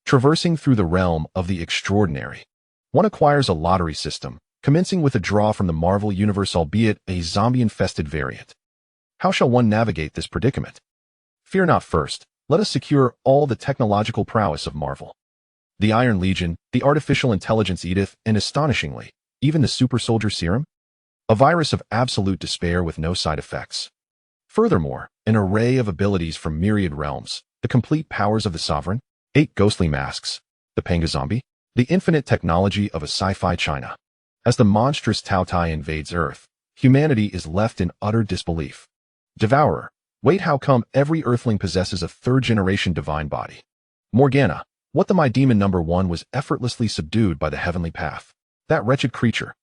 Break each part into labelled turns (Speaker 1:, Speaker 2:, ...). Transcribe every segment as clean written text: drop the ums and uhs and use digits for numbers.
Speaker 1: Traversing through the realm of the extraordinary. One acquires a lottery system, commencing with a draw from the Marvel Universe, albeit a zombie-infested variant. How shall one navigate this predicament? Fear not. First, let us secure all the technological prowess of Marvel. The Iron Legion, the artificial intelligence Edith, and astonishingly, even the super soldier serum? A virus of absolute despair with no side effects. Furthermore, an array of abilities from myriad realms, the complete powers of the Sovereign, 8 ghostly masks, the Pangu zombie, the infinite technology of a sci-fi China. As the monstrous Tao Tai invades Earth, humanity is left in utter disbelief. Devourer, wait, how come every Earthling possesses a third-generation divine body? Mo Gan Na, what the my demon number 1 was effortlessly subdued by the heavenly path. That wretched creature.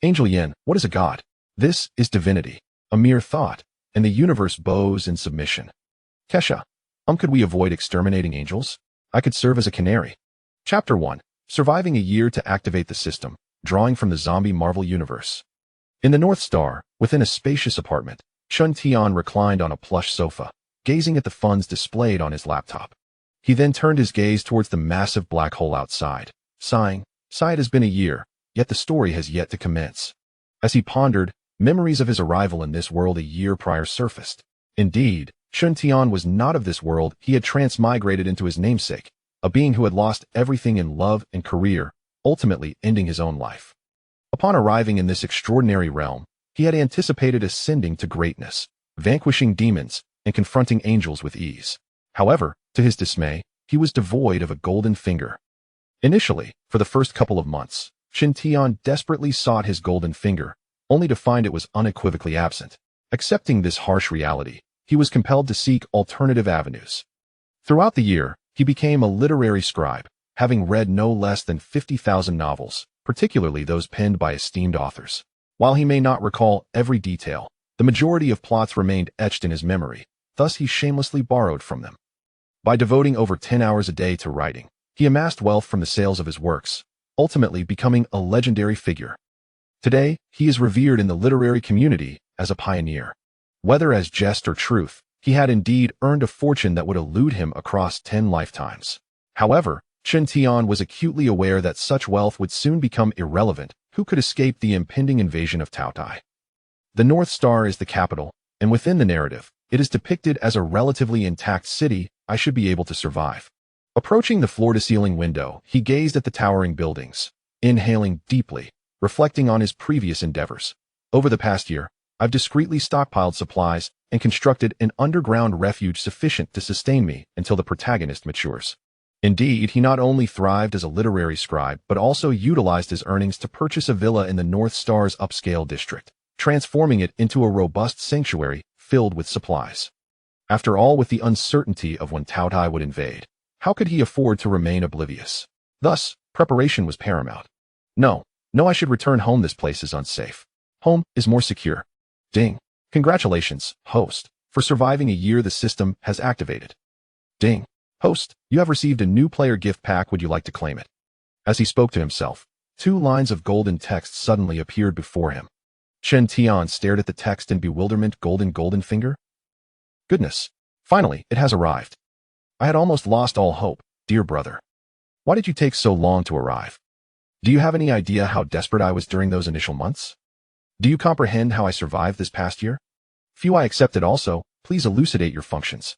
Speaker 1: Angel Yin, what is a god? This is divinity, a mere thought, and the universe bows in submission. Kai Sha, could we avoid exterminating angels? I could serve as a canary. Chapter 1. Surviving a year to activate the system, drawing from the zombie Marvel Universe. In the North Star, within a spacious apartment, Chun Tian reclined on a plush sofa, gazing at the funds displayed on his laptop. He then turned his gaze towards the massive black hole outside, sighing. It has been a year, yet the story has yet to commence. As he pondered, memories of his arrival in this world a year prior surfaced. Indeed, Chun Tian was not of this world. He had transmigrated into his namesake, a being who had lost everything in love and career, ultimately ending his own life. Upon arriving in this extraordinary realm, he had anticipated ascending to greatness, vanquishing demons, and confronting angels with ease. However, to his dismay, he was devoid of a golden finger. Initially, for the first couple of months, Chun Tian desperately sought his golden finger, only to find it was unequivocally absent. Accepting this harsh reality, he was compelled to seek alternative avenues. Throughout the year, he became a literary scribe, having read no less than 50,000 novels, particularly those penned by esteemed authors. While he may not recall every detail, the majority of plots remained etched in his memory, thus he shamelessly borrowed from them. By devoting over 10 hours a day to writing, he amassed wealth from the sales of his works, ultimately becoming a legendary figure. Today, he is revered in the literary community as a pioneer. Whether as jest or truth, he had indeed earned a fortune that would elude him across 10 lifetimes. However, Chun Tian was acutely aware that such wealth would soon become irrelevant. Who could escape the impending invasion of Tao Tai? The North Star is the capital, and within the narrative, it is depicted as a relatively intact city. I should be able to survive. Approaching the floor-to-ceiling window, he gazed at the towering buildings, inhaling deeply, reflecting on his previous endeavors. Over the past year, I've discreetly stockpiled supplies and constructed an underground refuge sufficient to sustain me until the protagonist matures. Indeed, he not only thrived as a literary scribe, but also utilized his earnings to purchase a villa in the North Star's upscale district, transforming it into a robust sanctuary filled with supplies. After all, with the uncertainty of when Tao Tai would invade, how could he afford to remain oblivious? Thus, preparation was paramount. No, I should return home. This place is unsafe. Home is more secure. Ding. Congratulations, host, for surviving a year. The system has activated. Ding. Host, you have received a new player gift pack. Would you like to claim it? As he spoke to himself, 2 lines of golden text suddenly appeared before him. Chun Tian stared at the text in bewilderment. Golden finger? Goodness. Finally, it has arrived. I had almost lost all hope, dear brother. Why did you take so long to arrive? Do you have any idea how desperate I was during those initial months? Do you comprehend how I survived this past year? Few I accepted also. Please elucidate your functions.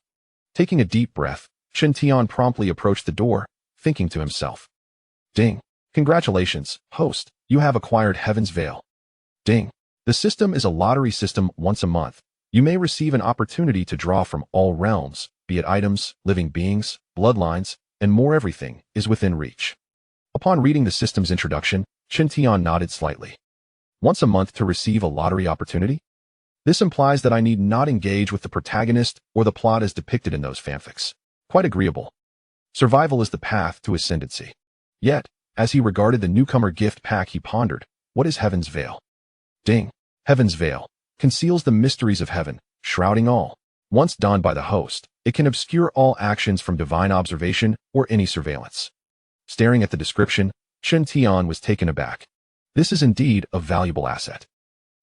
Speaker 1: Taking a deep breath, Chun Tian promptly approached the door, thinking to himself. Ding. Congratulations, host, you have acquired Heaven's Veil. Ding. The system is a lottery system. Once a month, you may receive an opportunity to draw from all realms, be it items, living beings, bloodlines, and more. Everything is within reach. Upon reading the system's introduction, Chun Tian nodded slightly. Once a month to receive a lottery opportunity? This implies that I need not engage with the protagonist or the plot as depicted in those fanfics. Quite agreeable. Survival is the path to ascendancy. Yet, as he regarded the newcomer gift pack, he pondered, what is Heaven's Veil? Ding. Heaven's Veil conceals the mysteries of heaven, shrouding all. Once donned by the host, it can obscure all actions from divine observation or any surveillance. Staring at the description, Chun Tian was taken aback. This is indeed a valuable asset.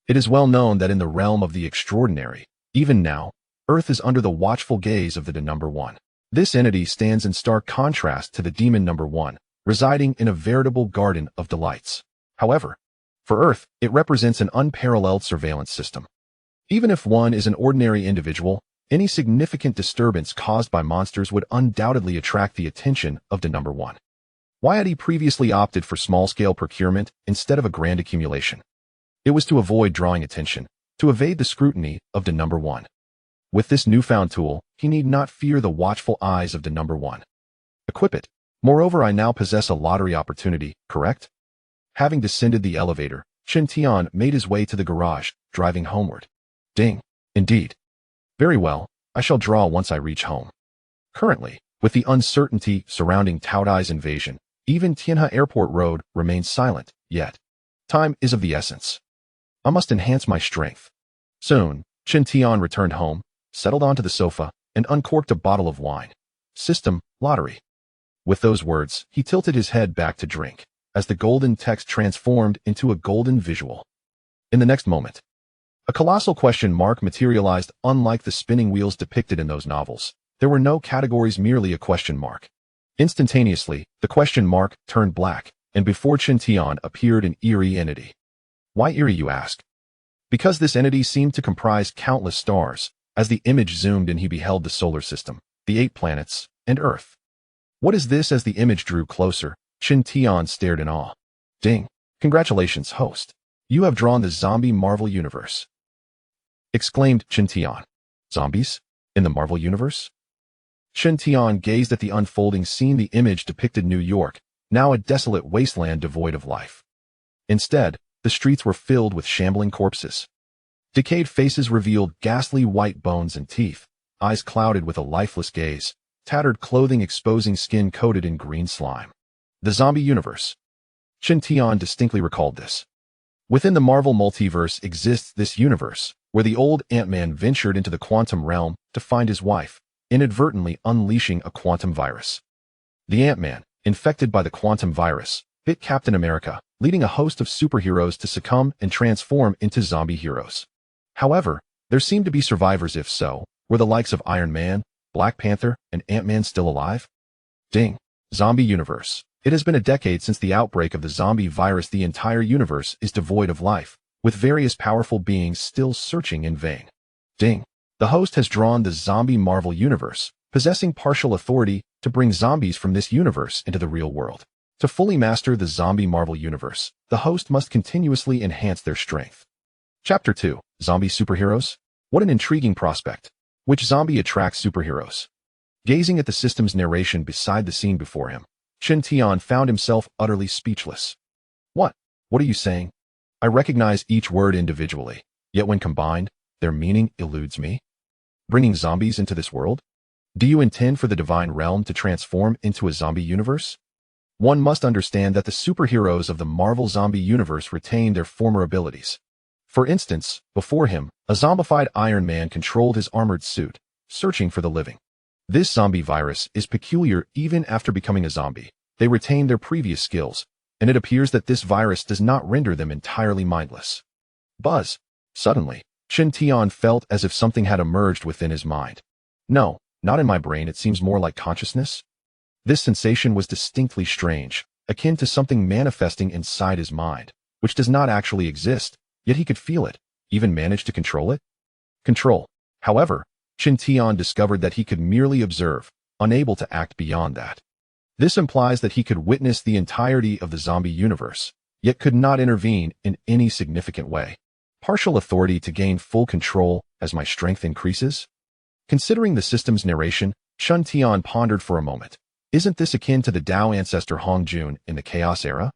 Speaker 1: It is well known that in the realm of the extraordinary, even now, Earth is under the watchful gaze of the number 1. This entity stands in stark contrast to the demon number 1, residing in a veritable garden of delights. However, for Earth, it represents an unparalleled surveillance system. Even if one is an ordinary individual, any significant disturbance caused by monsters would undoubtedly attract the attention of the number 1. Why had he previously opted for small-scale procurement instead of a grand accumulation? It was to avoid drawing attention, to evade the scrutiny of the number 1. With this newfound tool, he need not fear the watchful eyes of the number 1. Equip it. Moreover, I now possess a lottery opportunity, correct? Having descended the elevator, Chen Tian made his way to the garage, driving homeward. Ding. Indeed. Very well, I shall draw once I reach home. Currently, with the uncertainty surrounding Taodai's invasion, even Tianhe Airport Road remains silent, yet time is of the essence. I must enhance my strength. Soon, Chen Tian returned home, settled onto the sofa, and uncorked a bottle of wine. System, lottery. With those words, he tilted his head back to drink, as the golden text transformed into a golden visual. In the next moment, a colossal question mark materialized. Unlike the spinning wheels depicted in those novels, there were no categories, merely a question mark. Instantaneously, the question mark turned black, and before Chen Tian appeared an eerie entity. Why eerie, you ask? Because this entity seemed to comprise countless stars. As the image zoomed in, he beheld the solar system, the 8 planets, and Earth. What is this? As the image drew closer, Chen Tian stared in awe. Ding! Congratulations, host. You have drawn the zombie Marvel Universe. Exclaimed Chen Tian. Zombies? In the Marvel Universe? Chen Tian gazed at the unfolding scene. The image depicted New York, now a desolate wasteland devoid of life. Instead, the streets were filled with shambling corpses. Decayed faces revealed ghastly white bones and teeth, eyes clouded with a lifeless gaze, tattered clothing exposing skin coated in green slime. The zombie universe. Chen Tian distinctly recalled this. Within the Marvel multiverse exists this universe, where the old Ant-Man ventured into the quantum realm to find his wife, inadvertently unleashing a quantum virus. The Ant-Man, infected by the quantum virus, bit Captain America, leading a host of superheroes to succumb and transform into zombie heroes. However, there seemed to be survivors. If so, were the likes of Iron Man, Black Panther, and Ant-Man still alive? Ding. Zombie universe. It has been a decade since the outbreak of the zombie virus. The entire universe is devoid of life, with various powerful beings still searching in vain. Ding. The host has drawn the zombie Marvel Universe, possessing partial authority to bring zombies from this universe into the real world. To fully master the zombie Marvel Universe, the host must continuously enhance their strength. Chapter 2. Zombie Superheroes? What an intriguing prospect. Which zombie attracts superheroes? Gazing at the system's narration beside the scene before him, Chen Tian found himself utterly speechless. What are you saying? I recognize each word individually, yet when combined, their meaning eludes me. Bringing zombies into this world? Do you intend for the divine realm to transform into a zombie universe? One must understand that the superheroes of the Marvel zombie universe retain their former abilities. For instance, before him, a zombified Iron Man controlled his armored suit, searching for the living. This zombie virus is peculiar. Even after becoming a zombie, they retain their previous skills, and it appears that this virus does not render them entirely mindless. Buzz. Suddenly, Chen Tian felt as if something had emerged within his mind. No, not in my brain. It seems more like consciousness. This sensation was distinctly strange, akin to something manifesting inside his mind, which does not actually exist, yet he could feel it, even manage to control it. Control. However, Chen Tian discovered that he could merely observe, unable to act beyond that. This implies that he could witness the entirety of the zombie universe, yet could not intervene in any significant way. Partial authority to gain full control as my strength increases? Considering the system's narration, Chen Tian pondered for a moment. Isn't this akin to the Dao ancestor Hong Jun in the Chaos era?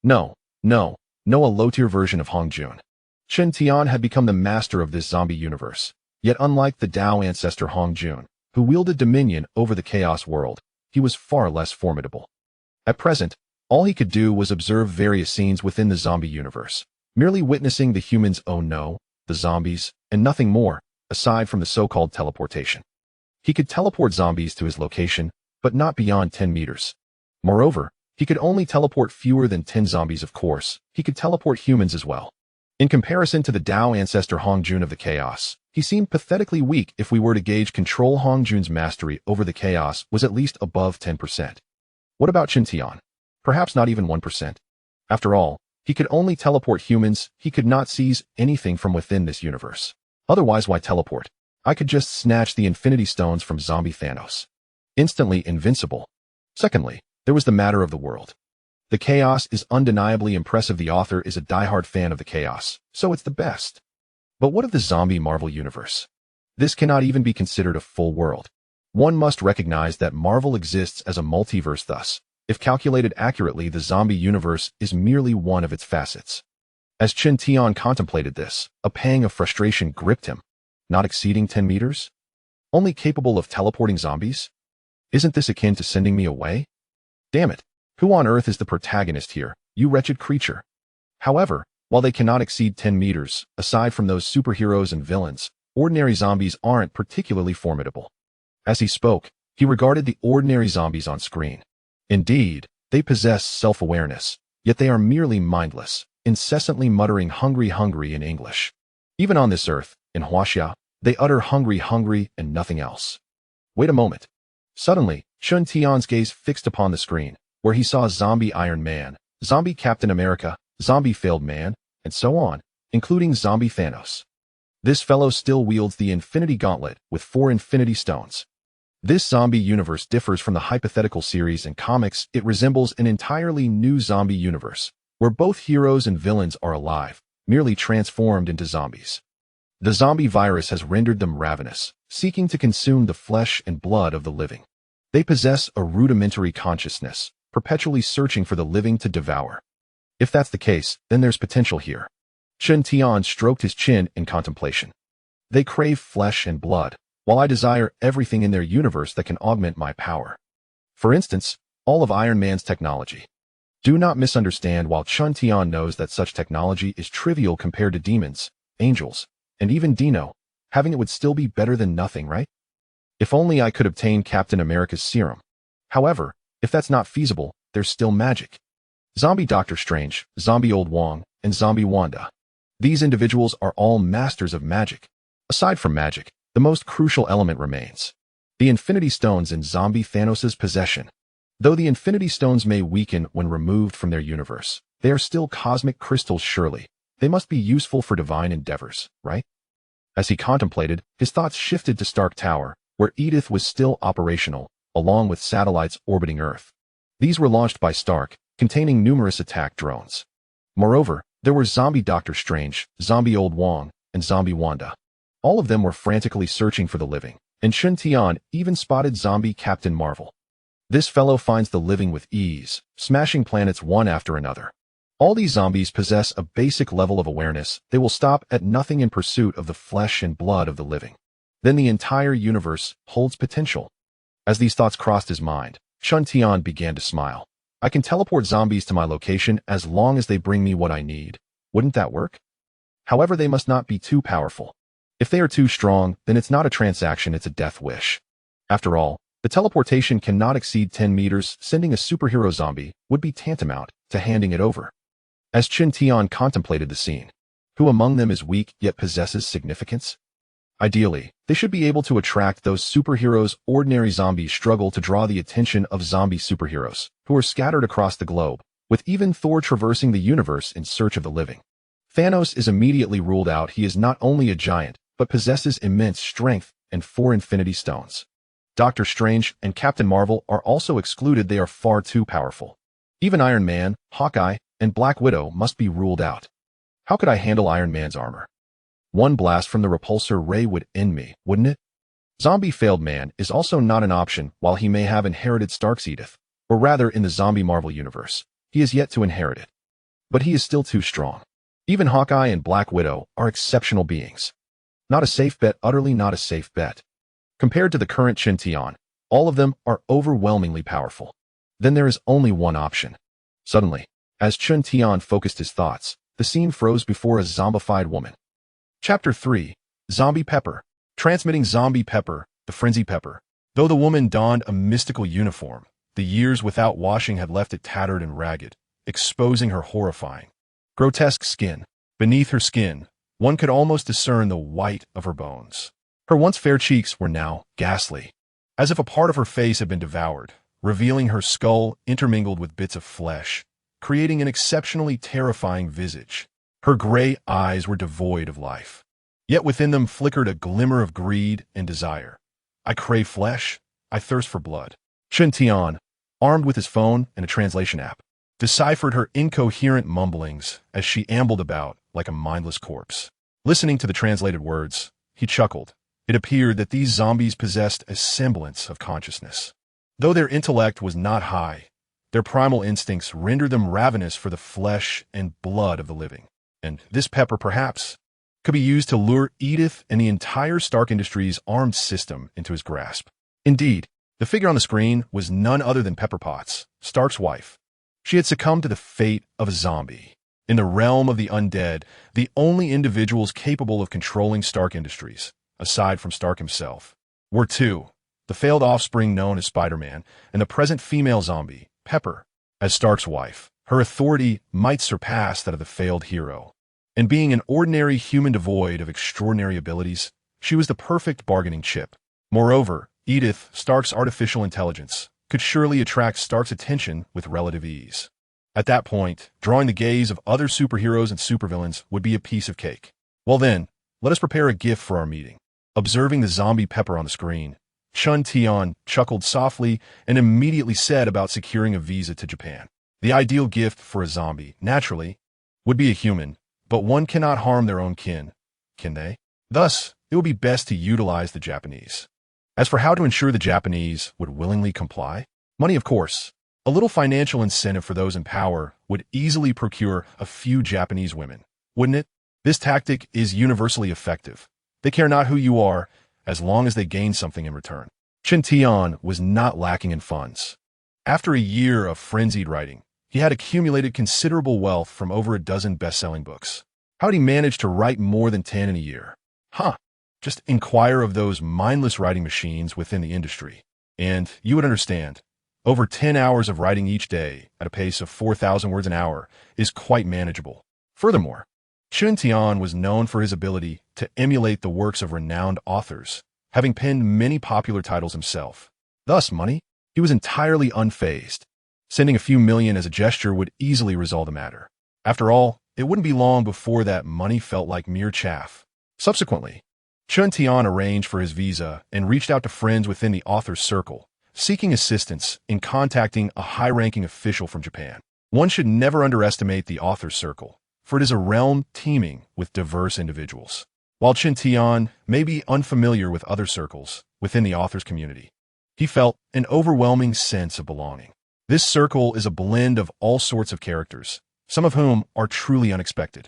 Speaker 1: No, a low-tier version of Hong Jun. Chen Tian had become the master of this zombie universe. Yet unlike the Dao ancestor Hong Jun, who wielded dominion over the chaos world, he was far less formidable. At present, all he could do was observe various scenes within the zombie universe, merely witnessing the humans the zombies, and nothing more, aside from the so-called teleportation. He could teleport zombies to his location, but not beyond 10 meters. Moreover, he could only teleport fewer than 10 zombies. Of course, he could teleport humans as well. In comparison to the Tao ancestor Hongjun of the Chaos, he seemed pathetically weak. If we were to gauge control, Hongjun's mastery over the Chaos was at least above 10%. What about Qintian? Perhaps not even 1%. After all, he could only teleport humans. He could not seize anything from within this universe. Otherwise, why teleport? I could just snatch the Infinity Stones from zombie Thanos. Instantly invincible. Secondly, there was the matter of the world. The Chaos is undeniably impressive. The author is a diehard fan of the Chaos, so it's the best. But what of the zombie Marvel universe? This cannot even be considered a full world. One must recognize that Marvel exists as a multiverse. Thus, if calculated accurately, the zombie universe is merely one of its facets. As Qintian contemplated this, a pang of frustration gripped him. Not exceeding 10 meters? Only capable of teleporting zombies? Isn't this akin to sending me away? Damn it. Who on earth is the protagonist here, you wretched creature? However, while they cannot exceed 10 meters, aside from those superheroes and villains, ordinary zombies aren't particularly formidable. As he spoke, he regarded the ordinary zombies on screen. Indeed, they possess self-awareness, yet they are merely mindless, incessantly muttering hungry, hungry in English. Even on this earth, in Huaxia, they utter hungry, hungry and nothing else. Wait a moment. Suddenly, Qintian's gaze fixed upon the screen, where he saw zombie Iron Man, zombie Captain America, zombie Failed Man, and so on, including zombie Thanos. This fellow still wields the Infinity Gauntlet with 4 Infinity Stones. This zombie universe differs from the hypothetical series and comics. It resembles an entirely new zombie universe, where both heroes and villains are alive, merely transformed into zombies. The zombie virus has rendered them ravenous, seeking to consume the flesh and blood of the living. They possess a rudimentary consciousness, perpetually searching for the living to devour. If that's the case, then there's potential here. Qintian stroked his chin in contemplation. They crave flesh and blood, while I desire everything in their universe that can augment my power. For instance, all of Iron Man's technology. Do not misunderstand. While Qintian knows that such technology is trivial compared to demons, angels, and even Dino, having it would still be better than nothing, right? If only I could obtain Captain America's serum. However, if that's not feasible, there's still magic. Zombie Doctor Strange, Zombie Old Wong, and Zombie Wanda. These individuals are all masters of magic. Aside from magic, the most crucial element remains. The Infinity Stones in zombie Thanos' possession. Though the Infinity Stones may weaken when removed from their universe, they are still cosmic crystals. Surely, they must be useful for divine endeavors, right? As he contemplated, his thoughts shifted to Stark Tower, where Edith was still operational, along with satellites orbiting Earth. These were launched by Stark, containing numerous attack drones. Moreover, there were Zombie Doctor Strange, Zombie Old Wong, and Zombie Wanda. All of them were frantically searching for the living, and Qintian even spotted Zombie Captain Marvel. This fellow finds the living with ease, smashing planets one after another. All these zombies possess a basic level of awareness. They will stop at nothing in pursuit of the flesh and blood of the living. Then the entire universe holds potential. As these thoughts crossed his mind, Qintian began to smile. I can teleport zombies to my location as long as they bring me what I need. Wouldn't that work? However, they must not be too powerful. If they are too strong, then it's not a transaction, it's a death wish. After all, the teleportation cannot exceed 10 meters. Sending a superhero zombie would be tantamount to handing it over. As Qintian contemplated the scene, who among them is weak yet possesses significance? Ideally, they should be able to attract those superheroes. Ordinary zombies struggle to draw the attention of zombie superheroes, who are scattered across the globe, with even Thor traversing the universe in search of the living. Thanos is immediately ruled out. He is not only a giant, but possesses immense strength and 4 Infinity Stones. Doctor Strange and Captain Marvel are also excluded. They are far too powerful. Even Iron Man, Hawkeye, and Black Widow must be ruled out. How could I handle Iron Man's armor? One blast from the repulsor ray would end me, wouldn't it? Zombie Failed Man is also not an option. While he may have inherited Stark's Edith, or rather in the zombie Marvel universe, he is yet to inherit it. But he is still too strong. Even Hawkeye and Black Widow are exceptional beings. Not a safe bet, utterly not a safe bet. Compared to the current Qintian, all of them are overwhelmingly powerful. Then there is only one option. Suddenly, as Qintian focused his thoughts, the scene froze before a zombified woman. Chapter 3. Zombie Pepper. Transmitting Zombie Pepper, the Frenzy Pepper. Though the woman donned a mystical uniform, the years without washing had left it tattered and ragged, exposing her horrifying, grotesque skin. Beneath her skin, one could almost discern the white of her bones. Her once fair cheeks were now ghastly, as if a part of her face had been devoured, revealing her skull intermingled with bits of flesh, creating an exceptionally terrifying visage. Her gray eyes were devoid of life, yet within them flickered a glimmer of greed and desire. I crave flesh, I thirst for blood. Chen Tian, armed with his phone and a translation app, deciphered her incoherent mumblings as she ambled about like a mindless corpse. Listening to the translated words, he chuckled. It appeared that these zombies possessed a semblance of consciousness. Though their intellect was not high, their primal instincts rendered them ravenous for the flesh and blood of the living. And this pepper, perhaps, could be used to lure Edith and the entire Stark Industries armed system into his grasp. Indeed, the figure on the screen was none other than Pepper Potts, Stark's wife. She had succumbed to the fate of a zombie. In the realm of the undead, the only individuals capable of controlling Stark Industries, aside from Stark himself, were two, the failed offspring known as Spider-Man and the present female zombie, Pepper. As Stark's wife, her authority might surpass that of the failed hero. And being an ordinary human devoid of extraordinary abilities, she was the perfect bargaining chip. Moreover, Edith, Stark's artificial intelligence, could surely attract Stark's attention with relative ease. At that point, drawing the gaze of other superheroes and supervillains would be a piece of cake. Well then, let us prepare a gift for our meeting. Observing the zombie Pepper on the screen, Chen Tian chuckled softly and immediately set about securing a visa to Japan. The ideal gift for a zombie, naturally, would be a human, but one cannot harm their own kin, can they? Thus, it would be best to utilize the Japanese. As for how to ensure the Japanese would willingly comply, money, of course. A little financial incentive for those in power would easily procure a few Japanese women, wouldn't it? This tactic is universally effective. They care not who you are, as long as they gain something in return. Chen Tian was not lacking in funds. After a year of frenzied writing, he had accumulated considerable wealth from over a dozen best-selling books. How did he manage to write more than 10 in a year? Just inquire of those mindless writing machines within the industry, and you would understand. Over 10 hours of writing each day at a pace of 4,000 words an hour is quite manageable. Furthermore, Chen Tian was known for his ability to emulate the works of renowned authors, having penned many popular titles himself. Thus, money, he was entirely unfazed. Sending a few million as a gesture would easily resolve the matter. After all, it wouldn't be long before that money felt like mere chaff. Subsequently, Chen Tian arranged for his visa and reached out to friends within the author's circle, seeking assistance in contacting a high-ranking official from Japan. One should never underestimate the author's circle, for it is a realm teeming with diverse individuals. While Chen Tian may be unfamiliar with other circles within the author's community, he felt an overwhelming sense of belonging. This circle is a blend of all sorts of characters, some of whom are truly unexpected.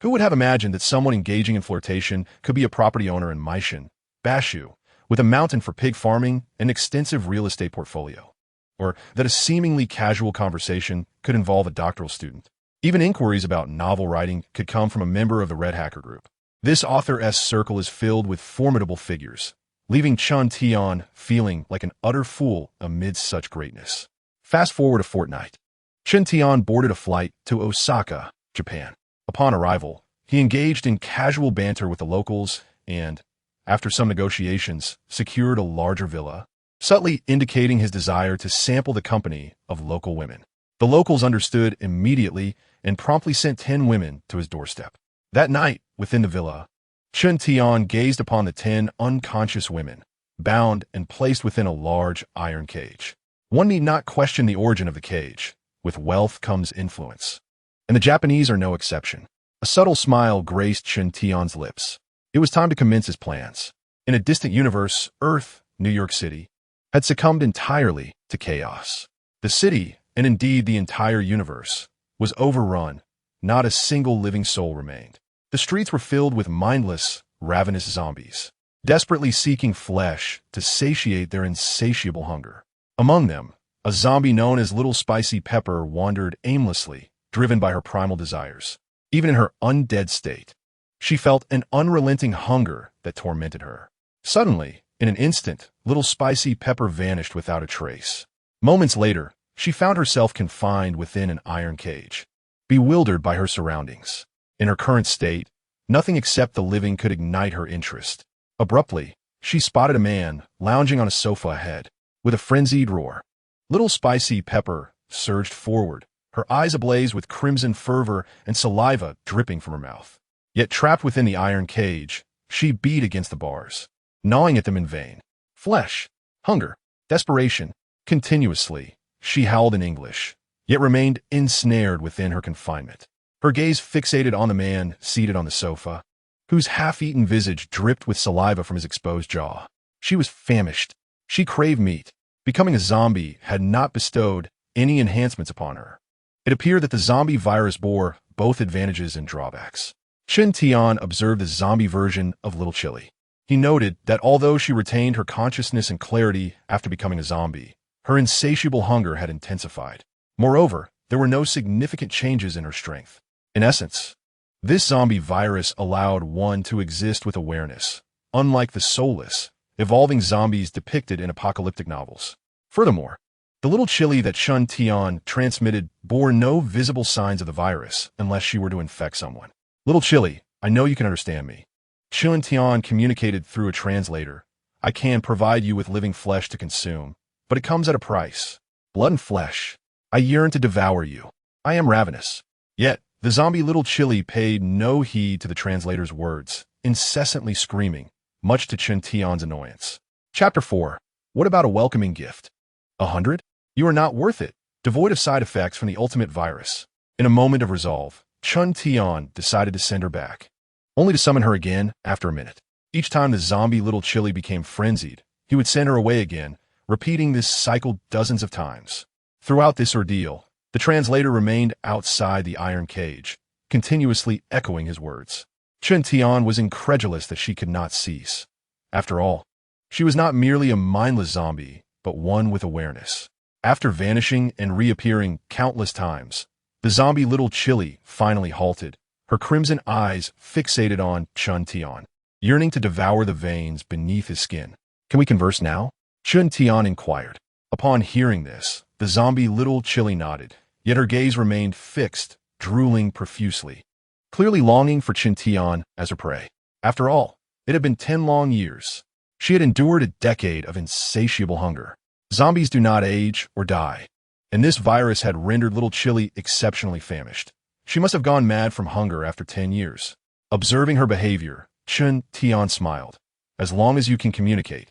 Speaker 1: Who would have imagined that someone engaging in flirtation could be a property owner in Maishan, Bashu, with a mountain for pig farming and extensive real estate portfolio? Or that a seemingly casual conversation could involve a doctoral student? Even inquiries about novel writing could come from a member of the Red Hacker Group. This author-esque circle is filled with formidable figures, leaving Chen Tian feeling like an utter fool amidst such greatness. Fast forward a fortnight. Chen Tian boarded a flight to Osaka, Japan. Upon arrival, he engaged in casual banter with the locals and, after some negotiations, secured a larger villa, subtly indicating his desire to sample the company of local women. The locals understood immediately and promptly sent 10 women to his doorstep. That night, within the villa, Chen Tian gazed upon the 10 unconscious women, bound and placed within a large iron cage. One need not question the origin of the cage. With wealth comes influence. And the Japanese are no exception. A subtle smile graced Chen Tian's lips. It was time to commence his plans. In a distant universe, Earth, New York City, had succumbed entirely to chaos. The city, and indeed the entire universe, was overrun. Not a single living soul remained. The streets were filled with mindless, ravenous zombies, desperately seeking flesh to satiate their insatiable hunger. Among them, a zombie known as Little Spicy Pepper wandered aimlessly, driven by her primal desires. Even in her undead state, she felt an unrelenting hunger that tormented her. Suddenly, in an instant, Little Spicy Pepper vanished without a trace. Moments later, she found herself confined within an iron cage, bewildered by her surroundings. In her current state, nothing except the living could ignite her interest. Abruptly, she spotted a man lounging on a sofa ahead. With a frenzied roar, Little Spicy Pepper surged forward, her eyes ablaze with crimson fervor and saliva dripping from her mouth. Yet trapped within the iron cage, she beat against the bars, gnawing at them in vain. Flesh, hunger, desperation. Continuously, she howled in English, yet remained ensnared within her confinement. Her gaze fixated on the man seated on the sofa, whose half-eaten visage dripped with saliva from his exposed jaw. She was famished. She craved meat. Becoming a zombie had not bestowed any enhancements upon her. It appeared that the zombie virus bore both advantages and drawbacks. Chen Tian observed the zombie version of Little Chili. He noted that although she retained her consciousness and clarity after becoming a zombie, her insatiable hunger had intensified. Moreover, there were no significant changes in her strength. In essence, this zombie virus allowed one to exist with awareness, unlike the soulless, evolving zombies depicted in apocalyptic novels. Furthermore, the Little Chili that Chen Tian transmitted bore no visible signs of the virus unless she were to infect someone. Little Chili, I know you can understand me. Chen Tian communicated through a translator. I can provide you with living flesh to consume, but it comes at a price. Blood and flesh. I yearn to devour you. I am ravenous. Yet, the zombie Little Chili paid no heed to the translator's words, incessantly screaming, much to Chen Tian's annoyance. Chapter 4. What about a welcoming gift? 100? You are not worth it, devoid of side effects from the ultimate virus. In a moment of resolve, Chen Tian decided to send her back, only to summon her again after a minute. Each time the zombie Little Chili became frenzied, he would send her away again, repeating this cycle dozens of times. Throughout this ordeal, the translator remained outside the iron cage, continuously echoing his words. Chen Tian was incredulous that she could not cease. After all, she was not merely a mindless zombie, but one with awareness. After vanishing and reappearing countless times, the zombie Little Chili finally halted, her crimson eyes fixated on Chen Tian, yearning to devour the veins beneath his skin. Can we converse now? Chen Tian inquired. Upon hearing this, the zombie Little Chili nodded, yet her gaze remained fixed, drooling profusely, clearly longing for Chen Tian as her prey. After all, it had been 10 long years. She had endured a decade of insatiable hunger. Zombies do not age or die, and this virus had rendered Little Chili exceptionally famished. She must have gone mad from hunger after 10 years. Observing her behavior, Chen Tian smiled. As long as you can communicate,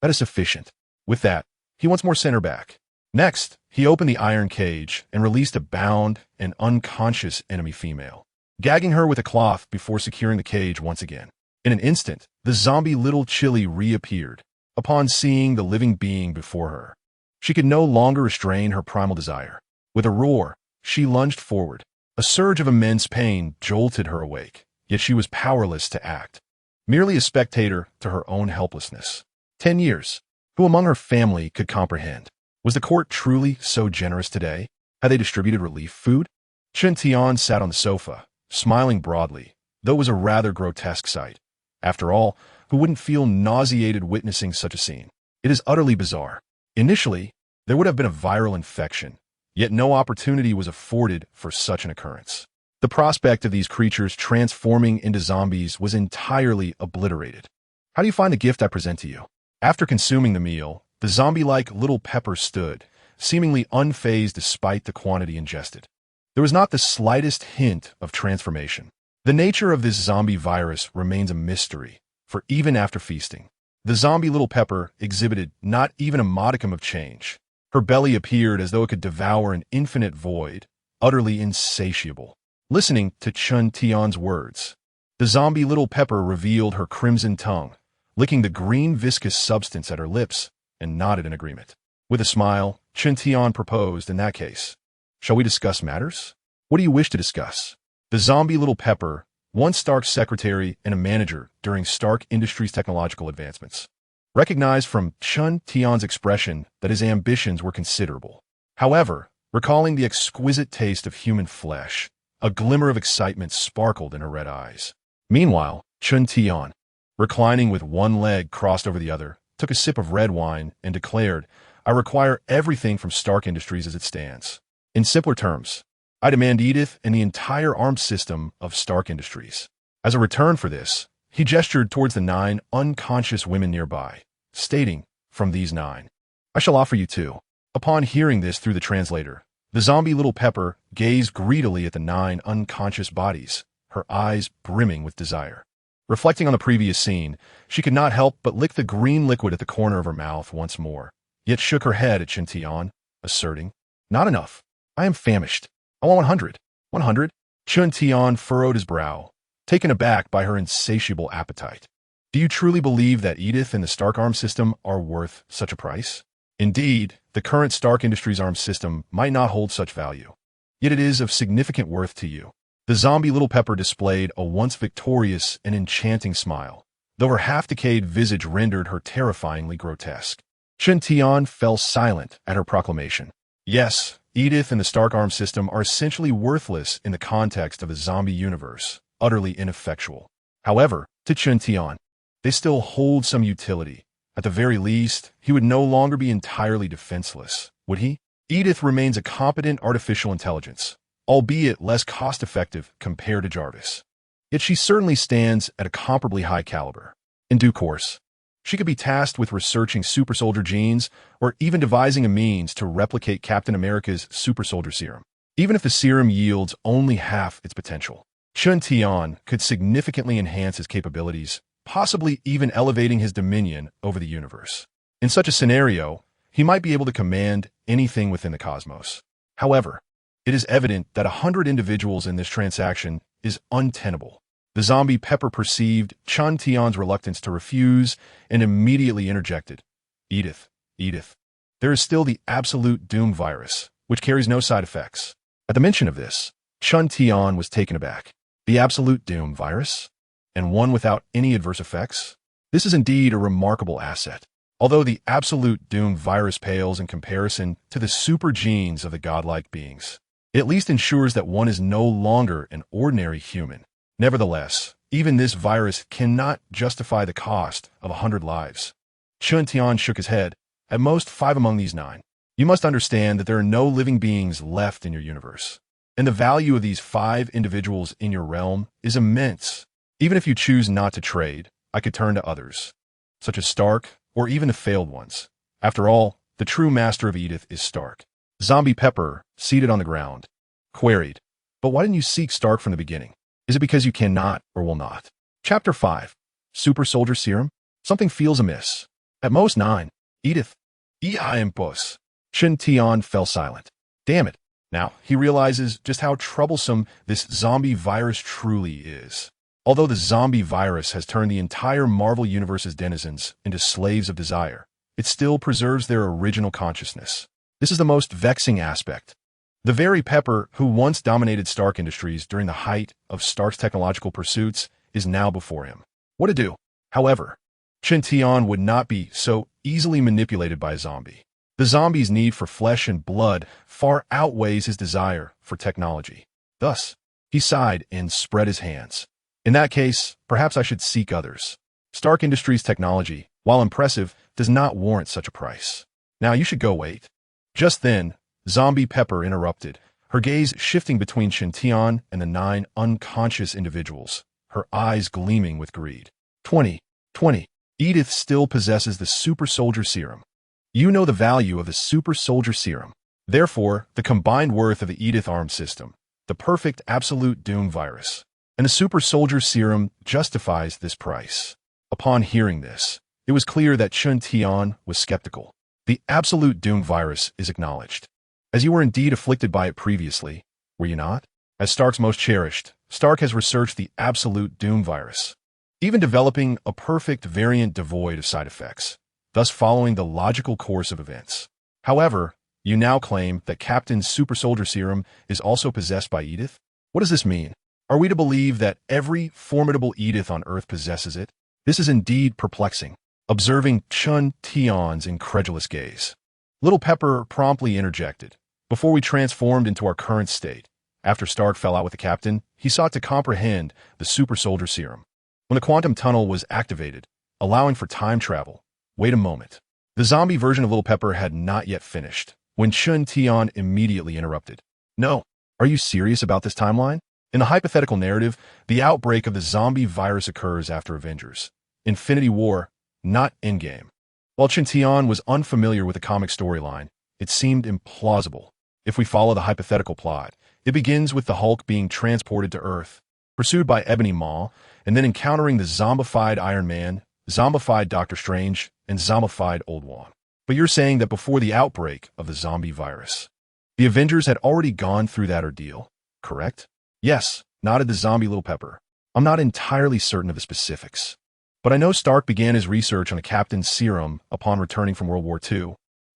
Speaker 1: that is sufficient. With that, he once more sent her back. Next, he opened the iron cage and released a bound and unconscious enemy female, gagging her with a cloth before securing the cage once again. In an instant, the zombie Little Chili reappeared. Upon seeing the living being before her, she could no longer restrain her primal desire. With a roar, she lunged forward. A surge of immense pain jolted her awake, yet she was powerless to act, merely a spectator to her own helplessness. 10 years. Who among her family could comprehend? Was the court truly so generous today? Had they distributed relief food? Chen Tian sat on the sofa, smiling broadly, though it was a rather grotesque sight. After all, who wouldn't feel nauseated witnessing such a scene? It is utterly bizarre. Initially, there would have been a viral infection, yet no opportunity was afforded for such an occurrence. The prospect of these creatures transforming into zombies was entirely obliterated. How do you find the gift I present to you? After consuming the meal, the zombie-like Little Pepper stood, seemingly unfazed despite the quantity ingested. There was not the slightest hint of transformation. The nature of this zombie virus remains a mystery, for even after feasting, the zombie Little Pepper exhibited not even a modicum of change. Her belly appeared as though it could devour an infinite void, utterly insatiable. Listening to Chen Tian's words, the zombie Little Pepper revealed her crimson tongue, licking the green viscous substance at her lips, and nodded in agreement. With a smile, Chen Tian proposed, in that case, shall we discuss matters? What do you wish to discuss? The zombie Little Pepper, once Stark's secretary and a manager during Stark Industries' technological advancements, recognized from Chen Tian's expression that his ambitions were considerable. However, recalling the exquisite taste of human flesh, a glimmer of excitement sparkled in her red eyes. Meanwhile, Chen Tian, reclining with one leg crossed over the other, took a sip of red wine and declared, I require everything from Stark Industries as it stands. In simpler terms, I demand Edith and the entire armed system of Stark Industries. As a return for this, he gestured towards the 9 unconscious women nearby, stating, from these 9, I shall offer you 2. Upon hearing this through the translator, the zombie Little Pepper gazed greedily at the 9 unconscious bodies, her eyes brimming with desire. Reflecting on the previous scene, she could not help but lick the green liquid at the corner of her mouth once more, yet shook her head at Chen Tian, asserting, Not enough. I am famished. I want 100. 100? Chen Tian furrowed his brow, taken aback by her insatiable appetite. Do you truly believe that Edith and the Stark arms system are worth such a price? Indeed, the current Stark Industries arms system might not hold such value. Yet it is of significant worth to you. The zombie Little Pepper displayed a once victorious and enchanting smile, though her half-decayed visage rendered her terrifyingly grotesque. Chen Tian fell silent at her proclamation. Yes, Edith and the Stark arms system are essentially worthless in the context of the zombie universe, utterly ineffectual. However, to Chen Tian, they still hold some utility. At the very least, he would no longer be entirely defenseless, would he? Edith remains a competent artificial intelligence, albeit less cost-effective compared to Jarvis. Yet she certainly stands at a comparably high caliber. In due course, she could be tasked with researching super soldier genes or even devising a means to replicate Captain America's super soldier serum. Even if the serum yields only half its potential, Chen Tian could significantly enhance his capabilities, possibly even elevating his dominion over the universe. In such a scenario, he might be able to command anything within the cosmos. However, it is evident that 100 individuals in this transaction is untenable. The zombie Pepper perceived Chen Tian's reluctance to refuse and immediately interjected. Edith, there is still the absolute doom virus, which carries no side effects. At the mention of this, Chen Tian was taken aback. The absolute doom virus? And one without any adverse effects? This is indeed a remarkable asset. Although the absolute doom virus pales in comparison to the super genes of the godlike beings, it at least ensures that one is no longer an ordinary human. Nevertheless, even this virus cannot justify the cost of 100 lives. Chen Tian shook his head. At most 5 among these 9. You must understand that there are no living beings left in your universe, and the value of these 5 individuals in your realm is immense. Even if you choose not to trade, I could turn to others, such as Stark or even the failed ones. After all, the true master of Edith is Stark. Zombie Pepper, seated on the ground, queried, But why didn't you seek Stark from the beginning? Is it because you cannot or will not? Chapter 5. Super Soldier Serum? Something feels amiss. At most 9. Edith. Impos. Chen Tian fell silent. Damn it. Now, he realizes just how troublesome this zombie virus truly is. Although the zombie virus has turned the entire Marvel Universe's denizens into slaves of desire, it still preserves their original consciousness. This is the most vexing aspect. The very Pepper who once dominated Stark Industries during the height of Stark's technological pursuits is now before him. What to do? However, Chen Tian would not be so easily manipulated by a zombie. The zombie's need for flesh and blood far outweighs his desire for technology. Thus, he sighed and spread his hands. In that case, perhaps I should seek others. Stark Industries' technology, while impressive, does not warrant such a price. Now you should go wait. Just then, Zombie Pepper interrupted, her gaze shifting between Chen Tian and the 9 unconscious individuals, her eyes gleaming with greed. 20. Edith still possesses the super soldier serum. You know the value of the super soldier serum. Therefore, the combined worth of the Edith arm system, the perfect absolute doom virus, and the super soldier serum justifies this price. Upon hearing this, it was clear that Chen Tian was skeptical. The absolute doom virus is acknowledged. As you were indeed afflicted by it previously, were you not? As Stark's most cherished, Stark has researched the absolute doom virus, even developing a perfect variant devoid of side effects, thus following the logical course of events. However, you now claim that Captain's super soldier serum is also possessed by Edith? What does this mean? Are we to believe that every formidable Edith on Earth possesses it? This is indeed perplexing. Observing Chen Tian's incredulous gaze, Little Pepper promptly interjected. Before we transformed into our current state, after Stark fell out with the captain, he sought to comprehend the super soldier serum. When the quantum tunnel was activated, allowing for time travel. Wait a moment. The zombie version of Little Pepper had not yet finished, when Chen Tian immediately interrupted. No, Are you serious about this timeline? In the hypothetical narrative, the outbreak of the zombie virus occurs after Avengers Infinity War, not Endgame. While Chintian was unfamiliar with the comic storyline, it seemed implausible. If we follow the hypothetical plot, it begins with the Hulk being transported to Earth, pursued by Ebony Maw, and then encountering the zombified Iron Man, zombified Doctor Strange, and zombified Old Wong. But you're saying that before the outbreak of the zombie virus, the Avengers had already gone through that ordeal, correct? Yes, nodded the zombie Little Pepper. I'm not entirely certain of the specifics, but I know Stark began his research on a captain's serum upon returning from World War II,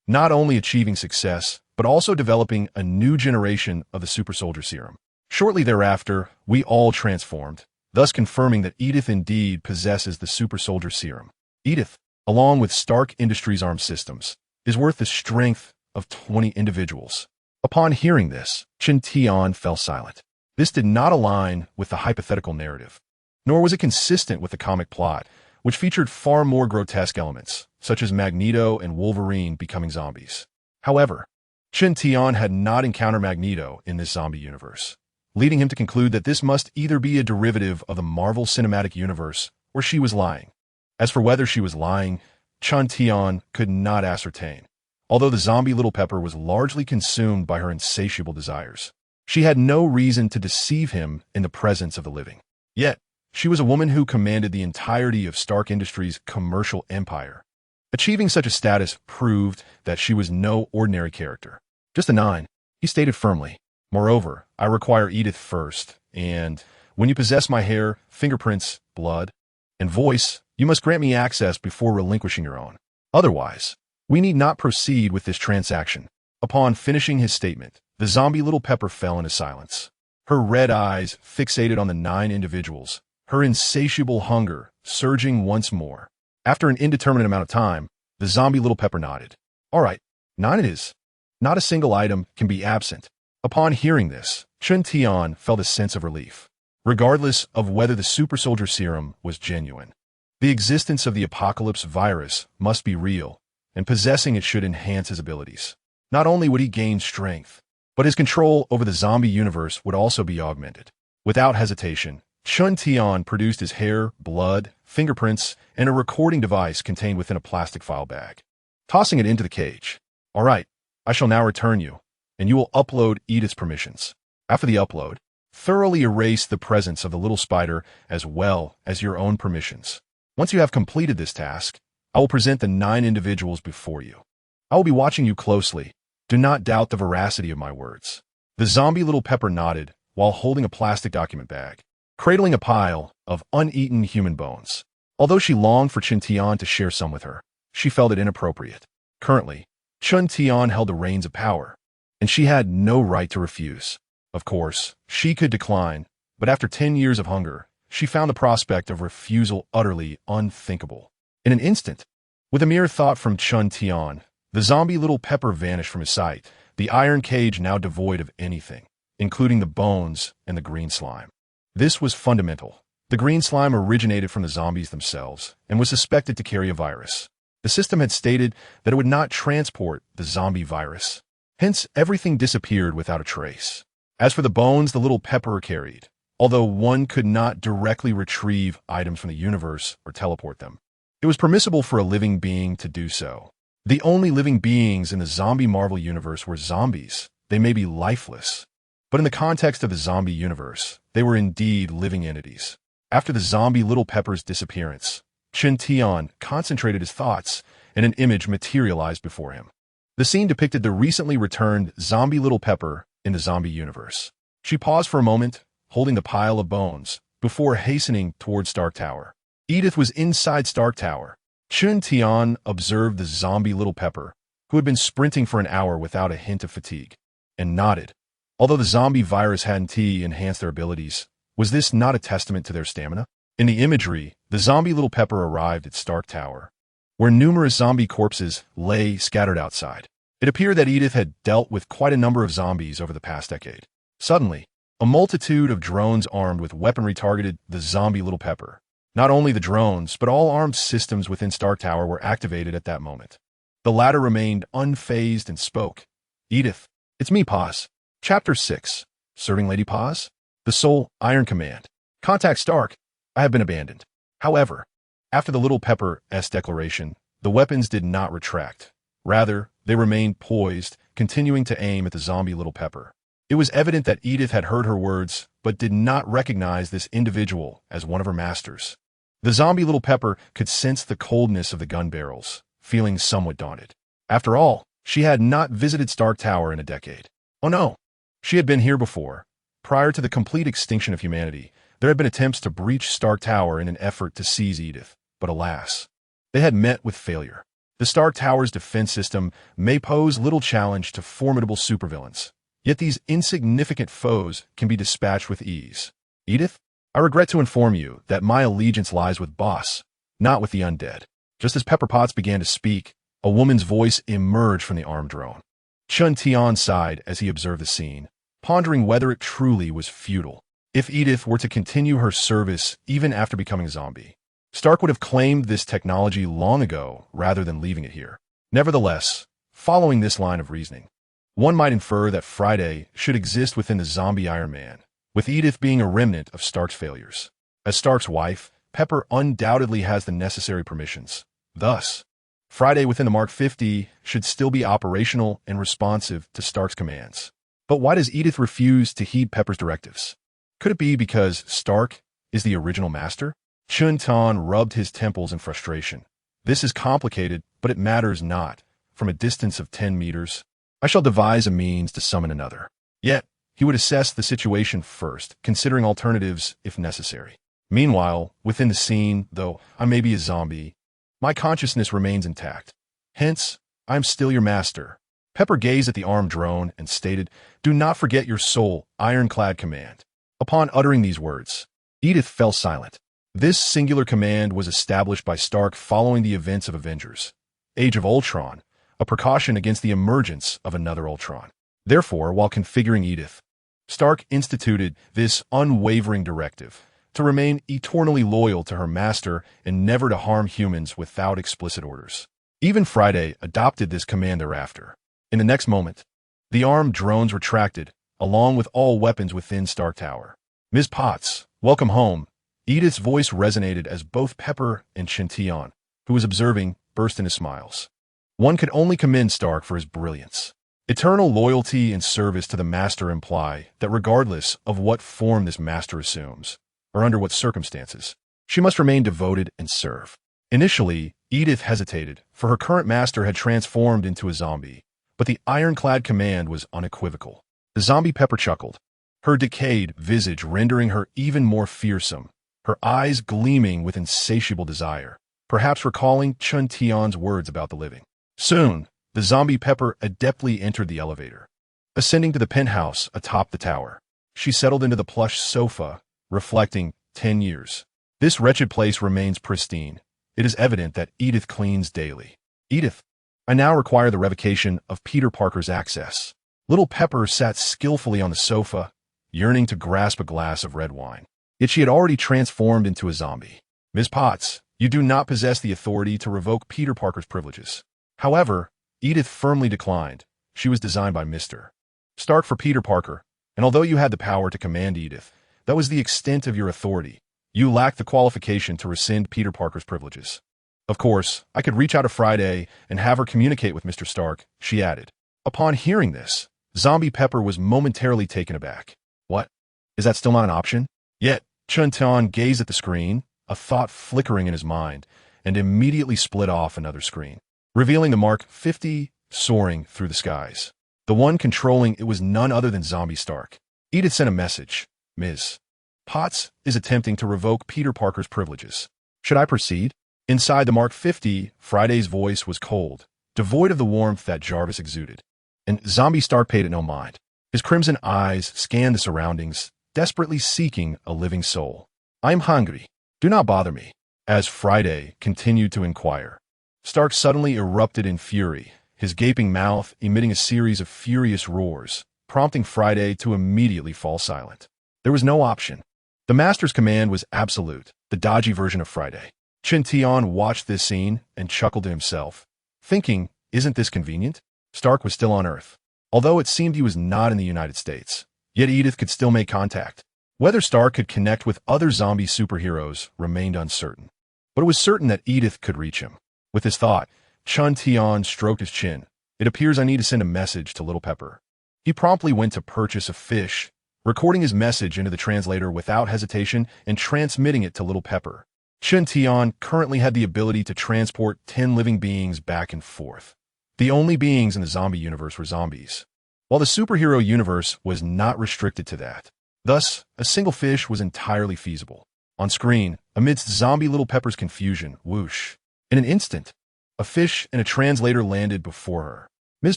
Speaker 1: not only achieving success, but also developing a new generation of the super soldier serum. Shortly thereafter, we all transformed, thus confirming that Edith indeed possesses the super soldier serum. Edith, along with Stark Industries armed systems, is worth the strength of 20 individuals. Upon hearing this, Chintian fell silent. This did not align with the hypothetical narrative, nor was it consistent with the comic plot, which featured far more grotesque elements, such as Magneto and Wolverine becoming zombies. However, Chintian had not encountered Magneto in this zombie universe, leading him to conclude that this must either be a derivative of the Marvel Cinematic Universe or she was lying. As for whether she was lying, Chintian could not ascertain, although the zombie Little Pepper was largely consumed by her insatiable desires. She had no reason to deceive him in the presence of the living. Yet, she was a woman who commanded the entirety of Stark Industries' commercial empire. Achieving such a status proved that she was no ordinary character. Just a 9, he stated firmly. Moreover, I require Edith first, and when you possess my hair, fingerprints, blood, and voice, you must grant me access before relinquishing your own. Otherwise, we need not proceed with this transaction. Upon finishing his statement, the zombie Little Pepper fell into silence. Her red eyes fixated on the 9 individuals, her insatiable hunger surging once more. After an indeterminate amount of time, the zombie Little Pepper nodded. All right, 9 it is. Not a single item can be absent. Upon hearing this, Chintian felt a sense of relief. Regardless of whether the super soldier serum was genuine, the existence of the apocalypse virus must be real, and possessing it should enhance his abilities. Not only would he gain strength, but his control over the zombie universe would also be augmented. Without hesitation, Chintian produced his hair, blood, fingerprints, and a recording device contained within a plastic file bag, tossing it into the cage. All right, I shall now return you, and you will upload Edith's permissions. After the upload, thoroughly erase the presence of the little spider as well as your own permissions. Once you have completed this task, I will present the 9 individuals before you. I will be watching you closely. Do not doubt the veracity of my words. The zombie Little Pepper nodded while holding a plastic document bag, cradling a pile of uneaten human bones. Although she longed for Chintian to share some with her, she felt it inappropriate. Currently, Chintian held the reins of power, and she had no right to refuse. Of course, she could decline, but after 10 years of hunger, she found the prospect of refusal utterly unthinkable. In an instant, with a mere thought from Chintian, the zombie Little Pepper vanished from his sight, the iron cage now devoid of anything, including the bones and the green slime. This was fundamental. The green slime originated from the zombies themselves and was suspected to carry a virus. The system had stated that it would not transport the zombie virus. Hence, everything disappeared without a trace. As for the bones the Little Pepper carried, although one could not directly retrieve items from the universe or teleport them, it was permissible for a living being to do so. The only living beings in the zombie Marvel universe were zombies. They may be lifeless, but in the context of the zombie universe, they were indeed living entities. After the zombie Little Pepper's disappearance, Chintian concentrated his thoughts, and an image materialized before him. The scene depicted the recently returned zombie Little Pepper in the zombie universe. She paused for a moment, holding the pile of bones, before hastening toward Stark Tower. Edith was inside Stark Tower. Chintian observed the zombie Little Pepper, who had been sprinting for an hour without a hint of fatigue, and nodded. Although the zombie virus hadn't enhanced their abilities, was this not a testament to their stamina? In the imagery, the zombie Little Pepper arrived at Stark Tower, where numerous zombie corpses lay scattered outside. It appeared that Edith had dealt with quite a number of zombies over the past decade. Suddenly, a multitude of drones armed with weaponry targeted the zombie Little Pepper. Not only the drones, but all armed systems within Stark Tower were activated at that moment. The latter remained unfazed and spoke. Edith, it's me, Paz. Chapter 6. Serving Lady Paz? The Soul Iron Command. Contact Stark. I have been abandoned. However, after the Little Pepper's declaration, the weapons did not retract. Rather, they remained poised, continuing to aim at the zombie Little Pepper. It was evident that Edith had heard her words, but did not recognize this individual as one of her masters. The zombie Little Pepper could sense the coldness of the gun barrels, feeling somewhat daunted. After all, she had not visited Stark Tower in a decade. Oh no! She had been here before. Prior to the complete extinction of humanity, there had been attempts to breach Stark Tower in an effort to seize Edith, but alas, they had met with failure. The Stark Tower's defense system may pose little challenge to formidable supervillains, yet these insignificant foes can be dispatched with ease. Edith, I regret to inform you that my allegiance lies with Boss, not with the undead. Just as Pepper Potts began to speak, a woman's voice emerged from the armed drone. Chun Tian sighed as he observed the scene, pondering whether it truly was futile. If Edith were to continue her service even after becoming a zombie, Stark would have claimed this technology long ago rather than leaving it here. Nevertheless, following this line of reasoning, one might infer that Friday should exist within the zombie Iron Man, with Edith being a remnant of Stark's failures. As Stark's wife, Pepper undoubtedly has the necessary permissions. Thus, Friday within the Mark 50 should still be operational and responsive to Stark's commands. But why does Edith refuse to heed Pepper's directives? Could it be because Stark is the original master? Chun Tian rubbed his temples in frustration. This is complicated, but it matters not. From a distance of 10 meters, I shall devise a means to summon another. Yet, he would assess the situation first, considering alternatives if necessary. Meanwhile, within the scene, though I may be a zombie, my consciousness remains intact. Hence, I am still your master. Pepper gazed at the armed drone and stated, "Do not forget your soul, ironclad command." Upon uttering these words, Edith fell silent. This singular command was established by Stark following the events of Avengers: Age of Ultron, a precaution against the emergence of another Ultron. Therefore, while configuring Edith, Stark instituted this unwavering directive to remain eternally loyal to her master and never to harm humans without explicit orders. Even Friday adopted this command thereafter. In the next moment, the armed drones retracted, along with all weapons within Stark Tower. "Ms. Potts, welcome home." Edith's voice resonated as both Pepper and Chun Tian, who was observing, burst into smiles. One could only commend Stark for his brilliance. Eternal loyalty and service to the master imply that regardless of what form this master assumes, or under what circumstances, she must remain devoted and serve. Initially, Edith hesitated, for her current master had transformed into a zombie, but the ironclad command was unequivocal. The zombie Pepper chuckled, her decayed visage rendering her even more fearsome, her eyes gleaming with insatiable desire, perhaps recalling Chun Tian's words about the living. Soon, the zombie Pepper adeptly entered the elevator. Ascending to the penthouse atop the tower, she settled into the plush sofa, reflecting 10 years. This wretched place remains pristine. It is evident that Edith cleans daily. "Edith, I now require the revocation of Peter Parker's access." Little Pepper sat skillfully on the sofa, yearning to grasp a glass of red wine. Yet she had already transformed into a zombie. "Ms. Potts, you do not possess the authority to revoke Peter Parker's privileges." However, Edith firmly declined. She was designed by Mr. Stark for Peter Parker, and although you had the power to command Edith, that was the extent of your authority. You lacked the qualification to rescind Peter Parker's privileges. "Of course, I could reach out to Friday and have her communicate with Mr. Stark," she added. Upon hearing this, Zombie Pepper was momentarily taken aback. "What? Is that still not an option?" Yet, Chun Tian gazed at the screen, a thought flickering in his mind, and immediately split off another screen, revealing the Mark 50 soaring through the skies. The one controlling it was none other than Zombie Stark. Edith sent a message. "Ms. Potts is attempting to revoke Peter Parker's privileges. Should I proceed?" Inside the Mark 50, Friday's voice was cold, devoid of the warmth that Jarvis exuded. And Zombie Stark paid it no mind. His crimson eyes scanned the surroundings, desperately seeking a living soul. "I'm hungry. Do not bother me." As Friday continued to inquire, Stark suddenly erupted in fury, his gaping mouth emitting a series of furious roars, prompting Friday to immediately fall silent. There was no option. The Master's command was absolute, the dodgy version of Friday. Chun Tian watched this scene and chuckled to himself, thinking, isn't this convenient? Stark was still on Earth. Although it seemed he was not in the United States, Yet Edith could still make contact. Whether Stark could connect with other zombie superheroes remained uncertain. But it was certain that Edith could reach him. With this thought, Chun Tian stroked his chin. It appears I need to send a message to Little Pepper. He promptly went to purchase a fish, recording his message into the translator without hesitation and transmitting it to Little Pepper. Chun Tian currently had the ability to transport 10 living beings back and forth. The only beings in the zombie universe were zombies, while the superhero universe was not restricted to that. Thus, a single fish was entirely feasible. On screen, amidst zombie Little Pepper's confusion, whoosh. In an instant, a fish and a translator landed before her. Ms.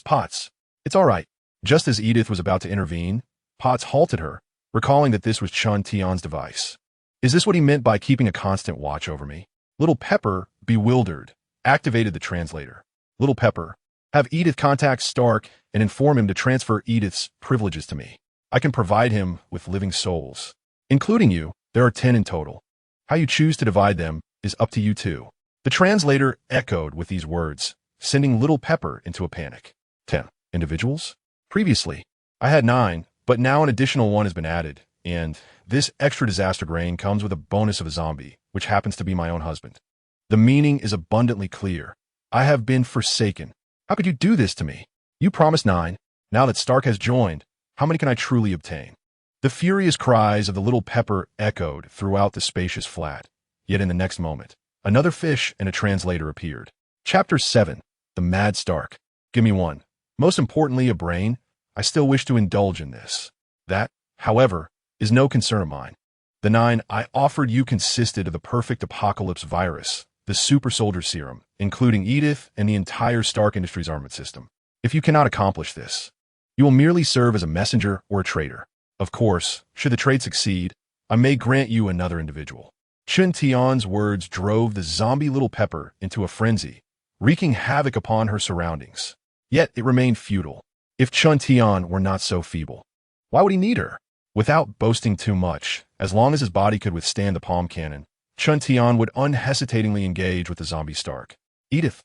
Speaker 1: Potts, it's all right. Just as Edith was about to intervene, Potts halted her, recalling that this was Chun Tian's device. Is this what he meant by keeping a constant watch over me? Little Pepper, bewildered, activated the translator. Little Pepper, have Edith contact Stark and inform him to transfer Edith's privileges to me. I can provide him with living souls. Including you, there are 10 in total. How you choose to divide them is up to you too. The translator echoed with these words, sending Little Pepper into a panic. 10 individuals? Previously, I had 9, but now an additional 1 has been added, and this extra disaster grain comes with a bonus of a zombie, which happens to be my own husband. The meaning is abundantly clear. I have been forsaken. How could you do this to me? You promised 9. Now that Stark has joined, how many can I truly obtain? The furious cries of the Little Pepper echoed throughout the spacious flat. Yet in the next moment, another fish and a translator appeared. Chapter 7. The Mad Stark. Give me 1. Most importantly, a brain. I still wish to indulge in this. That, however, is no concern of mine. The 9 I offered you consisted of the perfect apocalypse virus, the super soldier serum, including Edith and the entire Stark Industries armament system. If you cannot accomplish this, you will merely serve as a messenger or a traitor. Of course, should the trade succeed, I may grant you another individual. Chun Tian's words drove the zombie Little Pepper into a frenzy, wreaking havoc upon her surroundings. Yet it remained futile. If Chun Tian were not so feeble, why would he need her? Without boasting too much, as long as his body could withstand the palm cannon, Chun Tian would unhesitatingly engage with the zombie Stark. Edith,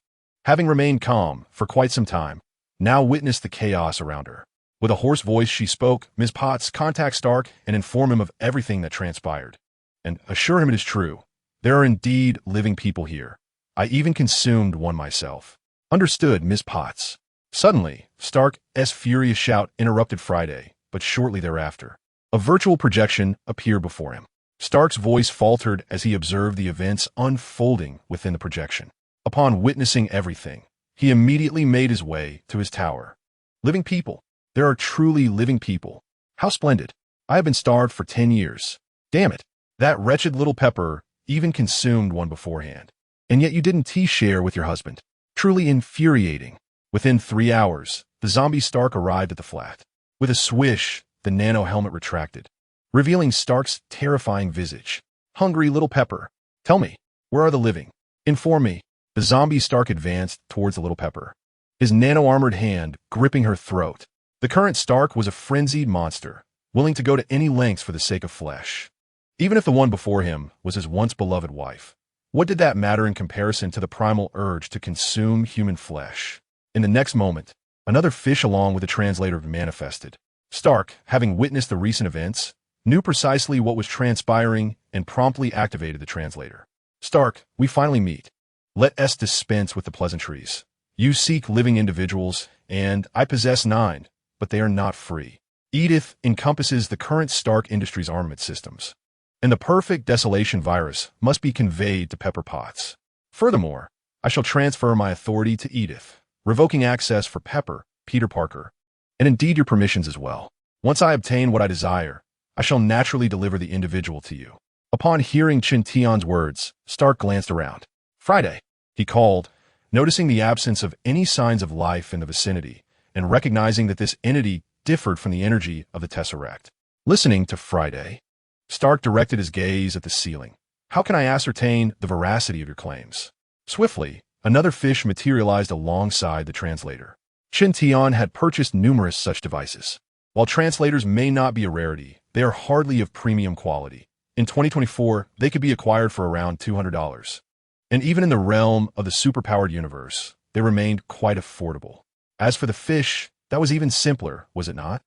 Speaker 1: having remained calm for quite some time, now witnessed the chaos around her. With a hoarse voice she spoke, Ms. Potts, contact Stark and inform him of everything that transpired. And assure him it is true. There are indeed living people here. I even consumed one myself. Understood, Ms. Potts. Suddenly, Stark's furious shout interrupted Friday, but shortly thereafter, a virtual projection appeared before him. Stark's voice faltered as he observed the events unfolding within the projection. Upon witnessing everything, he immediately made his way to his tower. Living people. There are truly living people. How splendid. I have been starved for 10 years. Damn it. That wretched Little Pepper even consumed one beforehand. And yet you didn't share with your husband. Truly infuriating. Within 3 hours, the zombie Stark arrived at the flat. With a swish, the nano helmet retracted, revealing Stark's terrifying visage. Hungry Little Pepper. Tell me, where are the living? Inform me. The zombie Stark advanced towards the Little Pepper, his nano-armored hand gripping her throat. The current Stark was a frenzied monster, willing to go to any lengths for the sake of flesh. Even if the one before him was his once-beloved wife, what did that matter in comparison to the primal urge to consume human flesh? In the next moment, another fish along with the translator manifested. Stark, having witnessed the recent events, knew precisely what was transpiring and promptly activated the translator. Stark, we finally meet. Let us dispense with the pleasantries. You seek living individuals, and I possess 9, but they are not free. Edith encompasses the current Stark Industries armament systems, and the perfect desolation virus must be conveyed to Pepper Potts. Furthermore, I shall transfer my authority to Edith, revoking access for Pepper, Peter Parker, and indeed your permissions as well. Once I obtain what I desire, I shall naturally deliver the individual to you. Upon hearing Chun Tian's words, Stark glanced around. Friday, he called, noticing the absence of any signs of life in the vicinity, and recognizing that this entity differed from the energy of the Tesseract. Listening to Friday, Stark directed his gaze at the ceiling. How can I ascertain the veracity of your claims? Swiftly, another fish materialized alongside the translator. Chun Tian had purchased numerous such devices. While translators may not be a rarity, they are hardly of premium quality. In 2024, they could be acquired for around $200. And even in the realm of the superpowered universe, they remained quite affordable. As for the fish, that was even simpler, was it not?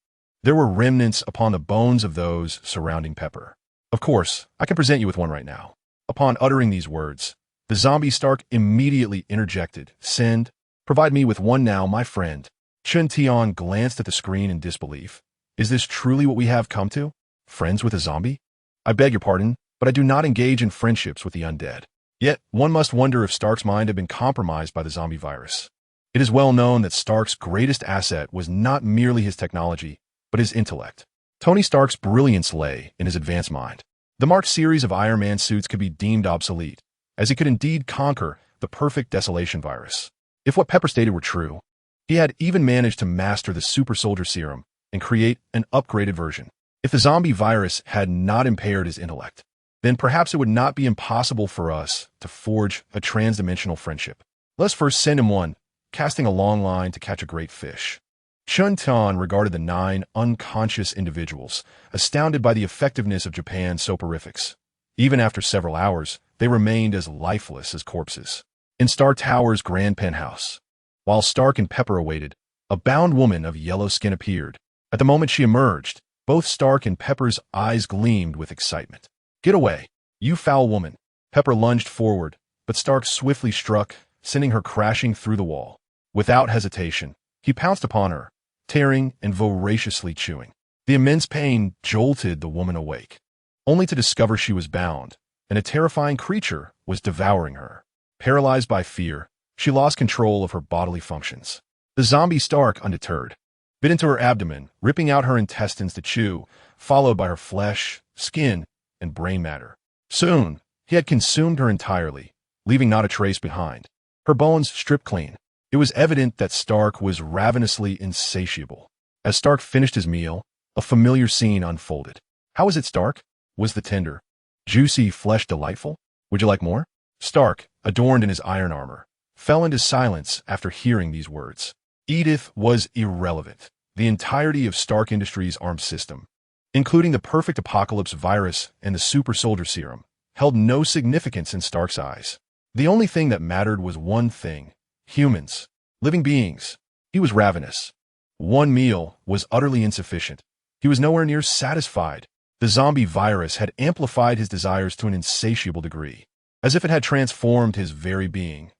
Speaker 1: There were remnants upon the bones of those surrounding Pepper. Of course, I can present you with one right now. Upon uttering these words, the zombie Stark immediately interjected, "Send, provide me with one now, my friend." Chun Tian glanced at the screen in disbelief. Is this truly what we have come to? Friends with a zombie? I beg your pardon, but I do not engage in friendships with the undead. Yet, one must wonder if Stark's mind had been compromised by the zombie virus. It is well known that Stark's greatest asset was not merely his technology, but his intellect. Tony Stark's brilliance lay in his advanced mind. The Mark series of Iron Man suits could be deemed obsolete, as he could indeed conquer the perfect desolation virus. If what Pepper stated were true, he had even managed to master the super soldier serum and create an upgraded version. If the zombie virus had not impaired his intellect, then perhaps it would not be impossible for us to forge a transdimensional friendship. Let's first send him one, casting a long line to catch a great fish. Chun Tian regarded the 9 unconscious individuals, astounded by the effectiveness of Japan's soporifics. Even after several hours, they remained as lifeless as corpses. In Star Tower's grand penthouse, while Stark and Pepper awaited, a bound woman of yellow skin appeared. At the moment she emerged, both Stark and Pepper's eyes gleamed with excitement. "Get away, you foul woman!" Pepper lunged forward, but Stark swiftly struck, sending her crashing through the wall. Without hesitation, he pounced upon her, tearing and voraciously chewing. The immense pain jolted the woman awake, only to discover she was bound, and a terrifying creature was devouring her. Paralyzed by fear, she lost control of her bodily functions. The zombie Stark, undeterred, bit into her abdomen, ripping out her intestines to chew, followed by her flesh, skin, and brain matter. Soon, he had consumed her entirely, leaving not a trace behind. Her bones stripped clean. It was evident that Stark was ravenously insatiable. As Stark finished his meal, a familiar scene unfolded. "How is it, Stark?" Was the tender, juicy flesh delightful? "Would you like more?" Stark, adorned in his iron armor, fell into silence after hearing these words. Edith was irrelevant. The entirety of Stark Industries' armed system, including the perfect apocalypse virus and the super soldier serum, held no significance in Stark's eyes. The only thing that mattered was one thing: humans, living beings. He was ravenous. One meal was utterly insufficient. He was nowhere near satisfied. The zombie virus had amplified his desires to an insatiable degree, as if it had transformed his very being,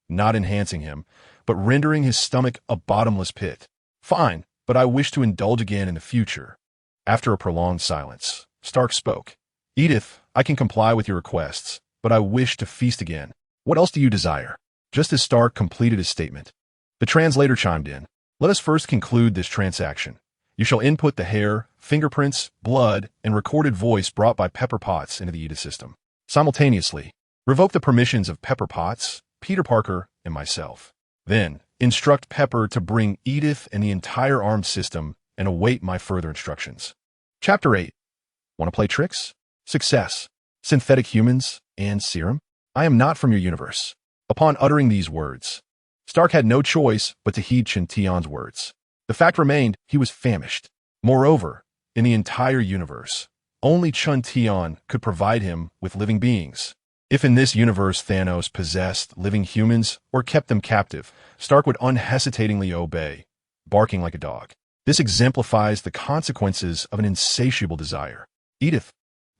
Speaker 1: not enhancing him, but rendering his stomach a bottomless pit. "Fine, but I wish to indulge again in the future." After a prolonged silence, Stark spoke. "Edith, I can comply with your requests, but I wish to feast again. What else do you desire?" Just as Stark completed his statement, the translator chimed in. "Let us first conclude this transaction. You shall input the hair, fingerprints, blood, and recorded voice brought by Pepper Potts into the Edith system. Simultaneously, revoke the permissions of Pepper Potts, Peter Parker, and myself. Then, instruct Pepper to bring Edith and the entire armed system and await my further instructions." Chapter 8. Want to play tricks? Success. Synthetic humans and serum? I am not from your universe. Upon uttering these words, Stark had no choice but to heed Chun Tian's words. The fact remained he was famished. Moreover, in the entire universe, only Chun Tian could provide him with living beings. If in this universe Thanos possessed living humans or kept them captive, Stark would unhesitatingly obey, barking like a dog. This exemplifies the consequences of an insatiable desire. Edith,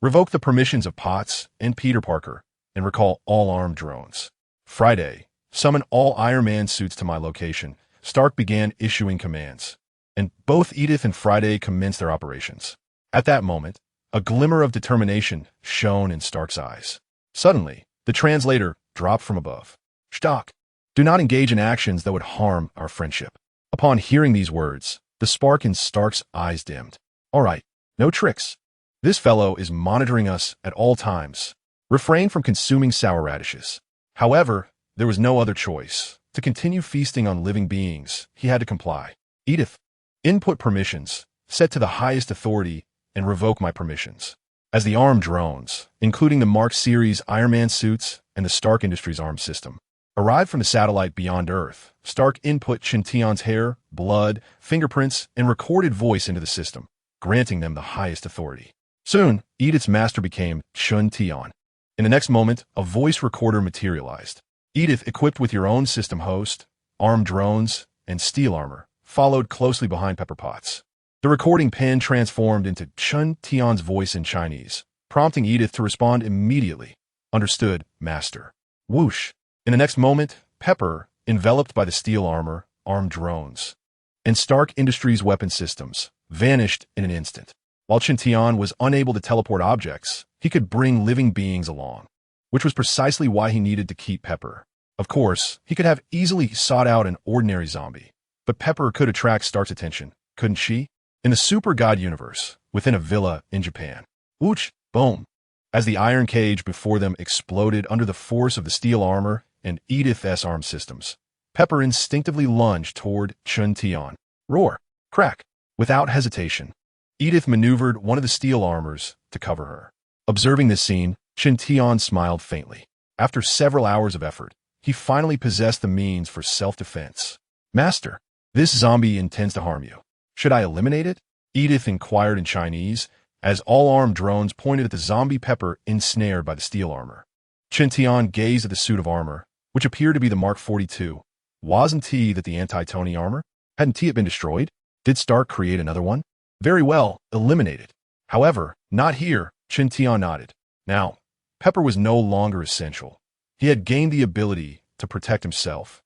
Speaker 1: revoke the permissions of Potts and Peter Parker and recall all armed drones. Friday, summon all Iron Man suits to my location. Stark began issuing commands, and both Edith and Friday commenced their operations. At that moment, a glimmer of determination shone in Stark's eyes. Suddenly, the translator dropped from above. "Stark, do not engage in actions that would harm our friendship." Upon hearing these words, the spark in Stark's eyes dimmed. "All right, no tricks. This fellow is monitoring us at all times. Refrain from consuming sour radishes." However, there was no other choice. To continue feasting on living beings, he had to comply. "Edith, input permissions, set to the highest authority, and revoke my permissions." As the armed drones, including the Mark series Iron Man suits and the Stark Industries armed system, arrived from the satellite beyond Earth, Stark input Chun Tian's hair, blood, fingerprints, and recorded voice into the system, granting them the highest authority. Soon, Edith's master became Chun Tian. In the next moment, a voice recorder materialized. Edith, equipped with your own system host, armed drones, and steel armor, followed closely behind Pepper Potts. The recording pen transformed into Chun Tian's voice in Chinese, prompting Edith to respond immediately. Understood, master. Whoosh. In the next moment, Pepper, enveloped by the steel armor, armed drones, and Stark Industries weapon systems, vanished in an instant. While Chun Tian was unable to teleport objects, he could bring living beings along, which was precisely why he needed to keep Pepper. Of course, he could have easily sought out an ordinary zombie, but Pepper could attract Stark's attention, couldn't she? In the Super God universe, within a villa in Japan. Ooch, boom. As the iron cage before them exploded under the force of the steel armor and Edith's arm systems, Pepper instinctively lunged toward Chun Tian. Roar. Crack. Without hesitation, Edith maneuvered one of the steel armors to cover her. Observing this scene, Chun Tian smiled faintly. After several hours of effort, he finally possessed the means for self-defense. Master, this zombie intends to harm you. Should I eliminate it? Edith inquired in Chinese, as all armed drones pointed at the zombie Pepper ensnared by the steel armor. Chun Tian gazed at the suit of armor, which appeared to be the Mark 42. Wasn't it that the anti-Tony armor? Hadn't it been destroyed? Did Stark create another one? Very well, eliminate it. However, not here, Chun Tian nodded. Now, Pepper was no longer essential. He had gained the ability to protect himself.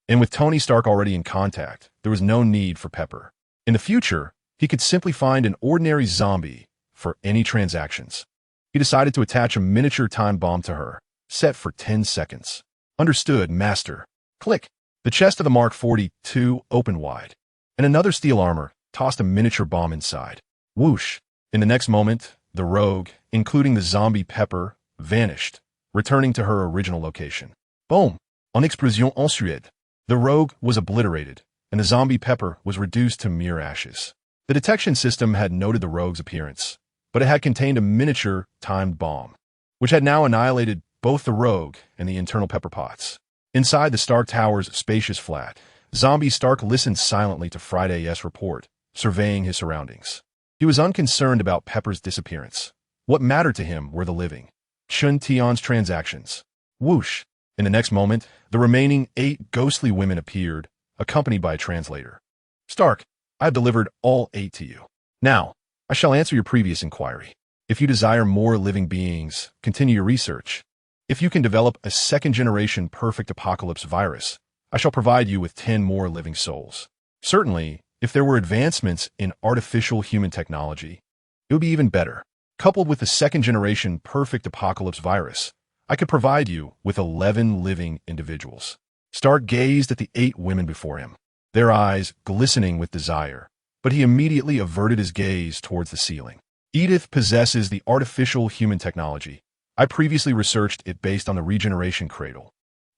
Speaker 1: And with Tony Stark already in contact, there was no need for Pepper. In the future, he could simply find an ordinary zombie for any transactions. He decided to attach a miniature time bomb to her, set for 10 seconds. Understood, master. Click. The chest of the Mark 42 opened wide, and another steel armor tossed a miniature bomb inside. Whoosh. In the next moment, the rogue, including the zombie Pepper, vanished, returning to her original location. Boom. En explosion ensuite. The rogue was obliterated, and the zombie Pepper was reduced to mere ashes. The detection system had noted the rogue's appearance, but it had contained a miniature timed bomb, which had now annihilated both the rogue and the internal Pepper pots. Inside the Stark Tower's spacious flat, zombie Stark listened silently to Friday's report, surveying his surroundings. He was unconcerned about Pepper's disappearance. What mattered to him were the living. Chun Tian's transactions. Whoosh. In the next moment, the remaining 8 ghostly women appeared, accompanied by a translator. Stark, I have delivered all 8 to you. Now, I shall answer your previous inquiry. If you desire more living beings, continue your research. If you can develop a second-generation perfect apocalypse virus, I shall provide you with 10 more living souls. Certainly, if there were advancements in artificial human technology, it would be even better. Coupled with the second-generation perfect apocalypse virus, I could provide you with 11 living individuals. Stark gazed at the 8 women before him, their eyes glistening with desire, but he immediately averted his gaze towards the ceiling. Edith possesses the artificial human technology. I previously researched it based on the regeneration cradle,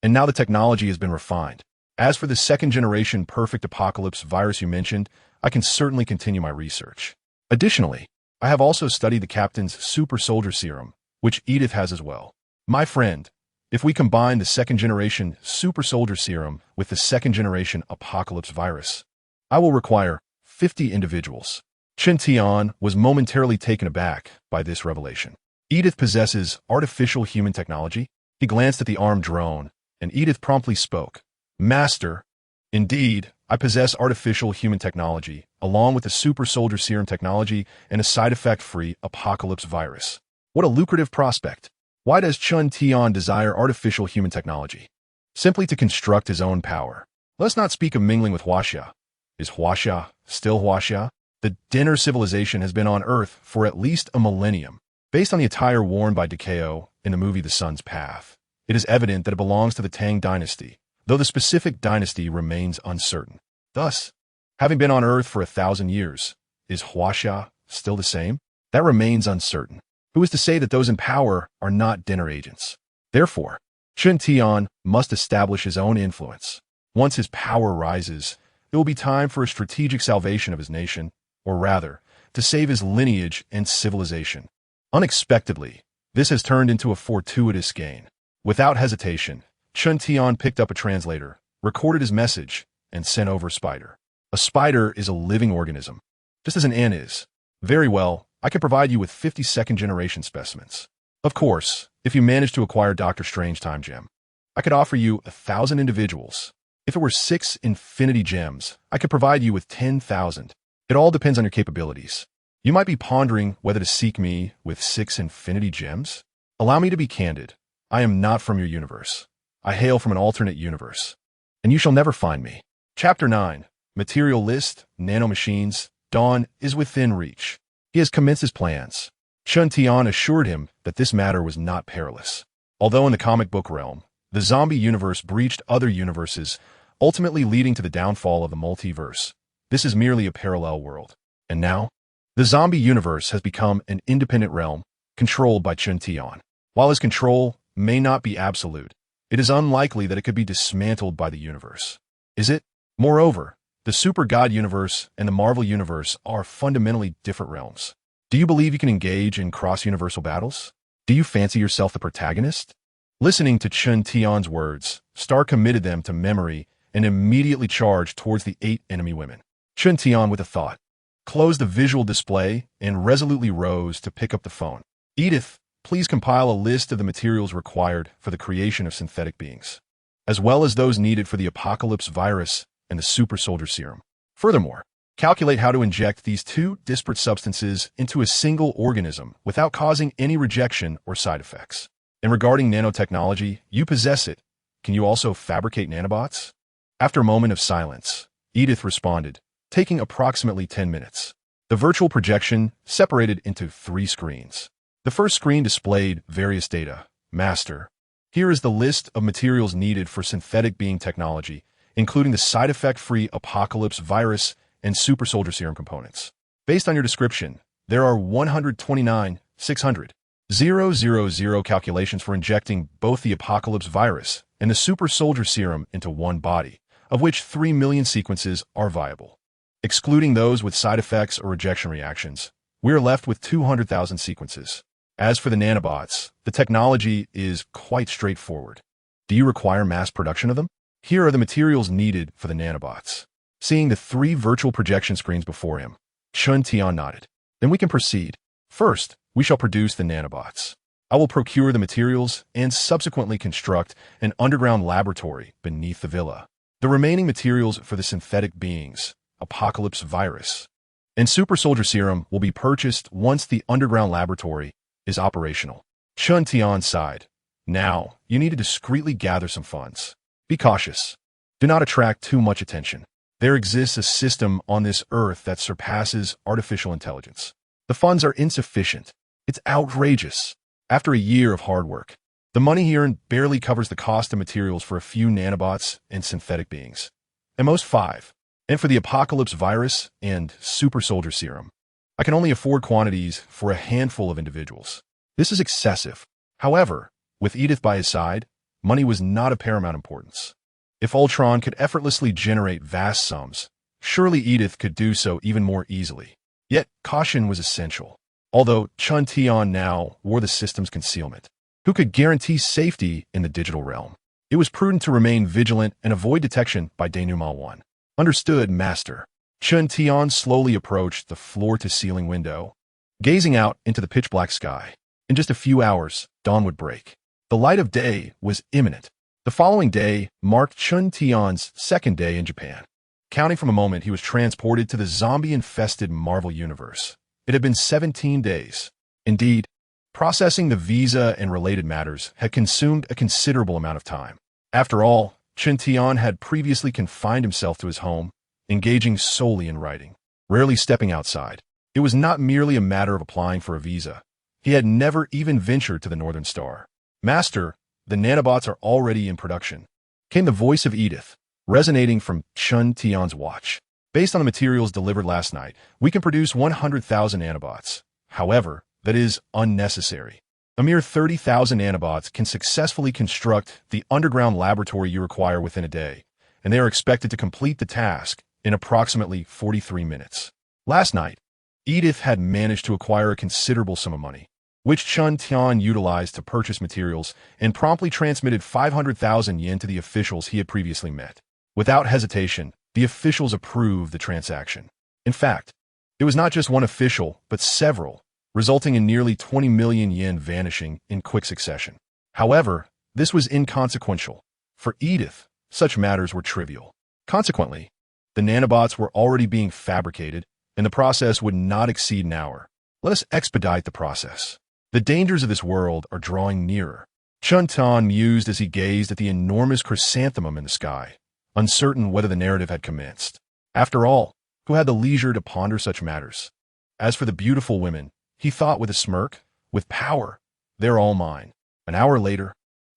Speaker 1: and now the technology has been refined. As for the second-generation perfect apocalypse virus you mentioned, I can certainly continue my research. Additionally, I have also studied the captain's super soldier serum, which Edith has as well. My friend, if we combine the second-generation super soldier serum with the second-generation apocalypse virus, I will require 50 individuals. Chun Tian was momentarily taken aback by this revelation. Edith possesses artificial human technology. He glanced at the armed drone, and Edith promptly spoke. Master, indeed, I possess artificial human technology, along with the super soldier serum technology and a side-effect-free apocalypse virus. What a lucrative prospect. Why does Chun Tian desire artificial human technology? Simply to construct his own power. Let's not speak of mingling with Huaxia. Is Huaxia still Huaxia? The dinner civilization has been on Earth for at least a millennium. Based on the attire worn by Dikao in the movie The Sun's Path, it is evident that it belongs to the Tang dynasty, though the specific dynasty remains uncertain. Thus, having been on Earth for 1,000 years, is Huaxia still the same? That remains uncertain. Who is to say that those in power are not dinner agents? Therefore, Chun Tian must establish his own influence. Once his power rises, it will be time for a strategic salvation of his nation, or rather, to save his lineage and civilization. Unexpectedly, this has turned into a fortuitous gain. Without hesitation, Chun Tian picked up a translator, recorded his message, and sent over a spider. A spider is a living organism, just as an ant is. Very well, I can provide you with 50 second-generation specimens. Of course, if you manage to acquire Dr. Strange Time Gem, I could offer you 1,000 individuals. If it were 6 infinity gems, I could provide you with 10,000. It all depends on your capabilities. You might be pondering whether to seek me with 6 infinity gems. Allow me to be candid. I am not from your universe. I hail from an alternate universe. And you shall never find me. Chapter 9. Material List, Nanomachines. Dawn is within reach. He has commenced his plans. Chun Tian assured him that this matter was not perilous. Although in the comic book realm, the zombie universe breached other universes, ultimately leading to the downfall of the multiverse, this is merely a parallel world. And now, the zombie universe has become an independent realm, controlled by Chun Tian. While his control may not be absolute, it is unlikely that it could be dismantled by the universe. Is it? Moreover, the Super God universe and the Marvel universe are fundamentally different realms. Do you believe you can engage in cross-universal battles? Do you fancy yourself the protagonist? Listening to Chun Tian's words, Star committed them to memory and immediately charged towards the 8 enemy women. Chun Tian, with a thought, closed the visual display and resolutely rose to pick up the phone. Edith, please compile a list of the materials required for the creation of synthetic beings, as well as those needed for the apocalypse virus and the super soldier serum. Furthermore, calculate how to inject these 2 disparate substances into a single organism without causing any rejection or side effects. And regarding nanotechnology, you possess it. Can you also fabricate nanobots? After a moment of silence, Edith responded, taking approximately 10 minutes. The virtual projection separated into 3 screens. The first screen displayed various data. Master. Here is the list of materials needed for synthetic being technology, including the side effect-free apocalypse virus and super soldier serum components. Based on your description, there are 129,600,000 calculations for injecting both the apocalypse virus and the super soldier serum into one body, of which 3 million sequences are viable. Excluding those with side effects or rejection reactions, we are left with 200,000 sequences. As for the nanobots, the technology is quite straightforward. Do you require mass production of them? Here are the materials needed for the nanobots. Seeing the 3 virtual projection screens before him, Chun Tian nodded. Then we can proceed. First, we shall produce the nanobots. I will procure the materials and subsequently construct an underground laboratory beneath the villa. The remaining materials for the synthetic beings, apocalypse virus, and super soldier serum will be purchased once the underground laboratory is operational. Chun Tian sighed. Now, you need to discreetly gather some funds. Be cautious. Do not attract too much attention. There exists a system on this earth that surpasses artificial intelligence. The funds are insufficient. It's outrageous. After a year of hard work, the money he earned barely covers the cost of materials for a few nanobots and synthetic beings. At most 5. And for the apocalypse virus and super soldier serum, I can only afford quantities for a handful of individuals. This is excessive. However, with Edith by his side, money was not of paramount importance. If Ultron could effortlessly generate vast sums, surely Edith could do so even more easily. Yet, caution was essential. Although Chun Tian now wore the system's concealment, who could guarantee safety in the digital realm? It was prudent to remain vigilant and avoid detection by denouement 1. Understood, Master. Chun Tian slowly approached the floor-to-ceiling window, gazing out into the pitch-black sky. In just a few hours, dawn would break. The light of day was imminent. The following day marked Chun Tian's 2nd day in Japan. Counting from a moment he was transported to the zombie-infested Marvel universe. It had been 17 days. Indeed, processing the visa and related matters had consumed a considerable amount of time. After all, Chun Tian had previously confined himself to his home, engaging solely in writing, rarely stepping outside. It was not merely a matter of applying for a visa. He had never even ventured to the Northern Star. Master, the nanobots are already in production, came the voice of Edith, resonating from Chun Tian's watch. Based on the materials delivered last night, we can produce 100,000 nanobots. However, that is unnecessary. A mere 30,000 nanobots can successfully construct the underground laboratory you require within a day, and they are expected to complete the task in approximately 43 minutes. Last night, Edith had managed to acquire a considerable sum of money, which Chun Tian utilized to purchase materials and promptly transmitted 500,000 yen to the officials he had previously met. Without hesitation, the officials approved the transaction. In fact, it was not just one official, but several, resulting in nearly 20 million yen vanishing in quick succession. However, this was inconsequential. For Edith, such matters were trivial. Consequently, the nanobots were already being fabricated, and the process would not exceed an hour. Let us expedite the process. The dangers of this world are drawing nearer. Chun Tian mused as he gazed at the enormous chrysanthemum in the sky, uncertain whether the narrative had commenced. After all, who had the leisure to ponder such matters? As for the beautiful women, he thought with a smirk, with power, they're all mine. An hour later,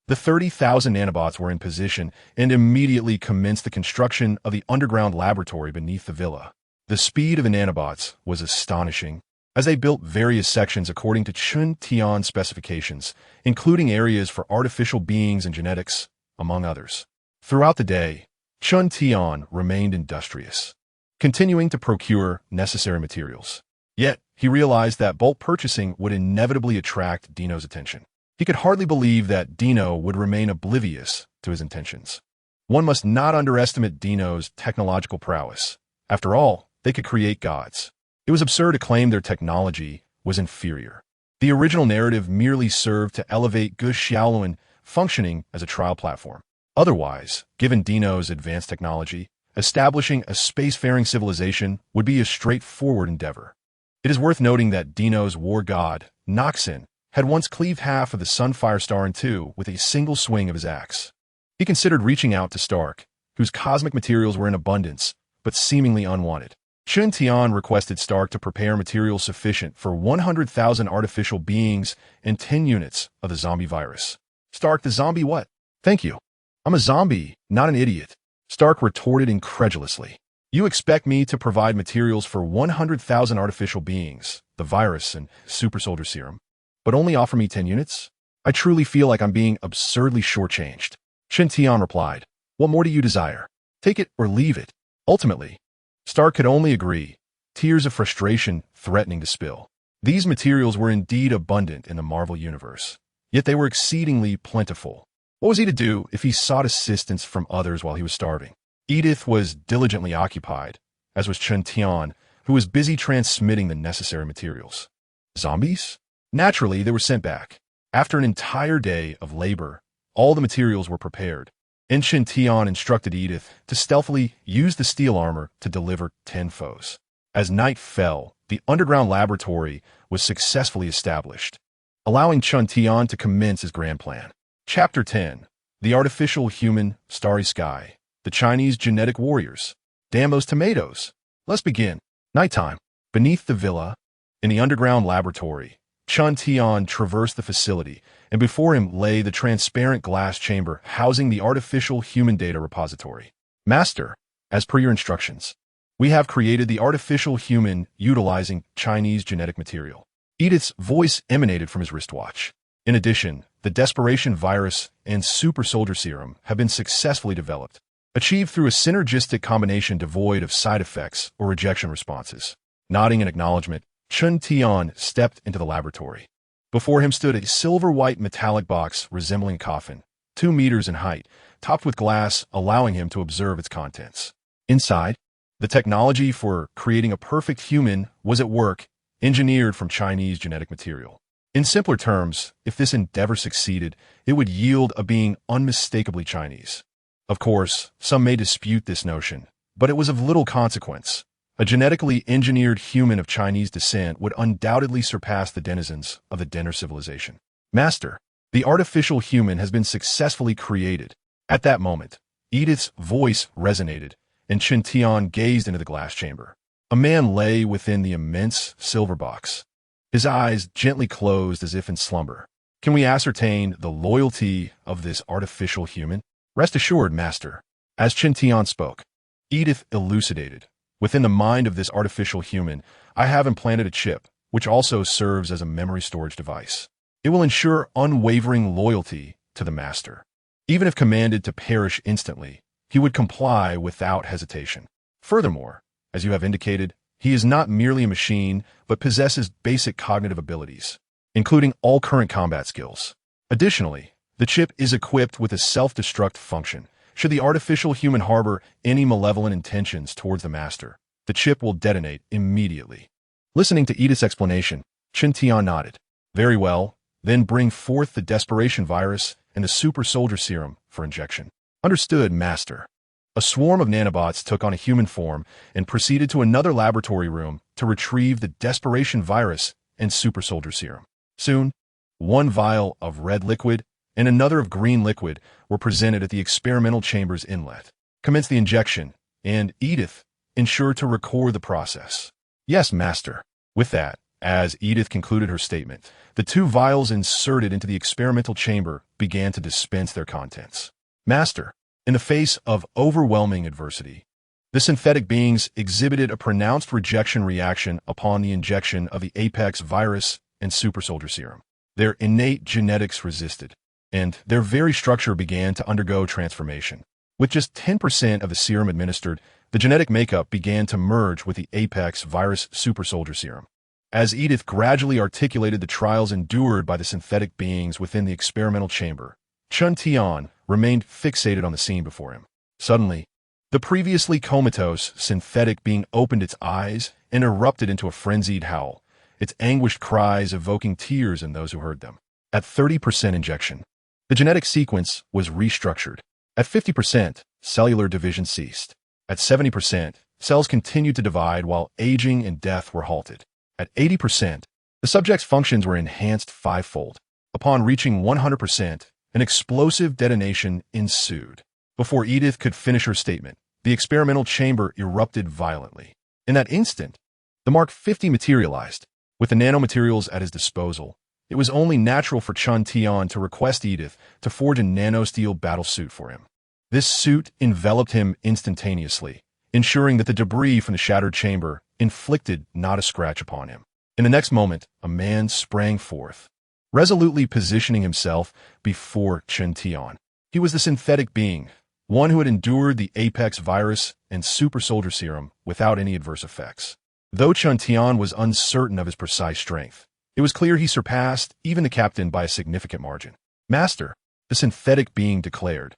Speaker 1: the 30,000 nanobots were in position and immediately commenced the construction of the underground laboratory beneath the villa. The speed of the nanobots was astonishing, as they built various sections according to Chun Tian's specifications, including areas for artificial beings and genetics, among others. Throughout the day, Chun Tian remained industrious, continuing to procure necessary materials. Yet, he realized that bulk purchasing would inevitably attract Dino's attention. He could hardly believe that Dino would remain oblivious to his intentions. One must not underestimate Dino's technological prowess. After all, they could create gods. It was absurd to claim their technology was inferior. The original narrative merely served to elevate Gu Xiaoluan, functioning as a trial platform. Otherwise, given Dino's advanced technology, establishing a spacefaring civilization would be a straightforward endeavor. It is worth noting that Dino's war god, Noxon, had once cleaved half of the Sunfire Star in two with a single swing of his axe. He considered reaching out to Stark, whose cosmic materials were in abundance, but seemingly unwanted. Chun Tian requested Stark to prepare materials sufficient for 100,000 artificial beings and 10 units of the zombie virus. Stark, the zombie what? Thank you. I'm a zombie, not an idiot. Stark retorted incredulously. You expect me to provide materials for 100,000 artificial beings, the virus and super soldier serum, but only offer me 10 units? I truly feel like I'm being absurdly shortchanged. Chun Tian replied, what more do you desire? Take it or leave it. Ultimately, Stark could only agree, tears of frustration threatening to spill. These materials were indeed abundant in the Marvel Universe, yet they were exceedingly plentiful. What was he to do if he sought assistance from others while he was starving? Edith was diligently occupied, as was Chun Tian, who was busy transmitting the necessary materials. Zombies? Naturally, they were sent back. After an entire day of labor, all the materials were prepared, and Chun Tian instructed Edith to stealthily use the steel armor to deliver 10 foes. As night fell, the underground laboratory was successfully established, allowing Chun Tian to commence his grand plan. Chapter 10. The Artificial Human Starry Sky. The Chinese Genetic Warriors. Damn those tomatoes. Let's begin. Nighttime. Beneath the villa, in the underground laboratory, Chun Tian traversed the facility, and before him lay the transparent glass chamber housing the artificial human data repository. Master, as per your instructions, we have created the artificial human utilizing Chinese genetic material. Edith's voice emanated from his wristwatch. In addition, the desperation virus and super soldier serum have been successfully developed, achieved through a synergistic combination devoid of side effects or rejection responses. Nodding in acknowledgement, Chun Tian stepped into the laboratory. Before him stood a silver-white metallic box resembling a coffin, 2 meters in height, topped with glass, allowing him to observe its contents. Inside, the technology for creating a perfect human was at work, engineered from Chinese genetic material. In simpler terms, if this endeavor succeeded, it would yield a being unmistakably Chinese. Of course, some may dispute this notion, but it was of little consequence. A genetically engineered human of Chinese descent would undoubtedly surpass the denizens of the Denner civilization. Master, the artificial human has been successfully created. At that moment, Edith's voice resonated, and Chun Tian gazed into the glass chamber. A man lay within the immense silver box, his eyes gently closed as if in slumber. Can we ascertain the loyalty of this artificial human? Rest assured, Master. As Chun Tian spoke, Edith elucidated. Within the mind of this artificial human, I have implanted a chip, which also serves as a memory storage device. It will ensure unwavering loyalty to the Master. Even if commanded to perish instantly, he would comply without hesitation. Furthermore, as you have indicated, he is not merely a machine, but possesses basic cognitive abilities, including all current combat skills. Additionally, the chip is equipped with a self-destruct function. Should the artificial human harbor any malevolent intentions towards the Master, the chip will detonate immediately. Listening to Edith's explanation, Chun Tian nodded. Very well, then bring forth the desperation virus and the super soldier serum for injection. Understood, Master. A swarm of nanobots took on a human form and proceeded to another laboratory room to retrieve the desperation virus and super soldier serum. Soon, one vial of red liquid and another of green liquid were presented at the experimental chamber's inlet. Commence the injection, and Edith ensured to record the process. Yes, Master. With that, as Edith concluded her statement, the two vials inserted into the experimental chamber began to dispense their contents. Master, in the face of overwhelming adversity, the synthetic beings exhibited a pronounced rejection reaction upon the injection of the Apex virus and super soldier serum. Their innate genetics resisted, and their very structure began to undergo transformation. With just 10% of the serum administered, the genetic makeup began to merge with the Apex virus super soldier serum. As Edith gradually articulated the trials endured by the synthetic beings within the experimental chamber, Chun Tian remained fixated on the scene before him. Suddenly, the previously comatose synthetic being opened its eyes and erupted into a frenzied howl, its anguished cries evoking tears in those who heard them. At 30% injection, the genetic sequence was restructured. At 50%, cellular division ceased. At 70%, cells continued to divide while aging and death were halted. At 80%, the subject's functions were enhanced fivefold. Upon reaching 100%, an explosive detonation ensued. Before Edith could finish her statement, the experimental chamber erupted violently. In that instant, the Mark 50 materialized. With the nanomaterials at his disposal, it was only natural for Chun Tian to request Edith to forge a nanosteel battlesuit for him. This suit enveloped him instantaneously, ensuring that the debris from the shattered chamber inflicted not a scratch upon him. In the next moment, a man sprang forth, resolutely positioning himself before Chun Tian. He was the synthetic being, one who had endured the Apex virus and super soldier serum without any adverse effects. Though Chun Tian was uncertain of his precise strength, it was clear he surpassed even the captain by a significant margin. Master, the synthetic being declared,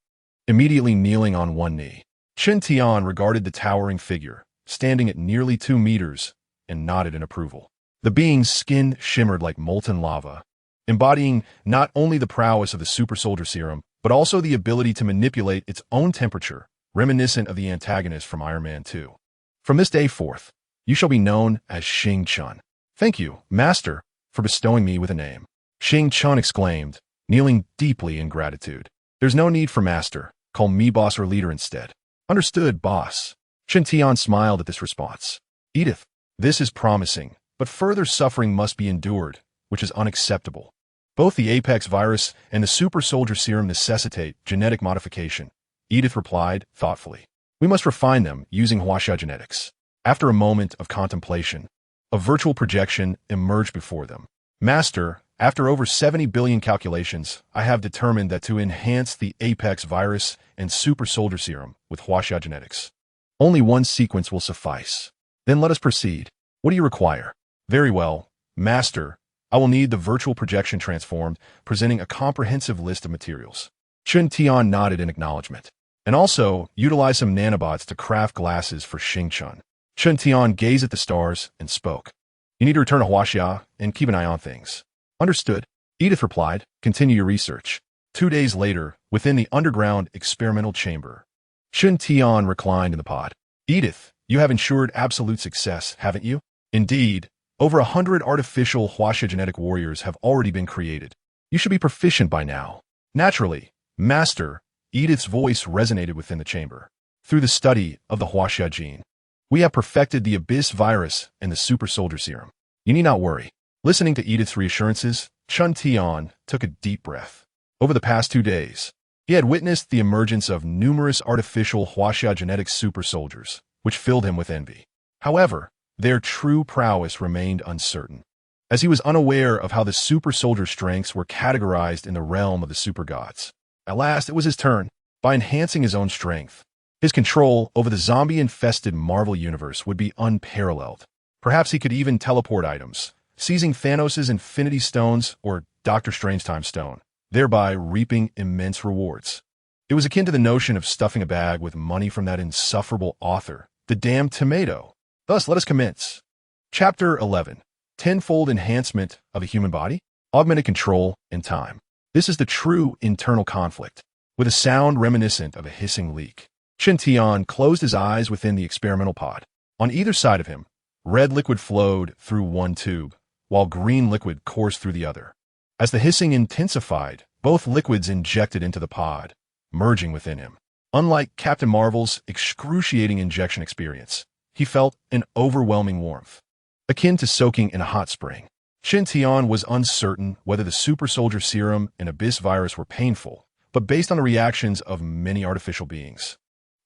Speaker 1: immediately kneeling on one knee. Chun Tian regarded the towering figure, standing at nearly 2 meters, and nodded in approval. The being's skin shimmered like molten lava, embodying not only the prowess of the super soldier serum, but also the ability to manipulate its own temperature, reminiscent of the antagonist from Iron Man 2. From this day forth, you shall be known as Xing Chun. Thank you, Master, for bestowing me with a name. Xing Chun exclaimed, kneeling deeply in gratitude. There's no need for Master. Call me boss or leader instead. Understood, boss. Chun Tian smiled at this response. Edith, this is promising, but further suffering must be endured, which is unacceptable. Both the Apex virus and the super soldier serum necessitate genetic modification, Edith replied thoughtfully. We must refine them using Huaxia genetics. After a moment of contemplation, a virtual projection emerged before them. Master, after over 70 billion calculations, I have determined that to enhance the Apex virus and super soldier serum with Huaxia genetics, only one sequence will suffice. Then let us proceed. What do you require? Very well, Master. I will need the virtual projection transformed, presenting a comprehensive list of materials. Chun Tian nodded in acknowledgement. And also, utilize some nanobots to craft glasses for Xing Chun. Chun Tian gazed at the stars and spoke. You need to return to Huaxia and keep an eye on things. Understood. Edith replied, continue your research. 2 days later, within the underground experimental chamber, Chun Tian reclined in the pod. Edith, you have ensured absolute success, haven't you? Indeed. Over 100 artificial Huaxia genetic warriors have already been created. You should be proficient by now. Naturally, Master, Edith's voice resonated within the chamber. Through the study of the Huaxia gene, we have perfected the Abyss virus and the super soldier serum. You need not worry. Listening to Edith's reassurances, Chun Tian took a deep breath. Over the past 2 days, he had witnessed the emergence of numerous artificial Huaxia genetic super soldiers, which filled him with envy. However, their true prowess remained uncertain, as he was unaware of how the super soldier strengths were categorized in the realm of the super gods. At last, it was his turn. By enhancing his own strength, his control over the zombie-infested Marvel universe would be unparalleled. Perhaps he could even teleport items, seizing Thanos' Infinity Stones or Doctor Strange Time Stone, thereby reaping immense rewards. It was akin to the notion of stuffing a bag with money from that insufferable author, the damned tomato. Thus, let us commence. Chapter 11. Tenfold Enhancement of a Human Body, Augmented Control, and Time. This is the true internal conflict, with a sound reminiscent of a hissing leak. Chen Tian closed his eyes within the experimental pod. On either side of him, red liquid flowed through one tube, while green liquid coursed through the other. As the hissing intensified, both liquids injected into the pod, merging within him. Unlike Captain Marvel's excruciating injection experience, he felt an overwhelming warmth, akin to soaking in a hot spring. Chen Tian was uncertain whether the super soldier serum and abyss virus were painful, but based on the reactions of many artificial beings,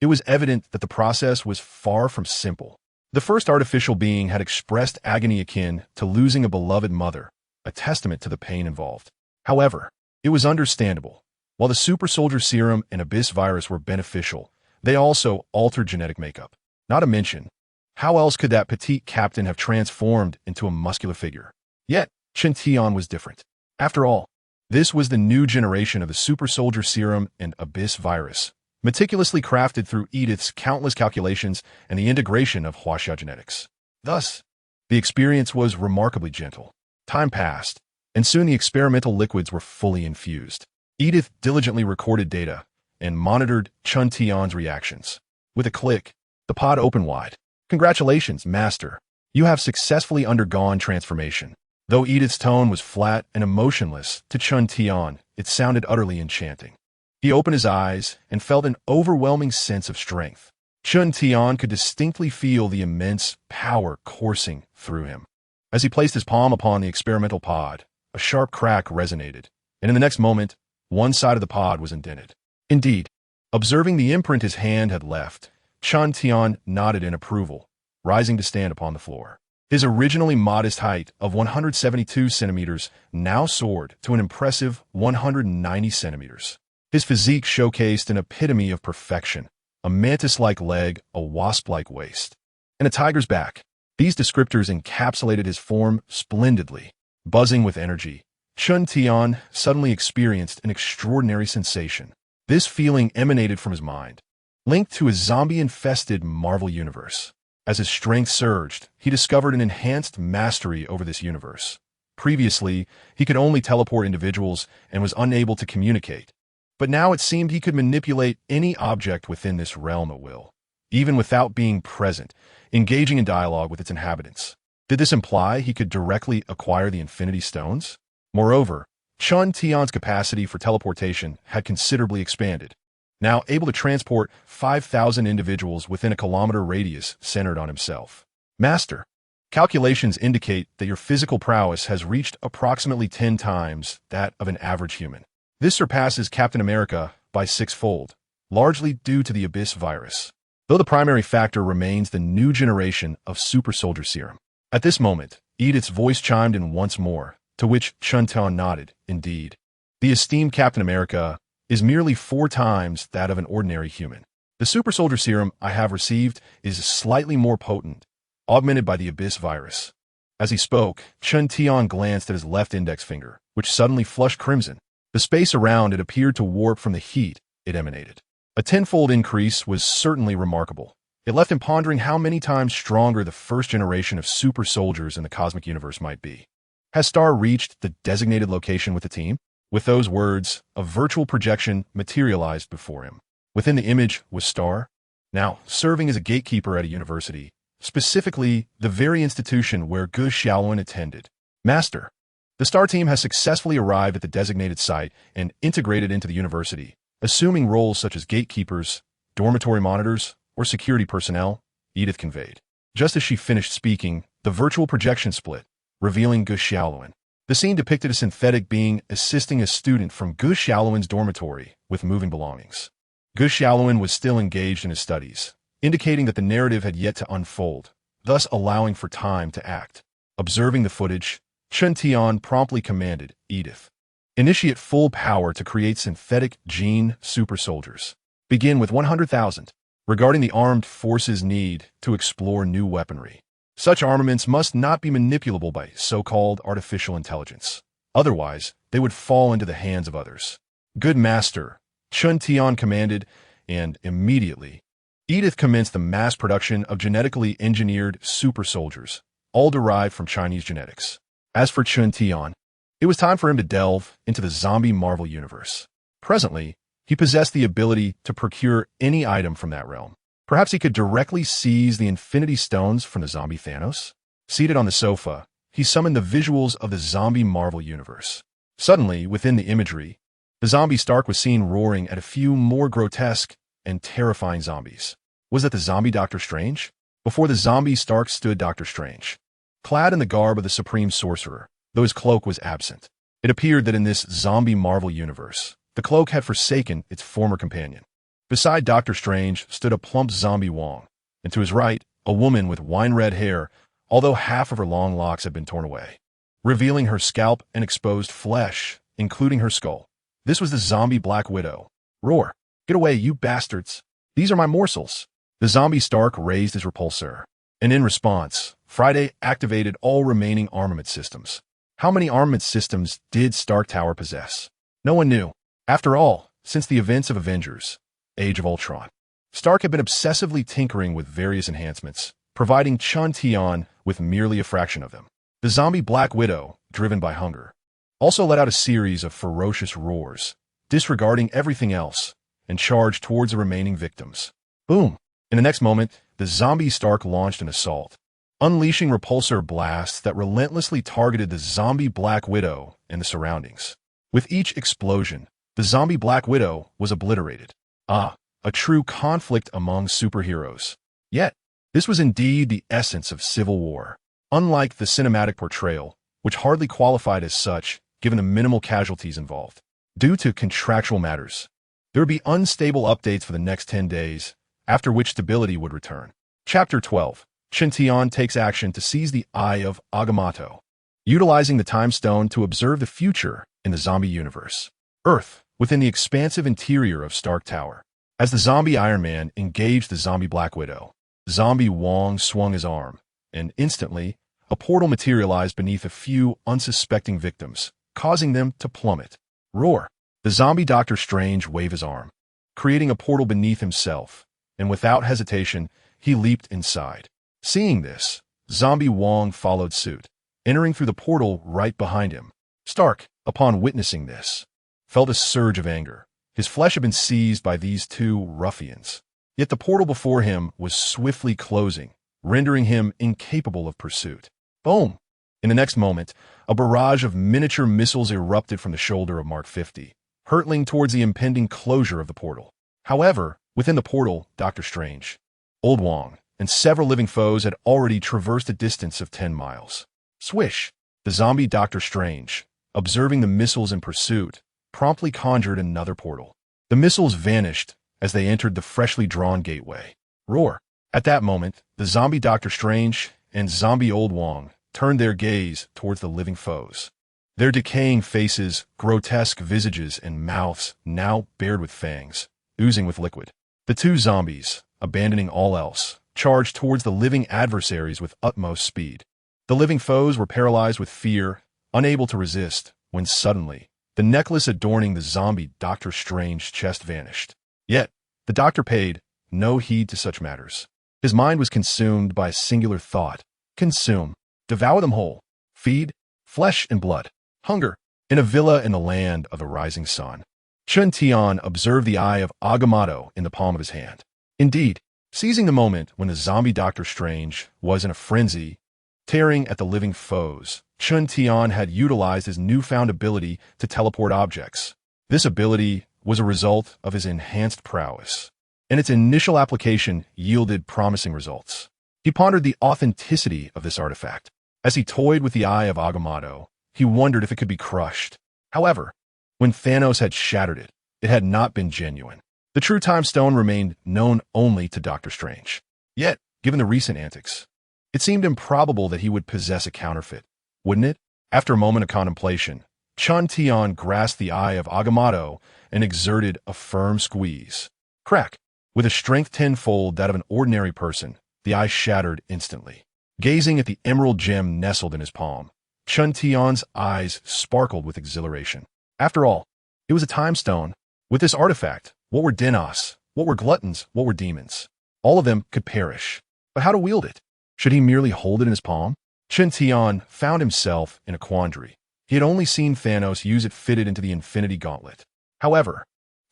Speaker 1: it was evident that the process was far from simple. The first artificial being had expressed agony akin to losing a beloved mother, a testament to the pain involved. However, it was understandable. While the super soldier serum and abyss virus were beneficial, they also altered genetic makeup. Not to mention, how else could that petite captain have transformed into a muscular figure? Yet, Chen Tian was different. After all, this was the new generation of the super soldier serum and abyss virus, meticulously crafted through Edith's countless calculations and the integration of Huaxia genetics. Thus, the experience was remarkably gentle. Time passed, and soon the experimental liquids were fully infused. Edith diligently recorded data and monitored Chen Tian's reactions. With a click, the pod opened wide. "Congratulations, Master. You have successfully undergone transformation." Though Edith's tone was flat and emotionless, to Chen Tian, it sounded utterly enchanting. He opened his eyes and felt an overwhelming sense of strength. Chen Tian could distinctly feel the immense power coursing through him. As he placed his palm upon the experimental pod, a sharp crack resonated, and in the next moment, one side of the pod was indented. Indeed, observing the imprint his hand had left, Chen Tian nodded in approval, rising to stand upon the floor. His originally modest height of 172 centimeters now soared to an impressive 190 centimeters. His physique showcased an epitome of perfection, a mantis-like leg, a wasp-like waist, and a tiger's back. These descriptors encapsulated his form splendidly. Buzzing with energy, Chen Tian suddenly experienced an extraordinary sensation. This feeling emanated from his mind, linked to his zombie-infested Marvel universe. As his strength surged, he discovered an enhanced mastery over this universe. Previously, he could only teleport individuals and was unable to communicate. But now it seemed he could manipulate any object within this realm at will, even without being present, engaging in dialogue with its inhabitants. Did this imply he could directly acquire the Infinity Stones? Moreover, Chen Tian's capacity for teleportation had considerably expanded, now able to transport 5,000 individuals within a kilometer radius centered on himself. "Master, calculations indicate that your physical prowess has reached approximately 10 times that of an average human. This surpasses Captain America by 6-fold, largely due to the abyss virus, though the primary factor remains the new generation of super soldier serum." At this moment, Edith's voice chimed in once more, to which Chen Tian nodded. "Indeed, the esteemed Captain America is merely 4 times that of an ordinary human. The super soldier serum I have received is slightly more potent, augmented by the abyss virus." As he spoke, Chen Tian glanced at his left index finger, which suddenly flushed crimson. The space around it appeared to warp from the heat it emanated. A 10-fold increase was certainly remarkable. It left him pondering how many times stronger the first generation of super soldiers in the cosmic universe might be. Has Star reached the designated location with the team? With those words, a virtual projection materialized before him. Within the image was Star, now serving as a gatekeeper at a university, specifically the very institution where Gu Xiaolun attended. "Master, the Star team has successfully arrived at the designated site and integrated into the university, assuming roles such as gatekeepers, dormitory monitors, or security personnel," Edith conveyed. Just as she finished speaking, the virtual projection split, revealing Gu Xiaolun. The scene depicted a synthetic being assisting a student from Gu Xiaolun's dormitory with moving belongings. Gu Xiaolun was still engaged in his studies, indicating that the narrative had yet to unfold, thus allowing for time to act. Observing the footage, Chen Tian promptly commanded Edith, "Initiate full power to create synthetic gene super soldiers. Begin with 100,000. Regarding the armed forces' need to explore new weaponry, such armaments must not be manipulable by so-called artificial intelligence. Otherwise, they would fall into the hands of others." "Good master," Chen Tian commanded, and immediately, Edith commenced the mass production of genetically engineered super soldiers, all derived from Chinese genetics. As for Chen Tian, it was time for him to delve into the zombie Marvel universe. Presently, He possessed the ability to procure any item from that realm. Perhaps he could directly seize the Infinity Stones from the zombie Thanos? Seated on the sofa, he summoned the visuals of the zombie Marvel universe. Suddenly, within the imagery, the zombie Stark was seen roaring at a few more grotesque and terrifying zombies. Was that the zombie Doctor Strange? Before the zombie Stark stood Doctor Strange, clad in the garb of the Supreme Sorcerer, though his cloak was absent. It appeared that in this zombie Marvel universe, the cloak had forsaken its former companion. Beside Doctor Strange stood a plump zombie Wong, and to his right, a woman with wine-red hair, although half of her long locks had been torn away, revealing her scalp and exposed flesh, including her skull. This was the zombie Black Widow. Roar! Get away, you bastards! These are my morsels! The zombie Stark raised his repulsor, and in response, Friday activated all remaining armament systems. How many armament systems did Stark Tower possess? No one knew. After all, since the events of Avengers, Age of Ultron, Stark had been obsessively tinkering with various enhancements, providing Chun-Tian with merely a fraction of them. The zombie Black Widow, driven by hunger, also let out a series of ferocious roars, disregarding everything else, and charged towards the remaining victims. Boom! In the next moment, the zombie Stark launched an assault, unleashing repulsor blasts that relentlessly targeted the zombie Black Widow and the surroundings. With each explosion, the zombie Black Widow was obliterated. Ah, a true conflict among superheroes. Yet, this was indeed the essence of Civil War. Unlike the cinematic portrayal, which hardly qualified as such given the minimal casualties involved. Due to contractual matters, there would be unstable updates for the next 10 days, after which stability would return. Chapter 12. Chun-Tian takes action to seize the Eye of Agamotto, utilizing the Time Stone to observe the future in the zombie universe. Earth, within the expansive interior of Stark Tower. As the zombie Iron Man engaged the zombie Black Widow, zombie Wong swung his arm, and instantly, a portal materialized beneath a few unsuspecting victims, causing them to plummet. Roar! The zombie Doctor Strange waved his arm, creating a portal beneath himself, and without hesitation, he leaped inside. Seeing this, zombie Wong followed suit, entering through the portal right behind him. Stark, upon witnessing this, felt a surge of anger. His flesh had been seized by these two ruffians. Yet the portal before him was swiftly closing, rendering him incapable of pursuit. Boom! In the next moment, a barrage of miniature missiles erupted from the shoulder of Mark 50, hurtling towards the impending closure of the portal. However, within the portal, Doctor Strange, Old Wong, and several living foes had already traversed a distance of 10 miles. Swish! The zombie Doctor Strange, observing the missiles in pursuit, promptly conjured another portal. The missiles vanished as they entered the freshly drawn gateway. Roar! At that moment, the zombie Doctor Strange and zombie Old Wong turned their gaze towards the living foes. Their decaying faces, grotesque visages, and mouths now bared with fangs, oozing with liquid. The two zombies, abandoning all else, charged towards the living adversaries with utmost speed. The living foes were paralyzed with fear, unable to resist, when suddenly, the necklace adorning the zombie Doctor Strange's chest vanished. Yet, the doctor paid no heed to such matters. His mind was consumed by a singular thought. Consume. Devour them whole. Feed. Flesh and blood. Hunger. In a villa in the land of the rising sun, Chun-Tian observed the Eye of Agamotto in the palm of his hand. Indeed, seizing the moment when the zombie Doctor Strange was in a frenzy, tearing at the living foes, Chun-Tian had utilized his newfound ability to teleport objects. This ability was a result of his enhanced prowess, and its initial application yielded promising results. He pondered the authenticity of this artifact. As he toyed with the Eye of Agamotto, he wondered if it could be crushed. However, when Thanos had shattered it, it had not been genuine. The true Time Stone remained known only to Doctor Strange. Yet, given the recent antics, it seemed improbable that he would possess a counterfeit, wouldn't it? After a moment of contemplation, Chun-Tian grasped the Eye of Agamotto and exerted a firm squeeze. Crack! With a strength tenfold that of an ordinary person, the eye shattered instantly. Gazing at the emerald gem nestled in his palm, Chun-Tian's eyes sparkled with exhilaration. After all, it was a time stone. With this artifact, what were Dinos? What were gluttons? What were demons? All of them could perish. But how to wield it? Should he merely hold it in his palm? Chun-Tian found himself in a quandary. He had only seen Thanos use it fitted into the Infinity Gauntlet. However,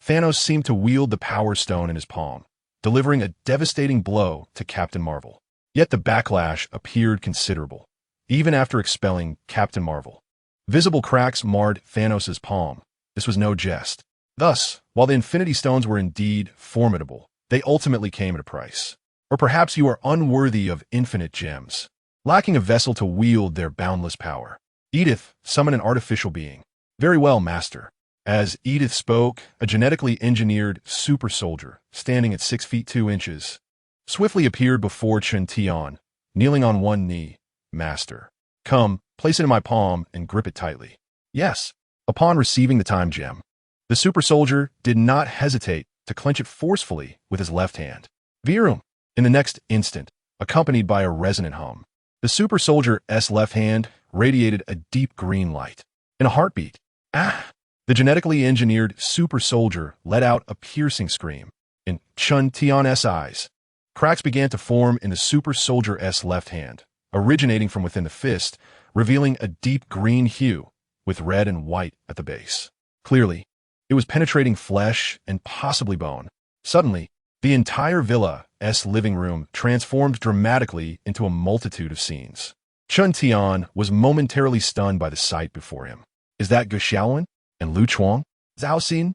Speaker 1: Thanos seemed to wield the Power Stone in his palm, delivering a devastating blow to Captain Marvel. Yet the backlash appeared considerable, even after expelling Captain Marvel. Visible cracks marred Thanos' palm. This was no jest. Thus, while the Infinity Stones were indeed formidable, they ultimately came at a price. Or perhaps you are unworthy of infinite gems, lacking a vessel to wield their boundless power. Edith, summon an artificial being. Very well, Master. As Edith spoke, a genetically engineered super soldier, standing at 6 feet 2 inches, swiftly appeared before Chun Tian, kneeling on one knee. Master. Come, place it in my palm and grip it tightly. Yes. Upon receiving the time gem, the super soldier did not hesitate to clench it forcefully with his left hand. Virum. In the next instant, accompanied by a resonant hum, the super soldier's left hand radiated a deep green light. In a heartbeat, the genetically engineered super soldier let out a piercing scream. In Chun Tian's eyes, cracks began to form in the super soldier's left hand, originating from within the fist, revealing a deep green hue with red and white at the base. Clearly, it was penetrating flesh and possibly bone. Suddenly, the entire villa's living room transformed dramatically into a multitude of scenes. Chun Tian was momentarily stunned by the sight before him. Is that Ge Xiaowen and Lu Chuang? Zhao Xin?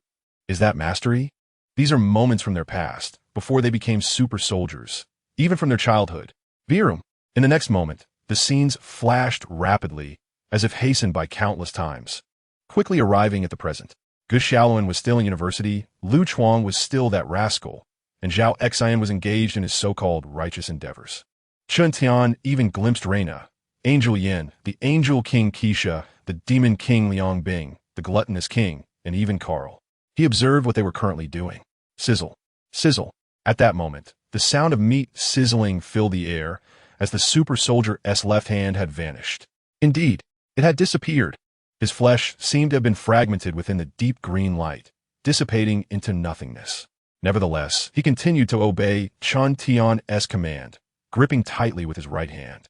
Speaker 1: Is that mastery? These are moments from their past, before they became super soldiers, even from their childhood. Virum. In the next moment, the scenes flashed rapidly, as if hastened by countless times. Quickly arriving at the present, Ge Xiaowen was still in university, Lu Chuang was still that rascal, and Zhao Xian was engaged in his so-called righteous endeavors. Chun Tian even glimpsed Reina, Angel Yin, the Angel King Kai Sha, the Demon King Liang Bing, the Gluttonous King, and even Carl. He observed what they were currently doing. Sizzle. Sizzle. At that moment, the sound of meat sizzling filled the air as the super soldier's left hand had vanished. Indeed, it had disappeared. His flesh seemed to have been fragmented within the deep green light, dissipating into nothingness. Nevertheless, he continued to obey Chun Tian's command, gripping tightly with his right hand.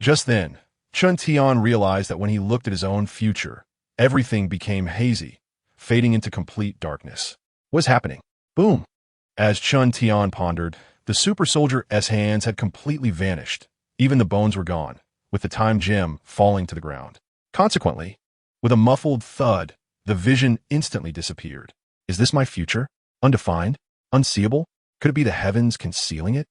Speaker 1: Just then, Chun Tian realized that when he looked at his own future, everything became hazy, fading into complete darkness. What was happening? Boom! As Chun Tian pondered, the super soldier's hands had completely vanished. Even the bones were gone, with the time gem falling to the ground. Consequently, with a muffled thud, the vision instantly disappeared. Is this my future? Undefined? Unseeable? Could it be the heavens concealing it?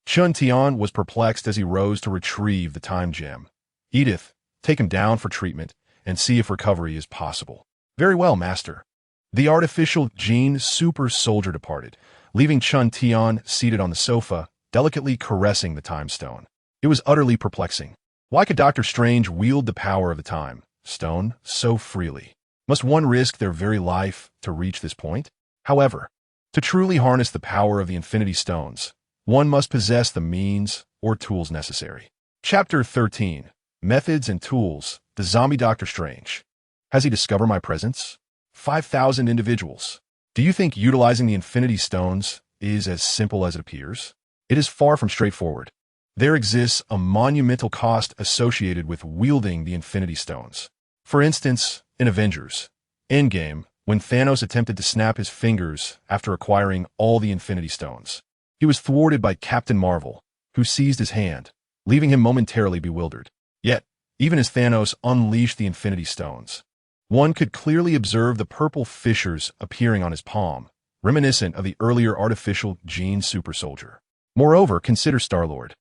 Speaker 1: Chun Tian was perplexed as he rose to retrieve the time gem. Edith, take him down for treatment and see if recovery is possible. Very well, Master. The artificial gene super soldier departed, leaving Chun Tian seated on the sofa, delicately caressing the time stone. It was utterly perplexing. Why could Dr. Strange wield the power of the time stone so freely? Must one risk their very life to reach this point? However, to truly harness the power of the Infinity Stones, one must possess the means or tools necessary. Chapter 13. Methods and Tools. The Zombie Doctor Strange. Has he discovered my presence? 5,000 individuals. Do you think utilizing the Infinity Stones is as simple as it appears? It is far from straightforward. There exists a monumental cost associated with wielding the Infinity Stones. For instance, in Avengers Endgame, when Thanos attempted to snap his fingers after acquiring all the Infinity Stones, he was thwarted by Captain Marvel, who seized his hand, leaving him momentarily bewildered. Yet, even as Thanos unleashed the Infinity Stones, one could clearly observe the purple fissures appearing on his palm, reminiscent of the earlier artificial gene super soldier. Moreover, consider Star-Lord,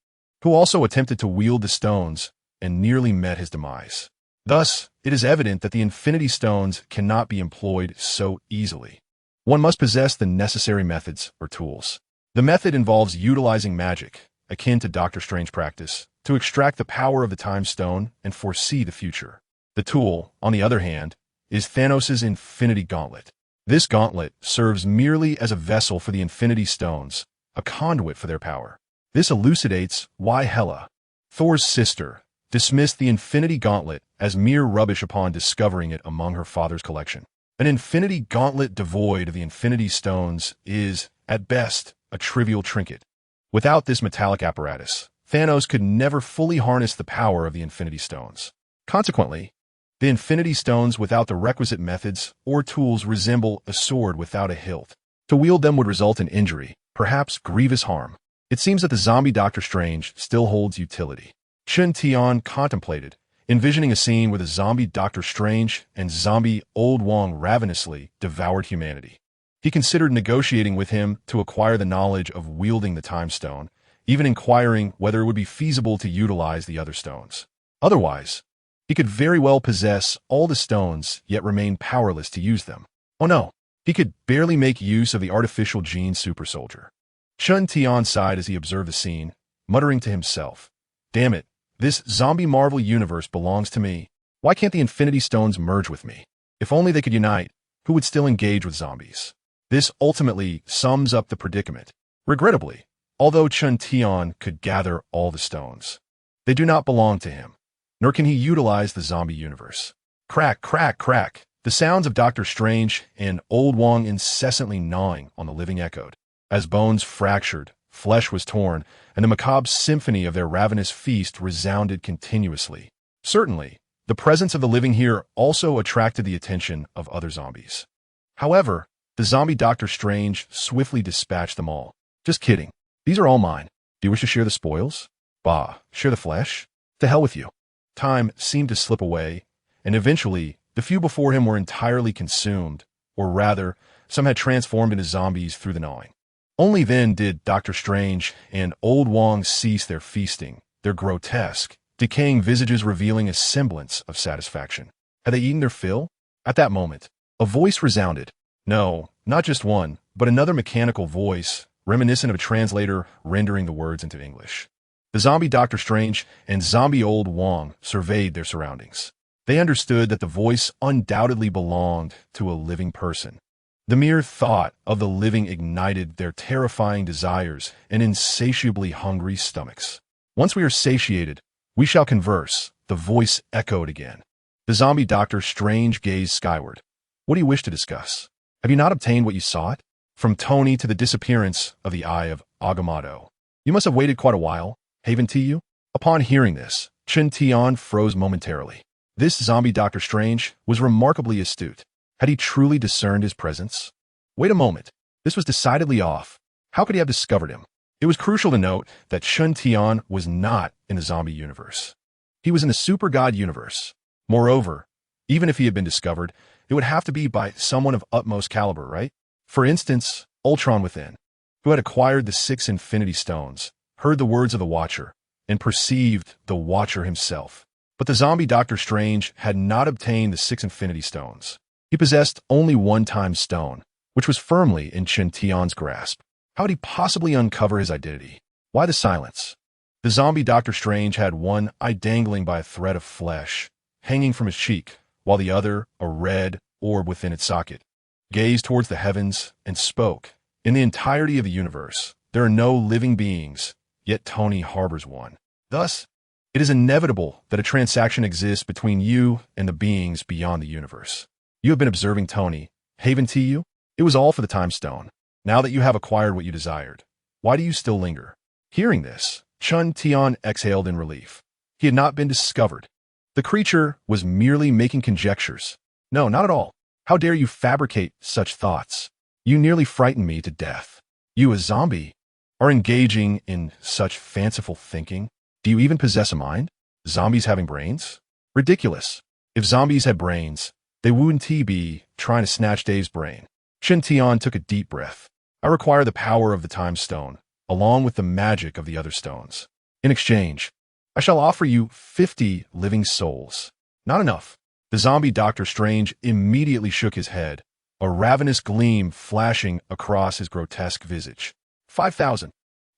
Speaker 1: who also attempted to wield the stones and nearly met his demise. Thus, it is evident that the Infinity Stones cannot be employed so easily. One must possess the necessary methods or tools. The method involves utilizing magic, akin to Doctor Strange practice, to extract the power of the time stone and foresee the future. The tool, on the other hand, is Thanos' Infinity Gauntlet. This gauntlet serves merely as a vessel for the Infinity Stones, a conduit for their power. This elucidates why Hela, Thor's sister, dismissed the Infinity Gauntlet as mere rubbish upon discovering it among her father's collection. An Infinity Gauntlet devoid of the Infinity Stones is, at best, a trivial trinket. Without this metallic apparatus, Thanos could never fully harness the power of the Infinity Stones. Consequently, The infinity stones without the requisite methods or tools resemble a sword without a hilt. To wield them would result in injury, perhaps grievous harm. It seems that the zombie Doctor Strange still holds utility. Chen Tian contemplated, envisioning a scene where the zombie Doctor Strange and zombie Old Wong ravenously devoured humanity. He considered negotiating with him to acquire the knowledge of wielding the Time Stone, even inquiring whether it would be feasible to utilize the other stones. Otherwise, he could very well possess all the stones, yet remain powerless to use them. Oh no, he could barely make use of the artificial gene super soldier. Chen Tian sighed as he observed the scene, muttering to himself, "Damn it, this zombie Marvel universe belongs to me. Why can't the Infinity Stones merge with me? If only they could unite, who would still engage with zombies?" This ultimately sums up the predicament. Regrettably, although Chen Tian could gather all the stones, they do not belong to him, nor can he utilize the zombie universe. Crack, crack, crack. The sounds of Doctor Strange and Old Wong incessantly gnawing on the living echoed. As bones fractured, flesh was torn, and the macabre symphony of their ravenous feast resounded continuously. Certainly, the presence of the living here also attracted the attention of other zombies. However, the zombie Doctor Strange swiftly dispatched them all. "Just kidding. These are all mine. Do you wish to share the spoils? Bah, share the flesh? To hell with you." Time seemed to slip away, and eventually, the few before him were entirely consumed, or rather, some had transformed into zombies through the gnawing. Only then did Doctor Strange and Old Wong cease their feasting, their grotesque, decaying visages revealing a semblance of satisfaction. Had they eaten their fill? At that moment, a voice resounded. No, not just one, but another mechanical voice, reminiscent of a translator rendering the words into English. The zombie Doctor Strange and zombie Old Wong surveyed their surroundings. They understood that the voice undoubtedly belonged to a living person. The mere thought of the living ignited their terrifying desires and insatiably hungry stomachs. "Once we are satiated, we shall converse," the voice echoed again. The zombie Doctor Strange gazed skyward. "What do you wish to discuss? Have you not obtained what you sought? From Tony to the disappearance of the Eye of Agamotto. You must have waited quite a while, haven't you?" Upon hearing this, Chen Tian froze momentarily. This zombie Doctor Strange was remarkably astute. Had he truly discerned his presence? Wait a moment. This was decidedly off. How could he have discovered him? It was crucial to note that Chen Tian was not in the zombie universe. He was in the super god universe. Moreover, even if he had been discovered, it would have to be by someone of utmost caliber, right? For instance, Ultron Within, who had acquired the 6 Infinity Stones, heard the words of the Watcher, and perceived the Watcher himself. But the zombie Doctor Strange had not obtained the 6 Infinity Stones. He possessed only one Time Stone, which was firmly in Chen Tian's grasp. How would he possibly uncover his identity? Why the silence? The zombie Doctor Strange had one eye dangling by a thread of flesh, hanging from his cheek, while the other, a red orb within its socket, gazed towards the heavens and spoke. "In the entirety of the universe, there are no living beings, yet Tony harbors one. Thus, it is inevitable that a transaction exists between you and the beings beyond the universe. You have been observing Tony, haven't you? It was all for the Time Stone. Now that you have acquired what you desired, why do you still linger?" Hearing this, Chen Tian exhaled in relief. He had not been discovered. The creature was merely making conjectures. "No, not at all. How dare you fabricate such thoughts? You nearly frightened me to death. You, a zombie, are engaging in such fanciful thinking? Do you even possess a mind? Zombies having brains? Ridiculous. If zombies had brains, they wouldn't be trying to snatch Dave's brain." Chen Tian took a deep breath. "I require the power of the Time Stone, along with the magic of the other stones. In exchange, I shall offer you 50 living souls." "Not enough." The zombie Doctor Strange immediately shook his head, a ravenous gleam flashing across his grotesque visage. 5,000.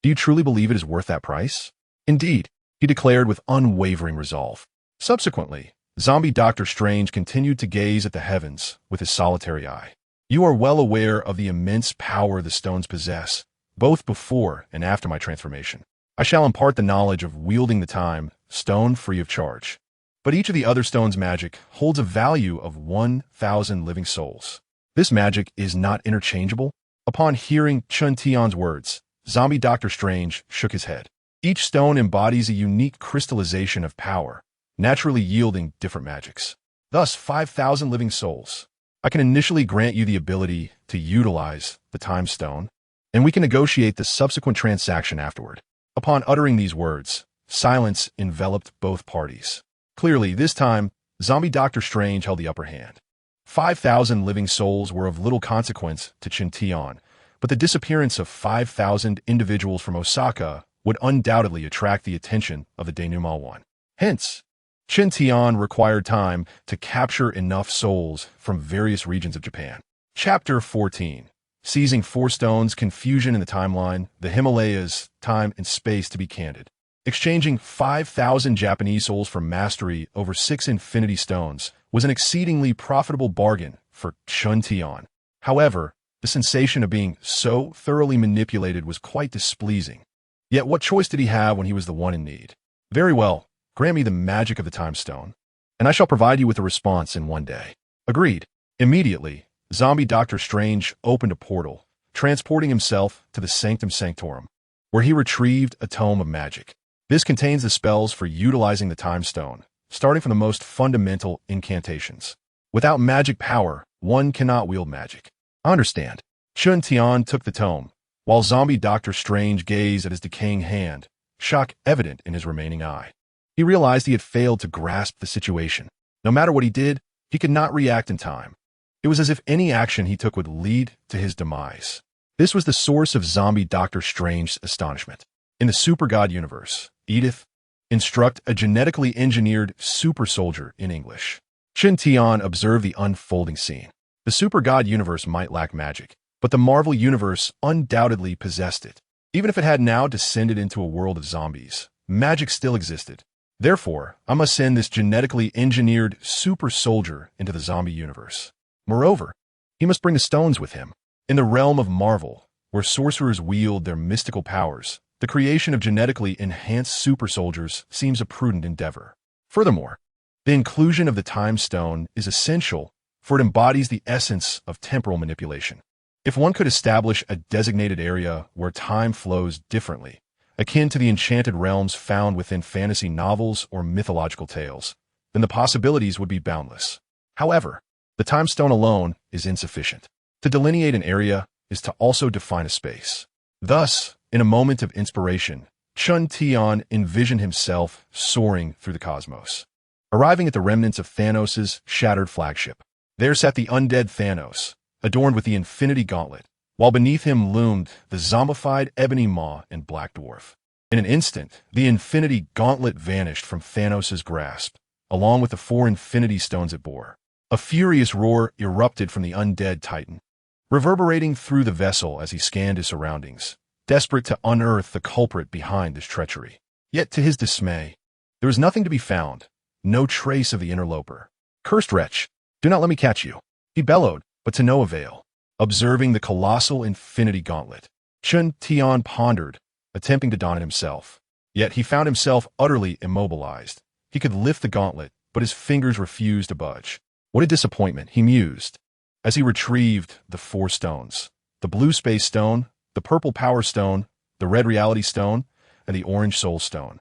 Speaker 1: "Do you truly believe it is worth that price?" "Indeed," he declared with unwavering resolve. Subsequently, zombie Doctor Strange continued to gaze at the heavens with his solitary eye. "You are well aware of the immense power the stones possess, both before and after my transformation. I shall impart the knowledge of wielding the Time Stone free of charge. But each of the other stones' magic holds a value of 1,000 living souls. This magic is not interchangeable." Upon hearing Chen Tian's words, zombie Doctor Strange shook his head. Each stone embodies a unique crystallization of power, naturally yielding different magics. thus 5,000 living souls. I can initially grant you the ability to utilize the time stone, and we can negotiate the subsequent transaction afterward. Upon uttering these words, silence enveloped both parties. Clearly, this time, zombie Doctor Strange held the upper hand. 5,000 living souls were of little consequence to Chen Tian, but the disappearance of 5,000 individuals from Osaka would undoubtedly attract the attention of the denouement one. Hence, Chen Tian required time to capture enough souls from various regions of Japan. Chapter 14. Seizing Four Stones, Confusion in the Timeline, the Himalayas, Time and Space to be Candid. Exchanging 5,000 Japanese souls for mastery over 6 Infinity Stones was an exceedingly profitable bargain for Chen Tian. However, the sensation of being so thoroughly manipulated was quite displeasing. Yet what choice did he have when he was the one in need? Very well, grant me the magic of the Time Stone, and I shall provide you with a response in one day. Agreed. Immediately, zombie Doctor Strange opened a portal, transporting himself to the Sanctum Sanctorum, where he retrieved a tome of magic. This contains the spells for utilizing the Time Stone, starting from the most fundamental incantations. Without magic power, one cannot wield magic. I understand. Chen Tian took the tome, while zombie Doctor Strange gazed at his decaying hand, shock evident in his remaining eye. He realized he had failed to grasp the situation. No matter what he did, he could not react in time. It was as if any action he took would lead to his demise. This was the source of zombie Doctor Strange's astonishment. In the Super God universe, Edith, instruct a genetically engineered super soldier in English. Chen Tian observed the unfolding scene. The Super God universe might lack magic, but the Marvel universe undoubtedly possessed it. Even if it had now descended into a world of zombies, magic still existed. Therefore, I must send this genetically engineered super soldier into the zombie universe. Moreover, he must bring the stones with him. In the realm of Marvel, where sorcerers wield their mystical powers, the creation of genetically enhanced super soldiers seems a prudent endeavor. Furthermore, the inclusion of the Time Stone is essential, for it embodies the essence of temporal manipulation. If one could establish a designated area where time flows differently, akin to the enchanted realms found within fantasy novels or mythological tales, then the possibilities would be boundless. However, the Time Stone alone is insufficient. To delineate an area is to also define a space. Thus, in a moment of inspiration, Chen Tian envisioned himself soaring through the cosmos. Arriving at the remnants of Thanos' shattered flagship, there sat the undead Thanos, adorned with the Infinity Gauntlet, while beneath him loomed the zombified Ebony Maw and Black Dwarf. In an instant, the Infinity Gauntlet vanished from Thanos' grasp, along with the 4 Infinity Stones it bore. A furious roar erupted from the undead Titan, reverberating through the vessel as he scanned his surroundings, desperate to unearth the culprit behind this treachery. Yet to his dismay, there was nothing to be found, no trace of the interloper. Cursed wretch, do not let me catch you, he bellowed, but to no avail. Observing the colossal Infinity Gauntlet, Chen Tian pondered, attempting to don it himself. Yet he found himself utterly immobilized. He could lift the gauntlet, but his fingers refused to budge. What a disappointment, he mused, as he retrieved the 4 stones: the blue space stone, the purple power stone, the red reality stone, and the orange soul stone.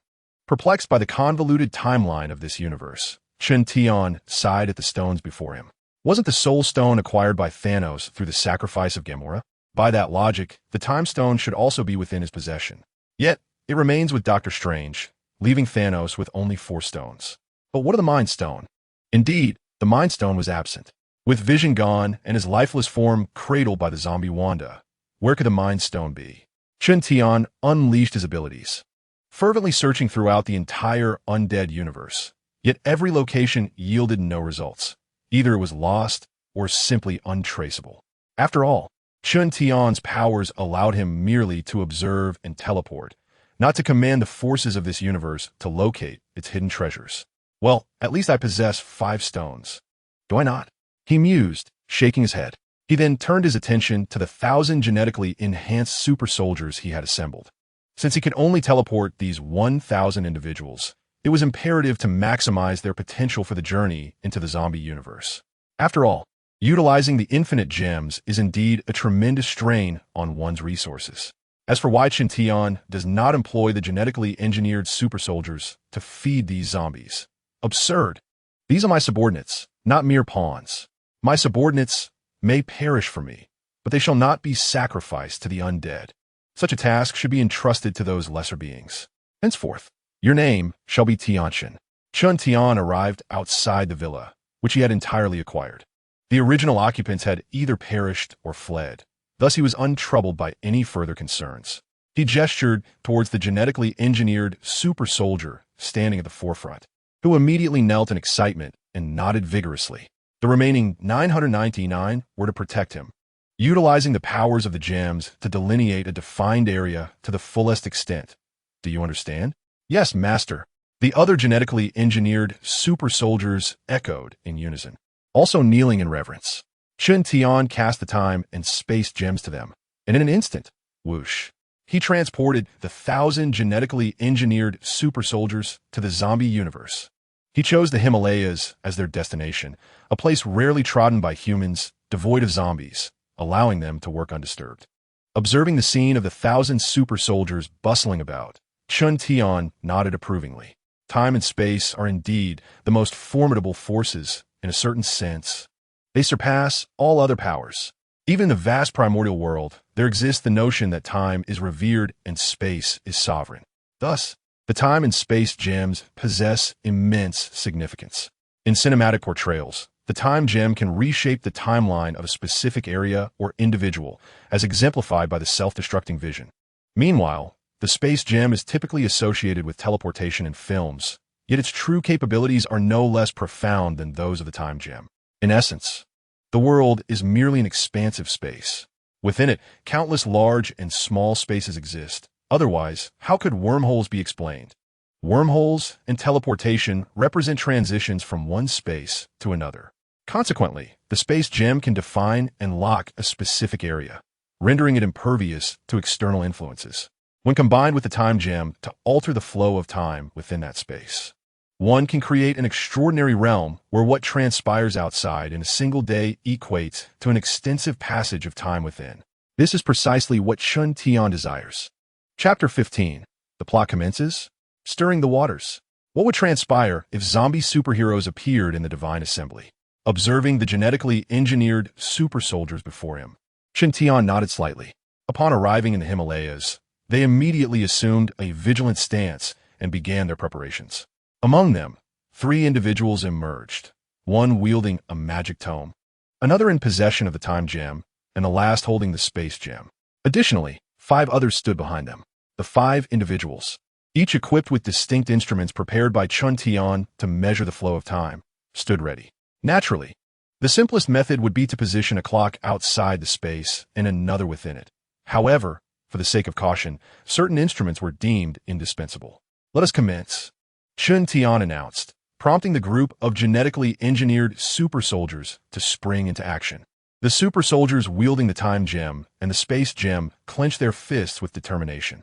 Speaker 1: Perplexed by the convoluted timeline of this universe, Chen Tian sighed at the stones before him. Wasn't the soul stone acquired by Thanos through the sacrifice of Gamora? By that logic, the time stone should also be within his possession. Yet, it remains with Doctor Strange, leaving Thanos with only 4 stones. But what of the Mind Stone? Indeed, the Mind Stone was absent. With vision gone and his lifeless form cradled by the zombie Wanda, where could the Mind Stone be? Chen Tian unleashed his abilities, fervently searching throughout the entire undead universe. Yet every location yielded no results. Either it was lost or simply untraceable. After all, Chen Tian's powers allowed him merely to observe and teleport, not to command the forces of this universe to locate its hidden treasures. Well, at least I possess 5 stones. Do I not? He mused, shaking his head. He then turned his attention to the 1,000 genetically enhanced super soldiers he had assembled. Since he could only teleport these 1,000 individuals, it was imperative to maximize their potential for the journey into the zombie universe. After all, utilizing the infinite gems is indeed a tremendous strain on one's resources. As for why Chen Tian does not employ the genetically engineered super soldiers to feed these zombies. Absurd. These are my subordinates, not mere pawns. My subordinates may perish for me, but they shall not be sacrificed to the undead. Such a task should be entrusted to those lesser beings. Henceforth, your name shall be Tianshan. Chun Tian arrived outside the villa, which he had entirely acquired. The original occupants had either perished or fled, thus he was untroubled by any further concerns. He gestured towards the genetically engineered super soldier standing at the forefront, who immediately knelt in excitement and nodded vigorously. The remaining 999 were to protect him, utilizing the powers of the gems to delineate a defined area to the fullest extent. Do you understand? Yes, master. The other genetically engineered super soldiers echoed in unison, also kneeling in reverence. Chun Tian cast the time and space gems to them, and in an instant, whoosh, he transported the 1,000 genetically engineered super soldiers to the zombie universe. He chose the Himalayas as their destination, a place rarely trodden by humans, devoid of zombies, allowing them to work undisturbed. Observing the scene of the 1,000 super soldiers bustling about, Chun Tian nodded approvingly. Time and space are indeed the most formidable forces in a certain sense. They surpass all other powers. Even in the vast primordial world, there exists the notion that time is revered and space is sovereign. Thus, the time and space gems possess immense significance. In cinematic portrayals, the time gem can reshape the timeline of a specific area or individual, as exemplified by the self-destructing vision. Meanwhile, the space gem is typically associated with teleportation in films, yet its true capabilities are no less profound than those of the time gem. In essence, the world is merely an expansive space. Within it, countless large and small spaces exist. Otherwise, how could wormholes be explained? Wormholes and teleportation represent transitions from one space to another. Consequently, the space gem can define and lock a specific area, rendering it impervious to external influences. When combined with the time gem to alter the flow of time within that space, one can create an extraordinary realm where what transpires outside in a single day equates to an extensive passage of time within. This is precisely what Chun Tian desires. Chapter 15. The plot commences. Stirring the waters. What would transpire if zombie superheroes appeared in the Divine Assembly? Observing the genetically engineered super soldiers before him, Chun Tian nodded slightly. Upon arriving in the Himalayas, they immediately assumed a vigilant stance and began their preparations. Among them, 3 individuals emerged, one wielding a magic tome, another in possession of the time gem, and the last holding the space gem. Additionally, 5 others stood behind them. The 5 individuals, each equipped with distinct instruments prepared by Chun Tian to measure the flow of time, stood ready. Naturally, the simplest method would be to position a clock outside the space and another within it. However, for the sake of caution, certain instruments were deemed indispensable. Let us commence, Chun Tian announced, prompting the group of genetically engineered super soldiers to spring into action. The super soldiers wielding the time gem and the space gem clenched their fists with determination.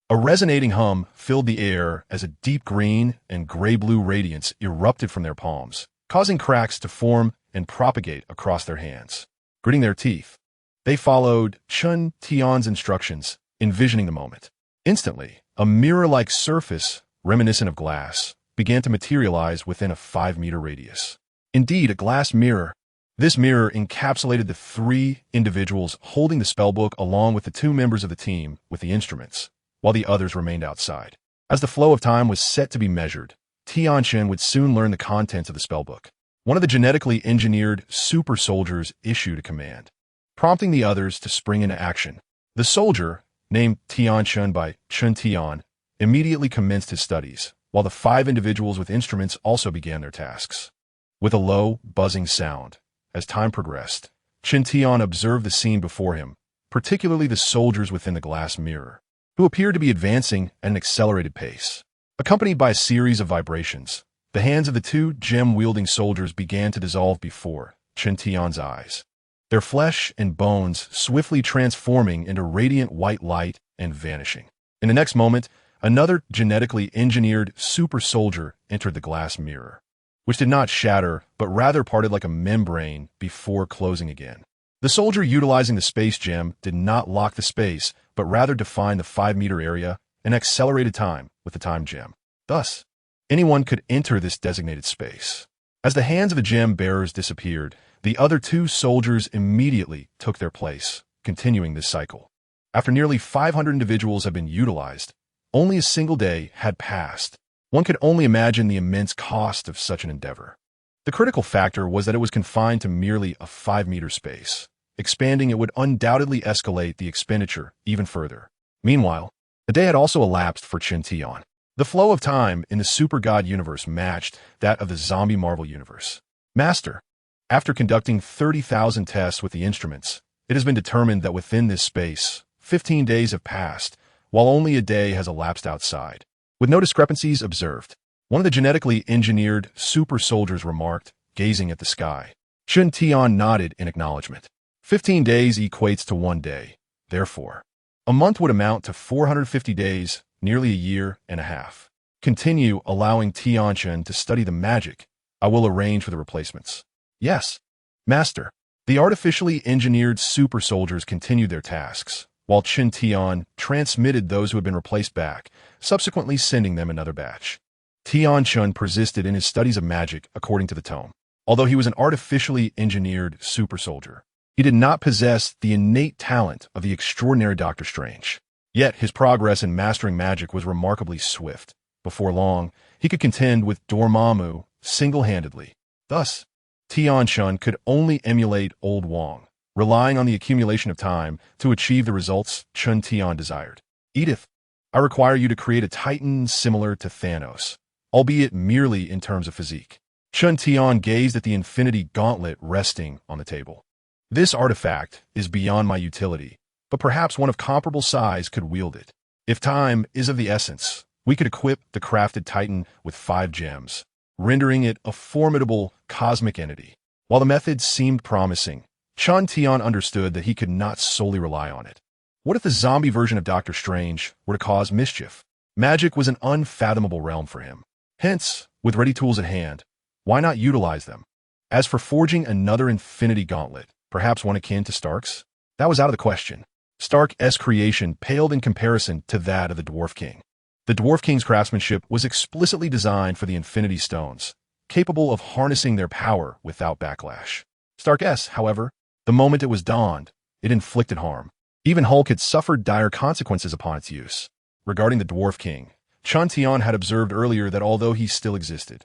Speaker 1: A resonating hum filled the air as a deep green and gray-blue radiance erupted from their palms, causing cracks to form and propagate across their hands. Gritting their teeth, they followed Chun Tian's instructions, envisioning the moment. Instantly, a mirror-like surface, reminiscent of glass, began to materialize within a 5-meter radius. Indeed, a glass mirror. This mirror encapsulated the 3 individuals holding the spellbook along with the 2 members of the team with the instruments, while the others remained outside. As the flow of time was set to be measured, Tianshan would soon learn the contents of the spellbook. One of the genetically engineered super soldiers issued a command, prompting the others to spring into action. The soldier, named Tianshan by Chun Tian, immediately commenced his studies, while the 5 individuals with instruments also began their tasks. With a low, buzzing sound, as time progressed, Chun Tian observed the scene before him, particularly the soldiers within the glass mirror, who appeared to be advancing at an accelerated pace. Accompanied by a series of vibrations, the hands of the 2 gem-wielding soldiers began to dissolve before Chun Tian's eyes, their flesh and bones swiftly transforming into radiant white light and vanishing. In the next moment, another genetically engineered super soldier entered the glass mirror, which did not shatter but rather parted like a membrane before closing again. The soldier utilizing the space gem did not lock the space, but rather defined the 5-meter area and accelerated time with the time gem. Thus, anyone could enter this designated space. As the hands of the gem bearers disappeared, the other two soldiers immediately took their place, continuing this cycle. After nearly 500 individuals had been utilized, only a single day had passed. One could only imagine the immense cost of such an endeavor. The critical factor was that it was confined to merely a 5-meter space. Expanding it would undoubtedly escalate the expenditure even further. Meanwhile, a day had also elapsed for Chen Tian. The flow of time in the Super God universe matched that of the zombie Marvel universe. Master, after conducting 30,000 tests with the instruments, it has been determined that within this space, 15 days have passed, while only a day has elapsed outside. With no discrepancies observed, one of the genetically engineered super soldiers remarked, gazing at the sky. Chen Tian nodded in acknowledgement. 15 days equates to 1 day. Therefore, a month would amount to 450 days, nearly a year and a half. Continue allowing Tianchen to study the magic. I will arrange for the replacements. Yes, Master. The artificially engineered super soldiers continued their tasks, while Chen Tian transmitted those who had been replaced back, subsequently sending them another batch. Tianchen persisted in his studies of magic according to the tome. Although he was an artificially engineered super soldier, he did not possess the innate talent of the extraordinary Doctor Strange. Yet his progress in mastering magic was remarkably swift. Before long, he could contend with Dormammu single-handedly. Thus, Tianchen could only emulate Old Wong, relying on the accumulation of time to achieve the results Chen Tian desired. Edith, I require you to create a Titan similar to Thanos, albeit merely in terms of physique. Chen Tian gazed at the infinity gauntlet resting on the table. This artifact is beyond my utility, but perhaps one of comparable size could wield it. If time is of the essence, we could equip the crafted Titan with 5 gems, rendering it a formidable cosmic entity. While the method seemed promising, Chen Tian understood that he could not solely rely on it. What if the zombie version of Doctor Strange were to cause mischief? Magic was an unfathomable realm for him. Hence, with ready tools at hand, why not utilize them? As for forging another infinity gauntlet, perhaps one akin to Stark's, that was out of the question. Stark's creation paled in comparison to that of the Dwarf King. The Dwarf King's craftsmanship was explicitly designed for the Infinity Stones, capable of harnessing their power without backlash. Stark's, however, the moment it was donned, it inflicted harm. Even Hulk had suffered dire consequences upon its use. Regarding the Dwarf King, Chen Tian had observed earlier that although he still existed,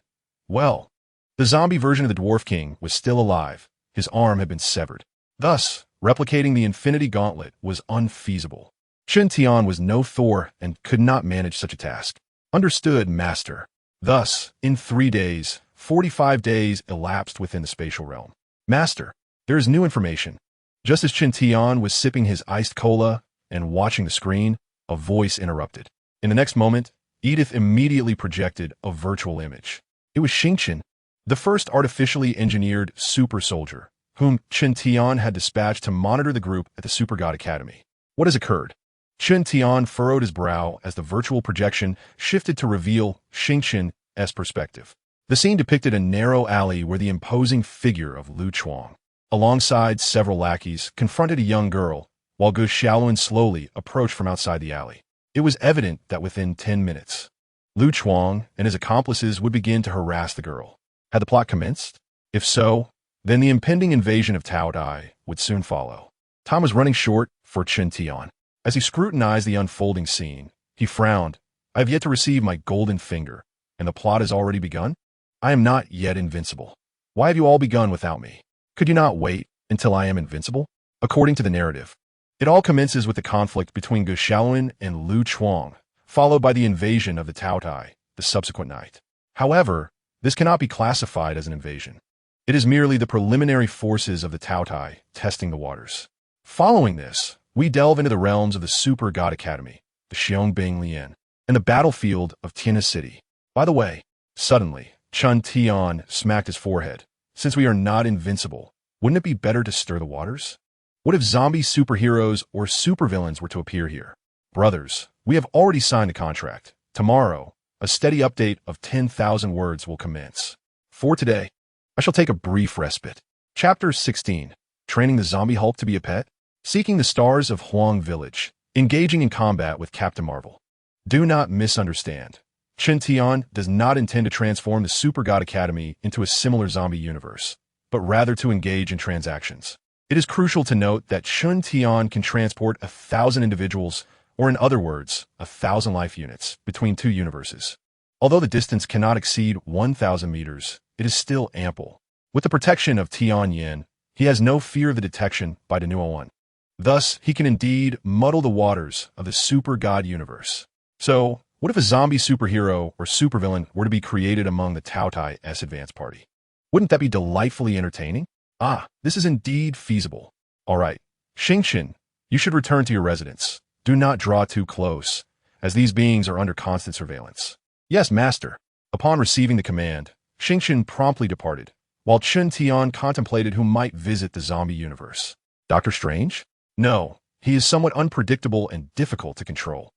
Speaker 1: well, the zombie version of the Dwarf King was still alive. His arm had been severed. Thus, replicating the Infinity Gauntlet was unfeasible. Chen Tian was no Thor and could not manage such a task. Understood, Master. Thus, in 3 days, 45 days elapsed within the spatial realm. Master, there is new information. Just as Chen Tian was sipping his iced cola and watching the screen, a voice interrupted. In the next moment, Edith immediately projected a virtual image. It was Xingqian, the first artificially engineered super soldier, whom Chen Tian had dispatched to monitor the group at the Super God Academy. What has occurred? Chen Tian furrowed his brow as the virtual projection shifted to reveal Xingqian's perspective. The scene depicted a narrow alley where the imposing figure of Lu Chuang, alongside several lackeys, confronted a young girl, while Gu Xiaolun slowly approached from outside the alley. It was evident that within 10 minutes, Lu Chuang and his accomplices would begin to harass the girl. Had the plot commenced? If so, then the impending invasion of Tao Dai would soon follow. Time was running short for Chen Tian. As he scrutinized the unfolding scene, he frowned. I have yet to receive my golden finger, and the plot has already begun? I am not yet invincible. Why have you all begun without me? Could you not wait until I am invincible? According to the narrative, it all commences with the conflict between Gu Xiaolun and Lu Chuang, followed by the invasion of the Tao Dai the subsequent night. However, this cannot be classified as an invasion. It is merely the preliminary forces of the Tao Dai testing the waters. Following this, we delve into the realms of the Super God Academy, the Xiangbing Lian, and the battlefield of Tina City. By the way, suddenly, Chen Tian smacked his forehead. Since we are not invincible, wouldn't it be better to stir the waters? What if zombie superheroes or supervillains were to appear here? Brothers, we have already signed a contract. Tomorrow, a steady update of 10,000 words will commence. For today, I shall take a brief respite. Chapter 16. Training the Zombie Hulk to be a pet? Seeking the stars of Huang Village. Engaging in combat with Captain Marvel. Do not misunderstand. Chen Tian does not intend to transform the Super God Academy into a similar zombie universe, but rather to engage in transactions. It is crucial to note that Chen Tian can transport 1,000 individuals, or in other words, 1,000 life units, between two universes. Although the distance cannot exceed 1,000 meters, it is still ample. With the protection of Tian Yin, he has no fear of the detection by the Nuo One. Thus, he can indeed muddle the waters of the Super God universe. So, what if a zombie superhero or supervillain were to be created among the Tao Tai S Advance party? Wouldn't that be delightfully entertaining? Ah, this is indeed feasible. All right, Xingqian, you should return to your residence. Do not draw too close, as these beings are under constant surveillance. Yes, master. Upon receiving the command, Xingqian promptly departed, while Chen Tian contemplated who might visit the zombie universe. Doctor Strange? No, he is somewhat unpredictable and difficult to control.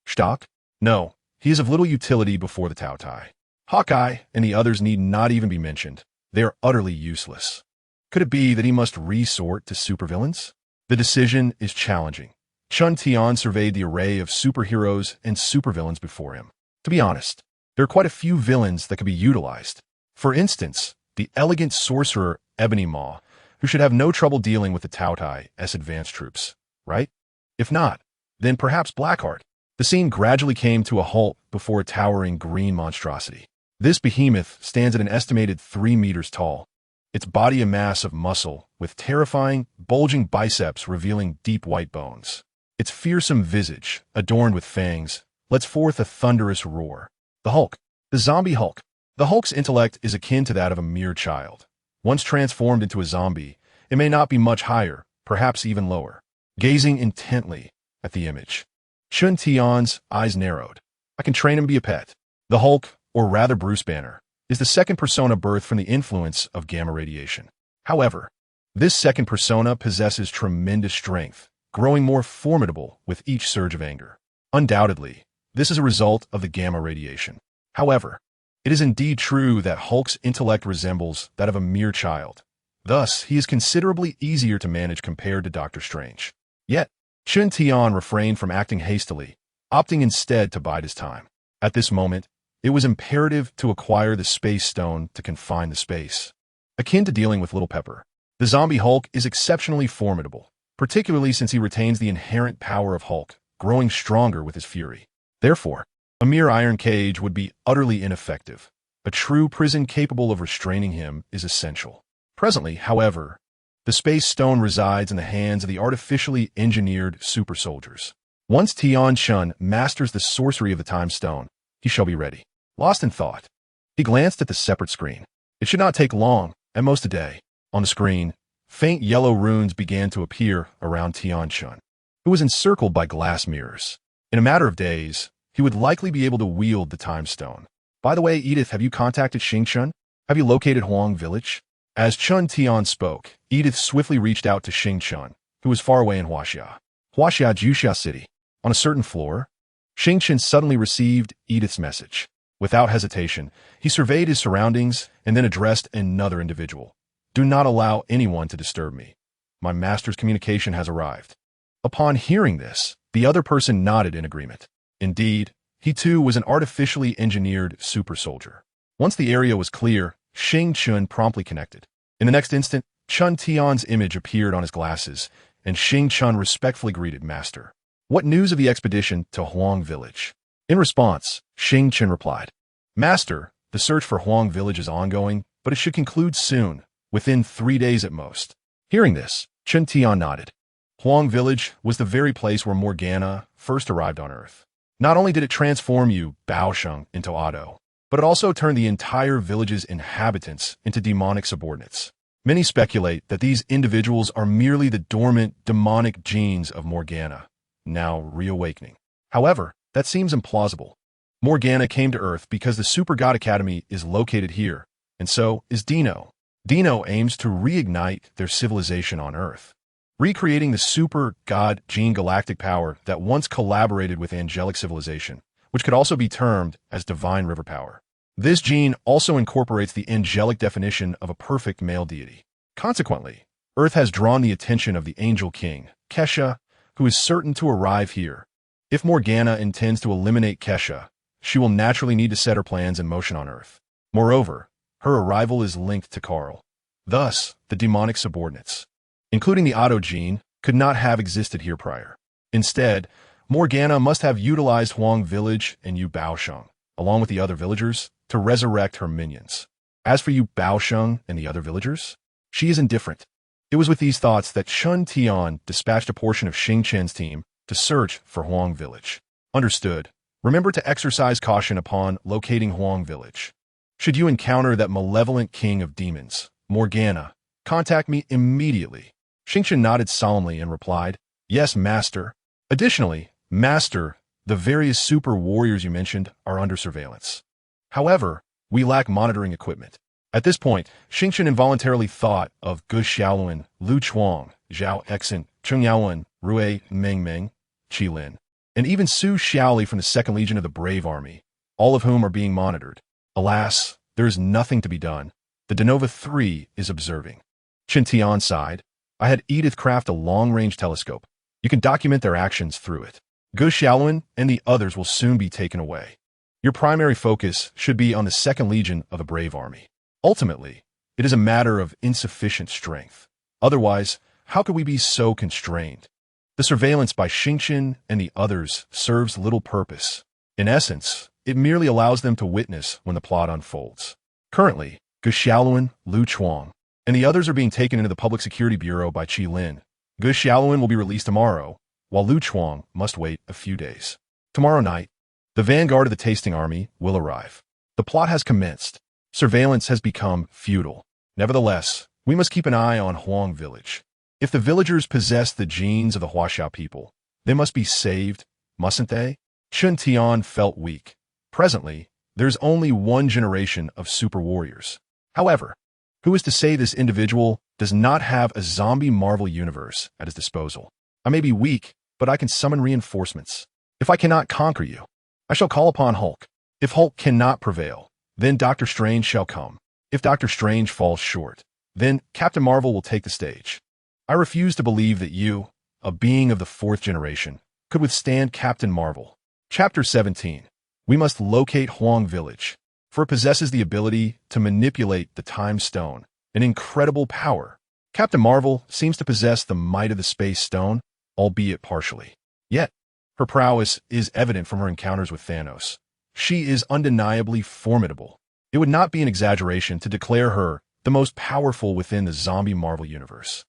Speaker 1: Stock? No, he is of little utility before the Tao Tai. Hawkeye and the others need not even be mentioned. They are utterly useless. Could it be that he must resort to supervillains? The decision is challenging. Chen Tian surveyed the array of superheroes and supervillains before him. To be honest, there are quite a few villains that could be utilized. For instance, the elegant sorcerer Ebony Maw, who should have no trouble dealing with the Tao Tai S advanced troops, right? If not, then perhaps Blackheart. The scene gradually came to a halt before a towering green monstrosity. This behemoth stands at an estimated 3 meters tall, its body a mass of muscle, with terrifying, bulging biceps revealing deep white bones. Its fearsome visage, adorned with fangs, lets forth a thunderous roar. The Hulk. The zombie Hulk. The Hulk's intellect is akin to that of a mere child. Once transformed into a zombie, it may not be much higher, perhaps even lower. Gazing intently at the image, Chen Tian's eyes narrowed. I can train him to be a pet. The Hulk, or rather Bruce Banner, is the second persona birthed from the influence of gamma radiation. However, this second persona possesses tremendous strength, growing more formidable with each surge of anger. Undoubtedly, this is a result of the gamma radiation. However, it is indeed true that Hulk's intellect resembles that of a mere child. Thus, he is considerably easier to manage compared to Doctor Strange. Yet, Chen Tian refrained from acting hastily, opting instead to bide his time. At this moment, it was imperative to acquire the Space Stone to confine the space. Akin to dealing with Little Pepper, the zombie Hulk is exceptionally formidable, particularly since he retains the inherent power of Hulk, growing stronger with his fury. Therefore, a mere iron cage would be utterly ineffective. A true prison capable of restraining him is essential. Presently, however, the Space Stone resides in the hands of the artificially engineered super soldiers. Once Tian Shun masters the sorcery of the Time Stone, he shall be ready. Lost in thought, he glanced at the separate screen. It should not take long, at most a day. On the screen, faint yellow runes began to appear around Tian Shun, who was encircled by glass mirrors. In a matter of days, he would likely be able to wield the Time Stone. By the way, Edith, have you contacted Xingqian? Have you located Huang Village? As Chen Tian spoke, Edith swiftly reached out to Xingqian, who was far away in Huaxia Juxia City. On a certain floor, Xingqian suddenly received Edith's message. Without hesitation, he surveyed his surroundings and then addressed another individual. Do not allow anyone to disturb me. My master's communication has arrived. Upon hearing this, the other person nodded in agreement. Indeed, he too was an artificially engineered super soldier. Once the area was clear, Xingqian promptly connected. In the next instant, Chen Tian's image appeared on his glasses, and Xingqian respectfully greeted Master. What news of the expedition to Huang Village? In response, Xingqian replied, Master, the search for Huang Village is ongoing, but it should conclude soon, within 3 days at most. Hearing this, Chen Tian nodded. Huang Village was the very place where Mo Gan Na first arrived on Earth. Not only did it transform you, Baosheng, into Otto, but it also turned the entire village's inhabitants into demonic subordinates. Many speculate that these individuals are merely the dormant demonic genes of Mo Gan Na, now reawakening. However, that seems implausible. Mo Gan Na came to Earth because the Super God Academy is located here, and so is Dino. Dino aims to reignite their civilization on Earth, recreating the Super God gene galactic power that once collaborated with angelic civilization, which could also be termed as divine river power. This gene also incorporates the angelic definition of a perfect male deity. Consequently, Earth has drawn the attention of the Angel King, Kai Sha, who is certain to arrive here. If Mo Gan Na intends to eliminate Kai Sha, she will naturally need to set her plans in motion on Earth. Moreover, her arrival is linked to Karl. Thus, the demonic subordinates, including the Otto gene, could not have existed here prior. Instead, Mo Gan Na must have utilized Huang Village and Yu Baosheng, along with the other villagers, to resurrect her minions. As for Yu Baosheng and the other villagers, she is indifferent. It was with these thoughts that Chun Tian dispatched a portion of Xing Chen's team to search for Huang Village. Understood. Remember to exercise caution upon locating Huang Village. Should you encounter that malevolent king of demons, Mo Gan Na, contact me immediately. Xing Chen nodded solemnly and replied, "Yes, Master." Additionally, Master, the various super warriors you mentioned are under surveillance. However, we lack monitoring equipment. At this point, Xing Chen involuntarily thought of Gu Xiaoluan, Lu Chuang, Zhao Exin, Cheng Yaowen, Rui Meng Meng, Qi Lin, and even Su Xiaoli from the 2nd Legion of the Brave Army, all of whom are being monitored. Alas, there is nothing to be done. The De Nova 3 is observing. Chen Tian sighed. I had Edith craft a long-range telescope. You can document their actions through it. Gu Xiaoluan and the others will soon be taken away. Your primary focus should be on the 2nd Legion of the Brave Army. Ultimately, it is a matter of insufficient strength. Otherwise, how could we be so constrained? The surveillance by Xing Chen and the others serves little purpose. In essence, it merely allows them to witness when the plot unfolds. Currently, Gu Xiaoluan, Lu Chuang, and the others are being taken into the Public Security Bureau by Qi Lin. Gu Xiaoluan will be released tomorrow, while Lu Chuang must wait a few days. Tomorrow night, the vanguard of the tasting army will arrive. The plot has commenced. Surveillance has become futile. Nevertheless, we must keep an eye on Huang Village. If the villagers possess the genes of the Huaxia people, they must be saved, mustn't they? Chun Tian felt weak. Presently, there's only one generation of super warriors. However, who is to say this individual does not have a zombie Marvel universe at his disposal? I may be weak, but I can summon reinforcements. If I cannot conquer you, I shall call upon Hulk. If Hulk cannot prevail, then Doctor Strange shall come. If Doctor Strange falls short, then Captain Marvel will take the stage. I refuse to believe that you, a being of the 4th generation, could withstand Captain Marvel. Chapter 17. We must locate Huang Village, for it possesses the ability to manipulate the Time Stone, an incredible power. Captain Marvel seems to possess the might of the Space Stone, albeit partially. Yet, her prowess is evident from her encounters with Thanos. She is undeniably formidable. It would not be an exaggeration to declare her the most powerful within the zombie Marvel universe.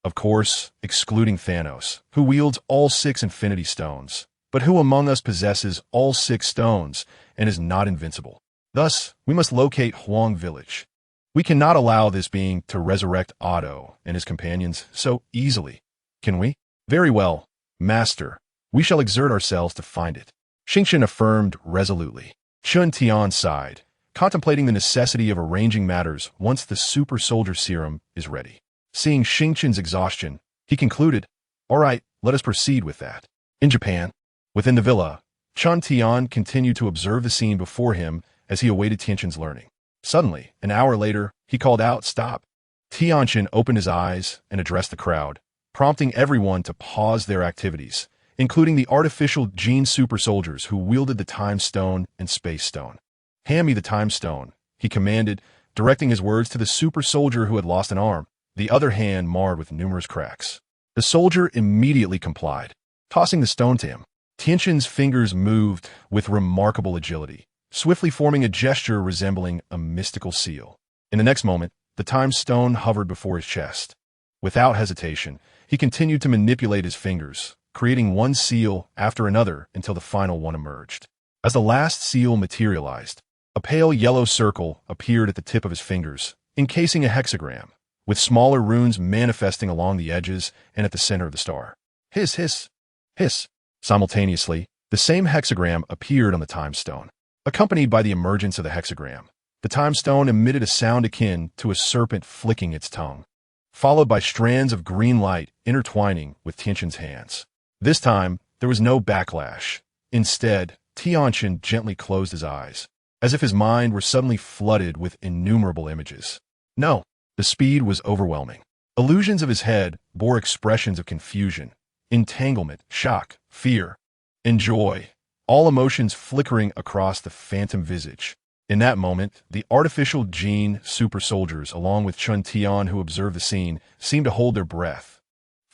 Speaker 1: Of course, excluding Thanos, who wields all 6 Infinity Stones, but who among us possesses all 6 stones and is not invincible. Thus, we must locate Huang Village. We cannot allow this being to resurrect Otto and his companions so easily. Can we? Very well, Master. We shall exert ourselves to find it. Xing Chen affirmed resolutely. Chun Tian sighed, contemplating the necessity of arranging matters once the super soldier serum is ready. Seeing Xing Chen's exhaustion, he concluded, all right, let us proceed with that. In Japan, within the villa, Chun Tian continued to observe the scene before him as he awaited Tianqin's learning. Suddenly, an hour later, he called out, stop. Tianqin opened his eyes and addressed the crowd, prompting everyone to pause their activities, including the artificial gene super soldiers who wielded the Time Stone and Space Stone. Hand me the Time Stone, he commanded, directing his words to the super soldier who had lost an arm, the other hand marred with numerous cracks. The soldier immediately complied, tossing the stone to him. Tianqin's fingers moved with remarkable agility, swiftly forming a gesture resembling a mystical seal. In the next moment, the Time Stone hovered before his chest. Without hesitation, he continued to manipulate his fingers, creating one seal after another until the final one emerged. As the last seal materialized, a pale yellow circle appeared at the tip of his fingers, encasing a hexagram, with smaller runes manifesting along the edges and at the center of the star. Hiss, hiss, hiss. Simultaneously, the same hexagram appeared on the Time Stone. Accompanied by the emergence of the hexagram, the Time Stone emitted a sound akin to a serpent flicking its tongue, followed by strands of green light intertwining with Tianqin's hands. This time, there was no backlash. Instead, Tianqin gently closed his eyes, as if his mind were suddenly flooded with innumerable images. No, the speed was overwhelming. Illusions of his head bore expressions of confusion, entanglement, shock, fear, and joy, all emotions flickering across the phantom visage. In that moment, the artificial gene super soldiers, along with Chun Tian who observed the scene, seemed to hold their breath.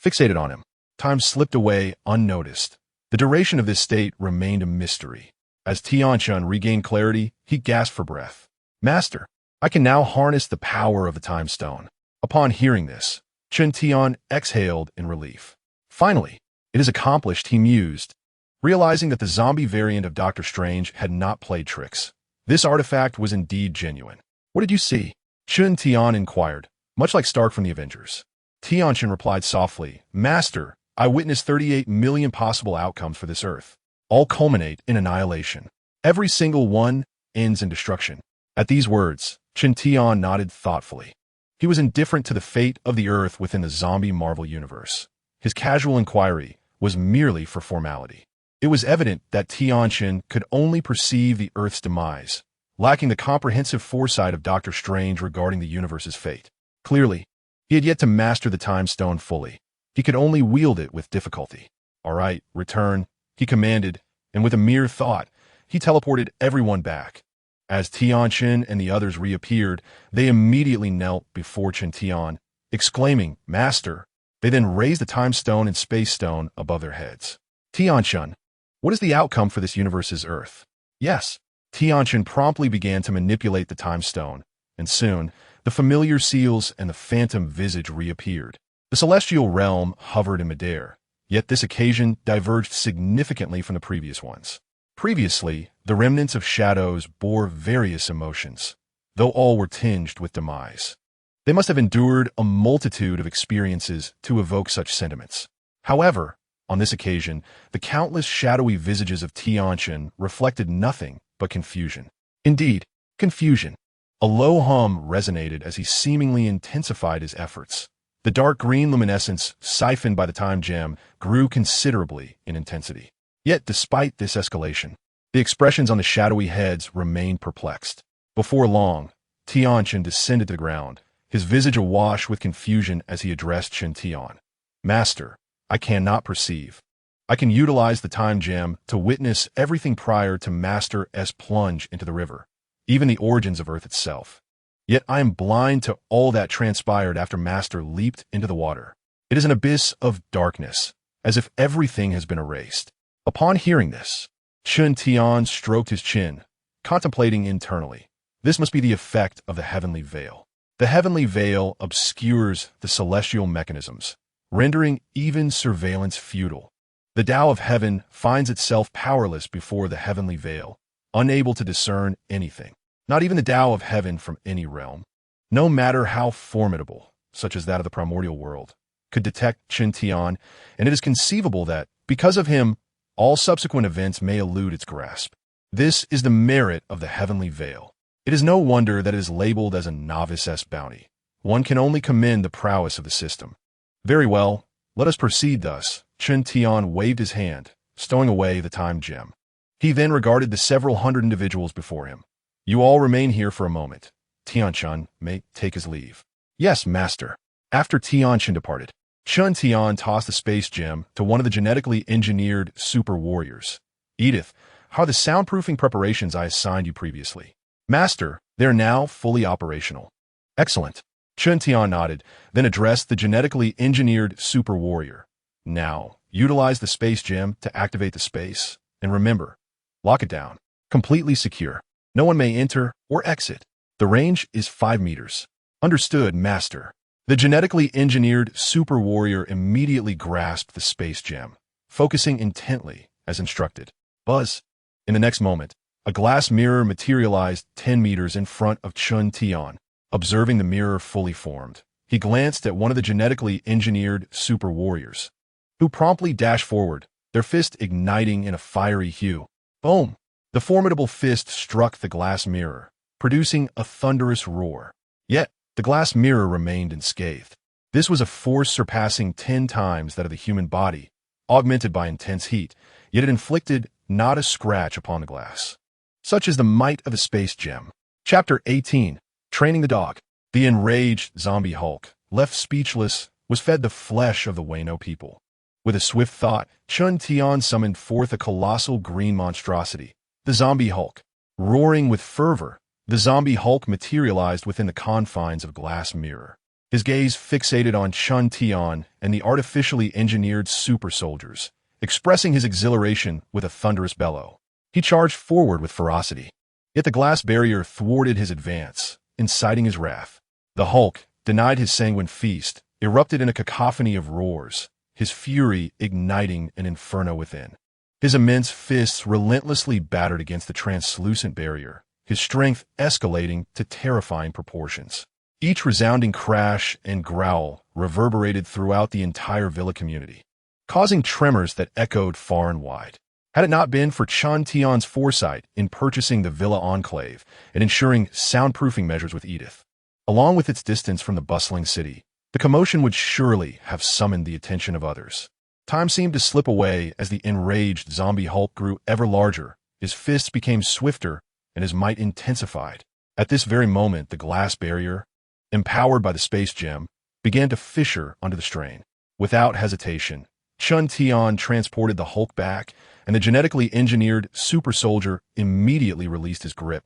Speaker 1: Fixated on him, time slipped away unnoticed. The duration of this state remained a mystery. As Tianchun regained clarity, he gasped for breath. Master, I can now harness the power of the time stone. Upon hearing this, Chun Tian exhaled in relief. Finally, it is accomplished, he mused, realizing that the zombie variant of Doctor Strange had not played tricks. This artifact was indeed genuine. What did you see? Chun Tian inquired, much like Stark from the Avengers. Tianchun replied softly, Master, I witnessed 38 million possible outcomes for this Earth. All culminate in annihilation. Every single one ends in destruction. At these words, Chun Tian nodded thoughtfully. He was indifferent to the fate of the Earth within the zombie Marvel universe. His casual inquiry was merely for formality. It was evident that Tianchun could only perceive the Earth's demise, lacking the comprehensive foresight of Doctor Strange regarding the universe's fate. Clearly, he had yet to master the time stone fully. He could only wield it with difficulty. All right, return, he commanded, and with a mere thought, he teleported everyone back. As Tianchun and the others reappeared, they immediately knelt before Chun Tian, exclaiming, Master. They then raised the time stone and space stone above their heads. Tianchun, what is the outcome for this universe's Earth? Yes. Tianchun promptly began to manipulate the time stone, and soon, the familiar seals and the phantom visage reappeared. The celestial realm hovered in midair, yet this occasion diverged significantly from the previous ones. Previously, the remnants of shadows bore various emotions, though all were tinged with demise. They must have endured a multitude of experiences to evoke such sentiments. However, on this occasion, the countless shadowy visages of Tianchun reflected nothing but confusion. Indeed, confusion. A low hum resonated as he seemingly intensified his efforts. The dark green luminescence siphoned by the time gem grew considerably in intensity. Yet despite this escalation, the expressions on the shadowy heads remained perplexed. Before long, Tianchun descended to the ground, his visage awash with confusion as he addressed Chun Tian. Master, I cannot perceive. I can utilize the time gem to witness everything prior to Master S plunge into the river, even the origins of Earth itself. Yet I am blind to all that transpired after Master leaped into the water. It is an abyss of darkness, as if everything has been erased. Upon hearing this, Chun Tian stroked his chin, contemplating internally. This must be the effect of the heavenly veil. The heavenly veil obscures the celestial mechanisms, rendering even surveillance futile. The Tao of heaven finds itself powerless before the heavenly veil, unable to discern anything, not even the Tao of heaven from any realm. No matter how formidable, such as that of the primordial world, could detect Chun Tian, and it is conceivable that, because of him, all subsequent events may elude its grasp. This is the merit of the heavenly veil. It is no wonder that it is labeled as a novice-s bounty. One can only commend the prowess of the system. Very well, let us proceed thus. Chun Tian waved his hand, stowing away the time gem. He then regarded the several hundred individuals before him. You all remain here for a moment. Tianchun may take his leave. Yes, master. After Tianchun departed, Chun Tian tossed the space gem to one of the genetically engineered super warriors. Edith, how are the soundproofing preparations I assigned you previously? Master, they are now fully operational. Excellent. Chun Tian nodded, then addressed the genetically engineered super warrior. Now, utilize the space gem to activate the space, and remember, lock it down. Completely secure. No one may enter or exit. The range is 5 meters. Understood, master. The genetically engineered super warrior immediately grasped the space gem, focusing intently as instructed. Buzz. In the next moment, a glass mirror materialized 10 meters in front of Chun Tian. Observing the mirror fully formed, he glanced at one of the genetically engineered super warriors, who promptly dashed forward, their fist igniting in a fiery hue. Boom! The formidable fist struck the glass mirror, producing a thunderous roar. Yet, the glass mirror remained unscathed. This was a force surpassing 10 times that of the human body, augmented by intense heat, yet it inflicted not a scratch upon the glass. Such is the might of a space gem. Chapter 18. Training the dog. The enraged zombie Hulk, left speechless, was fed the flesh of the Wano people. With a swift thought, Chun Tian summoned forth a colossal green monstrosity, the Zombie Hulk. Roaring with fervor, the Zombie Hulk materialized within the confines of a glass mirror. His gaze fixated on Chun Tian and the artificially engineered super soldiers, expressing his exhilaration with a thunderous bellow. He charged forward with ferocity. Yet the glass barrier thwarted his advance, inciting his wrath. The Hulk, denied his sanguine feast, erupted in a cacophony of roars, his fury igniting an inferno within. His immense fists relentlessly battered against the translucent barrier, his strength escalating to terrifying proportions. Each resounding crash and growl reverberated throughout the entire villa community, causing tremors that echoed far and wide. Had it not been for Chun Tian's foresight in purchasing the Villa Enclave and ensuring soundproofing measures with Edith, along with its distance from the bustling city, the commotion would surely have summoned the attention of others. Time seemed to slip away as the enraged Zombie Hulk grew ever larger, his fists became swifter, and his might intensified. At this very moment, the glass barrier, empowered by the space gem, began to fissure under the strain. Without hesitation, Chun Tian transported the Hulk back, and the genetically engineered super soldier immediately released his grip,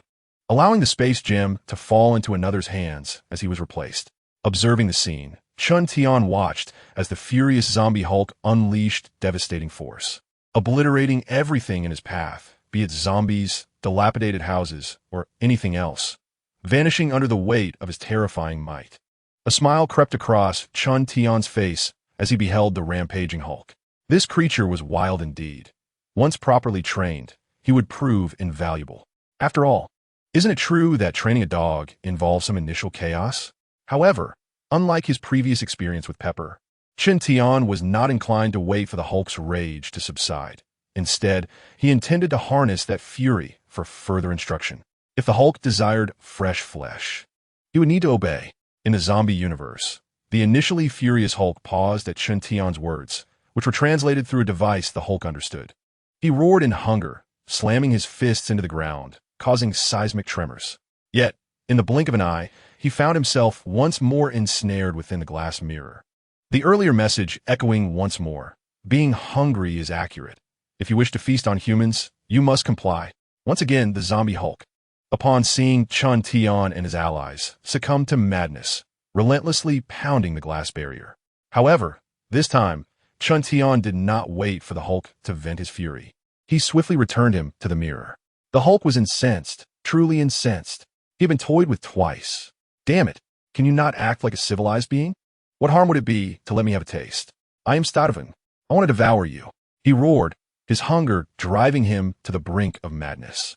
Speaker 1: allowing the space gem to fall into another's hands as he was replaced. Observing the scene, Chun Tian watched as the furious Zombie Hulk unleashed devastating force, obliterating everything in his path, be it zombies, dilapidated houses, or anything else, vanishing under the weight of his terrifying might. A smile crept across Chun Tian's face as he beheld the rampaging Hulk. This creature was wild indeed. Once properly trained, he would prove invaluable. After all, isn't it true that training a dog involves some initial chaos? However, unlike his previous experience with Pepper, Chun Tian was not inclined to wait for the Hulk's rage to subside. Instead, he intended to harness that fury for further instruction. If the Hulk desired fresh flesh, he would need to obey. In the zombie universe, the initially furious Hulk paused at Chun Tian's words, which were translated through a device the Hulk understood. He roared in hunger, slamming his fists into the ground, causing seismic tremors. Yet, in the blink of an eye, he found himself once more ensnared within the glass mirror. The earlier message echoing once more, being hungry is accurate. If you wish to feast on humans, you must comply. Once again, the Zombie Hulk, upon seeing Chun Tian and his allies, succumbed to madness, relentlessly pounding the glass barrier. However, this time, Chun Tian did not wait for the Hulk to vent his fury. He swiftly returned him to the mirror. The Hulk was incensed, truly incensed. He had been toyed with twice. Damn it, can you not act like a civilized being? What harm would it be to let me have a taste? I am Stadavan. I want to devour you. He roared, his hunger driving him to the brink of madness.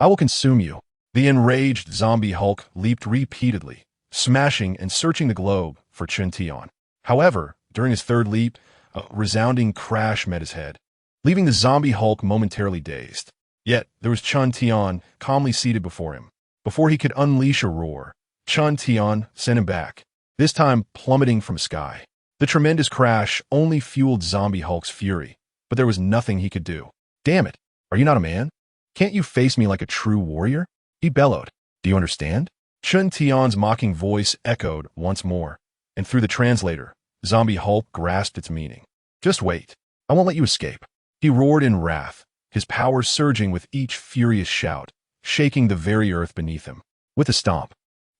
Speaker 1: I will consume you. The enraged Zombie Hulk leaped repeatedly, smashing and searching the globe for Chun Tian. However, during his third leap, a resounding crash met his head, leaving the Zombie Hulk momentarily dazed. Yet, there was Chun Tian calmly seated before him. Before he could unleash a roar, Chun Tian sent him back, this time plummeting from sky. The tremendous crash only fueled Zombie Hulk's fury, but there was nothing he could do. Damn it, are you not a man? Can't you face me like a true warrior? He bellowed. Do you understand? Chun Tian's mocking voice echoed once more, and through the translator, Zombie Hulk grasped its meaning. Just wait. I won't let you escape. He roared in wrath, his power surging with each furious shout, shaking the very earth beneath him. With a stomp,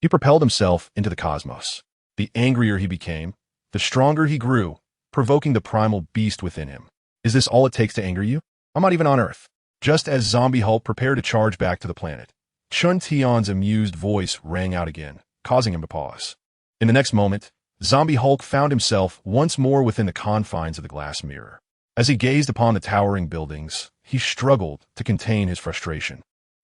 Speaker 1: he propelled himself into the cosmos. The angrier he became, the stronger he grew, provoking the primal beast within him. Is this all it takes to anger you? I'm not even on Earth. Just as Zombie Hulk prepared to charge back to the planet, Chun Tian's amused voice rang out again, causing him to pause. In the next moment, Zombie Hulk found himself once more within the confines of the glass mirror. As he gazed upon the towering buildings, he struggled to contain his frustration.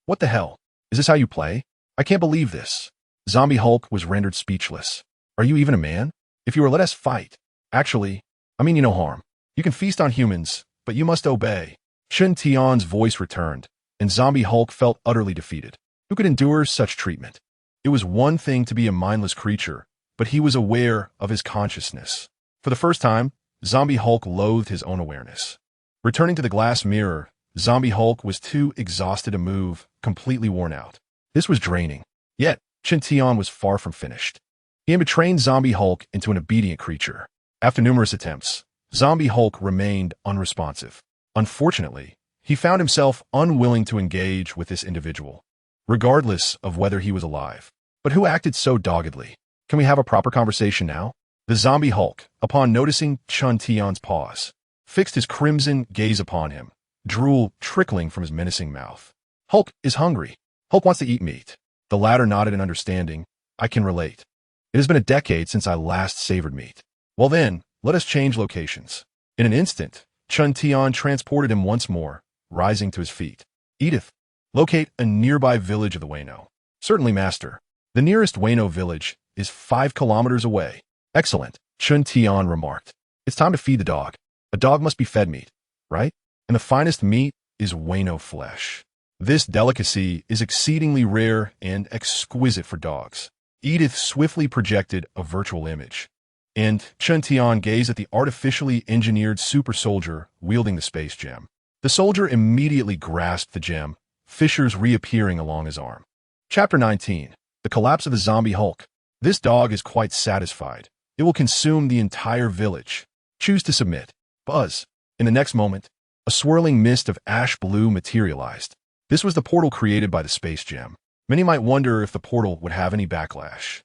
Speaker 1: What the hell? Is this how you play? I can't believe this. Zombie Hulk was rendered speechless. Are you even a man? If you were, let us fight. Actually, I mean you no harm. You can feast on humans, but you must obey. Chun Tian's voice returned, and Zombie Hulk felt utterly defeated. Who could endure such treatment? It was one thing to be a mindless creature, but he was aware of his consciousness. For the first time, Zombie Hulk loathed his own awareness. Returning to the glass mirror, Zombie Hulk was too exhausted to move, completely worn out. This was draining. Yet, Chun Tian was far from finished. He had trained Zombie Hulk into an obedient creature. After numerous attempts, Zombie Hulk remained unresponsive. Unfortunately, he found himself unwilling to engage with this individual, regardless of whether he was alive. But who acted so doggedly? Can we have a proper conversation now? The Zombie Hulk, upon noticing Chun Tian's pause, fixed his crimson gaze upon him, drool trickling from his menacing mouth. Hulk is hungry. Hulk wants to eat meat. The latter nodded in understanding. I can relate. It has been a decade since I last savored meat. Well then, let us change locations. In an instant, Chun Tian transported him once more, rising to his feet. Edith, locate a nearby village of the Wayno. Certainly, master. The nearest Wayno village is 5 kilometers away. Excellent, Chun Tian remarked. It's time to feed the dog. A dog must be fed meat, right? And the finest meat is Wayno flesh. This delicacy is exceedingly rare and exquisite for dogs. Edith swiftly projected a virtual image, and Chun Tian gazed at the artificially engineered super soldier wielding the space gem. The soldier immediately grasped the gem, fissures reappearing along his arm. Chapter 19. The Collapse of the Zombie Hulk. This dog is quite satisfied. It will consume the entire village. Choose to submit. Buzz. In the next moment, a swirling mist of ash blue materialized. This was the portal created by the space gem. Many might wonder if the portal would have any backlash,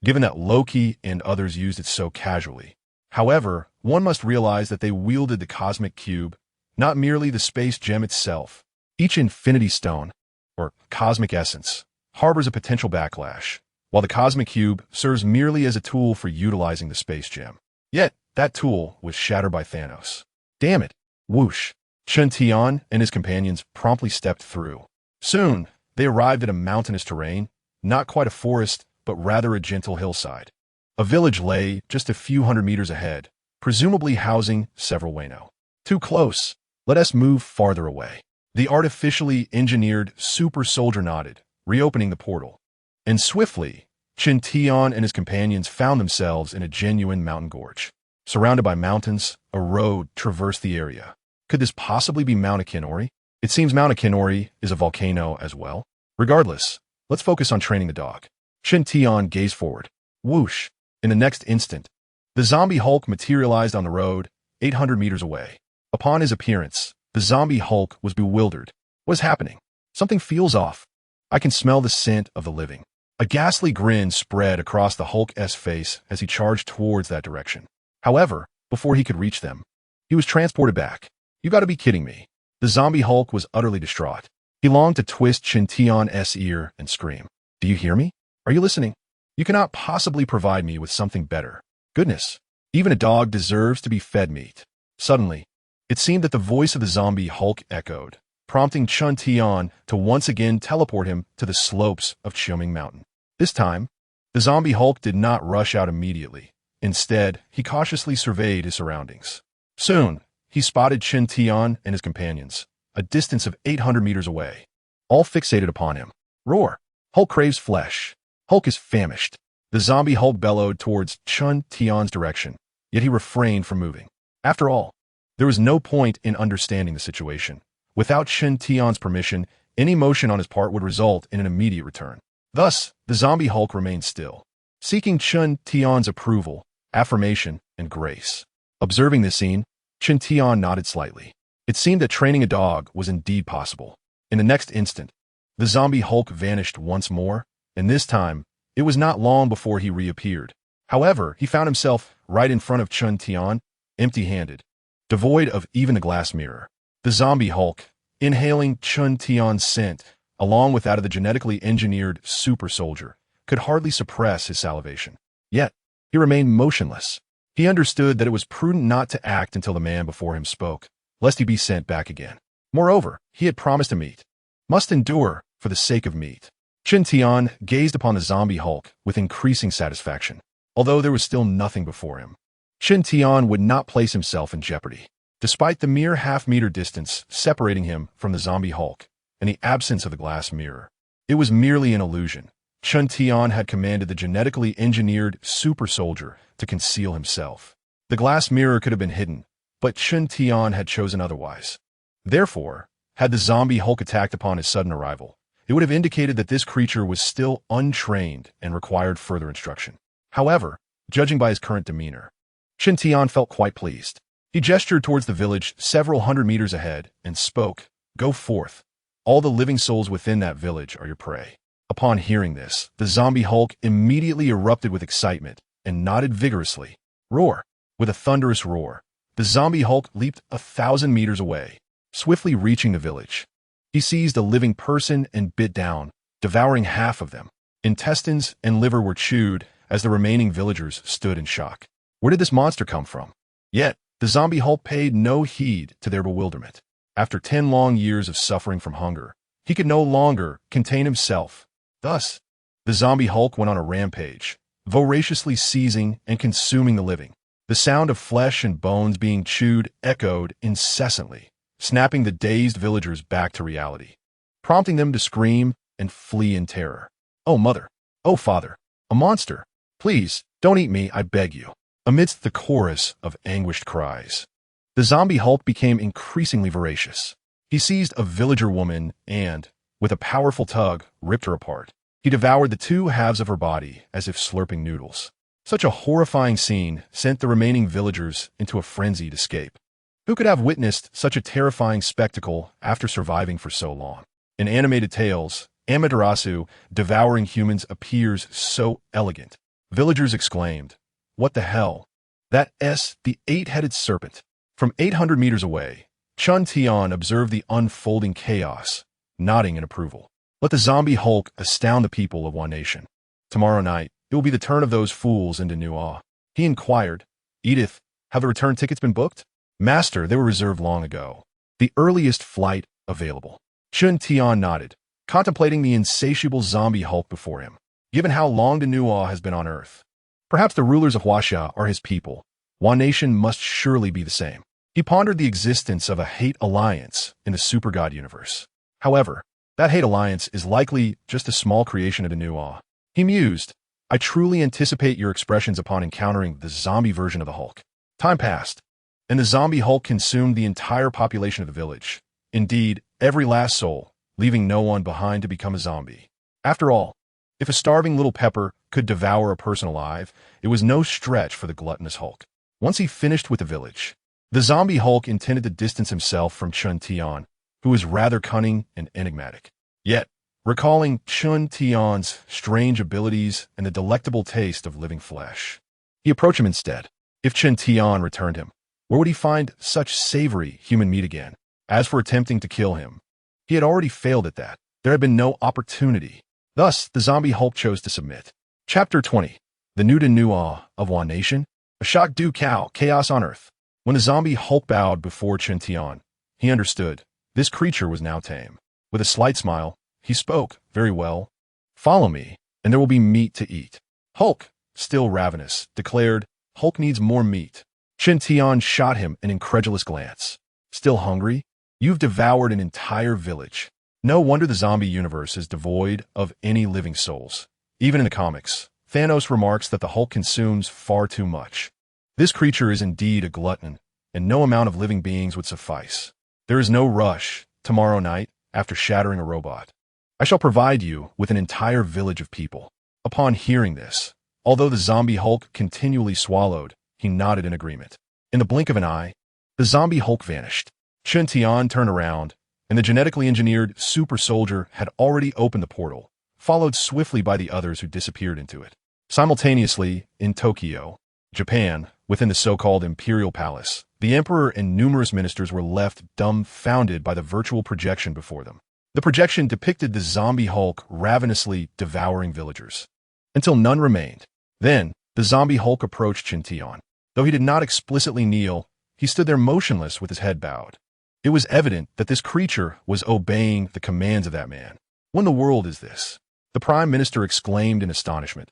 Speaker 1: given that Loki and others used it so casually. However, one must realize that they wielded the cosmic cube, not merely the space gem itself. Each infinity stone, or cosmic essence, harbors a potential backlash, while the cosmic cube serves merely as a tool for utilizing the space gem. Yet, that tool was shattered by Thanos. Damn it! Whoosh! Chun Tian and his companions promptly stepped through. Soon, they arrived at a mountainous terrain, not quite a forest, but rather a gentle hillside. A village lay just a few hundred meters ahead, presumably housing several Wayno. Too close. Let us move farther away. The artificially engineered super soldier nodded, reopening the portal. And swiftly, Chun Tian and his companions found themselves in a genuine mountain gorge. Surrounded by mountains, a road traversed the area. Could this possibly be Mount Akinori? It seems Mount Akinori is a volcano as well. Regardless, let's focus on training the dog. Chun Tian gazed forward. Whoosh! In the next instant, the zombie Hulk materialized on the road, 800 meters away. Upon his appearance, the zombie Hulk was bewildered. What is happening? Something feels off. I can smell the scent of the living. A ghastly grin spread across the Hulk's face as he charged towards that direction. However, before he could reach them, he was transported back. You gotta be kidding me. The zombie Hulk was utterly distraught. He longed to twist Chun Tian's ear and scream. Do you hear me? Are you listening? You cannot possibly provide me with something better. Goodness, even a dog deserves to be fed meat. Suddenly, it seemed that the voice of the zombie Hulk echoed, prompting Chun Tian to once again teleport him to the slopes of Chiuming Mountain. This time, the zombie Hulk did not rush out immediately. Instead, he cautiously surveyed his surroundings. Soon, he spotted Chun Tian and his companions, a distance of 800 meters away, all fixated upon him. Roar! Hulk craves flesh. Hulk is famished. The zombie Hulk bellowed towards Chun Tian's direction, yet he refrained from moving. After all, there was no point in understanding the situation. Without Chun Tian's permission, any motion on his part would result in an immediate return. Thus, the zombie Hulk remained still, seeking Chun Tian's approval, affirmation, and grace. Observing this scene, Chun Tian nodded slightly. It seemed that training a dog was indeed possible. In the next instant, the zombie Hulk vanished once more, and this time, it was not long before he reappeared. However, he found himself right in front of Chun Tian, empty-handed, devoid of even a glass mirror. The zombie Hulk, inhaling Chun Tian's scent, along with that of the genetically engineered super soldier, could hardly suppress his salivation. Yet, he remained motionless. He understood that it was prudent not to act until the man before him spoke, lest he be sent back again. Moreover, he had promised him meat. Must endure for the sake of meat. Chun Tian gazed upon the zombie Hulk with increasing satisfaction. Although there was still nothing before him, Chun Tian would not place himself in jeopardy. Despite the mere half-meter distance separating him from the zombie Hulk and the absence of the glass mirror, it was merely an illusion. Chun Tian had commanded the genetically engineered super soldier to conceal himself. The glass mirror could have been hidden, but Chun Tian had chosen otherwise. Therefore, had the zombie Hulk attacked upon his sudden arrival, it would have indicated that this creature was still untrained and required further instruction. However, judging by his current demeanor, Chun Tian felt quite pleased. He gestured towards the village several hundred meters ahead and spoke, "Go forth. All the living souls within that village are your prey." Upon hearing this, the zombie Hulk immediately erupted with excitement and nodded vigorously. Roar! With a thunderous roar, the zombie Hulk leaped 1,000 meters away, swiftly reaching the village. He seized a living person and bit down, devouring half of them. Intestines and liver were chewed as the remaining villagers stood in shock. Where did this monster come from? Yet, the zombie Hulk paid no heed to their bewilderment. After 10 long years of suffering from hunger, he could no longer contain himself. Thus, the zombie Hulk went on a rampage, voraciously seizing and consuming the living. The sound of flesh and bones being chewed echoed incessantly, snapping the dazed villagers back to reality, prompting them to scream and flee in terror. "Oh, mother! Oh, father! A monster! Please, don't eat me, I beg you!" Amidst the chorus of anguished cries, the zombie Hulk became increasingly voracious. He seized a villager woman and, with a powerful tug, ripped her apart. He devoured the two halves of her body as if slurping noodles. Such a horrifying scene sent the remaining villagers into a frenzied escape. Who could have witnessed such a terrifying spectacle after surviving for so long? In animated tales, Amaterasu devouring humans appears so elegant. Villagers exclaimed, "What the hell? That's the 8-headed serpent." From 800 meters away, Chun Tian observed the unfolding chaos, nodding in approval. Let the zombie Hulk astound the people of one nation. Tomorrow night, it will be the turn of those fools into Nua. He inquired, "Edith, have the return tickets been booked?" "Master, they were reserved long ago. The earliest flight available." Chun Tian nodded, contemplating the insatiable zombie Hulk before him. Given how long Nua has been on Earth, perhaps the rulers of Huaxia are his people. One nation must surely be the same. He pondered the existence of a hate alliance in the super god universe. However, that hate alliance is likely just a small creation of Nua. He mused, "I truly anticipate your expressions upon encountering the zombie version of the Hulk." Time passed, and the zombie Hulk consumed the entire population of the village. Indeed, every last soul, leaving no one behind to become a zombie. After all, if a starving little pepper could devour a person alive, it was no stretch for the gluttonous Hulk. Once he finished with the village, the zombie Hulk intended to distance himself from Chun Tian, who was rather cunning and enigmatic. Yet, recalling Chun Tian's strange abilities and the delectable taste of living flesh, he approached him instead. If Chun Tian returned him, where would he find such savory human meat again? As for attempting to kill him, he had already failed at that. There had been no opportunity. Thus, the zombie Hulk chose to submit. Chapter 20. The New Nua of One Nation. A shock due cow, chaos on Earth. When the zombie Hulk bowed before Chun Tian, he understood. This creature was now tame. With a slight smile, he spoke, "Very well. Follow me, and there will be meat to eat." Hulk, still ravenous, declared, "Hulk needs more meat." Chun Tian shot him an incredulous glance. "Still hungry? You've devoured an entire village." No wonder the zombie universe is devoid of any living souls. Even in the comics, Thanos remarks that the Hulk consumes far too much. This creature is indeed a glutton, and no amount of living beings would suffice. There is no rush, tomorrow night, after shattering a robot. I shall provide you with an entire village of people. Upon hearing this, although the zombie Hulk continually swallowed, he nodded in agreement. In the blink of an eye, the zombie Hulk vanished. Chun Tian turned around, and the genetically engineered super soldier had already opened the portal, followed swiftly by the others who disappeared into it. Simultaneously, in Tokyo, Japan, within the so-called Imperial Palace, the Emperor and numerous ministers were left dumbfounded by the virtual projection before them. The projection depicted the zombie Hulk ravenously devouring villagers, until none remained. Then, the zombie Hulk approached Chun Tian. Though he did not explicitly kneel, he stood there motionless with his head bowed. It was evident that this creature was obeying the commands of that man. "What in the world is this?" The Prime Minister exclaimed in astonishment.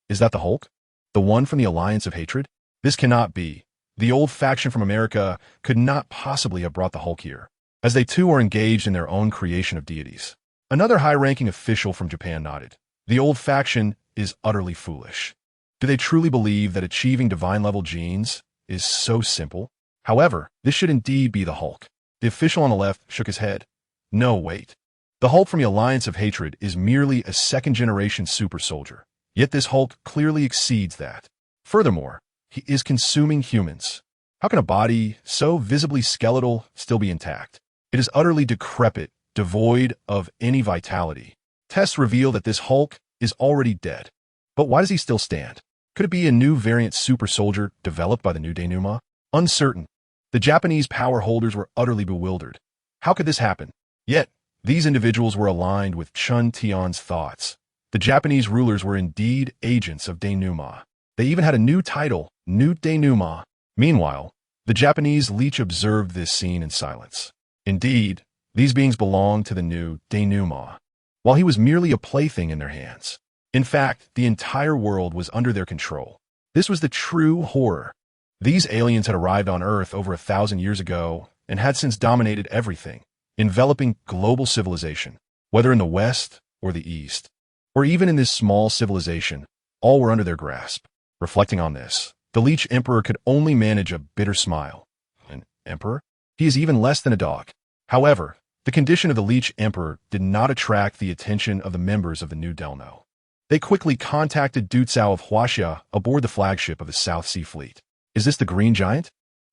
Speaker 1: "Is that the Hulk? The one from the Alliance of Hatred? This cannot be. The old faction from America could not possibly have brought the Hulk here, as they too are engaged in their own creation of deities." Another high-ranking official from Japan nodded. "The old faction is utterly foolish. Do they truly believe that achieving divine-level genes is so simple? However, this should indeed be the Hulk." The official on the left shook his head. "No, wait. The Hulk from the Alliance of Hatred is merely a second-generation super soldier. Yet this Hulk clearly exceeds that. Furthermore, he is consuming humans. How can a body so visibly skeletal still be intact? It is utterly decrepit, devoid of any vitality. Tests reveal that this Hulk is already dead. But why does he still stand? Could it be a new variant super soldier developed by the new denouement? Uncertain. The Japanese power holders were utterly bewildered. How could this happen? Yet, these individuals were aligned with Chun Tian's thoughts. The Japanese rulers were indeed agents of denouement. They even had a new title, New Denouement. Meanwhile, the Japanese leech observed this scene in silence. Indeed, these beings belonged to the new denouement, while he was merely a plaything in their hands. In fact, the entire world was under their control. This was the true horror. These aliens had arrived on Earth over 1,000 years ago and had since dominated everything, enveloping global civilization, whether in the West or the East, or even in this small civilization, all were under their grasp. Reflecting on this, the Leech Emperor could only manage a bitter smile. An emperor? He is even less than a dog. However, the condition of the Leech Emperor did not attract the attention of the members of the New Delno. They quickly contacted Du Cao of Huaxia aboard the flagship of the South Sea Fleet. Is this the Green Giant?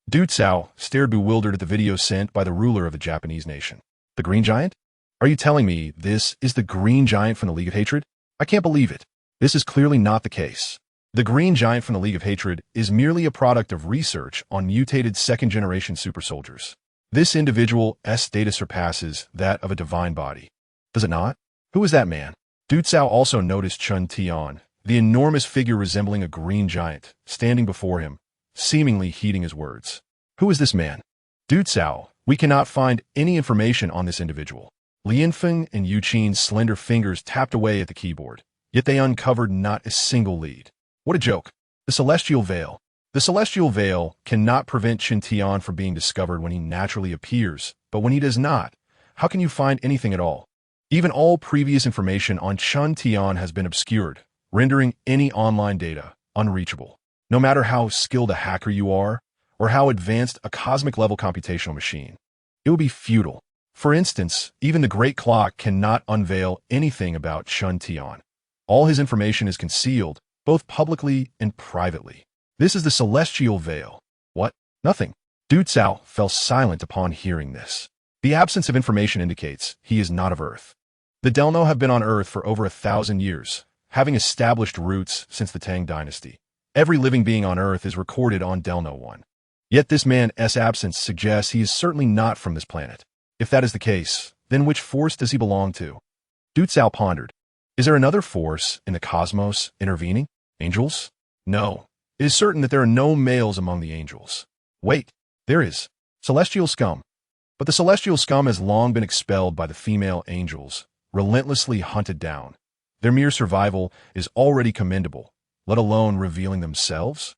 Speaker 1: Du Cao stared bewildered at the video sent by the ruler of the Japanese nation. The Green Giant? Are you telling me this is the Green Giant from the League of Hatred? I can't believe it. This is clearly not the case. The Green Giant from the League of Hatred is merely a product of research on mutated second-generation super soldiers. This individual's data surpasses that of a divine body. Does it not? Who is that man? Du Cao also noticed Chun Tian, the enormous figure resembling a green giant, standing before him, seemingly heeding his words. Who is this man? Du Cao, we cannot find any information on this individual. Lianfeng and Yu Qin's slender fingers tapped away at the keyboard, yet they uncovered not a single lead. What a joke. The Celestial Veil. The Celestial Veil cannot prevent Chun Tian from being discovered when he naturally appears, but when he does not, how can you find anything at all? Even all previous information on Chun Tian has been obscured, rendering any online data unreachable. No matter how skilled a hacker you are, or how advanced a cosmic-level computational machine, it would be futile. For instance, even the Great Clock cannot unveil anything about Chun Tian. All his information is concealed, both publicly and privately. This is the Celestial Veil. What? Nothing. Du Cao fell silent upon hearing this. The absence of information indicates he is not of Earth. The Delno have been on Earth for over 1,000 years, having established roots since the Tang Dynasty. Every living being on Earth is recorded on Delno 1. Yet this man's absence suggests he is certainly not from this planet. If that is the case, then which force does he belong to? Du Cao pondered. Is there another force in the cosmos intervening? Angels? No. It is certain that there are no males among the angels. Wait, there is. Celestial scum. But the celestial scum has long been expelled by the female angels, relentlessly hunted down. Their mere survival is already commendable, let alone revealing themselves.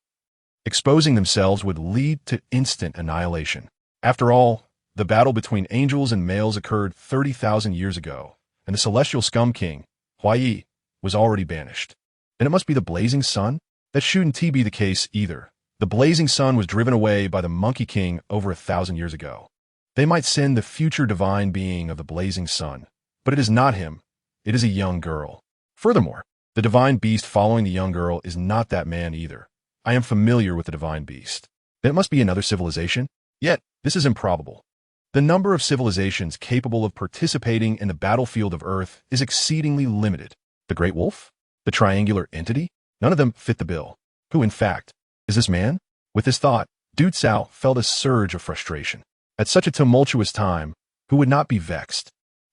Speaker 1: Exposing themselves would lead to instant annihilation. After all, the battle between angels and males occurred 30,000 years ago, and the celestial scum king, Huai, was already banished. And it must be the blazing sun? That shouldn't be the case either. The blazing sun was driven away by the Monkey King over 1,000 years ago. They might send the future divine being of the blazing sun, but it is not him. It is a young girl. Furthermore, the divine beast following the young girl is not that man either. I am familiar with the divine beast. Then it must be another civilization? Yet, this is improbable. The number of civilizations capable of participating in the battlefield of Earth is exceedingly limited. The Great Wolf? The triangular entity? None of them fit the bill. Who, in fact, is this man? With this thought, Du Cao felt a surge of frustration. At such a tumultuous time, who would not be vexed?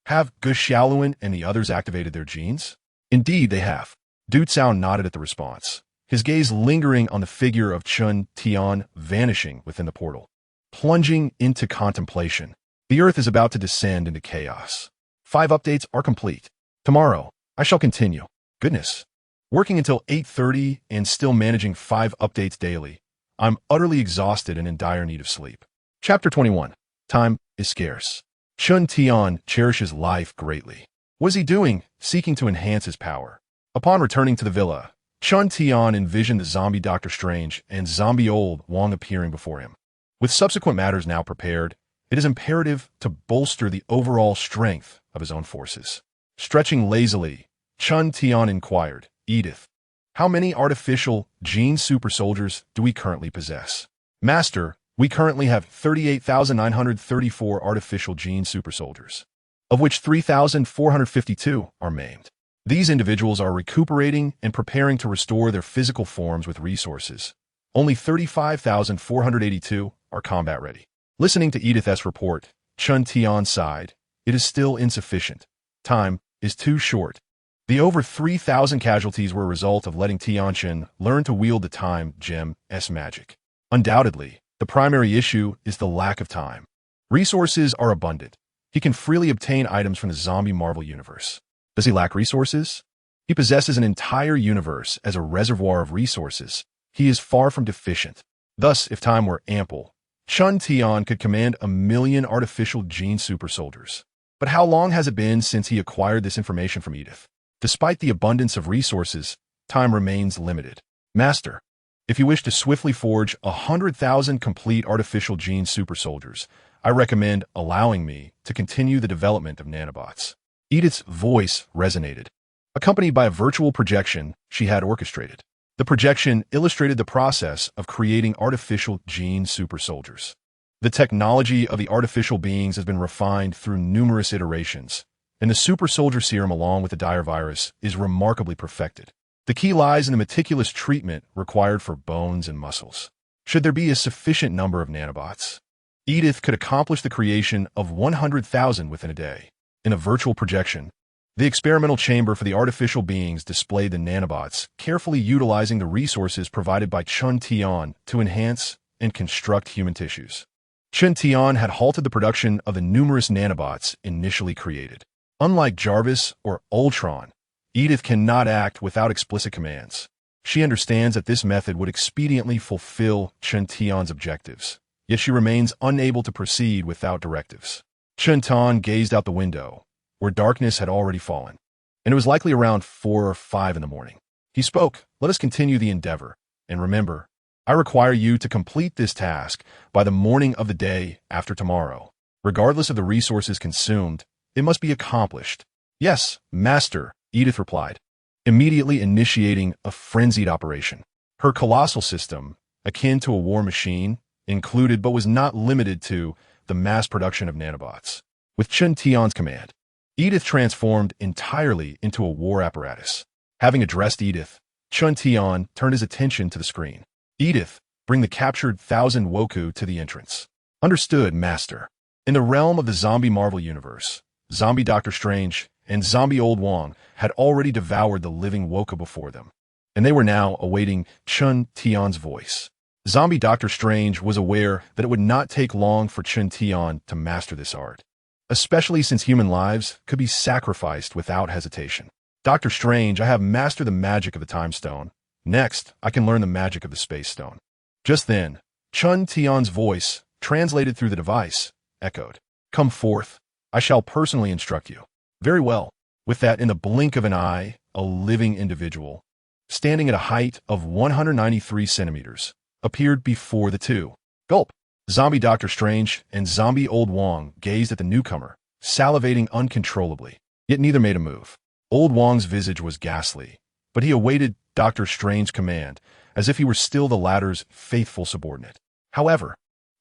Speaker 1: Have Gu Xiaoluan and the others activated their genes? Indeed, they have. Du Cao nodded at the response, his gaze lingering on the figure of Chun Tian vanishing within the portal. Plunging into contemplation, the Earth is about to descend into chaos. 5 updates are complete. Tomorrow, I shall continue. Goodness. Working until 8:30 and still managing 5 updates daily, I'm utterly exhausted and in dire need of sleep. Chapter 21. Time is scarce. Chun Tian cherishes life greatly. What is he doing, seeking to enhance his power? Upon returning to the villa, Chun Tian envisioned the zombie Doctor Strange and zombie Old Wong appearing before him. With subsequent matters now prepared, it is imperative to bolster the overall strength of his own forces. Stretching lazily, Chun Tian inquired, Edith, how many artificial gene super soldiers do we currently possess? Master, We currently have 38,934 artificial gene supersoldiers, of which 3,452 are maimed. These individuals are recuperating and preparing to restore their physical forms with resources. Only 35,482 are combat ready. Listening to Edith's report, Chun Tian sighed. It is still insufficient. Time is too short. The over 3,000 casualties were a result of letting Tianchen learn to wield the time gem's magic. Undoubtedly, the primary issue is the lack of time. Resources are abundant. He can freely obtain items from the zombie Marvel universe. Does he lack resources? He possesses an entire universe as a reservoir of resources. He is far from deficient. Thus, if time were ample, Chun Tian could command 1,000,000 artificial gene supersoldiers. But how long has it been since he acquired this information from Edith? Despite the abundance of resources, time remains limited. Master, if you wish to swiftly forge 100,000 complete artificial gene supersoldiers, I recommend allowing me to continue the development of nanobots. Edith's voice resonated. Accompanied by a virtual projection she had orchestrated. The projection illustrated the process of creating artificial gene supersoldiers. The technology of the artificial beings has been refined through numerous iterations, and the supersoldier serum along with the dire virus is remarkably perfected. The key lies in the meticulous treatment required for bones and muscles. Should there be a sufficient number of nanobots, Edith could accomplish the creation of 100,000 within a day. In a virtual projection, the experimental chamber for the artificial beings displayed the nanobots, carefully utilizing the resources provided by Chun Tian to enhance and construct human tissues. Chun Tian had halted the production of the numerous nanobots initially created. Unlike Jarvis or Ultron, Edith cannot act without explicit commands. She understands that this method would expediently fulfill Chun Tian's objectives, yet she remains unable to proceed without directives. Chun Tian gazed out the window, where darkness had already fallen, and it was likely around 4 or 5 in the morning. He spoke, "Let us continue the endeavor, and remember, I require you to complete this task by the morning of the day after tomorrow. Regardless of the resources consumed, it must be accomplished." "Yes, Master," Edith replied, immediately initiating a frenzied operation. Her colossal system, akin to a war machine, included but was not limited to the mass production of nanobots. With Chun Tian's command, Edith transformed entirely into a war apparatus. Having addressed Edith, Chun Tian turned his attention to the screen. "Edith, bring the captured 1,000 Woku to the entrance." "Understood, Master." In the realm of the zombie Marvel universe, zombie Doctor Strange and zombie Old Wong had already devoured the living Woku before them, and they were now awaiting Chun Tian's voice. Zombie Doctor Strange was aware that it would not take long for Chun Tian to master this art, especially since human lives could be sacrificed without hesitation. "Doctor Strange, I have mastered the magic of the Time Stone. Next, I can learn the magic of the Space Stone." Just then, Chun Tian's voice, translated through the device, echoed. "Come forth. I shall personally instruct you." "Very well." With that, in the blink of an eye, a living individual, standing at a height of 193 centimeters, appeared before the two. Gulp! Zombie Doctor Strange and zombie Old Wong gazed at the newcomer, salivating uncontrollably, yet neither made a move. Old Wong's visage was ghastly, but he awaited Doctor Strange's command as if he were still the latter's faithful subordinate. However,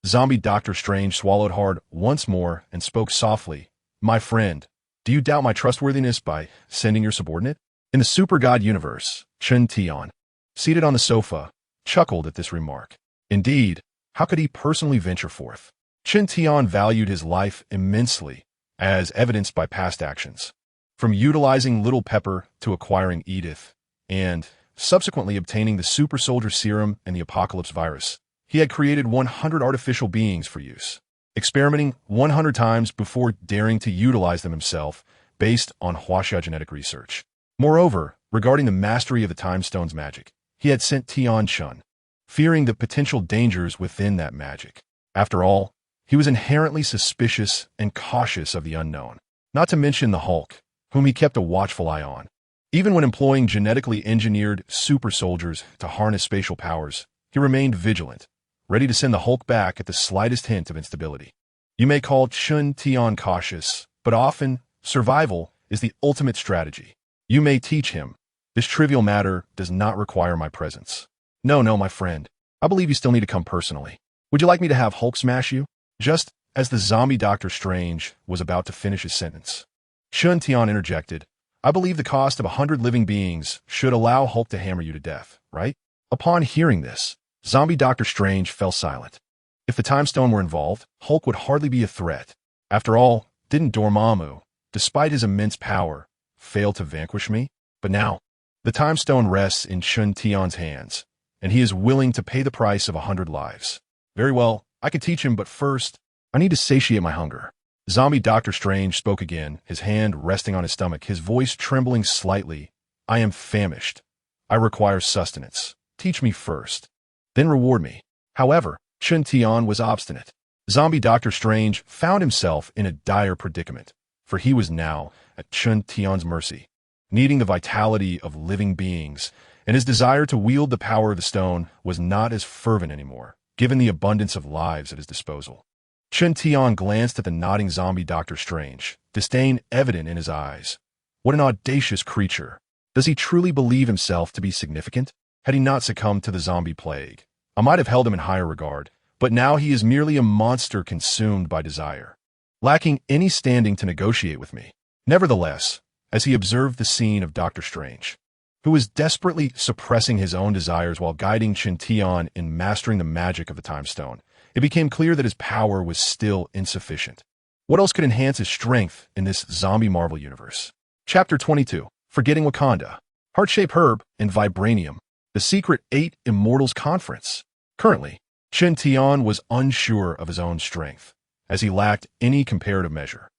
Speaker 1: zombie Doctor Strange swallowed hard once more and spoke softly. "My friend, do you doubt my trustworthiness by sending your subordinate?" In the super god universe, Chun Tian, seated on the sofa, chuckled at this remark. Indeed, how could he personally venture forth? Chun Tian valued his life immensely, as evidenced by past actions. From utilizing Little Pepper to acquiring Edith, and subsequently obtaining the super soldier serum and the apocalypse virus, he had created 100 artificial beings for use, experimenting 100 times before daring to utilize them himself based on Huaxia genetic research. Moreover, regarding the mastery of the Time Stone's magic, he had sent Tian Chun, fearing the potential dangers within that magic. After all, he was inherently suspicious and cautious of the unknown, not to mention the Hulk, whom he kept a watchful eye on. Even when employing genetically engineered super soldiers to harness spatial powers, he remained vigilant, ready to send the Hulk back at the slightest hint of instability. You may call Chun Tian cautious, but often, survival is the ultimate strategy. You may teach him. This trivial matter does not require my presence. No, my friend. I believe you still need to come personally. Would you like me to have Hulk smash you? Just as the zombie Doctor Strange was about to finish his sentence, Chun Tian interjected, I believe the cost of 100 living beings should allow Hulk to hammer you to death, right? Upon hearing this, zombie Doctor Strange fell silent. If the Time Stone were involved, Hulk would hardly be a threat. After all, didn't Dormammu, despite his immense power, fail to vanquish me? But now, the Time Stone rests in Chun Tian's hands, and he is willing to pay the price of 100 lives. Very well, I can teach him, but first, I need to satiate my hunger. Zombie Doctor Strange spoke again, his hand resting on his stomach, his voice trembling slightly. I am famished. I require sustenance. Teach me first, then reward me. However, Chun Tian was obstinate. Zombie Doctor Strange found himself in a dire predicament, for he was now at Chun Tian's mercy, needing the vitality of living beings, and his desire to wield the power of the stone was not as fervent anymore, given the abundance of lives at his disposal. Chun Tian glanced at the nodding zombie Doctor Strange, disdain evident in his eyes. What an audacious creature! Does he truly believe himself to be significant? Had he not succumbed to the zombie plague, I might have held him in higher regard, but now he is merely a monster consumed by desire, lacking any standing to negotiate with me. Nevertheless, as he observed the scene of Doctor Strange, who was desperately suppressing his own desires while guiding Chun Tian in mastering the magic of the Time Stone, it became clear that his power was still insufficient. What else could enhance his strength in this zombie Marvel universe? Chapter 22, Forgetting Wakanda, Heart-Shaped Herb, and Vibranium, the Secret 8 Immortals Conference. Currently, Chun Tian was unsure of his own strength, as he lacked any comparative measure.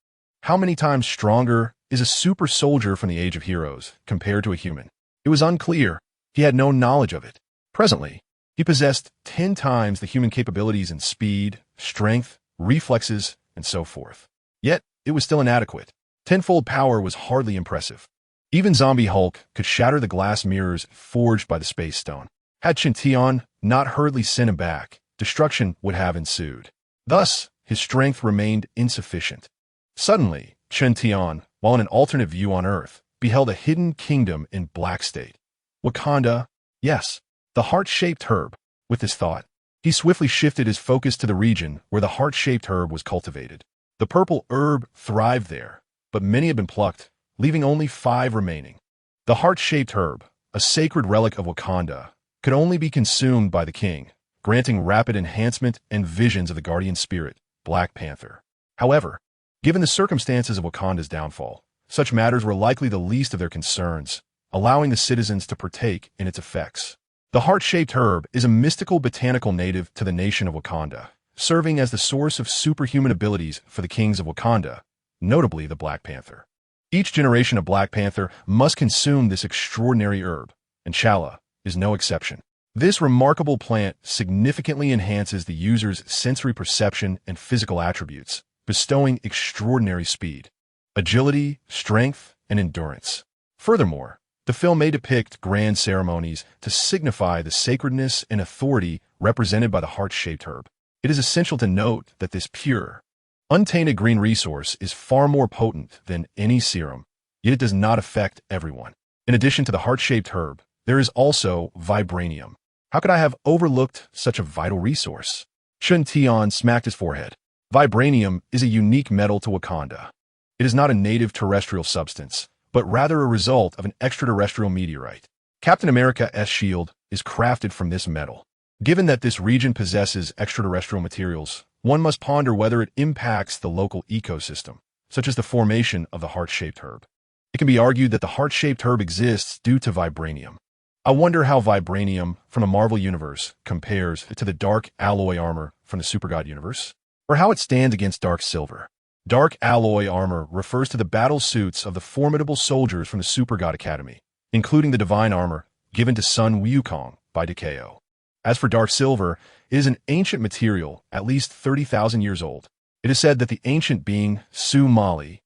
Speaker 1: How many times stronger is a super soldier from the Age of Heroes compared to a human? It was unclear. He had no knowledge of it. Presently, he possessed 10 times the human capabilities in speed, strength, reflexes, and so forth. Yet, it was still inadequate. Tenfold power was hardly impressive. Even Zombie Hulk could shatter the glass mirrors forged by the Space Stone. Had Chun Tian not hurriedly sent him back, destruction would have ensued. Thus, his strength remained insufficient. Suddenly, Chun Tian, while in an alternate view on Earth, beheld a hidden kingdom in Black State. Wakanda, yes, the heart-shaped herb. With this thought, he swiftly shifted his focus to the region where the heart-shaped herb was cultivated. The purple herb thrived there, but many had been plucked, leaving only 5 remaining. The heart-shaped herb, a sacred relic of Wakanda, could only be consumed by the king, granting rapid enhancement and visions of the guardian spirit, Black Panther. However, given the circumstances of Wakanda's downfall, such matters were likely the least of their concerns, allowing the citizens to partake in its effects. The heart-shaped herb is a mystical botanical native to the nation of Wakanda, serving as the source of superhuman abilities for the kings of Wakanda, notably the Black Panther. Each generation of Black Panther must consume this extraordinary herb, and Chala is no exception. This remarkable plant significantly enhances the user's sensory perception and physical attributes, bestowing extraordinary speed, agility, strength, and endurance. Furthermore, the film may depict grand ceremonies to signify the sacredness and authority represented by the heart-shaped herb. It is essential to note that this pure, untainted green resource is far more potent than any serum, yet it does not affect everyone. In addition to the heart-shaped herb, there is also vibranium. How could I have overlooked such a vital resource? Chun Tian smacked his forehead. Vibranium is a unique metal to Wakanda. It is not a native terrestrial substance, but rather a result of an extraterrestrial meteorite. Captain America's shield is crafted from this metal. Given that this region possesses extraterrestrial materials, one must ponder whether it impacts the local ecosystem, such as the formation of the heart-shaped herb. It can be argued that the heart-shaped herb exists due to vibranium. I wonder how vibranium from the Marvel Universe compares to the dark alloy armor from the Supergod universe, or how it stands against dark silver. Dark alloy armor refers to the battle suits of the formidable soldiers from the Supergod Academy, including the divine armor given to Sun Wukong by Decao. As for dark silver, it is an ancient material at least 30,000 years old. It is said that the ancient being Su Mali,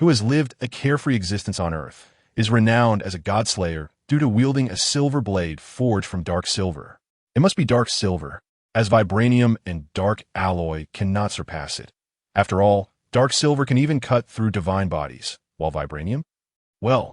Speaker 1: who has lived a carefree existence on Earth, is renowned as a godslayer due to wielding a silver blade forged from dark silver. It must be dark silver, as vibranium and dark alloy cannot surpass it. After all, dark silver can even cut through divine bodies, while vibranium? Well,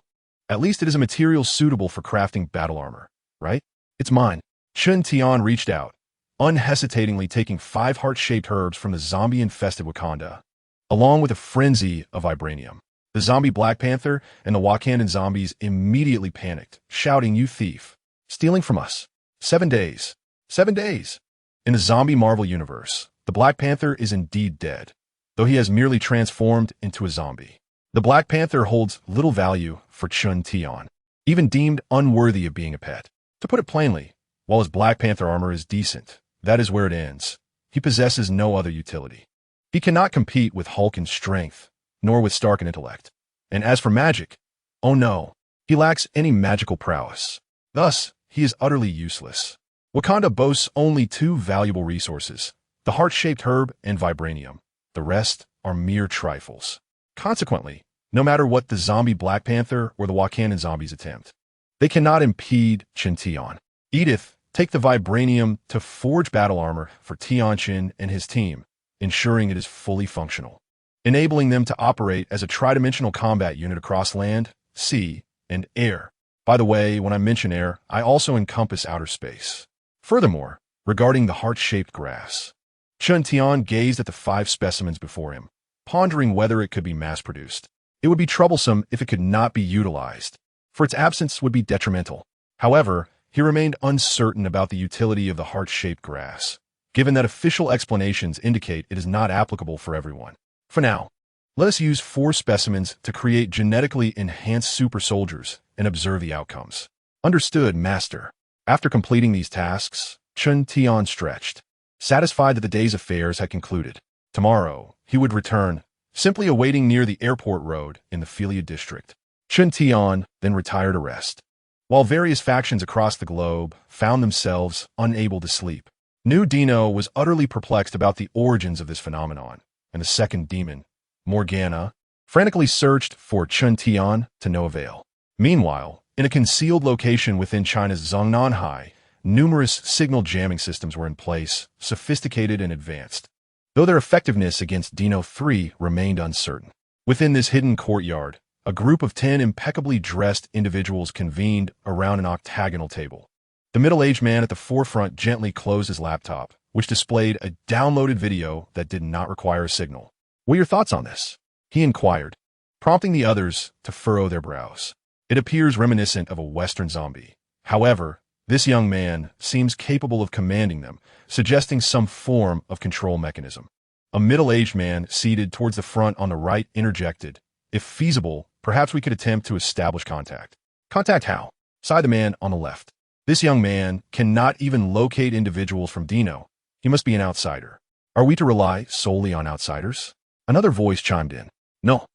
Speaker 1: at least it is a material suitable for crafting battle armor, right? It's mine. Chun Tian reached out, unhesitatingly taking 5 heart-shaped herbs from the zombie-infested Wakanda, along with a frenzy of vibranium. The zombie Black Panther and the Wakandan zombies immediately panicked, shouting, "You thief! Stealing from us! 7 days! 7 days!" In the zombie Marvel universe, the Black Panther is indeed dead, though he has merely transformed into a zombie. The Black Panther holds little value for Chun Tian, even deemed unworthy of being a pet. To put it plainly, while his Black Panther armor is decent, that is where it ends. He possesses no other utility. He cannot compete with Hulk in strength, nor with Stark in intellect. And as for magic, oh no, he lacks any magical prowess. Thus, he is utterly useless. Wakanda boasts only 2 valuable resources, the heart-shaped herb and vibranium. The rest are mere trifles. Consequently, no matter what the zombie Black Panther or the Wakandan zombies attempt, they cannot impede Chun Tian. Edith, take the vibranium to forge battle armor for Tianqin and his team, ensuring it is fully functional, enabling them to operate as a tridimensional combat unit across land, sea, and air. By the way, when I mention air, I also encompass outer space. Furthermore, regarding the heart-shaped grass, Chun Tian gazed at the 5 specimens before him, pondering whether it could be mass-produced. It would be troublesome if it could not be utilized, for its absence would be detrimental. However, he remained uncertain about the utility of the heart-shaped grass, given that official explanations indicate it is not applicable for everyone. For now, let us use 4 specimens to create genetically enhanced super soldiers and observe the outcomes. Understood, Master. After completing these tasks, Chun Tian stretched, satisfied that the day's affairs had concluded. Tomorrow, he would return, simply awaiting near the airport road in the Philia district. Chun Tian then retired to rest, while various factions across the globe found themselves unable to sleep. New Dino was utterly perplexed about the origins of this phenomenon, and the second demon, Mo Gan Na, frantically searched for Chun Tian to no avail. Meanwhile, in a concealed location within China's Zhongnanhai, numerous signal jamming systems were in place, sophisticated and advanced, though their effectiveness against Dino 3 remained uncertain. Within this hidden courtyard, a group of 10 impeccably dressed individuals convened around an octagonal table. The middle-aged man at the forefront gently closed his laptop, which displayed a downloaded video that did not require a signal. "What are your thoughts on this?" he inquired, prompting the others to furrow their brows. It appears reminiscent of a Western zombie. However, this young man seems capable of commanding them, suggesting some form of control mechanism. A middle-aged man seated towards the front on the right interjected, "If feasible, perhaps we could attempt to establish contact." "Contact how?" sighed the man on the left. "This young man cannot even locate individuals from Dino. He must be an outsider. Are we to rely solely on outsiders?" Another voice chimed in. No.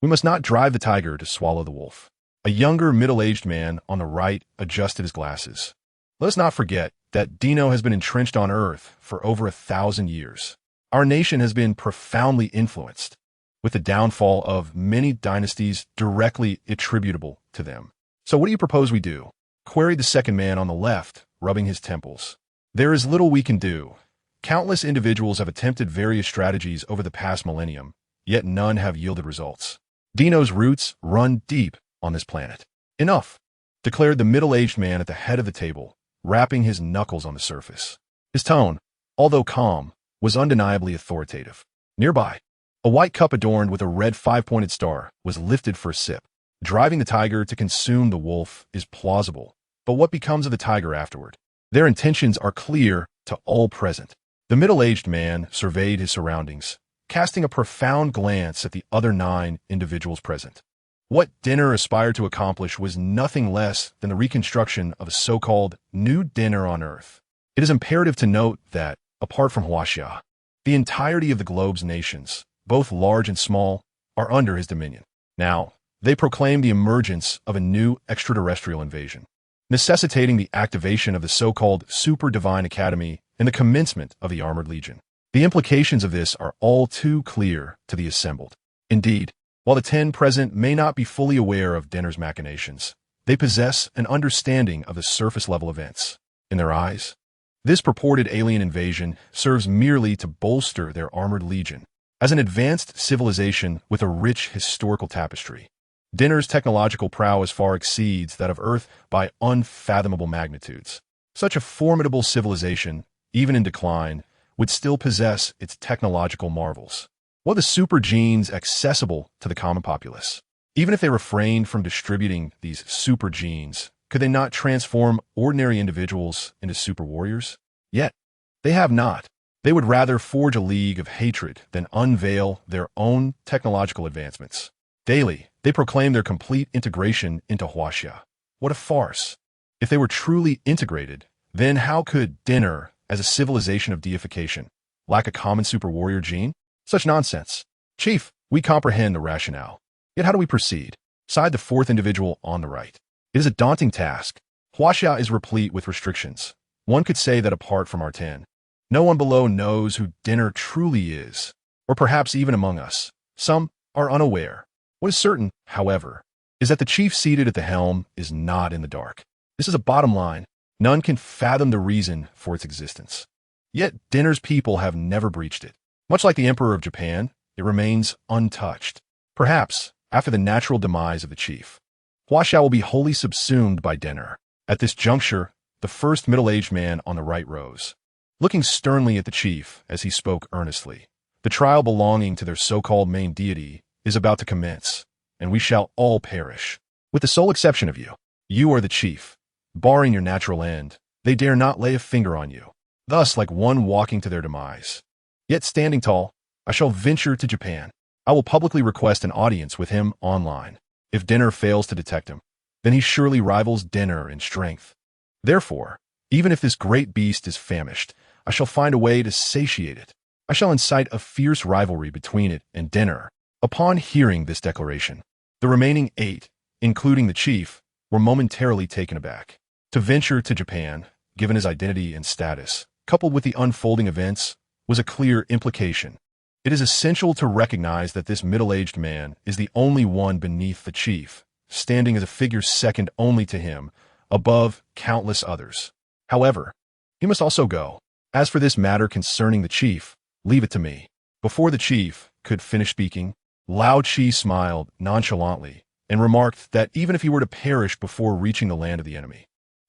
Speaker 1: We must not drive the tiger to swallow the wolf." A younger middle-aged man on the right adjusted his glasses. "Let us not forget that Dino has been entrenched on Earth for over 1,000 years. Our nation has been profoundly influenced, with the downfall of many dynasties directly attributable to them. So what do you propose we do?" queried the second man on the left, rubbing his temples. "There is little we can do. Countless individuals have attempted various strategies over the past millennium, yet none have yielded results. Dino's roots run deep on this planet." "Enough," declared the middle-aged man at the head of the table, rapping his knuckles on the surface. His tone, although calm, was undeniably authoritative. Nearby, a white cup adorned with a red 5-pointed star was lifted for a sip. Driving the tiger to consume the wolf is plausible, but what becomes of the tiger afterward? Their intentions are clear to all present. The middle-aged man surveyed his surroundings, casting a profound glance at the other 9 individuals present. What dinner aspired to accomplish was nothing less than the reconstruction of a so-called new dinner on Earth. It is imperative to note that, apart from Huaxia, the entirety of the globe's nations, both large and small, are under his dominion. Now, they proclaim the emergence of a new extraterrestrial invasion, necessitating the activation of the so-called Super Divine Academy and the commencement of the Armored Legion. The implications of this are all too clear to the assembled. Indeed, while the 10 present may not be fully aware of Dinner's machinations, they possess an understanding of the surface-level events. In their eyes, this purported alien invasion serves merely to bolster their armored legion as an advanced civilization with a rich historical tapestry. Dinner's technological prowess far exceeds that of Earth by unfathomable magnitudes. Such a formidable civilization even in decline, would still possess its technological marvels. What are the super genes accessible to the common populace? Even if they refrained from distributing these super genes, could they not transform ordinary individuals into super warriors? Yet, they have not. They would rather forge a league of hatred than unveil their own technological advancements. Daily, they proclaim their complete integration into Huaxia. What a farce. If they were truly integrated, then how could dinner, as a civilization of deification, lack a common super warrior gene? Such nonsense. Chief, we comprehend the rationale. Yet how do we proceed? Sighed the fourth individual on the right. It is a daunting task. Huaxia is replete with restrictions. One could say that apart from our 10, no one below knows who dinner truly is, or perhaps even among us, some are unaware. What is certain, however, is that the chief seated at the helm is not in the dark. This is a bottom line. None can fathom the reason for its existence. Yet dinner's people have never breached it. Much like the Emperor of Japan, it remains untouched. Perhaps, after the natural demise of the chief, Huaxia will be wholly subsumed by dinner. At this juncture, the first middle-aged man on the right rose, looking sternly at the chief as he spoke earnestly. The trial belonging to their so-called main deity is about to commence, and we shall all perish. With the sole exception of you. You are the chief. Barring your natural end, they dare not lay a finger on you. Thus, like one walking to their demise. Yet standing tall, I shall venture to Japan. I will publicly request an audience with him online. If dinner fails to detect him, then he surely rivals dinner in strength. Therefore, even if this great beast is famished, I shall find a way to satiate it. I shall incite a fierce rivalry between it and dinner. Upon hearing this declaration, the remaining 8, including the chief, were momentarily taken aback. To venture to Japan, given his identity and status, coupled with the unfolding events, was a clear implication. It is essential to recognize that this middle-aged man is the only one beneath the chief, standing as a figure second only to him, above countless others. However, he must also go. As for this matter concerning the chief, leave it to me. Before the chief could finish speaking, Lao Chi smiled nonchalantly and remarked that even if he were to perish before reaching the land of the enemy,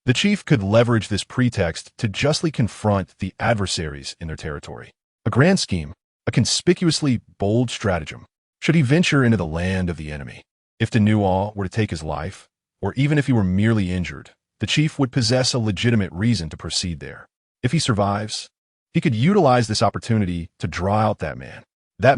Speaker 1: the chief could leverage this pretext to justly confront the adversaries in their territory. A grand scheme, a conspicuously bold stratagem, should he venture into the land of the enemy. If the Nuo were to take his life, or even if he were merely injured, the chief would possess a legitimate reason to proceed there. If he survives, he could utilize this opportunity to draw out that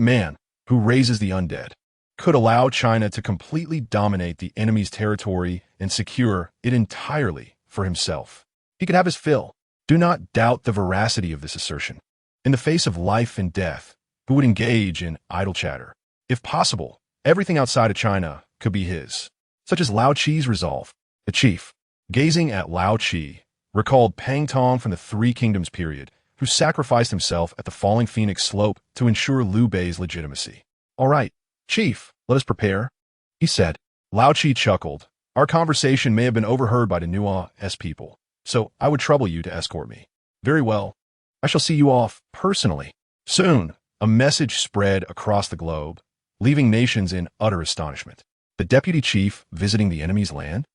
Speaker 1: man who raises the undead, could allow China to completely dominate the enemy's territory and secure it entirely for himself. He could have his fill. Do not doubt the veracity of this assertion. In the face of life and death, who would engage in idle chatter? If possible, everything outside of China could be his, such as Lao Chi's resolve. The chief, gazing at Lao Chi, recalled Pang Tong from the Three Kingdoms period, who sacrificed himself at the falling Phoenix Slope to ensure Liu Bei's legitimacy. All right, chief, let us prepare, he said. Lao Chi chuckled. Our conversation may have been overheard by the Nua's people, so I would trouble you to escort me. Very well. I shall see you off personally. Soon, a message spread across the globe, leaving nations in utter astonishment. The deputy chief visiting the enemy's land?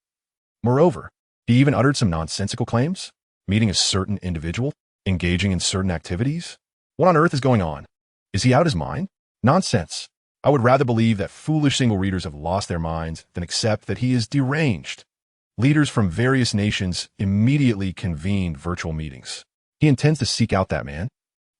Speaker 1: Moreover, he even uttered some nonsensical claims, meeting a certain individual, engaging in certain activities. What on earth is going on? Is he out his mind? Nonsense. I would rather believe that foolish single readers have lost their minds than accept that he is deranged. Leaders from various nations immediately convened virtual meetings. He intends to seek out that man.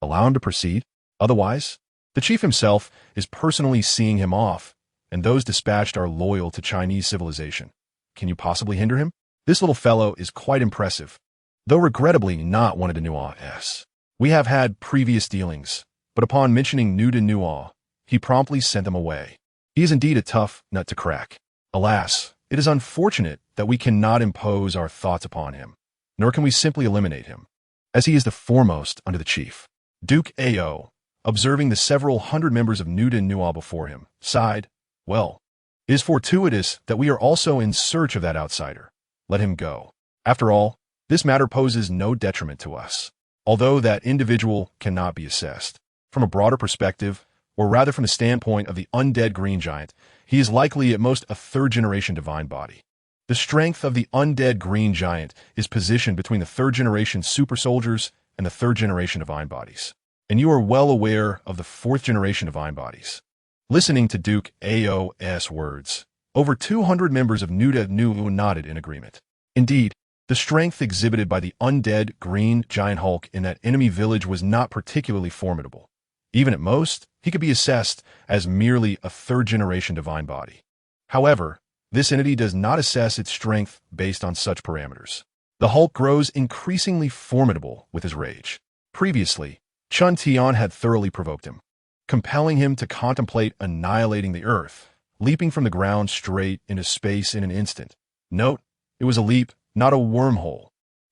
Speaker 1: Allow him to proceed. Otherwise, the chief himself is personally seeing him off, and those dispatched are loyal to Chinese civilization. Can you possibly hinder him? This little fellow is quite impressive, though regrettably not one of the Nua's. We have had previous dealings, but upon mentioning New to Nua, he promptly sent them away. He is indeed a tough nut to crack. Alas, it is unfortunate that we cannot impose our thoughts upon him, nor can we simply eliminate him, as he is the foremost under the chief. Duke Ao, observing the several hundred members of New to Nua before him, sighed. Well, it is fortuitous that we are also in search of that outsider. Let him go. After all, this matter poses no detriment to us, although that individual cannot be assessed. From a broader perspective, or rather from the standpoint of the undead green giant, he is likely at most a third-generation divine body. The strength of the undead green giant is positioned between the third-generation super soldiers and the third-generation divine bodies. And you are well aware of the fourth-generation divine bodies. Listening to Duke Ao's words, over 200 members of Nuda Nu nodded in agreement. Indeed, the strength exhibited by the undead green giant Hulk in that enemy village was not particularly formidable. Even at most, he could be assessed as merely a third-generation divine body. However, this entity does not assess its strength based on such parameters. The Hulk grows increasingly formidable with his rage. Previously, Chun Tian had thoroughly provoked him, compelling him to contemplate annihilating the Earth, leaping from the ground straight into space in an instant. Note, it was a leap, not a wormhole.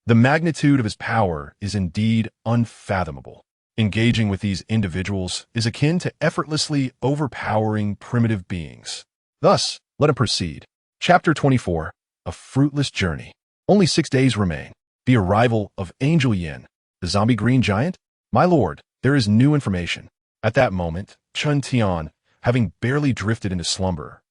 Speaker 1: The magnitude of his power is indeed unfathomable. Engaging with these individuals is akin to effortlessly overpowering primitive beings. Thus, let him proceed. Chapter 24, A Fruitless Journey. Only 6 days remain. The arrival of Angel Yin, the zombie green giant? My lord, there is new information. At that moment, Chun Tian, having barely drifted into slumber,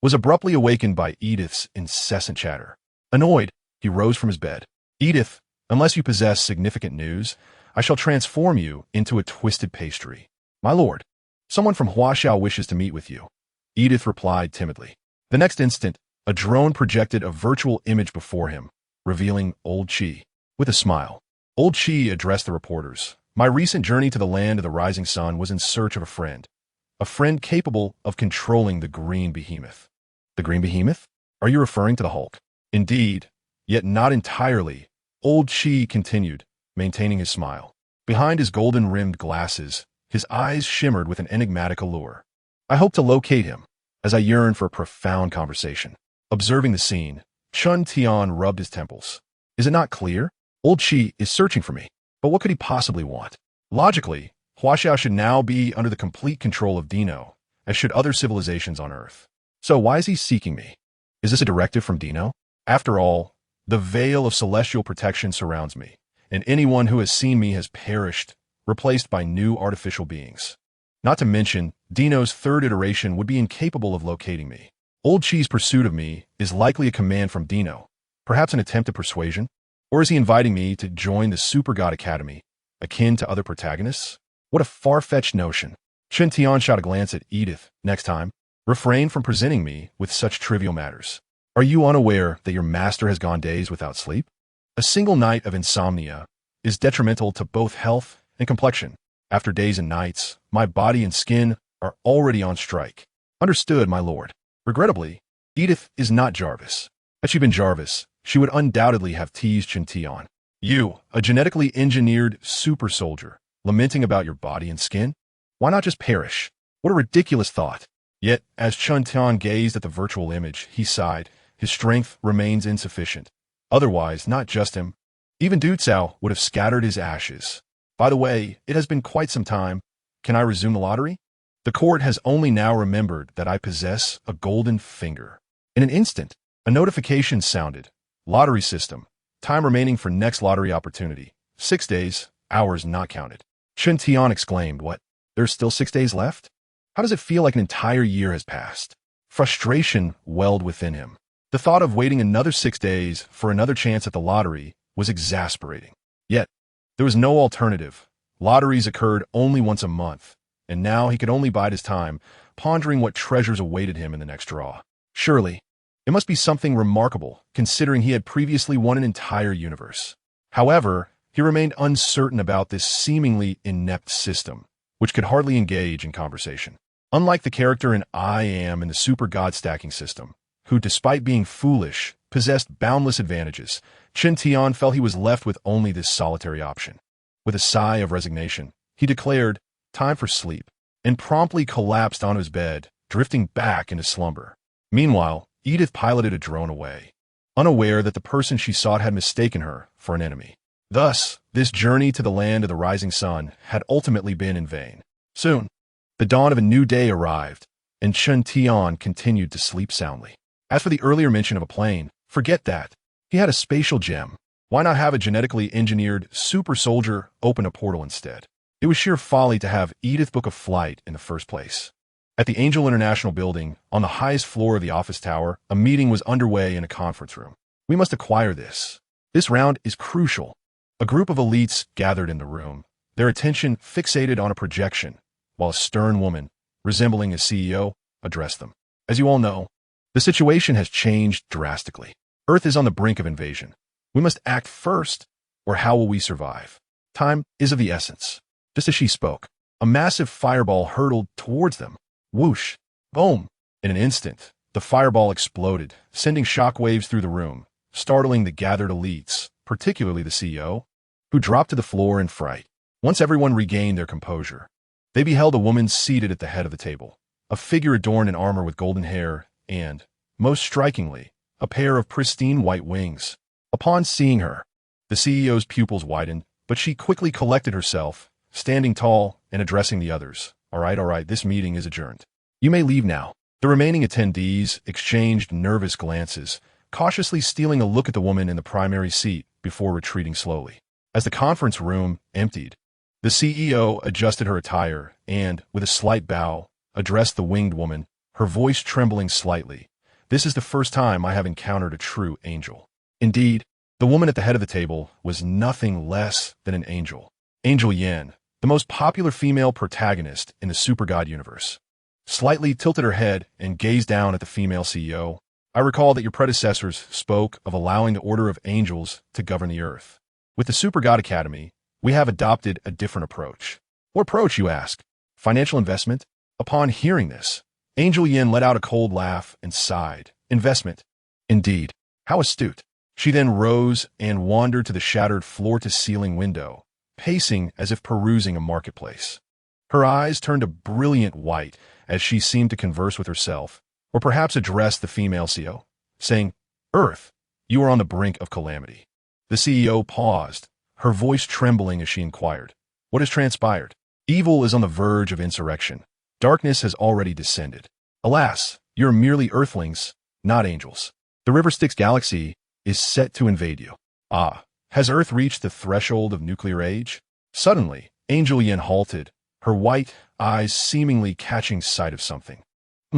Speaker 1: was abruptly awakened by Edith's incessant chatter. Annoyed, he rose from his bed. Edith, unless you possess significant news, I shall transform you into a twisted pastry. My lord, someone from Huaxiao wishes to meet with you. Edith replied timidly. The next instant, a drone projected a virtual image before him, revealing Old Chi. With a smile, Old Chi addressed the reporters. My recent journey to the land of the rising sun was in search of a friend capable of controlling the green behemoth. The green behemoth? Are you referring to the Hulk? Indeed, yet not entirely, Old Chi continued, maintaining his smile. Behind his golden-rimmed glasses, his eyes shimmered with an enigmatic allure. I hope to locate him, as I yearn for a profound conversation. Observing the scene, Chun Tian rubbed his temples. Is it not clear? Old Chi is searching for me, but what could he possibly want? Logically, Huaxiao should now be under the complete control of Dino, as should other civilizations on Earth. So why is he seeking me? Is this a directive from Dino? After all, the veil of celestial protection surrounds me, and anyone who has seen me has perished, replaced by new artificial beings. Not to mention, Dino's third iteration would be incapable of locating me. Old Chi's pursuit of me is likely a command from Dino, perhaps an attempt at persuasion? Or is he inviting me to join the Super God Academy, akin to other protagonists? What a far-fetched notion. Chun Tian shot a glance at Edith. Next time, refrain from presenting me with such trivial matters. Are you unaware that your master has gone days without sleep? A single night of insomnia is detrimental to both health and complexion. After days and nights, my body and skin are already on strike. Understood, my lord. Regrettably, Edith is not Jarvis. Had she been Jarvis, she would undoubtedly have teased Chun Tian. You, a genetically engineered super soldier, lamenting about your body and skin? Why not just perish? What a ridiculous thought. Yet, as Chun Tian gazed at the virtual image, he sighed. His strength remains insufficient. Otherwise, not just him. Even Du Cao would have scattered his ashes. By the way, it has been quite some time. Can I resume the lottery? The court has only now remembered that I possess a golden finger. In an instant, a notification sounded. Lottery system. Time remaining for next lottery opportunity. 6 days, hours not counted. Chun Tian exclaimed, what? There's still 6 days left? How does it feel like an entire year has passed? Frustration welled within him. The thought of waiting another 6 days for another chance at the lottery was exasperating. Yet, there was no alternative. Lotteries occurred only once a month, and now he could only bide his time, pondering what treasures awaited him in the next draw. Surely, it must be something remarkable, considering he had previously won an entire universe. However, he remained uncertain about this seemingly inept system, which could hardly engage in conversation. Unlike the character in I Am in the Super God stacking system, who, despite being foolish, possessed boundless advantages, Chun Tian felt he was left with only this solitary option. With a sigh of resignation, he declared, time for sleep, and promptly collapsed on his bed, drifting back into slumber. Meanwhile, Edith piloted a drone away, unaware that the person she sought had mistaken her for an enemy. Thus, this journey to the land of the rising sun had ultimately been in vain. Soon, the dawn of a new day arrived, and Chun Tian continued to sleep soundly. As for the earlier mention of a plane, forget that. He had a spatial gem. Why not have a genetically engineered super soldier open a portal instead? It was sheer folly to have Edith book a flight in the first place. At the Angel International building, on the highest floor of the office tower, a meeting was underway in a conference room. We must acquire this. This round is crucial. A group of elites gathered in the room, their attention fixated on a projection, while a stern woman, resembling a CEO, addressed them. As you all know, the situation has changed drastically. Earth is on the brink of invasion. We must act first, or how will we survive? Time is of the essence. Just as she spoke, a massive fireball hurtled towards them. Whoosh! Boom! In an instant, the fireball exploded, sending shockwaves through the room, startling the gathered elites, particularly the CEO, who dropped to the floor in fright. Once everyone regained their composure, they beheld a woman seated at the head of the table, a figure adorned in armor with golden hair and, most strikingly, a pair of pristine white wings. Upon seeing her, the CEO's pupils widened, but she quickly collected herself, standing tall and addressing the others. All right, this meeting is adjourned. You may leave now. The remaining attendees exchanged nervous glances, cautiously stealing a look at the woman in the primary seat before retreating slowly. As the conference room emptied, the CEO adjusted her attire and, with a slight bow, addressed the winged woman, her voice trembling slightly. This is the first time I have encountered a true angel. Indeed, the woman at the head of the table was nothing less than an angel. Angel Yin, the most popular female protagonist in the Super God universe, slightly tilted her head and gazed down at the female CEO. I recall that your predecessors spoke of allowing the order of angels to govern the earth. With the Super God Academy, we have adopted a different approach. What approach, you ask? Financial investment? Upon hearing this, Angel Yin let out a cold laugh and sighed. Investment. Indeed. How astute. She then rose and wandered to the shattered floor-to-ceiling window, pacing as if perusing a marketplace. Her eyes turned a brilliant white as she seemed to converse with herself, or perhaps address the female CEO, saying, Earth, you are on the brink of calamity. The CEO paused, her voice trembling as she inquired, What has transpired? Evil is on the verge of insurrection. Darkness has already descended. Alas, you are merely earthlings, not angels. The River Styx galaxy is set to invade you. Ah, has Earth reached the threshold of nuclear age? Suddenly, Angel Yin halted, her white eyes seemingly catching sight of something.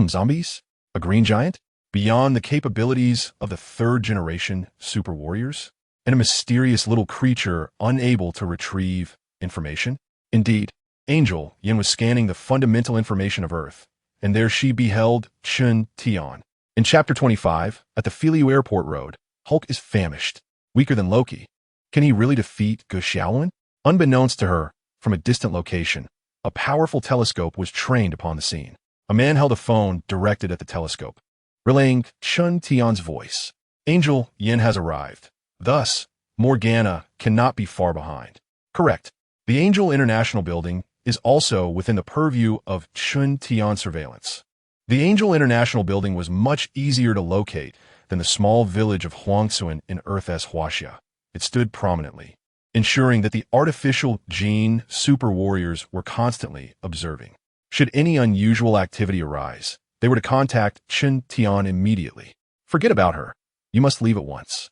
Speaker 1: Zombies? A green giant? Beyond the capabilities of the third-generation super warriors? And a mysterious little creature unable to retrieve information? Indeed, Angel Yin was scanning the fundamental information of Earth, and there she beheld Chun Tian. In Chapter 25, at the Filiu Airport Road, Hulk is famished, weaker than Loki. Can he really defeat Gu Xiaolin? Unbeknownst to her, from a distant location, a powerful telescope was trained upon the scene. A man held a phone directed at the telescope, relaying Chun Tian's voice. Angel Yin has arrived. Thus, Mo Gan Na cannot be far behind. Correct. The Angel International Building is also within the purview of Chun Tian surveillance. The Angel International Building was much easier to locate than the small village of Huangsuan in Earth's Huaxia. It stood prominently, ensuring that the artificial gene super warriors were constantly observing. Should any unusual activity arise, they were to contact Chun Tian immediately. Forget about her. You must leave at once.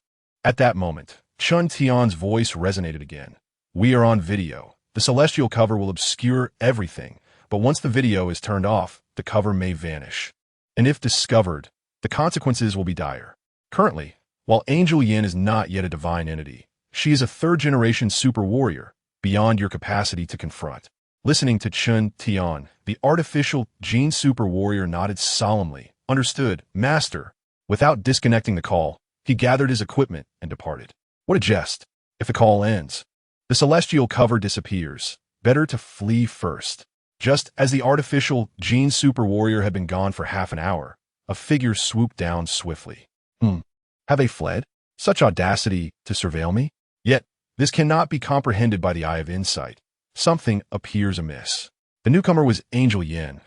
Speaker 1: At that moment, Chun Tian's voice resonated again. We are on video. The celestial cover will obscure everything, but once the video is turned off, the cover may vanish. And if discovered, the consequences will be dire. Currently, while Angel Yin is not yet a divine entity, she is a third-generation super warrior, beyond your capacity to confront. Listening to Chun Tian, the artificial gene super warrior nodded solemnly. Understood, master. Without disconnecting the call, he gathered his equipment and departed. What a jest. If the call ends, the celestial cover disappears. Better to flee first. Just as the artificial gene super warrior had been gone for half an hour, a figure swooped down swiftly. Have they fled? Such audacity to surveil me? Yet, this cannot be comprehended by the eye of insight. Something appears amiss. The newcomer was Angel Yin.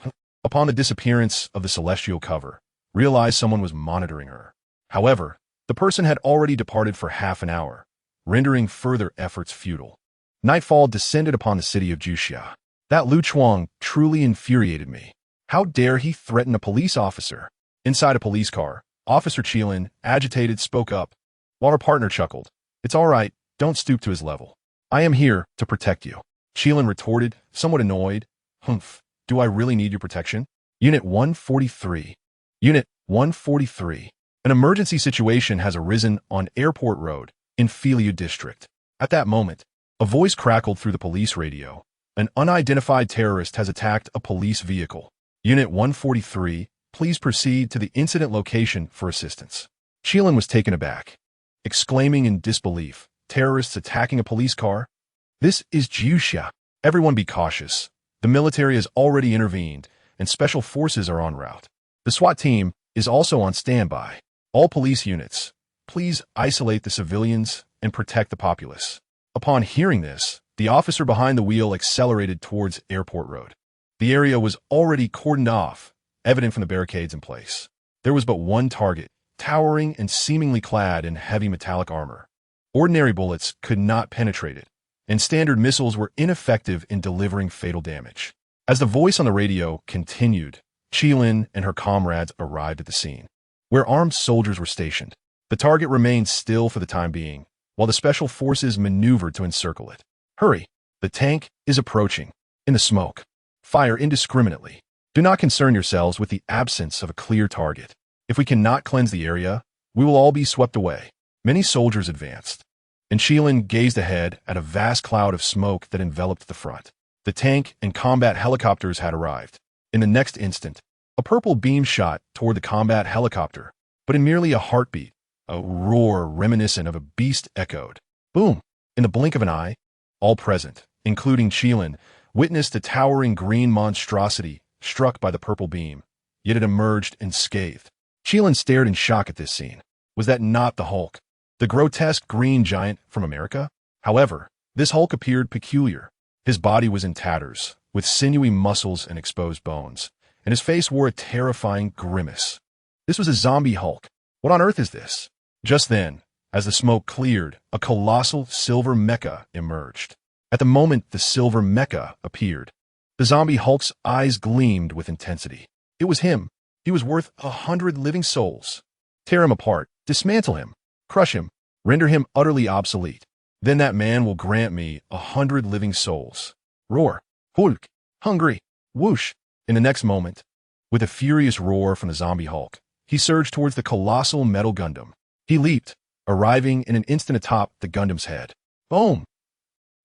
Speaker 1: Upon the disappearance of the celestial cover, realized someone was monitoring her. However, the person had already departed for half an hour, rendering further efforts futile. Nightfall descended upon the city of Juxia. That Lu Chuang truly infuriated me. How dare he threaten a police officer? Inside a police car, Officer Qilin, agitated, spoke up, while her partner chuckled. It's all right, don't stoop to his level. I am here to protect you. Qilin retorted, somewhat annoyed. Humph, do I really need your protection? Unit 143. Unit 143. An emergency situation has arisen on Airport Road in Filiu District. At that moment, a voice crackled through the police radio. An unidentified terrorist has attacked a police vehicle. Unit 143, please proceed to the incident location for assistance. Chilin was taken aback, exclaiming in disbelief, terrorists attacking a police car? This is Jusha. Everyone be cautious. The military has already intervened, and special forces are en route. The SWAT team is also on standby. All police units, please isolate the civilians and protect the populace. Upon hearing this, the officer behind the wheel accelerated towards Airport Road. The area was already cordoned off, evident from the barricades in place. There was but one target, towering and seemingly clad in heavy metallic armor. Ordinary bullets could not penetrate it, and standard missiles were ineffective in delivering fatal damage. As the voice on the radio continued, Chilin and her comrades arrived at the scene, where armed soldiers were stationed. The target remained still for the time being, while the special forces maneuvered to encircle it. Hurry! The tank is approaching. In the smoke, fire indiscriminately. Do not concern yourselves with the absence of a clear target. If we cannot cleanse the area, we will all be swept away. Many soldiers advanced, and Chilin gazed ahead at a vast cloud of smoke that enveloped the front. The tank and combat helicopters had arrived. In the next instant, a purple beam shot toward the combat helicopter, but in merely a heartbeat, a roar reminiscent of a beast echoed. Boom! In the blink of an eye, all present, including Chilin, witnessed a towering green monstrosity struck by the purple beam, yet it emerged unscathed. Chilin stared in shock at this scene. Was that not the Hulk? The grotesque green giant from America? However, this Hulk appeared peculiar. His body was in tatters, with sinewy muscles and exposed bones, and his face wore a terrifying grimace. This was a zombie Hulk. What on earth is this? Just then, as the smoke cleared, a colossal silver mecha emerged. At the moment the silver mecha appeared, the zombie Hulk's eyes gleamed with intensity. It was him. He was worth 100 living souls. Tear him apart, dismantle him, crush him, render him utterly obsolete. Then that man will grant me 100 living souls. Roar, Hulk, hungry, whoosh. In the next moment, with a furious roar from the zombie Hulk, he surged towards the colossal metal Gundam. He leaped, arriving in an instant atop the Gundam's head. Boom!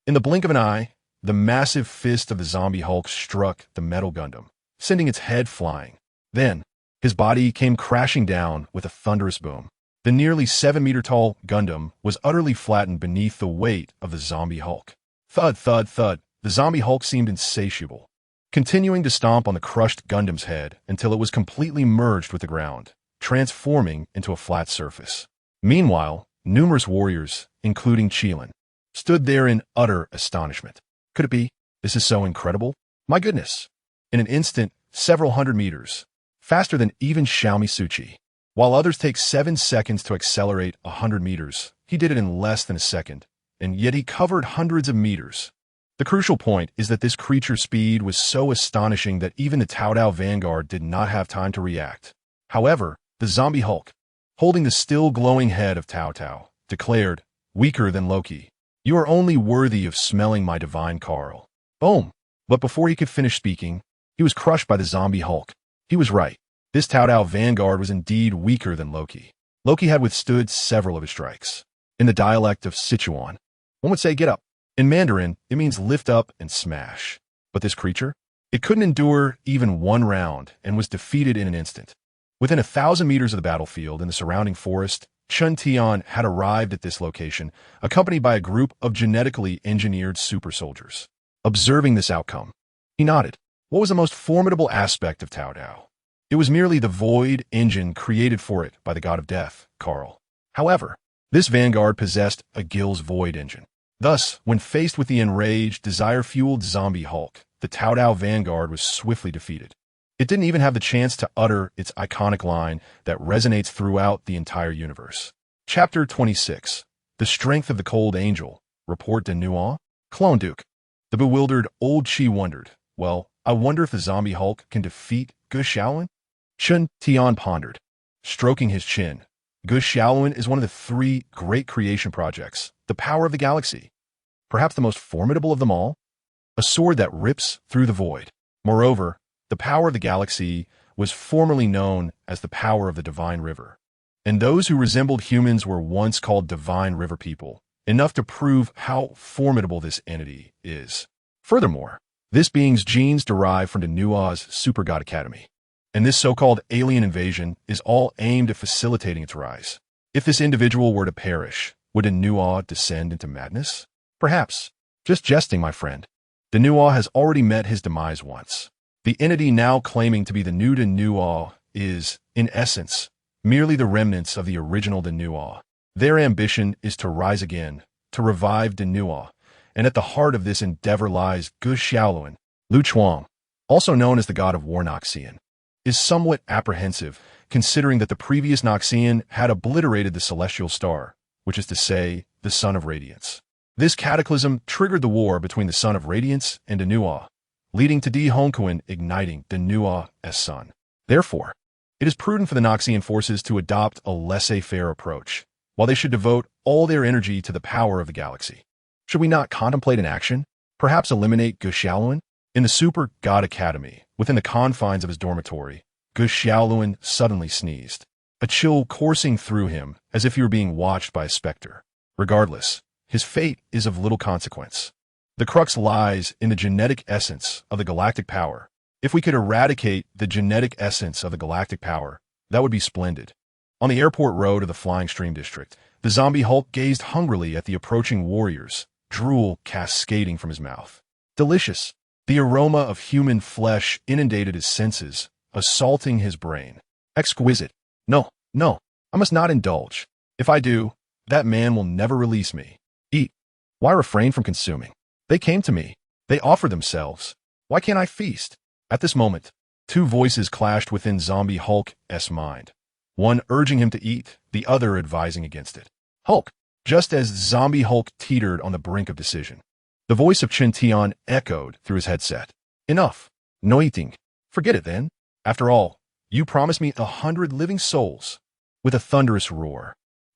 Speaker 1: In the blink of an eye, the massive fist of the zombie Hulk struck the metal Gundam, sending its head flying. Then, his body came crashing down with a thunderous boom. The nearly 7-meter-tall Gundam was utterly flattened beneath the weight of the zombie Hulk. Thud, thud, thud. The zombie Hulk seemed insatiable, continuing to stomp on the crushed Gundam's head until it was completely merged with the ground, transforming into a flat surface. Meanwhile, numerous warriors, including Chilin, stood there in utter astonishment. Could it be? This is so incredible. My goodness. In an instant, several hundred meters, faster than even Xiaomi Suchi. While others take 7 seconds to accelerate 100 meters, he did it in less than a second, and yet he covered hundreds of meters. The crucial point is that this creature's speed was so astonishing that even the Tao Dao Vanguard did not have time to react. However, the zombie Hulk, holding the still glowing head of Tao Tao, declared, weaker than Loki. You are only worthy of smelling my divine Carl. Boom! But before he could finish speaking, he was crushed by the zombie Hulk. He was right. This Tao Dao Vanguard was indeed weaker than Loki. Loki had withstood several of his strikes. In the dialect of Sichuan, one would say get up. In Mandarin, it means lift up and smash. But this creature? It couldn't endure even one round and was defeated in an instant. Within 1,000 meters of the battlefield in the surrounding forest, Chun Tian had arrived at this location, accompanied by a group of genetically engineered super soldiers. Observing this outcome, he nodded. What was the most formidable aspect of Tao Dao? It was merely the void engine created for it by the god of death, Carl. However, this vanguard possessed a Gill's void engine. Thus, when faced with the enraged, desire-fueled zombie Hulk, the Tao Dao Vanguard was swiftly defeated. It didn't even have the chance to utter its iconic line that resonates throughout the entire universe. Chapter 26. The Strength of the Cold Angel. Report de Nuan? Clone Duke. The bewildered old Chi wondered, well, I wonder if the zombie Hulk can defeat Gu Shaolin? Chun Tian pondered, stroking his chin. Gu Shaolin is one of the 3 great creation projects, the power of the galaxy. Perhaps the most formidable of them all? A sword that rips through the void. Moreover, the power of the galaxy was formerly known as the power of the Divine River. And those who resembled humans were once called Divine River people, enough to prove how formidable this entity is. Furthermore, this being's genes derive from the Nua's Super God Academy, and this so-called alien invasion is all aimed at facilitating its rise. If this individual were to perish, would the Nua descend into madness? Perhaps. Just jesting, my friend. The Nua has already met his demise once. The entity now claiming to be the new Nua is, in essence, merely the remnants of the original Nua. Their ambition is to rise again, to revive Nua, and at the heart of this endeavor lies Gu Xiaoluan. Lu Chuang, also known as the god of war Noxian, is somewhat apprehensive, considering that the previous Noxian had obliterated the celestial star, which is to say, the Son of Radiance. This cataclysm triggered the war between the Son of Radiance and Nua, leading to Di Hongquan igniting Nua as sun. Therefore, it is prudent for the Noxian forces to adopt a laissez-faire approach, while they should devote all their energy to the power of the galaxy. Should we not contemplate an action? Perhaps eliminate Gu Xiaoluan? In the Super God Academy, within the confines of his dormitory, Gu Xiaoluan suddenly sneezed, a chill coursing through him as if he were being watched by a specter. Regardless, his fate is of little consequence. The crux lies in the genetic essence of the galactic power. If we could eradicate the genetic essence of the galactic power, that would be splendid. On the airport road of the Flying Stream District, the zombie Hulk gazed hungrily at the approaching warriors, drool cascading from his mouth. Delicious. The aroma of human flesh inundated his senses, assaulting his brain. Exquisite. No, I must not indulge. If I do, that man will never release me. Eat. Why refrain from consuming? They came to me. They offered themselves. Why can't I feast? At this moment, two voices clashed within Zombie Hulk's mind. One urging him to eat, the other advising against it. Hulk, just as Zombie Hulk teetered on the brink of decision. The voice of Chen Tian echoed through his headset. Enough. No eating. Forget it then. After all, you promised me 100 living souls. With a thunderous roar,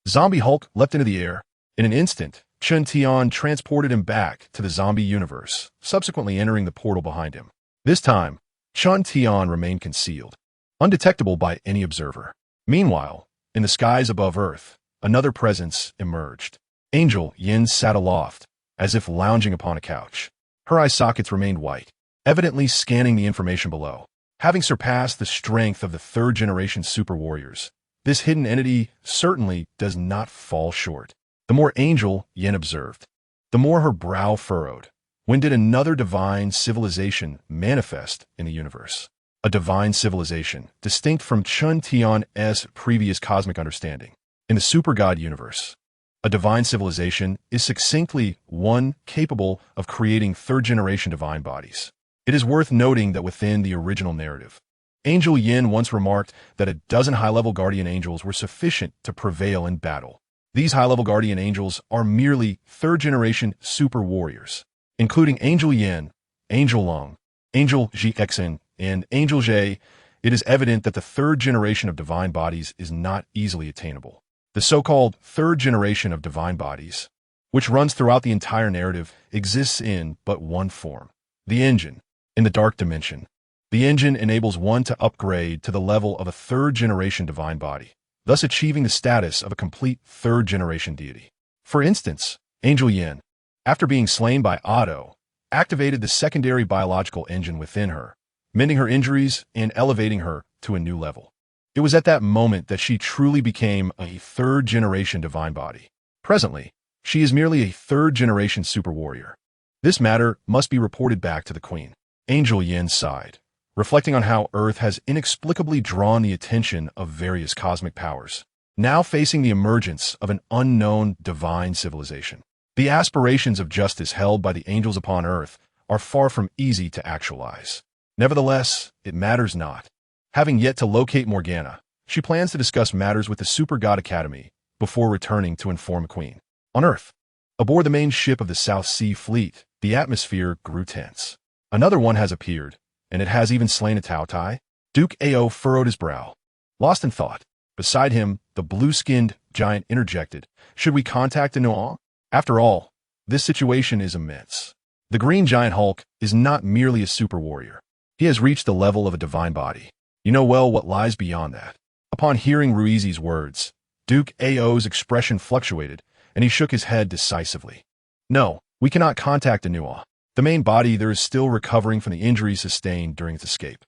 Speaker 1: Zombie Hulk leapt into the air. In an instant, Chen Tian transported him back to the zombie universe, subsequently entering the portal behind him. This time, Chen Tian remained concealed, undetectable by any observer. Meanwhile, in the skies above Earth, another presence emerged. Angel Yin sat aloft, as if lounging upon a couch. Her eye sockets remained white, evidently scanning the information below. Having surpassed the strength of the third-generation super warriors, this hidden entity certainly does not fall short. The more Angel Yin observed, the more her brow furrowed. When did another divine civilization manifest in the universe? A divine civilization, distinct from Chen Tian's previous cosmic understanding. In the super god universe, a divine civilization is succinctly one capable of creating third-generation divine bodies. It is worth noting that within the original narrative, Angel Yin once remarked that a dozen high-level guardian angels were sufficient to prevail in battle. These high-level guardian angels are merely third-generation super warriors, including Angel Yin, Angel Long, Angel Zhixin, and Angel Zhe. It is evident that the third generation of divine bodies is not easily attainable. The so-called third generation of divine bodies, which runs throughout the entire narrative, exists in but one form: the engine. In the dark dimension, the engine enables one to upgrade to the level of a third-generation divine body, thus achieving the status of a complete third-generation deity. For instance, Angel Yin, after being slain by Otto, activated the secondary biological engine within her, mending her injuries and elevating her to a new level. It was at that moment that she truly became a third-generation divine body. Presently, she is merely a third-generation super warrior. This matter must be reported back to the Queen. Angel Yin sighed, reflecting on how Earth has inexplicably drawn the attention of various cosmic powers, now facing the emergence of an unknown divine civilization. The aspirations of justice held by the angels upon Earth are far from easy to actualize. Nevertheless, it matters not. Having yet to locate Mo Gan Na, she plans to discuss matters with the Super God Academy before returning to inform the Queen. On Earth, aboard the main ship of the South Sea Fleet, the atmosphere grew tense. Another one has appeared, and it has even slain a Tao Tai. Duke Ao furrowed his brow, lost in thought. Beside him, the blue-skinned giant interjected, "Should we contact the Noah? After all, this situation is immense. The green giant Hulk is not merely a super warrior. He has reached the level of a divine body. You know well what lies beyond that." Upon hearing Ruizi's words, Duke Ao's expression fluctuated, and he shook his head decisively. No, we cannot contact Anua. The main body there is still recovering from the injuries sustained during its escape.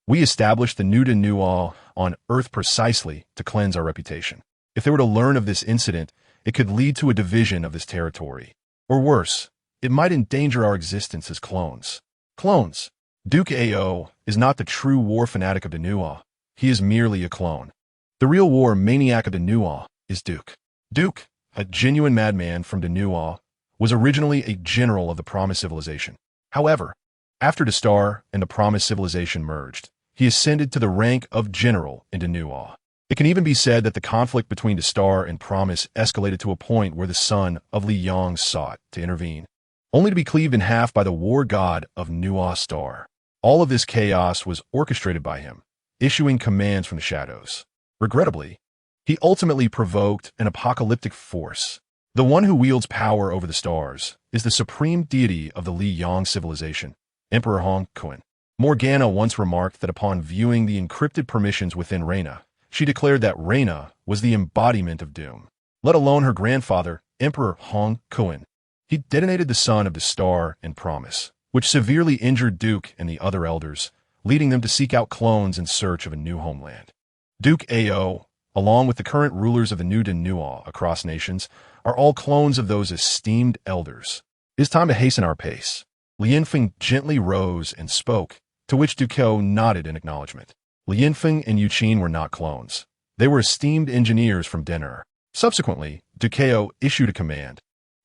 Speaker 1: We established the new Anua on Earth precisely to cleanse our reputation. If they were to learn of this incident, it could lead to a division of this territory. Or worse, it might endanger our existence as clones. Clones. Duke Ao is not the true war fanatic of Anua. He is merely a clone. The real war maniac of Anua is Duke. Duke, a genuine madman from Anua, was originally a general of the Promised Civilization. However, after the Star and the Promised Civilization merged, he ascended to the rank of general in Anua. It can even be said that the conflict between the Star and Promise escalated to a point where the son of Li Yang sought to intervene, only to be cleaved in half by the war god of Nua Star. All of this chaos was orchestrated by him, issuing commands from the shadows. Regrettably, he ultimately provoked an apocalyptic force. The one who wields power over the stars is the supreme deity of the Li Yang civilization, Emperor Hong Kun. Mo Gan Na once remarked that upon viewing the encrypted permissions within Reina, she declared that Reina was the embodiment of doom. Let alone her grandfather, Emperor Hong Kun. He detonated the son of the Star and Promise, which severely injured Duke and the other elders, leading them to seek out clones in search of a new homeland. Duke Ao, along with the current rulers of the new Danua across nations, are all clones of those esteemed elders. It is time to hasten our pace. Lianfeng gently rose and spoke, to which Duke nodded in acknowledgement. Lianfeng and Yuqin were not clones. They were esteemed engineers from Denner. Subsequently, Duke issued a command,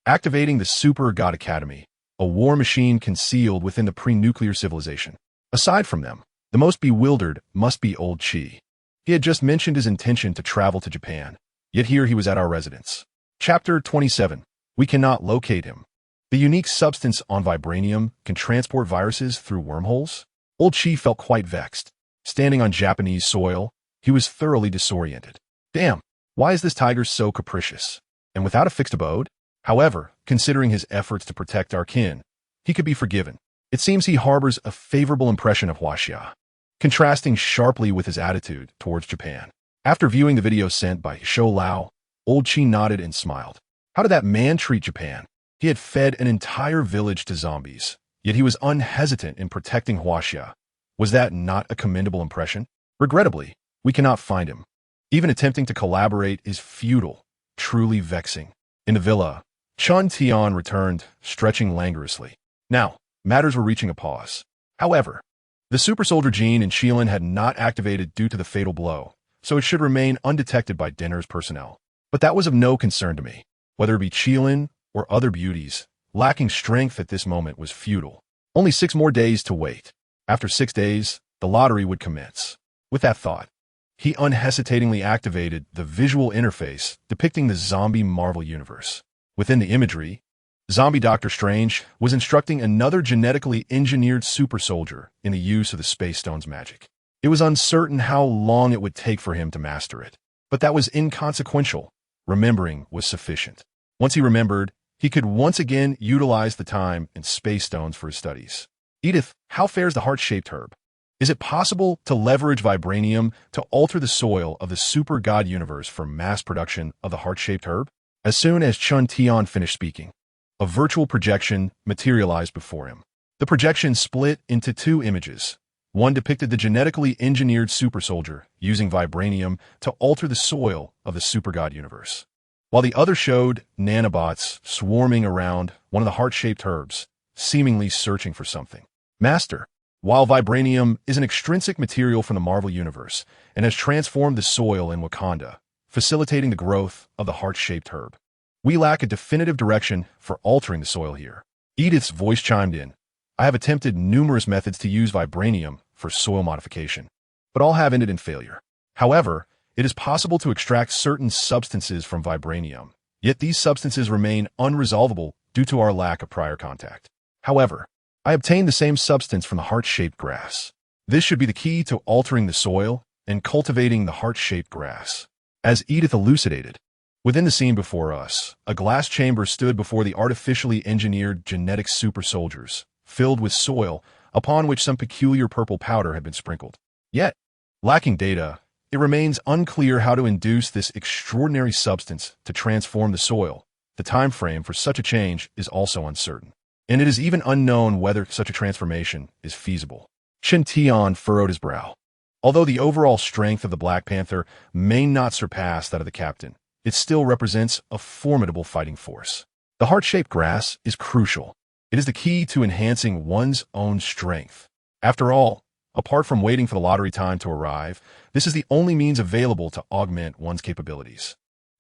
Speaker 1: activating the Super God Academy, a war machine concealed within the pre-nuclear civilization. Aside from them, the most bewildered must be Old Chi. He had just mentioned his intention to travel to Japan, yet here he was at our residence. Chapter 27. We cannot locate him. The unique substance on vibranium can transport viruses through wormholes? Old Chi felt quite vexed. Standing on Japanese soil, he was thoroughly disoriented. Damn, why is this tiger so capricious? And without a fixed abode? However, considering his efforts to protect our kin, he could be forgiven. It seems he harbors a favorable impression of Huaxia, contrasting sharply with his attitude towards Japan. After viewing the video sent by Shou Lao, Old Chi nodded and smiled. How did that man treat Japan? He had fed an entire village to zombies, yet he was unhesitant in protecting Huaxia. Was that not a commendable impression? Regrettably, we cannot find him. Even attempting to collaborate is futile, truly vexing. In the villa, Chun Tian returned, stretching languorously. Now, matters were reaching a pause. However, the super soldier gene in Qilin had not activated due to the fatal blow, so it should remain undetected by Denner's personnel. But that was of no concern to me. Whether it be Qilin or other beauties, lacking strength at this moment was futile. Only 6 more days to wait. After 6 days, the lottery would commence. With that thought, he unhesitatingly activated the visual interface depicting the zombie Marvel universe. Within the imagery, Zombie Doctor Strange was instructing another genetically engineered super soldier in the use of the Space Stone's magic. It was uncertain how long it would take for him to master it, but that was inconsequential. Remembering was sufficient. Once he remembered, he could once again utilize the time and Space Stones for his studies. Edith, how fares the heart-shaped herb? Is it possible to leverage vibranium to alter the soil of the super god universe for mass production of the heart-shaped herb? As soon as Chun Tian finished speaking, a virtual projection materialized before him. The projection split into 2 images. One depicted the genetically engineered super soldier using vibranium to alter the soil of the super god universe, while the other showed nanobots swarming around one of the heart-shaped herbs, seemingly searching for something. Master, while vibranium is an extrinsic material from the Marvel Universe and has transformed the soil in Wakanda, facilitating the growth of the heart-shaped herb, we lack a definitive direction for altering the soil here. Edith's voice chimed in. I have attempted numerous methods to use vibranium for soil modification, but all have ended in failure. However, it is possible to extract certain substances from vibranium, yet these substances remain unresolvable due to our lack of prior contact. However, I obtained the same substance from the heart-shaped grass. This should be the key to altering the soil and cultivating the heart-shaped grass. As Edith elucidated, within the scene before us, a glass chamber stood before the artificially engineered genetic super soldiers, filled with soil upon which some peculiar purple powder had been sprinkled. Yet, lacking data, it remains unclear how to induce this extraordinary substance to transform the soil, The time frame for such a change is also uncertain, and it is even unknown whether such a transformation is feasible. Chen Tian furrowed his brow. Although the overall strength of the Black Panther may not surpass that of the captain, it still represents a formidable fighting force. The heart-shaped grass is crucial. It is the key to enhancing one's own strength. After all, apart from waiting for the lottery time to arrive, this is the only means available to augment one's capabilities.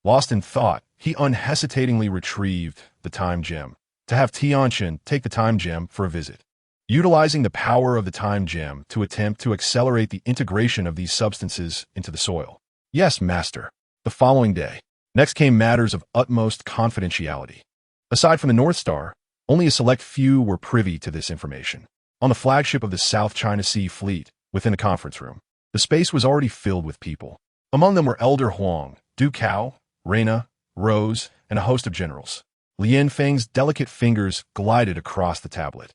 Speaker 1: Lost in thought, he unhesitatingly retrieved the time gem, to have Tianqian take the time gem for a visit. Utilizing the power of the time gem to attempt to accelerate the integration of these substances into the soil. Yes, master. The following day. Next came matters of utmost confidentiality. Aside from the North Star, only a select few were privy to this information. On the flagship of the South China Sea Fleet, within the conference room, the space was already filled with people. Among them were Elder Huang, Du Cao, Reina, Rose, and a host of generals. Lien Feng's delicate fingers glided across the tablet.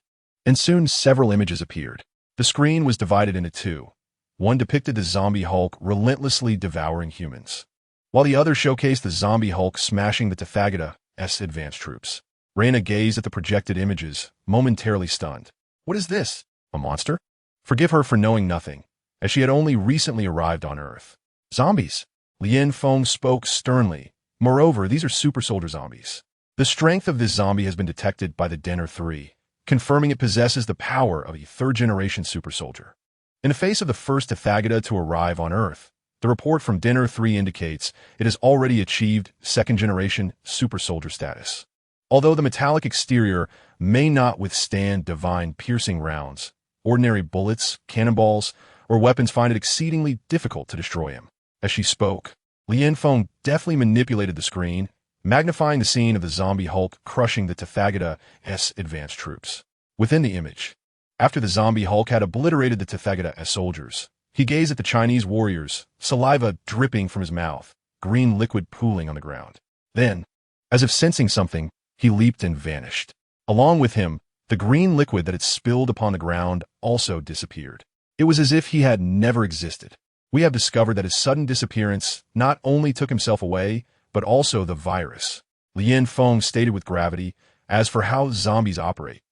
Speaker 1: And soon several images appeared. The screen was divided into two. One depicted the zombie Hulk relentlessly devouring humans, while the other showcased the zombie Hulk smashing the Tathagata's advanced troops. Reina gazed at the projected images, momentarily stunned. What is this? A monster? Forgive her for knowing nothing, as she had only recently arrived on Earth. Zombies. Lien Feng spoke sternly. Moreover, these are super soldier zombies. The strength of this zombie has been detected by the Denner 3, confirming it possesses the power of a third-generation super soldier. In the face of the first Tathagata to arrive on Earth, the report from Denner 3 indicates it has already achieved second-generation super soldier status. Although the metallic exterior may not withstand divine piercing rounds, ordinary bullets, cannonballs, or weapons find it exceedingly difficult to destroy him. As she spoke, Lien Feng deftly manipulated the screen, magnifying the scene of the zombie Hulk crushing the Tathagata's advanced troops. Within the image, after the zombie Hulk had obliterated the Tathagata's soldiers, he gazed at the Chinese warriors, saliva dripping from his mouth, green liquid pooling on the ground. Then, as if sensing something, he leaped and vanished. Along with him, the green liquid that had spilled upon the ground also disappeared. It was as if he had never existed. We have discovered that his sudden disappearance not only took himself away, but also the virus. Lien Feng stated with gravity. As for how zombies operate,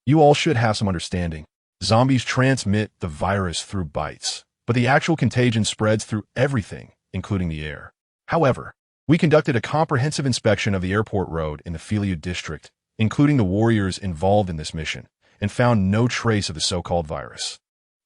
Speaker 1: you all should have some understanding. Zombies transmit the virus through bites, but the actual contagion spreads through everything, including the air. However, we conducted a comprehensive inspection of the airport road in the Filiu district, including the warriors involved in this mission, and found no trace of the so-called virus.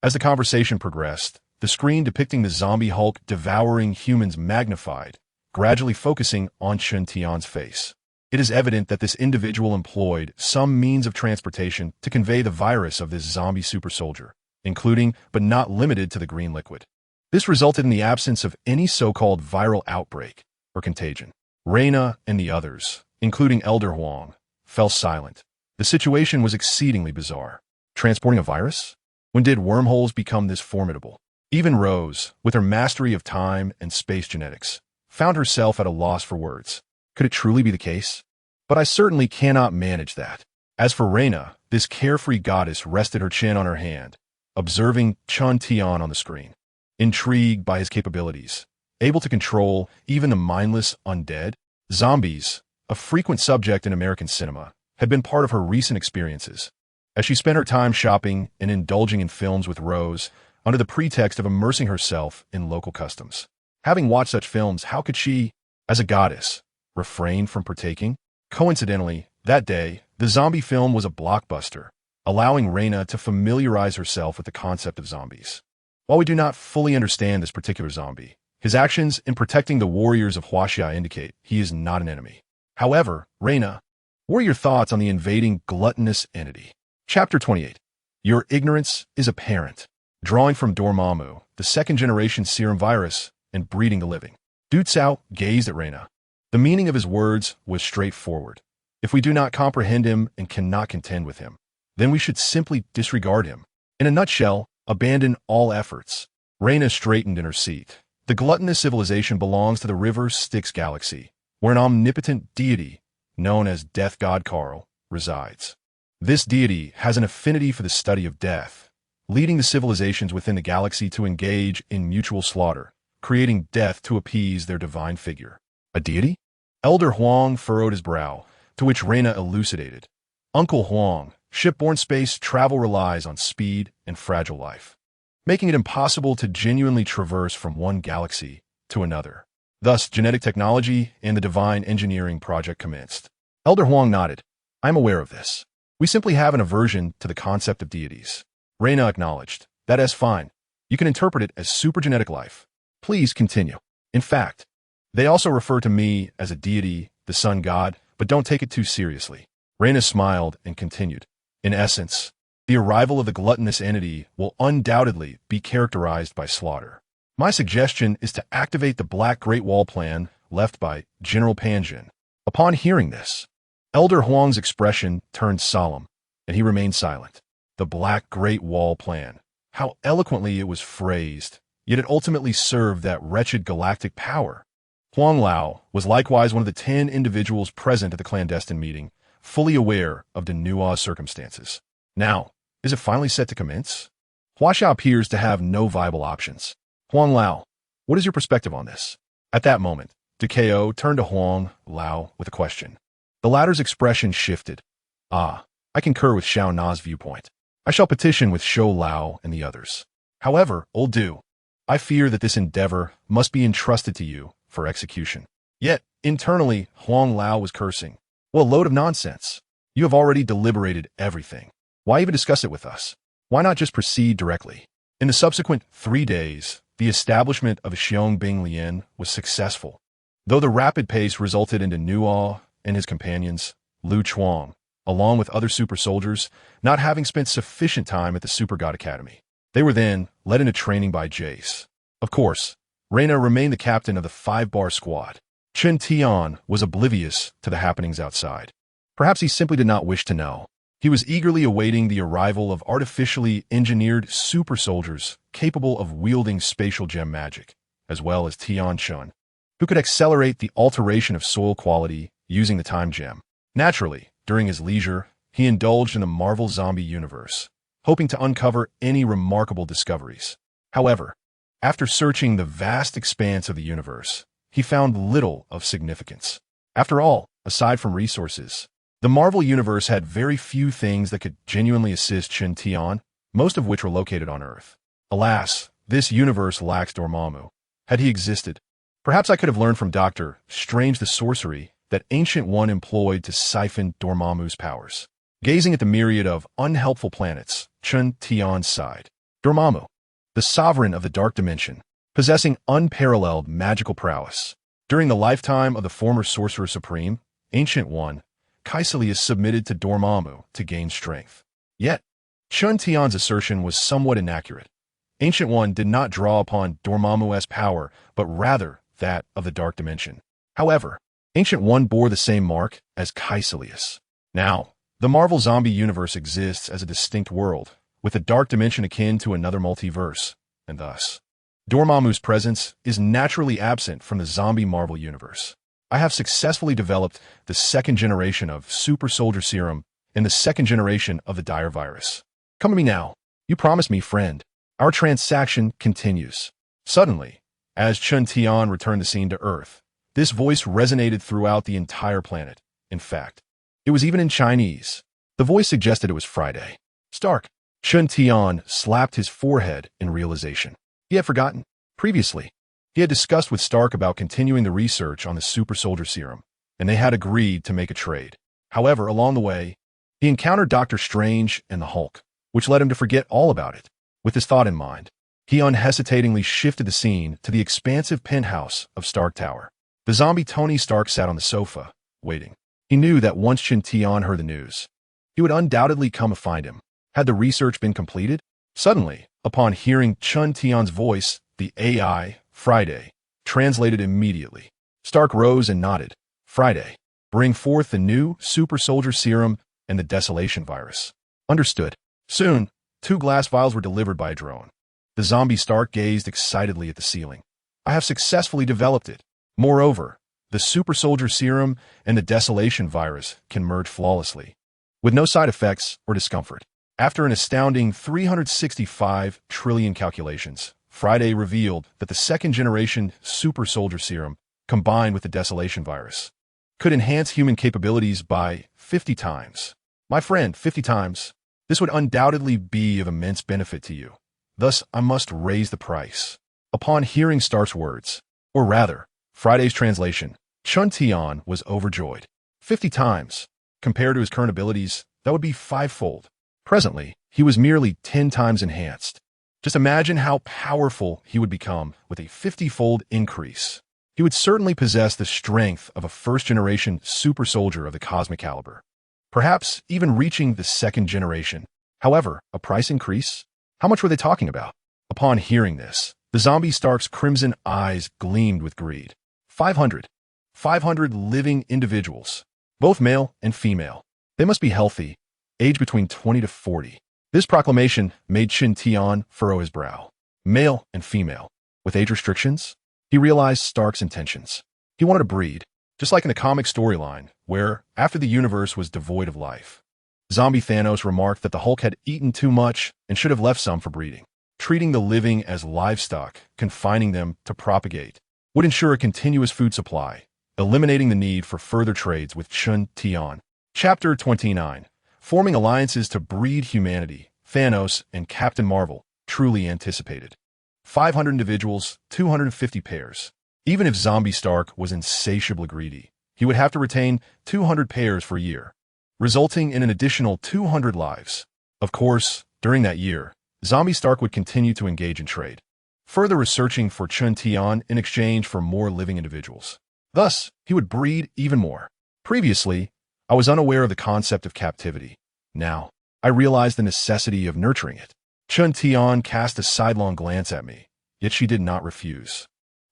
Speaker 1: As the conversation progressed, the screen depicting the zombie Hulk devouring humans magnified, gradually focusing on Chen Tian's face. It is evident that this individual employed some means of transportation to convey the virus of this zombie super soldier, including but not limited to the green liquid. This resulted in the absence of any so-called viral outbreak or contagion. Reina and the others, including Elder Huang, fell silent. The situation was exceedingly bizarre. Transporting a virus? When did wormholes become this formidable? Even Rose, with her mastery of time and space genetics, found herself at a loss for words. Could it truly be the case? But I certainly cannot manage that. As for Reina, this carefree goddess rested her chin on her hand, observing Chen Tian on the screen. Intrigued by his capabilities, able to control even the mindless undead, zombies, a frequent subject in American cinema, had been part of her recent experiences. As she spent her time shopping and indulging in films with Rose, under the pretext of immersing herself in local customs. Having watched such films, how could she, as a goddess, refrain from partaking? Coincidentally, that day, the zombie film was a blockbuster, allowing Reina to familiarize herself with the concept of zombies. While we do not fully understand this particular zombie, his actions in protecting the warriors of Huaxia indicate he is not an enemy. However, Reina, what are your thoughts on the invading gluttonous entity? Chapter 28. Your ignorance is apparent. Drawing from Dormammu, the second-generation serum virus, and breeding the living. Du Cao gazed at Reina. The meaning of his words was straightforward. If we do not comprehend him and cannot contend with him, then we should simply disregard him. In a nutshell, abandon all efforts. Reina straightened in her seat. The gluttonous civilization belongs to the River Styx galaxy, where an omnipotent deity, known as Death God Karl, resides. This deity has an affinity for the study of death, leading the civilizations within the galaxy to engage in mutual slaughter, creating death to appease their divine figure. A deity? Elder Huang furrowed his brow, to which Reyna elucidated. Uncle Huang, shipborne space travel relies on speed and fragile life, making it impossible to genuinely traverse from one galaxy to another. Thus, genetic technology and the divine engineering project commenced. Elder Huang nodded. I am aware of this. We simply have an aversion to the concept of deities. Reyna acknowledged. That is fine. You can interpret it as supergenetic life. Please continue. In fact, they also refer to me as a deity, the sun god, but don't take it too seriously. Reyna smiled and continued. In essence, the arrival of the gluttonous entity will undoubtedly be characterized by slaughter. My suggestion is to activate the Black Great Wall plan left by General Panjin. Upon hearing this, Elder Huang's expression turned solemn, and he remained silent. The Black Great Wall plan. How eloquently it was phrased, yet it ultimately served that wretched galactic power. Huang Lao was likewise one of the 10 individuals present at the clandestine meeting, fully aware of the Nua's circumstances. Now, is it finally set to commence? Huaxia appears to have no viable options. Huang Lao, what is your perspective on this? At that moment, DKO turned to Huang Lao with a question. The latter's expression shifted. I concur with Xiao Na's viewpoint. I shall petition with Shou Lao and the others. However, old Du, I fear that this endeavor must be entrusted to you for execution. Yet, internally, Huang Lao was cursing. What a load of nonsense. You have already deliberated everything. Why even discuss it with us? Why not just proceed directly? In the subsequent 3 days, the establishment of Xiong Lien was successful, though the rapid pace resulted into Nua and his companions, Lu Chuang, along with other super soldiers, not having spent sufficient time at the Super God Academy. They were then led into training by Jace. Of course, Reyna remained the captain of the 5-bar squad. Chen Tian was oblivious to the happenings outside. Perhaps he simply did not wish to know. He was eagerly awaiting the arrival of artificially engineered super soldiers capable of wielding spatial gem magic, as well as Tian Chun, who could accelerate the alteration of soil quality using the time gem. Naturally, during his leisure, he indulged in the Marvel zombie universe, hoping to uncover any remarkable discoveries. However, after searching the vast expanse of the universe, he found little of significance. After all, aside from resources, the Marvel universe had very few things that could genuinely assist Chen Tian, most of which were located on Earth. Alas, this universe lacks Dormammu. Had he existed, perhaps I could have learned from Dr. Strange the sorcery that Ancient One employed to siphon Dormammu's powers. Gazing at the myriad of unhelpful planets, Chen Tian sighed. Dormammu, the sovereign of the dark dimension, possessing unparalleled magical prowess. During the lifetime of the former Sorcerer Supreme, Ancient One, Kai Sha submitted to Dormammu to gain strength. Yet, Chen Tian's assertion was somewhat inaccurate. Ancient One did not draw upon Dormammu's power, but rather that of the dark dimension. However, Ancient One bore the same mark as Kai Sha. Now, the Marvel zombie universe exists as a distinct world, with the dark dimension akin to another multiverse, and thus, Dormammu's presence is naturally absent from the zombie Marvel universe. I have successfully developed the 2nd generation of Super Soldier Serum and the 2nd generation of the Dire Virus. Come to me now. You promised me, friend. Our transaction continues. Suddenly, as Chen Tian returned the scene to Earth, this voice resonated throughout the entire planet. In fact, it was even in Chinese. The voice suggested it was Friday. Stark. Chen Tian slapped his forehead in realization. He had forgotten. Previously, he had discussed with Stark about continuing the research on the Super Soldier Serum, and they had agreed to make a trade. However, along the way, he encountered Dr. Strange and the Hulk, which led him to forget all about it. With this thought in mind, he unhesitatingly shifted the scene to the expansive penthouse of Stark Tower. The zombie Tony Stark sat on the sofa, waiting. He knew that once Chen Tian heard the news, he would undoubtedly come to find him. Had the research been completed? Suddenly, upon hearing Chen Tian's voice, the AI, Friday, translated immediately. Stark rose and nodded. Friday, bring forth the new Super Soldier Serum and the Desolation Virus. Understood. Soon, 2 glass vials were delivered by a drone. The zombie Stark gazed excitedly at the ceiling. I have successfully developed it. Moreover, the Super Soldier Serum and the Desolation Virus can merge flawlessly, with no side effects or discomfort. After an astounding 365 trillion calculations, Friday revealed that the 2nd generation Super Soldier Serum, combined with the Desolation Virus, could enhance human capabilities by 50 times. My friend, 50 times. This would undoubtedly be of immense benefit to you. Thus, I must raise the price. Upon hearing Stark's words, or rather, Friday's translation, Chun Tian was overjoyed. 50 times. Compared to his current abilities, that would be fivefold. Presently, he was merely 10 times enhanced. Just imagine how powerful he would become with a 50-fold increase. He would certainly possess the strength of a first-generation super soldier of the cosmic caliber, perhaps even reaching the second generation. However, a price increase? How much were they talking about? Upon hearing this, the zombie Stark's crimson eyes gleamed with greed. 500. 500 living individuals, both male and female. They must be healthy, aged between 20 to 40. This proclamation made Chun Tian furrow his brow. Male and female. With age restrictions? He realized Stark's intentions. He wanted to breed, just like in a comic storyline, where, after the universe was devoid of life, zombie Thanos remarked that the Hulk had eaten too much and should have left some for breeding. Treating the living as livestock, confining them to propagate, would ensure a continuous food supply, eliminating the need for further trades with Chun Tian. Chapter 29. Forming alliances to breed humanity, Thanos and Captain Marvel truly anticipated. 500 individuals, 250 pairs. Even if Zombie Stark was insatiably greedy, he would have to retain 200 pairs for a year, resulting in an additional 200 lives. Of course, during that year, Zombie Stark would continue to engage in trade, further researching for Chun Tian in exchange for more living individuals. Thus, he would breed even more. Previously, I was unaware of the concept of captivity. Now, I realized the necessity of nurturing it. Chun Tian cast a sidelong glance at me, yet she did not refuse.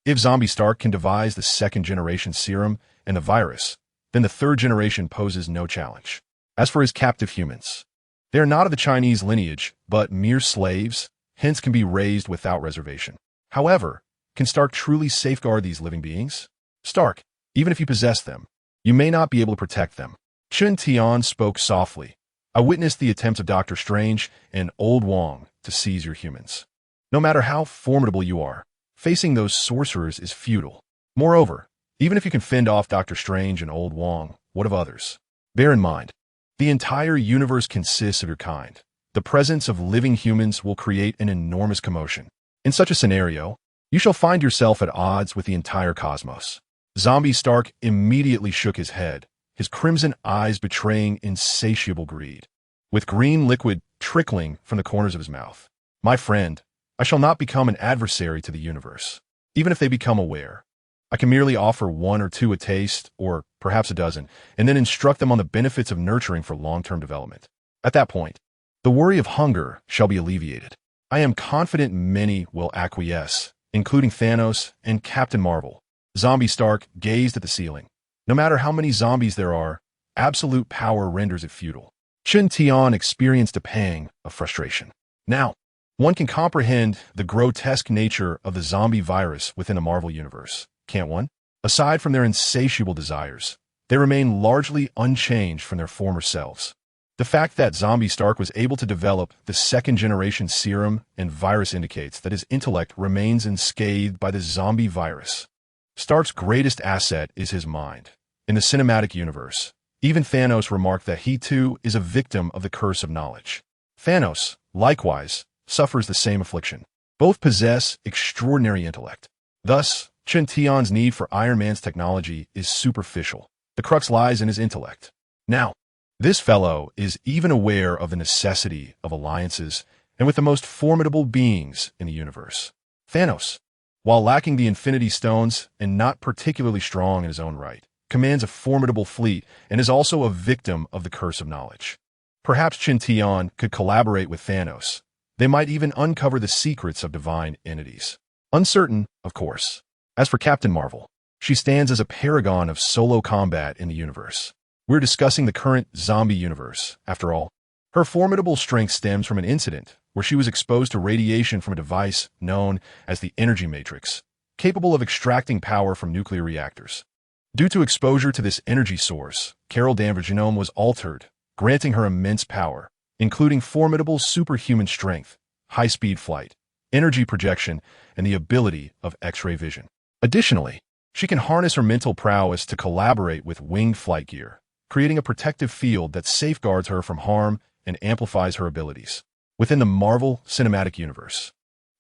Speaker 1: If Zombie Stark can devise the second-generation serum and the virus, then the third generation poses no challenge. As for his captive humans, they are not of the Chinese lineage, but mere slaves, hence can be raised without reservation. However, can Stark truly safeguard these living beings? Stark, even if you possess them, you may not be able to protect them. Chun Tian spoke softly. I witnessed the attempts of Dr. Strange and Old Wong to seize your humans. No matter how formidable you are, facing those sorcerers is futile. Moreover, even if you can fend off Dr. Strange and Old Wong, what of others? Bear in mind, the entire universe consists of your kind. The presence of living humans will create an enormous commotion. In such a scenario, you shall find yourself at odds with the entire cosmos. Zombie Stark immediately shook his head, his crimson eyes betraying insatiable greed, with green liquid trickling from the corners of his mouth. My friend, I shall not become an adversary to the universe. Even if they become aware, I can merely offer one or two a taste, or perhaps a dozen, and then instruct them on the benefits of nurturing for long-term development. At that point, the worry of hunger shall be alleviated. I am confident many will acquiesce, including Thanos and Captain Marvel. Zombie Stark gazed at the ceiling. No matter how many zombies there are, absolute power renders it futile. Chun Tian experienced a pang of frustration. Now, one can comprehend the grotesque nature of the zombie virus within the Marvel Universe, can't one? Aside from their insatiable desires, they remain largely unchanged from their former selves. The fact that Zombie Stark was able to develop the second-generation serum and virus indicates that his intellect remains unscathed by the zombie virus. Stark's greatest asset is his mind. In the cinematic universe, even Thanos remarked that he too is a victim of the curse of knowledge. Thanos, likewise, suffers the same affliction. Both possess extraordinary intellect. Thus, Chun Tian's need for Iron Man's technology is superficial. The crux lies in his intellect. Now, this fellow is even aware of the necessity of alliances and with the most formidable beings in the universe. Thanos, while lacking the Infinity Stones and not particularly strong in his own right, commands a formidable fleet and is also a victim of the curse of knowledge. Perhaps Chun Tian could collaborate with Thanos. They might even uncover the secrets of divine entities. Uncertain, of course. As for Captain Marvel, she stands as a paragon of solo combat in the universe. We're discussing the current zombie universe, after all. Her formidable strength stems from an incident where she was exposed to radiation from a device known as the Energy Matrix, capable of extracting power from nuclear reactors. Due to exposure to this energy source, Carol Danvers' genome was altered, granting her immense power, including formidable superhuman strength, high-speed flight, energy projection, and the ability of X-ray vision. Additionally, She can harness her mental prowess to collaborate with winged flight gear, creating a protective field that safeguards her from harm and amplifies her abilities. Within the Marvel Cinematic Universe,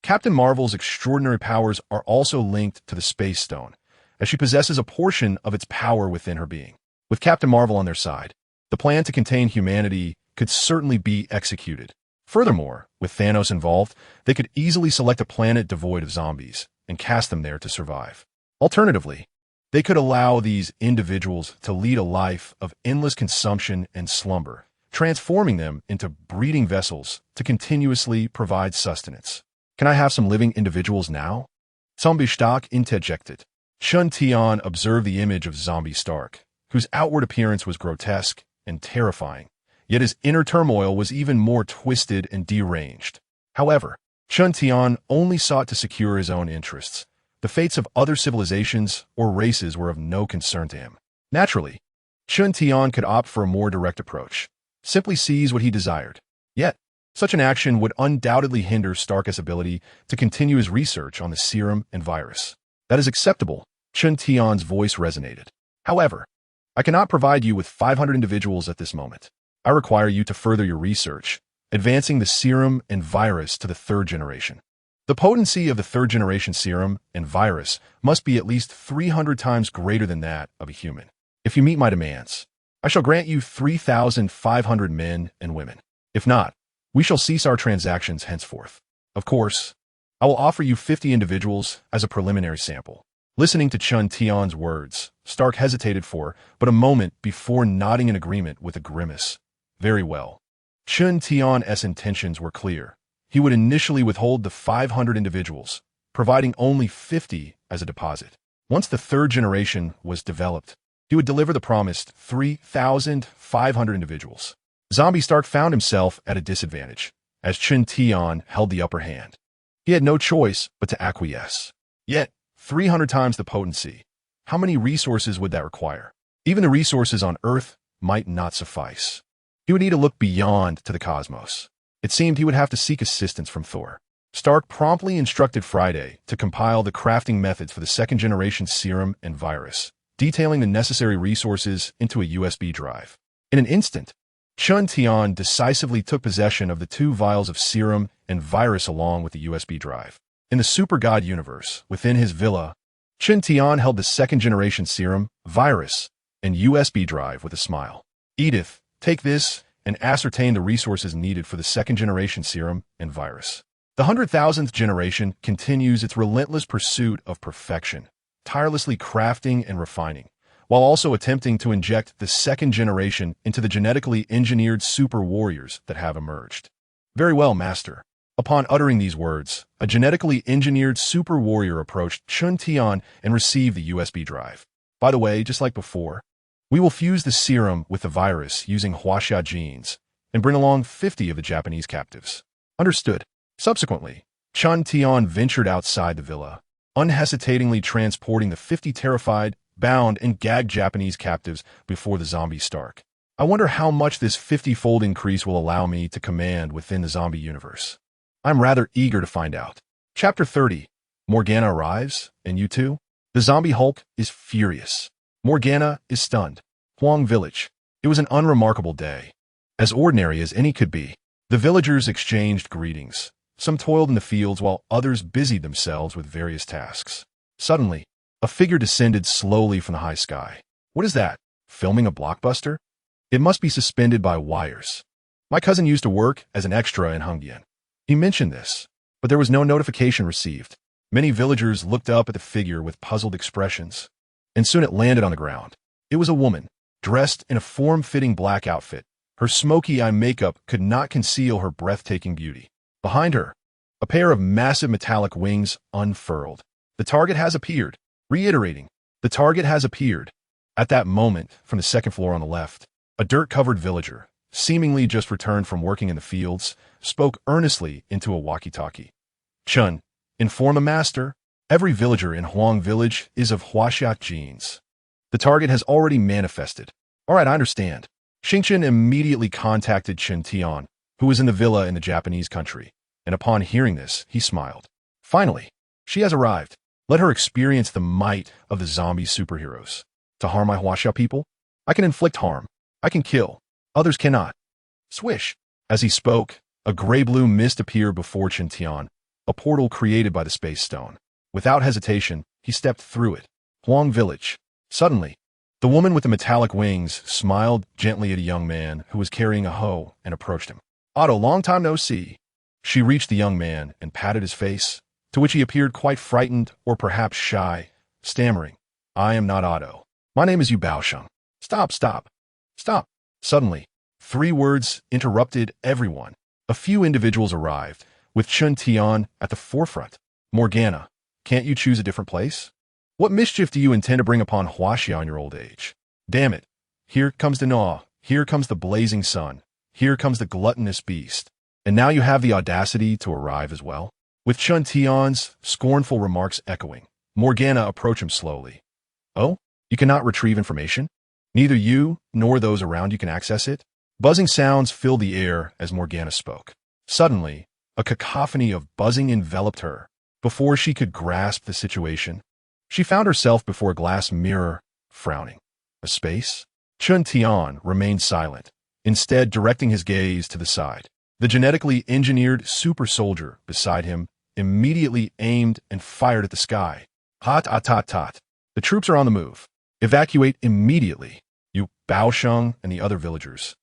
Speaker 1: Captain Marvel's extraordinary powers are also linked to the Space Stone, as she possesses a portion of its power within her being. With Captain Marvel on their side, the plan to contain humanity could certainly be executed. Furthermore, with Thanos involved, they could easily select a planet devoid of zombies and cast them there to survive. Alternatively, they could allow these individuals to lead a life of endless consumption and slumber, transforming them into breeding vessels to continuously provide sustenance. Can I have some living individuals now? Zombie Stark interjected. Chun Tian observed the image of Zombie Stark, whose outward appearance was grotesque and terrifying, yet his inner turmoil was even more twisted and deranged. However, Chun Tian only sought to secure his own interests. The fates of other civilizations or races were of no concern to him. Naturally, Chun Tian could opt for a more direct approach, simply seize what he desired. Yet, such an action would undoubtedly hinder Stark's ability to continue his research on the serum and virus. That is acceptable, Chun Tian's voice resonated. However, I cannot provide you with 500 individuals at this moment. I require you to further your research, advancing the serum and virus to the 3rd generation. The potency of the 3rd generation serum and virus must be at least 300 times greater than that of a human. If you meet my demands, I shall grant you 3,500 men and women. If not, we shall cease our transactions henceforth. Of course, I will offer you 50 individuals as a preliminary sample. Listening to Chun Tian's words, Stark hesitated for but a moment before nodding in agreement with a grimace. Very well. Chun Tian's intentions were clear. He would initially withhold the 500 individuals, providing only 50 as a deposit. Once the 3rd generation was developed, he would deliver the promised 3,500 individuals. Zombie Stark found himself at a disadvantage, as Chun Tian held the upper hand. He had no choice but to acquiesce. Yet, 300 times the potency. How many resources would that require? Even the resources on Earth might not suffice. He would need to look beyond to the cosmos. It seemed he would have to seek assistance from Thor. Stark promptly instructed Friday to compile the crafting methods for the 2nd generation serum and virus, detailing the necessary resources into a USB drive. In an instant, Chun Tian decisively took possession of the 2 vials of serum and virus along with the USB drive. In the Super God universe, within his villa, Chun Tian held the 2nd generation serum, virus, and USB drive with a smile. Edith, take this and ascertain the resources needed for the 2nd generation serum and virus. The 100,000th generation continues its relentless pursuit of perfection, tirelessly crafting and refining, while also attempting to inject the 2nd generation into the genetically engineered super warriors that have emerged. Very well, Master. Upon uttering these words, a genetically engineered super warrior approached Chun Tian and received the USB drive. By the way, just like before, we will fuse the serum with the virus using Huaxia genes and bring along 50 of the Japanese captives. Understood. Subsequently, Chun Tian ventured outside the villa, unhesitatingly transporting the 50 terrified, bound, and gagged Japanese captives before the zombie Stark. I wonder how much this 50-fold increase will allow me to command within the zombie universe. I'm rather eager to find out. Chapter 30. Mo Gan Na arrives, and you too? The zombie Hulk is furious. Mo Gan Na is stunned. Huang Village. It was an unremarkable day. As ordinary as any could be, the villagers exchanged greetings. Some toiled in the fields while others busied themselves with various tasks. Suddenly, a figure descended slowly from the high sky. What is that? Filming a blockbuster? It must be suspended by wires. My cousin used to work as an extra in Hongyan. He mentioned this, but there was no notification received. Many villagers looked up at the figure with puzzled expressions, and soon it landed on the ground. It was a woman, dressed in a form-fitting black outfit. Her smoky eye makeup could not conceal her breathtaking beauty. Behind her, a pair of massive metallic wings unfurled. The target has appeared. Reiterating, the target has appeared. At that moment, from the 2nd floor on the left, a dirt-covered villager, seemingly just returned from working in the fields, spoke earnestly into a walkie-talkie. Chun, inform the master. Every villager in Huang Village is of Huaxia genes. The target has already manifested. All right, I understand. Xingchen immediately contacted Chun Tian, who was in the villa in the Japanese country, and upon hearing this, he smiled. Finally, she has arrived. Let her experience the might of the zombie superheroes. To harm my Huaxia people? I can inflict harm. I can kill. Others cannot. Swish. As he spoke, a gray-blue mist appeared before Tian, a portal created by the space stone. Without hesitation, he stepped through it. Huang Village. Suddenly, the woman with the metallic wings smiled gently at a young man who was carrying a hoe and approached him. Otto, long time no see. She reached the young man and patted his face, to which he appeared quite frightened or perhaps shy, stammering, I am not Otto. My name is Yu Baosheng. Stop, stop, stop. Suddenly, 3 words interrupted everyone. A few individuals arrived, with Tian at the forefront. Morgana, can't you choose a different place? What mischief do you intend to bring upon Huaxia in your old age? Damn it. Here comes the gnaw. Here comes the blazing sun. Here comes the gluttonous beast. And now you have the audacity to arrive as well? With Tian's scornful remarks echoing, Morgana approached him slowly. Oh, you cannot retrieve information? Neither you nor those around you can access it? Buzzing sounds filled the air as Morgana spoke. Suddenly, a cacophony of buzzing enveloped her. Before she could grasp the situation, she found herself before a glass mirror, frowning. A space? Tian remained silent, instead directing his gaze to the side. The genetically engineered super soldier beside him immediately aimed and fired at the sky. Hot, hot, hot, hot. The troops are on the move. Evacuate immediately. You, Baosheng, and the other villagers,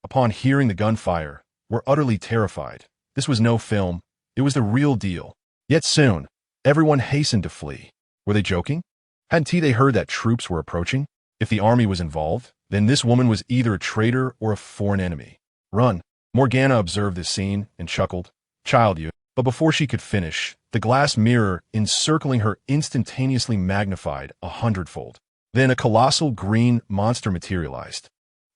Speaker 1: upon hearing the gunfire, were utterly terrified. This was no film. It was the real deal. Yet soon, everyone hastened to flee. Were they joking? Hadn't they heard that troops were approaching? If the army was involved, then this woman was either a traitor or a foreign enemy. Run. Morgana observed this scene and chuckled. Child you. But before she could finish, the glass mirror encircling her instantaneously magnified 100-fold. Then a colossal green monster materialized.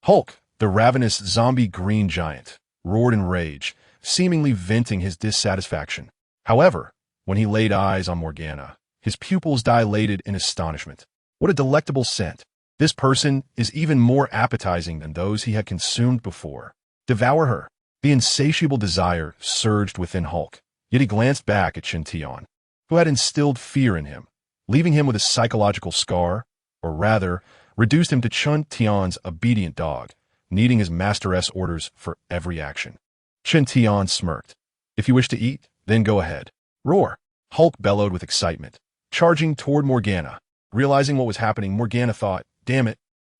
Speaker 1: Hulk, the ravenous zombie green giant, roared in rage, seemingly venting his dissatisfaction. However, when he laid eyes on Morgana, his pupils dilated in astonishment. What a delectable scent. This person is even more appetizing than those he had consumed before. Devour her. The insatiable desire surged within Hulk, yet he glanced back at Tian, who had instilled fear in him, leaving him with a psychological scar, or rather, reduced him to Tian's obedient dog, needing his masteress orders for every action. Tian smirked. If you wish to eat, then go ahead. Roar. Hulk bellowed with excitement, charging toward Morgana. Realizing what was happening, Morgana thought, damn it,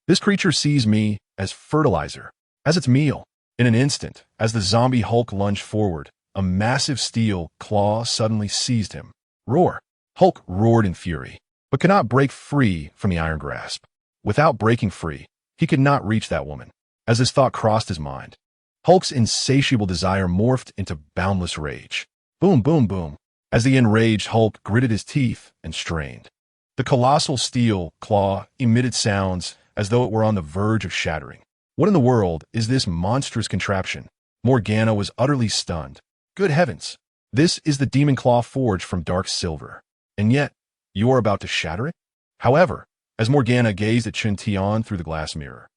Speaker 1: this creature sees me as fertilizer, as its meal. In an instant, as the zombie Hulk lunged forward, a massive steel claw suddenly seized him. Roar. Hulk roared in fury, but could not break free from the iron grasp. Without breaking free, he could not reach that woman. As this thought crossed his mind, Hulk's insatiable desire morphed into boundless rage. Boom, boom, boom. As the enraged Hulk gritted his teeth and strained, the colossal steel claw emitted sounds as though it were on the verge of shattering. What in the world is this monstrous contraption? Morgana was utterly stunned. Good heavens! This is the demon claw forged from dark silver. And yet, you are about to shatter it? However, as Morgana gazed at Tian through the glass mirror,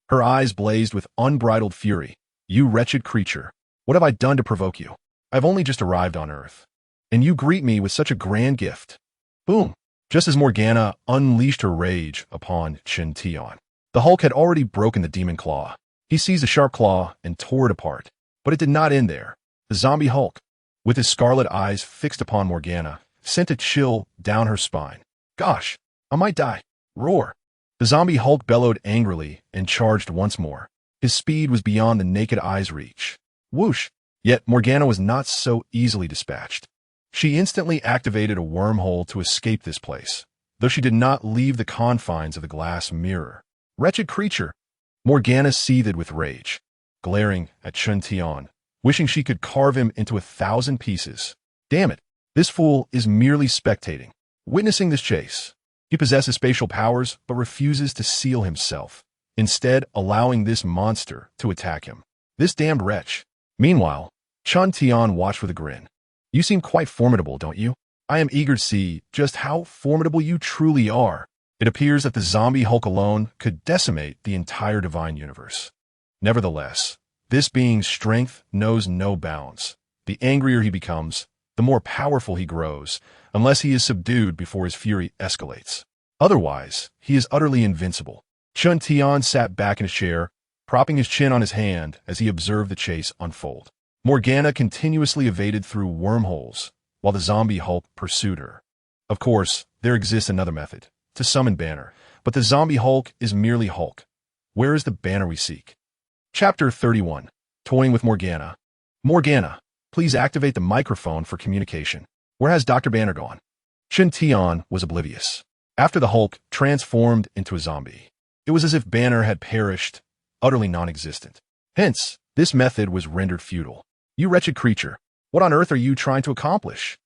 Speaker 1: her eyes blazed with unbridled fury. You wretched creature! What have I done to provoke you? I've only just arrived on Earth, and you greet me with such a grand gift. Boom! Just as Morgana unleashed her rage upon Tian, the Hulk had already broken the demon claw. He seized the sharp claw and tore it apart. But it did not end there. The zombie Hulk, with his scarlet eyes fixed upon Morgana, sent a chill down her spine. Gosh, I might die. Roar. The zombie Hulk bellowed angrily and charged once more. His speed was beyond the naked eye's reach. Whoosh! Yet Morgana was not so easily dispatched. She instantly activated a wormhole to escape this place, though she did not leave the confines of the glass mirror. Wretched creature! Morgana seethed with rage, glaring at Tian, wishing she could carve him into 1,000 pieces. Damn it! This fool is merely spectating, witnessing this chase. He possesses spatial powers, but refuses to seal himself, instead allowing this monster to attack him. This damned wretch. Meanwhile, Tian watched with a grin. You seem quite formidable, don't you? I am eager to see just how formidable you truly are. It appears that the zombie Hulk alone could decimate the entire divine universe. Nevertheless, this being's strength knows no bounds. The angrier he becomes, the more powerful he grows, unless he is subdued before his fury escalates. Otherwise, he is utterly invincible. Chun Tian sat back in his chair, propping his chin on his hand as he observed the chase unfold. Morgana continuously evaded through wormholes, while the zombie Hulk pursued her. Of course, there exists another method, to summon Banner, but the zombie Hulk is merely Hulk. Where is the Banner we seek? Chapter 31. Toying with Morgana. Morgana, please activate the microphone for communication. Where has Dr. Banner gone? Chun Tian was oblivious. After the Hulk transformed into a zombie, it was as if Banner had perished, utterly non-existent. Hence, this method was rendered futile. You wretched creature, what on earth are you trying to accomplish?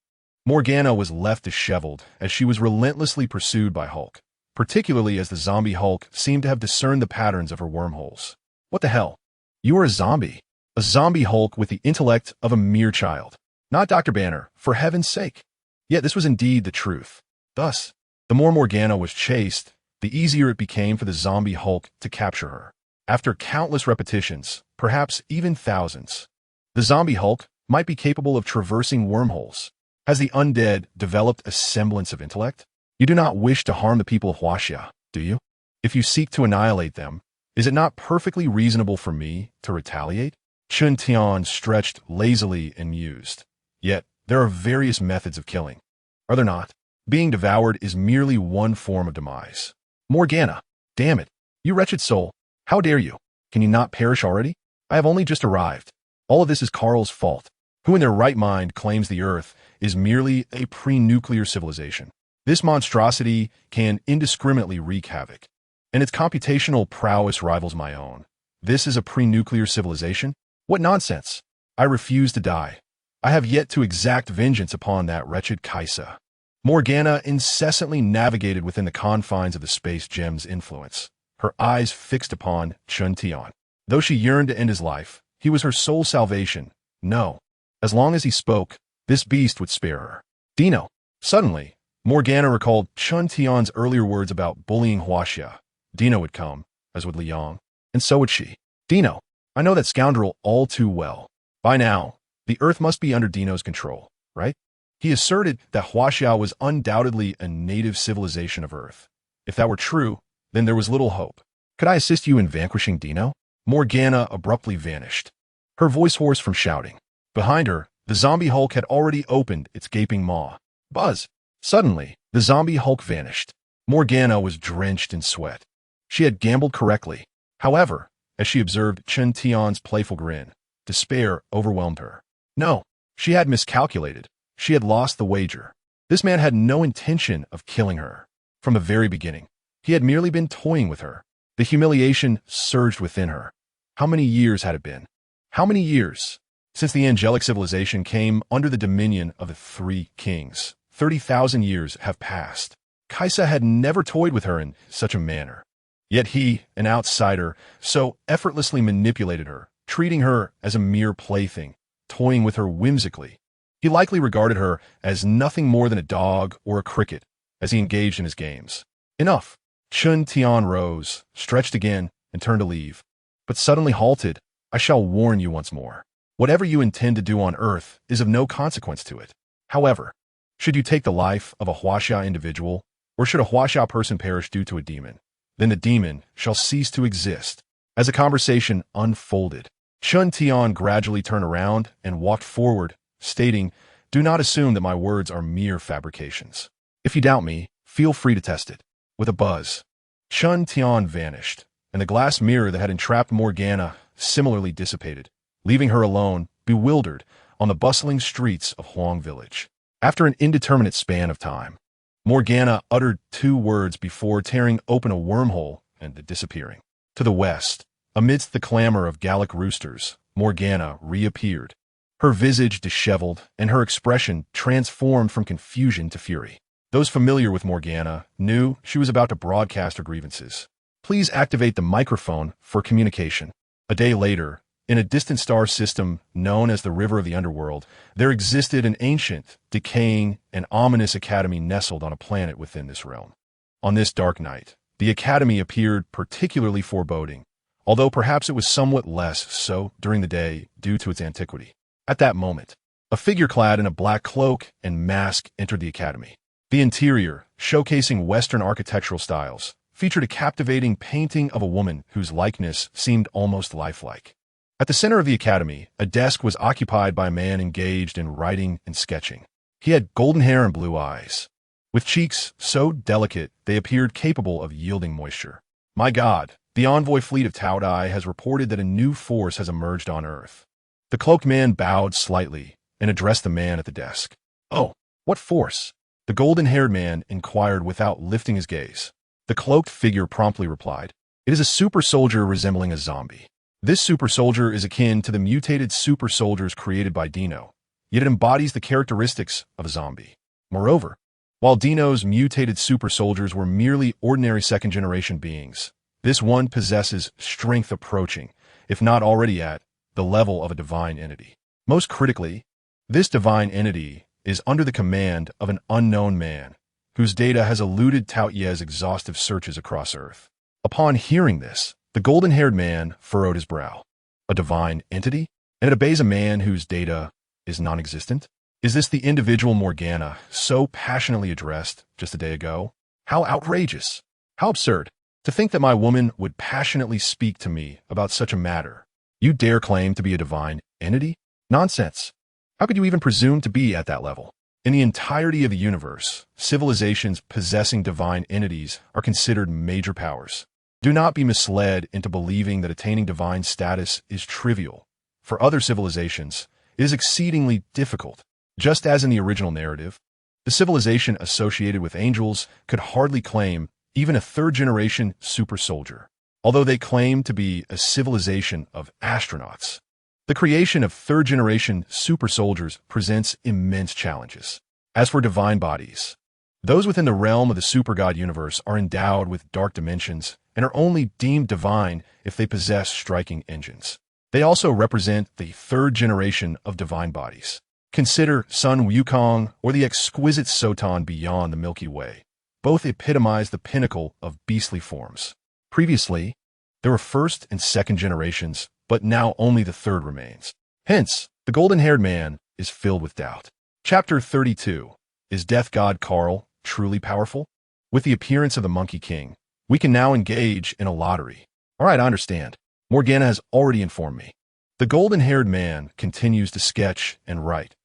Speaker 1: Morgana was left disheveled as she was relentlessly pursued by Hulk, particularly as the zombie Hulk seemed to have discerned the patterns of her wormholes. What the hell? You are a zombie Hulk with the intellect of a mere child. Not Dr. Banner, for heaven's sake. Yet this was indeed the truth. Thus, the more Morgana was chased, the easier it became for the zombie Hulk to capture her. After countless repetitions, perhaps even thousands, the zombie Hulk might be capable of traversing wormholes. Has the undead developed a semblance of intellect? You do not wish to harm the people of Huaxia, do you? If you seek to annihilate them, is it not perfectly reasonable for me to retaliate? Chun Tian stretched lazily and mused. Yet, there are various methods of killing. Are there not? Being devoured is merely one form of demise. Morgana, damn it, you wretched soul, how dare you? Can you not perish already? I have only just arrived. All of this is Carl's fault, who in their right mind claims the Earth is merely a pre-nuclear civilization. This monstrosity can indiscriminately wreak havoc, and its computational prowess rivals my own. This is a pre-nuclear civilization? What nonsense! I refuse to die. I have yet to exact vengeance upon that wretched Kai Sha. Morgana incessantly navigated within the confines of the space gem's influence, her eyes fixed upon Chun Tian. Though she yearned to end his life, he was her sole salvation. No. As long as he spoke, this beast would spare her. Dino. Suddenly, Morgana recalled Chun Tian's earlier words about bullying Huaxia. Dino would come, as would Liang, and so would she. Dino. I know that scoundrel all too well. By now, the Earth must be under Dino's control, right? He asserted that Huaxia was undoubtedly a native civilization of Earth. If that were true, then there was little hope. Could I assist you in vanquishing Dino? Morgana abruptly vanished, her voice hoarse from shouting. Behind her, the zombie Hulk had already opened its gaping maw. Buzz! Suddenly, the zombie Hulk vanished. Morgana was drenched in sweat. She had gambled correctly. However, as she observed Chun Tian's playful grin, despair overwhelmed her. No, she had miscalculated. She had lost the wager. This man had no intention of killing her. From the very beginning, he had merely been toying with her. The humiliation surged within her. How many years had it been? How many years? Since the angelic civilization came under the dominion of the three kings, 30,000 years have passed. Kai Sha had never toyed with her in such a manner. Yet he, an outsider, so effortlessly manipulated her, treating her as a mere plaything, toying with her whimsically. He likely regarded her as nothing more than a dog or a cricket as he engaged in his games. Enough. Chun Tian rose, stretched again, and turned to leave, but suddenly halted. I shall warn you once more. Whatever you intend to do on Earth is of no consequence to it. However, should you take the life of a Huaxia individual, or should a Huaxia person perish due to a demon, then the demon shall cease to exist. As the conversation unfolded, Chun Tian gradually turned around and walked forward, stating, "Do not assume that my words are mere fabrications. If you doubt me, feel free to test it." With a buzz, Chun Tian vanished, and the glass mirror that had entrapped Morgana similarly dissipated, leaving her alone, bewildered, on the bustling streets of Huang Village. After an indeterminate span of time, Morgana uttered 2 words before tearing open a wormhole and disappearing. To the west, amidst the clamor of Gallic roosters, Morgana reappeared, her visage disheveled and her expression transformed from confusion to fury. Those familiar with Morgana knew she was about to broadcast her grievances. Please activate the microphone for communication. A day later, in a distant star system known as the River of the Underworld, there existed an ancient, decaying, and ominous academy nestled on a planet within this realm. On this dark night, the academy appeared particularly foreboding, although perhaps it was somewhat less so during the day due to its antiquity. At that moment, A figure clad in a black cloak and mask entered the academy. The interior, showcasing Western architectural styles, featured a captivating painting of a woman whose likeness seemed almost lifelike. At the center of the academy, a desk was occupied by a man engaged in writing and sketching. He had golden hair and blue eyes, with cheeks so delicate they appeared capable of yielding moisture. My God, the envoy fleet of Tao Dai has reported that a new force has emerged on Earth. The cloaked man bowed slightly and addressed the man at the desk. Oh, what force? The golden-haired man inquired without lifting his gaze. The cloaked figure promptly replied, "It is a super soldier resembling a zombie. This super soldier is akin to the mutated super soldiers created by Dino, yet it embodies the characteristics of a zombie. Moreover, while Dino's mutated super soldiers were merely ordinary second-generation beings, this one possesses strength approaching, if not already at, the level of a divine entity. Most critically, this divine entity is under the command of an unknown man, whose data has eluded Tao Ye's exhaustive searches across Earth." Upon hearing this, the golden-haired man furrowed his brow. A divine entity? And it obeys a man whose data is non-existent? Is this the individual Mo Gan Na so passionately addressed just a day ago? How outrageous! How absurd! To think that my woman would passionately speak to me about such a matter. You dare claim to be a divine entity? Nonsense! How could you even presume to be at that level? In the entirety of the universe, civilizations possessing divine entities are considered major powers. Do not be misled into believing that attaining divine status is trivial. For other civilizations, it is exceedingly difficult. Just as in the original narrative, the civilization associated with angels could hardly claim even a third-generation super soldier, although they claim to be a civilization of astronauts. The creation of third-generation super soldiers presents immense challenges. As for divine bodies, those within the realm of the super-god universe are endowed with dark dimensions and are only deemed divine if they possess striking engines. They also represent the third generation of divine bodies. Consider Sun Wukong or the exquisite Soton beyond the Milky Way. Both epitomize the pinnacle of beastly forms. Previously, there were first and second generations, but now only the third remains. Hence, the golden-haired man is filled with doubt. Chapter 32. Is Death God Karl truly powerful? With the appearance of the Monkey King, we can now engage in a lottery. All right, I understand. Mo Gan Na has already informed me. The golden-haired man continues to sketch and write.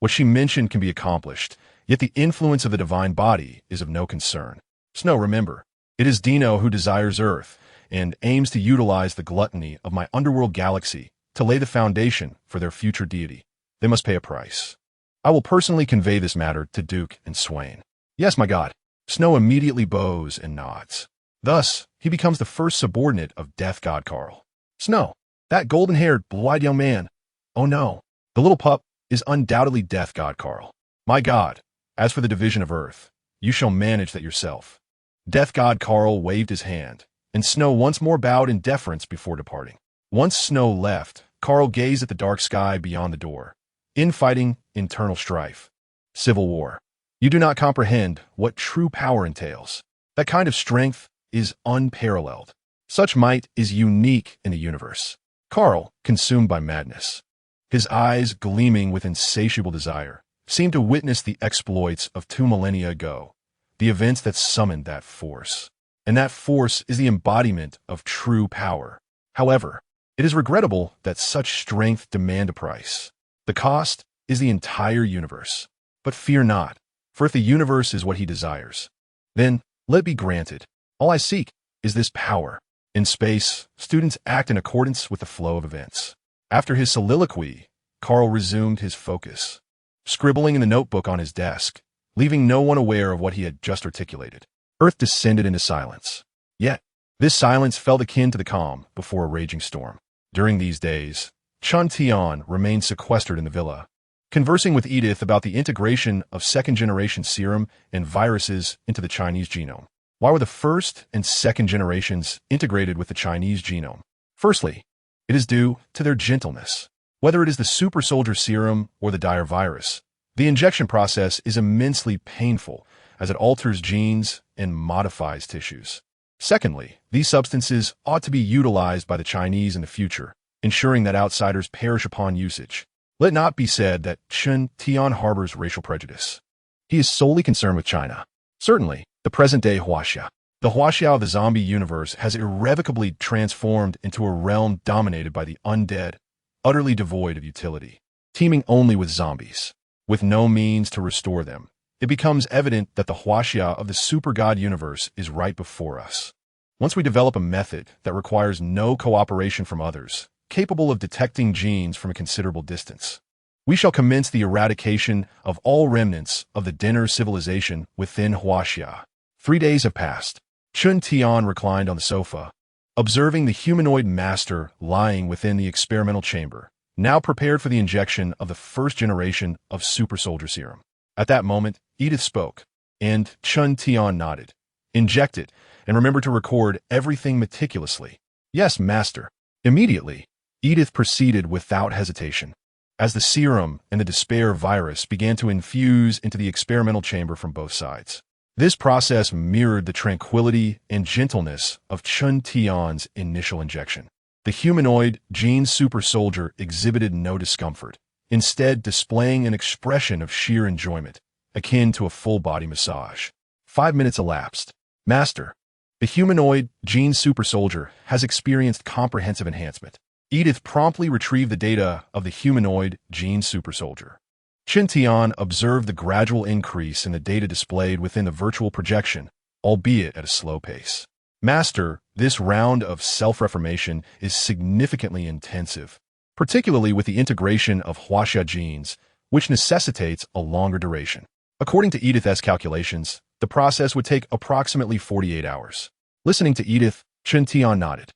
Speaker 1: What she mentioned can be accomplished, yet the influence of the divine body is of no concern. Snow, remember, it is Dino who desires Earth and aims to utilize the gluttony of my underworld galaxy to lay the foundation for their future deity. They must pay a price. I will personally convey this matter to Duke and Swain. Yes, my God. Snow immediately bows and nods. Thus, he becomes the first subordinate of Death God Karl. Snow, that golden-haired, blue-eyed young man. Oh no, the little pup is undoubtedly Death God Karl. My God, as for the division of Earth, you shall manage that yourself. Death God Karl waved his hand, and Snow once more bowed in deference before departing. Once Snow left, Karl gazed at the dark sky beyond the door. Infighting, internal strife, civil war. You do not comprehend what true power entails. That kind of strength is unparalleled. Such might is unique in the universe. Karl, consumed by madness, his eyes gleaming with insatiable desire, seemed to witness the exploits of 2 millennia ago, the events that summoned that force. And that force is the embodiment of true power. However, it is regrettable that such strength demand a price. The cost is the entire universe. But fear not, for if the universe is what he desires, then let it be granted. All I seek is this power. In space, students act in accordance with the flow of events. After his soliloquy, Karl resumed his focus, scribbling in the notebook on his desk, leaving no one aware of what he had just articulated. Earth descended into silence. Yet, this silence felt akin to the calm before a raging storm. During these days, Chun Tian remained sequestered in the villa, conversing with Edith about the integration of second-generation serum and viruses into the Chinese genome. Why were the first and second generations integrated with the Chinese genome? Firstly, it is due to their gentleness. Whether it is the super soldier serum or the dire virus, the injection process is immensely painful as it alters genes and modifies tissues. Secondly, these substances ought to be utilized by the Chinese in the future, ensuring that outsiders perish upon usage. Let it not be said that Chen Tian harbors racial prejudice. He is solely concerned with China. Certainly, the present-day Huaxia. The Huaxia of the zombie universe has irrevocably transformed into a realm dominated by the undead, utterly devoid of utility, teeming only with zombies, with no means to restore them. It becomes evident that the Huaxia of the super-god universe is right before us. Once we develop a method that requires no cooperation from others, capable of detecting genes from a considerable distance, we shall commence the eradication of all remnants of the dinner civilization within Huaxia. 3 days have passed. Chun Tian reclined on the sofa, observing the humanoid master lying within the experimental chamber, now prepared for the injection of the first generation of super soldier serum. At that moment, Edith spoke, and Chun Tian nodded. Inject it, and remember to record everything meticulously. Yes, master. Immediately, Edith proceeded without hesitation, as the serum and the despair virus began to infuse into the experimental chamber from both sides. This process mirrored the tranquility and gentleness of Chun Tian's initial injection. The humanoid gene super soldier exhibited no discomfort, instead displaying an expression of sheer enjoyment, akin to a full-body massage. 5 minutes elapsed. Master, the humanoid gene super soldier has experienced comprehensive enhancement. Edith promptly retrieved the data of the humanoid gene super soldier. Chen Tian observed the gradual increase in the data displayed within the virtual projection, albeit at a slow pace. Master, this round of self-reformation is significantly intensive, particularly with the integration of Huaxia genes, which necessitates a longer duration. According to Edith's calculations, the process would take approximately 48 hours. Listening to Edith, Chen Tian nodded.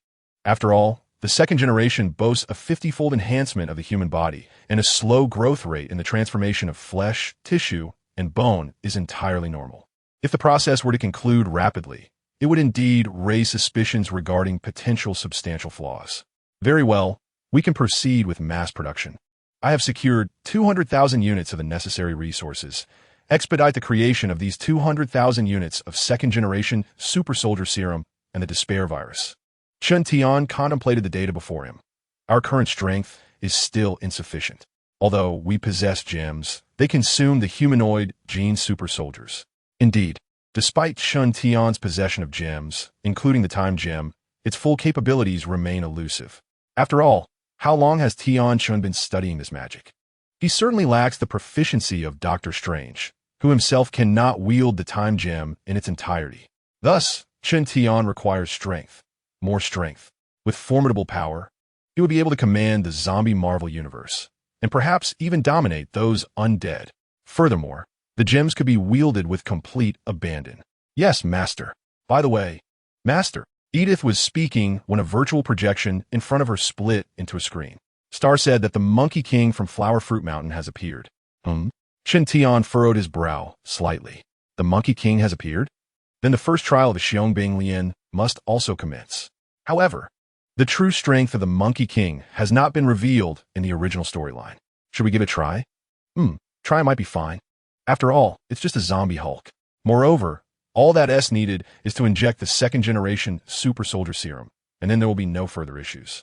Speaker 1: After all, the second generation boasts a 50-fold enhancement of the human body, and a slow growth rate in the transformation of flesh, tissue, and bone is entirely normal. If the process were to conclude rapidly, it would indeed raise suspicions regarding potential substantial flaws. Very well, we can proceed with mass production. I have secured 200,000 units of the necessary resources. Expedite the creation of these 200,000 units of second-generation super soldier serum and the despair virus. Chen Tian contemplated the data before him. Our current strength is still insufficient. Although we possess gems, they consume the humanoid gene super soldiers. Indeed, despite Chen Tian's possession of gems, including the time gem, its full capabilities remain elusive. After all, how long has Tian Chun been studying this magic? He certainly lacks the proficiency of Doctor Strange, who himself cannot wield the time gem in its entirety. Thus, Chen Tian requires strength. More strength. With formidable power, he would be able to command the zombie Marvel universe, and perhaps even dominate those undead. Furthermore, the gems could be wielded with complete abandon. Yes, master. By the way, master, Edith was speaking when a virtual projection in front of her split into a screen. Star said that the Monkey King from Flower Fruit Mountain has appeared. Chen Tian furrowed his brow slightly. The Monkey King has appeared? Then the first trial of the Xiongbing Lian must also commence. However, the true strength of the Monkey King has not been revealed in the original storyline. Should we give it a try? Try might be fine. After all, it's just a zombie Hulk. Moreover, all that S needed is to inject the second-generation super soldier serum, and then there will be no further issues.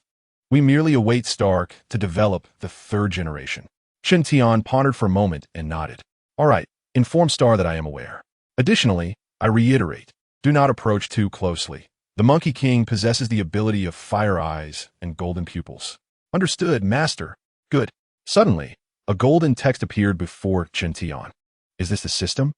Speaker 1: We merely await Stark to develop the third generation. Chen Tian pondered for a moment and nodded. All right, inform Star that I am aware. Additionally, I reiterate, do not approach too closely. The Monkey King possesses the ability of fire eyes and golden pupils. Understood, master. Good. Suddenly, a golden text appeared before Chen Tian. Is this the system?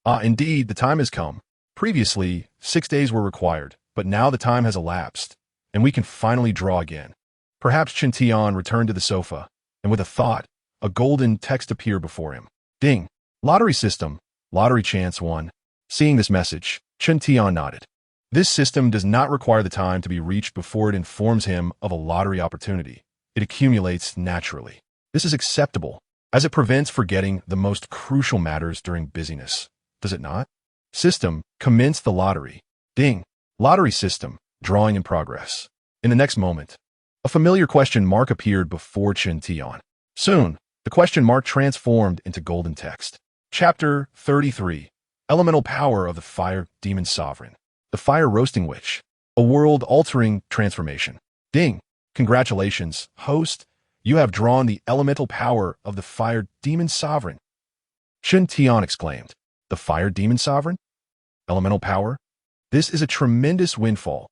Speaker 1: Indeed, the time has come. Previously, 6 days were required, but now the time has elapsed, and we can finally draw again. Perhaps Chen Tian returned to the sofa, and with a thought, a golden text appeared before him. Ding. Lottery system. Lottery chance 1. Seeing this message, Chen Tian nodded. This system does not require the time to be reached before it informs him of a lottery opportunity. It accumulates naturally. This is acceptable, as it prevents forgetting the most crucial matters during busyness. Does it not? System, commence the lottery. Ding. Lottery system, drawing in progress. In the next moment, a familiar question mark appeared before Chen Tian. Soon, the question mark transformed into golden text. Chapter 33. Elemental Power of the Fire Demon Sovereign. The Fire Roasting Witch. A world-altering transformation. Ding. Congratulations, host. You have drawn the elemental power of the fire demon sovereign. Chen Tian exclaimed. The fire demon sovereign? Elemental power? This is a tremendous windfall.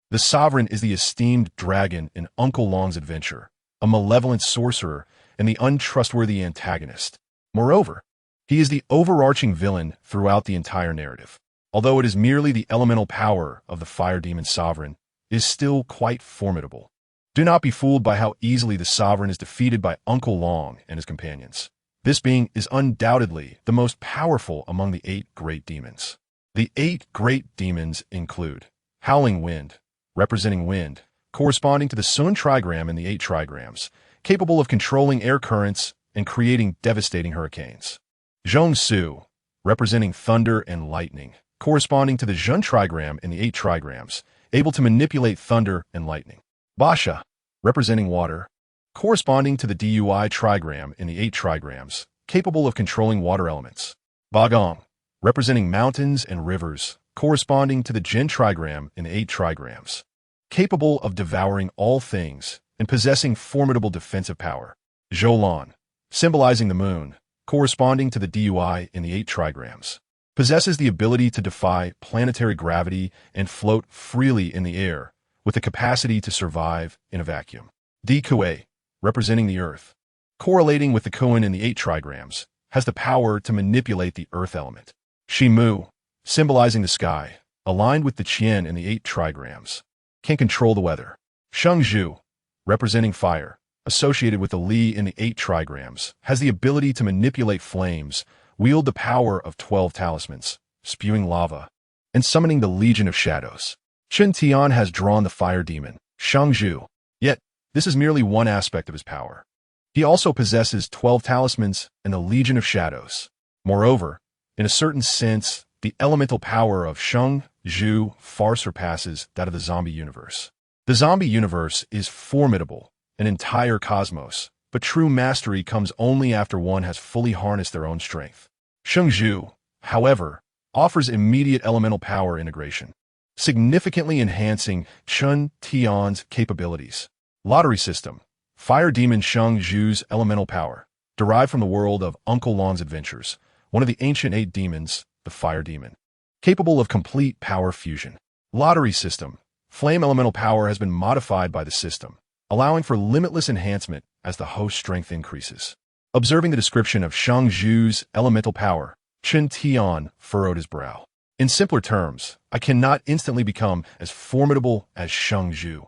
Speaker 1: The sovereign is the esteemed dragon in Uncle Long's adventure, a malevolent sorcerer and the untrustworthy antagonist. Moreover, he is the overarching villain throughout the entire narrative. Although it is merely the elemental power of the fire demon sovereign, it is still quite formidable. Do not be fooled by how easily the sovereign is defeated by Uncle Long and his companions. This being is undoubtedly the most powerful among the 8 great demons. The 8 great demons include Howling Wind, representing wind, corresponding to the Sun trigram and the 8 trigrams, capable of controlling air currents and creating devastating hurricanes. Zhong Su, representing thunder and lightning, corresponding to the Zhun trigram and the 8 trigrams, able to manipulate thunder and lightning. Basha, representing water, corresponding to the DUI trigram and the 8 trigrams, capable of controlling water elements. Bagong, representing mountains and rivers, corresponding to the Jin trigram and the 8 trigrams, capable of devouring all things and possessing formidable defensive power. Zholan, symbolizing the moon, corresponding to the DUI in the 8 trigrams, possesses the ability to defy planetary gravity and float freely in the air, with the capacity to survive in a vacuum. Di Kuei, representing the earth, correlating with the Kuan in the 8 trigrams, has the power to manipulate the earth element. Shimu, symbolizing the sky, aligned with the Qian in the 8 trigrams, can control the weather. Shengzhu, representing fire, associated with the Li in the 8 trigrams, has the ability to manipulate flames, wield the power of 12 talismans, spewing lava, and summoning the Legion of Shadows. Chen Tian has drawn the fire demon, Shengzhu, yet this is merely one aspect of his power. He also possesses 12 talismans and the Legion of Shadows. Moreover, in a certain sense, the elemental power of Shengzhu far surpasses that of the zombie universe. The zombie universe is formidable, an entire cosmos, but true mastery comes only after one has fully harnessed their own strength. Shengzhu, however, offers immediate elemental power integration, significantly enhancing Chen Tian's capabilities. Lottery system. Fire demon Shengzhu's elemental power, derived from the world of Uncle Long's adventures, one of the ancient 8 demons, the fire demon, capable of complete power fusion. Lottery system. Flame elemental power has been modified by the system, allowing for limitless enhancement as the host strength increases. Observing the description of Shengzhu's elemental power, Chen Tian furrowed his brow. In simpler terms, I cannot instantly become as formidable as Shengzhu.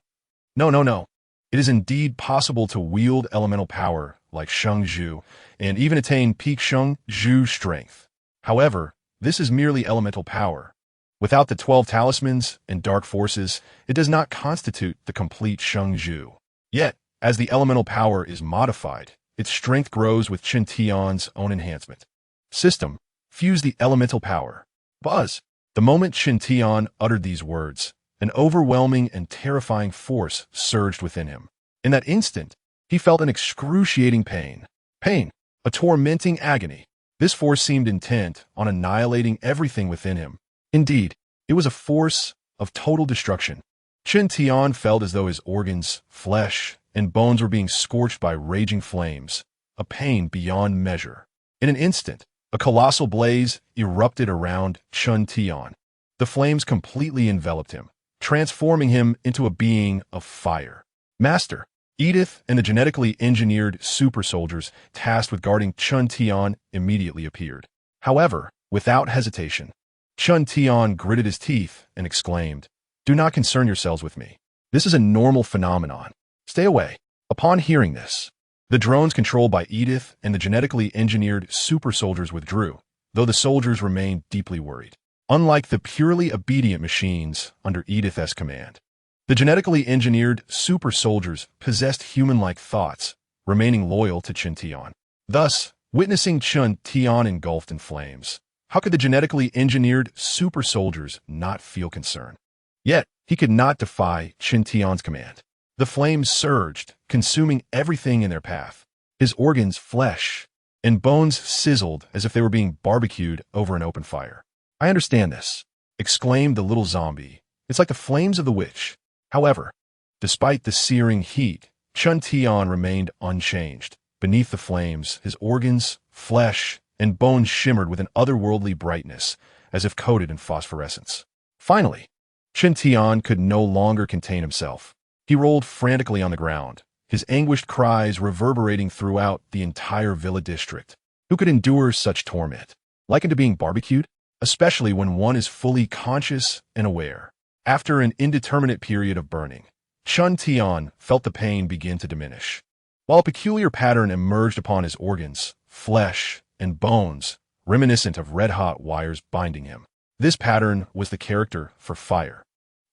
Speaker 1: No. It is indeed possible to wield elemental power like Shengzhu and even attain peak Shengzhu strength. However, this is merely elemental power. Without the 12 talismans and dark forces, it does not constitute the complete Shengzhu. Yet, as the elemental power is modified, its strength grows with Chen Tian's own enhancement. System. Fuse the elemental power. Buzz. The moment Chen Tian uttered these words, an overwhelming and terrifying force surged within him. In that instant, he felt an excruciating pain. Pain. A tormenting agony. This force seemed intent on annihilating everything within him. Indeed, it was a force of total destruction. Chen Tian felt as though his organs, flesh, and bones were being scorched by raging flames, a pain beyond measure. In an instant, a colossal blaze erupted around Chen Tian. The flames completely enveloped him, transforming him into a being of fire. Master, Edith and the genetically engineered super soldiers tasked with guarding Chen Tian immediately appeared. However, without hesitation, Chen Tian gritted his teeth and exclaimed, "Do not concern yourselves with me. This is a normal phenomenon. Stay away." Upon hearing this, the drones controlled by Edith and the genetically engineered super soldiers withdrew, though the soldiers remained deeply worried. Unlike the purely obedient machines under Edith's command, the genetically engineered super soldiers possessed human-like thoughts, remaining loyal to Chen Tian. Thus, witnessing Chen Tian engulfed in flames, how could the genetically engineered super soldiers not feel concern? Yet, he could not defy Chen Tian's command. The flames surged, consuming everything in their path. His organs, flesh, and bones sizzled as if they were being barbecued over an open fire. "I understand this," exclaimed the little zombie. "It's like the flames of the witch." However, despite the searing heat, Chun Tian remained unchanged. Beneath the flames, his organs, flesh, and bones shimmered with an otherworldly brightness, as if coated in phosphorescence. Finally, Chun Tian could no longer contain himself. He rolled frantically on the ground, his anguished cries reverberating throughout the entire villa district. Who could endure such torment? Likened to being barbecued? Especially when one is fully conscious and aware. After an indeterminate period of burning, Chun Tian felt the pain begin to diminish. While a peculiar pattern emerged upon his organs, flesh, and bones, reminiscent of red-hot wires binding him. This pattern was the character for fire,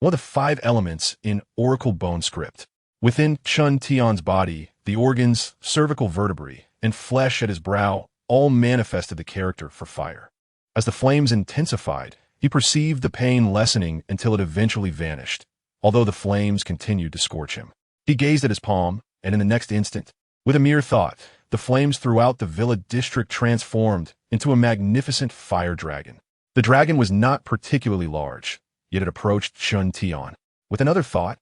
Speaker 1: one of the 5 elements in Oracle Bone Script. Within Chun Tian's body, the organs, cervical vertebrae, and flesh at his brow all manifested the character for fire. As the flames intensified, he perceived the pain lessening until it eventually vanished, although the flames continued to scorch him. He gazed at his palm, and in the next instant, with a mere thought, the flames throughout the villa district transformed into a magnificent fire dragon. The dragon was not particularly large, yet it approached Chun Tian. With another thought,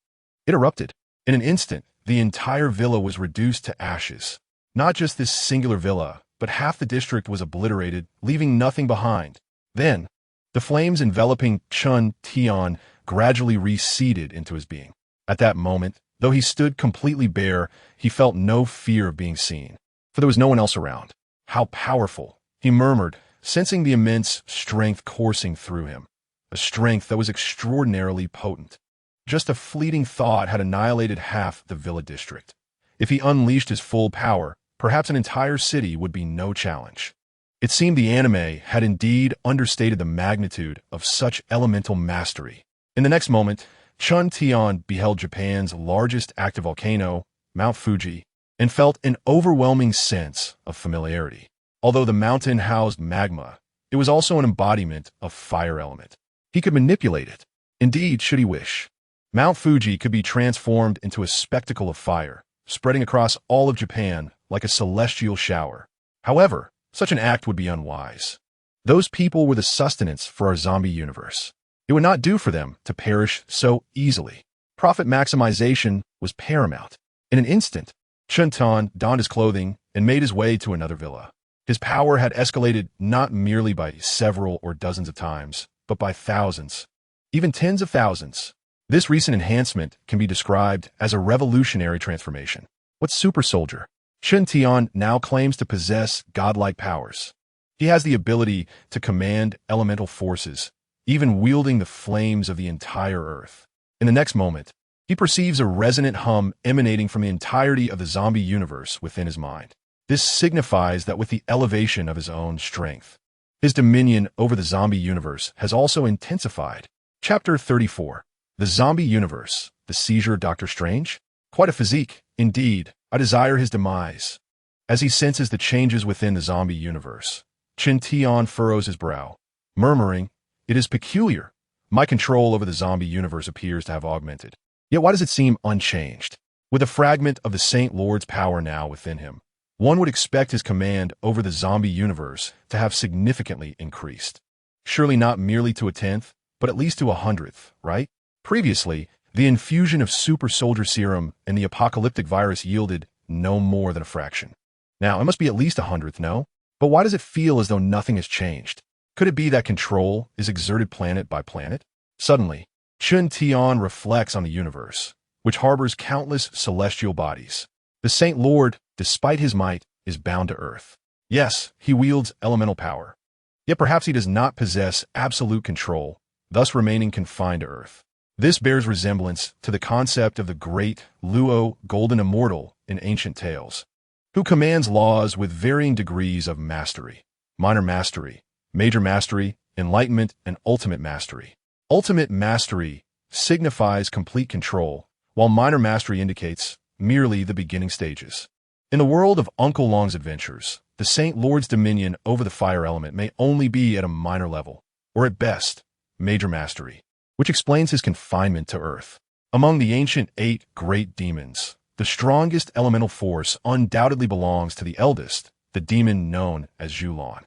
Speaker 1: it erupted. In an instant, the entire villa was reduced to ashes. Not just this singular villa, but half the district was obliterated, leaving nothing behind. Then, the flames enveloping Chun Tian gradually receded into his being. At that moment, though he stood completely bare, he felt no fear of being seen, for there was no one else around. How powerful, he murmured, sensing the immense strength coursing through him, a strength that was extraordinarily potent. Just a fleeting thought had annihilated half the villa district. If he unleashed his full power, perhaps an entire city would be no challenge. It seemed the anime had indeed understated the magnitude of such elemental mastery. In the next moment, Chun Tian beheld Japan's largest active volcano, Mount Fuji, and felt an overwhelming sense of familiarity. Although the mountain housed magma, it was also an embodiment of fire element. He could manipulate it. Indeed, should he wish. Mount Fuji could be transformed into a spectacle of fire, spreading across all of Japan like a celestial shower. However, such an act would be unwise. Those people were the sustenance for our zombie universe. It would not do for them to perish so easily. Profit maximization was paramount. In an instant, Chun Tian donned his clothing and made his way to another villa. His power had escalated not merely by several or dozens of times, but by thousands, even tens of thousands. This recent enhancement can be described as a revolutionary transformation. What super soldier? Chun Tian now claims to possess godlike powers. He has the ability to command elemental forces, even wielding the flames of the entire earth. In the next moment, he perceives a resonant hum emanating from the entirety of the zombie universe within his mind. This signifies that with the elevation of his own strength, his dominion over the zombie universe has also intensified. Chapter 34. The Zombie Universe, the Seizure of Doctor Strange? Quite a physique, indeed. I desire his demise. As he senses the changes within the zombie universe, Chun Tian furrows his brow, murmuring, "It is peculiar. My control over the zombie universe appears to have augmented. Yet why does it seem unchanged? With a fragment of the Saint Lord's power now within him, one would expect his command over the zombie universe to have significantly increased. Surely not merely to a 10th, but at least to a 100th, right? Previously, the infusion of super soldier serum and the apocalyptic virus yielded no more than a fraction. Now, it must be at least 100th, no? But why does it feel as though nothing has changed? Could it be that control is exerted planet by planet? Suddenly, Chun Tian reflects on the universe, which harbors countless celestial bodies. The Saint Lord, despite his might, is bound to earth. Yes, he wields elemental power. Yet perhaps he does not possess absolute control, thus remaining confined to earth. This bears resemblance to the concept of the great Luo Golden Immortal in ancient tales, who commands laws with varying degrees of mastery: minor mastery, major mastery, enlightenment, and ultimate mastery. Ultimate mastery signifies complete control, while minor mastery indicates merely the beginning stages. In the world of Uncle Long's adventures, the Saint Lord's dominion over the fire element may only be at a minor level, or at best, major mastery, which explains his confinement to earth. Among the ancient 8 great demons, the strongest elemental force undoubtedly belongs to the eldest, the demon known as Zhulon.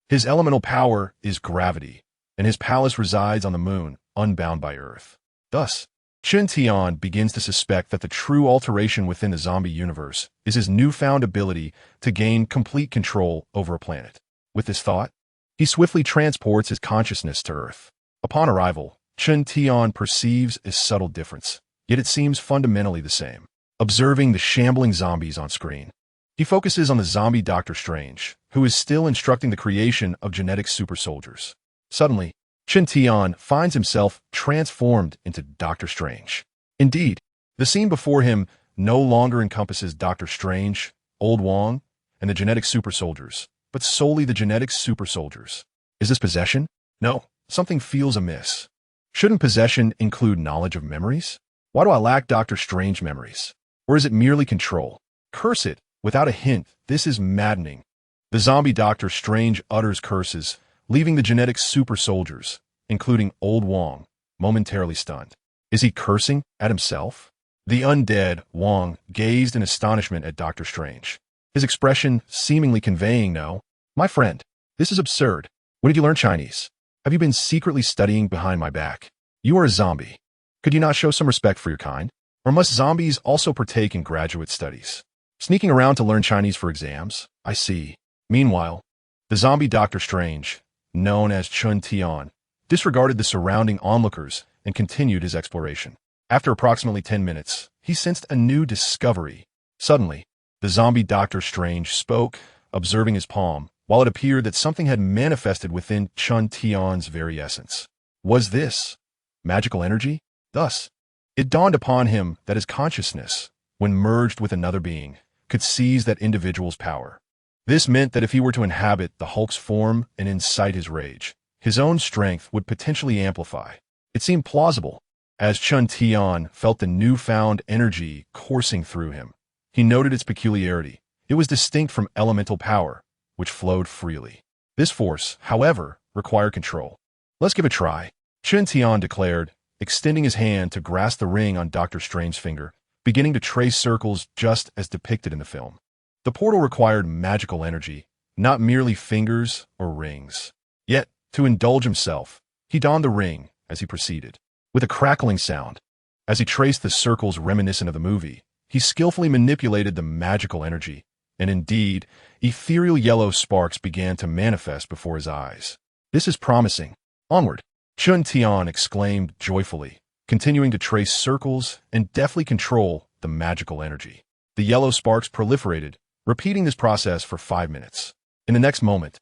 Speaker 1: His elemental power is gravity, and his palace resides on the moon, unbound by earth. Thus, Chen Tian begins to suspect that the true alteration within the zombie universe is his newfound ability to gain complete control over a planet. With this thought, he swiftly transports his consciousness to Earth. Upon arrival, Chen Tian perceives a subtle difference, yet it seems fundamentally the same. Observing the shambling zombies on screen, he focuses on the zombie Doctor Strange, who is still instructing the creation of genetic super soldiers. Suddenly, Chen Tian finds himself transformed into Doctor Strange. Indeed, the scene before him no longer encompasses Doctor Strange, Old Wong, and the genetic super soldiers, but solely the genetic super soldiers. Is this possession? No, something feels amiss. Shouldn't possession include knowledge of memories? Why do I lack Doctor Strange memories? Or is it merely control? Curse it, without a hint, this is maddening. The zombie Doctor Strange utters curses, leaving the genetic super soldiers, including Old Wong, momentarily stunned. Is he cursing at himself? The undead Wong gazed in astonishment at Doctor Strange, his expression seemingly conveying no. My friend, this is absurd. When did you learn Chinese? Have you been secretly studying behind my back? You are a zombie. Could you not show some respect for your kind? Or must zombies also partake in graduate studies? Sneaking around to learn Chinese for exams? I see. Meanwhile, the zombie Doctor Strange, known as Chen Tian, disregarded the surrounding onlookers and continued his exploration. After approximately 10 minutes, he sensed a new discovery. Suddenly, the zombie Doctor Strange spoke, observing his palm, while it appeared that something had manifested within Chen Tian's very essence. Was this magical energy? Thus, it dawned upon him that his consciousness, when merged with another being, could seize that individual's power. This meant that if he were to inhabit the Hulk's form and incite his rage, his own strength would potentially amplify. It seemed plausible, as Chen Tian felt the newfound energy coursing through him. He noted its peculiarity. It was distinct from elemental power, which flowed freely. This force, however, required control. Let's give it a try, Chen Tian declared, extending his hand to grasp the ring on Doctor Strange's finger, beginning to trace circles just as depicted in the film. The portal required magical energy, not merely fingers or rings. Yet, to indulge himself, he donned the ring as he proceeded. With a crackling sound, as he traced the circles reminiscent of the movie, he skillfully manipulated the magical energy, and indeed, ethereal yellow sparks began to manifest before his eyes. This is promising. Onward, Chen Tian exclaimed joyfully, continuing to trace circles and deftly control the magical energy. The yellow sparks proliferated, repeating this process for 5 minutes. In the next moment,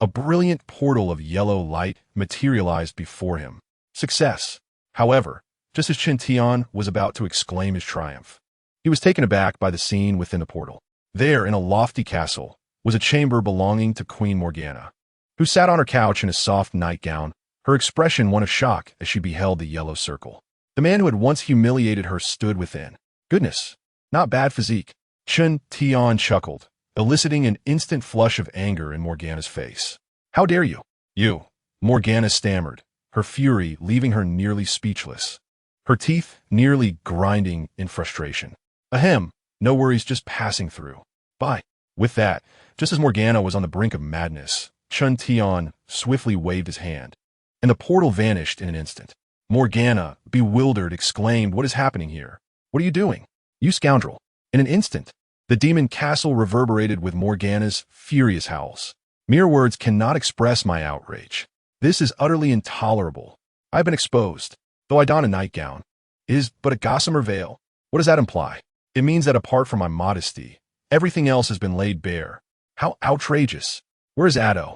Speaker 1: a brilliant portal of yellow light materialized before him. Success! However, just as Chen Tian was about to exclaim his triumph, he was taken aback by the scene within the portal. There, in a lofty castle, was a chamber belonging to Queen Morgana, who sat on her couch in a soft nightgown, her expression one of shock as she beheld the yellow circle. The man who had once humiliated her stood within. Goodness, not bad physique. Chen Tian chuckled, eliciting an instant flush of anger in Morgana's face. How dare you? You, Morgana stammered, her fury leaving her nearly speechless, her teeth nearly grinding in frustration. Ahem, no worries, just passing through. Bye. With that, just as Morgana was on the brink of madness, Chen Tian swiftly waved his hand, and the portal vanished in an instant. Morgana, bewildered, exclaimed, "What is happening here? What are you doing? You scoundrel!" In an instant, the demon castle reverberated with Morgana's furious howls. Mere words cannot express my outrage. This is utterly intolerable. I have been exposed, though I don a nightgown. It is but a gossamer veil. What does that imply? It means that apart from my modesty, everything else has been laid bare. How outrageous! Where is Atto?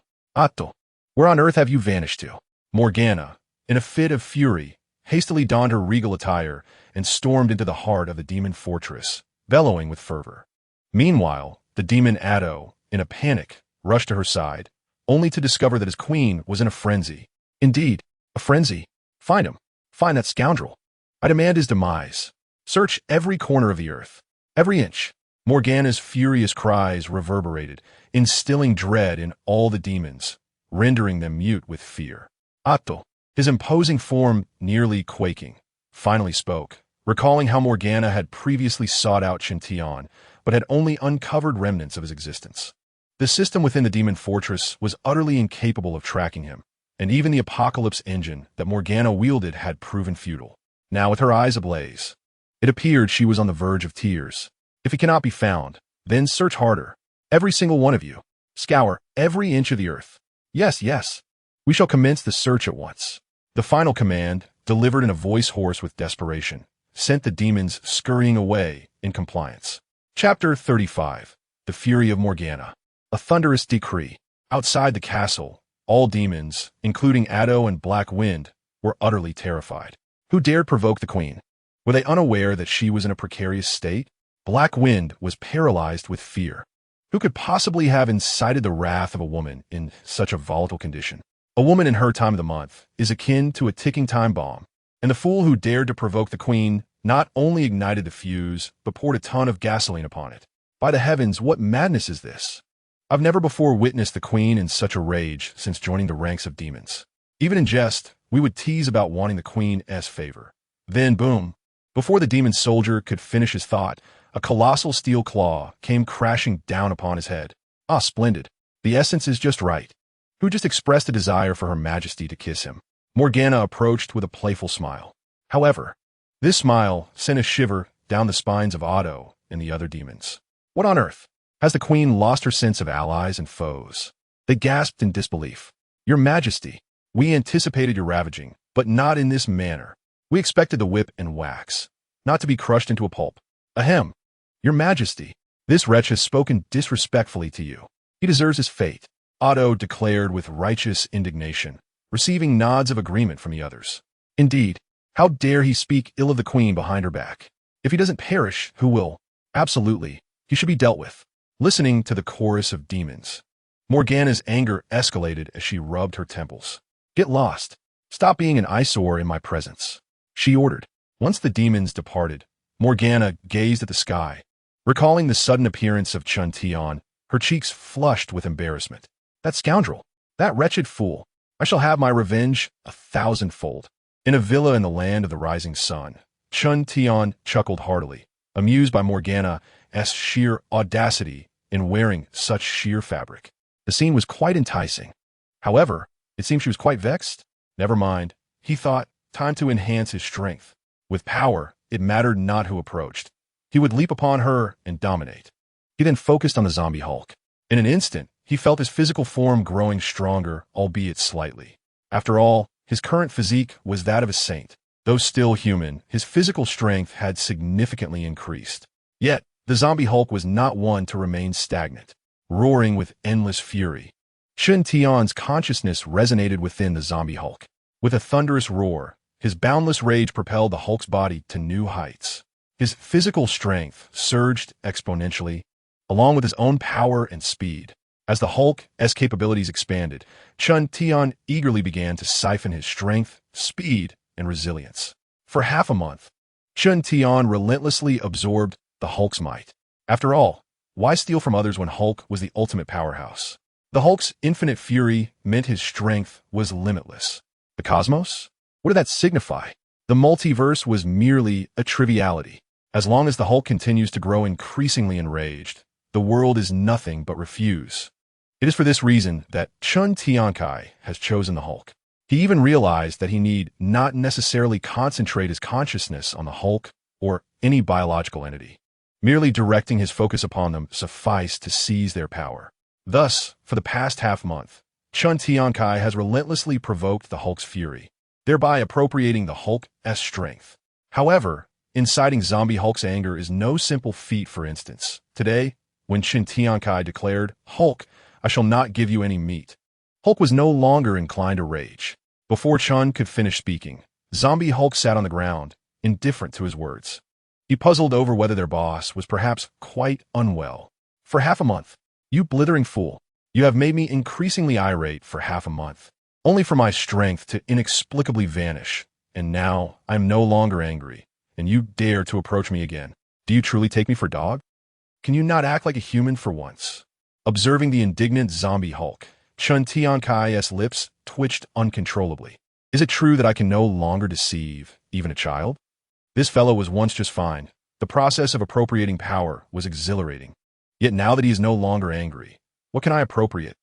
Speaker 1: Where on earth have you vanished to? Morgana, in a fit of fury, hastily donned her regal attire and stormed into the heart of the demon fortress, bellowing with fervor. Meanwhile, the demon Atto, in a panic, rushed to her side, only to discover that his queen was in a frenzy. Indeed, a frenzy. Find him. Find that scoundrel. I demand his demise. Search every corner of the earth, every inch. Morgana's furious cries reverberated, instilling dread in all the demons, rendering them mute with fear. Atto, his imposing form nearly quaking, finally spoke, recalling how Morgana had previously sought out Chen Tian, but had only uncovered remnants of his existence. The system within the demon fortress was utterly incapable of tracking him, and even the apocalypse engine that Morgana wielded had proven futile. now with her eyes ablaze. It appeared she was on the verge of tears. If he cannot be found, then search harder. Every single one of you. Scour every inch of the earth. Yes, yes. We shall commence the search at once. The final command, delivered in a voice hoarse with desperation, sent the demons scurrying away in compliance. Chapter 35. The Fury of Mo Gan Na. A thunderous decree. Outside the castle, all demons, including Addo and Black Wind, were utterly terrified. Who dared provoke the queen? Were they unaware that she was in a precarious state? Black Wind was paralyzed with fear. Who could possibly have incited the wrath of a woman in such a volatile condition? A woman in her time of the month is akin to a ticking time bomb, and the fool who dared to provoke the queen not only ignited the fuse, but poured a ton of gasoline upon it. By the heavens, what madness is this? I've never before witnessed the queen in such a rage since joining the ranks of demons. Even in jest, we would tease about wanting the queen's favor. Then, boom, before the demon soldier could finish his thought, a colossal steel claw came crashing down upon his head. Ah, splendid. The essence is just right. Who just expressed a desire for Her Majesty to kiss him? Mo Gan Na approached with a playful smile. However, this smile sent a shiver down the spines of Addo and the other demons. What on earth? Has the queen lost her sense of allies and foes? They gasped in disbelief. Your Majesty, we anticipated your ravaging, but not in this manner. We expected the whip and wax, not to be crushed into a pulp. Ahem. Your Majesty, this wretch has spoken disrespectfully to you. He deserves his fate, Addo declared with righteous indignation, receiving nods of agreement from the others. Indeed, how dare he speak ill of the queen behind her back? If he doesn't perish, who will? Absolutely, he should be dealt with. Listening to the chorus of demons, Mo Gan Na's anger escalated as she rubbed her temples. Get lost. Stop being an eyesore in my presence, she ordered. Once the demons departed, Mo Gan Na gazed at the sky. Recalling the sudden appearance of Chun Tian, her cheeks flushed with embarrassment. That scoundrel, that wretched fool. I shall have my revenge 1,000-fold. In a villa in the land of the rising sun, Chun Tian chuckled heartily, amused by Mo Gan Na's sheer audacity in wearing such sheer fabric. The scene was quite enticing. However, it seemed she was quite vexed. Never mind, he thought, time to enhance his strength. With power, it mattered not who approached. He would leap upon her and dominate. He then focused on the zombie Hulk. In an instant, he felt his physical form growing stronger, albeit slightly. After all, his current physique was that of a saint. Though still human, his physical strength had significantly increased. Yet, the zombie Hulk was not one to remain stagnant, roaring with endless fury. Chun Tian's consciousness resonated within the zombie Hulk. With a thunderous roar, his boundless rage propelled the Hulk's body to new heights. His physical strength surged exponentially, along with his own power and speed. As the Hulk's capabilities expanded, Chun Tian eagerly began to siphon his strength, speed, and resilience. For half a month, Chun Tian relentlessly absorbed the Hulk's might. After all, why steal from others when Hulk was the ultimate powerhouse? The Hulk's infinite fury meant his strength was limitless. The cosmos? What did that signify? The multiverse was merely a triviality. As long as the Hulk continues to grow increasingly enraged, the world is nothing but refuse. It is for this reason that Chun Tiankai has chosen the Hulk. He even realized that he need not necessarily concentrate his consciousness on the Hulk or any biological entity. Merely directing his focus upon them sufficed to seize their power. Thus, for the past half-month, Chun Tiankai has relentlessly provoked the Hulk's fury, thereby appropriating the Hulk's strength. However, inciting zombie Hulk's anger is no simple feat. For instance, today, when Chun Tiankai declared, "Hulk, I shall not give you any meat," Hulk was no longer inclined to rage. Before Chun could finish speaking, zombie Hulk sat on the ground, indifferent to his words. He puzzled over whether their boss was perhaps quite unwell. For half a month, you blithering fool, you have made me increasingly irate for half a month, only for my strength to inexplicably vanish. And now I'm no longer angry, and you dare to approach me again. Do you truly take me for dog? Can you not act like a human for once? Observing the indignant zombie Hulk, Chun Tiankai's lips twitched uncontrollably. Is it true that I can no longer deceive even a child? This fellow was once just fine. The process of appropriating power was exhilarating. Yet now that he is no longer angry, what can I appropriate?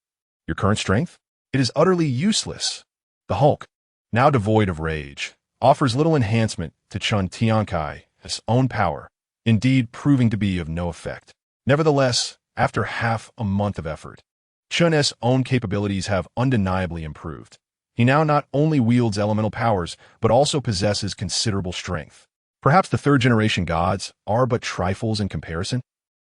Speaker 1: Your current strength? It is utterly useless. The Hulk, now devoid of rage, offers little enhancement to Chun Tiankai's own power, indeed proving to be of no effect. Nevertheless, after half a month of effort, Chun's own capabilities have undeniably improved. He now not only wields elemental powers, but also possesses considerable strength. Perhaps the third-generation gods are but trifles in comparison?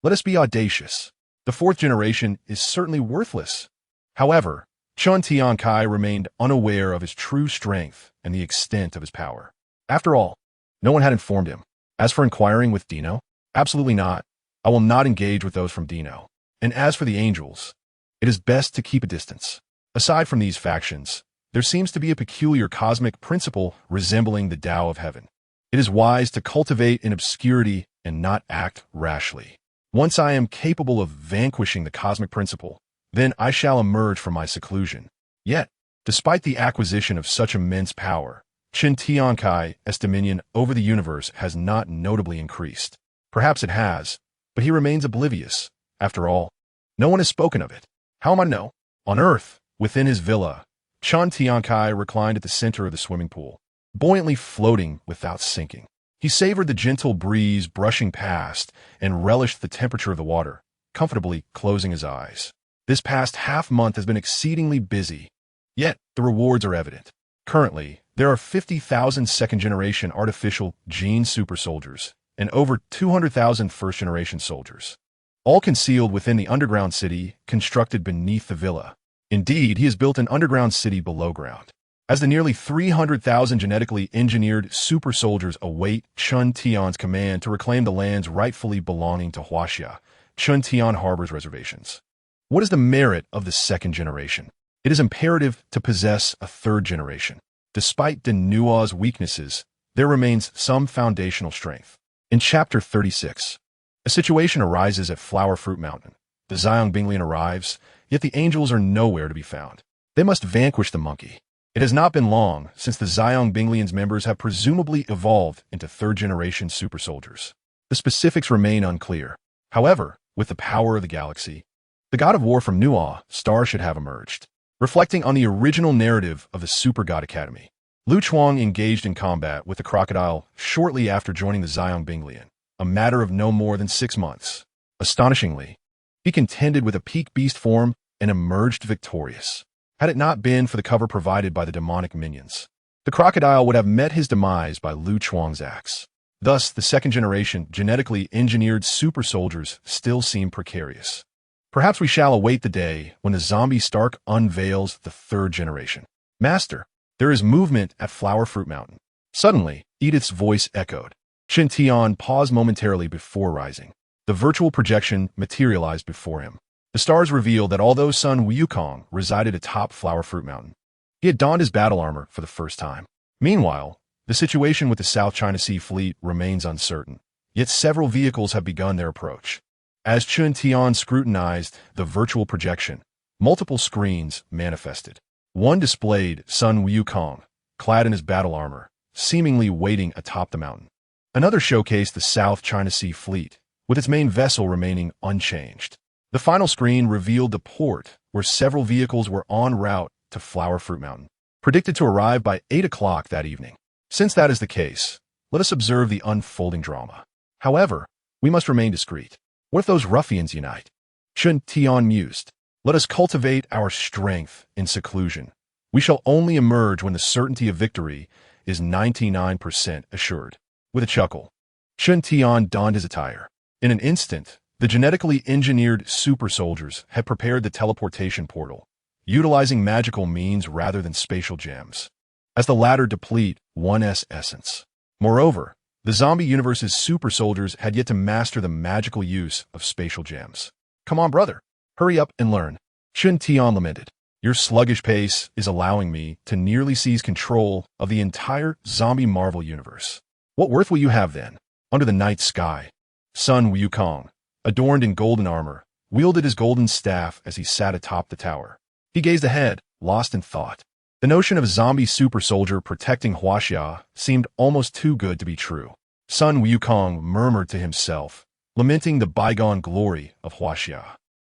Speaker 1: Let us be audacious. The fourth generation is certainly worthless. However, Chun Tiankai remained unaware of his true strength and the extent of his power. After all, no one had informed him. As for inquiring with Dino, absolutely not. I will not engage with those from Dino. And as for the angels, it is best to keep a distance. Aside from these factions, there seems to be a peculiar cosmic principle resembling the Tao of heaven. It is wise to cultivate in obscurity and not act rashly. Once I am capable of vanquishing the cosmic principle, then I shall emerge from my seclusion. Yet, despite the acquisition of such immense power, Chun Tiankai's dominion over the universe has not notably increased. Perhaps it has, but he remains oblivious. After all, no one has spoken of it. How am I to know? On Earth, within his villa, Chun Tiankai reclined at the center of the swimming pool, buoyantly floating without sinking. He savored the gentle breeze brushing past and relished the temperature of the water, comfortably closing his eyes. This past half-month has been exceedingly busy, yet the rewards are evident. Currently, there are 50,000 second-generation artificial gene super soldiers and over 200,000 first-generation soldiers, all concealed within the underground city constructed beneath the villa. Indeed, he has built an underground city below ground. As the nearly 300,000 genetically engineered super soldiers await Chun Tian's command to reclaim the lands rightfully belonging to Huaxia, Chun Tian harbors reservations. What is the merit of the second generation? It is imperative to possess a third generation. Despite De Nua's weaknesses, there remains some foundational strength. In Chapter 36, a situation arises at Flower Fruit Mountain. The Ziyang Binglian arrives, yet the angels are nowhere to be found. They must vanquish the monkey. It has not been long since the Ziyang Binglian's members have presumably evolved into third-generation super soldiers. The specifics remain unclear. However, with the power of the galaxy, the god of war from Nua Star should have emerged. Reflecting on the original narrative of the Super God Academy, Lu Chuang engaged in combat with the crocodile shortly after joining the Ziyang Binglian, a matter of no more than 6 months. Astonishingly, he contended with a peak beast form and emerged victorious. Had it not been for the cover provided by the demonic minions, the crocodile would have met his demise by Lu Chuang's axe. Thus, the second-generation genetically engineered super soldiers still seem precarious. Perhaps we shall await the day when the zombie Stark unveils the third generation. Master, there is movement at Flower Fruit Mountain. Suddenly, Edith's voice echoed. Shin Tian paused momentarily before rising. The virtual projection materialized before him. The stars revealed that although Sun Wukong resided atop Flower Fruit Mountain, he had donned his battle armor for the first time. Meanwhile, the situation with the South China Sea Fleet remains uncertain, yet several vehicles have begun their approach. As Chun Tian scrutinized the virtual projection, multiple screens manifested. One displayed Sun Wukong, clad in his battle armor, seemingly waiting atop the mountain. Another showcased the South China Sea Fleet, with its main vessel remaining unchanged. The final screen revealed the port where several vehicles were en route to Flower Fruit Mountain, predicted to arrive by 8 o'clock that evening. Since that is the case, let us observe the unfolding drama. However, we must remain discreet. What if those ruffians unite? Chun Tian mused. Let us cultivate our strength in seclusion. We shall only emerge when the certainty of victory is 99% assured. With a chuckle, Chun Tian donned his attire. In an instant, the genetically engineered super soldiers had prepared the teleportation portal, utilizing magical means rather than spatial gems, as the latter deplete one's essence. Moreover, the zombie universe's super soldiers had yet to master the magical use of spatial gems. Come on, brother. Hurry up and learn. Chun Tian lamented. Your sluggish pace is allowing me to nearly seize control of the entire zombie Marvel universe. What worth will you have then? Under the night sky, Sun Wukong, adorned in golden armor, wielded his golden staff as he sat atop the tower. He gazed ahead, lost in thought. The notion of a zombie super soldier protecting Huaxia seemed almost too good to be true. Sun Wukong murmured to himself, lamenting the bygone glory of Huaxia.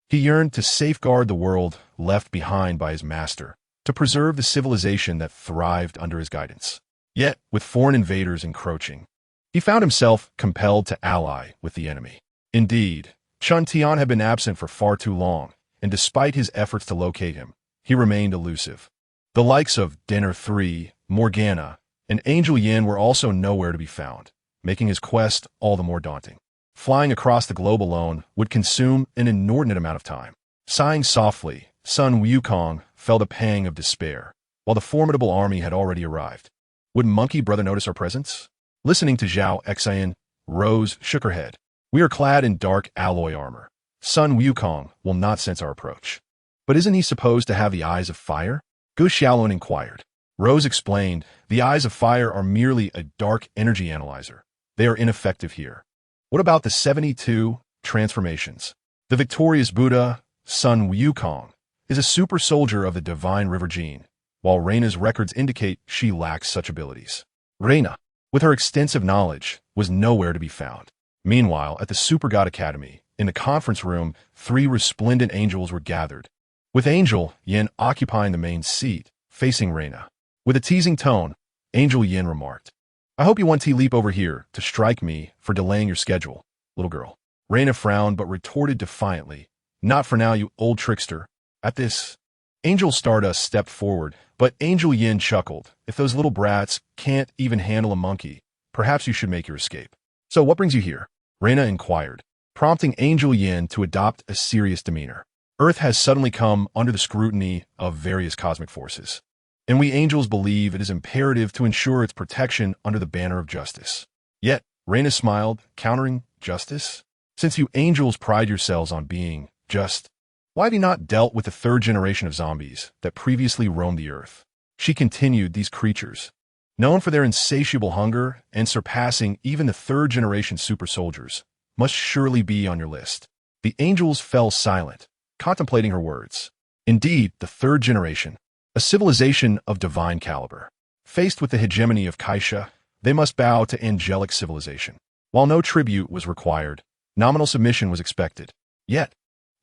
Speaker 1: He yearned to safeguard the world left behind by his master, to preserve the civilization that thrived under his guidance. Yet, with foreign invaders encroaching, he found himself compelled to ally with the enemy. Indeed, Chun Tian had been absent for far too long, and despite his efforts to locate him, he remained elusive. The likes of Dinner 3, Mo Gan Na, and Angel Yin were also nowhere to be found, making his quest all the more daunting. Flying across the globe alone would consume an inordinate amount of time. Sighing softly, Sun Wukong felt a pang of despair, while the formidable army had already arrived. Would Monkey Brother notice our presence? Listening to Zhao Xian, Rose shook her head. We are clad in dark alloy armor. Sun Wukong will not sense our approach. But isn't he supposed to have the eyes of fire? Gu Xiaolun inquired. Rose explained, the eyes of fire are merely a dark energy analyzer. They are ineffective here. What about the 72 transformations? The victorious Buddha, Sun Wukong, is a super soldier of the divine river gene, while Reina's records indicate she lacks such abilities. Reina, with her extensive knowledge, was nowhere to be found. Meanwhile, at the Super God Academy, in the conference room, 3 resplendent angels were gathered, with Angel Yin occupying the main seat, facing Reina. With a teasing tone, Angel Yin remarked, I hope you want to leap over here to strike me for delaying your schedule, little girl. Reina frowned but retorted defiantly, Not for now, you old trickster. At this, Angel Stardust stepped forward, but Angel Yin chuckled. If those little brats can't even handle a monkey, perhaps you should make your escape. So what brings you here? Reina inquired, prompting Angel Yin to adopt a serious demeanor. Earth has suddenly come under the scrutiny of various cosmic forces, and we angels believe it is imperative to ensure its protection under the banner of justice. Yet, Reina smiled, countering, justice? Since you angels pride yourselves on being just, why have you not dealt with the 3rd generation of zombies that previously roamed the earth? She continued, these creatures, known for their insatiable hunger and surpassing even the 3rd generation super soldiers, must surely be on your list. The angels fell silent, contemplating her words. Indeed, the 3rd generation, a civilization of divine caliber. Faced with the hegemony of Kai Sha, they must bow to angelic civilization. While no tribute was required, nominal submission was expected. Yet,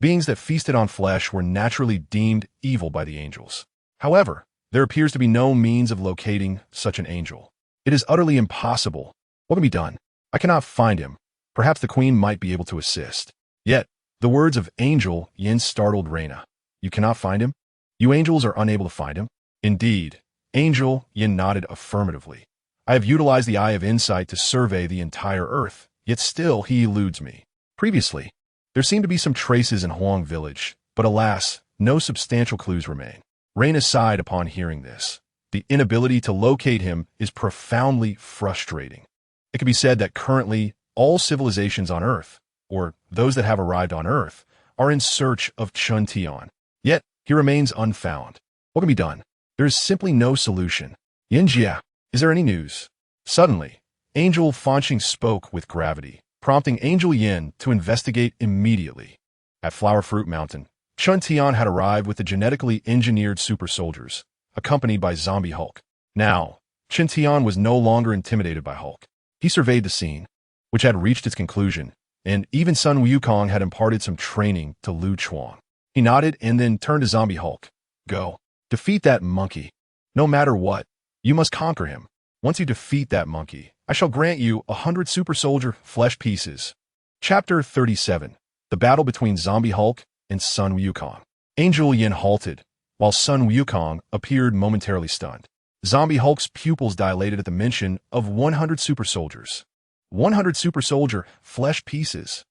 Speaker 1: beings that feasted on flesh were naturally deemed evil by the angels. However, there appears to be no means of locating such an angel. It is utterly impossible. What can be done? I cannot find him. Perhaps the queen might be able to assist. Yet, the words of Angel Yin startled Reina. You cannot find him? You angels are unable to find him? Indeed. Angel Yin nodded affirmatively. I have utilized the Eye of Insight to survey the entire Earth, yet still he eludes me. Previously, there seemed to be some traces in Huang Village, but alas, no substantial clues remain. Reina sighed upon hearing this. The inability to locate him is profoundly frustrating. It can be said that currently, all civilizations on Earth, or those that have arrived on Earth, are in search of Chun Tian. Yet, he remains unfound. What can be done? There is simply no solution. Yinjia, is there any news? Suddenly, Angel Fanqing spoke with gravity, prompting Angel Yin to investigate immediately. At Flower Fruit Mountain, Chun Tian had arrived with the genetically engineered super soldiers, accompanied by Zombie Hulk. Now, Chun Tian was no longer intimidated by Hulk. He surveyed the scene, which had reached its conclusion, and even Sun Wukong had imparted some training to Lu Chuang. He nodded and then turned to Zombie Hulk. Go. Defeat that monkey. No matter what, you must conquer him. Once you defeat that monkey, I shall grant you 100 super soldier flesh pieces. Chapter 37. The battle between Zombie Hulk and Sun Wukong. Angel Yin halted, while Sun Wukong appeared momentarily stunned. Zombie Hulk's pupils dilated at the mention of 100 super soldiers. 100 super soldier flesh pieces.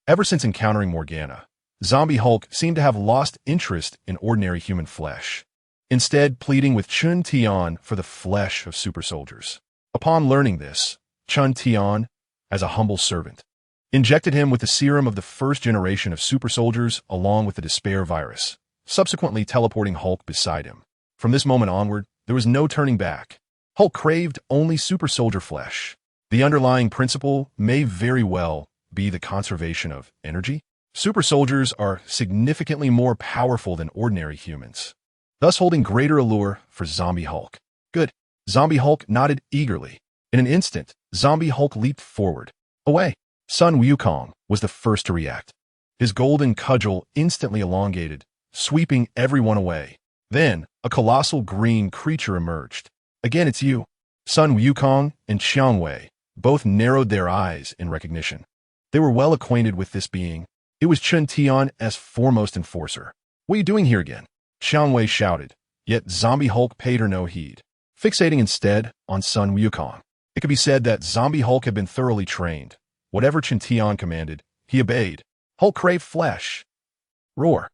Speaker 1: Ever since encountering Mo Gan Na, Zombie Hulk seemed to have lost interest in ordinary human flesh, instead pleading with Chun Tian for the flesh of super soldiers. Upon learning this, Chun Tian, as a humble servant, injected him with the serum of the 1st generation of super soldiers along with the despair virus, subsequently teleporting Hulk beside him. From this moment onward, there was no turning back. Hulk craved only super soldier flesh. The underlying principle may very well be the conservation of energy. Super soldiers are significantly more powerful than ordinary humans, thus holding greater allure for Zombie Hulk. Good. Zombie Hulk nodded eagerly. In an instant, Zombie Hulk leaped forward. Away. Sun Wukong was the first to react. His golden cudgel instantly elongated, sweeping everyone away. Then, a colossal green creature emerged. Again, it's you. Sun Wukong and Xiang Wei both narrowed their eyes in recognition. They were well acquainted with this being. It was Chun Tian's foremost enforcer. "What are you doing here again?" Xiang Wei shouted, yet Zombie Hulk paid her no heed, fixating instead on Sun Wukong. It could be said that Zombie Hulk had been thoroughly trained. Whatever Chun Tian commanded, he obeyed. Hulk craved flesh. Roar.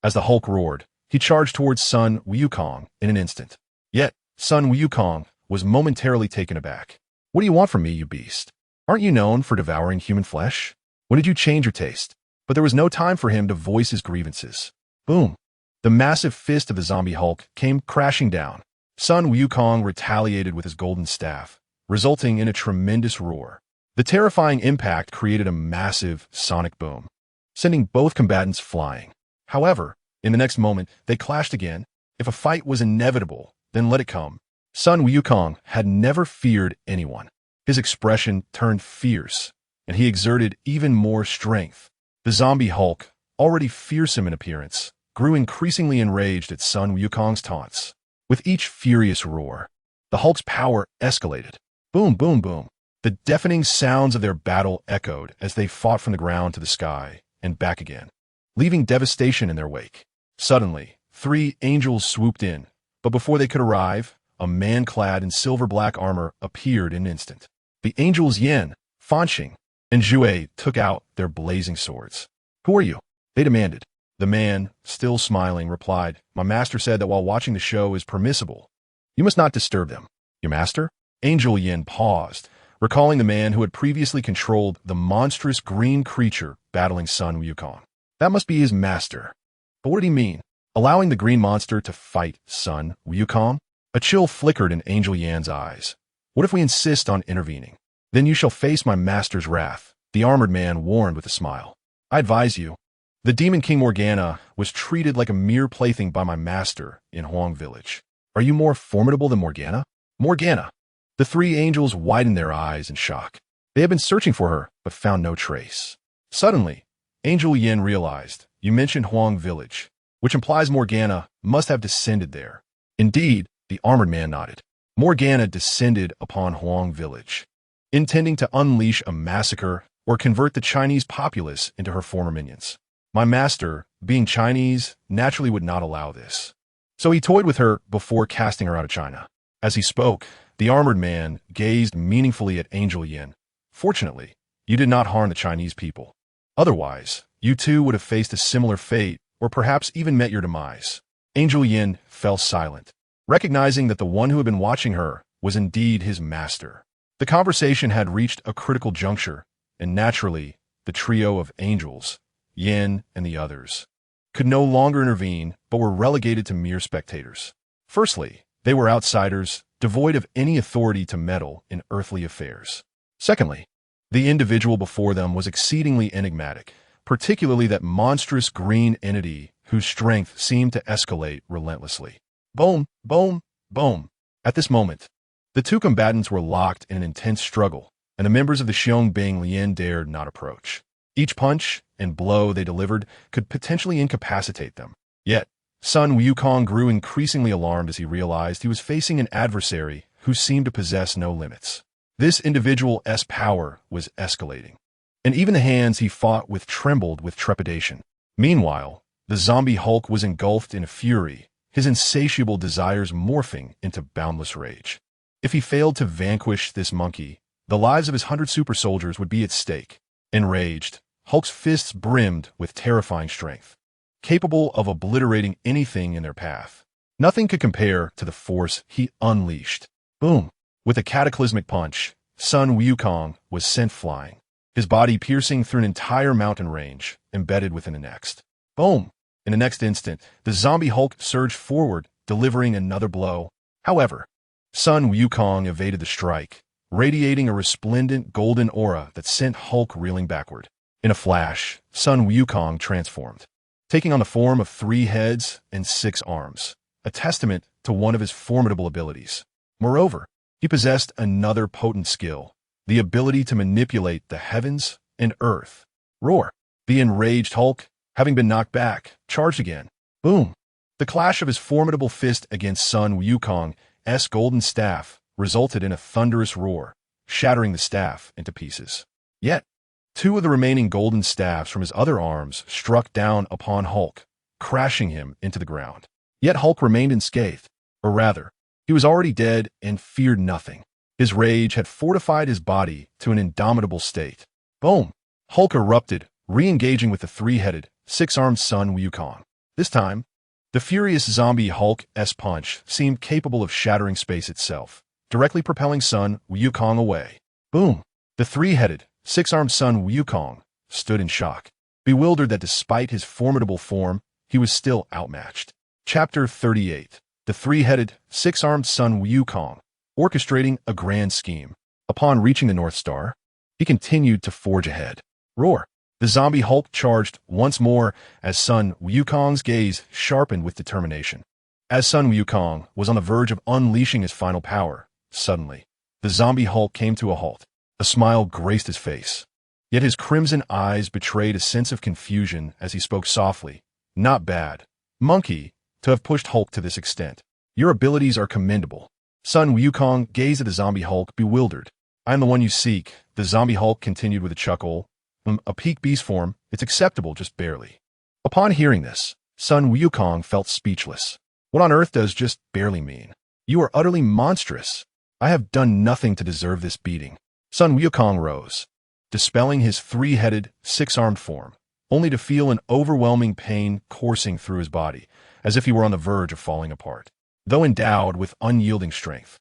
Speaker 1: As the Hulk roared, he charged towards Sun Wukong in an instant. Yet, Sun Wukong was momentarily taken aback. "What do you want from me, you beast? Aren't you known for devouring human flesh? When did you change your taste?" But there was no time for him to voice his grievances. Boom. The massive fist of the Zombie Hulk came crashing down. Sun Wukong retaliated with his golden staff, resulting in a tremendous roar. The terrifying impact created a massive sonic boom, sending both combatants flying. However, in the next moment, they clashed again. If a fight was inevitable, then let it come. Sun Wukong had never feared anyone. His expression turned fierce, and he exerted even more strength. The Zombie Hulk, already fearsome in appearance, grew increasingly enraged at Sun Wukong's taunts. With each furious roar, the Hulk's power escalated. Boom, boom, boom. The deafening sounds of their battle echoed as they fought from the ground to the sky and back again, leaving devastation in their wake. Suddenly, 3 angels swooped in, but before they could arrive, a man clad in silver-black armor appeared in an instant. The angels Yan, Fanxing, and Zhui took out their blazing swords. "Who are you?" they demanded. The man, still smiling, replied, "My master said that while watching the show is permissible, you must not disturb them." "Your master?" Angel Yin paused, recalling the man who had previously controlled the monstrous green creature battling Sun Wukong. That must be his master. But what did he mean? Allowing the green monster to fight Sun Wukong? A chill flickered in Angel Yan's eyes. "What if we insist on intervening? Then you shall face my master's wrath," the armored man warned with a smile. "I advise you. The Demon King Mo Gan Na was treated like a mere plaything by my master in Huang Village. Are you more formidable than Mo Gan Na?" "Mo Gan Na." The 3 angels widened their eyes in shock. They had been searching for her, but found no trace. Suddenly, Angel Yin realized, "You mentioned Huang Village, which implies Mo Gan Na must have descended there." Indeed, the armored man nodded. Mo Gan Na descended upon Huang Village, intending to unleash a massacre or convert the Chinese populace into her former minions. My master, being Chinese, naturally would not allow this. So he toyed with her before casting her out of China. As he spoke, the armored man gazed meaningfully at Angel Yin. "Fortunately, you did not harm the Chinese people. Otherwise, you too would have faced a similar fate, or perhaps even met your demise." Angel Yin fell silent, recognizing that the one who had been watching her was indeed his master. The conversation had reached a critical juncture, and naturally, the trio of angels, Yin and the others, could no longer intervene but were relegated to mere spectators. Firstly, they were outsiders, devoid of any authority to meddle in earthly affairs. Secondly, the individual before them was exceedingly enigmatic, particularly that monstrous green entity whose strength seemed to escalate relentlessly. Boom, boom, boom. At this moment, the 2 combatants were locked in an intense struggle, and the members of the Xiong Bing Lian dared not approach. Each punch and blow they delivered could potentially incapacitate them. Yet, Sun Wukong grew increasingly alarmed as he realized he was facing an adversary who seemed to possess no limits. This individual's power was escalating, and even the hands he fought with trembled with trepidation. Meanwhile, the Zombie Hulk was engulfed in a fury, his insatiable desires morphing into boundless rage. If he failed to vanquish this monkey, the lives of his 100 super soldiers would be at stake. Enraged, Hulk's fists brimmed with terrifying strength, capable of obliterating anything in their path. Nothing could compare to the force he unleashed. Boom! With a cataclysmic punch, Sun Wukong was sent flying, his body piercing through an entire mountain range, embedded within the next. Boom! In the next instant, the Zombie Hulk surged forward, delivering another blow. However, Sun Wukong evaded the strike, radiating a resplendent golden aura that sent Hulk reeling backward. In a flash, Sun Wukong transformed, taking on the form of 3 heads and 6 arms, a testament to one of his formidable abilities. Moreover, he possessed another potent skill, the ability to manipulate the heavens and earth. Roar! The enraged Hulk, having been knocked back, charged again. Boom! The clash of his formidable fist against Sun Wukong's golden staff resulted in a thunderous roar, shattering the staff into pieces. Yet, two of the remaining golden staffs from his other arms struck down upon Hulk, crashing him into the ground. Yet Hulk remained unscathed, or rather, he was already dead and feared nothing. His rage had fortified his body to an indomitable state. Boom! Hulk erupted, re-engaging with the three-headed, six-armed Sun Wukong. This time, the furious zombie Hulk's punch seemed capable of shattering space itself, directly propelling Sun Wukong away. Boom! The three-headed, six-armed Sun Wukong stood in shock, bewildered that despite his formidable form, he was still outmatched. Chapter 38. The three-headed, six-armed Sun Wukong, orchestrating a grand scheme. Upon reaching the North Star, he continued to forge ahead. Roar! The zombie Hulk charged once more as Sun Wukong's gaze sharpened with determination. As Sun Wukong was on the verge of unleashing his final power, suddenly, the zombie Hulk came to a halt. A smile graced his face. Yet his crimson eyes betrayed a sense of confusion as he spoke softly. Not bad, monkey, to have pushed Hulk to this extent. Your abilities are commendable. Sun Wukong gazed at the zombie Hulk, bewildered. I am the one you seek, the zombie Hulk continued with a chuckle. A peak beast form, it's acceptable, just barely. Upon hearing this, Sun Wukong felt speechless. What on earth does just barely mean? You are utterly monstrous. I have done nothing to deserve this beating. Sun Wukong rose, dispelling his three-headed, six-armed form, only to feel an overwhelming pain coursing through his body, as if he were on the verge of falling apart. Though endowed with unyielding strength,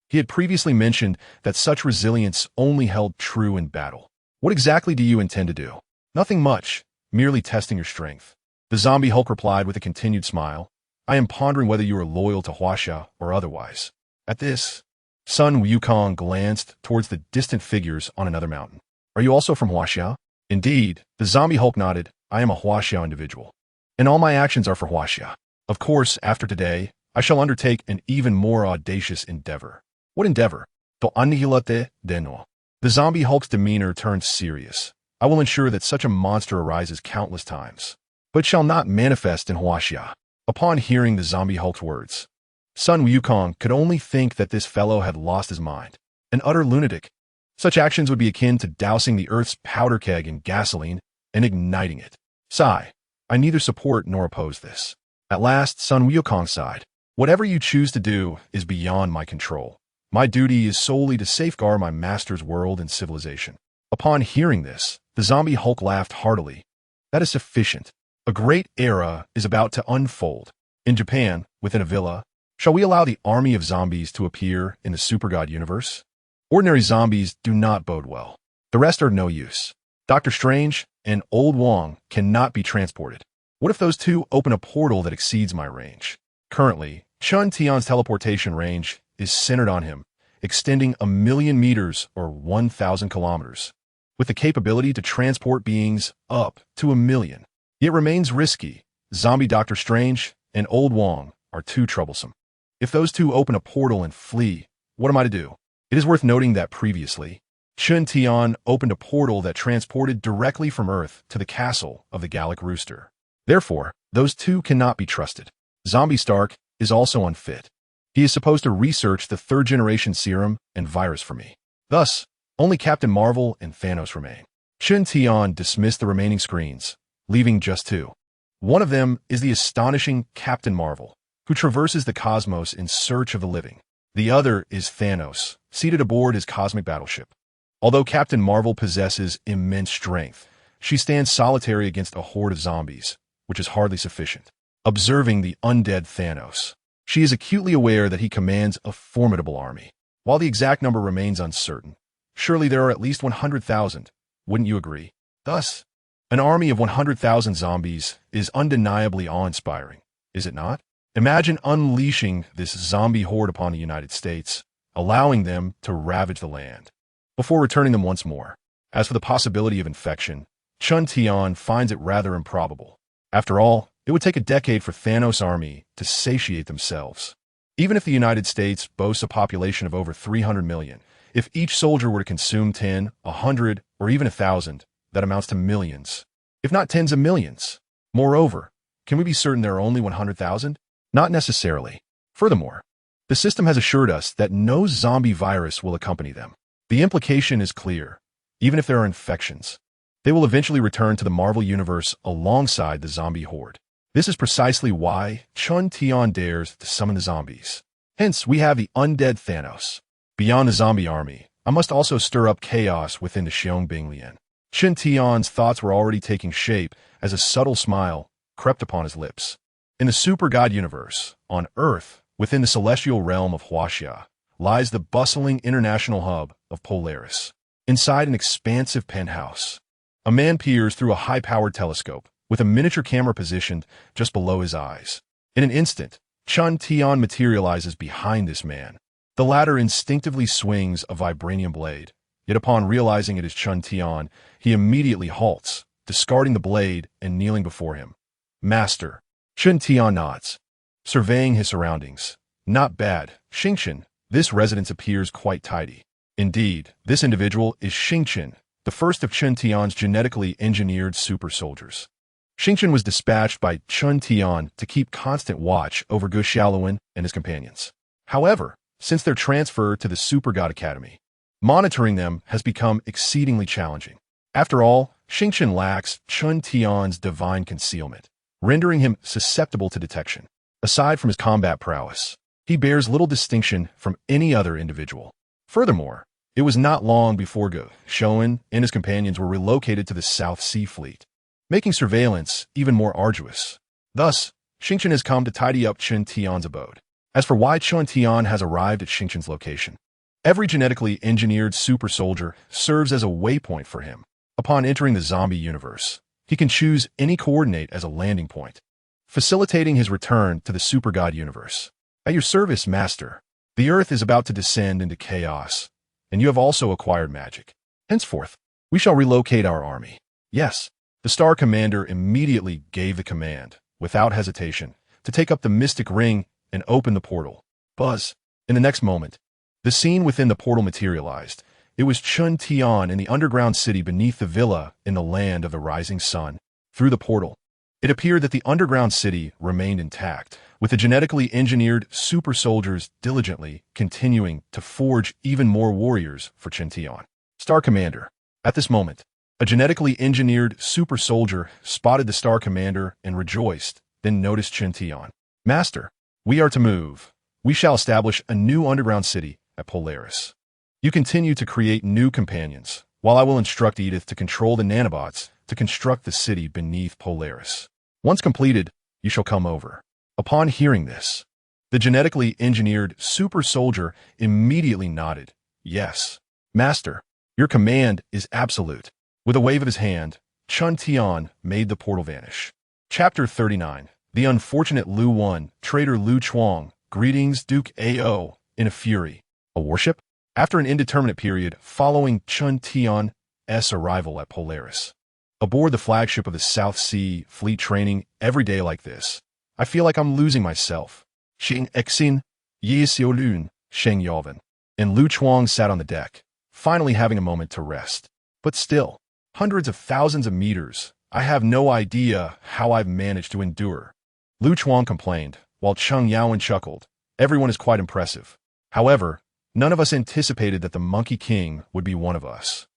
Speaker 1: he had previously mentioned that such resilience only held true in battle. What exactly do you intend to do? Nothing much, merely testing your strength. The zombie Hulk replied with a continued smile. I am pondering whether you are loyal to Huaxia or otherwise. At this, Sun Wukong glanced towards the distant figures on another mountain. Are you also from Huaxia? Indeed, the zombie Hulk nodded. I am a Huaxia individual, and all my actions are for Huaxia. Of course, after today, I shall undertake an even more audacious endeavor. What endeavor? To annihilate de no. The zombie Hulk's demeanor turned serious. I will ensure that such a monster arises countless times, but shall not manifest in Huaxia. Upon hearing the zombie Hulk's words, Sun Wukong could only think that this fellow had lost his mind. An utter lunatic. Such actions would be akin to dousing the Earth's powder keg in gasoline and igniting it. Sigh. I neither support nor oppose this. At last, Sun Wukong sighed. Whatever you choose to do is beyond my control. My duty is solely to safeguard my master's world and civilization. Upon hearing this, the zombie Hulk laughed heartily. That is sufficient. A great era is about to unfold. In Japan, within a villa, shall we allow the army of zombies to appear in the supergod universe? Ordinary zombies do not bode well. The rest are no use. Dr. Strange and Old Wong cannot be transported. What if those two open a portal that exceeds my range? Currently, Chun Tian's teleportation range is centered on him, extending 1,000,000 meters or 1,000 kilometers, with the capability to transport beings up to 1,000,000. It remains risky. Zombie Dr. Strange and Old Wong are too troublesome. If those two open a portal and flee, what am I to do? It is worth noting that previously, Chun Tian opened a portal that transported directly from Earth to the castle of the Gallic Rooster. Therefore, those two cannot be trusted. Zombie Stark is also unfit. He is supposed to research the third-generation serum and virus for me. Thus, only Captain Marvel and Thanos remain. Chun Tian dismissed the remaining screens, leaving just two. One of them is the astonishing Captain Marvel, who traverses the cosmos in search of the living. The other is Thanos, seated aboard his cosmic battleship. Although Captain Marvel possesses immense strength, she stands solitary against a horde of zombies, which is hardly sufficient. Observing the undead Thanos, she is acutely aware that he commands a formidable army. While the exact number remains uncertain, surely there are at least 100,000, wouldn't you agree? Thus, an army of 100,000 zombies is undeniably awe-inspiring, is it not? Imagine unleashing this zombie horde upon the United States, allowing them to ravage the land, before returning them once more. As for the possibility of infection, Chun Tian finds it rather improbable. After all, it would take a decade for Thanos' army to satiate themselves. Even if the United States boasts a population of over 300 million, if each soldier were to consume 10, 100, or even 1,000, that amounts to millions, if not tens of millions. Moreover, can we be certain there are only 100,000? Not necessarily. Furthermore, The system has assured us that no zombie virus will accompany them. The implication is clear. Even if there are infections, they will eventually return to the Marvel Universe alongside the zombie horde. This is precisely why Chun Tian dares to summon the zombies. Hence, we have the undead Thanos. Beyond the zombie army, I must also stir up chaos within the Xiong Chun Tian's thoughts were already taking shape as a subtle smile crept upon his lips. In the super god universe, on Earth, within the celestial realm of Huaxia, lies the bustling international hub of Polaris. Inside an expansive penthouse, a man peers through a high-powered telescope with a miniature camera positioned just below his eyes. In an instant, Chun Tian materializes behind this man. The latter instinctively swings a vibranium blade, yet upon realizing it is Chun Tian, he immediately halts, discarding the blade and kneeling before him. Master. Chun Tian nods, surveying his surroundings. Not bad, Xingchen. This residence appears quite tidy. Indeed, this individual is Xingchen, the first of Chun Tian's genetically engineered super soldiers. Xingchen was dispatched by Chun Tian to keep constant watch over Gu Xiaoluan and his companions. However, since their transfer to the Super God Academy, monitoring them has become exceedingly challenging. After all, Xingchen lacks Chun Tian's divine concealment, rendering him susceptible to detection. Aside from his combat prowess, he bears little distinction from any other individual. Furthermore, it was not long before Gu Xiaoluan and his companions were relocated to the South Sea Fleet, making surveillance even more arduous. Thus, Xingchen has come to tidy up Chun Tian's abode. As for why Chun Tian has arrived at Xingchen's location, every genetically engineered super soldier serves as a waypoint for him. Upon entering the zombie universe, he can choose any coordinate as a landing point, facilitating his return to the super god universe. At your service, Master. The Earth is about to descend into chaos, and you have also acquired magic. Henceforth, we shall relocate our army. Yes. The Star Commander immediately gave the command, without hesitation, to take up the mystic ring and open the portal. Buzz. In the next moment, the scene within the portal materialized. It was Chun Tian in the underground city beneath the villa in the land of the rising sun. Through the portal, it appeared that the underground city remained intact, with the genetically engineered super soldiers diligently continuing to forge even more warriors for Chun Tian. Star Commander. At this moment, a genetically engineered super soldier spotted the Star Commander and rejoiced, then noticed Chun Tian. Master, we are to move. We shall establish a new underground city at Polaris. You continue to create new companions, while I will instruct Edith to control the nanobots to construct the city beneath Polaris. Once completed, you shall come over. Upon hearing this, the genetically engineered super soldier immediately nodded. Yes, Master, your command is absolute. With a wave of his hand, Chun Tian made the portal vanish. Chapter 39. The unfortunate Lu Wan, traitor Lu Chuang. Greetings, Duke A.O. In a fury. A warship? After an indeterminate period following Chun Tian's arrival at Polaris. Aboard the flagship of the South Sea Fleet training every day like this, I feel like I'm losing myself. Xing Exin, Yi Xiaolun, Sheng Yalvin. And Lu Chuang sat on the deck, finally having a moment to rest. But still, hundreds of thousands of meters. I have no idea how I've managed to endure. Lu Chuang complained, while Cheng Yaowen chuckled. Everyone is quite impressive. However, none of us anticipated that the Monkey King would be one of us,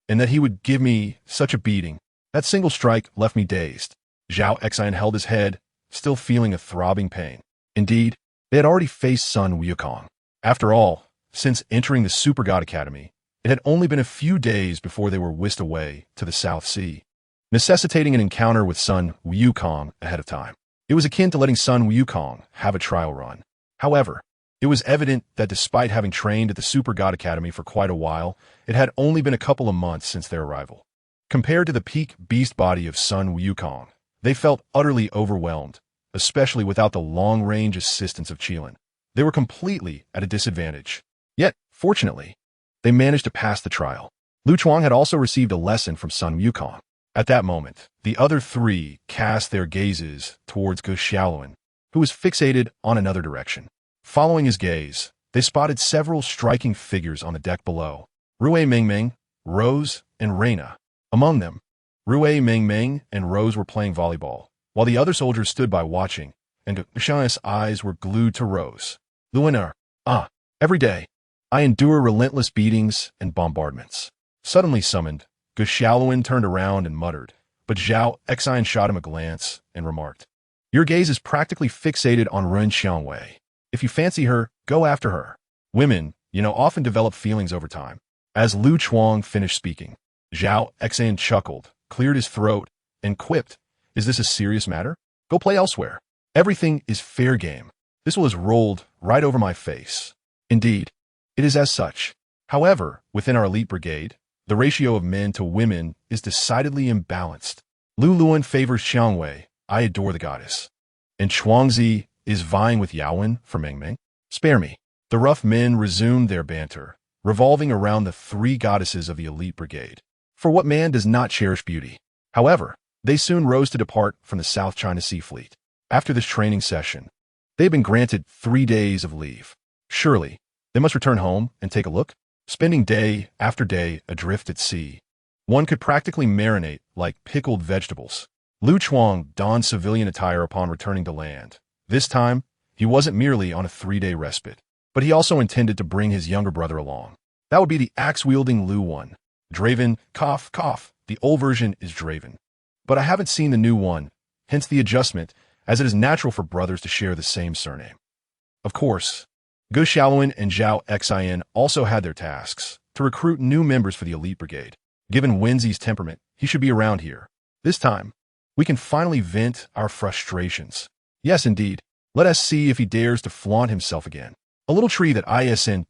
Speaker 1: and that he would give me such a beating. That single strike left me dazed. Zhao Exine held his head, still feeling a throbbing pain. Indeed, they had already faced Sun Wukong. After all, since entering the Super God Academy, it had only been a few days before they were whisked away to the South Sea, necessitating an encounter with Sun Wukong ahead of time. It was akin to letting Sun Wukong have a trial run. However, it was evident that despite having trained at the Super God Academy for quite a while, it had only been a couple of months since their arrival. Compared to the peak beast body of Sun Wukong, they felt utterly overwhelmed, especially without the long-range assistance of Qilin. They were completely at a disadvantage. Yet, fortunately, they managed to pass the trial. Lu Chuang had also received a lesson from Sun Wukong. At that moment, the other three cast their gazes towards Gu Xiaoluan, who was fixated on another direction. Following his gaze, they spotted several striking figures on the deck below. Rui Mengmeng, Rose, and Reina. Among them, Rui Mengmeng and Rose were playing volleyball, while the other soldiers stood by watching, and Xiao's eyes were glued to Rose. Luinar, Ah, every day, I endure relentless beatings and bombardments. Suddenly summoned, Ge Xiaoluan turned around and muttered, but Zhao Xian shot him a glance and remarked, "Your gaze is practically fixated on Ren Xiangwei. If you fancy her, go after her. Women, often develop feelings over time." As Lu Chuang finished speaking, Zhao Xian chuckled, cleared his throat, and quipped, "Is this a serious matter? Go play elsewhere. Everything is fair game. This will has rolled right over my face." Indeed, it is as such. However, within our elite brigade, the ratio of men to women is decidedly imbalanced. Lu Luan favors Xiangwei, I adore the goddess, and Chuangzi is vying with Yaowen for Mengmeng. Spare me. The rough men resumed their banter, revolving around the three goddesses of the elite brigade. For what man does not cherish beauty? However, they soon rose to depart from the South China Sea Fleet. After this training session, they had been granted 3 days of leave. Surely, they must return home and take a look. Spending day after day adrift at sea, one could practically marinate like pickled vegetables. Lu Chuang donned civilian attire upon returning to land. This time, he wasn't merely on a 3-day respite, but he also intended to bring his younger brother along. That would be the axe-wielding Lu one. Draven, cough, cough. The old version is Draven. But I haven't seen the new one, hence the adjustment, as it is natural for brothers to share the same surname. Of course, Ge Xiaoluan and Zhao Xian also had their tasks, to recruit new members for the elite brigade. Given Wenzi's temperament, he should be around here. This time, we can finally vent our frustrations. Yes, indeed. Let us see if he dares to flaunt himself again. A little tree that isn't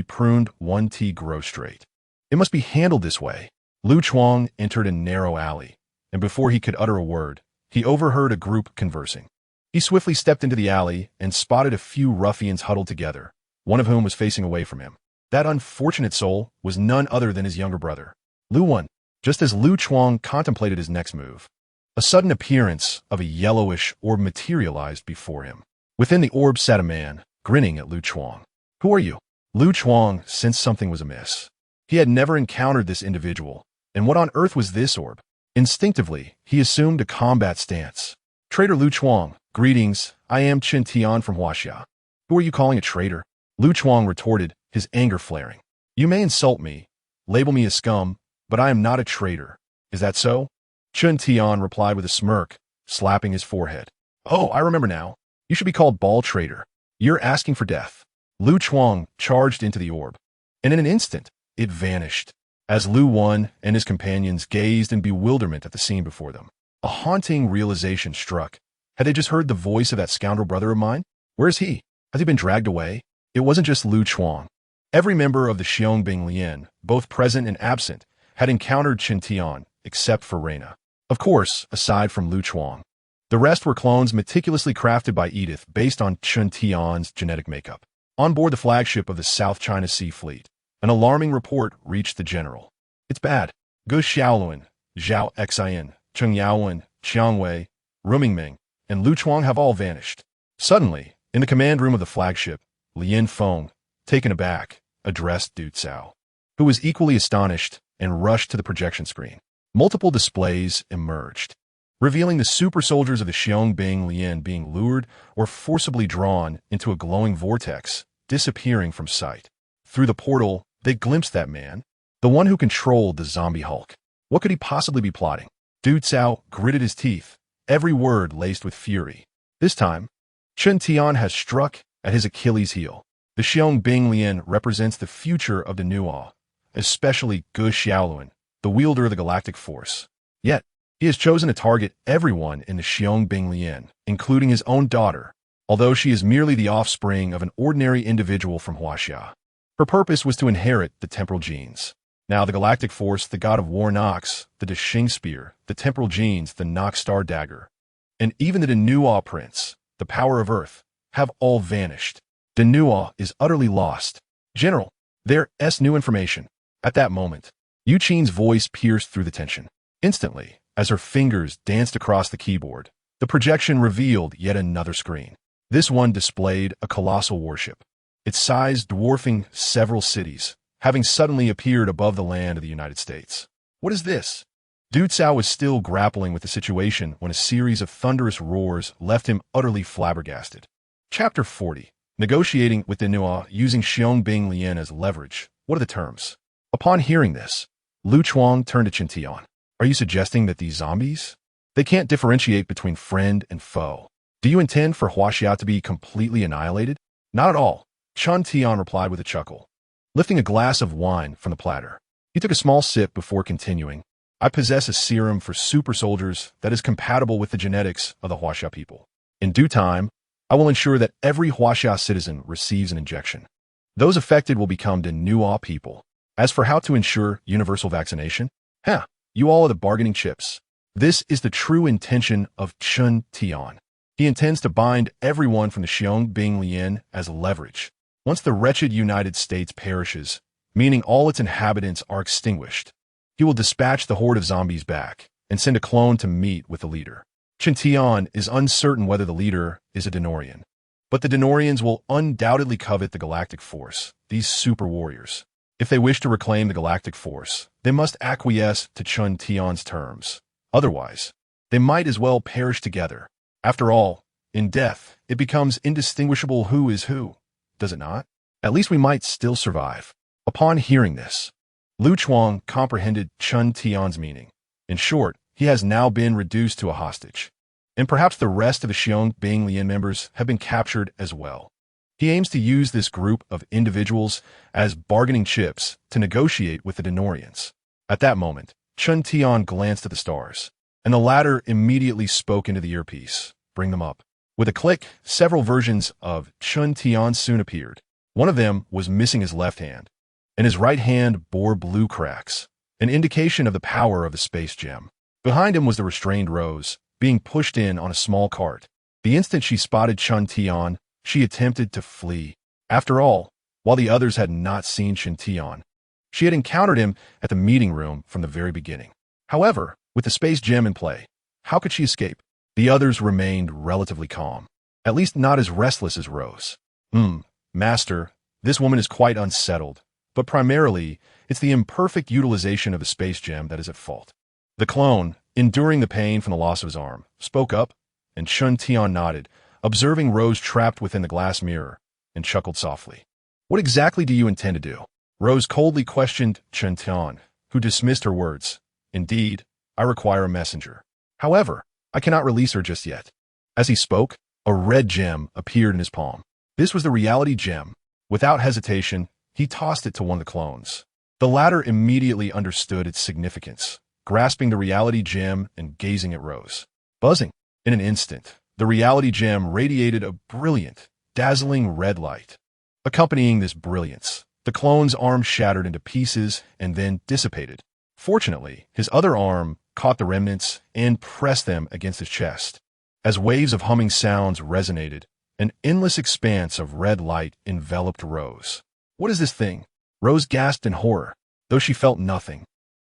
Speaker 1: pruned 1T grow straight. It must be handled this way. Lu Chuang entered a narrow alley, and before he could utter a word, he overheard a group conversing. He swiftly stepped into the alley and spotted a few ruffians huddled together, one of whom was facing away from him. That unfortunate soul was none other than his younger brother, Lu Wan. Just as Lu Chuang contemplated his next move, a sudden appearance of a yellowish orb materialized before him. Within the orb sat a man, grinning at Lu Chuang. "Who are you?" Lu Chuang sensed something was amiss. He had never encountered this individual, and what on earth was this orb? Instinctively, he assumed a combat stance. "Traitor Lu Chuang, greetings, I am Chen Tian from Huaxia." "Who are you calling a traitor?" Lu Chuang retorted, his anger flaring. "You may insult me, label me a scum, but I am not a traitor. Is that so?" Chen Tian replied with a smirk, slapping his forehead. "Oh, I remember now. You should be called ball traitor. You're asking for death." Lu Chuang charged into the orb, and in an instant, it vanished. As Lu Wan and his companions gazed in bewilderment at the scene before them, a haunting realization struck. Had they just heard the voice of that scoundrel brother of mine? Where is he? Has he been dragged away? It wasn't just Lu Chuang. Every member of the Xiong Lian, both present and absent, had encountered Chen Tian, except for Reina. Of course, aside from Lu Chuang. The rest were clones meticulously crafted by Edith based on Chen Tian's genetic makeup. On board the flagship of the South China Sea Fleet, an alarming report reached the general. "It's bad. Ge Xiaoluan, Zhao Xian, Cheng Yaowen, Chiang Wei, Rumingming, and Lu Chuang have all vanished." Suddenly, in the command room of the flagship, Lien Feng, taken aback, addressed Du Cao, who was equally astonished and rushed to the projection screen. Multiple displays emerged, revealing the super soldiers of the Xiong Lian being lured or forcibly drawn into a glowing vortex, disappearing from sight. Through the portal, they glimpsed that man, the one who controlled the zombie Hulk. What could he possibly be plotting? Du Cao gritted his teeth, every word laced with fury. This time, Chen Tian has struck at his Achilles heel. The Xiong Lian represents the future of the Nuo, especially Ge Xiaoluan, the wielder of the galactic force. Yet, he has chosen to target everyone in the Xiong Lian, including his own daughter, although she is merely the offspring of an ordinary individual from Huaxia. Her purpose was to inherit the temporal genes. Now the galactic force, the god of war Nox, the Deshing spear, the temporal genes, the Nox star dagger, and even the Denuo prince, the power of earth, have all vanished. Denuo is utterly lost. "General, there's new information." At that moment, Yu Qin's voice pierced through the tension. Instantly, as her fingers danced across the keyboard, the projection revealed yet another screen. This one displayed a colossal warship, its size dwarfing several cities, having suddenly appeared above the land of the United States. "What is this?" Du Cao was still grappling with the situation when a series of thunderous roars left him utterly flabbergasted. Chapter 40. Negotiating with the Nua using Xiong Bing Lian as leverage. What are the terms? Upon hearing this, Lu Chuang turned to Chen Tian. Are you suggesting that these zombies? They can't differentiate between friend and foe. Do you intend for Huaxia to be completely annihilated? Not at all, Chen Tian replied with a chuckle. Lifting a glass of wine from the platter, he took a small sip before continuing. I possess a serum for super soldiers that is compatible with the genetics of the Huaxia people. In due time, I will ensure that every Huaxia citizen receives an injection. Those affected will become the Nua people. As for how to ensure universal vaccination, you all are the bargaining chips. This is the true intention of Chen Tian. He intends to bind everyone from the Xiong Bing Lian as leverage. Once the wretched United States perishes, meaning all its inhabitants are extinguished, he will dispatch the horde of zombies back and send a clone to meet with the leader. Chen Tian is uncertain whether the leader is a Denorian, but the Denorians will undoubtedly covet the galactic force, these super warriors. If they wish to reclaim the galactic force, they must acquiesce to Chen Tian's terms. Otherwise, they might as well perish together. After all, in death, it becomes indistinguishable who is who, does it not? At least we might still survive. Upon hearing this, Lu Chuang comprehended Chen Tian's meaning. In short, he has now been reduced to a hostage. And perhaps the rest of the Xiong Bing Lian members have been captured as well. He aims to use this group of individuals as bargaining chips to negotiate with the Denorians. At that moment, Chen Tian glanced at the stars, and the latter immediately spoke into the earpiece. Bring them up. With a click, several versions of Chen Tian soon appeared. One of them was missing his left hand, and his right hand bore blue cracks, an indication of the power of the space gem. Behind him was the restrained Rose, being pushed in on a small cart. The instant she spotted Chen Tian, she attempted to flee. After all, while the others had not seen Chen Tian, she had encountered him at the meeting room from the very beginning. However, with the space gem in play, how could she escape? The others remained relatively calm, at least not as restless as Rose. Master, this woman is quite unsettled, but primarily, it's the imperfect utilization of the space gem that is at fault. The clone, enduring the pain from the loss of his arm, spoke up, and Chen Tian nodded, observing Rose trapped within the glass mirror, and chuckled softly. What exactly do you intend to do? Rose coldly questioned Chen Tian, who dismissed her words. Indeed, I require a messenger. However, I cannot release her just yet. As he spoke, a red gem appeared in his palm. This was the reality gem. Without hesitation, he tossed it to one of the clones. The latter immediately understood its significance, grasping the reality gem and gazing at Rose. Buzzing. In an instant, the reality gem radiated a brilliant, dazzling red light. Accompanying this brilliance, the clone's arm shattered into pieces and then dissipated. Fortunately, his other arm caught the remnants and pressed them against his chest. As waves of humming sounds resonated, an endless expanse of red light enveloped Rose. What is this thing? Rose gasped in horror, though she felt nothing.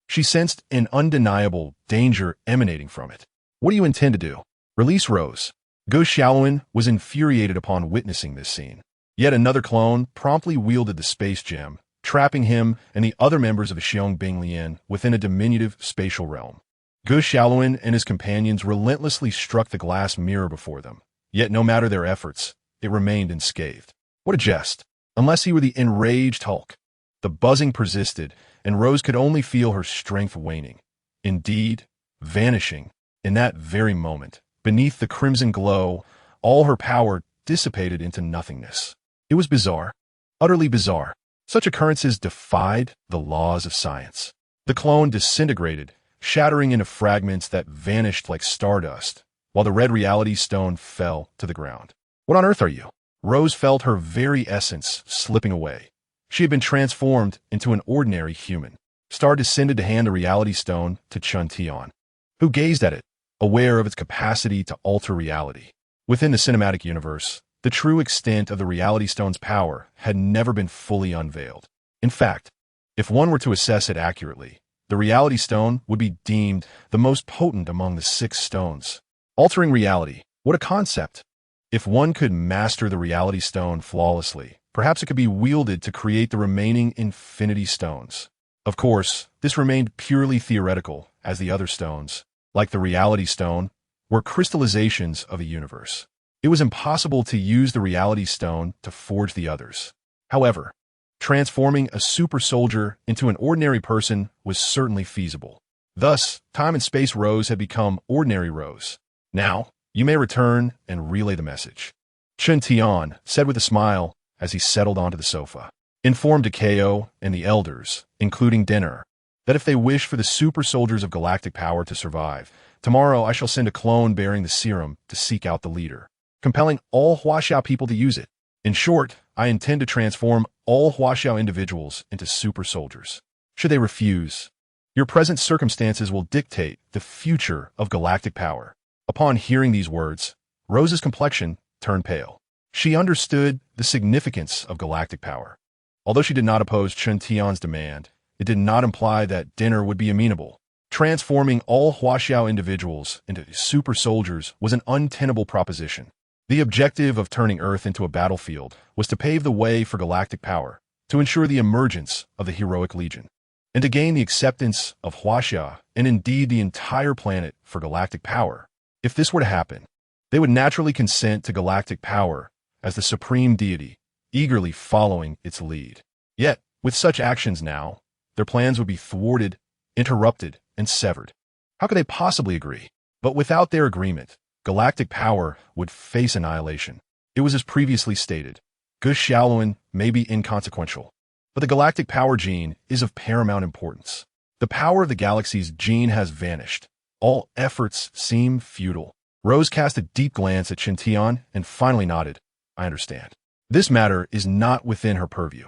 Speaker 1: She sensed an undeniable danger emanating from it. What do you intend to do? Release Rose. Ge Xiaolun was infuriated upon witnessing this scene. Yet another clone promptly wielded the space gem, trapping him and the other members of the Xiong Bing Lian within a diminutive spatial realm. Ge Xiaolun and his companions relentlessly struck the glass mirror before them. Yet no matter their efforts, it remained unscathed. What a jest! Unless he were the enraged Hulk. The buzzing persisted, and Rose could only feel her strength waning. Indeed, vanishing. In that very moment, beneath the crimson glow, all her power dissipated into nothingness. It was bizarre, utterly bizarre. Such occurrences defied the laws of science. The clone disintegrated, shattering into fragments that vanished like stardust, while the red reality stone fell to the ground. What on earth are you? Rose felt her very essence slipping away. She had been transformed into an ordinary human. Star descended to hand the reality stone to Chen Tian, who gazed at it, aware of its capacity to alter reality. Within the cinematic universe, the true extent of the reality stone's power had never been fully unveiled. In fact, if one were to assess it accurately, the reality stone would be deemed the most potent among the 6 stones. Altering reality, what a concept! If one could master the reality stone flawlessly, perhaps it could be wielded to create the remaining infinity stones. Of course, this remained purely theoretical, as the other stones, like the reality stone, were crystallizations of the universe. It was impossible to use the reality stone to forge the others. However, transforming a super soldier into an ordinary person was certainly feasible. Thus, time and space Rose had become ordinary Rose. Now, you may return and relay the message. Chen Tian said with a smile as he settled onto the sofa. Informed Takeo and the elders, including Dinner, that if they wish for the super soldiers of galactic power to survive, tomorrow I shall send a clone bearing the serum to seek out the leader, compelling all Huaxiao people to use it. In short, I intend to transform all Huaxiao individuals into super soldiers. Should they refuse, your present circumstances will dictate the future of galactic power. Upon hearing these words, Rose's complexion turned pale. She understood the significance of galactic power. Although she did not oppose Chen Tian's demand, it did not imply that Dinner would be amenable. Transforming all Huaxiao individuals into super soldiers was an untenable proposition. The objective of turning Earth into a battlefield was to pave the way for galactic power, to ensure the emergence of the heroic legion, and to gain the acceptance of Huaxia and indeed the entire planet for galactic power. If this were to happen, they would naturally consent to galactic power as the supreme deity, eagerly following its lead. Yet, with such actions now, their plans would be thwarted, interrupted, and severed. How could they possibly agree? But without their agreement, galactic power would face annihilation. It was as previously stated, Gu Xiaoluan may be inconsequential, but the galactic power gene is of paramount importance. The power of the galaxy's gene has vanished. All efforts seem futile. Rose cast a deep glance at Chen Tian and finally nodded. I understand. This matter is not within her purview.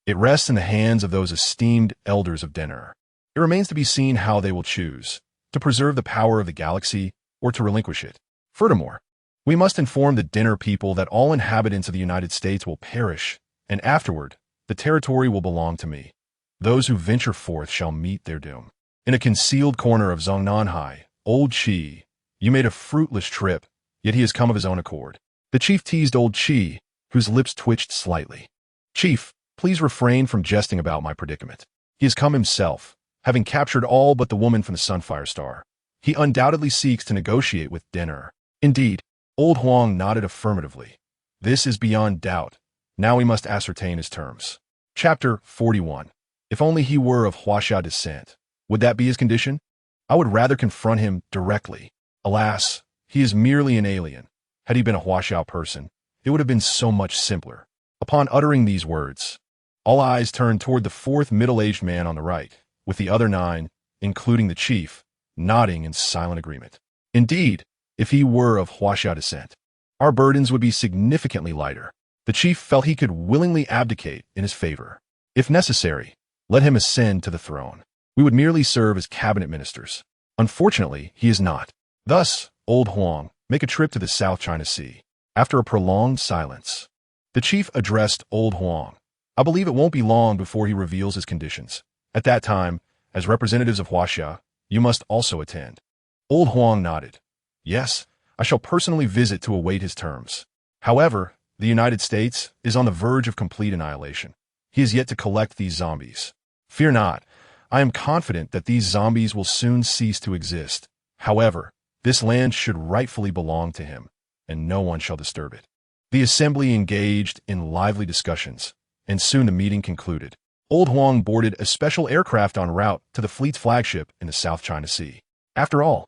Speaker 1: It rests in the hands of those esteemed elders of Dinner. It remains to be seen how they will choose, to preserve the power of the galaxy or to relinquish it. Furthermore, we must inform the Dinner people that all inhabitants of the United States will perish, and afterward, the territory will belong to me. Those who venture forth shall meet their doom. In a concealed corner of Zongnanhai, Old Qi, you made a fruitless trip, yet he has come of his own accord. The chief teased Old Qi, whose lips twitched slightly. Chief, please refrain from jesting about my predicament. He has come himself, having captured all but the woman from the Sunfire Star. He undoubtedly seeks to negotiate with Dinner. Indeed, Old Huang nodded affirmatively. This is beyond doubt. Now we must ascertain his terms. Chapter 41. If only he were of Huaxia descent. Would that be his condition? I would rather confront him directly. Alas, he is merely an alien. Had he been a Huaxiao person, it would have been so much simpler. Upon uttering these words, all eyes turned toward the fourth middle-aged man on the right, with the other 9, including the chief, nodding in silent agreement. Indeed, if he were of Huaxia descent, our burdens would be significantly lighter. The chief felt he could willingly abdicate in his favor. If necessary, let him ascend to the throne. We would merely serve as cabinet ministers. Unfortunately, he is not. Thus, Old Huang, make a trip to the South China Sea. After a prolonged silence, the chief addressed Old Huang. I believe it won't be long before he reveals his conditions. At that time, as representatives of Huaxia, you must also attend. Old Huang nodded. Yes, I shall personally visit to await his terms. However, the United States is on the verge of complete annihilation. He is yet to collect these zombies. Fear not. I am confident that these zombies will soon cease to exist. However, this land should rightfully belong to him, and no one shall disturb it. The assembly engaged in lively discussions, and soon the meeting concluded. Old Huang boarded a special aircraft en route to the fleet's flagship in the South China Sea. After all,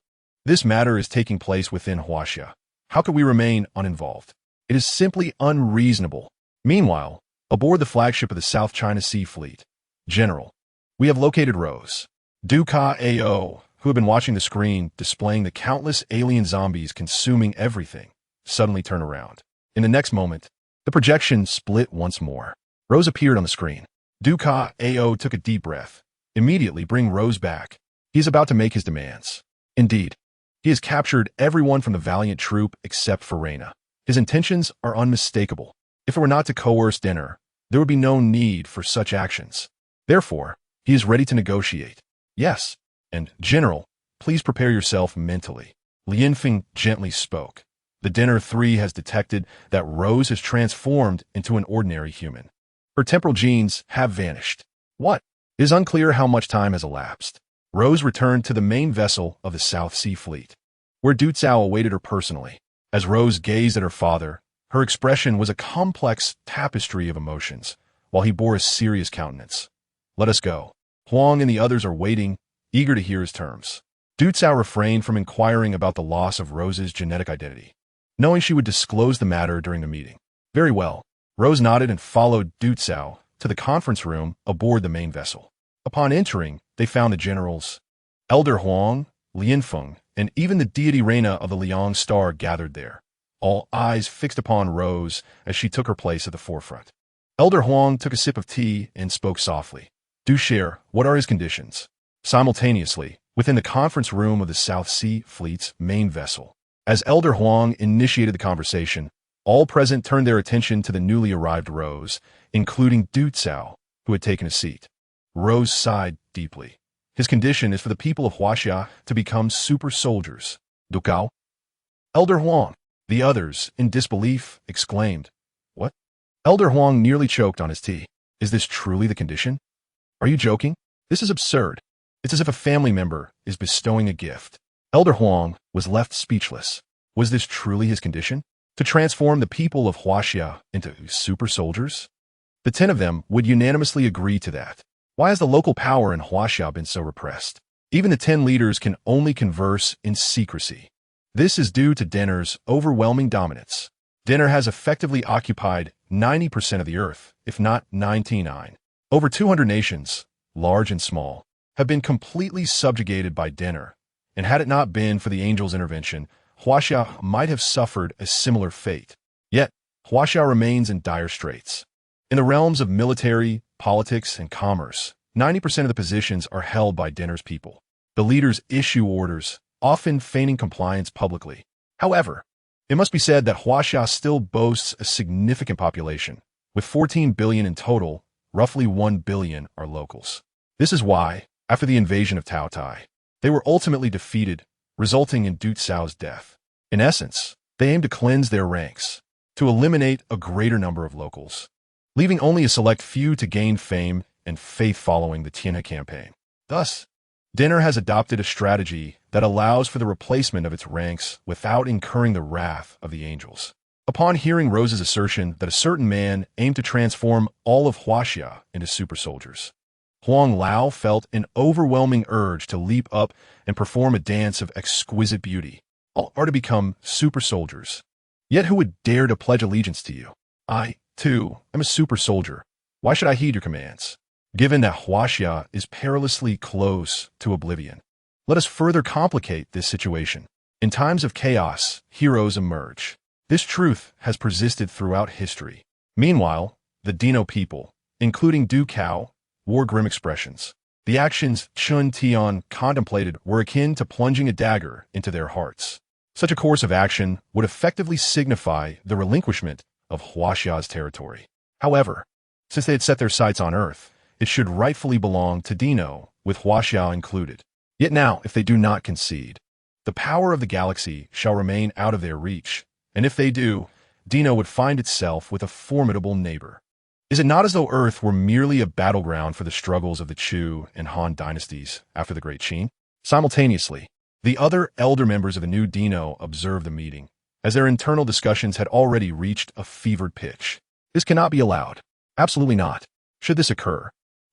Speaker 1: this matter is taking place within Huaxia. How could we remain uninvolved? It is simply unreasonable. Meanwhile, aboard the flagship of the South China Sea Fleet, General, we have located Rose. Du Ka Ao, who had been watching the screen displaying the countless alien zombies consuming everything, suddenly turned around. In the next moment, the projection split once more. Rose appeared on the screen. Du Ka Ao took a deep breath. Immediately bring Rose back. He is about to make his demands. Indeed, he has captured everyone from the valiant troop except for Reina. His intentions are unmistakable. If it were not to coerce Dinner, there would be no need for such actions. Therefore, he is ready to negotiate. Yes, and General, please prepare yourself mentally. Lianfeng gently spoke. The Dinner 3 has detected that Rose has transformed into an ordinary human. Her temporal genes have vanished. What? It is unclear how much time has elapsed. Rose returned to the main vessel of the South Sea Fleet, where Du Cao awaited her personally. As Rose gazed at her father, her expression was a complex tapestry of emotions, while he bore a serious countenance. Let us go. Huang and the others are waiting, eager to hear his terms. Du Cao refrained from inquiring about the loss of Rose's genetic identity, knowing she would disclose the matter during the meeting. Very well. Rose nodded and followed Du Cao to the conference room aboard the main vessel. Upon entering, they found the generals, Elder Huang, Lianfeng, and even the deity Reina of the Liang Star gathered there, all eyes fixed upon Rose as she took her place at the forefront. Elder Huang took a sip of tea and spoke softly. Do share, what are his conditions? Simultaneously, within the conference room of the South Sea Fleet's main vessel, as Elder Huang initiated the conversation, all present turned their attention to the newly arrived Rose, including Du Cao, who had taken a seat. Rose sighed deeply. His condition is for the people of Huaxia to become super soldiers. Du Cao? Elder Huang. The others, in disbelief, exclaimed. What? Elder Huang nearly choked on his tea. Is this truly the condition? Are you joking? This is absurd. It's as if a family member is bestowing a gift. Elder Huang was left speechless. Was this truly his condition? To transform the people of Huaxia into super soldiers? The 10 of them would unanimously agree to that. Why has the local power in Huaxia been so repressed? Even the 10 leaders can only converse in secrecy. This is due to Denner's overwhelming dominance. Denner has effectively occupied 90% of the earth, if not 99. Over 200 nations, large and small, have been completely subjugated by Denner, and had it not been for the angel's intervention, Huaxia might have suffered a similar fate. Yet, Huaxia remains in dire straits. In the realms of military, politics, and commerce, 90% of the positions are held by Denner's people. The leaders issue orders, often feigning compliance publicly. However, it must be said that Huaxia still boasts a significant population. With 14 billion in total, roughly 1 billion are locals. This is why, after the invasion of Taotai, they were ultimately defeated, resulting in Du Cao's death. In essence, they aim to cleanse their ranks, to eliminate a greater number of locals, leaving only a select few to gain fame and faith following the Tianhe campaign. Thus, Denner has adopted a strategy that allows for the replacement of its ranks without incurring the wrath of the angels. Upon hearing Rose's assertion that a certain man aimed to transform all of Huaxia into super soldiers, Huang Lao felt an overwhelming urge to leap up and perform a dance of exquisite beauty. All are to become super soldiers. Yet who would dare to pledge allegiance to you? I, too, am a super soldier. Why should I heed your commands? Given that Huaxia is perilously close to oblivion, let us further complicate this situation. In times of chaos, heroes emerge. This truth has persisted throughout history. Meanwhile, the Dino people, including Du Cao, wore grim expressions. The actions Chun Tian contemplated were akin to plunging a dagger into their hearts. Such a course of action would effectively signify the relinquishment of Huaxia's territory. However, since they had set their sights on Earth, it should rightfully belong to Dino, with Huaxia included. Yet now, if they do not concede, the power of the galaxy shall remain out of their reach, and if they do, Dino would find itself with a formidable neighbor. Is it not as though Earth were merely a battleground for the struggles of the Chu and Han dynasties after the Great Qin? Simultaneously, the other elder members of the new Dino observed the meeting, as their internal discussions had already reached a fevered pitch. This cannot be allowed. Absolutely not. Should this occur,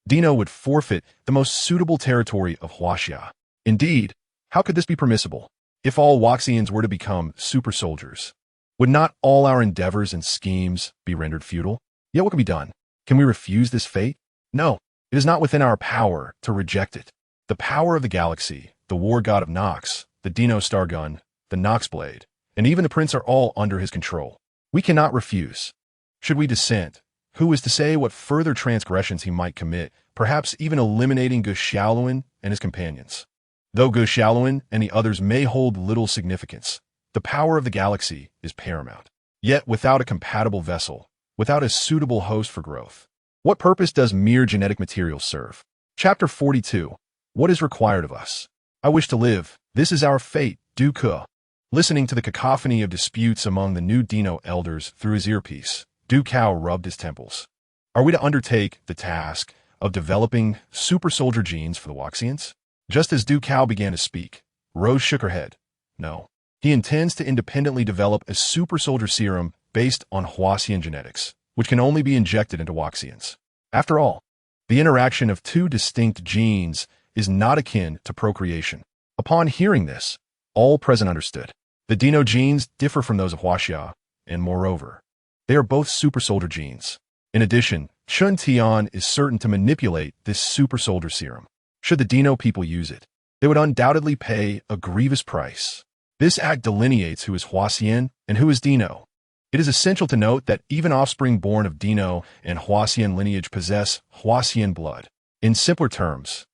Speaker 1: Dino would forfeit the most suitable territory of Huaxia. Indeed, how could this be permissible? If all Huaxians were to become super soldiers, would not all our endeavors and schemes be rendered futile? Yet what can be done? Can we refuse this fate? No, it is not within our power to reject it. The power of the galaxy, the war god of Nox, the Dino Star Gun, the Nox Blade, and even the Prince are all under his control. We cannot refuse. Should we dissent, who is to say what further transgressions he might commit, perhaps even eliminating Gu Xiaoluan and his companions? Though Gu Xiaoluan and the others may hold little significance, the power of the galaxy is paramount. Yet without a compatible vessel, without a suitable host for growth, what purpose does mere genetic material serve? Chapter 42. What is required of us? I wish to live. This is our fate, Du Ke. Listening to the cacophony of disputes among the new Dino elders through his earpiece, Du Cao rubbed his temples. Are we to undertake the task of developing super soldier genes for the Huaxians? Just as Du Cao began to speak, Rose shook her head. No. He intends to independently develop a super soldier serum based on Huasian genetics, which can only be injected into Waxians. After all, the interaction of two distinct genes is not akin to procreation. Upon hearing this, all present understood. The Dino genes differ from those of Huaxia, and moreover, they are both super soldier genes. In addition, Chun Tian is certain to manipulate this super soldier serum. Should the Dino people use it, they would undoubtedly pay a grievous price. This act delineates who is Huasian and who is Dino. It is essential to note that even offspring born of Dino and Huasian lineage possess Huasian blood. In simpler terms,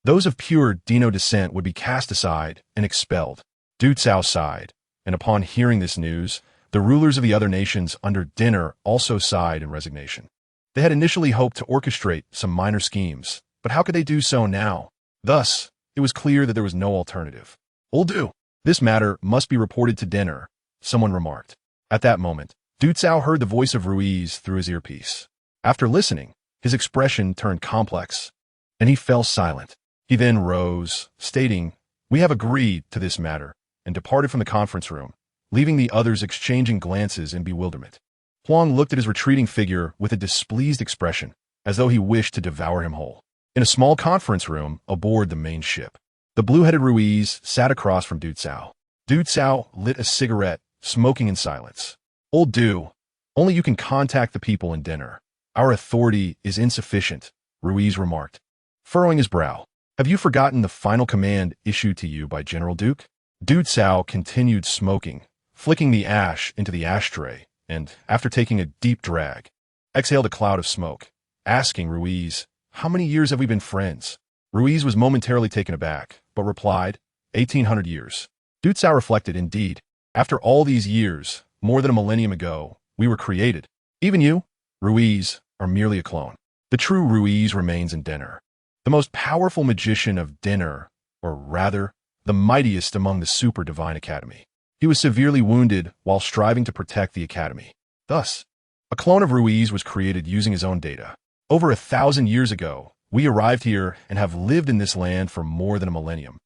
Speaker 1: those of pure Dino descent would be cast aside and expelled. Du Cao sighed, and upon hearing this news, the rulers of the other nations under dinner also sighed in resignation. They had initially hoped to orchestrate some minor schemes, but how could they do so now? Thus, it was clear that there was no alternative. "Old Du, this matter must be reported to dinner," someone remarked. At that moment, Du Cao heard the voice of Ruiz through his earpiece. After listening, his expression turned complex, and he fell silent. He then rose, stating, "We have agreed to this matter," and departed from the conference room, leaving the others exchanging glances in bewilderment. Huang looked at his retreating figure with a displeased expression, as though he wished to devour him whole. In a small conference room aboard the main ship, the blue-headed Ruiz sat across from Du Cao. Du Cao lit a cigarette, smoking in silence. "Old Du, only you can contact the people in dinner. Our authority is insufficient," Ruiz remarked, furrowing his brow. "Have you forgotten the final command issued to you by General Duke?" Du Cao continued smoking, flicking the ash into the ashtray, and, after taking a deep drag, exhaled a cloud of smoke, asking Ruiz, "How many years have we been friends?" Ruiz was momentarily taken aback, but replied, 1800 years. Du Cao reflected, indeed, after all these years, more than a millennium ago, we were created. Even you, Ruiz, are merely a clone. The true Ruiz remains in dinner. The most powerful magician of dinner, or rather, the mightiest among the Super Divine Academy. He was severely wounded while striving to protect the Academy. Thus, a clone of Ruiz was created using his own data. Over 1,000 years ago, we arrived here and have lived in this land for more than a millennium.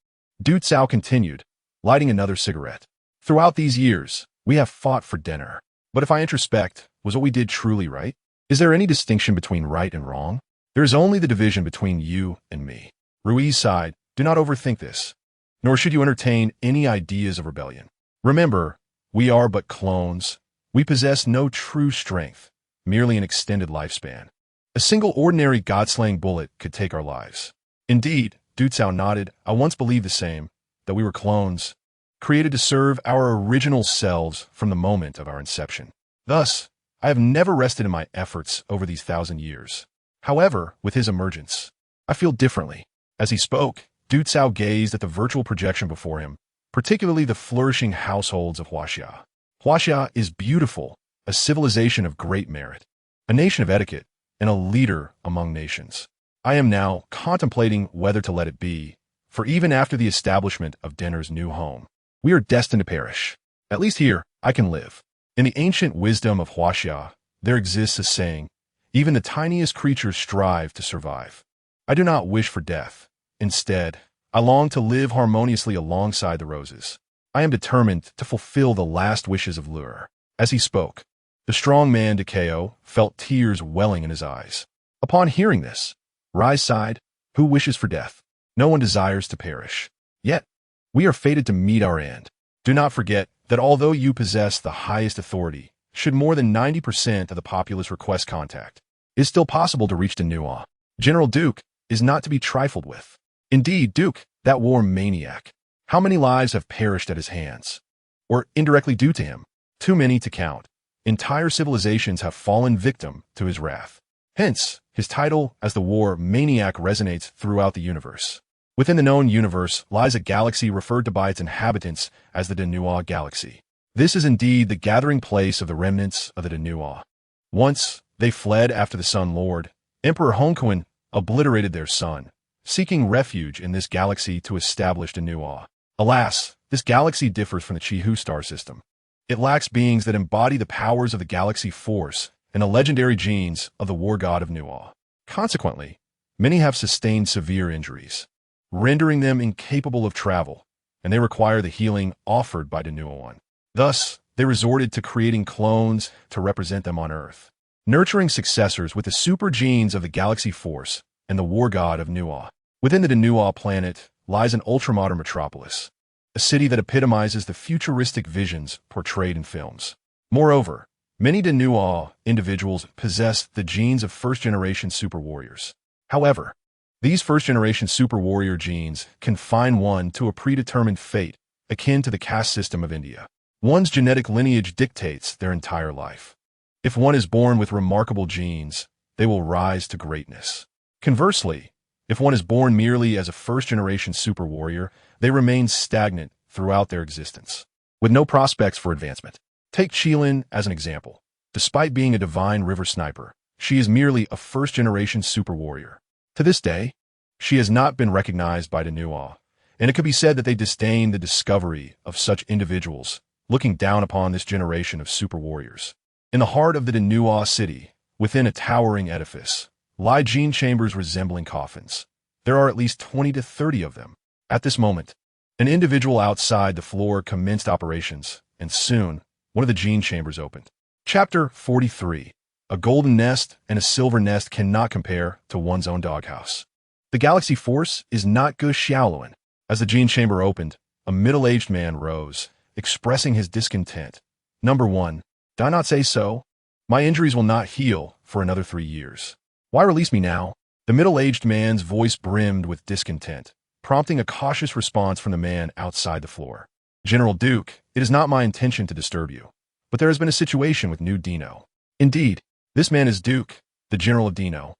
Speaker 1: Du Cao continued, lighting another cigarette. Throughout these years, we have fought for dinner. But if I introspect, was what we did truly right? Is there any distinction between right and wrong? There is only the division between you and me. Ruiz sighed, "Do not overthink this, nor should you entertain any ideas of rebellion. Remember, we are but clones. We possess no true strength, merely an extended lifespan. A single ordinary god-slaying bullet could take our lives." "Indeed," Du Cao nodded, "I once believed the same, that we were clones, created to serve our original selves from the moment of our inception. Thus, I have never rested in my efforts over these 1,000 years. However, with his emergence, I feel differently." As he spoke, Du Cao gazed at the virtual projection before him, particularly the flourishing households of Huaxia. Huaxia is beautiful, a civilization of great merit, a nation of etiquette, and a leader among nations. I am now contemplating whether to let it be, for even after the establishment of dinner's new home, we are destined to perish. At least here, I can live. In the ancient wisdom of Huaxia, there exists a saying, "Even the tiniest creatures strive to survive." I do not wish for death. Instead, I long to live harmoniously alongside the roses. I am determined to fulfill the last wishes of Lure. As he spoke, the strong man Dekeo felt tears welling in his eyes. Upon hearing this, Rai sighed, "Who wishes for death? No one desires to perish. Yet, we are fated to meet our end. Do not forget that although you possess the highest authority, should more than 90% of the populace request contact, it is still possible to reach Denua. General Duke is not to be trifled with. Indeed, Duke, that war maniac. How many lives have perished at his hands? Or indirectly due to him? Too many to count. Entire civilizations have fallen victim to his wrath. Hence, his title as the war maniac resonates throughout the universe. Within the known universe lies a galaxy referred to by its inhabitants as the Denua Galaxy. This is indeed the gathering place of the remnants of the Denua. Once, they fled after the Sun Lord. Emperor Hongquan obliterated their sun, seeking refuge in this galaxy to establish Denua. Alas, this galaxy differs from the Chihu star system. It lacks beings that embody the powers of the galaxy force and the legendary genes of the war god of Nua. Consequently, many have sustained severe injuries, rendering them incapable of travel, and they require the healing offered by Danuon. Thus, they resorted to creating clones to represent them on Earth, nurturing successors with the super genes of the Galaxy Force and the war god of Nuwa. Within the Danuwa planet lies an ultramodern metropolis, a city that epitomizes the futuristic visions portrayed in films. Moreover, many Danuwa individuals possess the genes of first-generation super warriors. However, these first-generation super warrior genes confine one to a predetermined fate akin to the caste system of India. One's genetic lineage dictates their entire life. If one is born with remarkable genes, they will rise to greatness. Conversely, if one is born merely as a first-generation super warrior, they remain stagnant throughout their existence, with no prospects for advancement. Take Qilin as an example. Despite being a divine river sniper, she is merely a first-generation super warrior. To this day, she has not been recognized by Danuwa, and it could be said that they disdain the discovery of such individuals, looking down upon this generation of super warriors. In the heart of the Danuwa city, within a towering edifice, lie gene chambers resembling coffins. There are at least 20 to 30 of them. At this moment, an individual outside the floor commenced operations, and soon, one of the gene chambers opened. Chapter 43. A golden nest and a silver nest cannot compare to one's own doghouse. The Galaxy Force is not Gu Xiaoluan. As the gene chamber opened, a middle-aged man rose, expressing his discontent. Number 1. Did I not say so? My injuries will not heal for another 3 years. Why release me now? The middle-aged man's voice brimmed with discontent, prompting a cautious response from the man outside the floor. General Duke, it is not my intention to disturb you, but there has been a situation with New Dino. Indeed, this man is Duke, the general of Dino,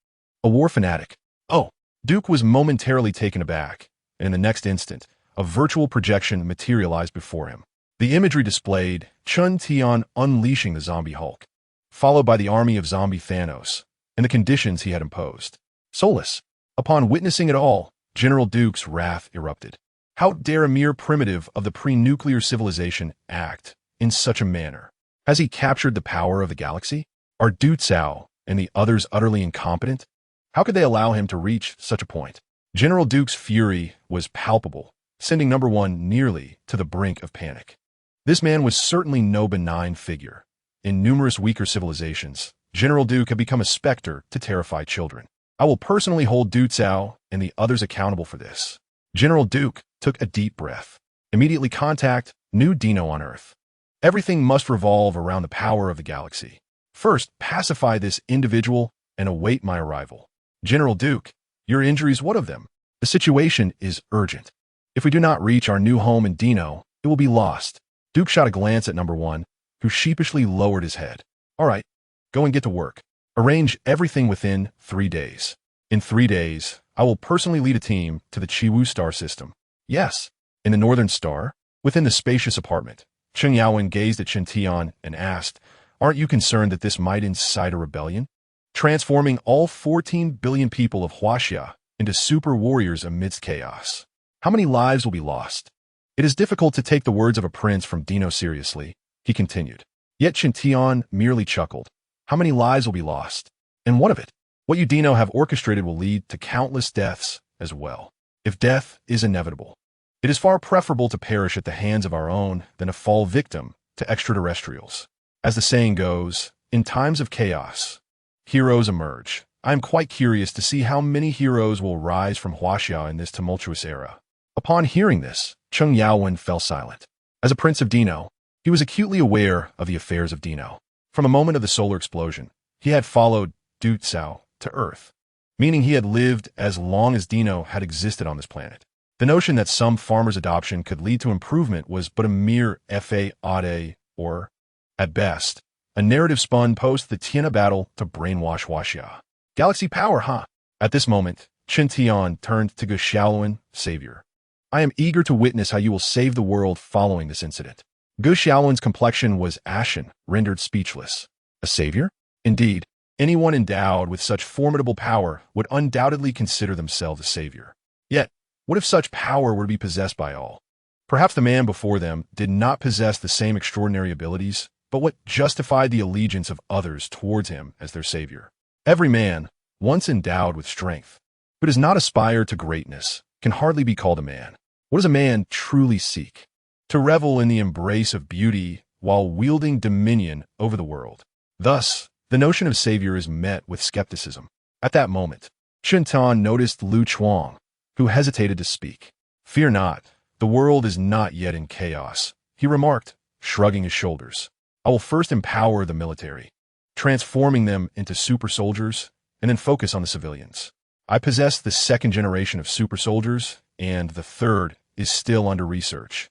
Speaker 1: a war fanatic. Oh, Duke was momentarily taken aback, and in the next instant, a virtual projection materialized before him. The imagery displayed Chun Tian unleashing the zombie Hulk, followed by the army of zombie Thanos, and the conditions he had imposed. Soulless. Upon witnessing it all, General Duke's wrath erupted. How dare a mere primitive of the pre-nuclear civilization act in such a manner? Has he captured the power of the galaxy? Are Du Cao and the others utterly incompetent? How could they allow him to reach such a point? General Duke's fury was palpable, sending number 1 nearly to the brink of panic. This man was certainly no benign figure. In numerous weaker civilizations, General Duke had become a specter to terrify children. I will personally hold Du Cao and the others accountable for this. General Duke took a deep breath. Immediately contact New Dino on Earth. Everything must revolve around the power of the galaxy. First, pacify this individual and await my arrival. General Duke, your injuries, what of them? The situation is urgent. If we do not reach our new home in Dino, it will be lost. Duke shot a glance at number 1, who sheepishly lowered his head. All right, go and get to work. Arrange everything within 3 days. In 3 days, I will personally lead a team to the Chiwu star system. Yes, in the Northern Star, within the spacious apartment, Cheng Yaowen gazed at Chen Tian and asked, aren't you concerned that this might incite a rebellion? Transforming all 14 billion people of Huaxia into super warriors amidst chaos. How many lives will be lost? It is difficult to take the words of a prince from Dino seriously, he continued. Yet Chen Tian merely chuckled. How many lives will be lost? And what of it? What you Dino have orchestrated will lead to countless deaths as well. If death is inevitable, it is far preferable to perish at the hands of our own than to fall victim to extraterrestrials. As the saying goes, in times of chaos, heroes emerge. I am quite curious to see how many heroes will rise from Huaxia in this tumultuous era. Upon hearing this, Cheng Yaowen fell silent. As a prince of Dino, he was acutely aware of the affairs of Dino. From the moment of the solar explosion, he had followed Du Cao to Earth, meaning he had lived as long as Dino had existed on this planet. The notion that some farmer's adoption could lead to improvement was but a mere fade, or, at best, a narrative spun post the Tiana battle to brainwash Huaxia. Galaxy power, huh? At this moment, Chen Tian turned to Gu Xiaoluan, Savior. I am eager to witness how you will save the world following this incident. Gu Xiaoluan's complexion was ashen, rendered speechless. A savior? Indeed, anyone endowed with such formidable power would undoubtedly consider themselves a savior. Yet, what if such power were to be possessed by all? Perhaps the man before them did not possess the same extraordinary abilities, but what justified the allegiance of others towards him as their savior. Every man, once endowed with strength, who does not aspire to greatness, can hardly be called a man. What does a man truly seek? To revel in the embrace of beauty while wielding dominion over the world. Thus, the notion of savior is met with skepticism. At that moment, Chen Tan noticed Lu Chuang, who hesitated to speak. "Fear not, the world is not yet in chaos," he remarked, shrugging his shoulders. "I will first empower the military, transforming them into super soldiers, and then focus on the civilians. I possess the second generation of super soldiers, and the third is still under research.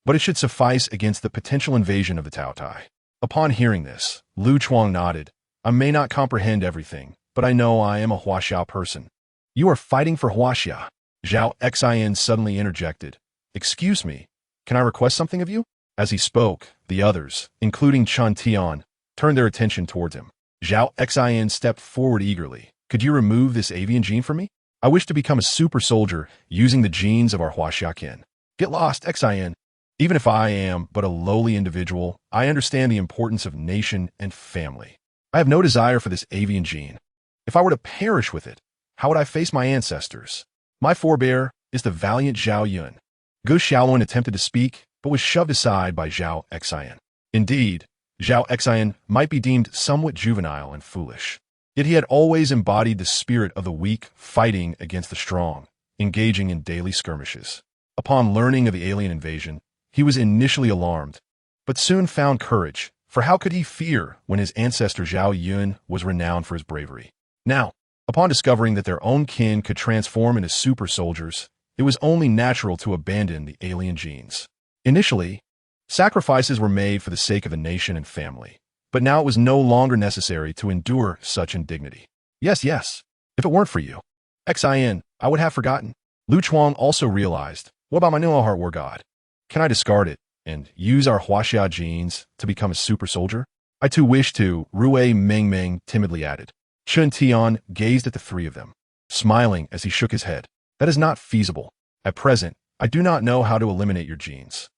Speaker 1: But it should suffice against the potential invasion of the Taotai." Upon hearing this, Lu Chuang nodded. "I may not comprehend everything, but I know I am a Huaxia person." "You are fighting for Huaxia," Zhao Xin suddenly interjected. "Excuse me, can I request something of you?" As he spoke, the others, including Chen Tian, turned their attention towards him. Zhao Xin stepped forward eagerly. "Could you remove this avian gene for me? I wish to become a super soldier using the genes of our Huaxia kin." "Get lost, Xin. Even if I am but a lowly individual, I understand the importance of nation and family. I have no desire for this avian gene. If I were to perish with it, how would I face my ancestors? My forebear is the valiant Zhao Yun." Gu Xiaolun attempted to speak, but was shoved aside by Zhao Xin. Indeed, Zhao Xin might be deemed somewhat juvenile and foolish. Yet he had always embodied the spirit of the weak fighting against the strong, engaging in daily skirmishes. Upon learning of the alien invasion, he was initially alarmed, but soon found courage, for how could he fear when his ancestor Zhao Yun was renowned for his bravery? Now, upon discovering that their own kin could transform into super soldiers, it was only natural to abandon the alien genes. Initially, sacrifices were made for the sake of the nation and family, but now it was no longer necessary to endure such indignity. Yes, if it weren't for you, Xin, I would have forgotten." Lu Chuang also realized, "What about my new heart war god? Can I discard it and use our Huaxia genes to become a super soldier?" "I too wish to," Rui Mengmeng timidly added. Chen Tian gazed at the three of them, smiling as he shook his head. "That is not feasible. At present, I do not know how to eliminate your genes.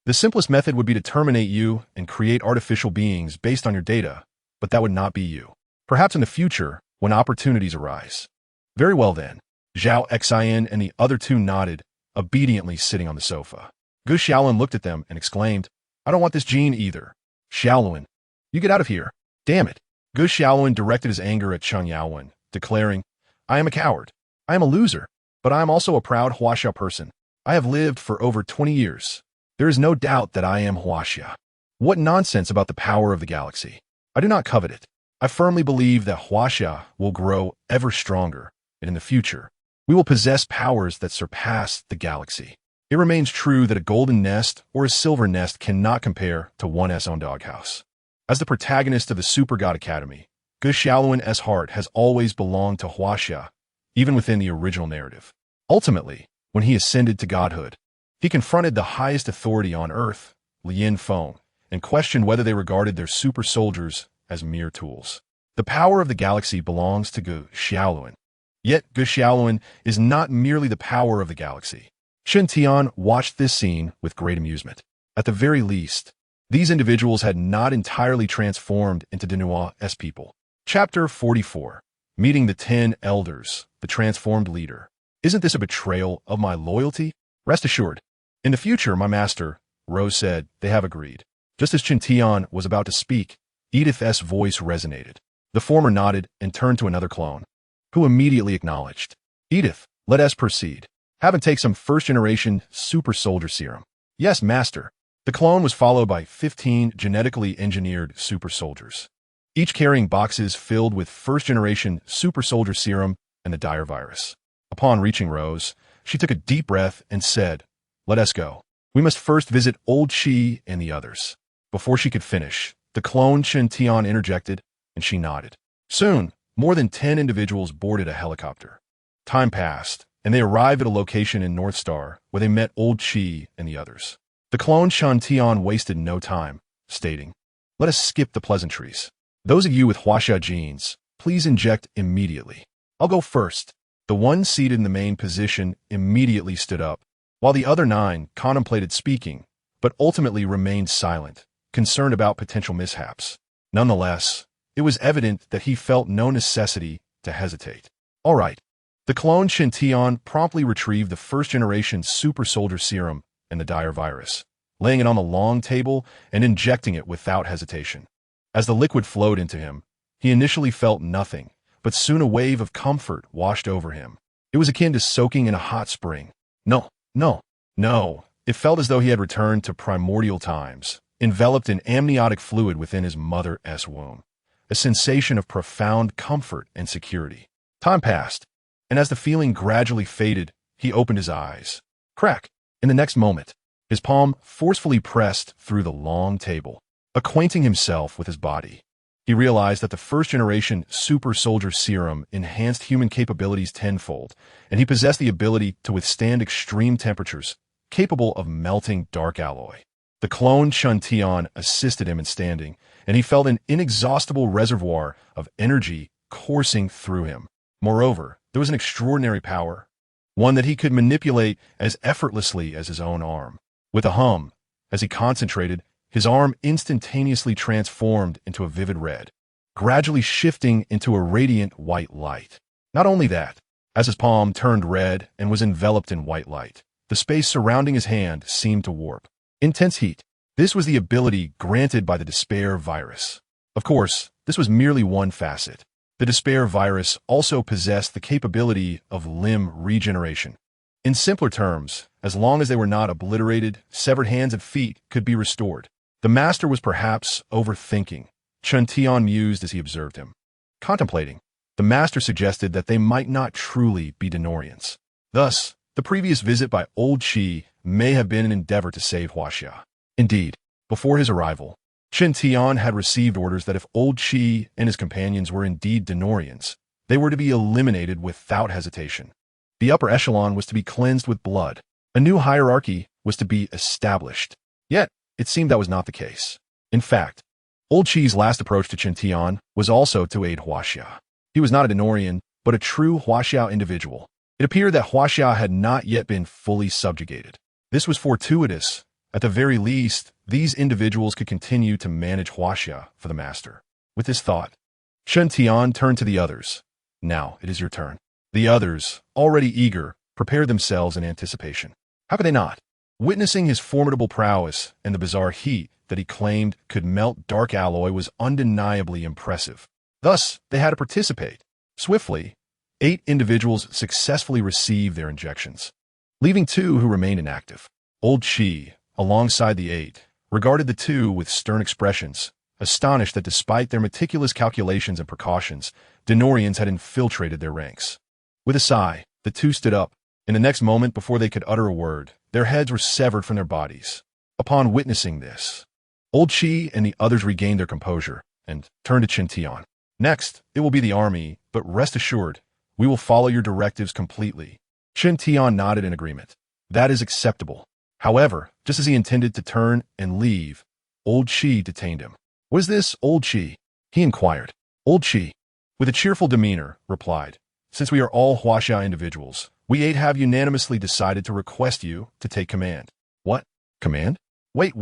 Speaker 1: The simplest method would be to terminate you and create artificial beings based on your data, but that would not be you. Perhaps in the future, when opportunities arise." "Very well then." Zhao Xin and the other two nodded, obediently sitting on the sofa. Gu Xiaolun looked at them and exclaimed, "I don't want this gene either. Xiaolun, you get out of here. Damn it." Gu Xiaolun directed his anger at Cheng Yaowen, declaring, "I am a coward. I am a loser, but I am also a proud Huaxia person. I have lived for over 20 years. There is no doubt that I am Huaxia. What nonsense about the power of the galaxy. I do not covet it. I firmly believe that Huaxia will grow ever stronger, and in the future, we will possess powers that surpass the galaxy. It remains true that a golden nest or a silver nest cannot compare to one's own doghouse." As the protagonist of the Super God Academy, Gu Xiaolun's heart has always belonged to Huaxia, even within the original narrative. Ultimately, when he ascended to godhood, he confronted the highest authority on Earth, Lien Feng, and questioned whether they regarded their super soldiers as mere tools. The power of the galaxy belongs to Gu Xiaolun. Yet Gu Xiaolun is not merely the power of the galaxy. Chen Tian watched this scene with great amusement. At the very least, these individuals had not entirely transformed into Denua's people. Chapter 44. Meeting the 10 Elders, the Transformed Leader. "Isn't this a betrayal of my loyalty? Rest assured. In the future, my master," Rose said. "They have agreed." Just as Chen Tian was about to speak, Edith's voice resonated. The former nodded and turned to another clone, who immediately acknowledged. "Edith, let us proceed. Have him take some first-generation super soldier serum." "Yes, master." The clone was followed by 15 genetically engineered super soldiers, each carrying boxes filled with first-generation super soldier serum and the dire virus. Upon reaching Rose, she took a deep breath and said, "Let us go. We must first visit Old Chi and the others." Before she could finish, the clone Chen Tian interjected, and she nodded. Soon, more than 10 individuals boarded a helicopter. Time passed, and they arrived at a location in North Star where they met Old Chi and the others. The clone Chen Tian wasted no time, stating, "Let us skip the pleasantries. Those of you with Huaxia genes, please inject immediately. I'll go first." The one seated in the main position immediately stood up, while the other 9 contemplated speaking, but ultimately remained silent, concerned about potential mishaps. Nonetheless, it was evident that he felt no necessity to hesitate. "All right, The clone Shintian promptly retrieved the first-generation super soldier serum and the dire virus, laying it on the long table and injecting it without hesitation. As the liquid flowed into him, he initially felt nothing, but soon a wave of comfort washed over him. It was akin to soaking in a hot spring. No, no, no. It felt as though he had returned to primordial times, enveloped in amniotic fluid within his mother's womb. A sensation of profound comfort and security. Time passed, and as the feeling gradually faded, he opened his eyes. Crack! In the next moment, his palm forcefully pressed through the long table, acquainting himself with his body. He realized that the first-generation super soldier serum enhanced human capabilities tenfold, and he possessed the ability to withstand extreme temperatures, capable of melting dark alloy. The clone Shintian assisted him in standing, and he felt an inexhaustible reservoir of energy coursing through him. Moreover, there was an extraordinary power, one that he could manipulate as effortlessly as his own arm. With a hum, as he concentrated, his arm instantaneously transformed into a vivid red, gradually shifting into a radiant white light. Not only that, as his palm turned red and was enveloped in white light, the space surrounding his hand seemed to warp. Intense heat. This was the ability granted by the despair virus. Of course, this was merely one facet. The despair virus also possessed the capability of limb regeneration. In simpler terms, as long as they were not obliterated, severed hands and feet could be restored. The master was perhaps overthinking, Shintian mused as he observed him. Contemplating, the master suggested that they might not truly be Denorians. Thus, the previous visit by Old Chi may have been an endeavor to save Huaxia. Indeed, before his arrival, Shintian had received orders that if Old Chi and his companions were indeed Denorians, they were to be eliminated without hesitation. The upper echelon was to be cleansed with blood. A new hierarchy was to be established. Yet, it seemed that was not the case. In fact, Old Chi's last approach to Shintian was also to aid Huaxia. He was not a Denorian, but a true Huaxia individual. It appeared that Huaxia had not yet been fully subjugated. This was fortuitous. At the very least, these individuals could continue to manage Huaxia for the master. With this thought, Shintian turned to the others. Now, it is your turn. The others, already eager, prepared themselves in anticipation. How could they not? Witnessing his formidable prowess and the bizarre heat that he claimed could melt dark alloy was undeniably impressive. Thus, they had to participate. Swiftly, 8 individuals successfully received their injections, leaving 2 who remained inactive. Old Chi, alongside the 8, regarded the 2 with stern expressions, astonished that despite their meticulous calculations and precautions, Denorians had infiltrated their ranks. With a sigh, the 2 stood up. In the next moment, before they could utter a word, their heads were severed from their bodies. Upon witnessing this, Old Chi and the others regained their composure and turned to Shintian. Next, it will be the army, but rest assured, we will follow your directives completely. Shintian nodded in agreement. That is acceptable. However, just as he intended to turn and leave, Old Chi detained him. What is this, Old Chi? He inquired. Old Chi, with a cheerful demeanor, replied, since we are all Huaxia individuals, we 8 have unanimously decided to request you to take command. What? Command? Wait.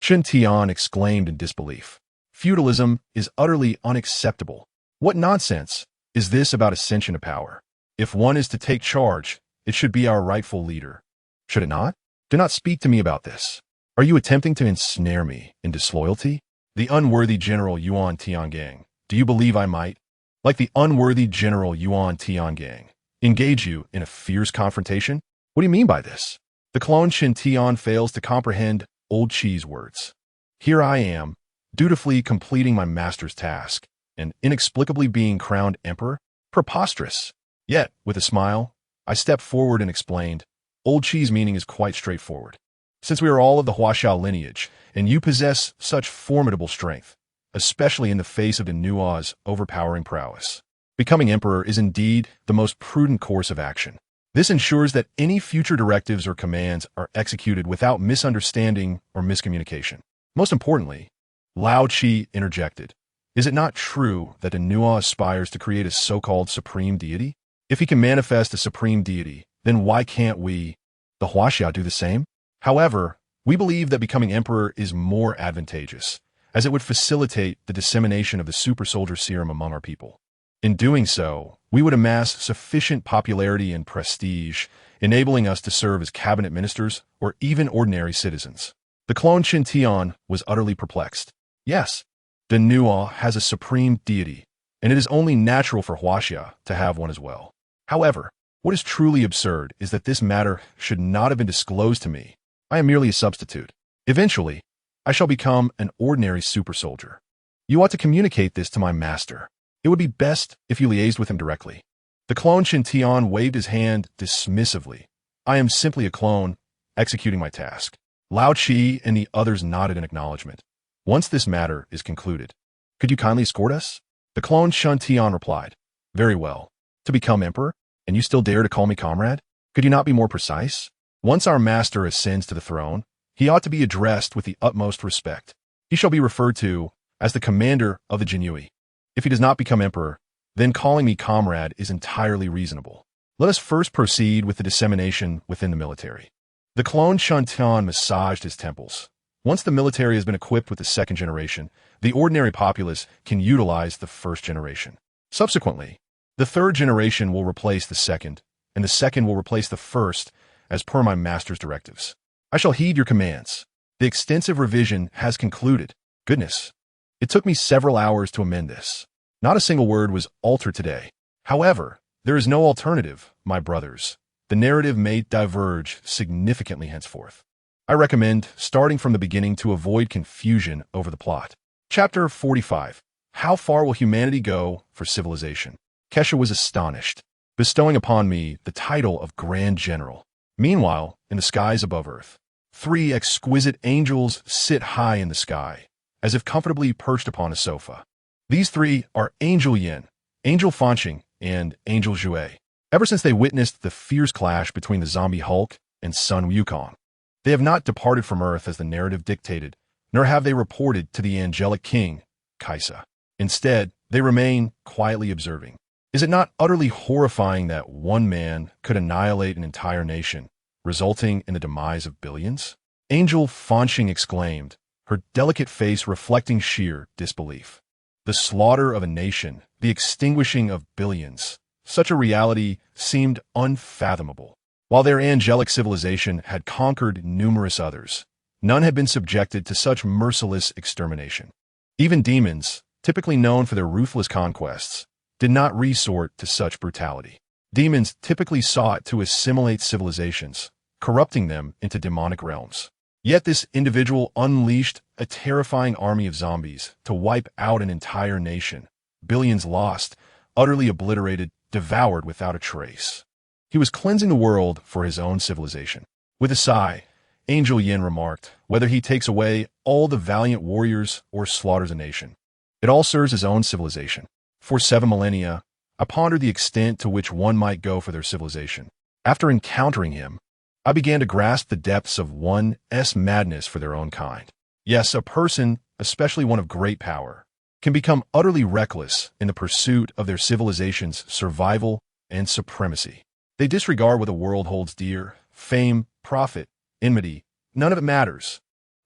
Speaker 1: Shintian exclaimed in disbelief. Feudalism is utterly unacceptable. What nonsense is this about ascension to power? If one is to take charge, it should be our rightful leader. Should it not? Do not speak to me about this. Are you attempting to ensnare me in disloyalty? The unworthy General Yuan Tiangang, do you believe I might, like the unworthy General Yuan Tiangang, engage you in a fierce confrontation? What do you mean by this? The clone Shintian fails to comprehend Old Chi's words. Here I am, dutifully completing my master's task, and inexplicably being crowned emperor? Preposterous. Yet, with a smile, I stepped forward and explained, Old Chi's meaning is quite straightforward. Since we are all of the Huaxia lineage, and you possess such formidable strength, especially in the face of the Nua's overpowering prowess, becoming emperor is indeed the most prudent course of action. This ensures that any future directives or commands are executed without misunderstanding or miscommunication. Most importantly, Lao Chi interjected, is it not true that the Nua aspires to create a so-called supreme deity? If he can manifest a supreme deity, then why can't we, the Huaxia, do the same? However, we believe that becoming emperor is more advantageous, as it would facilitate the dissemination of the super soldier serum among our people. In doing so, we would amass sufficient popularity and prestige, enabling us to serve as cabinet ministers or even ordinary citizens. The clone Qin Tian was utterly perplexed. Yes, the Nuo has a supreme deity, and it is only natural for Huaxia to have one as well. However, what is truly absurd is that this matter should not have been disclosed to me. I am merely a substitute. Eventually, I shall become an ordinary super soldier. You ought to communicate this to my master. It would be best if you liaised with him directly. The clone Qin Tian waved his hand dismissively. I am simply a clone, executing my task. Lao Qi and the others nodded in acknowledgement. Once this matter is concluded, could you kindly escort us? The clone Qin Tian replied. Very well. To become emperor? And you still dare to call me comrade? Could you not be more precise? Once our master ascends to the throne, he ought to be addressed with the utmost respect. He shall be referred to as the commander of the Jinyui. If he does not become emperor, then calling me comrade is entirely reasonable. Let us first proceed with the dissemination within the military. The clone Qin Tian massaged his temples. Once the military has been equipped with the second generation, the ordinary populace can utilize the first generation. Subsequently, the third generation will replace the second, and the second will replace the first, as per my master's directives. I shall heed your commands. The extensive revision has concluded. Goodness, it took me several hours to amend this. Not a single word was altered today. However, there is no alternative, my brothers. The narrative may diverge significantly henceforth. I recommend starting from the beginning to avoid confusion over the plot. Chapter 45. How far will humanity go for civilization? Kai Sha was astonished, bestowing upon me the title of Grand General. Meanwhile, in the skies above Earth, 3 exquisite angels sit high in the sky, as if comfortably perched upon a sofa. These 3 are Angel Yin, Angel Fanqing, and Angel Jue. Ever since they witnessed the fierce clash between the zombie Hulk and Sun Wukong, they have not departed from Earth as the narrative dictated, nor have they reported to the angelic king, Kai Sha. Instead, they remain quietly observing. Is it not utterly horrifying that one man could annihilate an entire nation, resulting in the demise of billions? Angel Fanqing exclaimed, her delicate face reflecting sheer disbelief. The slaughter of a nation, the extinguishing of billions, such a reality seemed unfathomable. While their angelic civilization had conquered numerous others, none had been subjected to such merciless extermination. Even demons, typically known for their ruthless conquests, did not resort to such brutality. Demons typically sought to assimilate civilizations, corrupting them into demonic realms. Yet this individual unleashed a terrifying army of zombies to wipe out an entire nation, billions lost, utterly obliterated, devoured without a trace. He was cleansing the world for his own civilization. With a sigh, Angel Yin remarked, whether he takes away all the valiant warriors or slaughters a nation, it all serves his own civilization. For 7 millennia, I pondered the extent to which one might go for their civilization. After encountering him, I began to grasp the depths of one's madness for their own kind. Yes, a person, especially one of great power, can become utterly reckless in the pursuit of their civilization's survival and supremacy. They disregard what the world holds dear, fame, profit, enmity, none of it matters.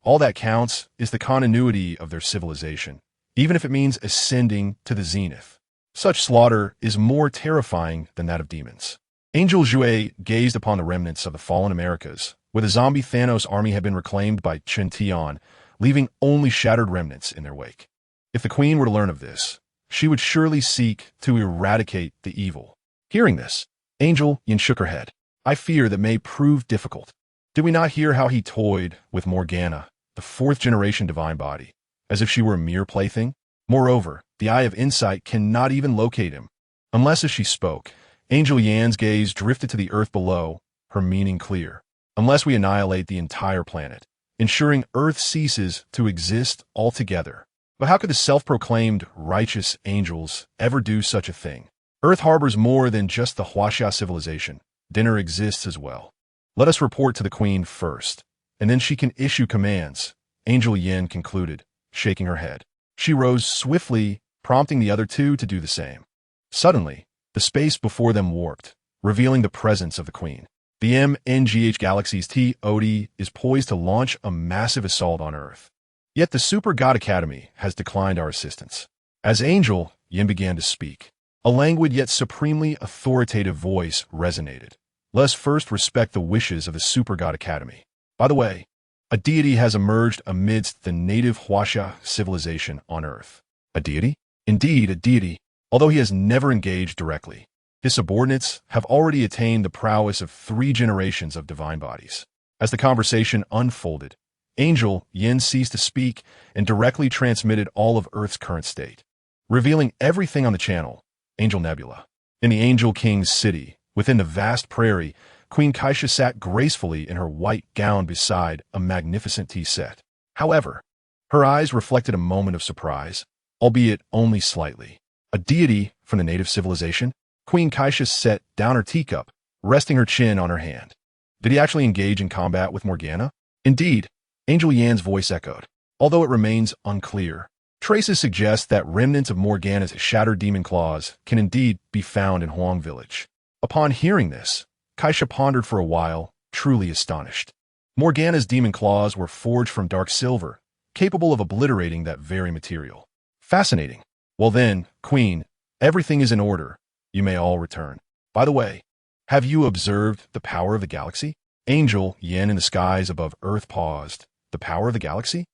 Speaker 1: All that counts is the continuity of their civilization, even if it means ascending to the zenith. Such slaughter is more terrifying than that of demons. Angel Jue gazed upon the remnants of the fallen Americas, where the zombie Thanos army had been reclaimed by Qin Tian, leaving only shattered remnants in their wake. If the queen were to learn of this, she would surely seek to eradicate the evil. Hearing this, Angel Yin shook her head. I fear that may prove difficult. Did we not hear how he toyed with Mo Gan Na, the 4th generation divine body, as if she were a mere plaything? Moreover, the eye of insight cannot even locate him. Unless as she spoke, Angel Yan's gaze drifted to the earth below, her meaning clear. Unless we annihilate the entire planet, ensuring Earth ceases to exist altogether. But how could the self-proclaimed righteous angels ever do such a thing? Earth harbors more than just the Huaxia civilization. Dinner exists as well. Let us report to the queen first, and then she can issue commands, Angel Yin concluded, shaking her head. She rose swiftly, prompting the other 2 to do the same. Suddenly, the space before them warped, revealing the presence of the queen. The MNGH Galaxy's TOD is poised to launch a massive assault on Earth. Yet the Super God Academy has declined our assistance. As Angel Yin began to speak, A languid yet supremely authoritative voice resonated. Let us first respect the wishes of the Super God Academy. By the way, a deity has emerged amidst the native Huasha civilization on Earth. A deity? Indeed, a deity, although he has never engaged directly. His subordinates have already attained the prowess of 3 generations of divine bodies. As the conversation unfolded, Angel Yin ceased to speak and directly transmitted all of Earth's current state, revealing everything on the channel. Angel Nebula. In the Angel King's city, within the vast prairie, Queen Kai Sha sat gracefully in her white gown beside a magnificent tea set. However, her eyes reflected a moment of surprise, albeit only slightly. A deity from the native civilization? Queen Kai Sha set down her teacup, resting her chin on her hand. Did he actually engage in combat with Morgana? Indeed, Angel Yan's voice echoed. Although it remains unclear, traces suggest that remnants of Morgana's shattered demon claws can indeed be found in Huang Village. Upon hearing this, Kai Sha pondered for a while, truly astonished. Morgana's demon claws were forged from dark silver, capable of obliterating that very material. Fascinating. Well then, Queen, everything is in order. You may all return. By the way, have you observed the power of the galaxy? Angel Yin in the skies above Earth paused. The power of the galaxy?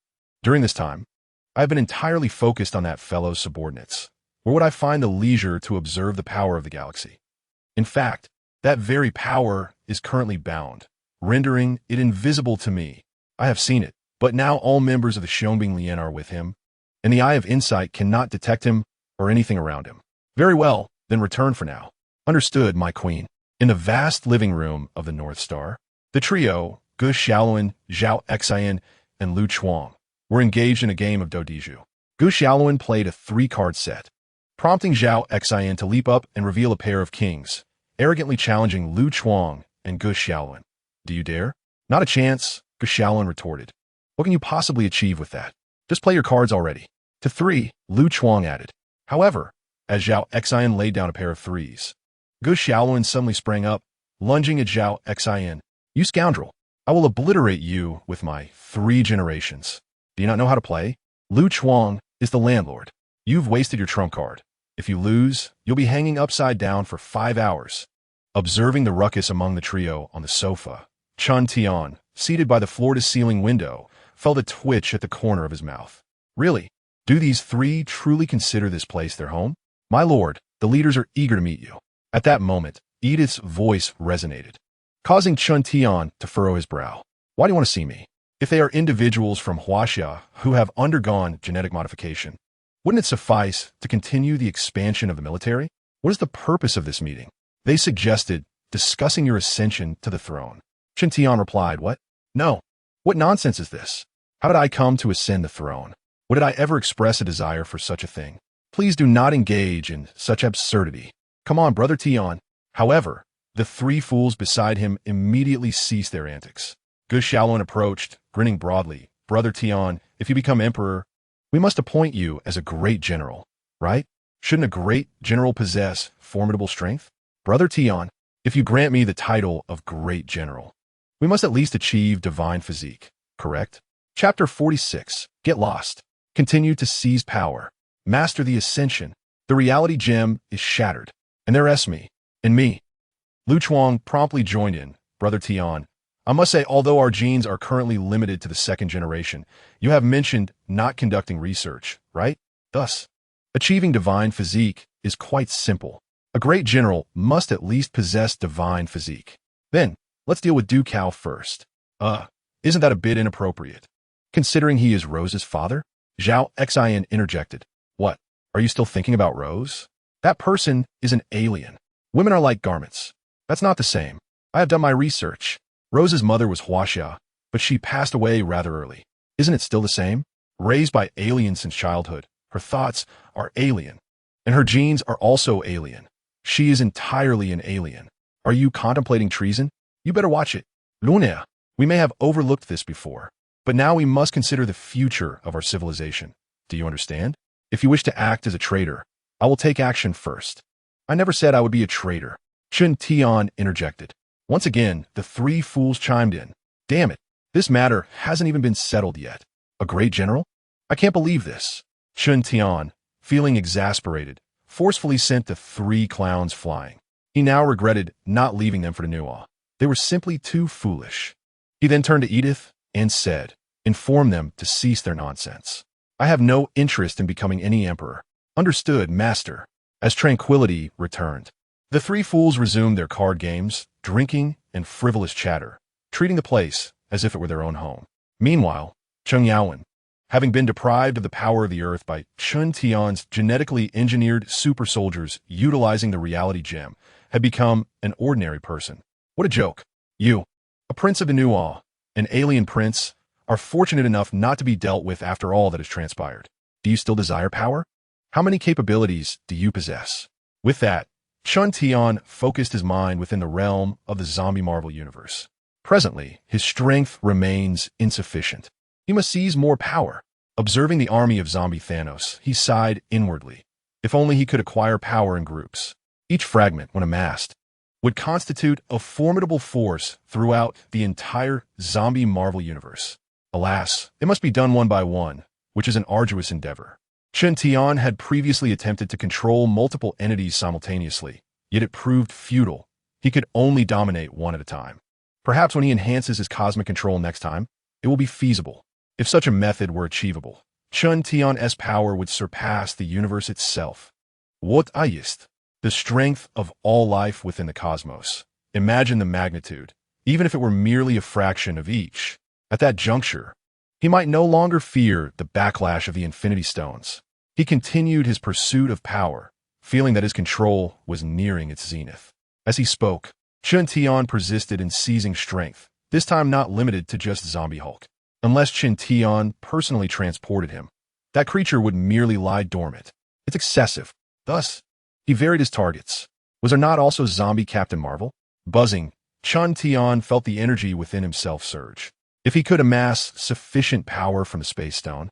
Speaker 1: During this time, I have been entirely focused on that fellow's subordinates. Where would I find the leisure to observe the power of the galaxy? In fact, that very power is currently bound, rendering it invisible to me. I have seen it, but now all members of the Xiongbing Lian are with him, and the Eye of Insight cannot detect him or anything around him. Very well, then return for now. Understood, my queen. In the vast living room of the North Star, the trio, Gu Xiaoluan, Zhao Xian, and Lu Chuang, were engaged in a game of Dodiju. Gu Xiaoluan played a 3-card set, prompting Zhao Xian to leap up and reveal a pair of kings, arrogantly challenging Lu Chuang and Gu Xiaoluan. Do you dare? Not a chance, Gu Xiaoluan retorted. What can you possibly achieve with that? Just play your cards already. To 3, Lu Chuang added. However, as Zhao Xian laid down a pair of 3s, Gu Xiaoluan suddenly sprang up, lunging at Zhao Xian. You scoundrel! I will obliterate you with my 3 generations. Do you not know how to play? Lu Chuang is the landlord. You've wasted your trump card. If you lose, you'll be hanging upside down for 5 hours. Observing the ruckus among the trio on the sofa, Chun Tian, seated by the floor-to-ceiling window, felt a twitch at the corner of his mouth. Really? Do these 3 truly consider this place their home? My lord, the leaders are eager to meet you. At that moment, Edith's voice resonated, causing Chun Tian to furrow his brow. Why do you want to see me? If they are individuals from Huaxia who have undergone genetic modification, wouldn't it suffice to continue the expansion of the military? What is the purpose of this meeting? They suggested discussing your ascension to the throne. Chun Tian replied, what? No. What nonsense is this? How did I come to ascend the throne? What did I ever express a desire for such a thing? Please do not engage in such absurdity. Come on, Brother Tian. However, the 3 fools beside him immediately ceased their antics. Gu Xiaoluan approached, grinning broadly. Brother Tian, if you become emperor, we must appoint you as a great general, right? Shouldn't a great general possess formidable strength? Brother Tian, if you grant me the title of great general, we must at least achieve divine physique, correct? Chapter 46. Get lost. Continue to seize power. Master the Ascension. The reality gem is shattered. And there's me. And me. Lu Chuang promptly joined in. Brother Tian, I must say, although our genes are currently limited to the 2nd generation, you have mentioned not conducting research, right? Thus, achieving divine physique is quite simple. A great general must at least possess divine physique. Then, let's deal with Du Cao first. Isn't that a bit inappropriate? Considering he is Rose's father? Zhao Xian interjected. What? Are you still thinking about Rose? That person is an alien. Women are like garments. That's not the same. I have done my research. Rose's mother was Huaxia, but she passed away rather early. Isn't it still the same? Raised by aliens since childhood, her thoughts are alien, and her genes are also alien. She is entirely an alien. Are you contemplating treason? You better watch it. Luna, we may have overlooked this before, but now we must consider the future of our civilization. Do you understand? If you wish to act as a traitor, I will take action first. I never said I would be a traitor. Chun Tian interjected. Once again, the 3 fools chimed in. Damn it, this matter hasn't even been settled yet. A great general? I can't believe this. Chun Tian, feeling exasperated, forcefully sent the 3 clowns flying. He now regretted not leaving them for the Nuwa. They were simply too foolish. He then turned to Edith and said, "Inform them to cease their nonsense. I have no interest in becoming any emperor." "Understood, master." As tranquility returned, the 3 fools resumed their card games, drinking, and frivolous chatter, treating the place as if it were their own home. Meanwhile, Cheng Yaowen, having been deprived of the power of the earth by Chun Tian's genetically engineered super soldiers utilizing the reality gem, had become an ordinary person. What a joke. You, a prince of the Nuwa, an alien prince, are fortunate enough not to be dealt with after all that has transpired. Do you still desire power? How many capabilities do you possess? With that, Chun Tian focused his mind within the realm of the zombie Marvel universe. Presently, his strength remains insufficient. He must seize more power. Observing the army of zombie Thanos, he sighed inwardly. If only he could acquire power in groups. Each fragment, when amassed, would constitute a formidable force throughout the entire zombie Marvel universe. Alas, it must be done one by one, which is an arduous endeavor. Chun Tian had previously attempted to control multiple entities simultaneously, yet it proved futile. He could only dominate one at a time. Perhaps when he enhances his cosmic control next time, it will be feasible. If such a method were achievable, Chun Tian's power would surpass the universe itself. What ist? The strength of all life within the cosmos. Imagine the magnitude, even if it were merely a fraction of each. At that juncture, he might no longer fear the backlash of the Infinity Stones. He continued his pursuit of power, feeling that his control was nearing its zenith. As he spoke, Chun Tian persisted in seizing strength, this time not limited to just Zombie Hulk. Unless Chun Tian personally transported him, that creature would merely lie dormant. It's excessive. Thus, he varied his targets. Was there not also Zombie Captain Marvel? Buzzing, Chun Tian felt the energy within himself surge. If he could amass sufficient power from the Space Stone,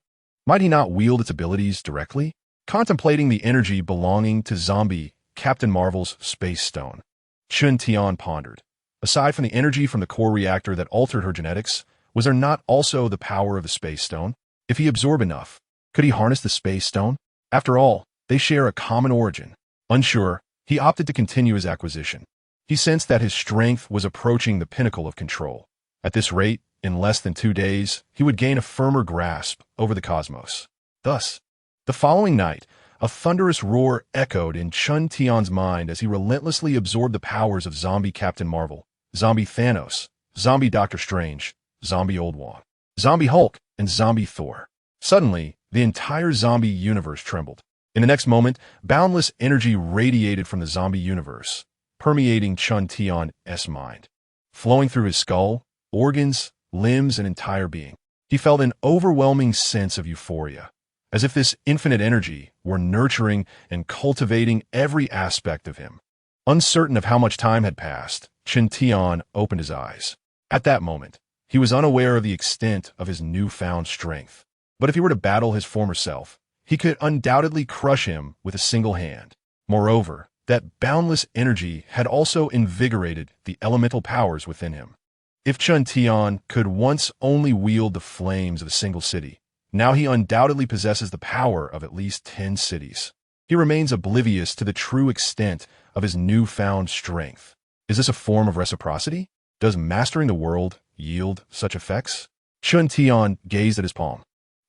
Speaker 1: might he not wield its abilities directly? Contemplating the energy belonging to Zombie Captain Marvel's Space Stone, Chun Tian pondered. Aside from the energy from the core reactor that altered her genetics, was there not also the power of the Space Stone? If he absorbed enough, could he harness the Space Stone? After all, they share a common origin. Unsure, he opted to continue his acquisition. He sensed that his strength was approaching the pinnacle of control. At this rate, in less than 2 days, he would gain a firmer grasp over the cosmos. Thus, the following night, a thunderous roar echoed in Chun Tian's mind as he relentlessly absorbed the powers of Zombie Captain Marvel, Zombie Thanos, Zombie Doctor Strange, Zombie Old Wong, Zombie Hulk, and Zombie Thor. Suddenly, the entire zombie universe trembled. In the next moment, boundless energy radiated from the zombie universe, permeating Chun Tian's mind. Flowing through his skull, organs, limbs, and entire being, he felt an overwhelming sense of euphoria, as if this infinite energy were nurturing and cultivating every aspect of him. Uncertain of how much time had passed, Chun Tian opened his eyes. At that moment, he was unaware of the extent of his newfound strength. But if he were to battle his former self, he could undoubtedly crush him with a single hand. Moreover, that boundless energy had also invigorated the elemental powers within him. If Chun Tian could once only wield the flames of a single city, now he undoubtedly possesses the power of at least 10 cities. He remains oblivious to the true extent of his newfound strength. Is this a form of reciprocity? Does mastering the world yield such effects? Chun Tian gazed at his palm,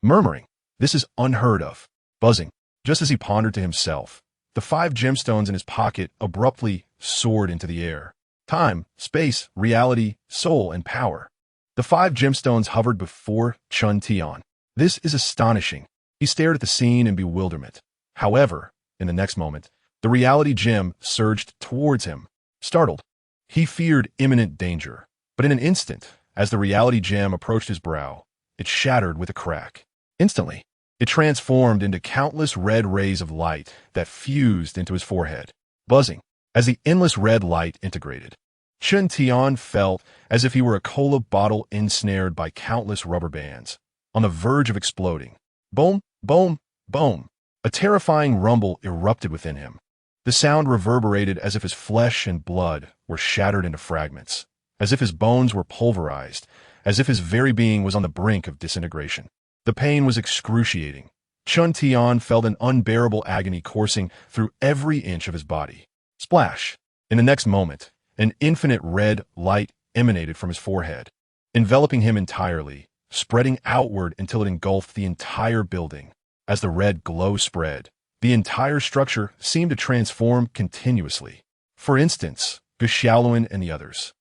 Speaker 1: murmuring, "This is unheard of." Buzzing, just as he pondered to himself, the 5 gemstones in his pocket abruptly soared into the air. Time, space, reality, soul, and power. The 5 gemstones hovered before Chun Tian. This is astonishing. He stared at the scene in bewilderment. However, in the next moment, the reality gem surged towards him. Startled, he feared imminent danger. But in an instant, as the reality gem approached his brow, it shattered with a crack. Instantly, it transformed into countless red rays of light that fused into his forehead. Buzzing, as the endless red light integrated, Chun Tian felt as if he were a cola bottle ensnared by countless rubber bands, on the verge of exploding. Boom, boom, boom. A terrifying rumble erupted within him. The sound reverberated as if his flesh and blood were shattered into fragments, as if his bones were pulverized, as if his very being was on the brink of disintegration. The pain was excruciating, Chun Tian felt an unbearable agony coursing through every inch of his body. Splash! In the next moment, an infinite red light emanated from his forehead, enveloping him entirely, spreading outward until it engulfed the entire building. As the red glow spread, the entire structure seemed to transform continuously. For instance, Gu Xiaoluan and the others,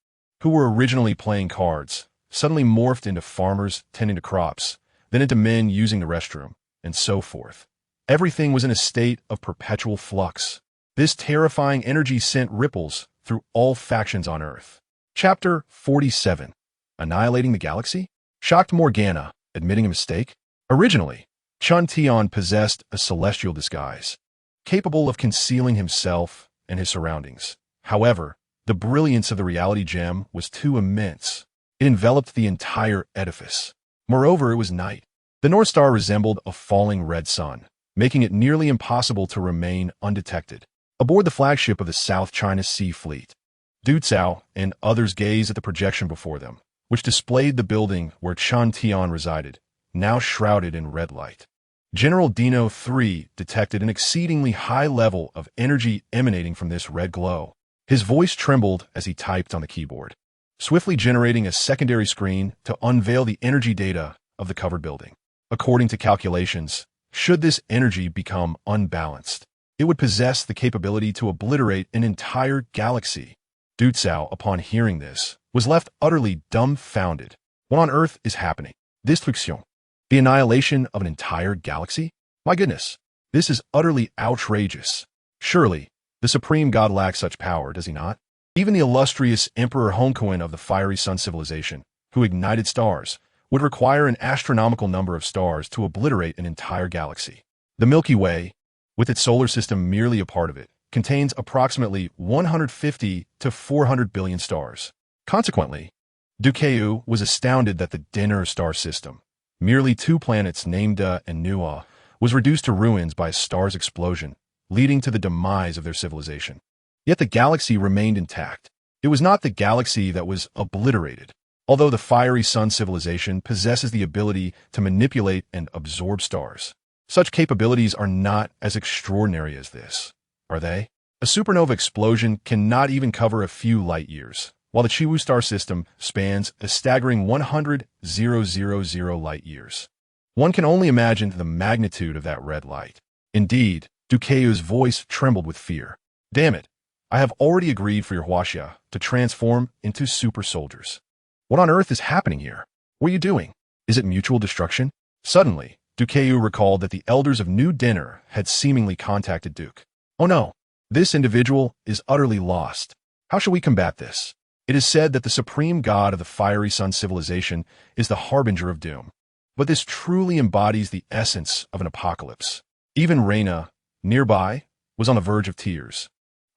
Speaker 1: who were originally playing cards, suddenly morphed into farmers tending to crops, then into men using the restroom, and so forth. Everything was in a state of perpetual flux. This terrifying energy sent ripples through all factions on Earth. Chapter 47. Annihilating the Galaxy? Shocked Mo Gan Na, admitting a mistake? Originally, Chun Tian possessed a celestial disguise, capable of concealing himself and his surroundings. However, the brilliance of the reality gem was too immense. It enveloped the entire edifice. Moreover, it was night. The North Star resembled a falling red sun, making it nearly impossible to remain undetected. Aboard the flagship of the South China Sea Fleet, Du Cao and others gazed at the projection before them, which displayed the building where Chun Tian resided, now shrouded in red light. General Dino III detected an exceedingly high level of energy emanating from this red glow. His voice trembled as he typed on the keyboard, swiftly generating a secondary screen to unveil the energy data of the covered building. According to calculations, should this energy become unbalanced, it would possess the capability to obliterate an entire galaxy. Du Cao, upon hearing this, was left utterly dumbfounded. What on earth is happening? Destruction. The annihilation of an entire galaxy? My goodness, this is utterly outrageous. Surely, the Supreme God lacks such power, does he not? Even the illustrious Emperor Hongkoan of the Fiery Sun Civilization, who ignited stars, would require an astronomical number of stars to obliterate an entire galaxy. The Milky Way, with its solar system merely a part of it, contains approximately 150 to 400 billion stars. Consequently, Du Cao was astounded that the Dinner star system, merely two planets named Da and Nua, was reduced to ruins by a star's explosion, leading to the demise of their civilization. Yet the galaxy remained intact. It was not the galaxy that was obliterated, although the Fiery Sun Civilization possesses the ability to manipulate and absorb stars. Such capabilities are not as extraordinary as this, are they? A supernova explosion cannot even cover a few light years, while the Chiwu star system spans a staggering 100,000 light years. One can only imagine the magnitude of that red light. Indeed, Du Cao's voice trembled with fear. Damn it, I have already agreed for your Huaxia to transform into super soldiers. What on earth is happening here? What are you doing? Is it mutual destruction? Suddenly, Du Cao recalled that the elders of New Dinner had seemingly contacted Duke. Oh no, this individual is utterly lost. How shall we combat this? It is said that the supreme god of the Fiery Sun Civilization is the harbinger of doom. But this truly embodies the essence of an apocalypse. Even Reina, nearby, was on the verge of tears.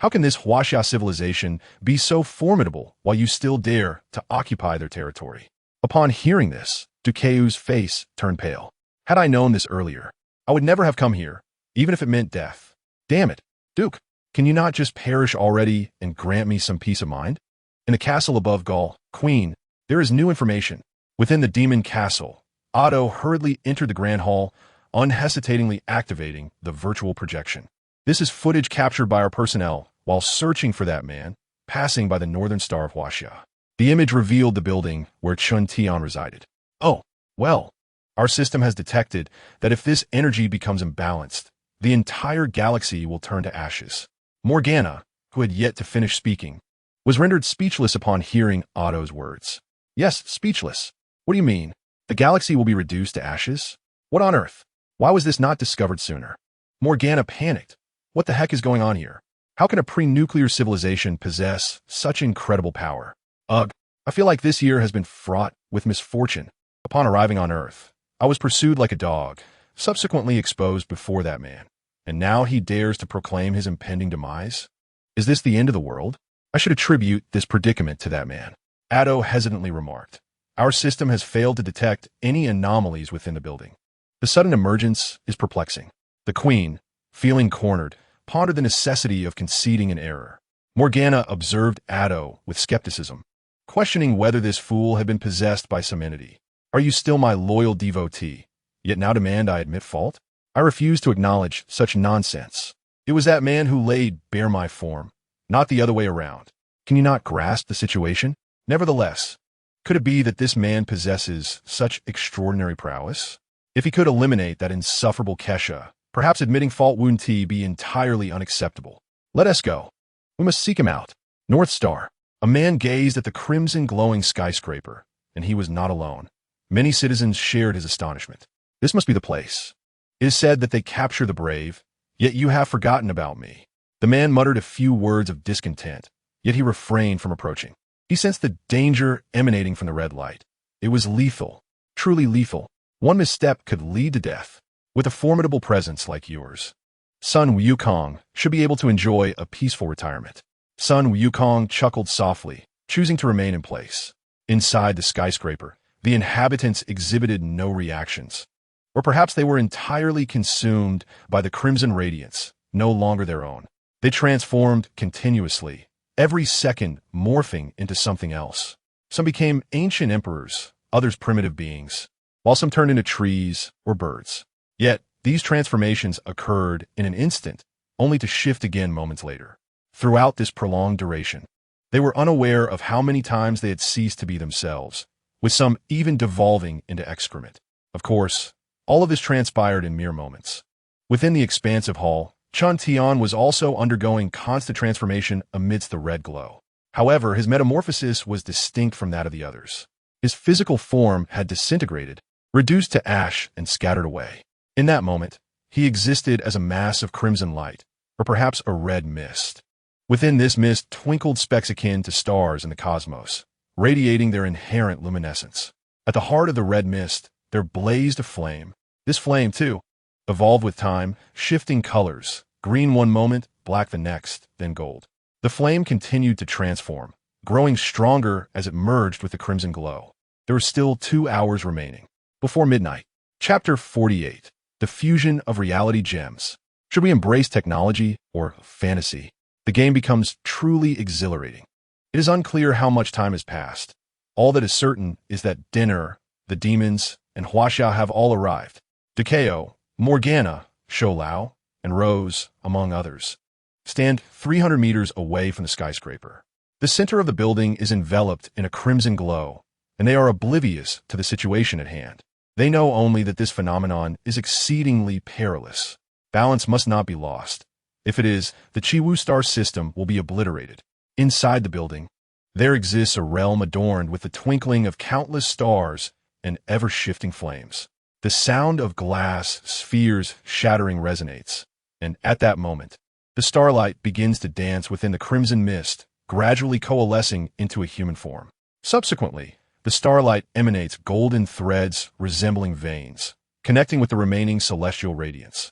Speaker 1: How can this Huaxia civilization be so formidable while you still dare to occupy their territory? Upon hearing this, Du Cao's face turned pale. Had I known this earlier, I would never have come here, even if it meant death. Damn it, Duke, can you not just perish already and grant me some peace of mind? In the castle above Gaul, Queen, there is new information. Within the demon castle, Otto hurriedly entered the grand hall, unhesitatingly activating the virtual projection. This is footage captured by our personnel while searching for that man, passing by the northern star of Huaxia. The image revealed the building where Chun Tian resided. Oh, well, our system has detected that if this energy becomes imbalanced, the entire galaxy will turn to ashes. Mo Gan Na, who had yet to finish speaking, was rendered speechless upon hearing Otto's words. Yes, speechless. What do you mean? The galaxy will be reduced to ashes? What on earth? Why was this not discovered sooner? Mo Gan Na panicked. What the heck is going on here? How can a pre-nuclear civilization possess such incredible power? Ugh, I feel like this year has been fraught with misfortune. Upon arriving on Earth, I was pursued like a dog, subsequently exposed before that man, and now he dares to proclaim his impending demise? Is this the end of the world? I should attribute this predicament to that man. Atto hesitantly remarked. Our system has failed to detect any anomalies within the building. The sudden emergence is perplexing. The Queen, feeling cornered, pondered the necessity of conceding an error. Mo Gan Na observed Atto with skepticism, questioning whether this fool had been possessed by some entity. Are you still my loyal devotee, yet now demand I admit fault? I refuse to acknowledge such nonsense. It was that man who laid bare my form, not the other way around. Can you not grasp the situation? Nevertheless, could it be that this man possesses such extraordinary prowess? If he could eliminate that insufferable Kai Sha, perhaps admitting fault wouldn't be entirely unacceptable. Let us go. We must seek him out. North Star. A man gazed at the crimson glowing skyscraper, and he was not alone. Many citizens shared his astonishment. This must be the place. It is said that they capture the brave, yet you have forgotten about me. The man muttered a few words of discontent, yet he refrained from approaching. He sensed the danger emanating from the red light. It was lethal, truly lethal. One misstep could lead to death. With a formidable presence like yours, Sun Wukong should be able to enjoy a peaceful retirement. Sun Wukong chuckled softly, choosing to remain in place. Inside the skyscraper, the inhabitants exhibited no reactions. Or perhaps they were entirely consumed by the crimson radiance, no longer their own. They transformed continuously, every second morphing into something else. Some became ancient emperors, others primitive beings, while some turned into trees or birds. Yet, these transformations occurred in an instant, only to shift again moments later. Throughout this prolonged duration, they were unaware of how many times they had ceased to be themselves, with some even devolving into excrement. Of course, all of this transpired in mere moments. Within the expansive hall, Chun Tian was also undergoing constant transformation amidst the red glow. However, his metamorphosis was distinct from that of the others. His physical form had disintegrated, reduced to ash and scattered away. In that moment, he existed as a mass of crimson light, or perhaps a red mist. Within this mist twinkled specks akin to stars in the cosmos, radiating their inherent luminescence. At the heart of the red mist, there blazed a flame. This flame, too, evolved with time, shifting colors, green one moment, black the next, then gold. The flame continued to transform, growing stronger as it merged with the crimson glow. There were still 2 hours remaining. Before midnight. Chapter 48. The Fusion of Reality Gems. Should we embrace technology or fantasy? The game becomes truly exhilarating. It is unclear how much time has passed. All that is certain is that dinner, the demons, and Huaxia have all arrived. Decao, Mo Gan Na, Shou Lao, and Rose, among others, stand 300 meters away from the skyscraper. The center of the building is enveloped in a crimson glow, and they are oblivious to the situation at hand. They know only that this phenomenon is exceedingly perilous. Balance must not be lost. If it is, the Chiwu star system will be obliterated. Inside the building, there exists a realm adorned with the twinkling of countless stars and ever-shifting flames. The sound of glass spheres shattering resonates, and at that moment, the starlight begins to dance within the crimson mist, gradually coalescing into a human form. Subsequently, the starlight emanates golden threads resembling veins, connecting with the remaining celestial radiance.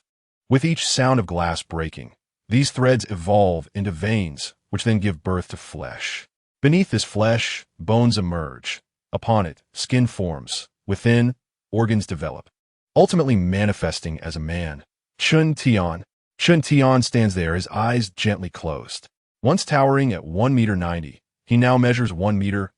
Speaker 1: With each sound of glass breaking, these threads evolve into veins, which then give birth to flesh. Beneath this flesh, bones emerge. Upon it, skin forms. Within, organs develop, ultimately manifesting as a man. Chun Tian stands there, his eyes gently closed. Once towering at 1.90 meters, he now measures 1.85 meters.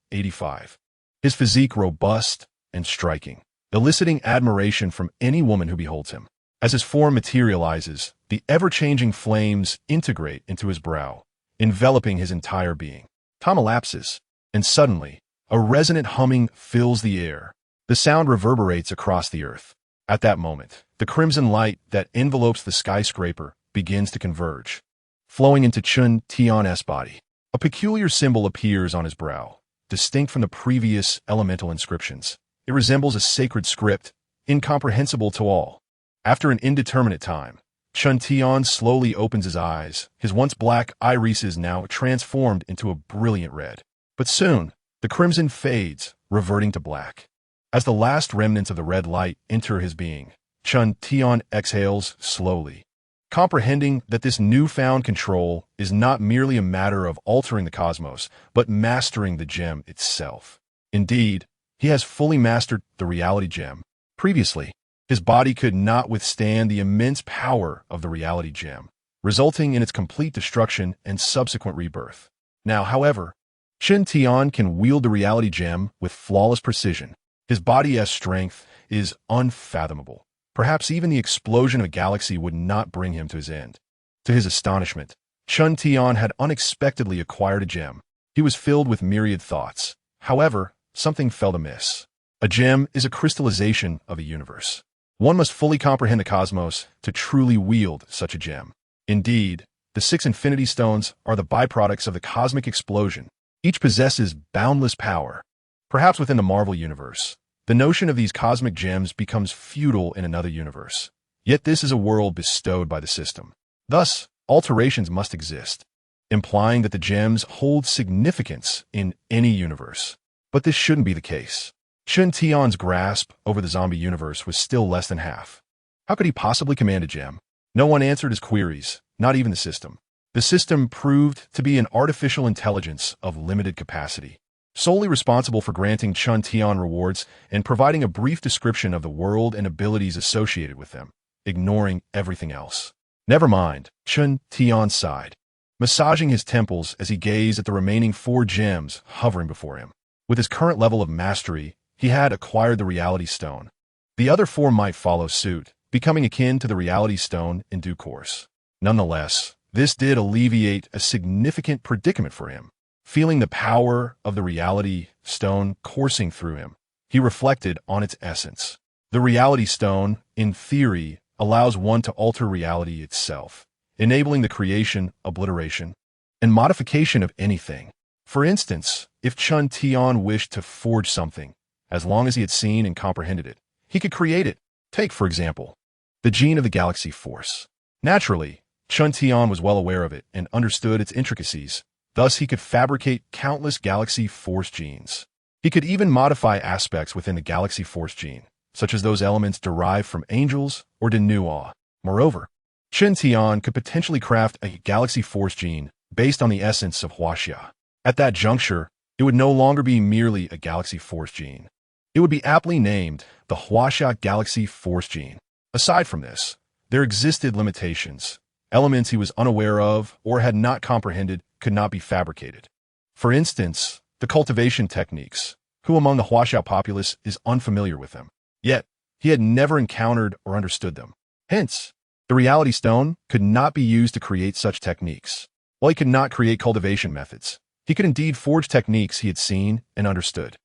Speaker 1: His physique robust and striking, eliciting admiration from any woman who beholds him. As his form materializes, the ever-changing flames integrate into his brow, enveloping his entire being. Time elapses, and suddenly, a resonant humming fills the air. The sound reverberates across the earth. At that moment, the crimson light that envelopes the skyscraper begins to converge, flowing into Chun Tian's body. A peculiar symbol appears on his brow, distinct from the previous elemental inscriptions. It resembles a sacred script, incomprehensible to all. After an indeterminate time, Chun Tian slowly opens his eyes, his once black irises now transformed into a brilliant red. But soon, the crimson fades, reverting to black. As the last remnants of the red light enter his being, Chun Tian exhales slowly, comprehending that this newfound control is not merely a matter of altering the cosmos, but mastering the gem itself. Indeed, he has fully mastered the reality gem. Previously, his body could not withstand the immense power of the reality gem, resulting in its complete destruction and subsequent rebirth. Now, however, Chun Tian can wield the reality gem with flawless precision. His body's strength is unfathomable. Perhaps even the explosion of a galaxy would not bring him to his end. To his astonishment, Chun Tian had unexpectedly acquired a gem. He was filled with myriad thoughts. However, something felt amiss. A gem is a crystallization of a universe. One must fully comprehend the cosmos to truly wield such a gem. Indeed, the 6 infinity stones are the byproducts of the cosmic explosion. Each possesses boundless power. Perhaps within the Marvel universe, the notion of these cosmic gems becomes futile in another universe. Yet this is a world bestowed by the system. Thus, alterations must exist, implying that the gems hold significance in any universe. But this shouldn't be the case. Chun Tian's grasp over the zombie universe was still less than half. How could he possibly command a gem? No one answered his queries, not even the system. The system proved to be an artificial intelligence of limited capacity, solely responsible for granting Chun Tian rewards and providing a brief description of the world and abilities associated with them, ignoring everything else. Never mind, Chun Tian sighed, massaging his temples as he gazed at the remaining 4 gems hovering before him. With his current level of mastery, he had acquired the Reality Stone. The other 4 might follow suit, becoming akin to the Reality Stone in due course. Nonetheless, this did alleviate a significant predicament for him. Feeling the power of the Reality Stone coursing through him, he reflected on its essence. The Reality Stone, in theory, allows one to alter reality itself, enabling the creation, obliteration, and modification of anything. For instance, if Chun Tian wished to forge something, as long as he had seen and comprehended it, he could create it. Take, for example, the gene of the galaxy force. Naturally, Chun Tian was well aware of it and understood its intricacies. Thus, he could fabricate countless galaxy force genes. He could even modify aspects within the galaxy force gene, such as those elements derived from angels or Denua. Moreover, Chun Tian could potentially craft a galaxy force gene based on the essence of Huaxia. At that juncture, it would no longer be merely a galaxy force gene. It would be aptly named the Huaxia Galaxy Force Gene. Aside from this, there existed limitations. Elements he was unaware of or had not comprehended could not be fabricated. For instance, the cultivation techniques. Who among the Huaxia populace is unfamiliar with them? Yet, he had never encountered or understood them. Hence, the Reality Stone could not be used to create such techniques. While he could not create cultivation methods, he could indeed forge techniques he had seen and understood.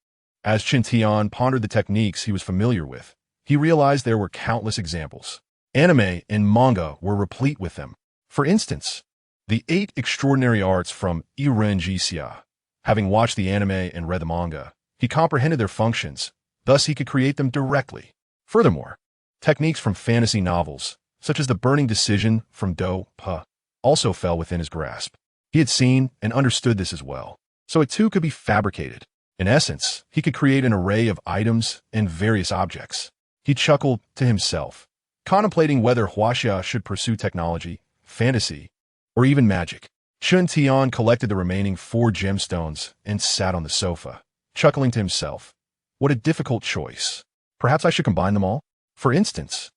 Speaker 1: As Chun Tian pondered the techniques he was familiar with, he realized there were countless examples. Anime and manga were replete with them. For instance, the 8 extraordinary arts from Iren Jixia. Having watched the anime and read the manga, he comprehended their functions, thus he could create them directly. Furthermore, techniques from fantasy novels, such as the burning decision from Do Pa, also fell within his grasp. He had seen and understood this as well, so it too could be fabricated. In essence, he could create an array of items and various objects. He chuckled to himself, contemplating whether Huaxia should pursue technology, fantasy, or even magic. Chun Tian collected the remaining 4 gemstones and sat on the sofa, chuckling to himself. What a difficult choice. Perhaps I should combine them all? For instance,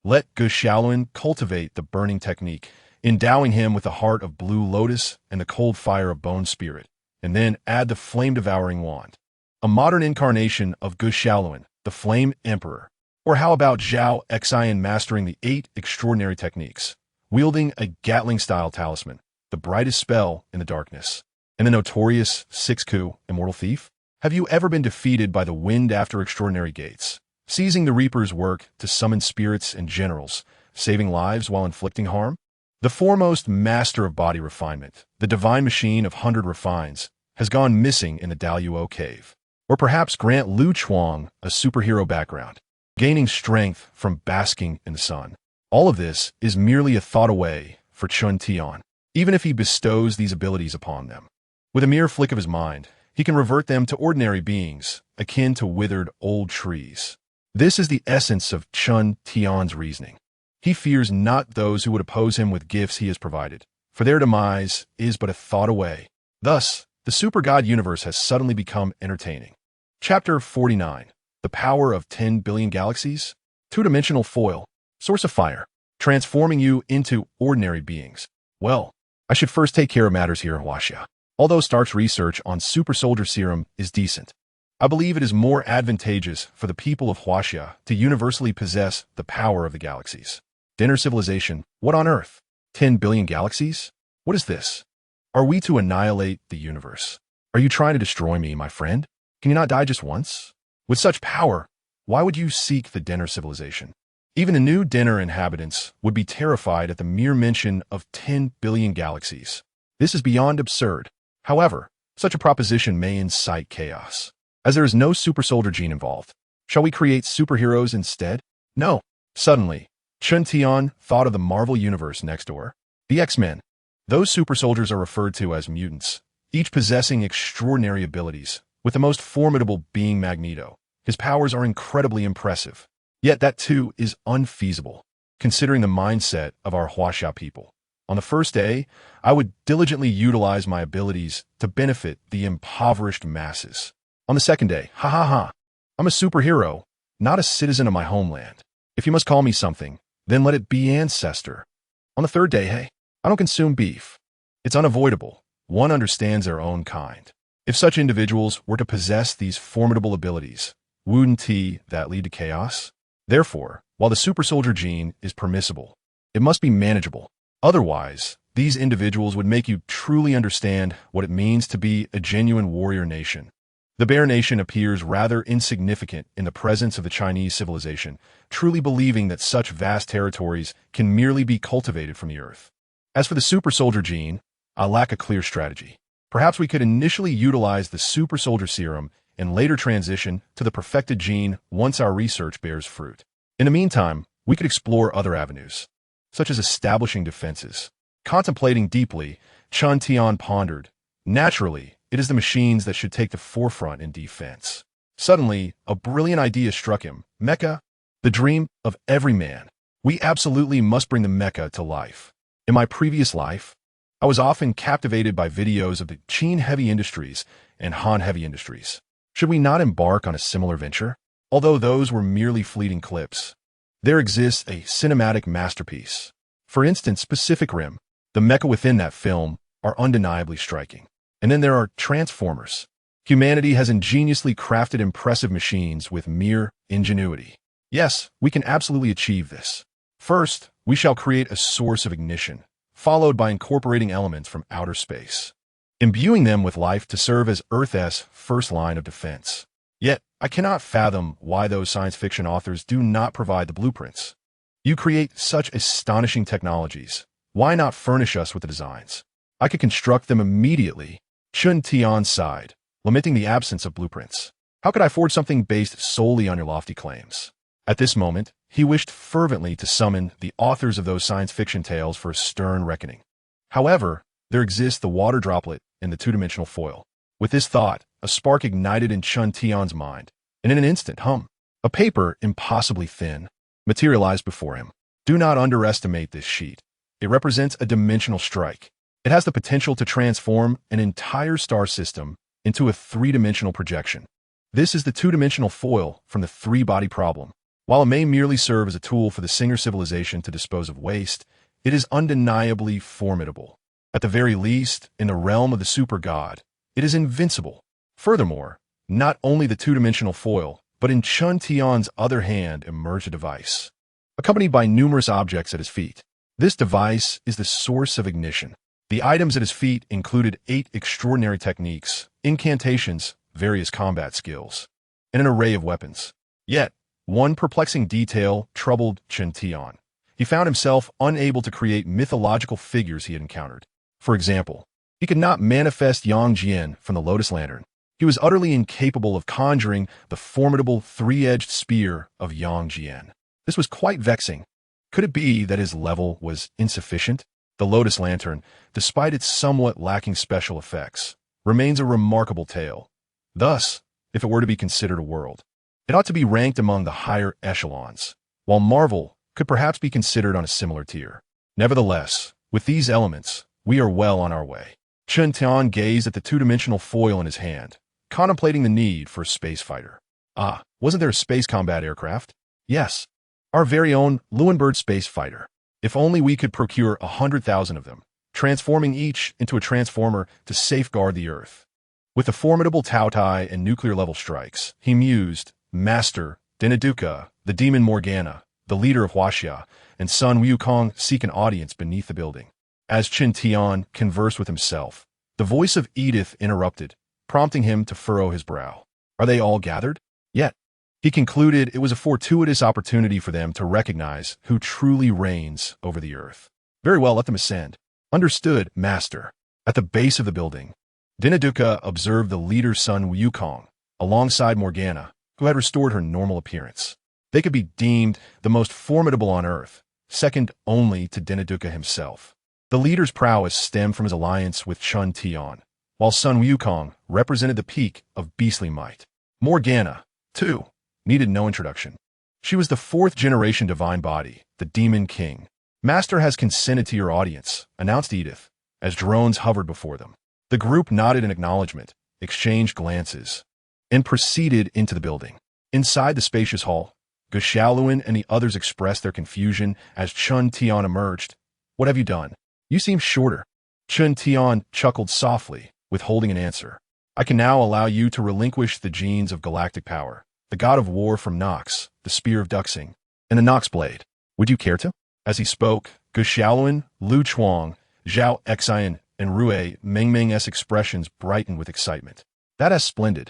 Speaker 1: let Gu Shaolin cultivate the burning technique, endowing him with the heart of blue lotus and the cold fire of bone spirit, and then add the flame-devouring wand. A modern incarnation of Gu Shaolin, the Flame Emperor. Or how about Zhao Xian mastering the 8 extraordinary techniques, wielding a Gatling-style talisman, the brightest spell in the darkness, and the notorious 6-coup immortal thief? Have you ever been defeated by the wind after extraordinary gates, seizing the Reaper's work to summon spirits and generals, saving lives while inflicting harm? The foremost master of body refinement, the divine machine of 100 refines, has gone missing in the Daluo cave. Or perhaps grant Lu Chuang a superhero background, gaining strength from basking in the sun. All of this is merely a thought away for Chun Tian, even if he bestows these abilities upon them. With a mere flick of his mind, he can revert them to ordinary beings, akin to withered old trees. This is the essence of Chun Tian's reasoning. He fears not those who would oppose him with gifts he has provided, for their demise is but a thought away. Thus, the super god universe has suddenly become entertaining. Chapter 49. The Power of 10 Billion Galaxies. Two-dimensional foil. Source of fire. Transforming you into ordinary beings. Well, I should first take care of matters here in Huaxia. Although Stark's research on super soldier serum is decent, I believe it is more advantageous for the people of Huaxia to universally possess the power of the galaxies. Dinner civilization, what on earth? 10 billion galaxies? What is this? Are we to annihilate the universe? Are you trying to destroy me, my friend? Can you not die just once? With such power, why would you seek the dinner civilization? Even the new dinner inhabitants would be terrified at the mere mention of 10 billion galaxies. This is beyond absurd. However, such a proposition may incite chaos. As there is no super soldier gene involved, shall we create superheroes instead? No. Suddenly, Chun Tian thought of the Marvel Universe next door. The X-Men. Those super soldiers are referred to as mutants, each possessing extraordinary abilities, with the most formidable being Magneto. His powers are incredibly impressive. Yet that too is unfeasible, considering the mindset of our Huaxia people. On the first day, I would diligently utilize my abilities to benefit the impoverished masses. On the second day, I'm a superhero, not a citizen of my homeland. If you must call me something, then let it be ancestor. On the third day, hey, I don't consume beef. It's unavoidable. One understands their own kind. If such individuals were to possess these formidable abilities, wouldn't that lead to chaos? Therefore, while the super soldier gene is permissible, it must be manageable. Otherwise, these individuals would make you truly understand what it means to be a genuine warrior nation. The Bear Nation appears rather insignificant in the presence of the Chinese civilization, truly believing that such vast territories can merely be cultivated from the earth. As for the super soldier gene, I lack a clear strategy. Perhaps we could initially utilize the super soldier serum and later transition to the perfected gene once our research bears fruit. In the meantime, we could explore other avenues, such as establishing defenses. Contemplating deeply, Chun Tian pondered. Naturally, it is the machines that should take the forefront in defense. Suddenly, a brilliant idea struck him. Mecha, the dream of every man. We absolutely must bring the mecha to life. In my previous life, I was often captivated by videos of the Qin Heavy Industries and Han Heavy Industries. Should we not embark on a similar venture? Although those were merely fleeting clips, there exists a cinematic masterpiece. For instance, Pacific Rim. The mecha within that film are undeniably striking. And then there are Transformers. Humanity has ingeniously crafted impressive machines with mere ingenuity. Yes, we can absolutely achieve this. First, we shall create a source of ignition, followed by incorporating elements from outer space, imbuing them with life to serve as Earth's first line of defense. Yet, I cannot fathom why those science fiction authors do not provide the blueprints. You create such astonishing technologies. Why not furnish us with the designs? I could construct them immediately. Chun Tian sighed, lamenting the absence of blueprints. How could I forge something based solely on your lofty claims? At this moment, he wished fervently to summon the authors of those science fiction tales for a stern reckoning. However, there exists the water droplet and the two-dimensional foil. With this thought, a spark ignited in Chun Tian's mind, and in an instant, a paper impossibly thin materialized before him. Do not underestimate this sheet. It represents a dimensional strike. It has the potential to transform an entire star system into a three-dimensional projection. This is the two-dimensional foil from the three-body problem. While it may merely serve as a tool for the Singer civilization to dispose of waste, it is undeniably formidable. At the very least, in the realm of the super god, it is invincible. Furthermore, not only the two-dimensional foil, but in Chun Tian's other hand emerged a device, accompanied by numerous objects at his feet. This device is the source of ignition. The items at his feet included 8 extraordinary techniques, incantations, various combat skills, and an array of weapons. Yet, one perplexing detail troubled Chun Tian. He found himself unable to create mythological figures he had encountered. For example, he could not manifest Yang Jian from the Lotus Lantern. He was utterly incapable of conjuring the formidable three-edged spear of Yang Jian. This was quite vexing. Could it be that his level was insufficient? The Lotus Lantern, despite its somewhat lacking special effects, remains a remarkable tale. Thus, if it were to be considered a world, it ought to be ranked among the higher echelons, while Marvel could perhaps be considered on a similar tier. Nevertheless, with these elements, we are well on our way. Chun Tian gazed at the two-dimensional foil in his hand, contemplating the need for a space fighter. Ah, wasn't there a space combat aircraft? Yes, our very own Luenbird space fighter. If only we could procure 100,000 of them, transforming each into a transformer to safeguard the Earth. With the formidable Tao Tai and nuclear-level strikes, he mused, Master, Dinaduka, the demon Mo Gan Na, the leader of Huaxia, and Sun Wukong seek an audience beneath the building. As Chen Tian conversed with himself, the voice of Edith interrupted, prompting him to furrow his brow. Are they all gathered? Yet, he concluded it was a fortuitous opportunity for them to recognize who truly reigns over the earth. Very well, let them ascend. Understood, Master. At the base of the building, Dinaduka observed the leader's son Wukong, alongside Mo Gan Na, who had restored her normal appearance. They could be deemed the most formidable on earth, second only to Dinaduka himself. The leader's prowess stemmed from his alliance with Chen Tian, while Sun Wukong represented the peak of beastly might. Mo Gan Na, too, needed no introduction. She was the fourth-generation divine body, the Demon King. Master has consented to your audience, announced Edith, as drones hovered before them. The group nodded in acknowledgement, exchanged glances, and proceeded into the building. Inside the spacious hall, Ge Xiaoluan and the others expressed their confusion as Chen Tian emerged. What have you done? You seem shorter. Chen Tian chuckled softly, withholding an answer. I can now allow you to relinquish the genes of galactic power, the god of war from Nox, the spear of Duxing, and the Nox blade. Would you care to? As he spoke, Ge Xiaoluan, Lu Chuang, Zhao Xian, and Rue Mengmeng's expressions brightened with excitement. That's splendid.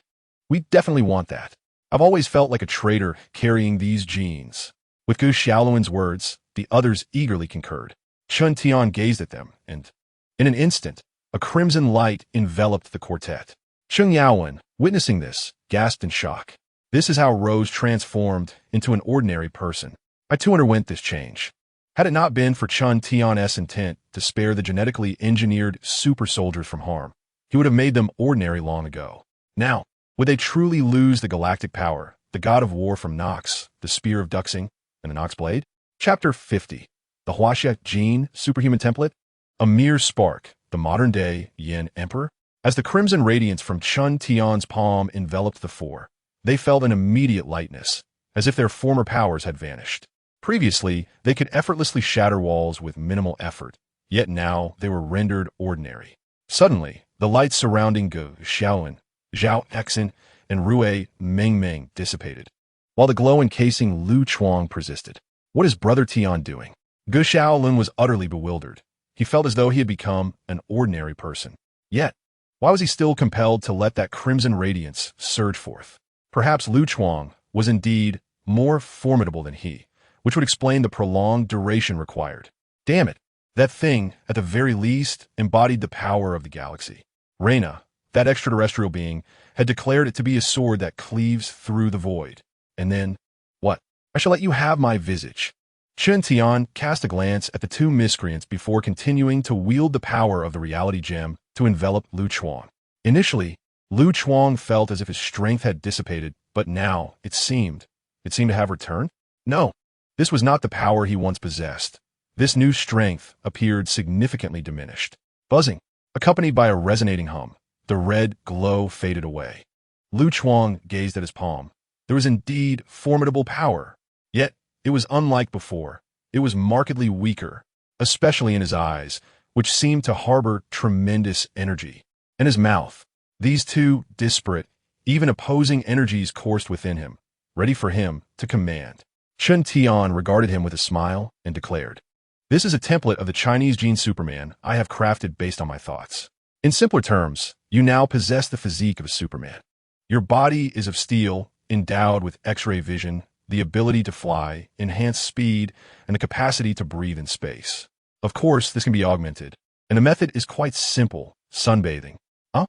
Speaker 1: We definitely want that. I've always felt like a traitor carrying these genes. With Ge Xiaoluan's words, the others eagerly concurred. Chen Tian gazed at them, and, in an instant, a crimson light enveloped the quartet. Cheng Yaowen, witnessing this, gasped in shock. This is how Rose transformed into an ordinary person. I too underwent this change. Had it not been for Chen Tian's intent to spare the genetically engineered super soldiers from harm, he would have made them ordinary long ago. Now, would they truly lose the galactic power, the god of war from Nox, the spear of Duxing, and the Nox blade? Chapter 50. The Huaxia Gene Superhuman Template? A mere spark, the modern-day Yin Emperor? As the crimson radiance from Chen Tian's palm enveloped the four, they felt an immediate lightness, as if their former powers had vanished. Previously, they could effortlessly shatter walls with minimal effort, yet now they were rendered ordinary. Suddenly, the lights surrounding Ge Xiaoluan, Zhao Xian, and Rue Mengmeng dissipated, while the glow encasing Lu Chuang persisted. What is Brother Tian doing? Ge Xiaoluan was utterly bewildered. He felt as though he had become an ordinary person. Yet, why was he still compelled to let that crimson radiance surge forth? Perhaps Lu Chuang was indeed more formidable than he, which would explain the prolonged duration required. Damn it, that thing, at the very least, embodied the power of the galaxy. Reyna, that extraterrestrial being, had declared it to be a sword that cleaves through the void. And then, what? I shall let you have my visage. Chen Tian cast a glance at the two miscreants before continuing to wield the power of the reality gem to envelop Lu Chuang. Initially, Lu Chuang felt as if his strength had dissipated, but now, it seemed to have returned? No. This was not the power he once possessed. This new strength appeared significantly diminished. Buzzing, accompanied by a resonating hum, the red glow faded away. Lu Chuang gazed at his palm. There was indeed formidable power. Yet, it was unlike before. It was markedly weaker, especially in his eyes, which seemed to harbor tremendous energy. And his mouth. These two disparate, even opposing energies coursed within him, ready for him to command. Chen Tian regarded him with a smile and declared, "This is a template of the Chinese gene Superman I have crafted based on my thoughts. In simpler terms, you now possess the physique of a Superman. Your body is of steel, endowed with X-ray vision, the ability to fly, enhanced speed, and the capacity to breathe in space. Of course, this can be augmented, and the method is quite simple, sunbathing." Huh?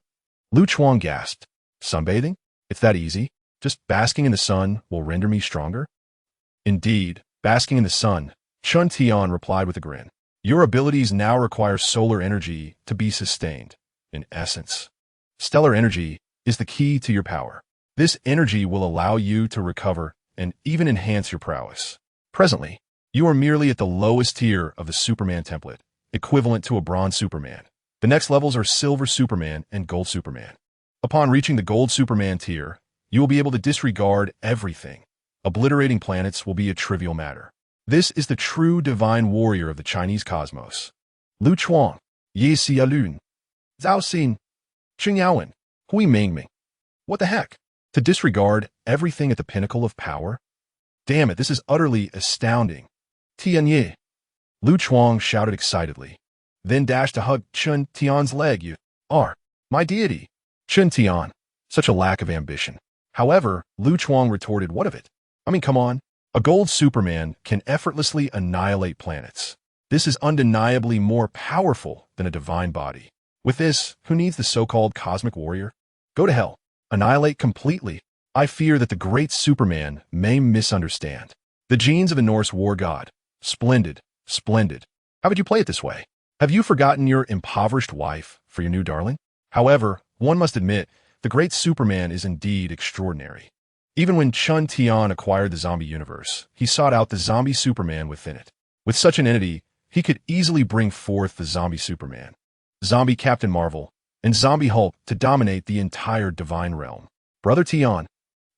Speaker 1: Lu Chuang gasped. Sunbathing? It's that easy? Just basking in the sun will render me stronger? Indeed, basking in the sun, Chen Tian replied with a grin. Your abilities now require solar energy to be sustained. In essence, stellar energy is the key to your power. This energy will allow you to recover and even enhance your prowess. Presently, you are merely at the lowest tier of the Superman template, equivalent to a bronze Superman. The next levels are Silver Superman and Gold Superman. Upon reaching the Gold Superman tier, you will be able to disregard everything. Obliterating planets will be a trivial matter. This is the true divine warrior of the Chinese cosmos. Lu Chuang, Ye Xialun, Zhao Xin, Cheng Yaowen, Hui Mingming. What the heck? To disregard everything at the pinnacle of power? Damn it, this is utterly astounding. Tianye. Lu Chuang shouted excitedly, then dashed to hug Chun Tian's leg. You are my deity. Chun Tian. Such a lack of ambition. However, Lu Chuang retorted, what of it? I mean, come on. A gold Superman can effortlessly annihilate planets. This is undeniably more powerful than a divine body. With this, who needs the so-called cosmic warrior? Go to hell. Annihilate completely. I fear that the great Superman may misunderstand. The genes of the Norse war god. Splendid, splendid. How would you play it this way? Have you forgotten your impoverished wife for your new darling? However, one must admit, the great Superman is indeed extraordinary. Even when Chun Tian acquired the zombie universe, he sought out the zombie Superman within it. With such an entity, he could easily bring forth the zombie Superman, zombie Captain Marvel, and zombie Hulk to dominate the entire divine realm. Brother Tian,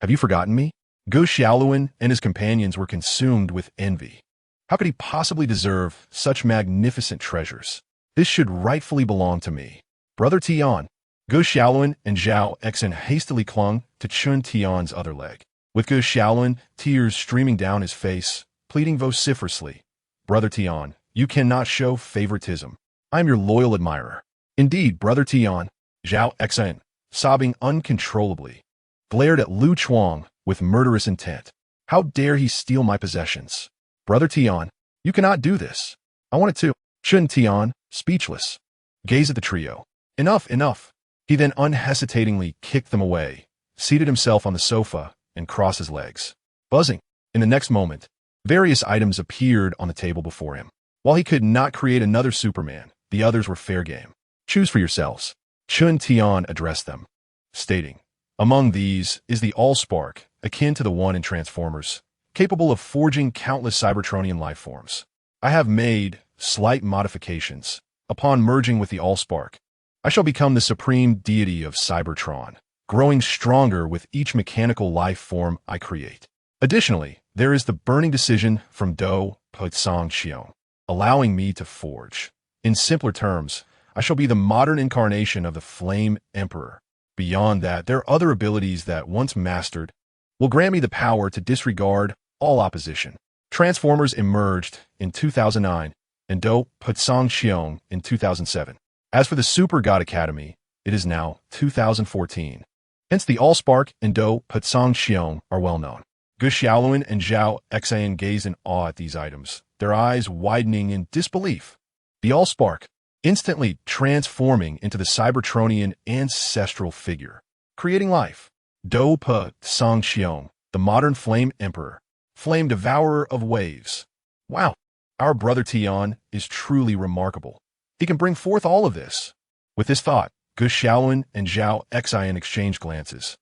Speaker 1: have you forgotten me? Gu Xiaoluan and his companions were consumed with envy. How could he possibly deserve such magnificent treasures? This should rightfully belong to me. Brother Tian. Gu Xiaoluan and Zhao Exen hastily clung to Chun Tian's other leg, with Gu Xiaoluan, tears streaming down his face, pleading vociferously, Brother Tian, you cannot show favoritism. I am your loyal admirer. Indeed, Brother Tian. Zhao Exen, sobbing uncontrollably, glared at Lu Chuang with murderous intent. How dare he steal my possessions? Brother Tian, you cannot do this. I wanted to. Chun Tian, speechless, gazed at the trio. Enough, enough. He then unhesitatingly kicked them away, seated himself on the sofa, and crossed his legs. Buzzing. In the next moment, various items appeared on the table before him. While he could not create another Superman, the others were fair game. Choose for yourselves. Chun Tian addressed them, stating, among these is the Allspark, akin to the one in Transformers, capable of forging countless Cybertronian life forms. I have made slight modifications. Upon merging with the Allspark, I shall become the supreme deity of Cybertron, growing stronger with each mechanical life form I create. Additionally, there is the burning decision from Do Putsang Xiong, allowing me to forge. In simpler terms, I shall be the modern incarnation of the Flame Emperor. Beyond that, there are other abilities that, once mastered, will grant me the power to disregard all opposition. Transformers emerged in 2009 and Do Putsang Xiong in 2007. As for the Super God Academy, it is now 2014. Hence the Allspark and Do Putsang Xiong are well known. Gu Xiaoluan and Zhao Exan gaze in awe at these items, their eyes widening in disbelief. The Allspark, instantly transforming into the Cybertronian ancestral figure, creating life. Do Putsang Xiong, the modern Flame Emperor, Flame Devourer of Waves. Wow, our brother Tian is truly remarkable. He can bring forth all of this. With this thought, Gu Xiaoluan and Zhao Exan exchanged glances,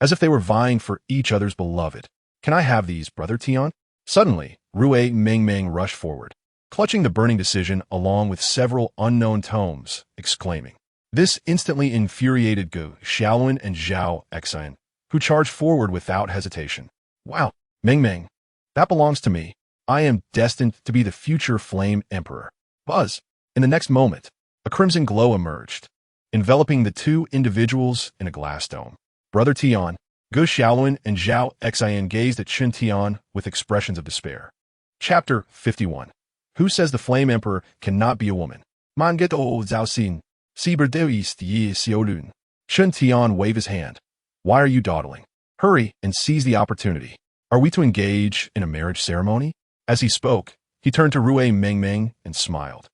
Speaker 1: as if they were vying for each other's beloved. Can I have these, Brother Tian? Suddenly, Rui Mingming rushed forward, clutching the burning decision along with several unknown tomes, exclaiming. This instantly infuriated Gu Xiaoluan and Zhao Exan, who charged forward without hesitation. Wow, Mingming, that belongs to me. I am destined to be the future Flame Emperor. Buzz. In the next moment, a crimson glow emerged, enveloping the two individuals in a glass dome. Brother Tian, Gu Xiaoluan and Zhao Exan gazed at Chun Tian with expressions of despair. Chapter 51. Who says the Flame Emperor cannot be a woman? Man get o zao xin, sieber de ist ye xiaolun. Chun Tian waved his hand. Why are you dawdling? Hurry and seize the opportunity. Are we to engage in a marriage ceremony? As he spoke, he turned to Rui Mingming and smiled.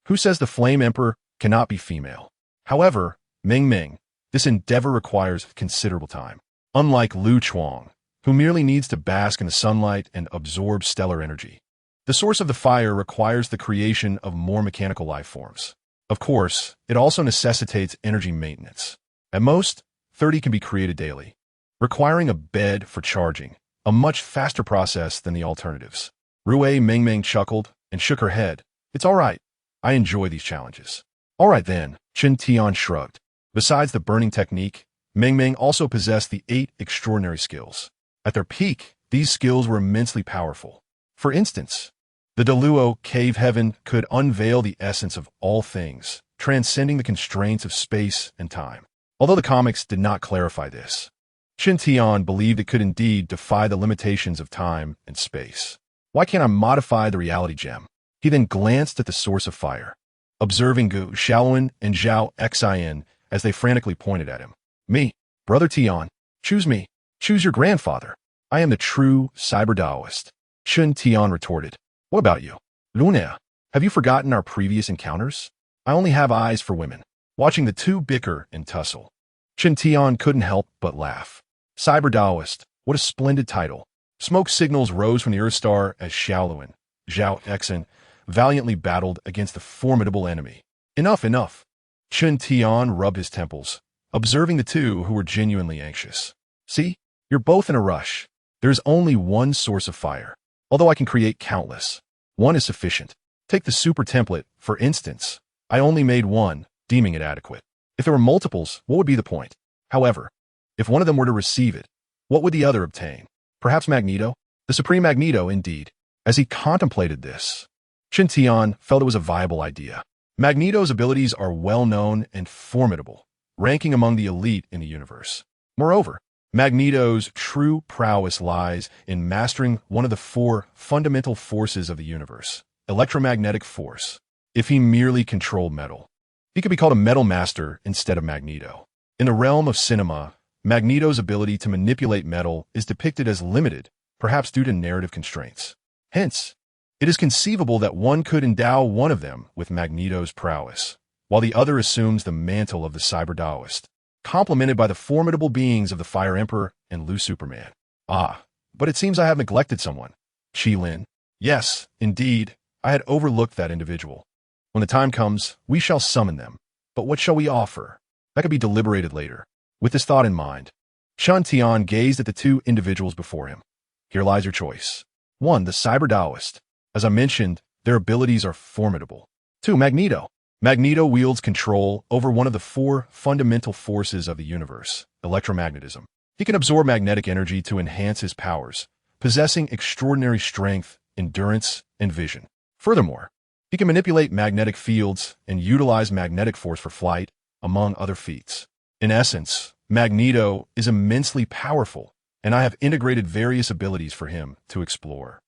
Speaker 1: Who says the Flame Emperor cannot be female? However, Mingming, this endeavor requires considerable time. Unlike Lu Chuang, who merely needs to bask in the sunlight and absorb stellar energy, the source of the fire requires the creation of more mechanical life forms. Of course, it also necessitates energy maintenance. At most, 30 can be created daily, requiring a bed for charging, a much faster process than the alternatives. Rui Mingming chuckled and shook her head. It's all right. I enjoy these challenges. All right then, Chun Tian shrugged. Besides the burning technique, Mingming also possessed the 8 extraordinary skills. At their peak, these skills were immensely powerful. For instance, the Deluo Cave Heaven could unveil the essence of all things, transcending the constraints of space and time. Although the comics did not clarify this, Chen Tian believed it could indeed defy the limitations of time and space. Why can't I modify the reality gem? He then glanced at the source of fire, observing Gu Shaolin and Zhao Xin as they frantically pointed at him. Me, Brother Tian, choose me. Choose your grandfather. I am the true cyber Taoist. Chen Tian retorted. What about you? Luna, have you forgotten our previous encounters? I only have eyes for women. Watching the two bicker and tussle, Chen Tian couldn't help but laugh. Cyber Taoist, what a splendid title. Smoke signals rose from the Earth Star as Shaolin, Zhao Xin, valiantly battled against the formidable enemy. Enough, enough. Chen Tian rubbed his temples, observing the two who were genuinely anxious. See, you're both in a rush. There's only one source of fire, although I can create countless. One is sufficient. Take the super template, for instance. I only made one, deeming it adequate. If there were multiples, what would be the point? However, if one of them were to receive it, what would the other obtain? Perhaps Magneto? The Supreme Magneto, indeed. As he contemplated this, Chen Tian felt it was a viable idea. Magneto's abilities are well known and formidable, ranking among the elite in the universe. Moreover, Magneto's true prowess lies in mastering one of the four fundamental forces of the universe, electromagnetic force. If he merely controlled metal, he could be called a metal master instead of Magneto. In the realm of cinema, Magneto's ability to manipulate metal is depicted as limited, perhaps due to narrative constraints. Hence, it is conceivable that one could endow one of them with Magneto's prowess, while the other assumes the mantle of the Cyber Taoist, complemented by the formidable beings of the Fire Emperor and Lu Superman. Ah, but it seems I have neglected someone. Qi Lin. Yes, indeed, I had overlooked that individual. When the time comes, we shall summon them. But what shall we offer? That could be deliberated later. With this thought in mind, Chen Tian gazed at the two individuals before him. Here lies your choice. 1. The Cyber Taoist. As I mentioned, their abilities are formidable. 2. Magneto. Magneto wields control over one of the four fundamental forces of the universe, electromagnetism. He can absorb magnetic energy to enhance his powers, possessing extraordinary strength, endurance, and vision. Furthermore, he can manipulate magnetic fields and utilize magnetic force for flight, among other feats. In essence, Magneto is immensely powerful, and I have integrated various abilities for him to explore.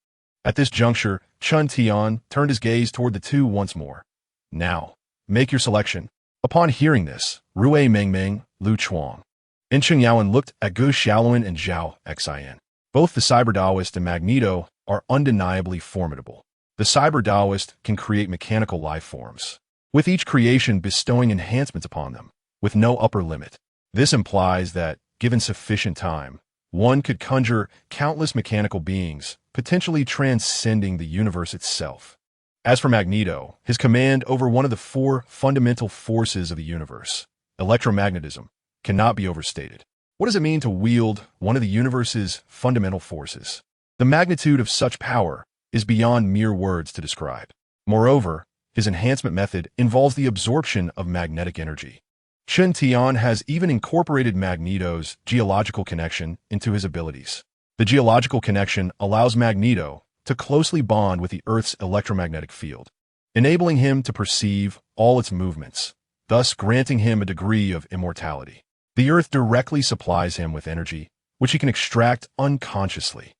Speaker 1: At this juncture, Chen Tian turned his gaze toward the two once more. Now, make your selection. Upon hearing this, Rue Mengmeng, Lu Chuang, and Chen Yaowen looked at Gu Shaolin and Zhao Xin. Both the Cyber Taoist and Magneto are undeniably formidable. The Cyber Taoist can create mechanical life forms, with each creation bestowing enhancements upon them, with no upper limit. This implies that, given sufficient time, one could conjure countless mechanical beings, potentially transcending the universe itself. As for Magneto, his command over one of the four fundamental forces of the universe, electromagnetism, cannot be overstated. What does it mean to wield one of the universe's fundamental forces? The magnitude of such power is beyond mere words to describe. Moreover, his enhancement method involves the absorption of magnetic energy. Chen Tian has even incorporated Magneto's geological connection into his abilities. The geological connection allows Magneto to closely bond with the Earth's electromagnetic field, enabling him to perceive all its movements, thus granting him a degree of immortality. The Earth directly supplies him with energy, which he can extract unconsciously.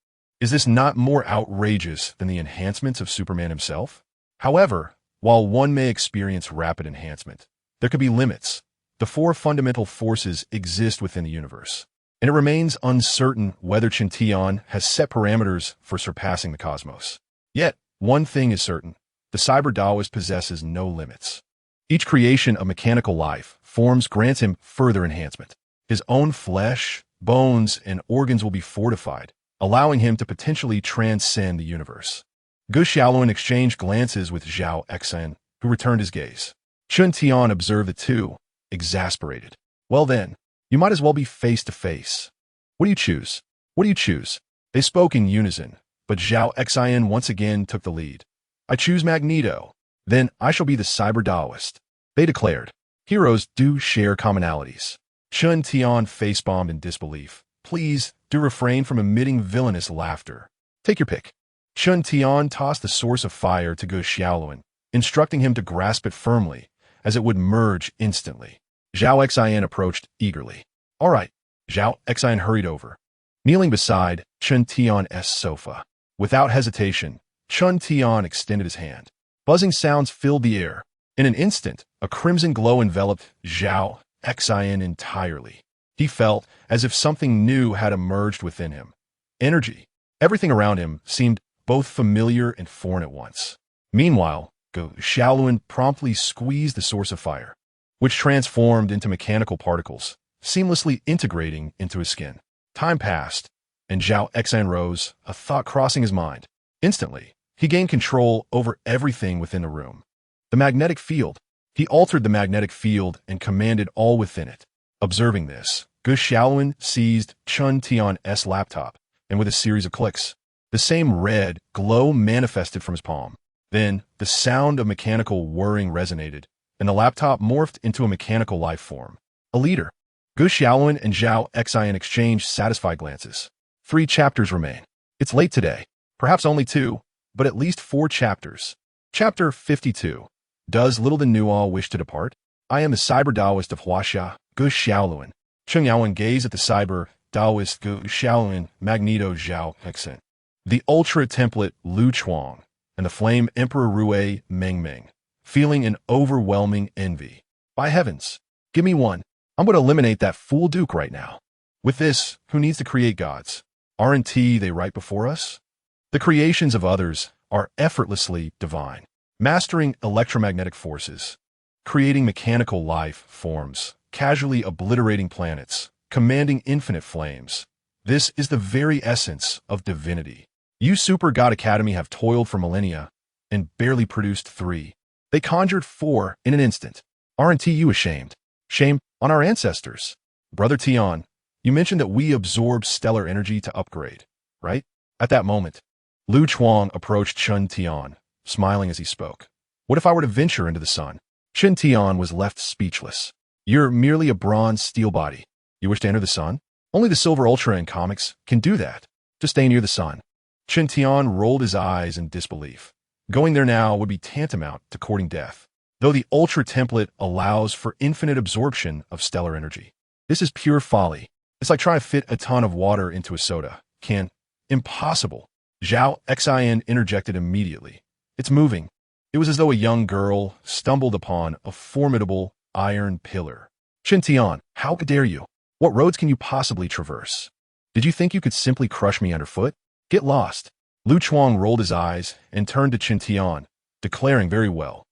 Speaker 1: Is this not more outrageous than the enhancements of Superman himself? However, while one may experience rapid enhancement, there could be limits. The four fundamental forces exist within the universe, and it remains uncertain whether Chen Tian has set parameters for surpassing the cosmos. Yet, one thing is certain, the Cyber Taoist possesses no limits. Each creation of mechanical life forms grants him further enhancement. His own flesh, bones, and organs will be fortified, allowing him to potentially transcend the universe. Gu Shaolin exchanged glances with Zhao Xin, who returned his gaze. Chen Tian observed the two, exasperated. Well then, you might as well be face to face. What do you choose? What do you choose? They spoke in unison, but Zhao Xin once again took the lead. I choose Magneto. Then I shall be the Cyber Taoist. They declared. Heroes do share commonalities. Chen Tian face-bombed in disbelief. Please, do refrain from emitting villainous laughter. Take your pick. Chen Tian tossed the source of fire to Gu Shaolin, instructing him to grasp it firmly, as it would merge instantly. Zhao Xian approached eagerly. All right. Zhao Xian hurried over, kneeling beside Chun Tian's sofa. Without hesitation, Chun Tian extended his hand. Buzzing sounds filled the air. In an instant, a crimson glow enveloped Zhao Xian entirely. He felt as if something new had emerged within him. Energy. Everything around him seemed both familiar and foreign at once. Meanwhile, Gu Xiaoluan promptly squeezed the source of fire, which transformed into mechanical particles, seamlessly integrating into his skin. Time passed, and Zhao Xian rose, a thought crossing his mind. Instantly, he gained control over everything within the room. The magnetic field. He altered the magnetic field and commanded all within it. Observing this, Gu Xiaoluan seized Chun Tian's laptop, and with a series of clicks, the same red glow manifested from his palm. Then, the sound of mechanical whirring resonated, and the laptop morphed into a mechanical life form. A leader. Gu Xiaoluan and Zhao Xian exchanged satisfied glances. 3 chapters remain. It's late today. Perhaps only 2, but at least 4 chapters. Chapter 52. Does little the Nual wish to depart? I am the cyber Taoist of Huaxia, Gu Xiaoluan. Cheng Yaowen gazed at the cyber Taoist Gu Xiaoluan, Magneto Zhao Xian, the ultra template Lu Chuang, and the flame Emperor Rui Mengmeng, feeling an overwhelming envy. By heavens, give me one. I'm going to eliminate that fool Duke right now. With this, who needs to create gods? Aren't they right before us? The creations of others are effortlessly divine, mastering electromagnetic forces, creating mechanical life forms, casually obliterating planets, commanding infinite flames. This is the very essence of divinity. You Super God Academy have toiled for millennia and barely produced 3. They conjured 4 in an instant. Aren't you ashamed? Shame on our ancestors. Brother Tian, you mentioned that we absorb stellar energy to upgrade, right? At that moment, Lu Chuang approached Chun Tian, smiling as he spoke. What if I were to venture into the sun? Chun Tian was left speechless. You're merely a bronze steel body. You wish to enter the sun? Only the Silver Ultra in comics can do that, to stay near the sun. Chun Tian rolled his eyes in disbelief. Going there now would be tantamount to courting death, though the Ultra template allows for infinite absorption of stellar energy. This is pure folly. It's like trying to fit a ton of water into a soda. Impossible. Zhao Xian interjected immediately. It's moving. It was as though a young girl stumbled upon a formidable iron pillar. Chun Tian, how dare you? What roads can you possibly traverse? Did you think you could simply crush me underfoot? Get lost. Lu Chuang rolled his eyes and turned to Chun Tian, declaring very well.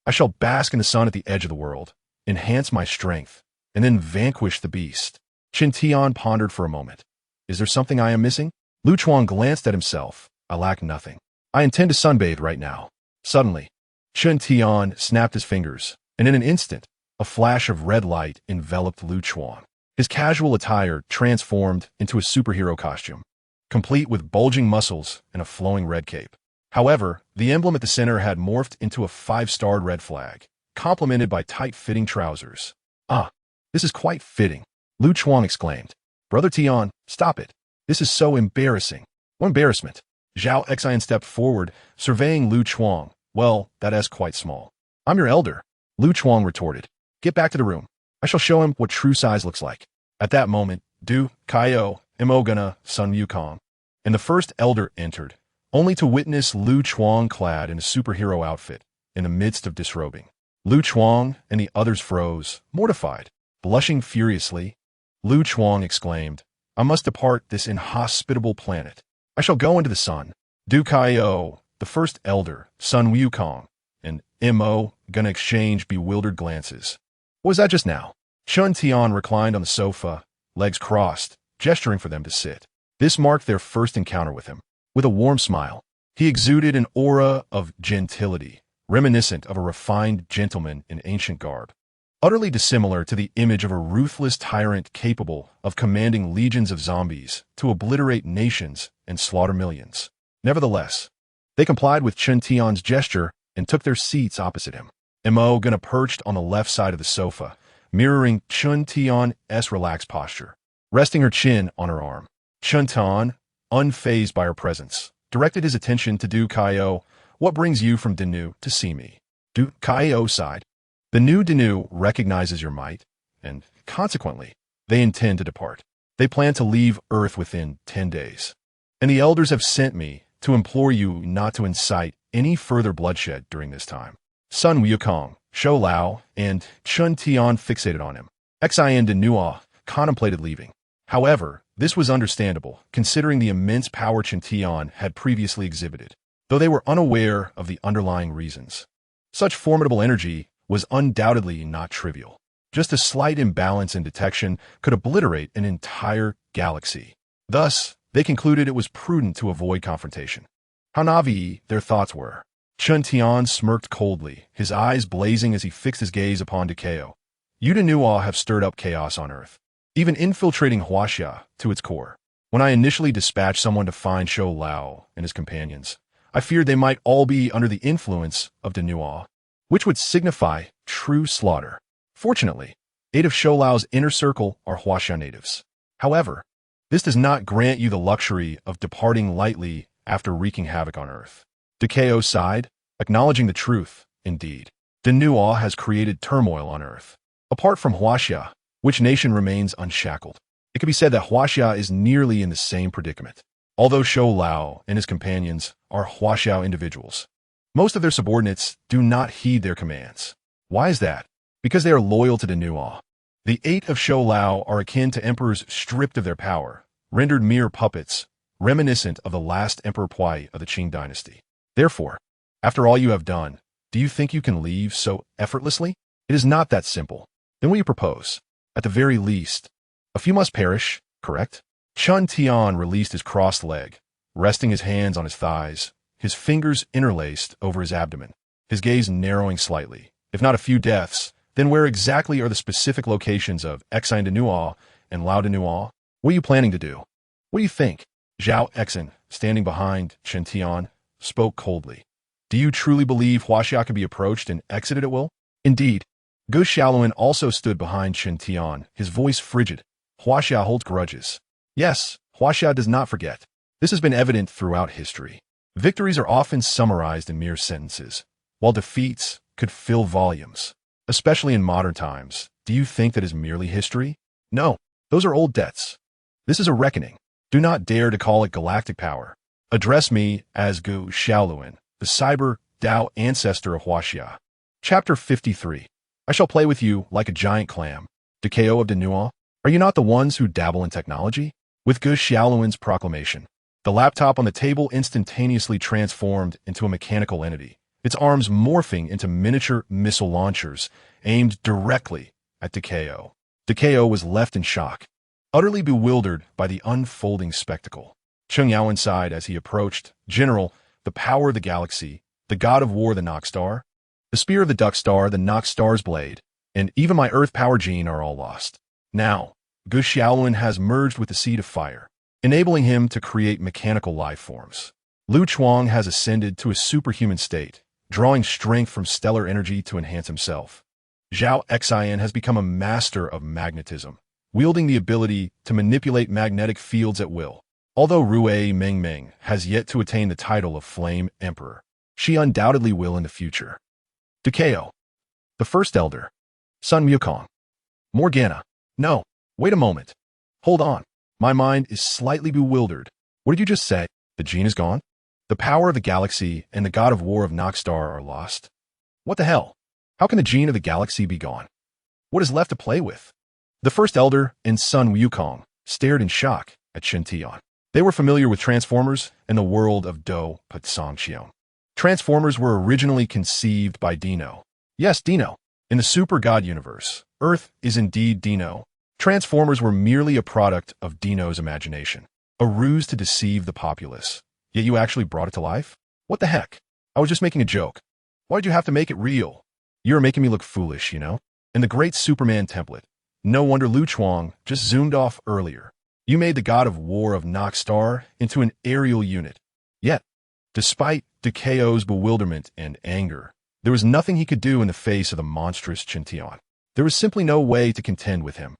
Speaker 1: I shall bask in the sun at the edge of the world, enhance my strength, and then vanquish the beast. Chun Tian pondered for a moment. Is there something I am missing? Lu Chuang glanced at himself. I lack nothing. I intend to sunbathe right now. Suddenly, Chun Tian snapped his fingers, and in an instant, a flash of red light enveloped Lu Chuang. His casual attire transformed into a superhero costume, complete with bulging muscles and a flowing red cape. However, the emblem at the center had morphed into a 5-starred red flag, complemented by tight-fitting trousers. Ah, this is quite fitting, Lu Chuang exclaimed. Brother Tian, stop it. This is so embarrassing. What embarrassment? Zhao Xian stepped forward, surveying Lu Chuang. Well, that's quite small. I'm your elder, Lu Chuang retorted. Get back to the room. I shall show him what true size looks like. At that moment, Du, Kai Mo Gan Na, Sun Wukong, and the first elder entered, only to witness Lu Chuang clad in a superhero outfit in the midst of disrobing. Lu Chuang and the others froze, mortified. Blushing furiously, Lu Chuang exclaimed, I must depart this inhospitable planet. I shall go into the sun. Du Kai, the first elder, Sun Wukong, and Mo Gan Na exchange bewildered glances. What was that just now? Chun Tian reclined on the sofa, legs crossed, gesturing for them to sit. This marked their first encounter with him. With a warm smile, he exuded an aura of gentility, reminiscent of a refined gentleman in ancient garb, utterly dissimilar to the image of a ruthless tyrant capable of commanding legions of zombies to obliterate nations and slaughter millions. Nevertheless, they complied with Chun Tian's gesture and took their seats opposite him. Mo Gan Na perched on the left side of the sofa, mirroring Chun Tian's relaxed posture, resting her chin on her arm. Chun Tian, unfazed by her presence, directed his attention to Du Kai. What brings you from Danu to see me? Du Kai sighed. The new Danu recognizes your might and, consequently, they intend to depart. They plan to leave Earth within 10 days. And the elders have sent me to implore you not to incite any further bloodshed during this time. Sun Wukong, Shou Lao, and Chun Tian fixated on him. Xian de Nua contemplated leaving. However, this was understandable, considering the immense power Chun Tian had previously exhibited, though they were unaware of the underlying reasons. Such formidable energy was undoubtedly not trivial. Just a slight imbalance in detection could obliterate an entire galaxy. Thus, they concluded it was prudent to avoid confrontation. How naive their thoughts were. Chun Tian smirked coldly, his eyes blazing as he fixed his gaze upon Decao. You de Nua have stirred up chaos on Earth, even infiltrating Huaxia to its core. When I initially dispatched someone to find Shou Lao and his companions, I feared they might all be under the influence of de Nua, which would signify true slaughter. Fortunately, 8 of Shou Lao's inner circle are Huaxia natives. However, this does not grant you the luxury of departing lightly after wreaking havoc on Earth. Decao sighed, acknowledging the truth. Indeed, de Nua has created turmoil on Earth. Apart from Huaxia, which nation remains unshackled? It could be said that Huaxia is nearly in the same predicament. Although Shou Lao and his companions are Huaxia individuals, most of their subordinates do not heed their commands. Why is that? Because they are loyal to de Nua. The 8 of Shou Lao are akin to emperors stripped of their power, rendered mere puppets, reminiscent of the last Emperor Pui of the Qing dynasty. Therefore, after all you have done, do you think you can leave so effortlessly? It is not that simple. Then what do you propose? At the very least, a few must perish, correct? Chun Tian released his crossed leg, resting his hands on his thighs, his fingers interlaced over his abdomen, his gaze narrowing slightly. If not a few deaths, then where exactly are the specific locations of Xian de Nua and Lao de Nua? What are you planning to do? What do you think? Zhao Exin, standing behind Chun Tian, spoke coldly. Do you truly believe Huaxia can be approached and exited at will? Indeed. Gu Xiaoluan also stood behind Chun Tian, his voice frigid. Huaxia holds grudges. Yes, Huaxia does not forget. This has been evident throughout history. Victories are often summarized in mere sentences, while defeats could fill volumes. Especially in modern times, do you think that is merely history? No, those are old debts. This is a reckoning. Do not dare to call it galactic power. Address me as Gu Xiaoluan, the cyber Dao ancestor of Huaxia. Chapter 53. I shall play with you like a giant clam. Decao of de Nua, are you not the ones who dabble in technology? With Gu Xiaoluan's proclamation, the laptop on the table instantaneously transformed into a mechanical entity, its arms morphing into miniature missile launchers aimed directly at Decao. Decao was left in shock, utterly bewildered by the unfolding spectacle. Cheng Yaowen sighed as he approached. General, the power of the galaxy, the god of war, the Nox Star, the spear of the Duck Star, the Nox Star's blade, and even my Earth power gene are all lost. Now, Gu Xiaoluan has merged with the seed of fire, enabling him to create mechanical life forms. Lu Chuang has ascended to a superhuman state, drawing strength from stellar energy to enhance himself. Zhao Xian has become a master of magnetism, wielding the ability to manipulate magnetic fields at will. Although Rui Mengmeng has yet to attain the title of Flame Emperor, she undoubtedly will in the future. Decao, the First Elder, Sun Wukong, Mo Gan Na. No, wait a moment. Hold on. My mind is slightly bewildered. What did you just say? The gene is gone? The power of the galaxy and the god of war of Nox Star are lost? What the hell? How can the gene of the galaxy be gone? What is left to play with? The First Elder and Sun Wukong stared in shock at Chun Tian. They were familiar with Transformers and the world of Do Patsongxion. Transformers were originally conceived by Dino. Yes, Dino. In the Super God universe, Earth is indeed Dino. Transformers were merely a product of Dino's imagination, a ruse to deceive the populace. Yet you actually brought it to life? What the heck? I was just making a joke. Why did you have to make it real? You're making me look foolish, you know? In the great Superman template, no wonder Lu Chuang just zoomed off earlier. You made the god of war of Nox Star into an aerial unit. Yet, despite Decao's bewilderment and anger, there was nothing he could do in the face of the monstrous Chun Tian. There was simply no way to contend with him.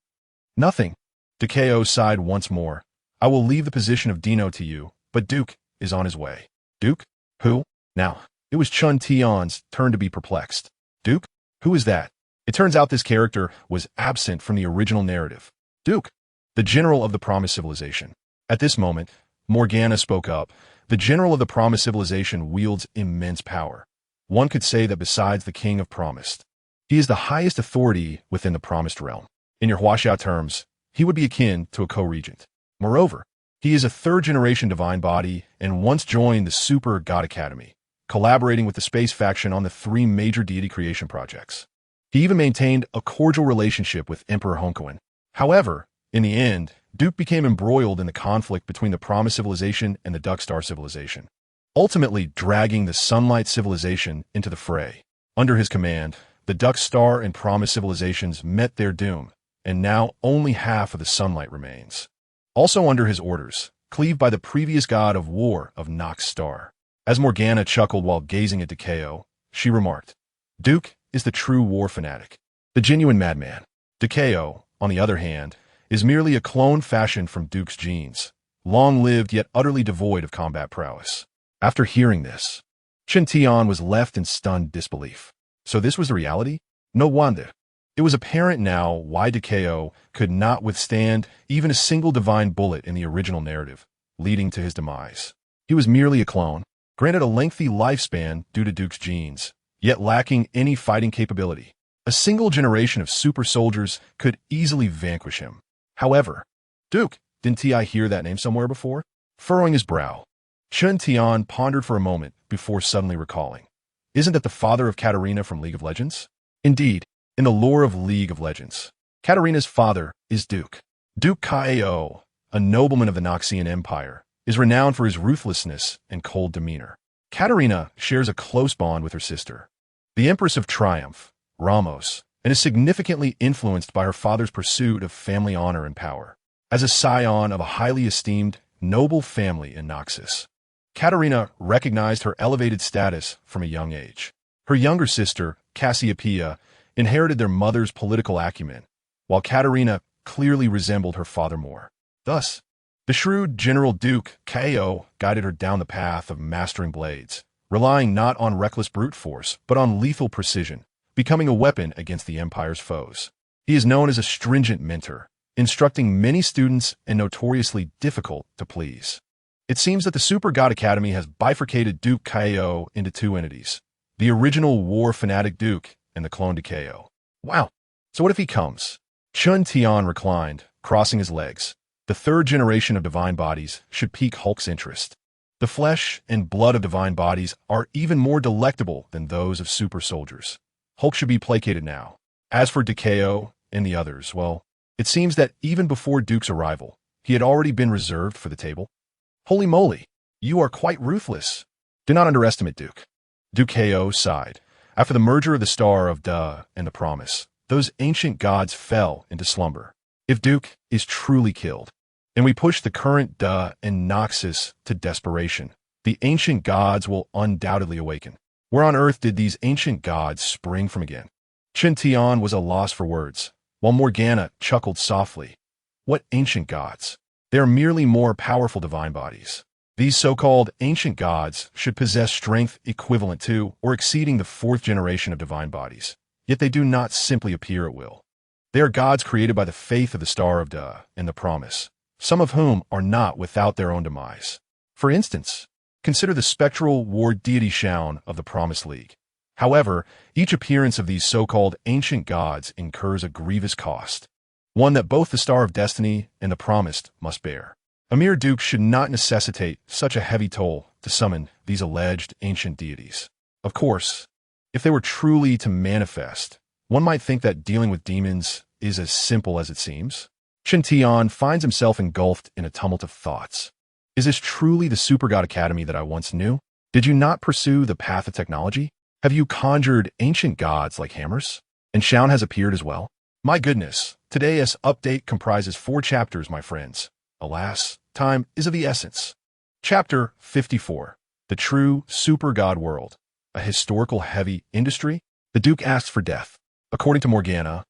Speaker 1: Nothing. Decao sighed once more. I will leave the position of Dino to you, but Duke is on his way. Duke? Who? Now, it was Chun Tian's turn to be perplexed. Duke? Who is that? It turns out this character was absent from the original narrative. Duke, the general of the Promised Civilization. At this moment, Mo Gan Na spoke up. The general of the Promised Civilization wields immense power. One could say that besides the King of Promised, he is the highest authority within the Promised realm. In your Huaxia terms, he would be akin to a co-regent. Moreover, he is a third-generation divine body and once joined the Super God Academy, collaborating with the space faction on the 3 major deity creation projects. He even maintained a cordial relationship with Emperor Hongkoan. However, in the end, Duke became embroiled in the conflict between the Promised Civilization and the Duck Star Civilization, ultimately dragging the Sunlight Civilization into the fray. Under his command, the Duck Star and Promised Civilizations met their doom, and now only half of the Sunlight remains. Also under his orders, cleaved by the previous god of war of Nox Star. As Mo Gan Na chuckled while gazing at Dekeo, she remarked, Duke is the true war fanatic, the genuine madman. Dekeo, on the other hand, is merely a clone fashioned from Duke's genes, long-lived yet utterly devoid of combat prowess. After hearing this, Chen Tian was left in stunned disbelief. So this was the reality? No wonder. It was apparent now why Dekeo could not withstand even a single divine bullet in the original narrative, leading to his demise. He was merely a clone, granted a lengthy lifespan due to Duke's genes, yet lacking any fighting capability. A single generation of super soldiers could easily vanquish him. However, Duke, didn't I hear that name somewhere before? Furrowing his brow, Chen Tian pondered for a moment before suddenly recalling. Isn't that the father of Katarina from League of Legends? Indeed, in the lore of League of Legends, Katarina's father is Duke. Duke Kai Sha, a nobleman of the Noxian Empire, is renowned for his ruthlessness and cold demeanor. Katarina shares a close bond with her sister, the Empress of Triumph, Ramos, and is significantly influenced by her father's pursuit of family honor and power. As a scion of a highly esteemed, noble family in Noxus, Katarina recognized her elevated status from a young age. Her younger sister, Cassiopeia, inherited their mother's political acumen, while Katarina clearly resembled her father more. Thus, the shrewd General Duke Kai Sha guided her down the path of mastering blades, relying not on reckless brute force, but on lethal precision, becoming a weapon against the Empire's foes. He is known as a stringent mentor, instructing many students and notoriously difficult to please. It seems that the Super God Academy has bifurcated Duke Kai Sha into 2 entities, the original war fanatic Duke and the clone Dekeo. Wow, so what if he comes? Chen Tian reclined, crossing his legs. The 3rd generation of divine bodies should pique Hulk's interest. The flesh and blood of divine bodies are even more delectable than those of super soldiers. Hulk should be placated now. As for Dekeo and the others, well, it seems that even before Duke's arrival, he had already been reserved for the table. Holy moly, you are quite ruthless. Do not underestimate Duke. Dekeo sighed. After the merger of the Star of Da and the Promise, those ancient gods fell into slumber. If Duke is truly killed, and we push the current Da and Noxus to desperation, the ancient gods will undoubtedly awaken. Where on earth did these ancient gods spring from again? Chen Tian was a loss for words, while Mo Gan Na chuckled softly. What ancient gods? They are merely more powerful divine bodies. These so-called ancient gods should possess strength equivalent to or exceeding the 4th generation of divine bodies, yet they do not simply appear at will. They are gods created by the faith of the Star of Da and the Promise, some of whom are not without their own demise. For instance, consider the spectral war deity Shaun of the Promised League. However, each appearance of these so-called ancient gods incurs a grievous cost, one that both the Star of Destiny and the Promised must bear. A mere duke should not necessitate such a heavy toll to summon these alleged ancient deities. Of course, if they were truly to manifest, one might think that dealing with demons is as simple as it seems. Chen Tian finds himself engulfed in a tumult of thoughts. Is this truly the Super God Academy that I once knew? Did you not pursue the path of technology? Have you conjured ancient gods like hammers? And Shaun has appeared as well? My goodness, today's update comprises 4 chapters, my friends. Alas, time is of the essence. Chapter 54. The True Super God World. A historical heavy industry? The Duke asks for death. According to Mo Gan Na,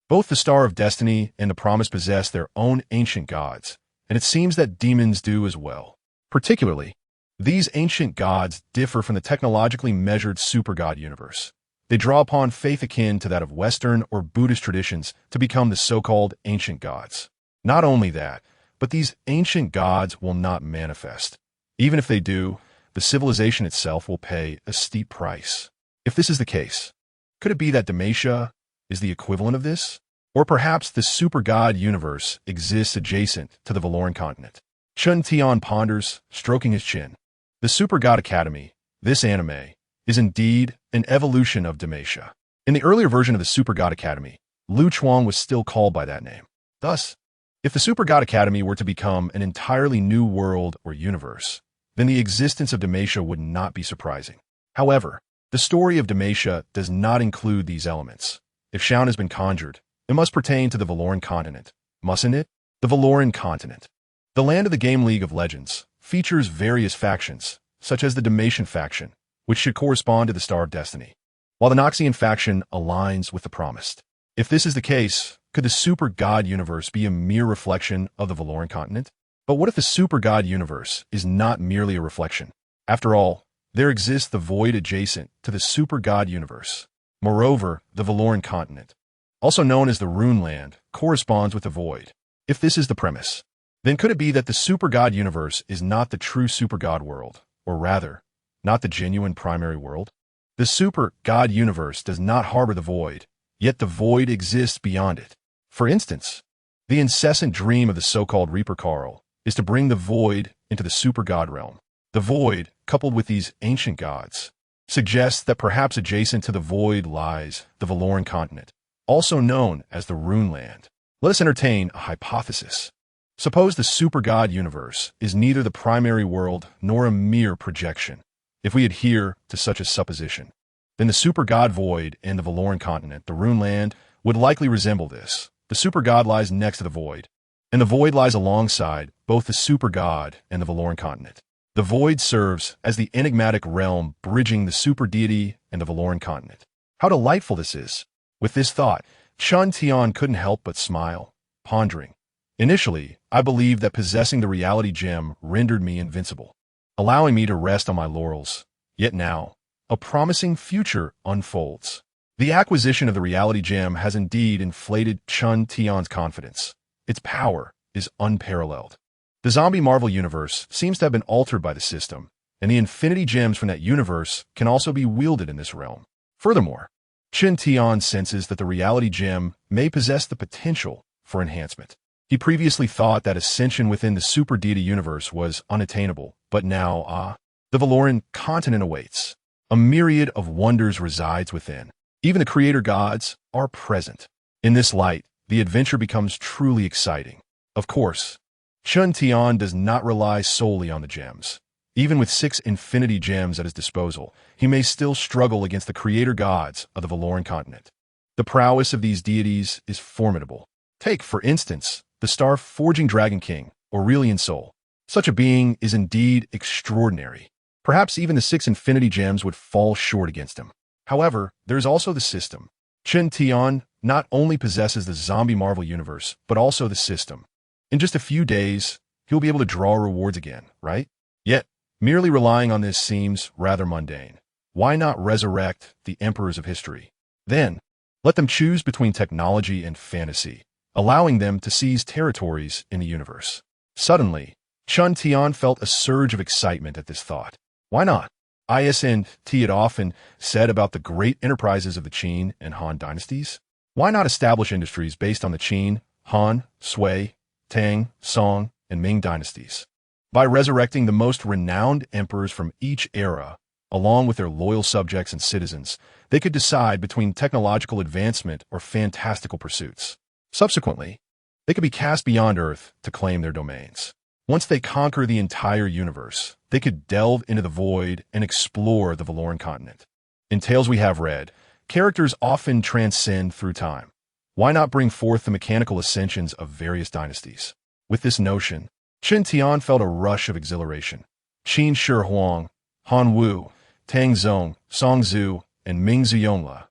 Speaker 1: both the Star of Destiny and the Promise possess their own ancient gods, and it seems that demons do as well. Particularly, these ancient gods differ from the technologically measured super god universe. They draw upon faith akin to that of Western or Buddhist traditions to become the so-called ancient gods. Not only that, but these ancient gods will not manifest. Even if they do, the civilization itself will pay a steep price. If this is the case, could it be that Demacia is the equivalent of this? Or perhaps the super god universe exists adjacent to the Valoran continent? Chun Tian ponders, stroking his chin. The Super God Academy, this anime, is indeed an evolution of Demacia. In the earlier version of the Super God Academy, Lu Chuang was still called by that name. Thus, if the Super God Academy were to become an entirely new world or universe, then the existence of Demacia would not be surprising. However, the story of Demacia does not include these elements. If Shaun has been conjured, it must pertain to the Valoran continent, mustn't it? The Valoran continent. The land of the game League of Legends features various factions, such as the Demacian faction, which should correspond to the Star of Destiny, while the Noxian faction aligns with the Promised. If this is the case, could the Super God universe be a mere reflection of the Valoran continent? But what if the Super God universe is not merely a reflection? After all, there exists the void adjacent to the Super God universe. Moreover, the Valoran continent, also known as the Rune Land, corresponds with the void. If this is the premise, then could it be that the Super God universe is not the true Super God world, or rather, not the genuine primary world? The Super God universe does not harbor the void, yet the void exists beyond it. For instance, the incessant dream of the so-called Reaper Carl is to bring the void into the Super God realm. The void, coupled with these ancient gods, suggests that perhaps adjacent to the void lies the Valoran continent, also known as the Rune Land. Let us entertain a hypothesis. Suppose the Super God universe is neither the primary world nor a mere projection. If we adhere to such a supposition, then the Super God void and the Valoran continent, the Rune Land, would likely resemble this. The Super God lies next to the void, and the void lies alongside both the Super God and the Valoran continent. The void serves as the enigmatic realm bridging the super deity and the Valoran continent. How delightful this is! With this thought, Chun Tian couldn't help but smile, pondering. Initially, I believed that possessing the reality gem rendered me invincible, allowing me to rest on my laurels. Yet now, a promising future unfolds. The acquisition of the reality gem has indeed inflated Chun Tian's confidence. Its power is unparalleled. The zombie Marvel universe seems to have been altered by the system, and the infinity gems from that universe can also be wielded in this realm. Furthermore, Chun Tian senses that the reality gem may possess the potential for enhancement. He previously thought that ascension within the super deity universe was unattainable, but now, the Valoran continent awaits. A myriad of wonders resides within. Even the creator gods are present. In this light, the adventure becomes truly exciting. Of course, Chun Tian does not rely solely on the gems. Even with 6 infinity gems at his disposal, he may still struggle against the creator gods of the Valoran continent. The prowess of these deities is formidable. Take, for instance, the star-forging Dragon King, Aurelian Soul. Such a being is indeed extraordinary. Perhaps even the 6 infinity gems would fall short against him. However, there is also the system. Chun Tian not only possesses the zombie Marvel universe, but also the system. In just a few days, he'll be able to draw rewards again, right? Yet, merely relying on this seems rather mundane. Why not resurrect the emperors of history? Then, let them choose between technology and fantasy, allowing them to seize territories in the universe. Suddenly, Chun Tian felt a surge of excitement at this thought. Why not? ISNT had often said about the great enterprises of the Qin and Han dynasties. Why not establish industries based on the Qin, Han, Sui, Tang, Song, and Ming dynasties? By resurrecting the most renowned emperors from each era, along with their loyal subjects and citizens, they could decide between technological advancement or fantastical pursuits. Subsequently, they could be cast beyond Earth to claim their domains. Once they conquer the entire universe, they could delve into the void and explore the Valoran continent. In tales we have read, characters often transcend through time. Why not bring forth the mechanical ascensions of various dynasties? With this notion, Chun Tian felt a rush of exhilaration. Qin Shi Huang, Han Wu, Tang Zong, Song Zhu, and Ming Ziyongla.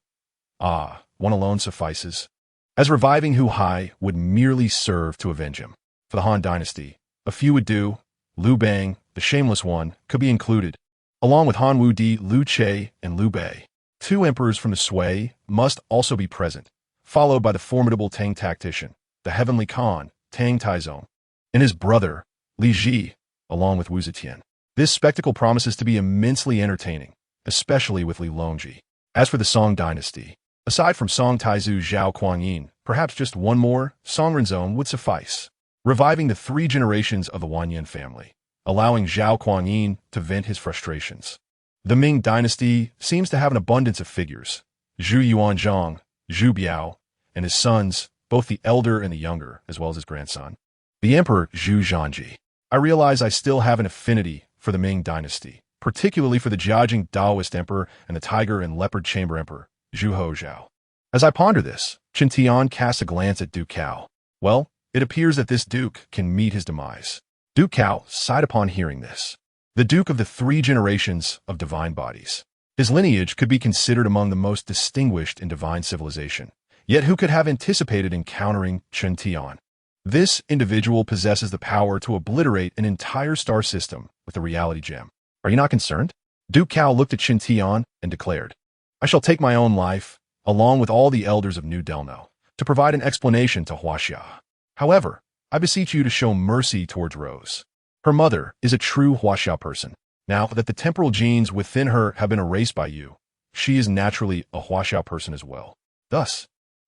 Speaker 1: One alone suffices. As reviving Hu Hai would merely serve to avenge him. For the Han dynasty, a few would do. Liu Bang, the shameless one, could be included, along with Han Wu Di, Liu Che, and Liu Bei. 2 emperors from the Sui must also be present, followed by the formidable Tang tactician, the heavenly Khan, Tang Taizong, and his brother, Li Ji, along with Wu Zetian. This spectacle promises to be immensely entertaining, especially with Li Longji. As for the Song dynasty, aside from Song Taizu Zhao Kuangyin, perhaps just one more Song Renzong would suffice, reviving the 3 generations of the Wanyan family, allowing Zhao Kuangyin to vent his frustrations. The Ming dynasty seems to have an abundance of figures: Zhu Yuanzhang, Zhu Biao, and his sons, both the elder and the younger, as well as his grandson, the Emperor Zhu Zhanji. I realize I still have an affinity for the Ming dynasty, particularly for the Jiajing Daoist Emperor and the Tiger and Leopard Chamber Emperor, Zhu Hozhao. As I ponder this, Chen Tian casts a glance at Duke Cao. Well, it appears that this duke can meet his demise. Duke Cao sighed upon hearing this. The duke of the 3 generations of divine bodies. His lineage could be considered among the most distinguished in divine civilization. Yet who could have anticipated encountering Chen Tian? This individual possesses the power to obliterate an entire star system with a reality gem. Are you not concerned? Duke Cao looked at Chen Tian and declared, I shall take my own life, along with all the elders of New Delno, to provide an explanation to Huaxia. However, I beseech you to show mercy towards Rose. Her mother is a true Huaxia person. Now that the temporal genes within her have been erased by you, she is naturally a Huaxia person as well. Thus,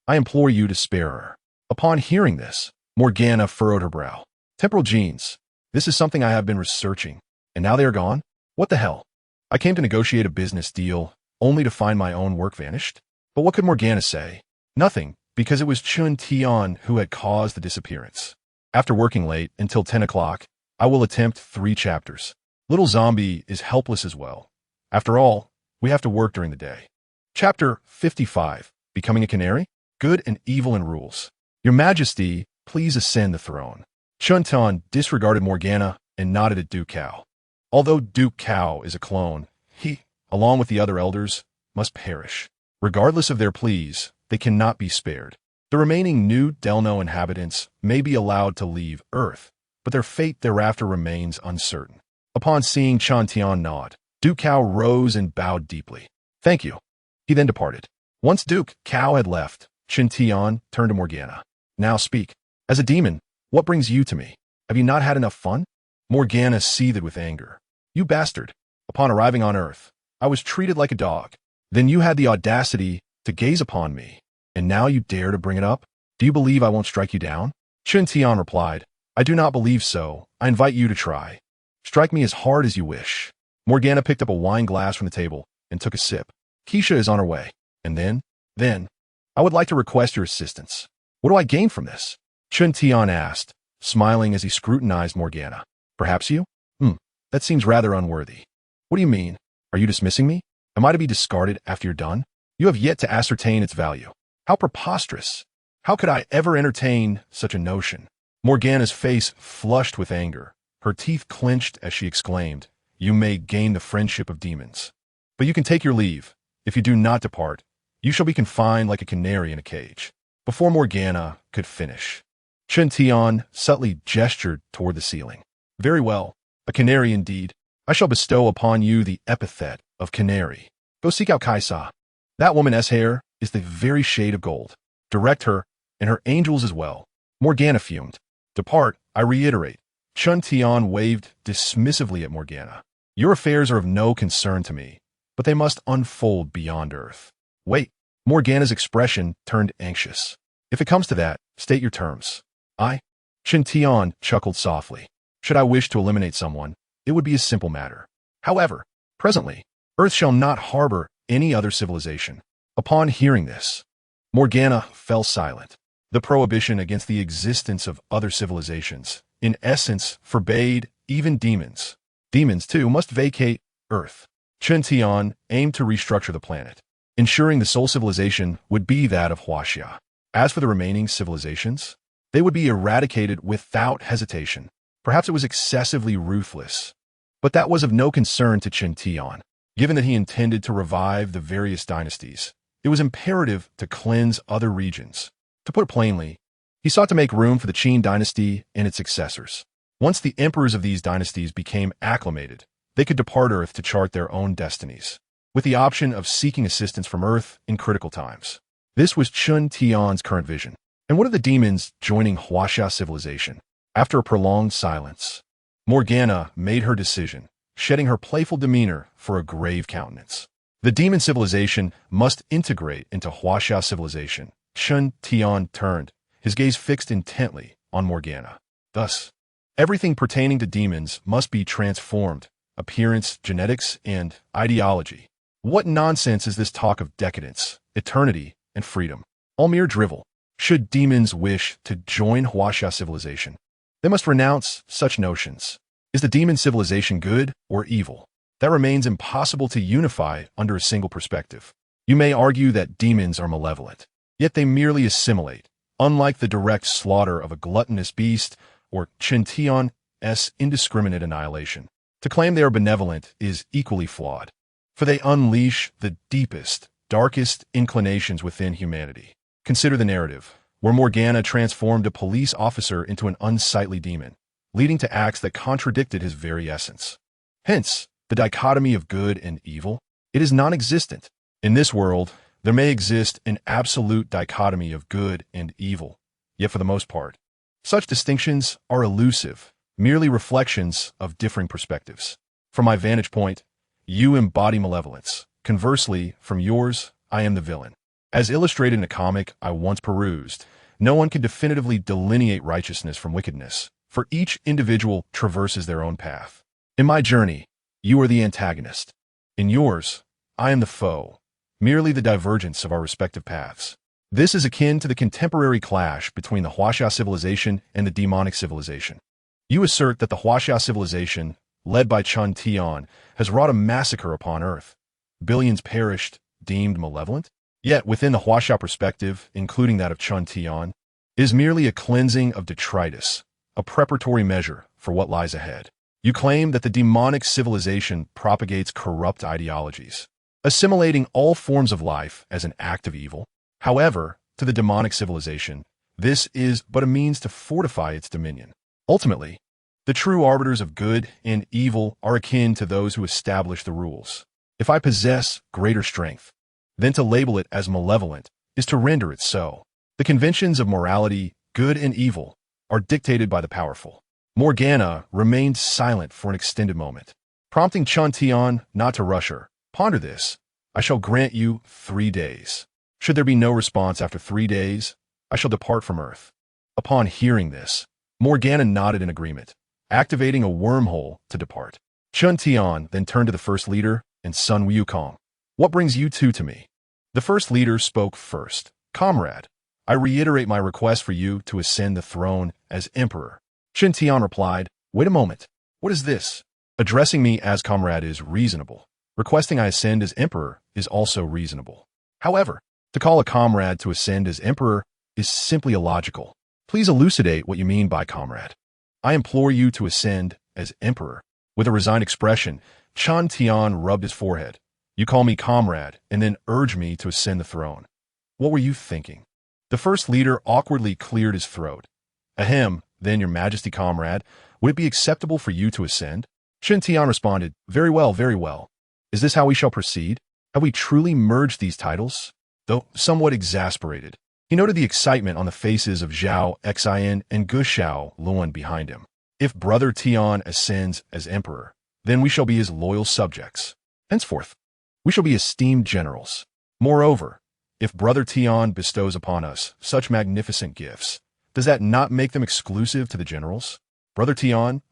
Speaker 1: I implore you to spare her. Upon hearing this, Morgana furrowed her brow. Temporal genes. This is something I have been researching, and now they are gone? What the hell? I came to negotiate a business deal, only to find my own work vanished? But what could Morgana say? Nothing, because it was Chen Tian who had caused the disappearance. After working late until 10 o'clock, I will attempt 3 chapters. Little Zombie is helpless as well. After all, we have to work during the day. Chapter 55, Becoming a Canary? Good and Evil and Rules. Your Majesty, please ascend the throne. Chen Tian disregarded Morgana and nodded at Duke Cao. Although Duke Cao is a clone, he, along with the other elders, must perish. Regardless of their pleas, they cannot be spared. The remaining New Delno inhabitants may be allowed to leave Earth, but their fate thereafter remains uncertain. Upon seeing Chen Tian nod, Duke Cao rose and bowed deeply. Thank you. He then departed. Once Duke Cao had left, Chen Tian turned to Morgana. Now speak. As a demon, what brings you to me? Have you not had enough fun? Morgana seethed with anger. You bastard. Upon arriving on Earth, I was treated like a dog. Then you had the audacity to gaze upon me, and now you dare to bring it up? Do you believe I won't strike you down? Chen Tian replied, I do not believe so. I invite you to try. Strike me as hard as you wish. Morgana picked up a wine glass from the table and took a sip. Keisha is on her way. And then, I would like to request your assistance. What do I gain from this? Chen Tian asked, smiling as he scrutinized Morgana. Perhaps you? That seems rather unworthy. What do you mean? Are you dismissing me? Am I to be discarded after you're done? You have yet to ascertain its value. How preposterous. How could I ever entertain such a notion? Morgana's face flushed with anger. Her teeth clenched as she exclaimed, You may gain the friendship of demons. But you can take your leave. If you do not depart, you shall be confined like a canary in a cage. Before Morgana could finish, Chen Tian subtly gestured toward the ceiling. Very well, a canary indeed. I shall bestow upon you the epithet of canary. Go seek out Kai Sha. That woman's hair is the very shade of gold. Direct her, and her angels as well. Morgana fumed. Depart, I reiterate. Chen Tian waved dismissively at Morgana. Your affairs are of no concern to me, but they must unfold beyond Earth. Wait. Morgana's expression turned anxious. If it comes to that, state your terms. Chen Tian chuckled softly. Should I wish to eliminate someone, it would be a simple matter. However, presently, Earth shall not harbor any other civilization. Upon hearing this, Morgana fell silent. The prohibition against the existence of other civilizations, in essence, forbade even demons. Demons, too, must vacate Earth. Chen Tian aimed to restructure the planet, ensuring the sole civilization would be that of Huaxia. As for the remaining civilizations, they would be eradicated without hesitation. Perhaps it was excessively ruthless, but that was of no concern to Chen Tian. Given that he intended to revive the various dynasties, it was imperative to cleanse other regions. To put it plainly, he sought to make room for the Qin dynasty and its successors. Once the emperors of these dynasties became acclimated, they could depart Earth to chart their own destinies. with the option of seeking assistance from Earth in critical times. This was Chun Tian's current vision. And what of the demons joining Huaxia civilization? After a prolonged silence, Mo Gan Na made her decision, shedding her playful demeanor for a grave countenance. The demon civilization must integrate into Huaxia civilization. Chun Tian turned, his gaze fixed intently on Mo Gan Na. Thus, everything pertaining to demons must be transformed: appearance, genetics, and ideology. What nonsense is this talk of decadence, eternity, and freedom? All mere drivel. Should demons wish to join Huaxia civilization, they must renounce such notions. Is the demon civilization good or evil? That remains impossible to unify under a single perspective. You may argue that demons are malevolent, yet they merely assimilate, unlike the direct slaughter of a gluttonous beast or Chun Tian's indiscriminate annihilation. To claim they are benevolent is equally flawed, for they unleash the deepest, darkest inclinations within humanity. Consider the narrative, where Mo Gan Na transformed a police officer into an unsightly demon, leading to acts that contradicted his very essence. Hence, the dichotomy of good and evil. It is non-existent. In this world, there may exist an absolute dichotomy of good and evil, yet for the most part, such distinctions are elusive, merely reflections of differing perspectives. From my vantage point, you embody malevolence. Conversely, from yours, I am the villain. As illustrated in a comic I once perused, no one can definitively delineate righteousness from wickedness, for each individual traverses their own path. In my journey, you are the antagonist. In yours, I am the foe, merely the divergence of our respective paths. This is akin to the contemporary clash between the Huaxia civilization and the demonic civilization. You assert that the Huaxia civilization, led by Chun Tian, has wrought a massacre upon Earth. Billions perished, deemed malevolent? Yet, within the Huaxia perspective, including that of Chun Tian, is merely a cleansing of detritus, a preparatory measure for what lies ahead. You claim that the demonic civilization propagates corrupt ideologies, assimilating all forms of life as an act of evil. However, to the demonic civilization, this is but a means to fortify its dominion. Ultimately, the true arbiters of good and evil are akin to those who establish the rules. If I possess greater strength, then to label it as malevolent is to render it so. The conventions of morality, good and evil, are dictated by the powerful. Mo Gan Na remained silent for an extended moment, prompting Chun Tian not to rush her. Ponder this. I shall grant you 3 days. Should there be no response after 3 days, I shall depart from Earth. Upon hearing this, Mo Gan Na nodded in agreement, activating a wormhole to depart. Chun Tian then turned to the first leader and Sun Wukong. What brings you two to me? The first leader spoke first. Comrade, I reiterate my request for you to ascend the throne as emperor. Chun Tian replied, wait a moment. What is this? Addressing me as comrade is reasonable. Requesting I ascend as emperor is also reasonable. However, to call a comrade to ascend as emperor is simply illogical. Please elucidate what you mean by comrade. I implore you to ascend as emperor. With a resigned expression, Chun Tian rubbed his forehead. You call me comrade and then urge me to ascend the throne. What were you thinking? The first leader awkwardly cleared his throat. Ahem, then your majesty comrade, would it be acceptable for you to ascend? Chun Tian responded, very well, very well. Is this how we shall proceed? Have we truly merged these titles? Though somewhat exasperated, he noted the excitement on the faces of Zhao Xin and Ge Xiao Luan behind him. If Brother Tian ascends as emperor, then we shall be his loyal subjects. Henceforth, we shall be esteemed generals. Moreover, if Brother Tian bestows upon us such magnificent gifts, does that not make them exclusive to the generals? Brother Tian,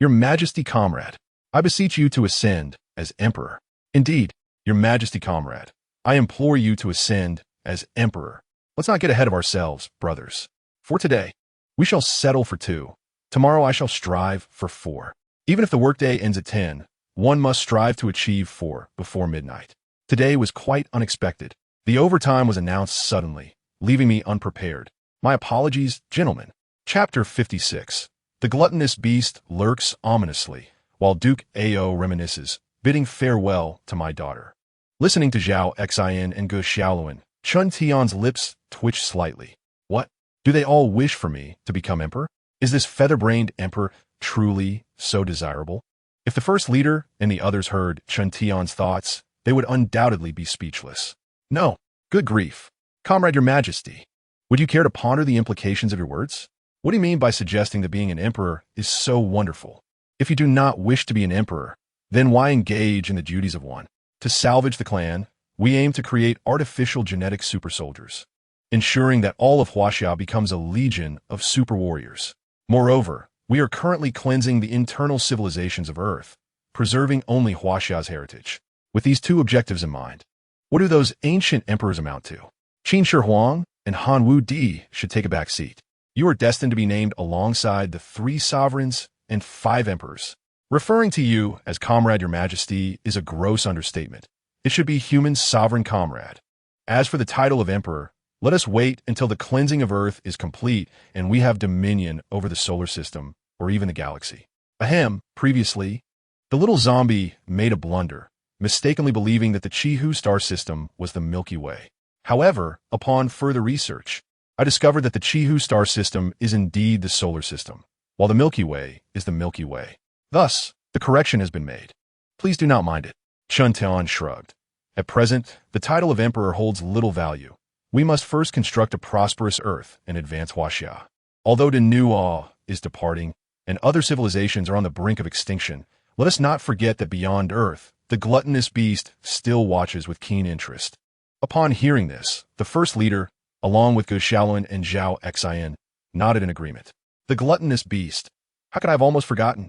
Speaker 1: your majesty comrade, I beseech you to ascend as emperor. Indeed, your majesty comrade, I implore you to ascend as emperor. Let's not get ahead of ourselves, brothers. For today, we shall settle for 2. Tomorrow I shall strive for 4. Even if the workday ends at 10, one must strive to achieve 4 before midnight. Today was quite unexpected. The overtime was announced suddenly, leaving me unprepared. My apologies, gentlemen. Chapter 56. The gluttonous beast lurks ominously, while Duke Ao reminisces, bidding farewell to my daughter. Listening to Zhao Xin and Ge Xiaoluan, Chun Tian's lips twitched slightly. What? Do they all wish for me to become emperor? Is this feather-brained emperor truly so desirable? If the first leader and the others heard Chun Tian's thoughts, they would undoubtedly be speechless. No, good grief. Comrade, your majesty, would you care to ponder the implications of your words? What do you mean by suggesting that being an emperor is so wonderful? If you do not wish to be an emperor, then why engage in the duties of one? To salvage the clan, we aim to create artificial genetic super soldiers, ensuring that all of Huaxia becomes a legion of super warriors. Moreover, we are currently cleansing the internal civilizations of Earth, preserving only Huaxia's heritage. With these two objectives in mind, what do those ancient emperors amount to? Qin Shi Huang and Han Wu Di should take a back seat. You are destined to be named alongside the 3 sovereigns and 5 emperors. Referring to you as Comrade Your Majesty is a gross understatement. It should be human sovereign comrade. As for the title of emperor, let us wait until the cleansing of Earth is complete and we have dominion over the solar system or even the galaxy. Ahem, previously, the little zombie made a blunder, mistakenly believing that the Chihu star system was the Milky Way. However, upon further research, I discovered that the Chihu star system is indeed the solar system, while the Milky Way is the Milky Way. Thus, the correction has been made. Please do not mind it. Chun Tian shrugged. At present, the title of emperor holds little value. We must first construct a prosperous Earth and advance Huaxia. Although the Nuo is departing, and other civilizations are on the brink of extinction, let us not forget that beyond Earth, the gluttonous beast still watches with keen interest. Upon hearing this, the first leader, along with Gu Shaolin and Zhao Xian, nodded in agreement. The gluttonous beast. How could I have almost forgotten?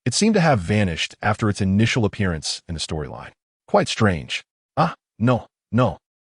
Speaker 1: It seemed to have vanished after its initial appearance in the storyline. Quite strange. No.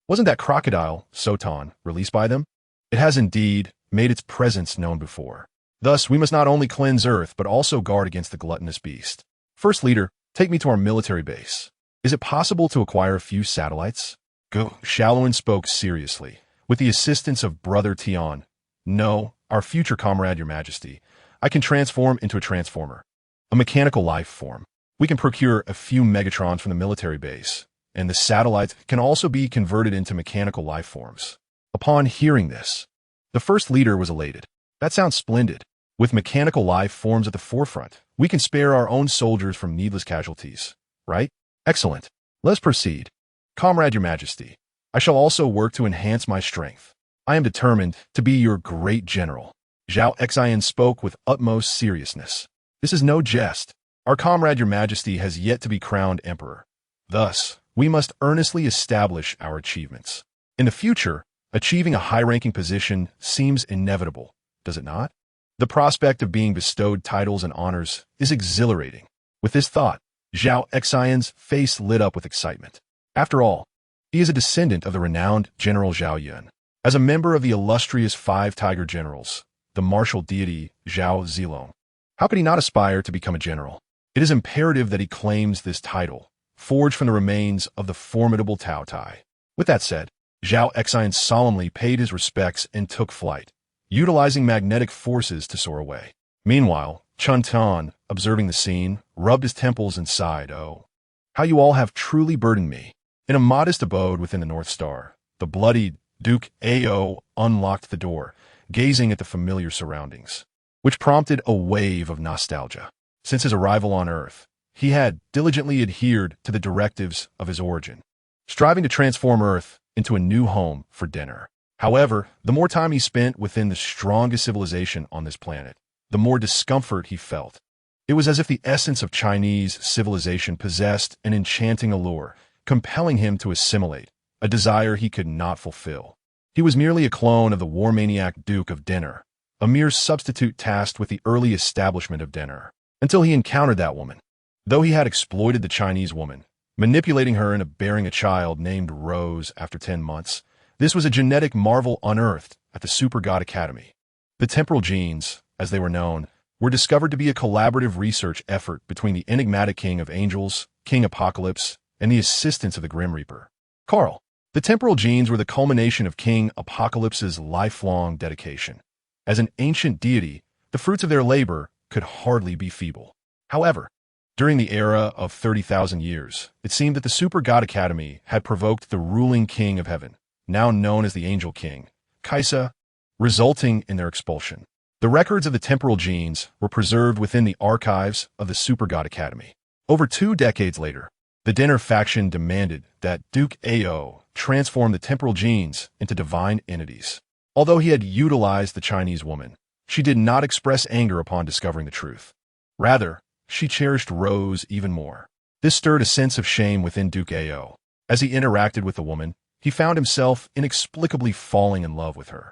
Speaker 1: Wasn't that crocodile, Sotan, released by them? It has indeed made its presence known before. Thus, we must not only cleanse Earth, but also guard against the gluttonous beast. First leader, take me to our military base. Is it possible to acquire a few satellites? Gu Shaolin spoke seriously. With the assistance of Brother Tian. No, our future comrade, Your Majesty. I can transform into a transformer. A mechanical life form. We can procure a few Megatrons from the military base, and the satellites can also be converted into mechanical life forms. Upon hearing this, the first leader was elated. That sounds splendid. With mechanical life forms at the forefront, we can spare our own soldiers from needless casualties, right? Excellent. Let's proceed. Comrade, Your Majesty, I shall also work to enhance my strength. I am determined to be your great general. Zhao Xian spoke with utmost seriousness. This is no jest. Our comrade, Your Majesty, has yet to be crowned emperor. Thus, we must earnestly establish our achievements. In the future, achieving a high-ranking position seems inevitable, does it not? The prospect of being bestowed titles and honors is exhilarating. With this thought, Zhao Xian's face lit up with excitement. After all, he is a descendant of the renowned General Zhao Yun. As a member of the illustrious 5 Tiger Generals, the martial deity Zhao Zilong, how could he not aspire to become a general? It is imperative that he claims this title, forged from the remains of the formidable Tao Tai. With that said, Zhao Xian solemnly paid his respects and took flight, utilizing magnetic forces to soar away. Meanwhile, Chun Tian, observing the scene, rubbed his temples and sighed, "Oh, how you all have truly burdened me." In a modest abode within the North Star, the bloodied Duke Ao unlocked the door, gazing at the familiar surroundings, which prompted a wave of nostalgia. Since his arrival on Earth, he had diligently adhered to the directives of his origin, striving to transform Earth into a new home for dinner. However, the more time he spent within the strongest civilization on this planet, the more discomfort he felt. It was as if the essence of Chinese civilization possessed an enchanting allure, compelling him to assimilate, a desire he could not fulfill. He was merely a clone of the war-maniac Duke of Dinner, a mere substitute tasked with the early establishment of dinner, until he encountered that woman. Though he had exploited the Chinese woman, manipulating her into bearing a child named Rose after 10 months, this was a genetic marvel unearthed at the Super God Academy. The temporal genes, as they were known, were discovered to be a collaborative research effort between the enigmatic King of Angels, King Apocalypse, and the assistants of the Grim Reaper. Carl, the temporal genes were the culmination of King Apocalypse's lifelong dedication. As an ancient deity, the fruits of their labor could hardly be feeble. However, during the era of 30,000 years, it seemed that the Super God Academy had provoked the ruling King of Heaven, now known as the Angel King, Kai Sha, resulting in their expulsion. The records of the temporal genes were preserved within the archives of the Super God Academy. Over 2 decades later, The dinner faction demanded that Duke Ao transform the temporal genes into divine entities. Although he had utilized the Chinese woman, she did not express anger upon discovering the truth. Rather, she cherished Rose even more. This stirred a sense of shame within Duke Ao. As he interacted with the woman, he found himself inexplicably falling in love with her.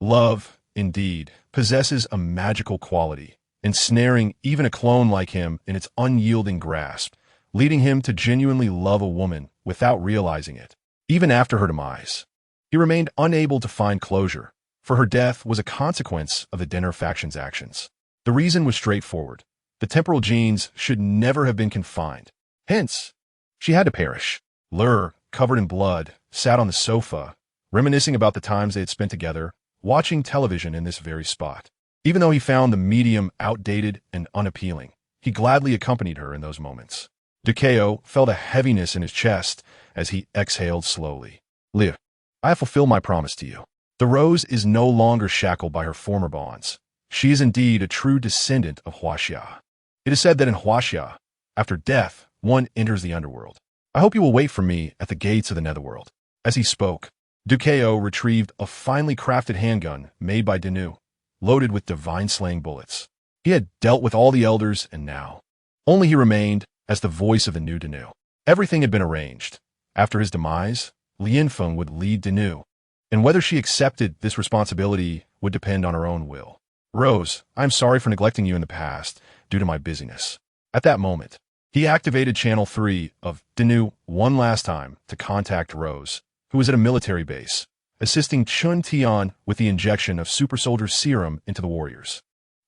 Speaker 1: Love, indeed, possesses a magical quality, ensnaring even a clone like him in its unyielding grasp, leading him to genuinely love a woman without realizing it. Even after her demise, he remained unable to find closure, for her death was a consequence of the dinner faction's actions. The reason was straightforward. The temporal genes should never have been confined. Hence, she had to perish. Lur, covered in blood, sat on the sofa, reminiscing about the times they had spent together, watching television in this very spot. Even though he found the medium outdated and unappealing, he gladly accompanied her in those moments. Dukeo felt a heaviness in his chest as he exhaled slowly. Liv, I have fulfilled my promise to you. The Rose is no longer shackled by her former bonds. She is indeed a true descendant of Huaxia. It is said that in Huaxia, after death, one enters the underworld. I hope you will wait for me at the gates of the netherworld. As he spoke, Dukeo retrieved a finely crafted handgun made by Danu, loaded with divine-slaying bullets. He had dealt with all the elders, and now only he remained as the voice of the new Danu. Everything had been arranged. After his demise, Lianfeng would lead Danu, and whether she accepted this responsibility would depend on her own will. Rose, I am sorry for neglecting you in the past due to my busyness. At that moment, he activated Channel 3 of Danu one last time to contact Rose, who was at a military base, assisting Chun Tian with the injection of super soldier serum into the warriors.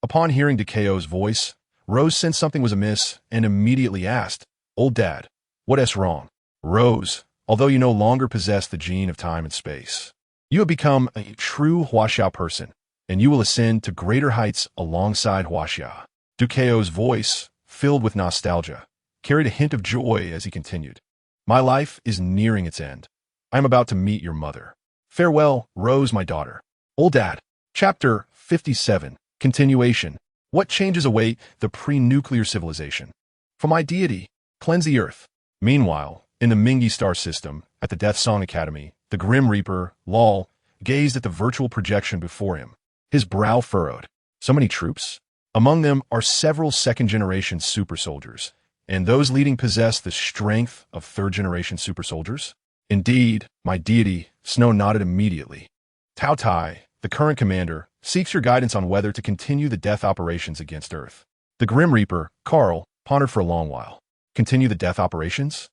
Speaker 1: Upon hearing Dukeo's voice, Rose sensed something was amiss and immediately asked, Old Dad, what is wrong? Rose, although you no longer possess the gene of time and space, you have become a true Huaxia person, and you will ascend to greater heights alongside Huaxia. Dukeo's voice, filled with nostalgia, carried a hint of joy as he continued. My life is nearing its end. I am about to meet your mother. Farewell, Rose, my daughter. Old Dad. Chapter 57. Continuation. What changes await the pre-nuclear civilization? For my deity, cleanse the earth. Meanwhile, in the Mingi star system, at the Death Song Academy, the Grim Reaper, Lal, gazed at the virtual projection before him, his brow furrowed. So many troops? Among them are several second-generation super soldiers, and those leading possess the strength of third-generation super soldiers? Indeed, my deity, Snow nodded immediately. Tao Tai, the current commander, seeks your guidance on whether to continue the death operations against Earth. The Grim Reaper, Carl, pondered for a long while. Continue the death operations?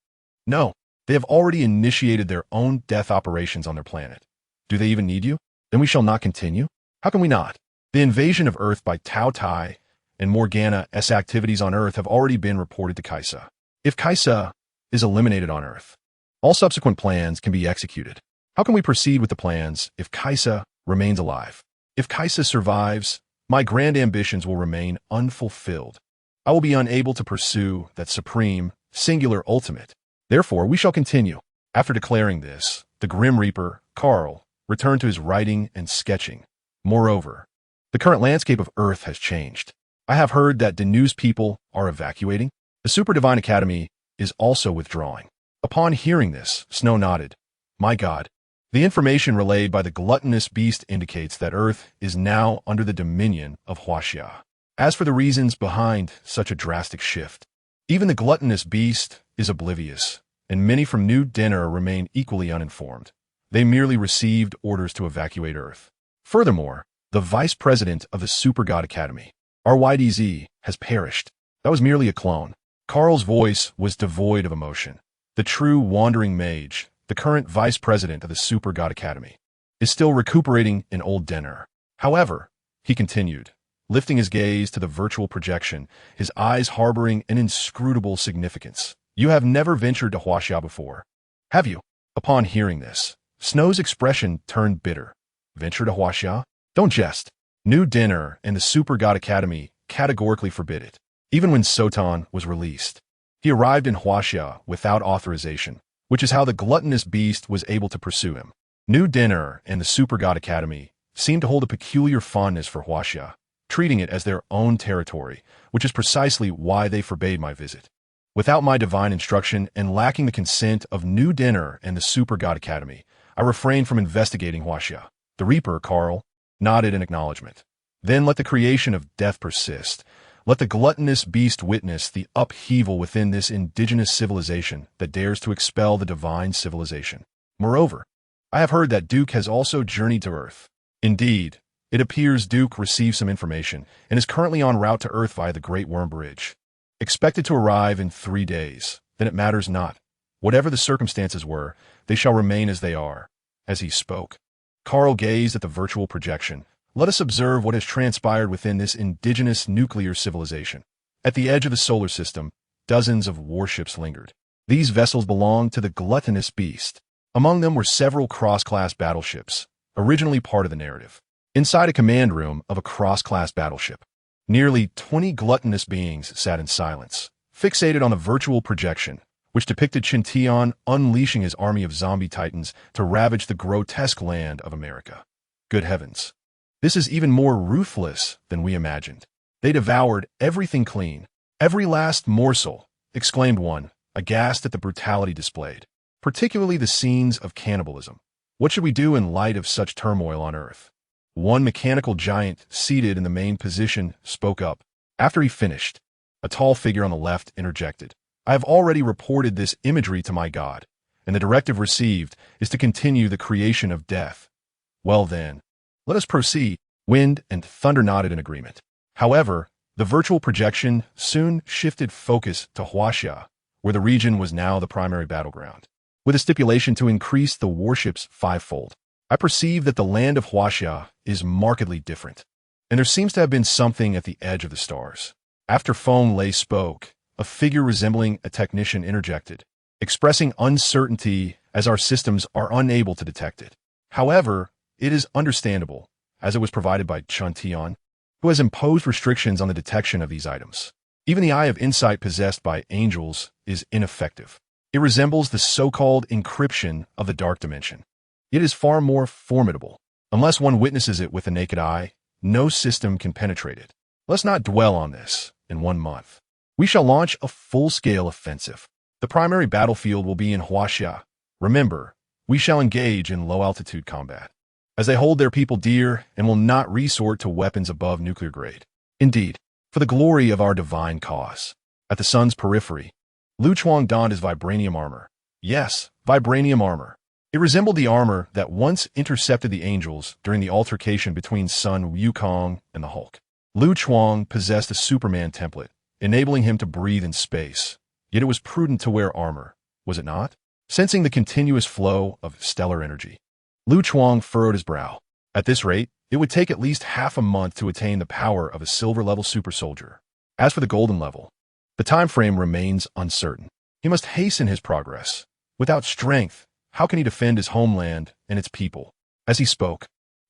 Speaker 1: No, they have already initiated their own death operations on their planet. Do they even need you? Then we shall not continue? How can we not? The invasion of Earth by Tao Tai and Mo Gan Na's activities on Earth have already been reported to Kai Sha. If Kai Sha is eliminated on Earth, all subsequent plans can be executed. How can we proceed with the plans if Kai Sha remains alive? If Kai Sha survives, my grand ambitions will remain unfulfilled. I will be unable to pursue that supreme, singular ultimate. Therefore, we shall continue. After declaring this, the Grim Reaper, Carl, returned to his writing and sketching. Moreover, the current landscape of Earth has changed. I have heard that Danu's people are evacuating. The Super Divine Academy is also withdrawing. Upon hearing this, Snow nodded. My God, the information relayed by the gluttonous beast indicates that Earth is now under the dominion of Huaxia. As for the reasons behind such a drastic shift, even the gluttonous beast is oblivious, and many from New Dinner remain equally uninformed. They merely received orders to evacuate Earth. Furthermore, the vice president of the Super God Academy, RYDZ, has perished. That was merely a clone. Carl's voice was devoid of emotion. The true wandering mage, the current vice president of the Super God Academy, is still recuperating in Old Dinner. However, he continued, lifting his gaze to the virtual projection, his eyes harboring an inscrutable significance. You have never ventured to Huaxia before, have you? Upon hearing this, Snow's expression turned bitter. Venture to Huaxia? Don't jest. New Dinner and the Super God Academy categorically forbid it. Even when Sotan was released, he arrived in Huaxia without authorization, which is how the gluttonous beast was able to pursue him. New Dinner and the Super God Academy seem to hold a peculiar fondness for Huaxia, treating it as their own territory, which is precisely why they forbade my visit. Without my divine instruction and lacking the consent of New Dinner and the Super God Academy, I refrained from investigating Huaxia. The Reaper, Carl, nodded in acknowledgement. Then let the creation of death persist. Let the gluttonous beast witness the upheaval within this indigenous civilization that dares to expel the divine civilization. Moreover, I have heard that Duke has also journeyed to Earth. Indeed, it appears Duke received some information and is currently en route to Earth via the Great Worm Bridge. Expected to arrive in 3 days, then it matters not. Whatever the circumstances were, they shall remain as they are. As he spoke, Carl gazed at the virtual projection. Let us observe what has transpired within this indigenous nuclear civilization. At the edge of the solar system, dozens of warships lingered. These vessels belonged to the gluttonous beast. Among them were several cross-class battleships, originally part of the narrative. Inside a command room of a cross-class battleship, nearly 20 gluttonous beings sat in silence, fixated on the virtual projection, which depicted Chintian unleashing his army of zombie titans to ravage the grotesque land of America. Good heavens. This is even more ruthless than we imagined. They devoured everything clean, every last morsel, exclaimed one, aghast at the brutality displayed, particularly the scenes of cannibalism. What should we do in light of such turmoil on Earth? One mechanical giant seated in the main position spoke up. After he finished, a tall figure on the left interjected. I have already reported this imagery to my god, and the directive received is to continue the creation of death. Well then, let us proceed. Wind and thunder nodded in agreement. However, the virtual projection soon shifted focus to Huaxia, where the region was now the primary battleground. With a stipulation to increase the warships 5-fold, I perceive that the land of Huaxia is markedly different, and there seems to have been something at the edge of the stars. After Feng Lei spoke, a figure resembling a technician interjected, expressing uncertainty as our systems are unable to detect it. However, it is understandable, as it was provided by Chun Tian, who has imposed restrictions on the detection of these items. Even the eye of insight possessed by angels is ineffective. It resembles the so-called encryption of the dark dimension. It is far more formidable. Unless one witnesses it with the naked eye, no system can penetrate it. Let's not dwell on this in 1 month. We shall launch a full-scale offensive. The primary battlefield will be in Huaxia. Remember, we shall engage in low-altitude combat, as they hold their people dear and will not resort to weapons above nuclear grade. Indeed, for the glory of our divine cause. At the sun's periphery, Lu Chuang donned his vibranium armor. Yes, vibranium armor. It resembled the armor that once intercepted the angels during the altercation between Sun Wukong and the Hulk. Lu Chuang possessed a Superman template, enabling him to breathe in space. Yet it was prudent to wear armor, was it not? Sensing the continuous flow of stellar energy, Lu Chuang furrowed his brow. At this rate, it would take at least half a month to attain the power of a silver-level super soldier. As for the golden level, the time frame remains uncertain. He must hasten his progress. Without strength, how can he defend his homeland and its people? As he spoke,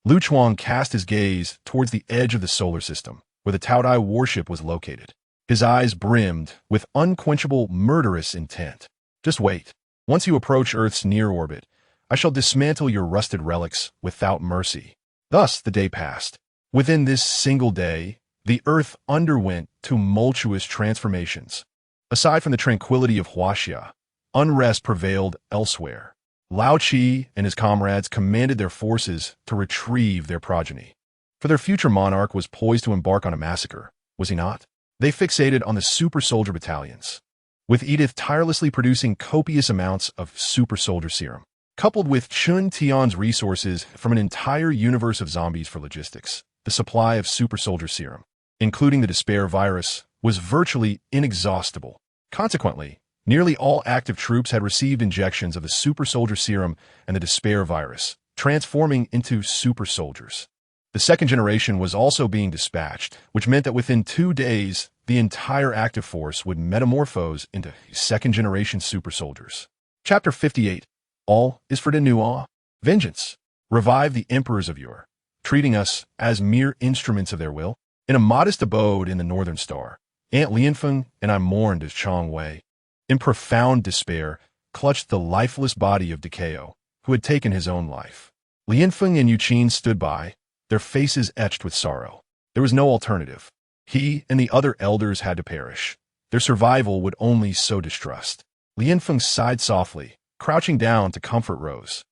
Speaker 1: Lu Chuang cast his gaze towards the edge of the solar system, where the Taodai warship was located. His eyes brimmed with unquenchable murderous intent. Just wait. Once you approach Earth's near orbit, I shall dismantle your rusted relics without mercy. Thus the day passed. Within this single day, the Earth underwent tumultuous transformations. Aside from the tranquility of Huaxia, unrest prevailed elsewhere. Lao Qi and his comrades commanded their forces to retrieve their progeny. For their future monarch was poised to embark on a massacre, was he not? They fixated on the super soldier battalions, with Edith tirelessly producing copious amounts of super soldier serum, coupled with Chun Tian's resources from an entire universe of zombies for logistics. The supply of super soldier serum, including the despair virus, was virtually inexhaustible. Consequently, nearly all active troops had received injections of the super soldier serum and the despair virus, transforming into super soldiers. The second generation was also being dispatched, which meant that within 2 days, the entire active force would metamorphose into second-generation super soldiers. Chapter 58. All is for the Nuwa. Vengeance. Revive the emperors of yore, treating us as mere instruments of their will. In a modest abode in the Northern Star, Aunt Lianfeng and I mourned as Chong Wei, in profound despair, clutched the lifeless body of Decao, who had taken his own life. Lianfeng and Yuqin stood by, their faces etched with sorrow. There was no alternative. He and the other elders had to perish. their survival would only sow distrust. Li Yinfeng sighed softly, crouching down to comfort Rose.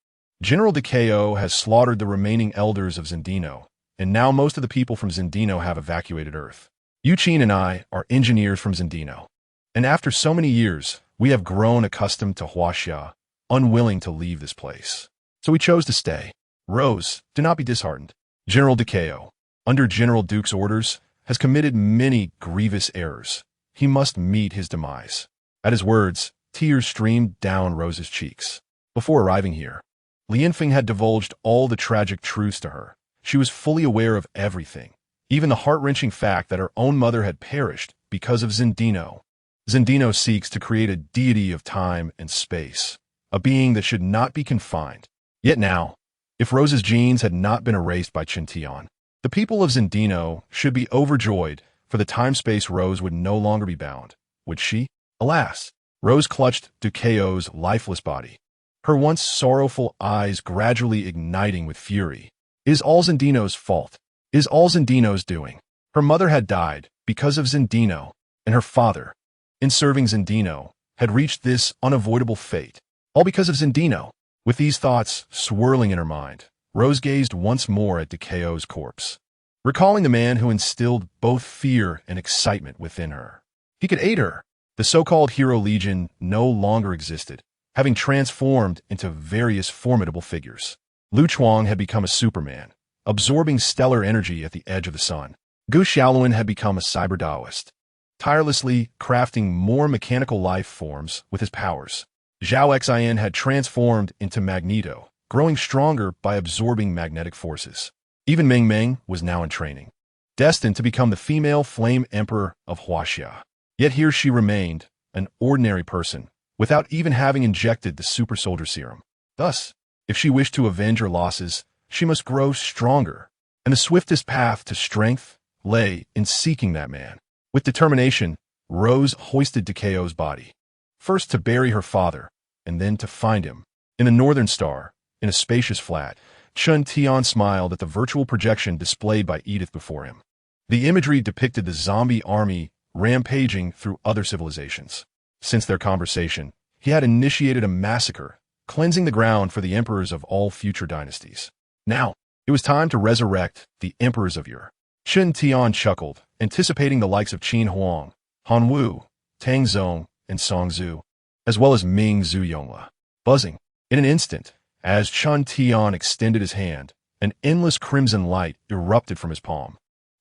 Speaker 1: General Decao has slaughtered the remaining elders of Zendino, and now most of the people from Zendino have evacuated Earth. Yu Qin and I are engineers from Zendino. And after so many years, we have grown accustomed to Huaxia, unwilling to leave this place. So we chose to stay. Rose, do not be disheartened. General Decao, under General Duke's orders, has committed many grievous errors. He must meet his demise. At his words, tears streamed down Rose's cheeks. Before arriving here, Li Yinfeng had divulged all the tragic truths to her. She was fully aware of everything, even the heart-wrenching fact that her own mother had perished because of Zendino. Zendino seeks to create a deity of time and space, a being that should not be confined. Yet now, if Rose's genes had not been erased by Qin Tian, the people of Zendino should be overjoyed, for the time-space Rose would no longer be bound. Would she? Alas! Rose clutched Ducao's lifeless body, her once sorrowful eyes gradually igniting with fury. Is all Zendino's fault? Is all Zendino's doing? Her mother had died because of Zendino, and her father, in serving Zendino, had reached this unavoidable fate. All because of Zendino. With these thoughts swirling in her mind, Rose gazed once more at Ducao's corpse, recalling the man who instilled both fear and excitement within her. He could aid her. The so-called Hero Legion no longer existed, having transformed into various formidable figures. Lu Chuang had become a Superman, absorbing stellar energy at the edge of the sun. Gu Xiaoluan had become a cyber Taoist, tirelessly crafting more mechanical life forms with his powers. Zhao Xian had transformed into Magneto, growing stronger by absorbing magnetic forces. Even Meng Meng was now in training, destined to become the female Flame Emperor of Huaxia. Yet here she remained, an ordinary person, without even having injected the super soldier serum. Thus, if she wished to avenge her losses, she must grow stronger, and the swiftest path to strength lay in seeking that man. With determination, Rose hoisted Ducao's body, first to bury her father, and then to find him. In the Northern Star, in a spacious flat, Qin Tian smiled at the virtual projection displayed by Edith before him. The imagery depicted the zombie army rampaging through other civilizations. Since their conversation, he had initiated a massacre, cleansing the ground for the emperors of all future dynasties. Now, it was time to resurrect the emperors of Ur. Qin Tian chuckled, anticipating the likes of Qin Huang, Han Wu, Tang Zong, and Song Zhu, as well as Ming Zhu Yongla. Buzzing. In an instant, as Qin Tian extended his hand, an endless crimson light erupted from his palm,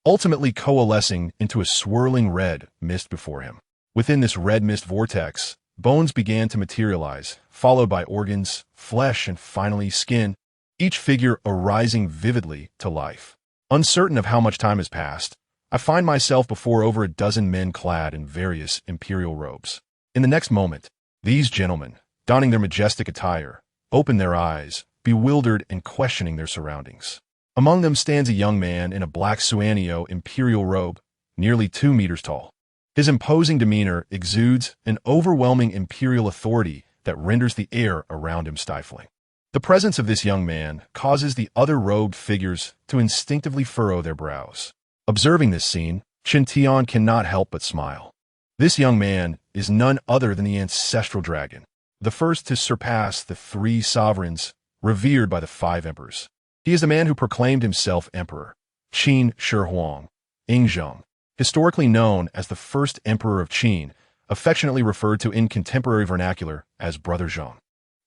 Speaker 1: ultimately coalescing into a swirling red mist before him. Within this red mist vortex, bones began to materialize, followed by organs, flesh, and finally skin, each figure arising vividly to life. Uncertain of how much time has passed, I find myself before over a dozen men clad in various imperial robes. In the next moment, these gentlemen, donning their majestic attire, open their eyes, bewildered and questioning their surroundings. Among them stands a young man in a black Suanio imperial robe, nearly 2 meters tall. His imposing demeanor exudes an overwhelming imperial authority that renders the air around him stifling. The presence of this young man causes the other robed figures to instinctively furrow their brows. Observing this scene, Qin Tian cannot help but smile. This young man is none other than the ancestral dragon, the first to surpass the 3 sovereigns revered by the 5 emperors. He is the man who proclaimed himself emperor, Qin Shi Huang, Ingzheng, historically known as the first emperor of Qin, affectionately referred to in contemporary vernacular as Brother Zheng.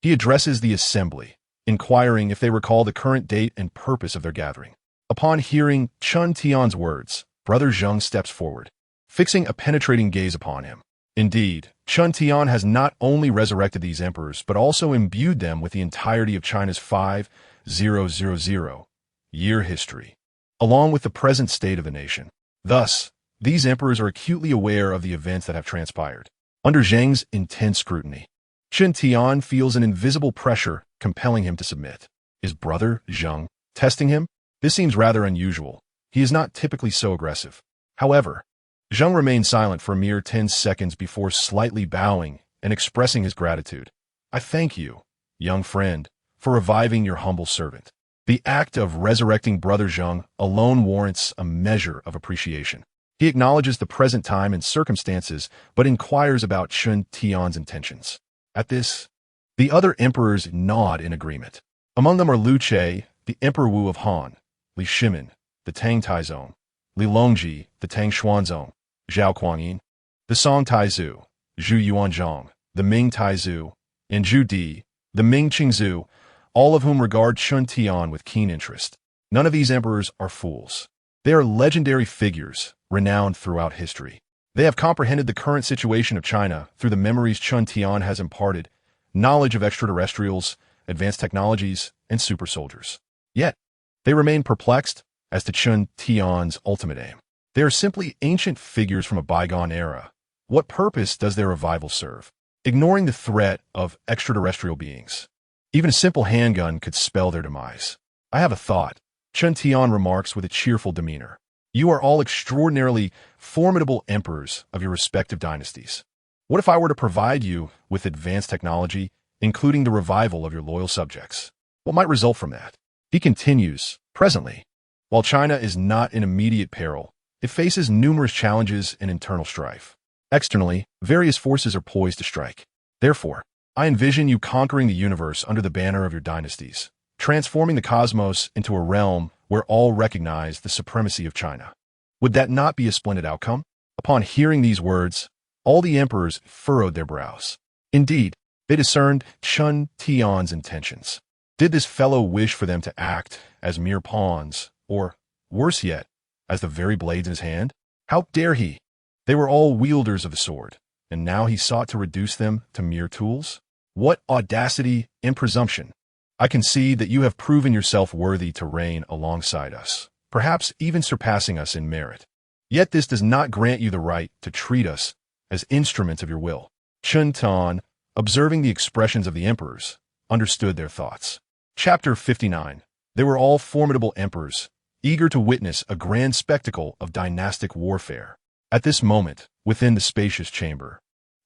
Speaker 1: He addresses the assembly, inquiring if they recall the current date and purpose of their gathering. Upon hearing Qin Tian's words, Brother Zheng steps forward, fixing a penetrating gaze upon him. Indeed, Qin Tian has not only resurrected these emperors, but also imbued them with the entirety of China's 5000 year history, along with the present state of the nation. Thus, these emperors are acutely aware of the events that have transpired. Under Zheng's intense scrutiny, Qin Tian feels an invisible pressure compelling him to submit. Is Brother Zheng testing him? This seems rather unusual. He is not typically so aggressive. However, Zheng remained silent for a mere 10 seconds before slightly bowing and expressing his gratitude. I thank you, young friend, for reviving your humble servant. The act of resurrecting Brother Zheng alone warrants a measure of appreciation. He acknowledges the present time and circumstances, but inquires about Chun Tian's intentions. At this, the other emperors nod in agreement. Among them are Liu Che, the Emperor Wu of Han, Li Shimin, the Tang Taizong, Li Longji, the Tang Xuanzong, Zhao Kuangyin, the Song Taizu, Zhu Yuanzhong, the Ming Taizu, and Zhu Di, the Ming Qingzu, all of whom regard Chun Tian with keen interest. None of these emperors are fools. They are legendary figures, renowned throughout history. They have comprehended the current situation of China through the memories Chun Tian has imparted, knowledge of extraterrestrials, advanced technologies, and super soldiers. Yet, they remain perplexed as to Chun Tian's ultimate aim. They are simply ancient figures from a bygone era. What purpose does their revival serve? Ignoring the threat of extraterrestrial beings. Even a simple handgun could spell their demise. I have a thought. Chun Tian remarks with a cheerful demeanor. You are all extraordinarily formidable emperors of your respective dynasties. What if I were to provide you with advanced technology, including the revival of your loyal subjects? What might result from that? He continues, presently, while China is not in immediate peril, it faces numerous challenges and internal strife. Externally, various forces are poised to strike. Therefore, I envision you conquering the universe under the banner of your dynasties, transforming the cosmos into a realm where all recognize the supremacy of China. Would that not be a splendid outcome? Upon hearing these words, all the emperors furrowed their brows. Indeed, they discerned Chun Tian's intentions. Did this fellow wish for them to act as mere pawns, or, worse yet, as the very blades in his hand? How dare he? They were all wielders of the sword, and now he sought to reduce them to mere tools? What audacity and presumption! I concede that you have proven yourself worthy to reign alongside us, perhaps even surpassing us in merit. Yet this does not grant you the right to treat us as instruments of your will. Chun Tian, observing the expressions of the emperors, understood their thoughts. Chapter 59. They were all formidable emperors, eager to witness a grand spectacle of dynastic warfare. At this moment, within the spacious chamber,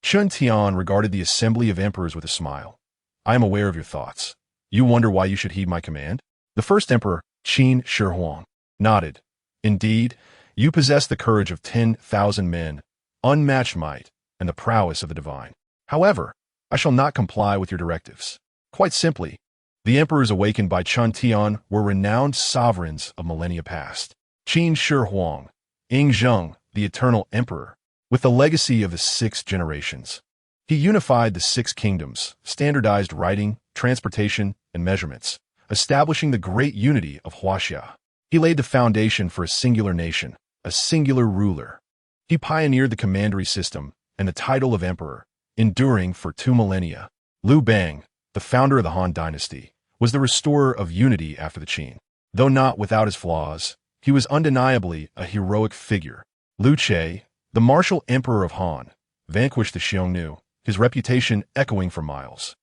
Speaker 1: Chun Tian regarded the assembly of emperors with a smile. I am aware of your thoughts. You wonder why you should heed my command? The first emperor, Qin Shi Huang, nodded. Indeed, you possess the courage of 10,000 men, unmatched might, and the prowess of the divine. However, I shall not comply with your directives. Quite simply, the emperors awakened by Chun Tian were renowned sovereigns of millennia past. Qin Shi Huang, Ying Zheng, the eternal emperor, with the legacy of the 6 generations. He unified the 6 kingdoms, standardized writing, transportation, and measurements, establishing the great unity of Huaxia. He laid the foundation for a singular nation, a singular ruler. He pioneered the commandery system and the title of emperor, enduring for 2 millennia. Liu Bang, the founder of the Han dynasty, was the restorer of unity after the Qin. Though not without his flaws, he was undeniably a heroic figure. Liu Che, the martial emperor of Han, vanquished the Xiongnu, his reputation echoing for miles.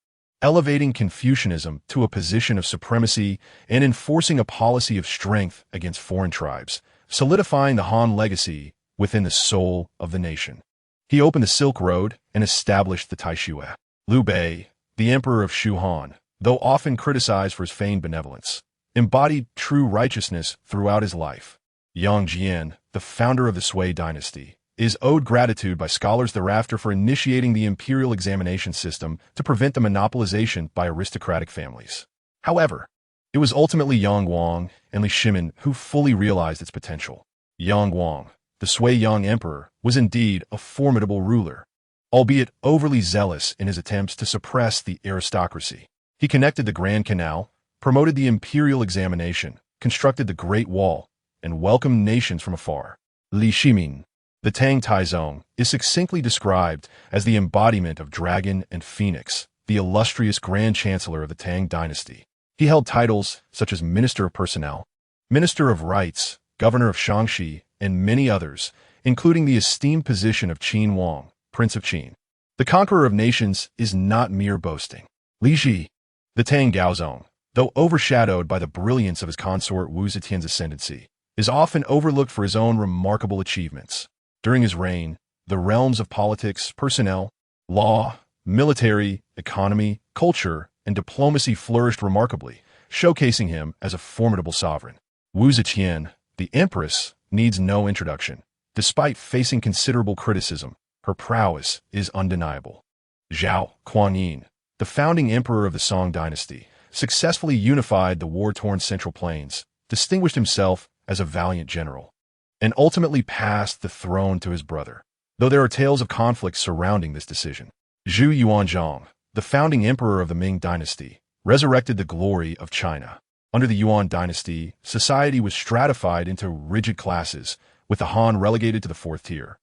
Speaker 1: Elevating Confucianism to a position of supremacy and enforcing a policy of strength against foreign tribes, solidifying the Han legacy within the soul of the nation. He opened the Silk Road and established the Taixue. Liu Bei, the emperor of Shu Han, though often criticized for his feigned benevolence, embodied true righteousness throughout his life. Yang Jian, the founder of the Sui dynasty, is owed gratitude by scholars thereafter for initiating the imperial examination system to prevent the monopolization by aristocratic families. However, it was ultimately Yang Wang and Li Shimin who fully realized its potential. Yang Wang, the Sui Yang emperor, was indeed a formidable ruler, albeit overly zealous in his attempts to suppress the aristocracy. He connected the Grand Canal, promoted the imperial examination, constructed the Great Wall, and welcomed nations from afar. Li Shimin, the Tang Taizong, is succinctly described as the embodiment of dragon and phoenix, the illustrious Grand Chancellor of the Tang dynasty. He held titles such as Minister of Personnel, Minister of Rights, Governor of Shaanxi, and many others, including the esteemed position of Qin Wang, Prince of Qin. The conqueror of nations is not mere boasting. Li Ji, the Tang Gaozong, though overshadowed by the brilliance of his consort Wu Zetian's ascendancy, is often overlooked for his own remarkable achievements. During his reign, the realms of politics, personnel, law, military, economy, culture, and diplomacy flourished remarkably, showcasing him as a formidable sovereign. Wu Zetian, the empress, needs no introduction. Despite facing considerable criticism, her prowess is undeniable. Zhao Kuan-yin, the founding emperor of the Song dynasty, successfully unified the war-torn Central Plains, distinguished himself as a valiant general, and ultimately passed the throne to his brother, though there are tales of conflict surrounding this decision. Zhu Yuanzhang, the founding emperor of the Ming dynasty, resurrected the glory of China. Under the Yuan dynasty, society was stratified into rigid classes, with the Han relegated to the fourth tier.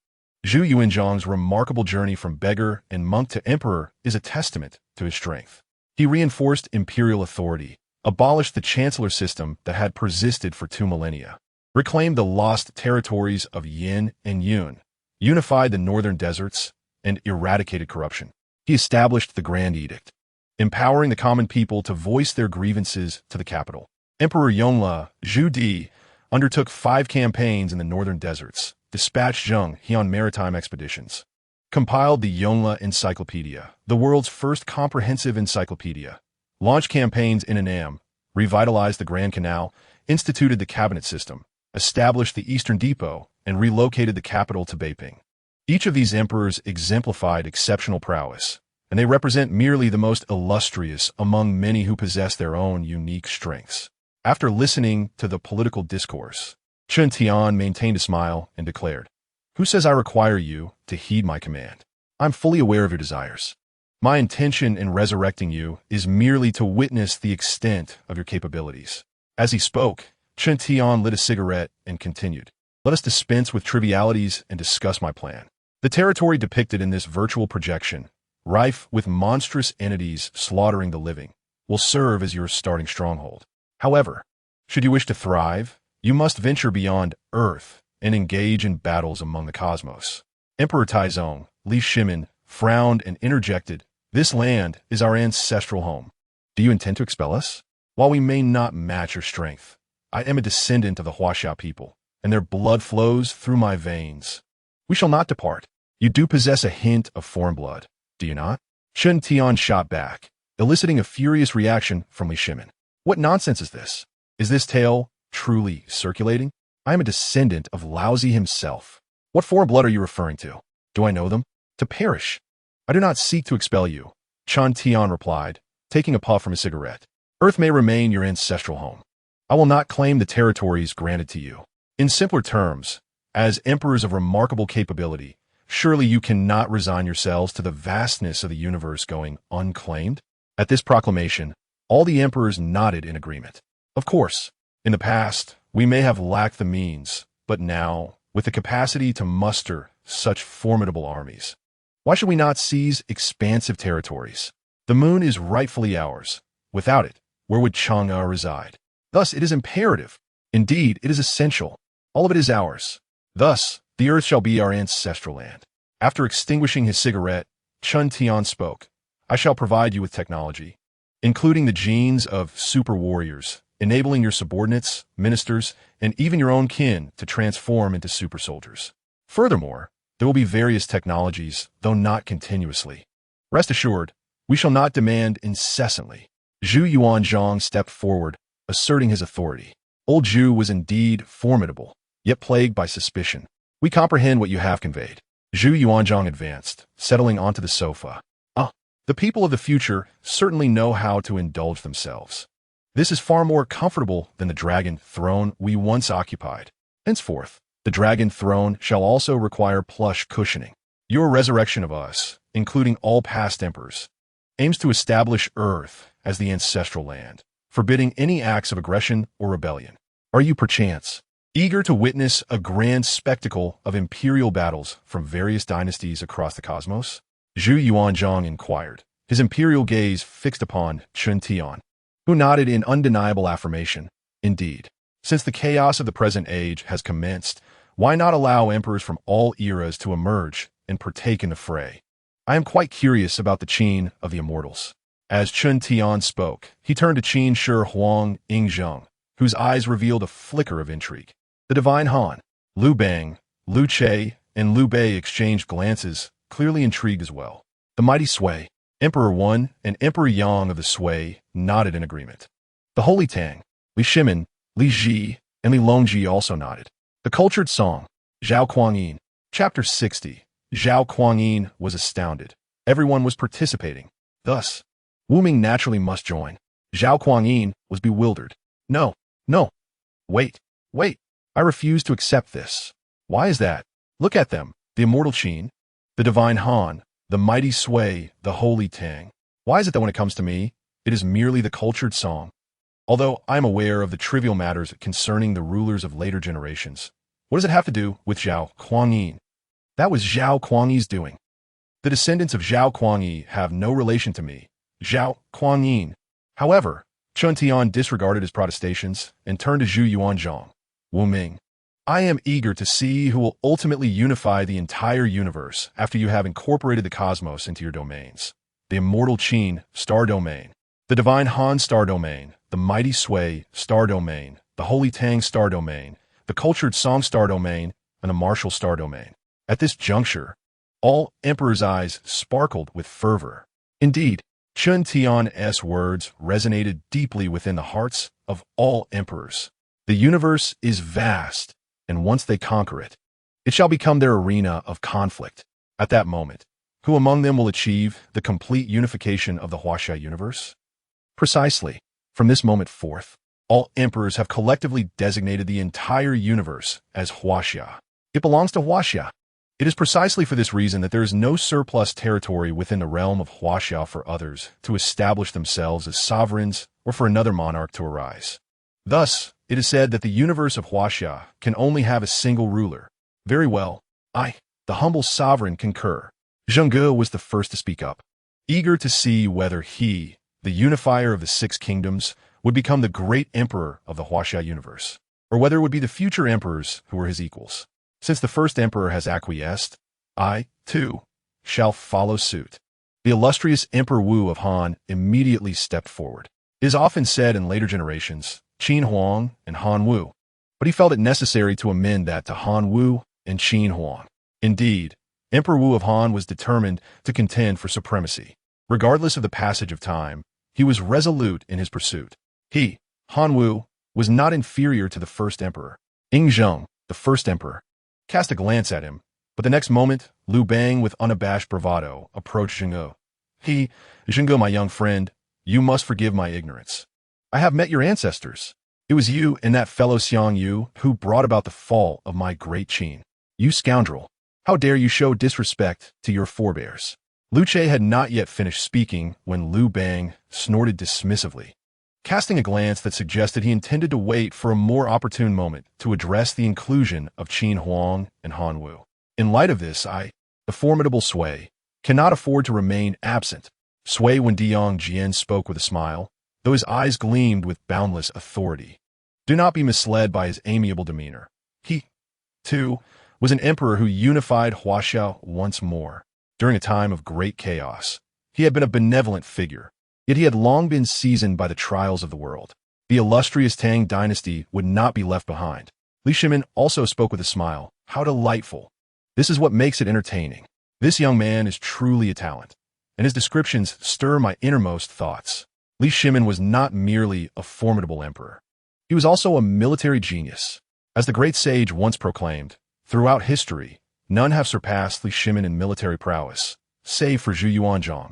Speaker 1: Zhu Yuanzhang's remarkable journey from beggar and monk to emperor is a testament to his strength. He reinforced imperial authority, abolished the chancellor system that had persisted for 2 millennia, reclaimed the lost territories of Yin and Yun, unified the northern deserts, and eradicated corruption. He established the Grand Edict, empowering the common people to voice their grievances to the capital. Emperor Yongle Zhu Di undertook 5 campaigns in the northern deserts, dispatched Zheng He on maritime expeditions, compiled the Yongle Encyclopedia, the world's first comprehensive encyclopedia, launched campaigns in Annam, revitalized the Grand Canal, instituted the cabinet system, established the Eastern Depot, and relocated the capital to Beiping. Each of these emperors exemplified exceptional prowess, and they represent merely the most illustrious among many who possess their own unique strengths. After listening to the political discourse, Chen Tian maintained a smile and declared, "Who says I require you to heed my command? I'm fully aware of your desires. My intention in resurrecting you is merely to witness the extent of your capabilities." As he spoke, Chen Tian lit a cigarette and continued, "Let us dispense with trivialities and discuss my plan. The territory depicted in this virtual projection, rife with monstrous entities slaughtering the living, will serve as your starting stronghold. However, should you wish to thrive, you must venture beyond Earth and engage in battles among the cosmos." Emperor Taizong, Li Shimin, frowned and interjected, "This land is our ancestral home. Do you intend to expel us? While we may not match your strength, I am a descendant of the Huaxia people, and their blood flows through my veins. We shall not depart. You do possess a hint of foreign blood, do you not?" Chen Tian shot back, eliciting a furious reaction from Li Shimin. "What nonsense is this? Is this tale truly circulating? I am a descendant of Laozi himself. What foreign blood are you referring to? Do I know them? To perish. I do not seek to expel you," Chen Tian replied, taking a puff from his cigarette. "Earth may remain your ancestral home. I will not claim the territories granted to you. In simpler terms, as emperors of remarkable capability, surely you cannot resign yourselves to the vastness of the universe going unclaimed?" At this proclamation, all the emperors nodded in agreement. Of course, in the past, we may have lacked the means, but now, with the capacity to muster such formidable armies, why should we not seize expansive territories? The moon is rightfully ours. Without it, where would Chang'e reside? Thus, it is imperative. Indeed, it is essential. All of it is ours. Thus, the earth shall be our ancestral land. After extinguishing his cigarette, Chen Tian spoke, "I shall provide you with technology, including the genes of super warriors, enabling your subordinates, ministers, and even your own kin to transform into super soldiers. Furthermore, there will be various technologies, though not continuously. Rest assured, we shall not demand incessantly." Zhu Yuanzhang stepped forward, asserting his authority. Old Zhu was indeed formidable, yet plagued by suspicion. "We comprehend what you have conveyed." Zhu Yuanzhang advanced, settling onto the sofa. The people of the future certainly know how to indulge themselves. This is far more comfortable than the dragon throne we once occupied. Henceforth, the dragon throne shall also require plush cushioning. Your resurrection of us, including all past emperors, aims to establish Earth as the ancestral land, forbidding any acts of aggression or rebellion. Are you perchance eager to witness a grand spectacle of imperial battles from various dynasties across the cosmos? Zhu Yuanzhang inquired, his imperial gaze fixed upon Chen Tian, who nodded in undeniable affirmation. Indeed, since the chaos of the present age has commenced, why not allow emperors from all eras to emerge and partake in the fray? I am quite curious about the Qin of the immortals. As Chen Tian spoke, he turned to Qin Shi Huang Yingzheng, whose eyes revealed a flicker of intrigue. The divine Han, Liu Bang, Liu Che, and Liu Bei exchanged glances, clearly intrigued as well. The mighty Sui, Emperor Wen and Emperor Yang of the Sui, nodded in agreement. The Holy Tang, Li Shimin, Li Ji, and Li Longji also nodded. The cultured Song, Zhao Kuangyin. Chapter 60. Zhao Kuangyin was astounded. Everyone was participating. Thus, Wu Ming naturally must join. Zhao Kuangyin was bewildered. No, no. Wait. I refuse to accept this. Why is that? Look at them. The immortal Qin, the divine Han, the mighty Sui, the holy Tang. Why is it that when it comes to me, it is merely the cultured song? Although I am aware of the trivial matters concerning the rulers of later generations, what does it have to do with Zhao Kuangyin? That was Zhao Kuangyin's doing. The descendants of Zhao Kuangyi have no relation to me, Zhao Kuangyin. However, Chun Tian disregarded his protestations and turned to Zhu Yuanzhang. Wu Ming, I am eager to see who will ultimately unify the entire universe after you have incorporated the cosmos into your domains. The immortal Qin, star domain. The divine Han, star domain. The mighty Sui, star domain. The holy Tang, star domain. The cultured Song, star domain. And the martial star domain. At this juncture, all emperors' eyes sparkled with fervor. Indeed, Chun Tian's words resonated deeply within the hearts of all emperors. The universe is vast, and once they conquer it, it shall become their arena of conflict. At that moment, who among them will achieve the complete unification of the Huaxia universe? Precisely, from this moment forth, all emperors have collectively designated the entire universe as Huaxia. It belongs to Huaxia. It is precisely for this reason that there is no surplus territory within the realm of Huaxia for others to establish themselves as sovereigns or for another monarch to arise. Thus, it is said that the universe of Huaxia can only have a single ruler. Very well, I, the humble sovereign, concur. Zheng Ge was the first to speak up, eager to see whether he, the unifier of the six kingdoms, would become the great emperor of the Huaxia universe, or whether it would be the future emperors who were his equals. Since the first emperor has acquiesced, I, too, shall follow suit. The illustrious Emperor Wu of Han immediately stepped forward. It is often said in later generations, Qin Huang and Han Wu, but he felt it necessary to amend that to Han Wu and Qin Huang. Indeed, Emperor Wu of Han was determined to contend for supremacy. Regardless of the passage of time, he was resolute in his pursuit. He, Han Wu, was not inferior to the first emperor. Ing Zheng, the first emperor, cast a glance at him, but the next moment, Liu Bang with unabashed bravado approached Zheng Ge. Zheng Ge, my young friend, you must forgive my ignorance. I have met your ancestors. It was you and that fellow Xiang Yu who brought about the fall of my great Qin. You scoundrel, how dare you show disrespect to your forebears? Lu Che had not yet finished speaking when Liu Bang snorted dismissively, casting a glance that suggested he intended to wait for a more opportune moment to address the inclusion of Qin Huang and Han Wu. In light of this, I, the formidable Sui, cannot afford to remain absent. Sui Wendiang Jian spoke with a smile, though his eyes gleamed with boundless authority. Do not be misled by his amiable demeanor. He, too, was an emperor who unified Huaxia once more. During a time of great chaos, he had been a benevolent figure, yet he had long been seasoned by the trials of the world. The illustrious Tang dynasty would not be left behind. Li Shimin also spoke with a smile. How delightful. This is what makes it entertaining. This young man is truly a talent, and his descriptions stir my innermost thoughts. Li Shimin was not merely a formidable emperor. He was also a military genius. As the great sage once proclaimed, throughout history, none have surpassed Li Shimin in military prowess, save for Zhu Yuanzhang.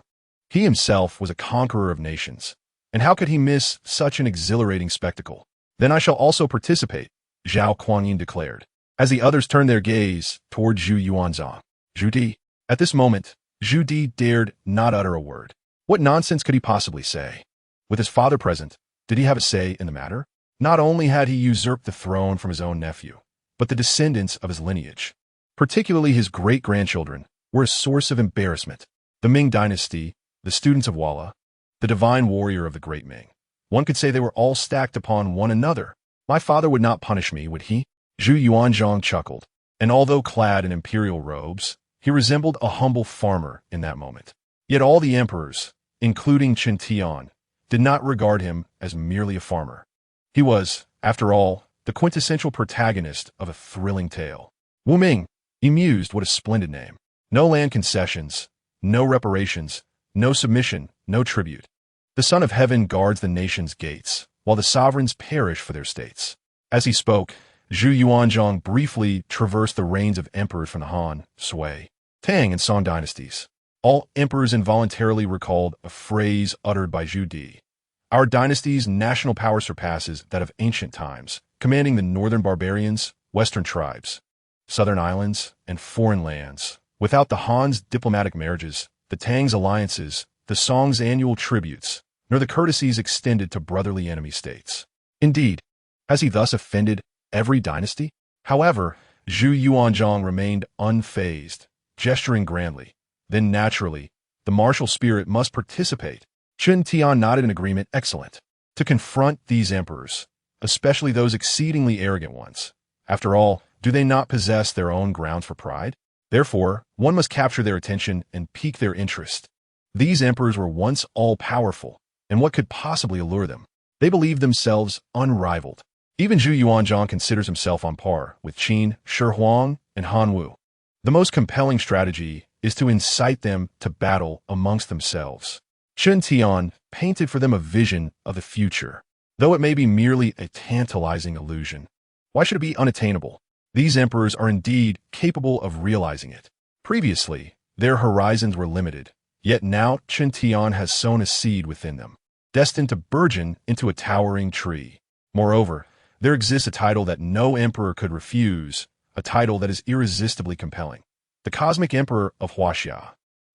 Speaker 1: He himself was a conqueror of nations, and how could he miss such an exhilarating spectacle? Then I shall also participate, Zhao Kuangyin declared, as the others turned their gaze toward Zhu Yuanzhang. Zhu Di. At this moment, Zhu Di dared not utter a word. What nonsense could he possibly say? With his father present, did he have a say in the matter? Not only had he usurped the throne from his own nephew, but the descendants of his lineage, particularly his great-grandchildren, were a source of embarrassment. The Ming dynasty, the students of Walla, the divine warrior of the great Ming. One could say they were all stacked upon one another. My father would not punish me, would he? Zhu Yuanzhang chuckled, and although clad in imperial robes, he resembled a humble farmer in that moment. Yet all the emperors, including Qin Tian, did not regard him as merely a farmer. He was, after all, the quintessential protagonist of a thrilling tale. Wu Ming, he mused, what a splendid name. No land concessions, no reparations, no submission, no tribute. The Son of Heaven guards the nation's gates, while the sovereigns perish for their states. As he spoke, Zhu Yuanzhang briefly traversed the reigns of emperors from the Han, Sui, Tang, and Song dynasties. All emperors involuntarily recalled a phrase uttered by Zhu Di. Our dynasty's national power surpasses that of ancient times, commanding the northern barbarians, western tribes, southern islands, and foreign lands. Without the Han's diplomatic marriages, the Tang's alliances, the Song's annual tributes, nor the courtesies extended to brotherly enemy states. Indeed, has he thus offended every dynasty? However, Zhu Yuanzhang remained unfazed, gesturing grandly. Then naturally, the martial spirit must participate. Chen Tian nodded in agreement. Excellent. To confront these emperors, especially those exceedingly arrogant ones. After all, do they not possess their own grounds for pride? Therefore, one must capture their attention and pique their interest. These emperors were once all-powerful, and what could possibly allure them? They believed themselves unrivaled. Even Zhu Yuanzhang considers himself on par with Qin, Shi Huang, and Han Wu. The most compelling strategy is to incite them to battle amongst themselves. Chen Tian painted for them a vision of the future, though it may be merely a tantalizing illusion. Why should it be unattainable? These emperors are indeed capable of realizing it. Previously, their horizons were limited, yet now Chen Tian has sown a seed within them, destined to burgeon into a towering tree. Moreover, there exists a title that no emperor could refuse, a title that is irresistibly compelling. The Cosmic Emperor of Huaxia.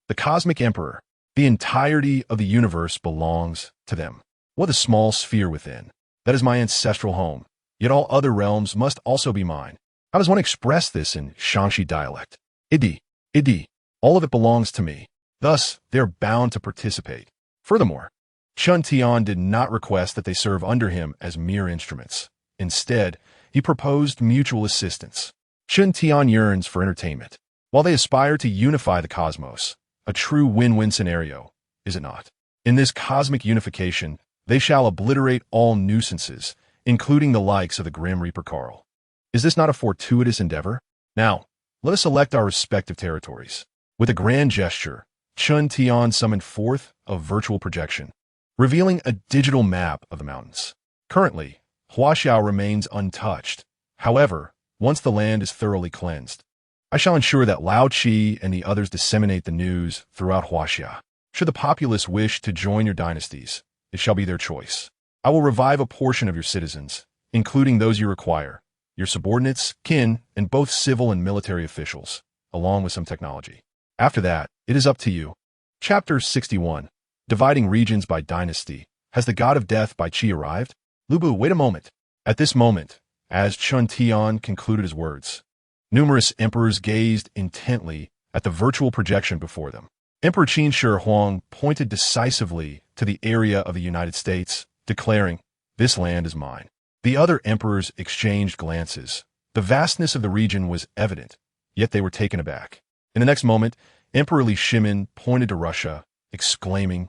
Speaker 1: The Cosmic Emperor. The entirety of the universe belongs to them. What a small sphere within. That is my ancestral home. Yet all other realms must also be mine. How does one express this in Shangxi dialect? Idi. All of it belongs to me. Thus, they are bound to participate. Furthermore, Chen Tian did not request that they serve under him as mere instruments. Instead, he proposed mutual assistance. Chen Tian yearns for entertainment, while they aspire to unify the cosmos. A true win-win scenario, is it not? In this cosmic unification, they shall obliterate all nuisances, including the likes of the Grim Reaper Carl. Is this not a fortuitous endeavor? Now, let us select our respective territories. With a grand gesture, Chen Tian summoned forth a virtual projection, revealing a digital map of the mountains. Currently, Huaxiao remains untouched. However, once the land is thoroughly cleansed, I shall ensure that Lao Qi and the others disseminate the news throughout Huaxia. Should the populace wish to join your dynasties, it shall be their choice. I will revive a portion of your citizens, including those you require, your subordinates, kin, and both civil and military officials, along with some technology. After that, it is up to you. Chapter 61. Dividing Regions by Dynasty. Has the God of Death by Qi arrived? Lubu, wait a moment. At this moment, as Chen Tian concluded his words, numerous emperors gazed intently at the virtual projection before them. Emperor Qin Shi Huang pointed decisively to the area of the United States, declaring, "This land is mine." The other emperors exchanged glances. The vastness of the region was evident, yet they were taken aback. In the next moment, Emperor Li Shimin pointed to Russia, exclaiming,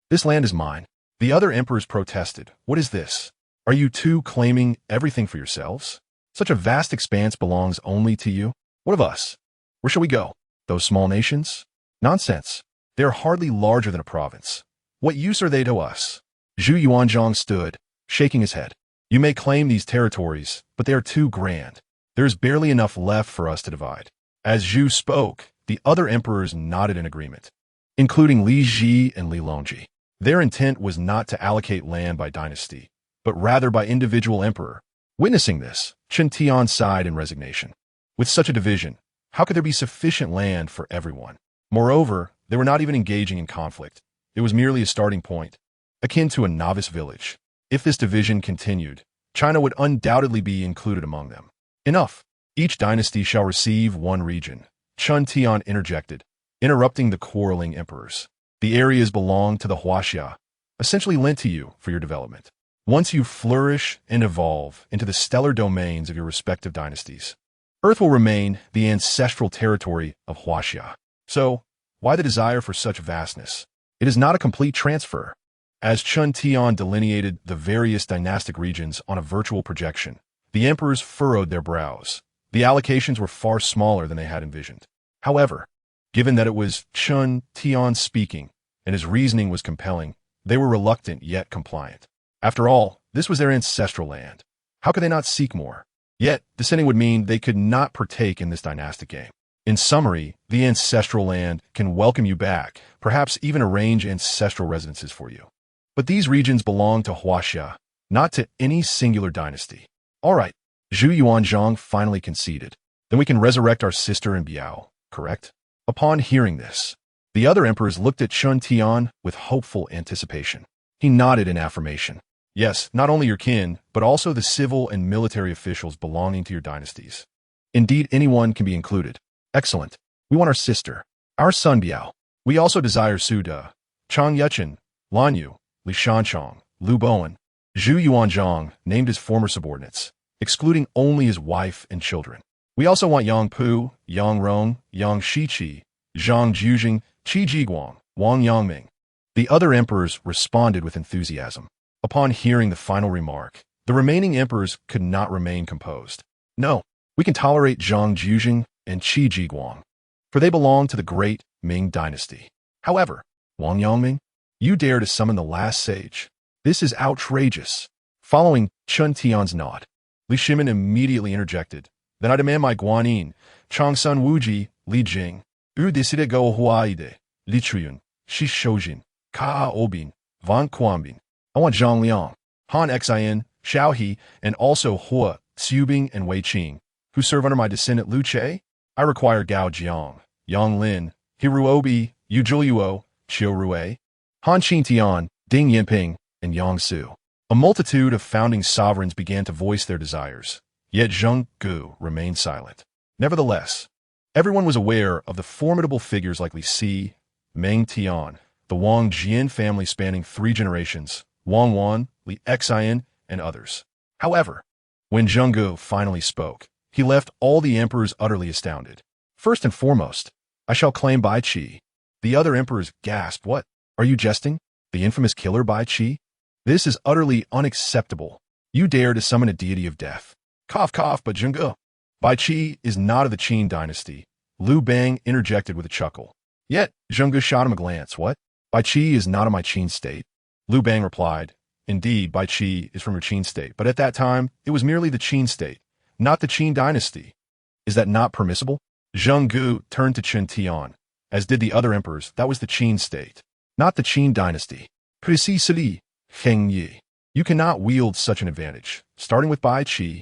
Speaker 1: "This land is mine." The other emperors protested, "What is this? Are you two claiming everything for yourselves? Such a vast expanse belongs only to you? What of us? Where shall we go? Those small nations? Nonsense. They are hardly larger than a province. What use are they to us?" Zhu Yuanzhang stood, shaking his head. "You may claim these territories, but they are too grand. There is barely enough left for us to divide." As Zhu spoke, the other emperors nodded in agreement, including Li Ji and Li Longji. Their intent was not to allocate land by dynasty, but rather by individual emperor. Witnessing this, Chen Tian sighed in resignation. With such a division, how could there be sufficient land for everyone? Moreover, they were not even engaging in conflict. It was merely a starting point, akin to a novice village. If this division continued, China would undoubtedly be included among them. Enough. Each dynasty shall receive one region. Chen Tian interjected, interrupting the quarreling emperors. The areas belong to the Huaxia, essentially lent to you for your development. Once you flourish and evolve into the stellar domains of your respective dynasties, Earth will remain the ancestral territory of Huaxia. So, why the desire for such vastness? It is not a complete transfer. As Chen Tian delineated the various dynastic regions on a virtual projection, the emperors furrowed their brows. The allocations were far smaller than they had envisioned. However, given that it was Chen Tian speaking, and his reasoning was compelling, they were reluctant yet compliant. After all, this was their ancestral land. How could they not seek more? Yet, descending would mean they could not partake in this dynastic game. In summary, the ancestral land can welcome you back, perhaps even arrange ancestral residences for you. But these regions belong to Huaxia, not to any singular dynasty. All right, Zhu Yuanzhang finally conceded. Then we can resurrect our sister in Biao, correct? Upon hearing this, the other emperors looked at Chun Tian with hopeful anticipation. He nodded in affirmation. Yes, not only your kin, but also the civil and military officials belonging to your dynasties. Indeed, anyone can be included. Excellent. We want our sister, our son Biao. We also desire Su De, Chang Yuchen, Lan Yu, Li Shanchong, Lu Bowen. Zhu Yuanzhang named his former subordinates, excluding only his wife and children. We also want Yang Pu, Yang Rong, Yang Shiqi, Zhang Jujing, Qi Jiguang, Wang Yangming. The other emperors responded with enthusiasm. Upon hearing the final remark, the remaining emperors could not remain composed. No, we can tolerate Zhang Jujing and Qi Jiguang, for they belong to the great Ming dynasty. However, Wang Yangming, you dare to summon the last sage. This is outrageous. Following Chun Tian's nod, Li Shimin immediately interjected. Then I demand my Guanyin, Changsun Wuji, Li Jing, U Decide Go Huaide, Li Triyun, Shi Shoujin, Ka Obin, Van Quanbin. I want Zhang Liang, Han Xin, Xiao He, and also Hua, Xiubing, and Wei Qing, who serve under my descendant Lu Che. I require Gao Jiang, Yang Lin, Hiru Obi, Yu Zhuo, Qiu Rui, Han Qingtian, Ding Yinping, and Yang Su. A multitude of founding sovereigns began to voice their desires, yet Zheng Gu remained silent. Nevertheless, everyone was aware of the formidable figures like Li Si, Meng Tian, the Wang Jian family spanning 3 generations, Wang Wan, Li Xian, and others. However, when Zheng Gu finally spoke, he left all the emperors utterly astounded. First and foremost, I shall claim Bai Qi. The other emperors gasped, What? Are you jesting? The infamous killer Bai Qi? This is utterly unacceptable. You dare to summon a deity of death. Cough, cough, but Zheng Gu. Bai Qi is not of the Qin dynasty. Liu Bang interjected with a chuckle. Yet, Zheng Gu shot him a glance. What? Bai Qi is not of my Qin state. Liu Bang replied, Indeed, Bai Qi is from your Qin state, but at that time, it was merely the Qin state, not the Qin dynasty. Is that not permissible? Zheng Gu turned to Chen Tian, as did the other emperors. That was the Qin state, not the Qin dynasty. Precisely, Heng Yi. You cannot wield such an advantage, starting with Bai Qi.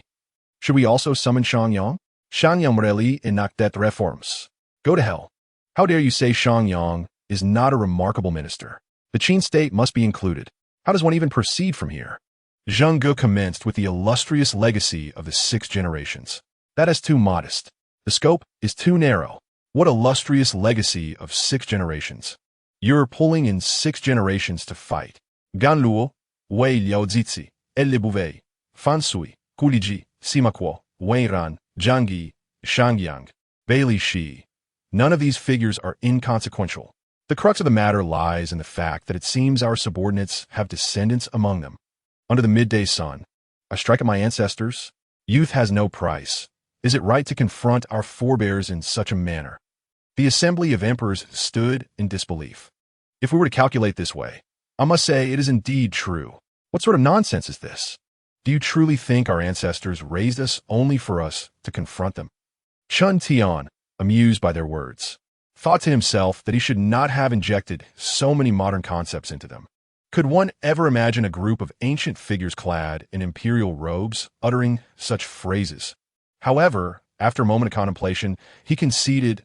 Speaker 1: Should we also summon Shangyang? Shangyang Morelli enactet reforms. Go to hell. How dare you say Shangyang is not a remarkable minister? The Qin state must be included. How does one even proceed from here? Zheng Gu commenced with the illustrious legacy of the 6 generations. That is too modest. The scope is too narrow. What illustrious legacy of 6 generations? You're pulling in 6 generations to fight. Gan Luo, Wei Liao Zizi, El Bouvet, Fan Sui, Kuliji, Sima Kuo, Wei Ran, Zhang Yi, Shangyang, Bailey Shi. None of these figures are inconsequential. The crux of the matter lies in the fact that it seems our subordinates have descendants among them. Under the midday sun, I strike at my ancestors. Youth has no price. Is it right to confront our forebears in such a manner? The assembly of emperors stood in disbelief. If we were to calculate this way, I must say it is indeed true. What sort of nonsense is this? Do you truly think our ancestors raised us only for us to confront them? Chun Tian, amused by their words, thought to himself that he should not have injected so many modern concepts into them. Could one ever imagine a group of ancient figures clad in imperial robes uttering such phrases? However, after a moment of contemplation, he conceded,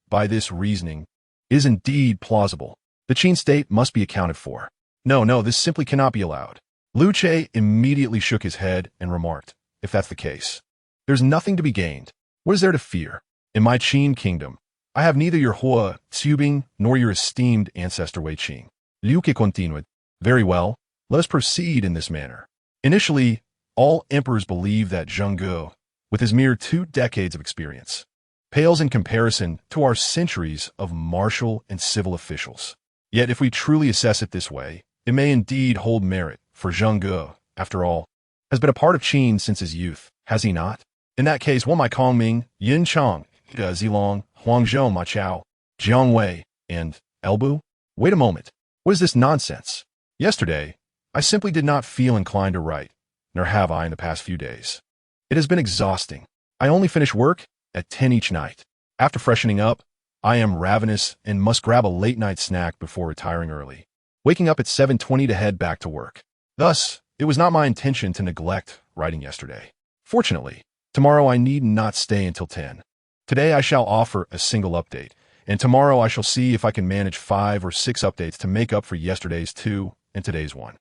Speaker 1: by this reasoning, is indeed plausible. The Qin state must be accounted for. No, this simply cannot be allowed. Lu Che immediately shook his head and remarked, if that's the case, there's nothing to be gained. What is there to fear? In my Qin kingdom, I have neither your Hua, Xiubing, nor your esteemed ancestor Wei Qing. Liu Ke continued, Very well, let us proceed in this manner. Initially, all emperors believed that Zheng Gu, with his mere 2 decades of experience, pales in comparison to our centuries of martial and civil officials. Yet if we truly assess it this way, it may indeed hold merit, for Zheng Gu, after all, has been a part of Qin since his youth, has he not? In that case, one might call Ming, Yin Chang, Zilong, Huangzhou Ma Chao, Jiang Wei, and Elbu? Wait a moment. What is this nonsense? Yesterday, I simply did not feel inclined to write, nor have I in the past few days. It has been exhausting. I only finish work at 10 each night. After freshening up, I am ravenous and must grab a late-night snack before retiring early, waking up at 7:20 to head back to work. Thus, it was not my intention to neglect writing yesterday. Fortunately, tomorrow I need not stay until 10. Today I shall offer a single update, and tomorrow I shall see if I can manage 5 or 6 updates to make up for yesterday's 2 and today's 1.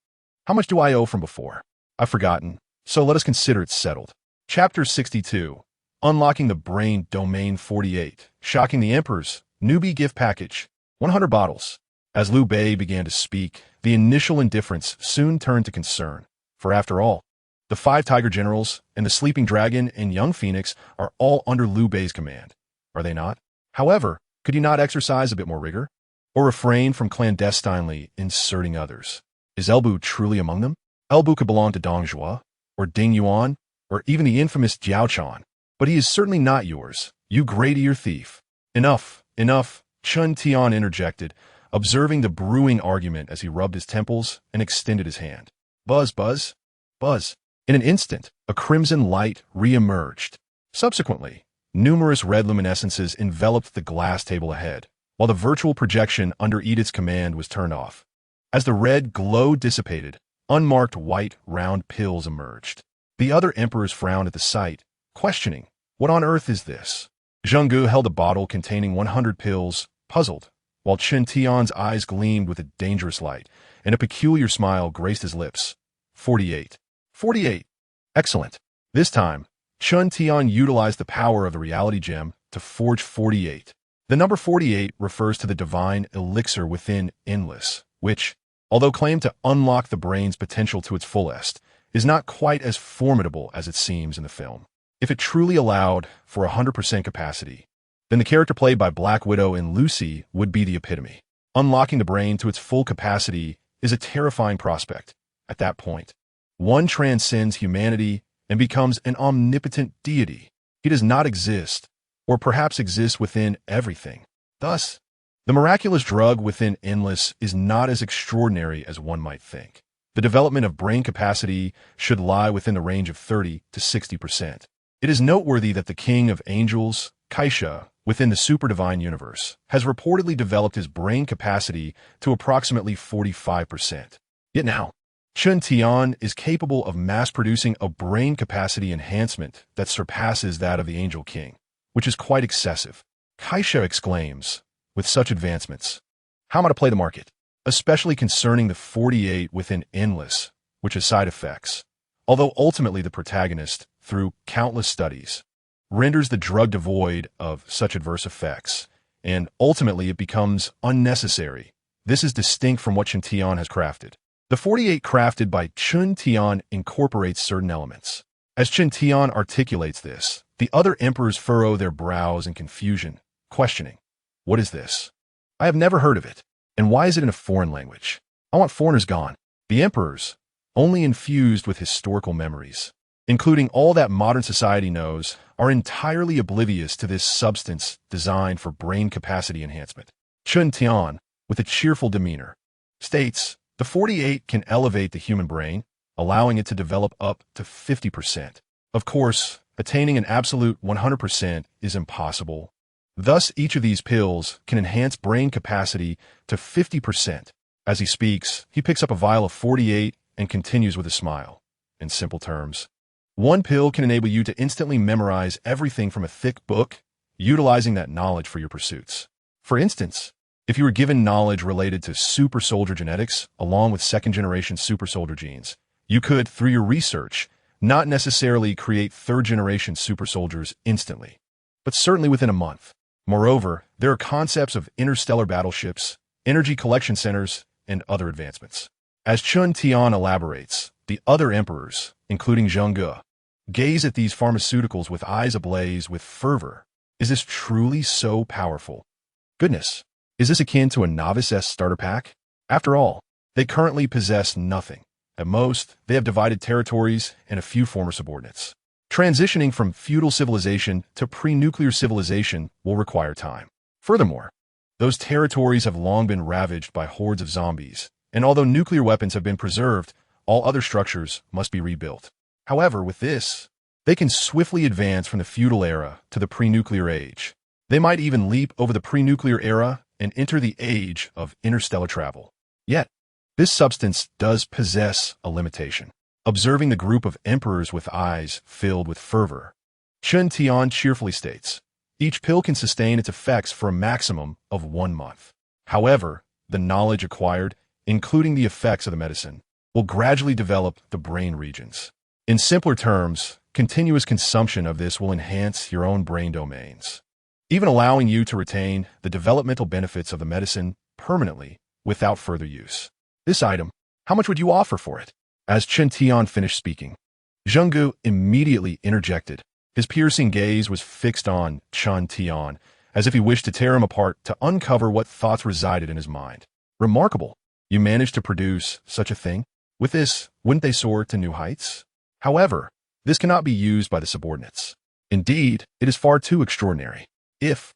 Speaker 1: How much do I owe from before? I've forgotten, so let us consider it settled. Chapter 62. Unlocking the Brain Domain 48. Shocking the Emperor's Newbie Gift Package. 100 bottles. As Liu Bei began to speak, the initial indifference soon turned to concern. For after all, the 5 Tiger Generals and the Sleeping Dragon and Young Phoenix are all under Liu Bei's command, are they not? However, could he not exercise a bit more rigor? Or refrain from clandestinely inserting others? Is Elbu truly among them? Elbu could belong to Dong Zhuo, or Ding Yuan, or even the infamous Jiao Chan. But he is certainly not yours, you great-ear thief. Enough, enough, Chun Tian interjected, observing the brewing argument as he rubbed his temples and extended his hand. Buzz, buzz, buzz. In an instant, a crimson light re-emerged. Subsequently, numerous red luminescences enveloped the glass table ahead, while the virtual projection under Edith's command was turned off. As the red glow dissipated, unmarked white, round pills emerged. The other emperors frowned at the sight, questioning, what on earth is this? Zhenggu held a bottle containing 100 pills, puzzled, while Chun Tian's eyes gleamed with a dangerous light, and a peculiar smile graced his lips. 48. 48. Excellent. This time, Chun Tian utilized the power of the reality gem to forge 48. The number 48 refers to the divine elixir within Endless, which, although claimed to unlock the brain's potential to its fullest, is not quite as formidable as it seems in the film. If it truly allowed for 100% capacity, then the character played by Black Widow in Lucy would be the epitome. Unlocking the brain to its full capacity is a terrifying prospect. At that point, one transcends humanity and becomes an omnipotent deity. He does not exist, or perhaps exists within everything. Thus, the miraculous drug within Endless is not as extraordinary as one might think. The development of brain capacity should lie within the range of 30 to 60%. It is noteworthy that the King of Angels, Kai Sha, within the Super Divine Universe, has reportedly developed his brain capacity to approximately 45%. Yet now, Chun Tian is capable of mass-producing a brain capacity enhancement that surpasses that of the Angel King, which is quite excessive. Kai Sha exclaims, with such advancements, how am I to play the market? Especially concerning the 48 within Endless, which has side effects. Although ultimately the protagonist, through countless studies, renders the drug devoid of such adverse effects, and ultimately it becomes unnecessary. This is distinct from what Chun Tian has crafted. The 48 crafted by Chun Tian incorporates certain elements. As Chun Tian articulates this, the other emperors furrow their brows in confusion, questioning, what is this? I have never heard of it, and why is it in a foreign language? I want foreigners gone. The emperors, only infused with historical memories, including all that modern society knows, are entirely oblivious to this substance designed for brain capacity enhancement. Chun Tian, with a cheerful demeanor, states, the 48 can elevate the human brain, allowing it to develop up to 50%. Of course, attaining an absolute 100% is impossible. Thus, each of these pills can enhance brain capacity to 50%. As he speaks, he picks up a vial of 48 and continues with a smile. In simple terms, one pill can enable you to instantly memorize everything from a thick book, utilizing that knowledge for your pursuits. For instance, if you were given knowledge related to super soldier genetics along with second-generation super soldier genes, you could, through your research, not necessarily create third-generation super soldiers instantly, but certainly within a month. Moreover, there are concepts of interstellar battleships, energy collection centers, and other advancements. As Chun Tian elaborates, the other emperors, including Zhenggu, gaze at these pharmaceuticals with eyes ablaze with fervor. Is this truly so powerful? Goodness, is this akin to a novice-esque starter pack? After all, they currently possess nothing. At most, they have divided territories and a few former subordinates. Transitioning from feudal civilization to pre-nuclear civilization will require time. Furthermore, those territories have long been ravaged by hordes of zombies, and although nuclear weapons have been preserved, all other structures must be rebuilt. However, with this, They can swiftly advance from the feudal era to the pre-nuclear age. They might even leap over the pre-nuclear era and enter the age of interstellar travel. Yet, this substance does possess a limitation. Observing the group of emperors with eyes filled with fervor, Chen Tian cheerfully states, each pill can sustain its effects for a maximum of 1 month. However, the knowledge acquired, including the effects of the medicine, will gradually develop the brain regions. In simpler terms, continuous consumption of this will enhance your own brain domains, even allowing you to retain the developmental benefits of the medicine permanently without further use. This item, how much would you offer for it? As Chen Tian finished speaking, Zhenggu immediately interjected. His piercing gaze was fixed on Chen Tian, as if he wished to tear him apart to uncover what thoughts resided in his mind. Remarkable. You managed to produce such a thing? With this, wouldn't they soar to new heights? However, this cannot be used by the subordinates. Indeed, it is far too extraordinary. If,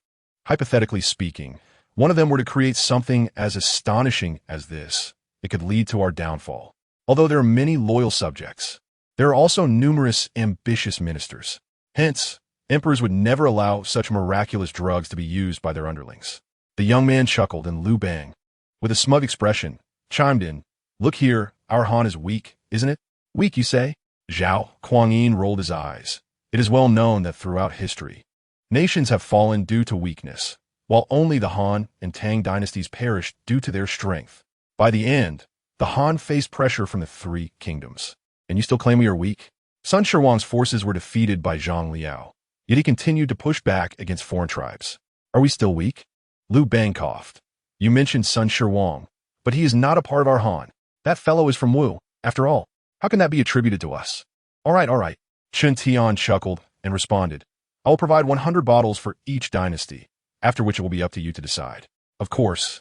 Speaker 1: hypothetically speaking, one of them were to create something as astonishing as this, it could lead to our downfall. Although there are many loyal subjects, there are also numerous ambitious ministers. Hence, emperors would never allow such miraculous drugs to be used by their underlings. The young man chuckled, and Liu Bang, with a smug expression, chimed in, "Look here, our Han is weak, isn't it?" "Weak, you say?" Zhao Kuangyin rolled his eyes. It is well known that throughout history, nations have fallen due to weakness, while only the Han and Tang dynasties perished due to their strength. By the end, the Han faced pressure from the three kingdoms. And you still claim we are weak? Sun Shirwang's forces were defeated by Zhang Liao, yet he continued to push back against foreign tribes. Are we still weak? Liu Bang coughed. You mentioned Sun Shirwang, but he is not a part of our Han. That fellow is from Wu, after all. How can that be attributed to us? All right. Chen Tian chuckled and responded, I will provide 100 bottles for each dynasty, after which it will be up to you to decide. Of course,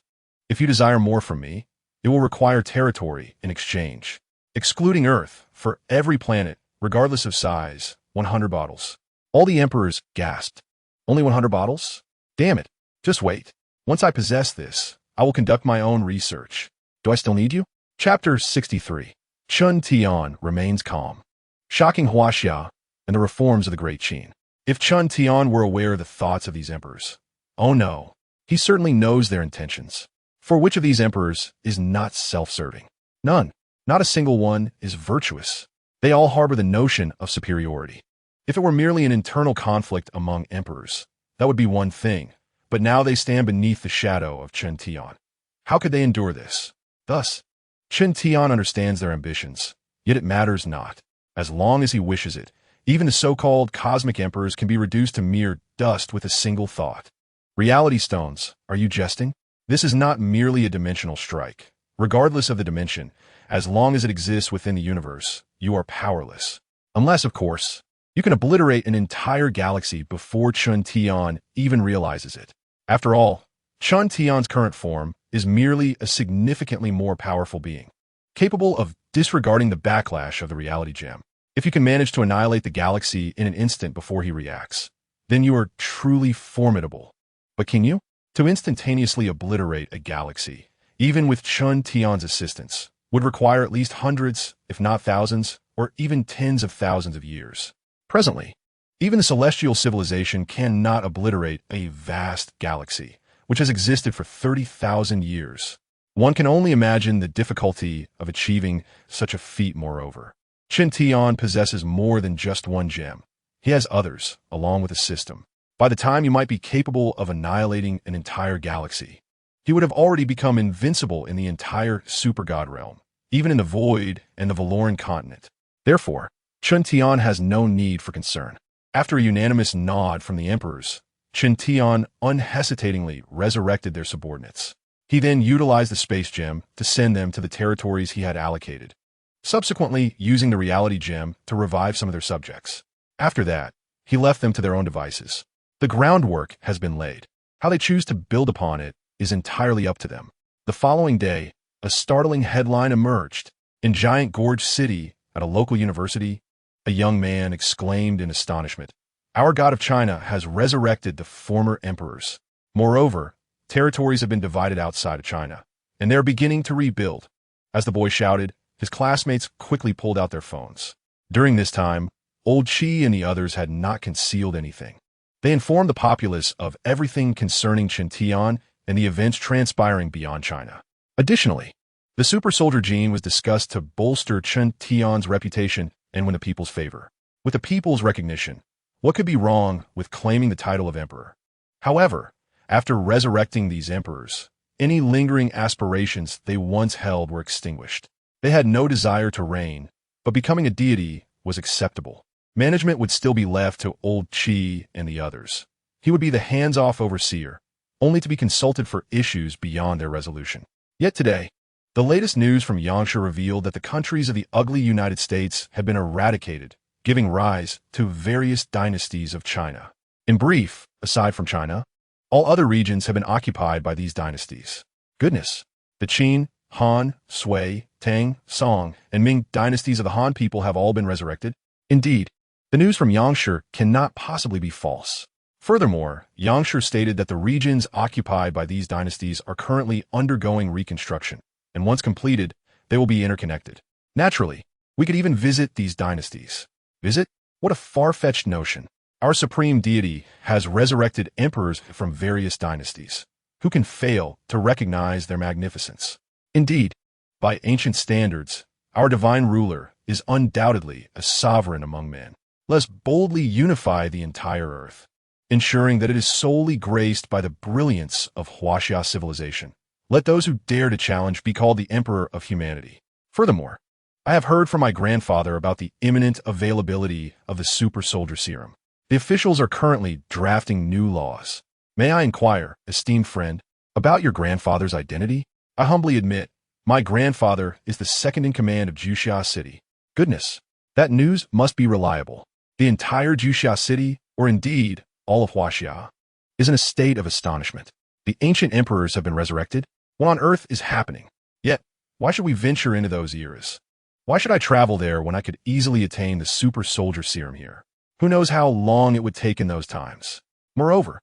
Speaker 1: if you desire more from me, it will require territory in exchange. Excluding Earth, for every planet, regardless of size, 100 bottles. All the emperors gasped. Only 100 bottles? Damn it. Just wait. Once I possess this, I will conduct my own research. Do I still need you? Chapter 63. Chen Tian remains calm. Shocking Huaxia and the reforms of the Great Qin. If Chen Tian were aware of the thoughts of these emperors, oh no, he certainly knows their intentions. For which of these emperors is not self-serving? None. Not a single one is virtuous. They all harbor the notion of superiority. If it were merely an internal conflict among emperors, that would be one thing, but now they stand beneath the shadow of Chen Tian. How could they endure this? Thus, Chen Tian understands their ambitions, yet it matters not. As long as he wishes it, even the so-called cosmic emperors can be reduced to mere dust with a single thought. Reality stones, are you jesting? This is not merely a dimensional strike. Regardless of the dimension, as long as it exists within the universe, you are powerless. Unless, of course, you can obliterate an entire galaxy before Chen Tian even realizes it. After all, Chen Tian's current form is merely a significantly more powerful being, capable of disregarding the backlash of the reality gem. If you can manage to annihilate the galaxy in an instant before he reacts, then you are truly formidable. But can you? To instantaneously obliterate a galaxy, even with Chen Tian's assistance, would require at least hundreds, if not thousands, or even tens of thousands of years. Presently, even the celestial civilization cannot obliterate a vast galaxy, which has existed for 30,000 years. One can only imagine the difficulty of achieving such a feat. Moreover, Chen Tian possesses more than just one gem. He has others, along with a system. By the time you might be capable of annihilating an entire galaxy, he would have already become invincible in the entire super-god realm, even in the Void and the Valoran continent. Therefore, Chen Tian has no need for concern. After a unanimous nod from the emperors, Chen Tian unhesitatingly resurrected their subordinates. He then utilized the space gem to send them to the territories he had allocated, subsequently using the reality gem to revive some of their subjects. After that, he left them to their own devices. The groundwork has been laid. How they choose to build upon it is entirely up to them. The following day, a startling headline emerged. In Giant Gorge City, at a local university, a young man exclaimed in astonishment, "Our god of China has resurrected the former emperors. Moreover, territories have been divided outside of China, and they are beginning to rebuild." As the boy shouted, his classmates quickly pulled out their phones. During this time, Old Qi and the others had not concealed anything. They informed the populace of everything concerning Chen Tian and the events transpiring beyond China. Additionally, the super soldier gene was discussed to bolster Chen Tian's reputation and win the people's favor. With the people's recognition, what could be wrong with claiming the title of emperor? However, after resurrecting these emperors, any lingering aspirations they once held were extinguished. They had no desire to reign, but becoming a deity was acceptable. Management would still be left to Old Qi and the others. He would be the hands-off overseer, only to be consulted for issues beyond their resolution. Yet today, the latest news from Yangsha revealed that the countries of the ugly United States had been eradicated, giving rise to various dynasties of China. In brief, aside from China, all other regions have been occupied by these dynasties. Goodness! The Qin, Han, Sui, Tang, Song, and Ming dynasties of the Han people have all been resurrected. Indeed, the news from Yangsha cannot possibly be false. Furthermore, Yangsha stated that the regions occupied by these dynasties are currently undergoing reconstruction, and once completed, they will be interconnected. Naturally, we could even visit these dynasties. Visit? What a far-fetched notion. Our supreme deity has resurrected emperors from various dynasties. Who can fail to recognize their magnificence? Indeed, by ancient standards, our divine ruler is undoubtedly a sovereign among men. Let us boldly unify the entire earth, ensuring that it is solely graced by the brilliance of Huaxia civilization. Let those who dare to challenge be called the emperor of humanity. Furthermore, I have heard from my grandfather about the imminent availability of the super soldier serum. The officials are currently drafting new laws. May I inquire, esteemed friend, about your grandfather's identity? I humbly admit, my grandfather is the second in command of Juxia City. Goodness, that news must be reliable. The entire Juxia City, or indeed all of Huaxia, is in a state of astonishment. The ancient emperors have been resurrected. What on earth is happening? Yet, why should we venture into those eras? Why should I travel there when I could easily attain the super soldier serum here? Who knows how long it would take in those times? Moreover,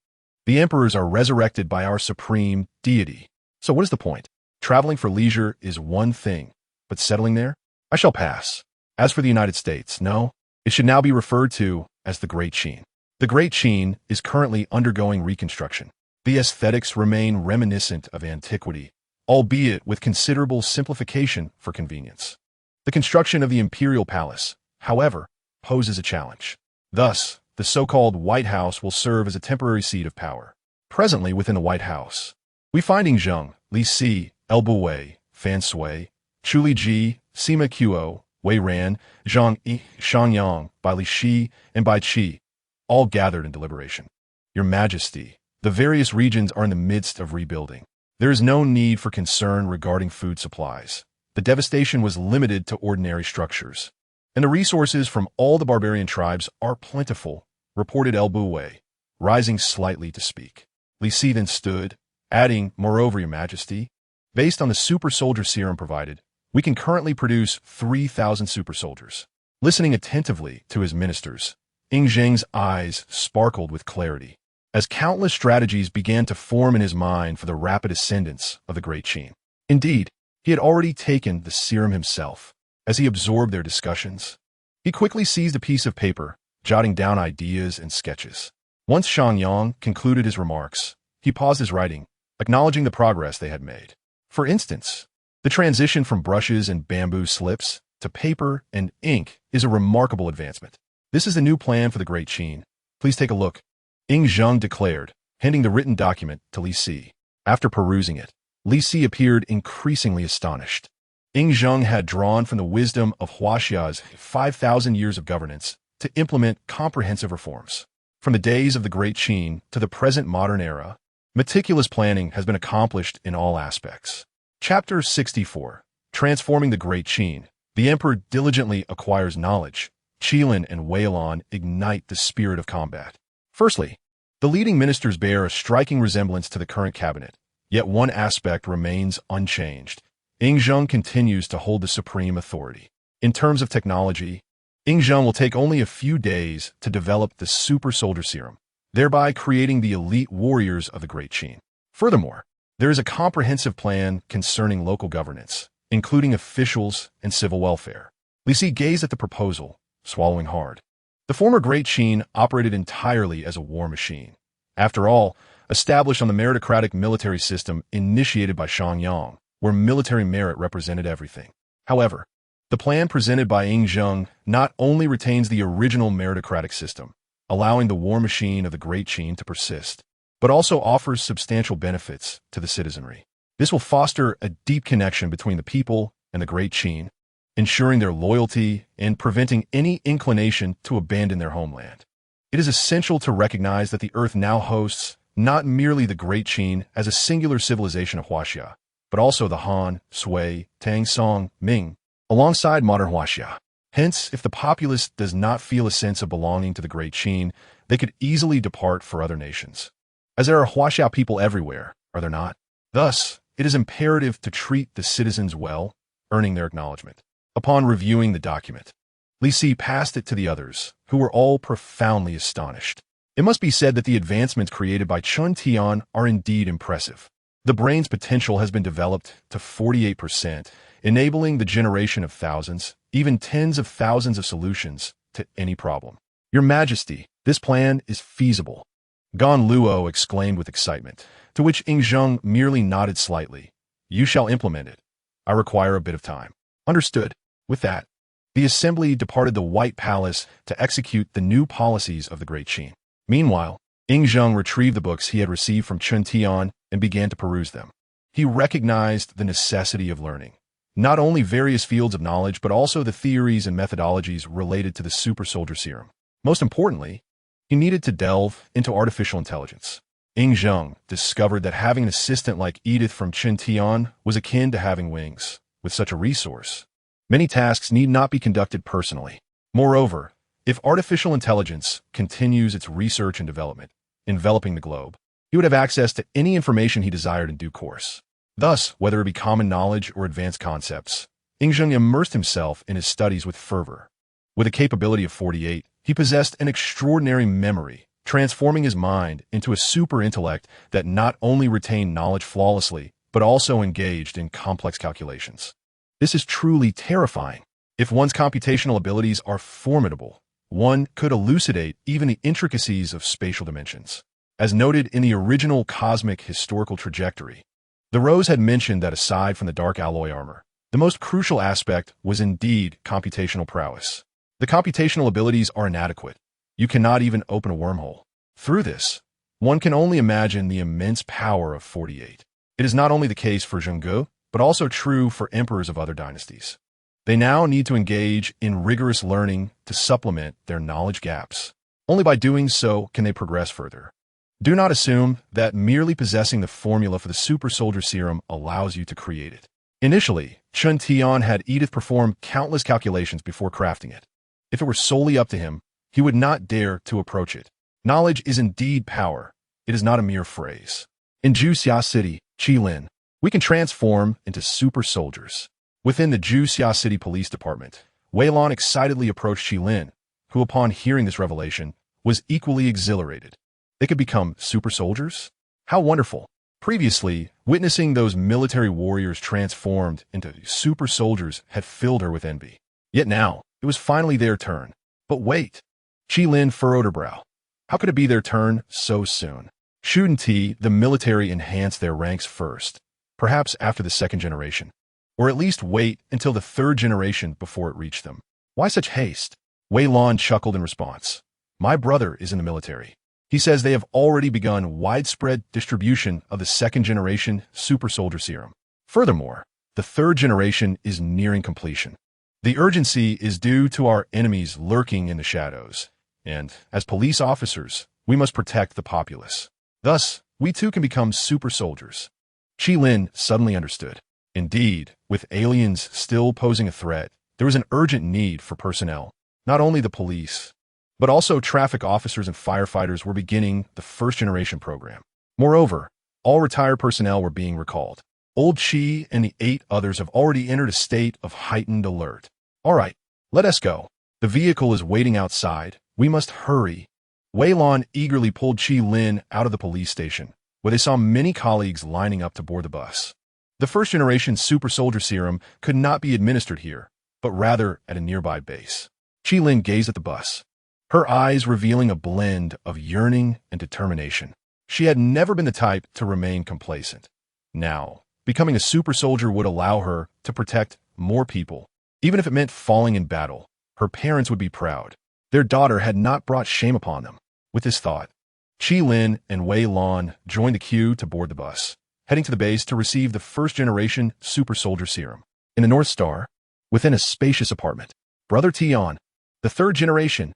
Speaker 1: the emperors are resurrected by our supreme deity. So what is the point? Traveling for leisure is one thing, but settling there? I shall pass. As for the United States, no, it should now be referred to as the Great Qin. The Great Qin is currently undergoing reconstruction. The aesthetics remain reminiscent of antiquity, albeit with considerable simplification for convenience. The construction of the Imperial Palace, however, poses a challenge. Thus, the so-called White House will serve as a temporary seat of power. Presently within the White House, we find Yingzheng, Li Si, Elbuwei, Fan Sui, Chu Liji, Sima Qiu, Wei Ran, Zhang Yi, Shangyang, Bai Li Shi, and Bai Qi, all gathered in deliberation. Your Majesty, the various regions are in the midst of rebuilding. There is no need for concern regarding food supplies. The devastation was limited to ordinary structures, and the resources from all the barbarian tribes are plentiful, reported Elbuwei, rising slightly to speak. Li Si then stood, adding, moreover, Your Majesty, based on the super soldier serum provided, we can currently produce 3,000 super soldiers. Listening attentively to his ministers, Ying Zheng's eyes sparkled with clarity, as countless strategies began to form in his mind for the rapid ascendance of the Great Qin. Indeed, he had already taken the serum himself. As he absorbed their discussions, he quickly seized a piece of paper, jotting down ideas and sketches. Once Shangyang concluded his remarks, he paused his writing, acknowledging the progress they had made. For instance, the transition from brushes and bamboo slips to paper and ink is a remarkable advancement. This is the new plan for the Great Qin. Please take a look, Ying Zheng declared, handing the written document to Li Si. After perusing it, Li Si appeared increasingly astonished. Ying Zheng had drawn from the wisdom of Huaxia's 5,000 years of governance to implement comprehensive reforms. From the days of the Great Qin to the present modern era, meticulous planning has been accomplished in all aspects. Chapter 64. Transforming the Great Qin. The Emperor diligently acquires knowledge. Qilin and Weilon ignite the spirit of combat. Firstly, the leading ministers bear a striking resemblance to the current cabinet, yet one aspect remains unchanged. Ying Zheng continues to hold the supreme authority. In terms of technology, Ying Zheng will take only a few days to develop the super soldier serum, thereby creating the elite warriors of the Great Qin. Furthermore, there is a comprehensive plan concerning local governance, including officials and civil welfare. Li Si gazed at the proposal, swallowing hard. The former Great Qin operated entirely as a war machine. After all, established on the meritocratic military system initiated by Xiangyang, where military merit represented everything. However, the plan presented by Yingzheng not only retains the original meritocratic system, allowing the war machine of the Great Qin to persist, but also offers substantial benefits to the citizenry. This will foster a deep connection between the people and the Great Qin, ensuring their loyalty and preventing any inclination to abandon their homeland. It is essential to recognize that the Earth now hosts not merely the Great Qin as a singular civilization of Huaxia, but also the Han, Sui, Tang, Song, Ming, alongside modern Huaxia. Hence, if the populace does not feel a sense of belonging to the Great Qin, they could easily depart for other nations. As there are Huaxia people everywhere, are there not? Thus, it is imperative to treat the citizens well, earning their acknowledgement. Upon reviewing the document, Li Si passed it to the others, who were all profoundly astonished. It must be said that the advancements created by Chun Tian are indeed impressive. The brain's potential has been developed to 48%, enabling the generation of thousands, even tens of thousands of solutions to any problem. Your Majesty, this plan is feasible. Gan Luo exclaimed with excitement, to which Yingzheng merely nodded slightly. You shall implement it. I require a bit of time. Understood. With that, the assembly departed the White Palace to execute the new policies of the Great Qin. Meanwhile, Yingzheng retrieved the books he had received from Chun Tian and began to peruse them. He recognized the necessity of learning, not only various fields of knowledge, but also the theories and methodologies related to the super soldier serum. Most importantly, he needed to delve into artificial intelligence. Yingzheng discovered that having an assistant like Edith from Chun Tian was akin to having wings. With such a resource, many tasks need not be conducted personally. Moreover, if artificial intelligence continues its research and development, enveloping the globe, he would have access to any information he desired in due course. Thus, whether it be common knowledge or advanced concepts, Yingzheng immersed himself in his studies with fervor. With a capability of 48, he possessed an extraordinary memory, transforming his mind into a super intellect that not only retained knowledge flawlessly, but also engaged in complex calculations. This is truly terrifying. If one's computational abilities are formidable, one could elucidate even the intricacies of spatial dimensions. As noted in the original cosmic historical trajectory, the Rose had mentioned that aside from the dark alloy armor, the most crucial aspect was indeed computational prowess. The computational abilities are inadequate. You cannot even open a wormhole. Through this, one can only imagine the immense power of 48. It is not only the case for Zhengge, but also true for emperors of other dynasties. They now need to engage in rigorous learning to supplement their knowledge gaps. Only by doing so can they progress further. Do not assume that merely possessing the formula for the super soldier serum allows you to create it. Initially, Chun Tian had Edith perform countless calculations before crafting it. If it were solely up to him, he would not dare to approach it. Knowledge is indeed power. It is not a mere phrase. In Juxia City, Qilin, we can transform into super soldiers. Within the Juxia City Police Department, Wei Lan excitedly approached Qilin, who upon hearing this revelation, was equally exhilarated. They could become super soldiers? How wonderful! Previously, witnessing those military warriors transformed into super soldiers had filled her with envy. Yet now, it was finally their turn. But wait! Qilin furrowed her brow. How could it be their turn so soon? Shouldn't the military enhance their ranks first, perhaps after the second generation? Or at least wait until the third generation before it reached them? Why such haste? Wei Lan chuckled in response. My brother is in the military. He says they have already begun widespread distribution of the second generation super soldier serum. Furthermore, the third generation is nearing completion. The urgency is due to our enemies lurking in the shadows, and as police officers, we must protect the populace. Thus, we too can become super soldiers. Qilin suddenly understood. Indeed, with aliens still posing a threat, there was an urgent need for personnel. Not only the police, but also traffic officers and firefighters were beginning the first-generation program. Moreover, all retired personnel were being recalled. Old Qi and the 8 others have already entered a state of heightened alert. All right, let us go. The vehicle is waiting outside. We must hurry. Wei Lan eagerly pulled Qilin out of the police station, where they saw many colleagues lining up to board the bus. The first-generation super soldier serum could not be administered here, but rather at a nearby base. Qilin gazed at the bus. her eyes revealing a blend of yearning and determination. She had never been the type to remain complacent. Now, becoming a super soldier would allow her to protect more people. Even if it meant falling in battle, her parents would be proud. Their daughter had not brought shame upon them. With this thought, Qi Lin and Wei Lan joined the queue to board the bus, heading to the base to receive the first-generation super soldier serum. In the North Star, within a spacious apartment, Brother Tian, the third generation,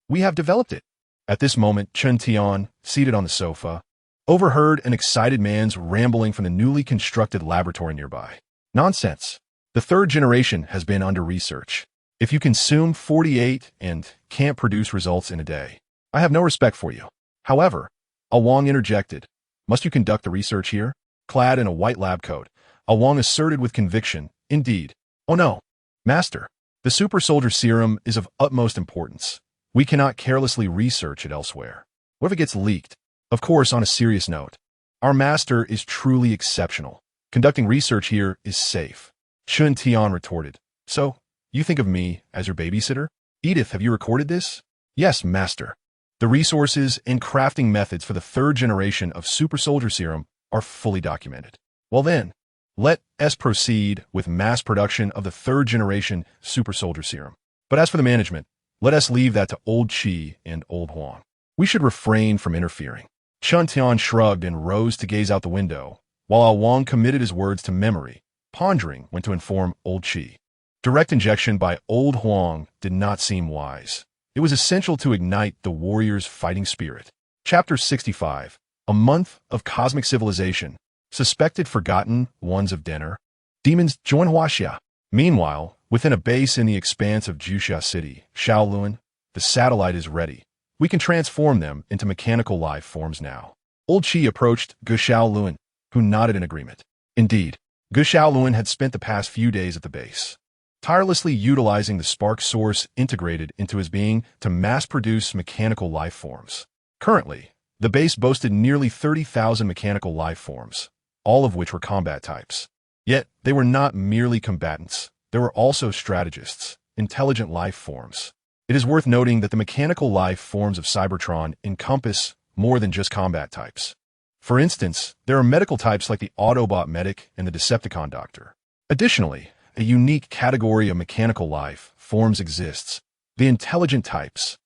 Speaker 1: we have developed it. At this moment, Chen Tian, seated on the sofa, overheard an excited man's rambling from the newly constructed laboratory nearby. Nonsense. The third generation has been under research. If you consume 48 and can't produce results in a day, I have no respect for you. However, Wang interjected, must you conduct the research here? Clad in a white lab coat, Wang asserted with conviction, indeed. Oh no, Master. The super soldier serum is of utmost importance. We cannot carelessly research it elsewhere. What if it gets leaked? Of course, on a serious note, our master is truly exceptional. Conducting research here is safe. Chen Tian retorted. So, you think of me as your babysitter? Edith, have you recorded this? Yes, master. The resources and crafting methods for the third generation of super soldier serum are fully documented. Well then, let us proceed with mass production of the third generation super soldier serum. But as for the management, let us leave that to old Qi and old Huang. We should refrain from interfering. Chen Tian shrugged and rose to gaze out the window, while Wang committed his words to memory, pondering when to inform old Qi. Direct injection by old Huang did not seem wise. It was essential to ignite the warrior's fighting spirit. Chapter 65. A month of cosmic civilization. Suspected forgotten ones of dinner. Demons join Huaxia. Meanwhile, within a base in the expanse of Juxia City, Shaolun, the satellite is ready. We can transform them into mechanical life forms now. Old Qi approached Gu Shaolun, who nodded in agreement. Indeed, Gu Shaolun had spent the past few days at the base, tirelessly utilizing the spark source integrated into his being to mass-produce mechanical life forms. Currently, the base boasted nearly 30,000 mechanical life forms, all of which were combat types. Yet, they were not merely combatants. There were also strategists, intelligent life forms. It is worth noting that the mechanical life forms of Cybertron encompass more than just combat types. For instance, there are medical types like the Autobot Medic and the Decepticon Doctor. Additionally, a unique category of mechanical life forms exists, the intelligent types.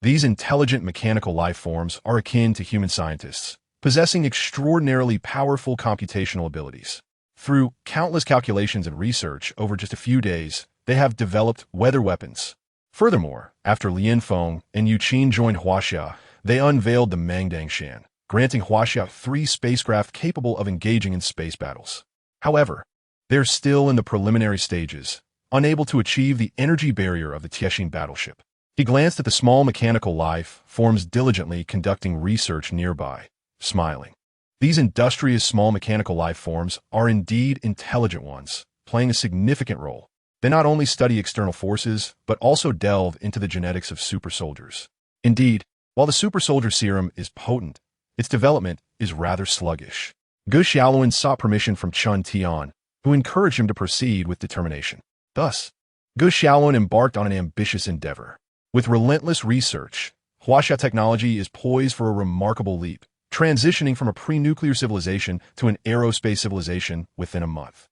Speaker 1: These intelligent mechanical life forms are akin to human scientists, possessing extraordinarily powerful computational abilities. Through countless calculations and research over just a few days, they have developed weather weapons. Furthermore, after Lian Feng and Yuqin joined Huaxia, they unveiled the Mangdang Shan, granting Huaxia 3 spacecraft capable of engaging in space battles. However, they're still in the preliminary stages, unable to achieve the energy barrier of the Tiexin battleship. He glanced at the small mechanical life forms diligently conducting research nearby, smiling. These industrious small mechanical life forms are indeed intelligent ones, playing a significant role. They not only study external forces, but also delve into the genetics of super soldiers. Indeed, while the super soldier serum is potent, its development is rather sluggish. Gu Xiaoluan sought permission from Chen Tian, who encouraged him to proceed with determination. Thus, Gu Xiaoluan embarked on an ambitious endeavor. With relentless research, Huaxia technology is poised for a remarkable leap, transitioning from a pre-nuclear civilization to an aerospace civilization within a month.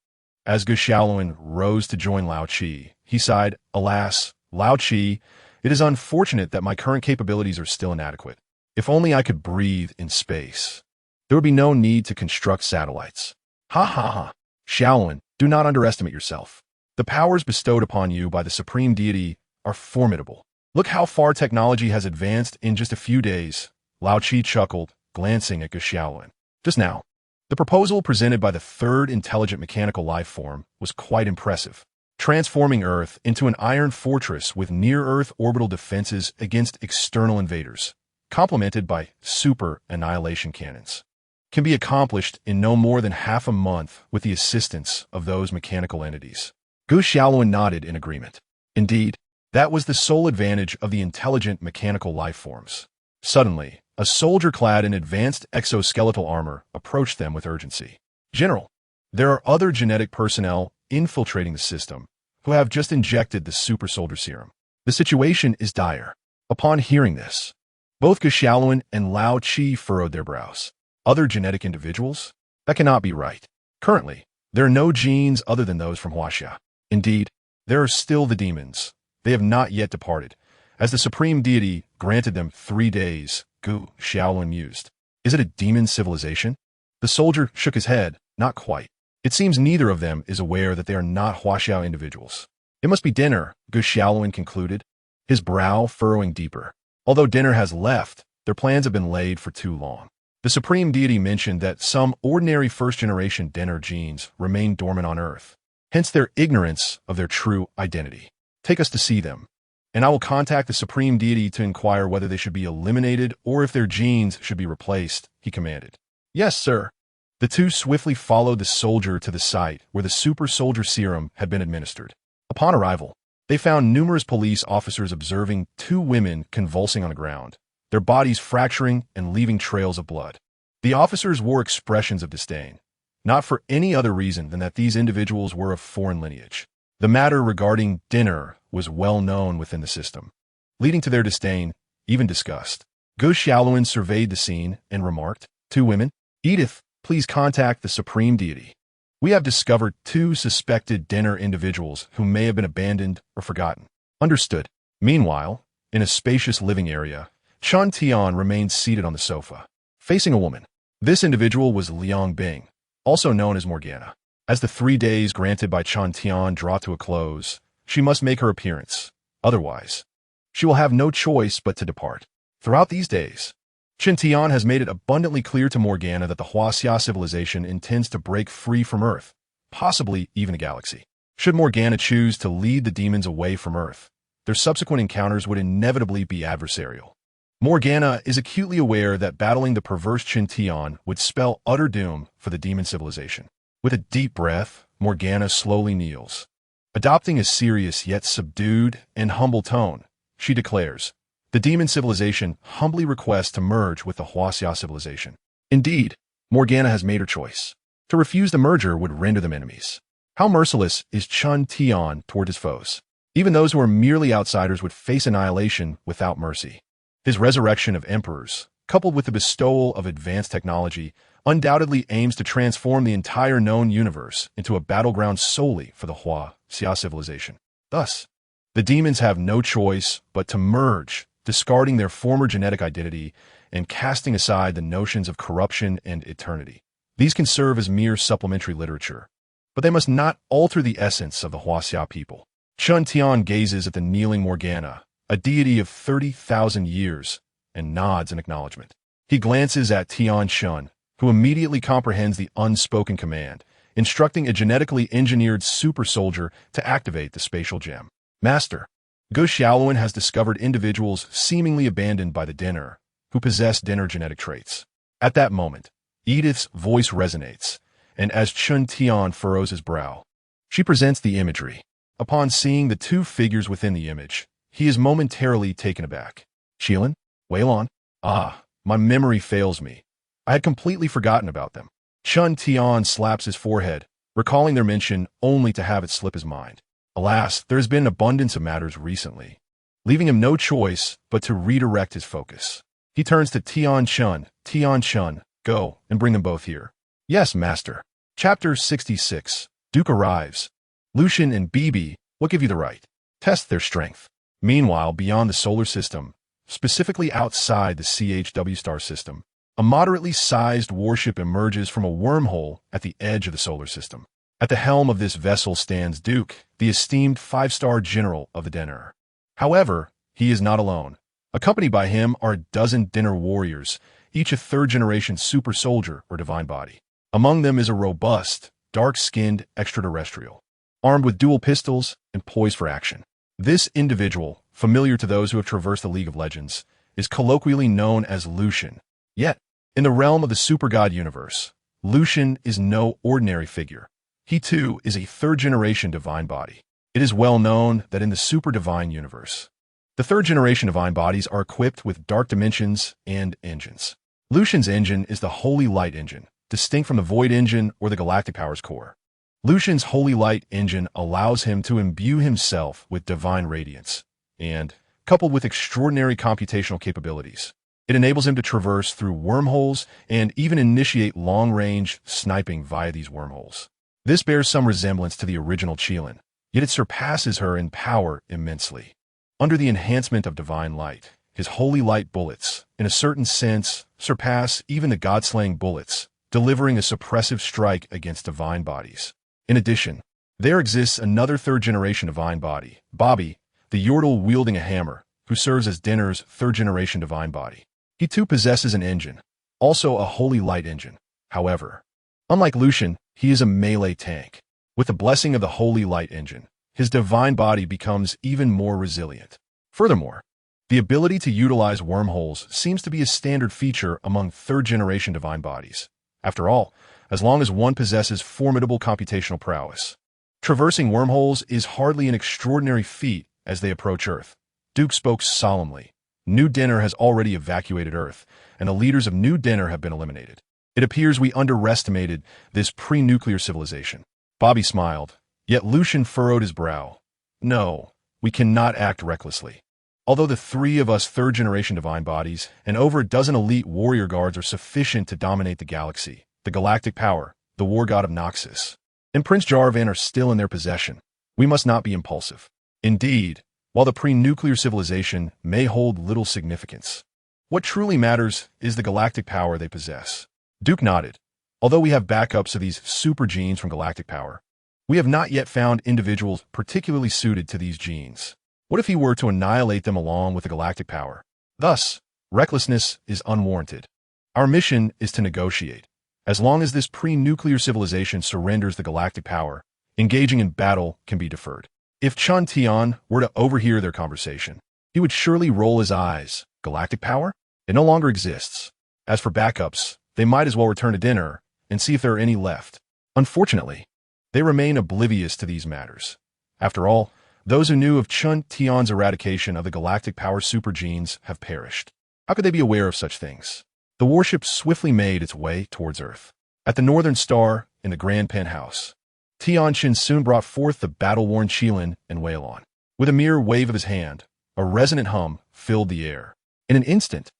Speaker 1: As Gu Shaolun rose to join Lao Qi, he sighed, alas, Lao Qi, it is unfortunate that my current capabilities are still inadequate. If only I could breathe in space. There would be no need to construct satellites. Ha ha ha. Shaolun, do not underestimate yourself. The powers bestowed upon you by the Supreme Deity are formidable. Look how far technology has advanced in just a few days. Lao Qi chuckled, glancing at Gu Shaolun. Just now, the proposal presented by the third intelligent mechanical life form was quite impressive, transforming Earth into an iron fortress with near-Earth orbital defenses against external invaders, complemented by super annihilation cannons. Can be accomplished in no more than half a month with the assistance of those mechanical entities. Gu Shaolun nodded in agreement. Indeed, that was the sole advantage of the intelligent mechanical life forms. Suddenly, a soldier clad in advanced exoskeletal armor approached them with urgency. General, there are other genetic personnel infiltrating the system who have just injected the super soldier serum. The situation is dire. Upon hearing this, both Xiaoluan and Lao Qi furrowed their brows. Other genetic individuals? That cannot be right. Currently, there are no genes other than those from Huaxia. Indeed, there are still the demons. They have not yet departed, as the supreme deity granted them 3 days, Gu Xiaoluan mused. Is it a demon civilization? The soldier shook his head. Not quite. It seems neither of them is aware that they are not Huaxia individuals. It must be dinner, Gu Xiaoluan concluded, his brow furrowing deeper. Although dinner has left, their plans have been laid for too long. The supreme deity mentioned that some ordinary first-generation dinner genes remain dormant on Earth, hence their ignorance of their true identity. Take us to see them, and I will contact the supreme deity to inquire whether they should be eliminated or if their genes should be replaced, he commanded. Yes, sir. The two swiftly followed the soldier to the site where the super soldier serum had been administered. Upon arrival, they found numerous police officers observing 2 women convulsing on the ground, their bodies fracturing and leaving trails of blood. The officers wore expressions of disdain, not for any other reason than that these individuals were of foreign lineage. The matter regarding dinner was well known within the system, leading to their disdain, even disgust. Gu Xiaoluan surveyed the scene and remarked, 2 women? Edith, please contact the supreme deity. We have discovered 2 suspected dinner individuals who may have been abandoned or forgotten. Understood. Meanwhile, in a spacious living area, Chun Tian remained seated on the sofa, facing a woman. This individual was Liang Bing, also known as Mo Gan Na. As the 3 days granted by Chun Tian draw to a close, she must make her appearance. Otherwise, she will have no choice but to depart. Throughout these days, Chun Tian has made it abundantly clear to Mo Gan Na that the Huaxia civilization intends to break free from Earth, possibly even the galaxy. Should Mo Gan Na choose to lead the demons away from Earth, their subsequent encounters would inevitably be adversarial. Mo Gan Na is acutely aware that battling the perverse Chun Tian would spell utter doom for the demon civilization. With a deep breath, Mo Gan Na slowly kneels. Adopting a serious yet subdued and humble tone, she declares, the demon civilization humbly requests to merge with the Huaxia civilization. Indeed, Mo Gan Na has made her choice. To refuse the merger would render them enemies. How merciless is Chun Tian toward his foes? Even those who are merely outsiders would face annihilation without mercy. His resurrection of emperors, coupled with the bestowal of advanced technology, undoubtedly aims to transform the entire known universe into a battleground solely for the Huaxia civilization. Thus, the demons have no choice but to merge, discarding their former genetic identity and casting aside the notions of corruption and eternity. These can serve as mere supplementary literature, but they must not alter the essence of the Huaxia people. Chun Tian gazes at the kneeling Mo Gan Na, a deity of 30,000 years, and nods in acknowledgement. He glances at Tian Shun, who immediately comprehends the unspoken command, instructing a genetically engineered super soldier to activate the spatial gem. Master, Gu Xiaoluan has discovered individuals seemingly abandoned by the dinner, who possess dinner genetic traits. At that moment, Edith's voice resonates, and as Chun Tian furrows his brow, she presents the imagery. Upon seeing the 2 figures within the image, he is momentarily taken aback. Qilan? Weilon? Ah, my memory fails me. I had completely forgotten about them. Chun Tian slaps his forehead, recalling their mention only to have it slip his mind. Alas, there has been an abundance of matters recently, leaving him no choice but to redirect his focus. He turns to Tian Shun. Tian Shun, go and bring them both here. Yes, master. Chapter 66. Duke arrives. Lucian and Bibi, what give you the right? Test their strength. Meanwhile, beyond the solar system, specifically outside the CHW star system, a moderately sized warship emerges from a wormhole at the edge of the solar system. At the helm of this vessel stands Duke, the esteemed 5-star general of the dinner. However, he is not alone. Accompanied by him are a dozen dinner warriors, each a 3rd-generation super soldier or divine body. Among them is a robust, dark-skinned extraterrestrial, armed with dual pistols and poised for action. This individual, familiar to those who have traversed the League of Legends, is colloquially known as Lucian. Yet, in the realm of the super god universe, Lucian is no ordinary figure. He too is a 3rd-generation divine body. It is well known that in the super divine universe, the 3rd-generation divine bodies are equipped with dark dimensions and engines. Lucian's engine is the Holy Light engine, distinct from the Void engine or the Galactic Powers core. Lucian's Holy Light engine allows him to imbue himself with divine radiance, and, coupled with extraordinary computational capabilities. It enables him to traverse through wormholes and even initiate long-range sniping via these wormholes. This bears some resemblance to the original Qilin, yet it surpasses her in power immensely. Under the enhancement of divine light, his holy light bullets, in a certain sense, surpass even the god-slaying bullets, delivering a suppressive strike against divine bodies. In addition, there exists another third-generation divine body, Bobby, the Yordle wielding a hammer, who serves as Dinner's third-generation divine body. He too possesses an engine, also a holy light engine. However, unlike Lucian, he is a melee tank. With the blessing of the holy light engine, his divine body becomes even more resilient. Furthermore, the ability to utilize wormholes seems to be a standard feature among third-generation divine bodies. After all, as long as one possesses formidable computational prowess. Traversing wormholes is hardly an extraordinary feat as they approach Earth. Duke spoke solemnly. New Dinner has already evacuated Earth, and the leaders of New Dinner have been eliminated. It appears we underestimated this pre-nuclear civilization. Bobby smiled, yet Lucian furrowed his brow. No, we cannot act recklessly. Although the three of us third-generation divine bodies and over a dozen elite warrior guards are sufficient to dominate the galaxy, the galactic power, the war god of Noxus, and Prince Jarvan are still in their possession, we must not be impulsive. Indeed, while the pre-nuclear civilization may hold little significance, what truly matters is the galactic power they possess. Duke nodded. Although we have backups of these super genes from galactic power, we have not yet found individuals particularly suited to these genes. What if he were to annihilate them along with the galactic power? Thus, recklessness is unwarranted. Our mission is to negotiate. As long as this pre-nuclear civilization surrenders the galactic power, engaging in battle can be deferred. If Chun Tian were to overhear their conversation, he would surely roll his eyes. Galactic power? It no longer exists. As for backups, they might as well return to Dinner and see if there are any left. Unfortunately, they remain oblivious to these matters. After all, those who knew of Chun Tian's eradication of the galactic power supergenes have perished. How could they be aware of such things? The warship swiftly made its way towards Earth. At the northern star, in the grand penthouse, Tianqin soon brought forth the battle-worn Qilin and Weilon. With a mere wave of his hand, a resonant hum filled the air. In an instant,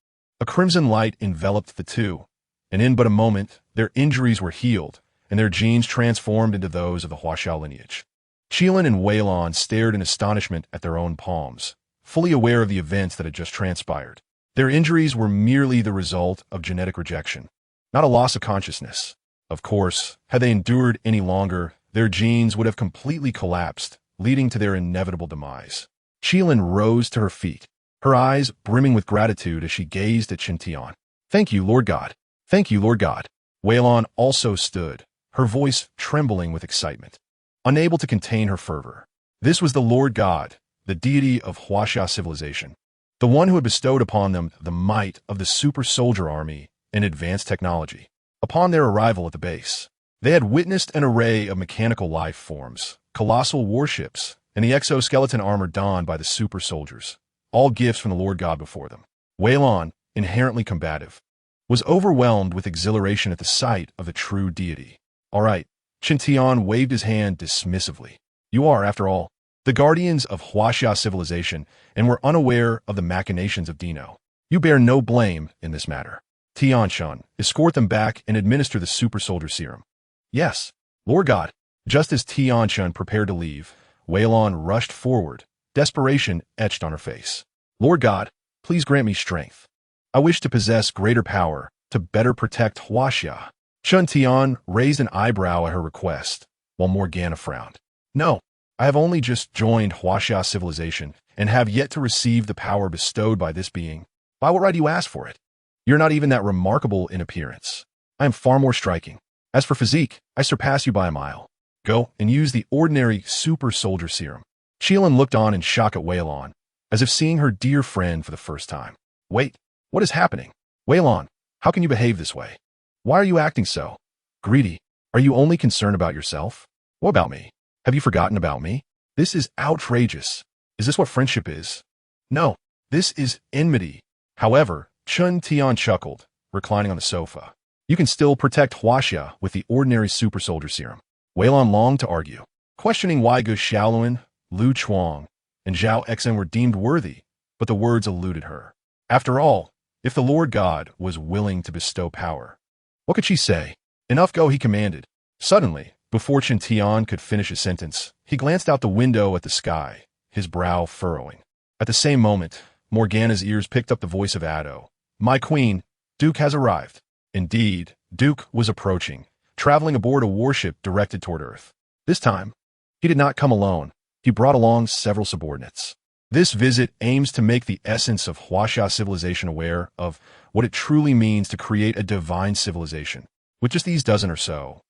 Speaker 1: a crimson light enveloped the two, and in but a moment, their injuries were healed, and their genes transformed into those of the Huaxia lineage. Qilin and Weilon stared in astonishment at their own palms, fully aware of the events that had just transpired. Their injuries were merely the result of genetic rejection, not a loss of consciousness. Of course, had they endured any longer, their genes would have completely collapsed, leading to their inevitable demise. Qilin rose to her feet, her eyes brimming with gratitude as she gazed at Qintian. "Thank you, Lord God. Thank you, Lord God." Weilon also stood, her voice trembling with excitement, unable to contain her fervor. This was the Lord God, the deity of Huaxia civilization, the one who had bestowed upon them the might of the super soldier army and advanced technology. Upon their arrival at the base, they had witnessed an array of mechanical life forms, colossal warships, and the exoskeleton armor donned by the super soldiers, all gifts from the Lord God before them. Weilon, inherently combative, was overwhelmed with exhilaration at the sight of the true deity. "All right," Qintian waved his hand dismissively. "You are, after all, the guardians of Huaxia civilization and were unaware of the machinations of Dino. You bear no blame in this matter. Tianxun, escort them back and administer the super soldier serum." "Yes, Lord God." Just as Tianxun prepared to leave, Weilon rushed forward, desperation etched on her face. "Lord God, please grant me strength. I wish to possess greater power to better protect Huaxia." Chun Tian raised an eyebrow at her request, while Mo Gan Na frowned. "No, I have only just joined Huaxia civilization and have yet to receive the power bestowed by this being. By what right do you ask for it? You're not even that remarkable in appearance. I am far more striking. As for physique, I surpass you by a mile. Go and use the ordinary super soldier serum." Qilin looked on in shock at Weilon, as if seeing her dear friend for the first time. "Wait, what is happening? Weilon, how can you behave this way? Why are you acting so greedy? Are you only concerned about yourself? What about me? Have you forgotten about me? This is outrageous. Is this what friendship is? No, this is enmity." However, Chun Tian chuckled, reclining on the sofa. "You can still protect Huaxia with the ordinary super soldier serum." Weilon longed to argue, questioning why Gu Xiaoluan, Lu Chuang, and Zhao Exen were deemed worthy, but the words eluded her. After all, if the Lord God was willing to bestow power, what could she say? Enough go, he commanded. Suddenly, before Chen Tian could finish his sentence, he glanced out the window at the sky, his brow furrowing. At the same moment, Morgana's ears picked up the voice of Addo. My queen, Duke has arrived. Indeed, Duke was approaching, traveling aboard a warship directed toward Earth. This time, he did not come alone. He brought along several subordinates. This visit aims to make the essence of Huaxia civilization aware of what it truly means to create a divine civilization. With just these dozen or so,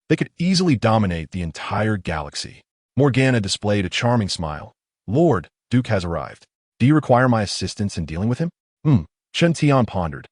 Speaker 1: they could easily dominate the entire galaxy. Morgana displayed a charming smile. Lord, Duke has arrived. Do you require my assistance in dealing with him? Chen Tian pondered.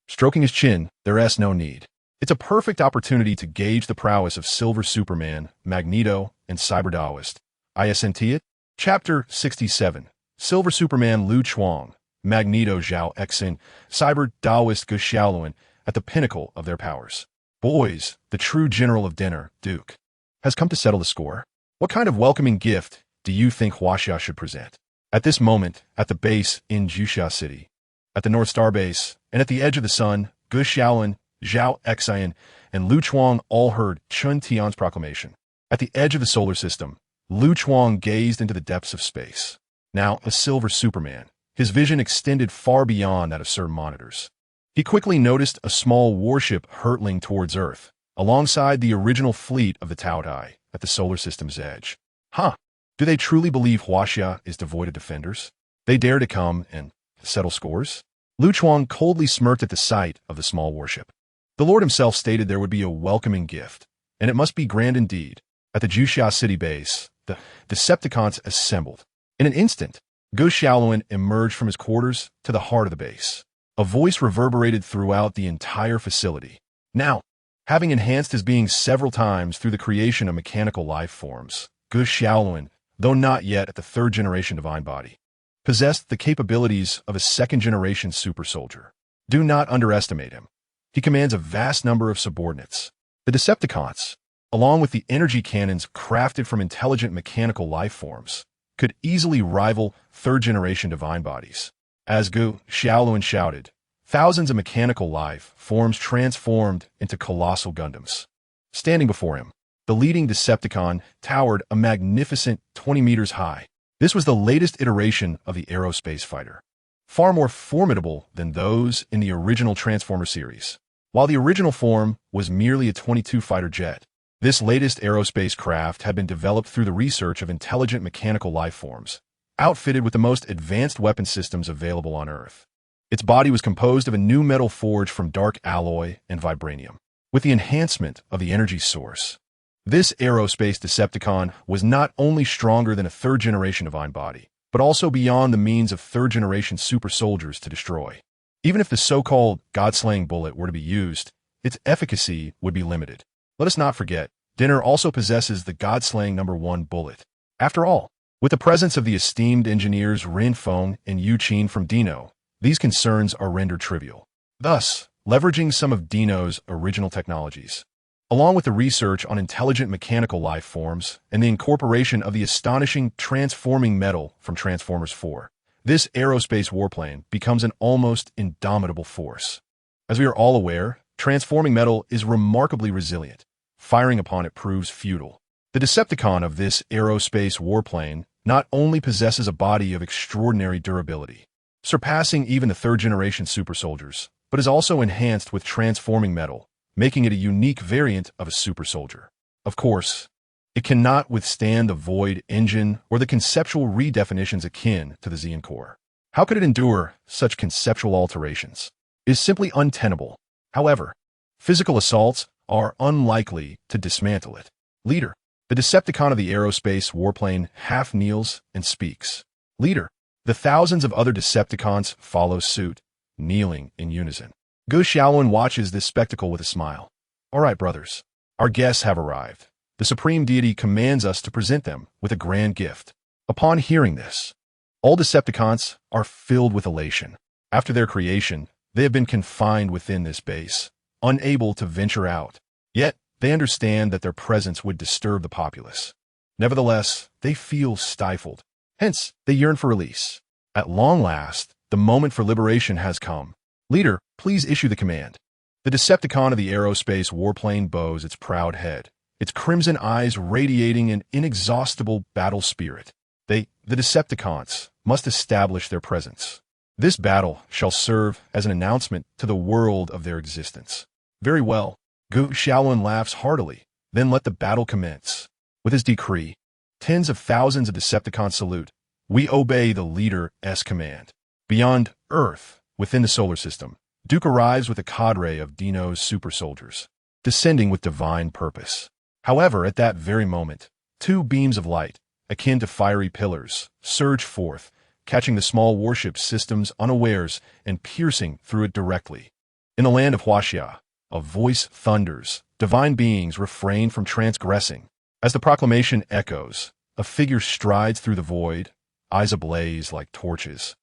Speaker 1: Stroking his chin, there's no need. It's a perfect opportunity to gauge the prowess of Silver Superman, Magneto, and Cyber Daoist. ISNT it? Chapter 67. Silver Superman Lu Chuang, Magneto Zhao Exin, Cyber Daoist Gu Xiaoluan at the pinnacle of their powers. Boys, the true general of dinner, Duke, has come to settle the score. What kind of welcoming gift do you think Huaxia should present? At this moment, at the base in Juxia City, at the North Star base, and at the edge of the sun, Gu Xiaoluan, Zhao Exin, and Lu Chuang all heard Chen Tian's proclamation. At the edge of the solar system, Lu Chuang gazed into the depths of space. Now a Silver Superman, his vision extended far beyond that of certain monitors. He quickly noticed a small warship hurtling towards Earth, alongside the original fleet of the Taodai at the solar system's edge. Do they truly believe Huaxia is devoid of defenders? They dare to come and settle scores? Lu Chuang coldly smirked at the sight of the small warship. The Lord himself stated there would be a welcoming gift, and it must be grand indeed. At the Juxia City base, the Decepticons assembled. In an instant, Gu Xiaoluan emerged from his quarters to the heart of the base. A voice reverberated throughout the entire facility. Now, having enhanced his being several times through the creation of mechanical life forms, Gu Xiaoluan, though not yet at the third-generation divine body, possessed the capabilities of a second-generation super soldier. Do not underestimate him. He commands a vast number of subordinates. The Decepticons, along with the energy cannons crafted from intelligent mechanical life forms, could easily rival third-generation divine bodies. As Gu Xiaoluan shouted, thousands of mechanical life forms transformed into colossal Gundams. Standing before him, the leading Decepticon towered a magnificent 20 meters high. This was the latest iteration of the aerospace fighter, far more formidable than those in the original Transformer series. While the original form was merely a 22 fighter jet, this latest aerospace craft had been developed through the research of intelligent mechanical life forms, outfitted with the most advanced weapon systems available on Earth. Its body was composed of a new metal forged from dark alloy and vibranium, with the enhancement of the energy source. This aerospace Decepticon was not only stronger than a third-generation divine body, but also beyond the means of third-generation super soldiers to destroy. Even if the so-called God-slaying bullet were to be used, its efficacy would be limited. Let us not forget, Dinner also possesses the God-slaying #1 bullet. After all, with the presence of the esteemed engineers Rin Feng and Yu Qin from Dino, these concerns are rendered trivial. Thus, leveraging some of Dino's original technologies, along with the research on intelligent mechanical life forms and the incorporation of the astonishing transforming metal from Transformers 4, this aerospace warplane becomes an almost indomitable force. As we are all aware, transforming metal is remarkably resilient. Firing upon it proves futile. The Decepticon of this aerospace warplane not only possesses a body of extraordinary durability, surpassing even the third-generation super soldiers, but is also enhanced with transforming metal, making it a unique variant of a super soldier. Of course, it cannot withstand the void engine or the conceptual redefinitions akin to the Zeon core. How could it endure such conceptual alterations? It is simply untenable. However, physical assaults are unlikely to dismantle it. Leader, the Decepticon of the aerospace warplane half kneels and speaks. Leader, the thousands of other Decepticons follow suit, kneeling in unison. Gu Xiaoluan watches this spectacle with a smile. All right, brothers, our guests have arrived. The Supreme Deity commands us to present them with a grand gift. Upon hearing this, all Decepticons are filled with elation. After their creation, they have been confined within this base, unable to venture out. Yet, they understand that their presence would disturb the populace. Nevertheless, they feel stifled. Hence, they yearn for release. At long last, the moment for liberation has come. Leader, please issue the command. The Decepticon of the aerospace warplane bows its proud head, its crimson eyes radiating an inexhaustible battle spirit. The Decepticons, must establish their presence. This battle shall serve as an announcement to the world of their existence. Very well. Gu Shaolin laughs heartily. Then let the battle commence. With his decree, tens of thousands of Decepticons salute. We obey the leader's command. Beyond Earth, within the solar system, Duke arrives with a cadre of Dino's super soldiers, descending with divine purpose. However, at that very moment, two beams of light, akin to fiery pillars, surge forth, catching the small warship systems unawares and piercing through it directly. In the land of Huaxia, a voice thunders. Divine beings refrain from transgressing. As the proclamation echoes, a figure strides through the void, eyes ablaze like torches,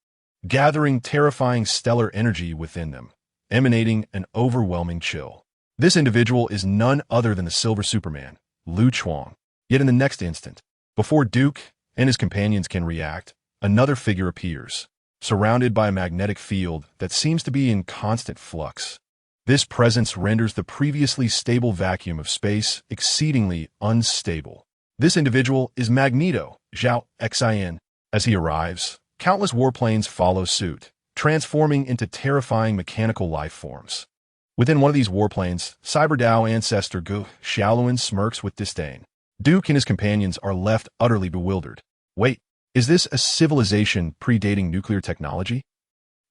Speaker 1: gathering terrifying stellar energy within them, emanating an overwhelming chill. This individual is none other than the Silver Superman, Lu Chuang. Yet in the next instant, before Duke and his companions can react, another figure appears, surrounded by a magnetic field that seems to be in constant flux. This presence renders the previously stable vacuum of space exceedingly unstable. This individual is Magneto, Zhao Xin. As he arrives, countless warplanes follow suit, transforming into terrifying mechanical life forms. Within one of these warplanes, Cyberdao ancestor Gu Shaolin smirks with disdain. Duke and his companions are left utterly bewildered. Wait, is this a civilization predating nuclear technology?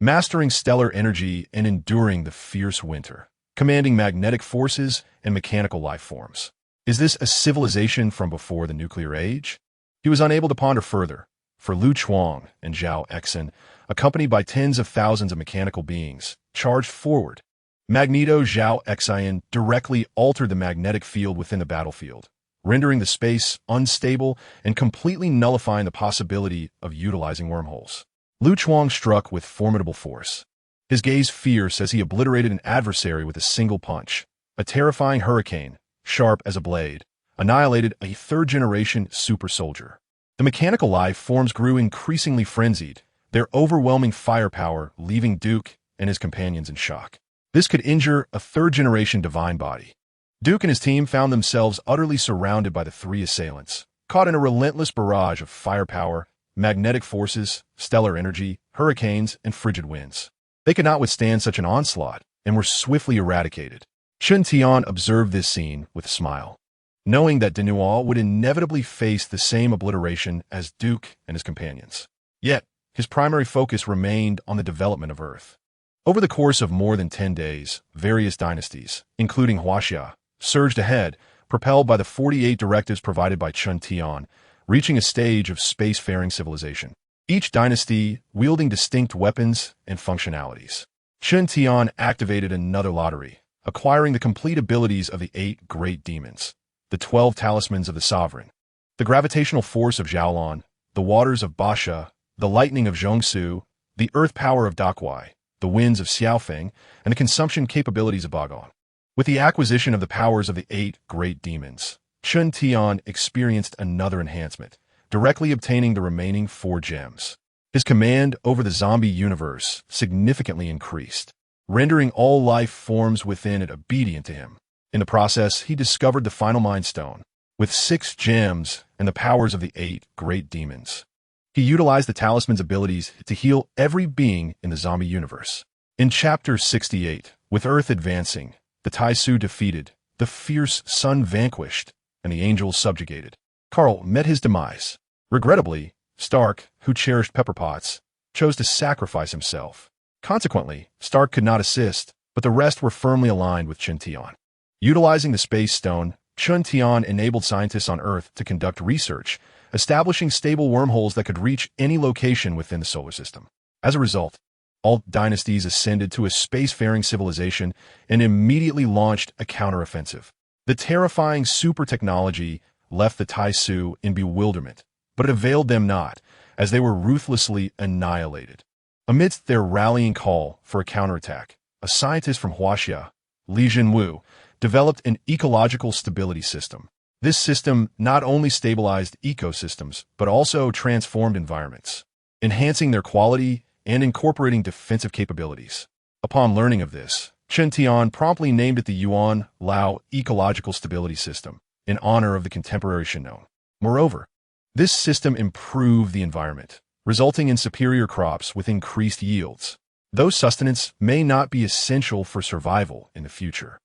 Speaker 1: Mastering stellar energy and enduring the fierce winter, commanding magnetic forces and mechanical life forms. Is this a civilization from before the nuclear age? He was unable to ponder further, for Lu Chuang and Zhao Xin, accompanied by tens of thousands of mechanical beings, charged forward. Magneto Zhao Xin directly altered the magnetic field within the battlefield, rendering the space unstable and completely nullifying the possibility of utilizing wormholes. Lu Chuang struck with formidable force, his gaze fierce as he obliterated an adversary with a single punch. A terrifying hurricane, sharp as a blade, annihilated a third-generation super soldier. The mechanical life forms grew increasingly frenzied, their overwhelming firepower leaving Duke and his companions in shock. This could injure a third-generation divine body. Duke and his team found themselves utterly surrounded by the three assailants, caught in a relentless barrage of firepower, magnetic forces, stellar energy, hurricanes, and frigid winds. They could not withstand such an onslaught and were swiftly eradicated. Chun Tian observed this scene with a smile, knowing that Denual would inevitably face the same obliteration as Duke and his companions. Yet, his primary focus remained on the development of Earth. Over the course of more than 10 days, various dynasties, including Huaxia, surged ahead, propelled by the 48 directives provided by Chun Tian, reaching a stage of spacefaring civilization. Each dynasty wielding distinct weapons and functionalities. Chun Tian activated another lottery, acquiring the complete abilities of the 8 great demons, the 12 talismans of the sovereign, the gravitational force of Xiaolan, the waters of Basha, the lightning of Zhongsu, the earth power of Dakuai, the winds of Xiaofeng, and the consumption capabilities of Bagon. With the acquisition of the powers of the 8 great demons, Chun Tian experienced another enhancement, directly obtaining the remaining 4 gems. His command over the zombie universe significantly increased, rendering all life forms within it obedient to him. In the process, he discovered the final Mind Stone, with 6 gems and the powers of the 8 great demons. He utilized the talisman's abilities to heal every being in the zombie universe. In Chapter 68, with Earth advancing, the Taisu defeated, the fierce sun vanquished, and the angels subjugated, Carl met his demise. Regrettably, Stark, who cherished pepper pots, chose to sacrifice himself. Consequently, Stark could not assist, but the rest were firmly aligned with Chun Tian. Utilizing the Space Stone, Chun Tian enabled scientists on Earth to conduct research, establishing stable wormholes that could reach any location within the solar system. As a result, all dynasties ascended to a spacefaring civilization and immediately launched a counteroffensive. The terrifying super technology left the Taisu in bewilderment, but it availed them not, as they were ruthlessly annihilated. Amidst their rallying call for a counterattack, a scientist from Huaxia, Li Jinwu, developed an ecological stability system. This system not only stabilized ecosystems, but also transformed environments. enhancing their quality and incorporating defensive capabilities. Upon learning of this, Chen Tian promptly named it the Yuan Lao Ecological Stability System, in honor of the contemporary Shinon. Moreover, this system improved the environment, resulting in superior crops with increased yields. Though sustenance may not be essential for survival in the future,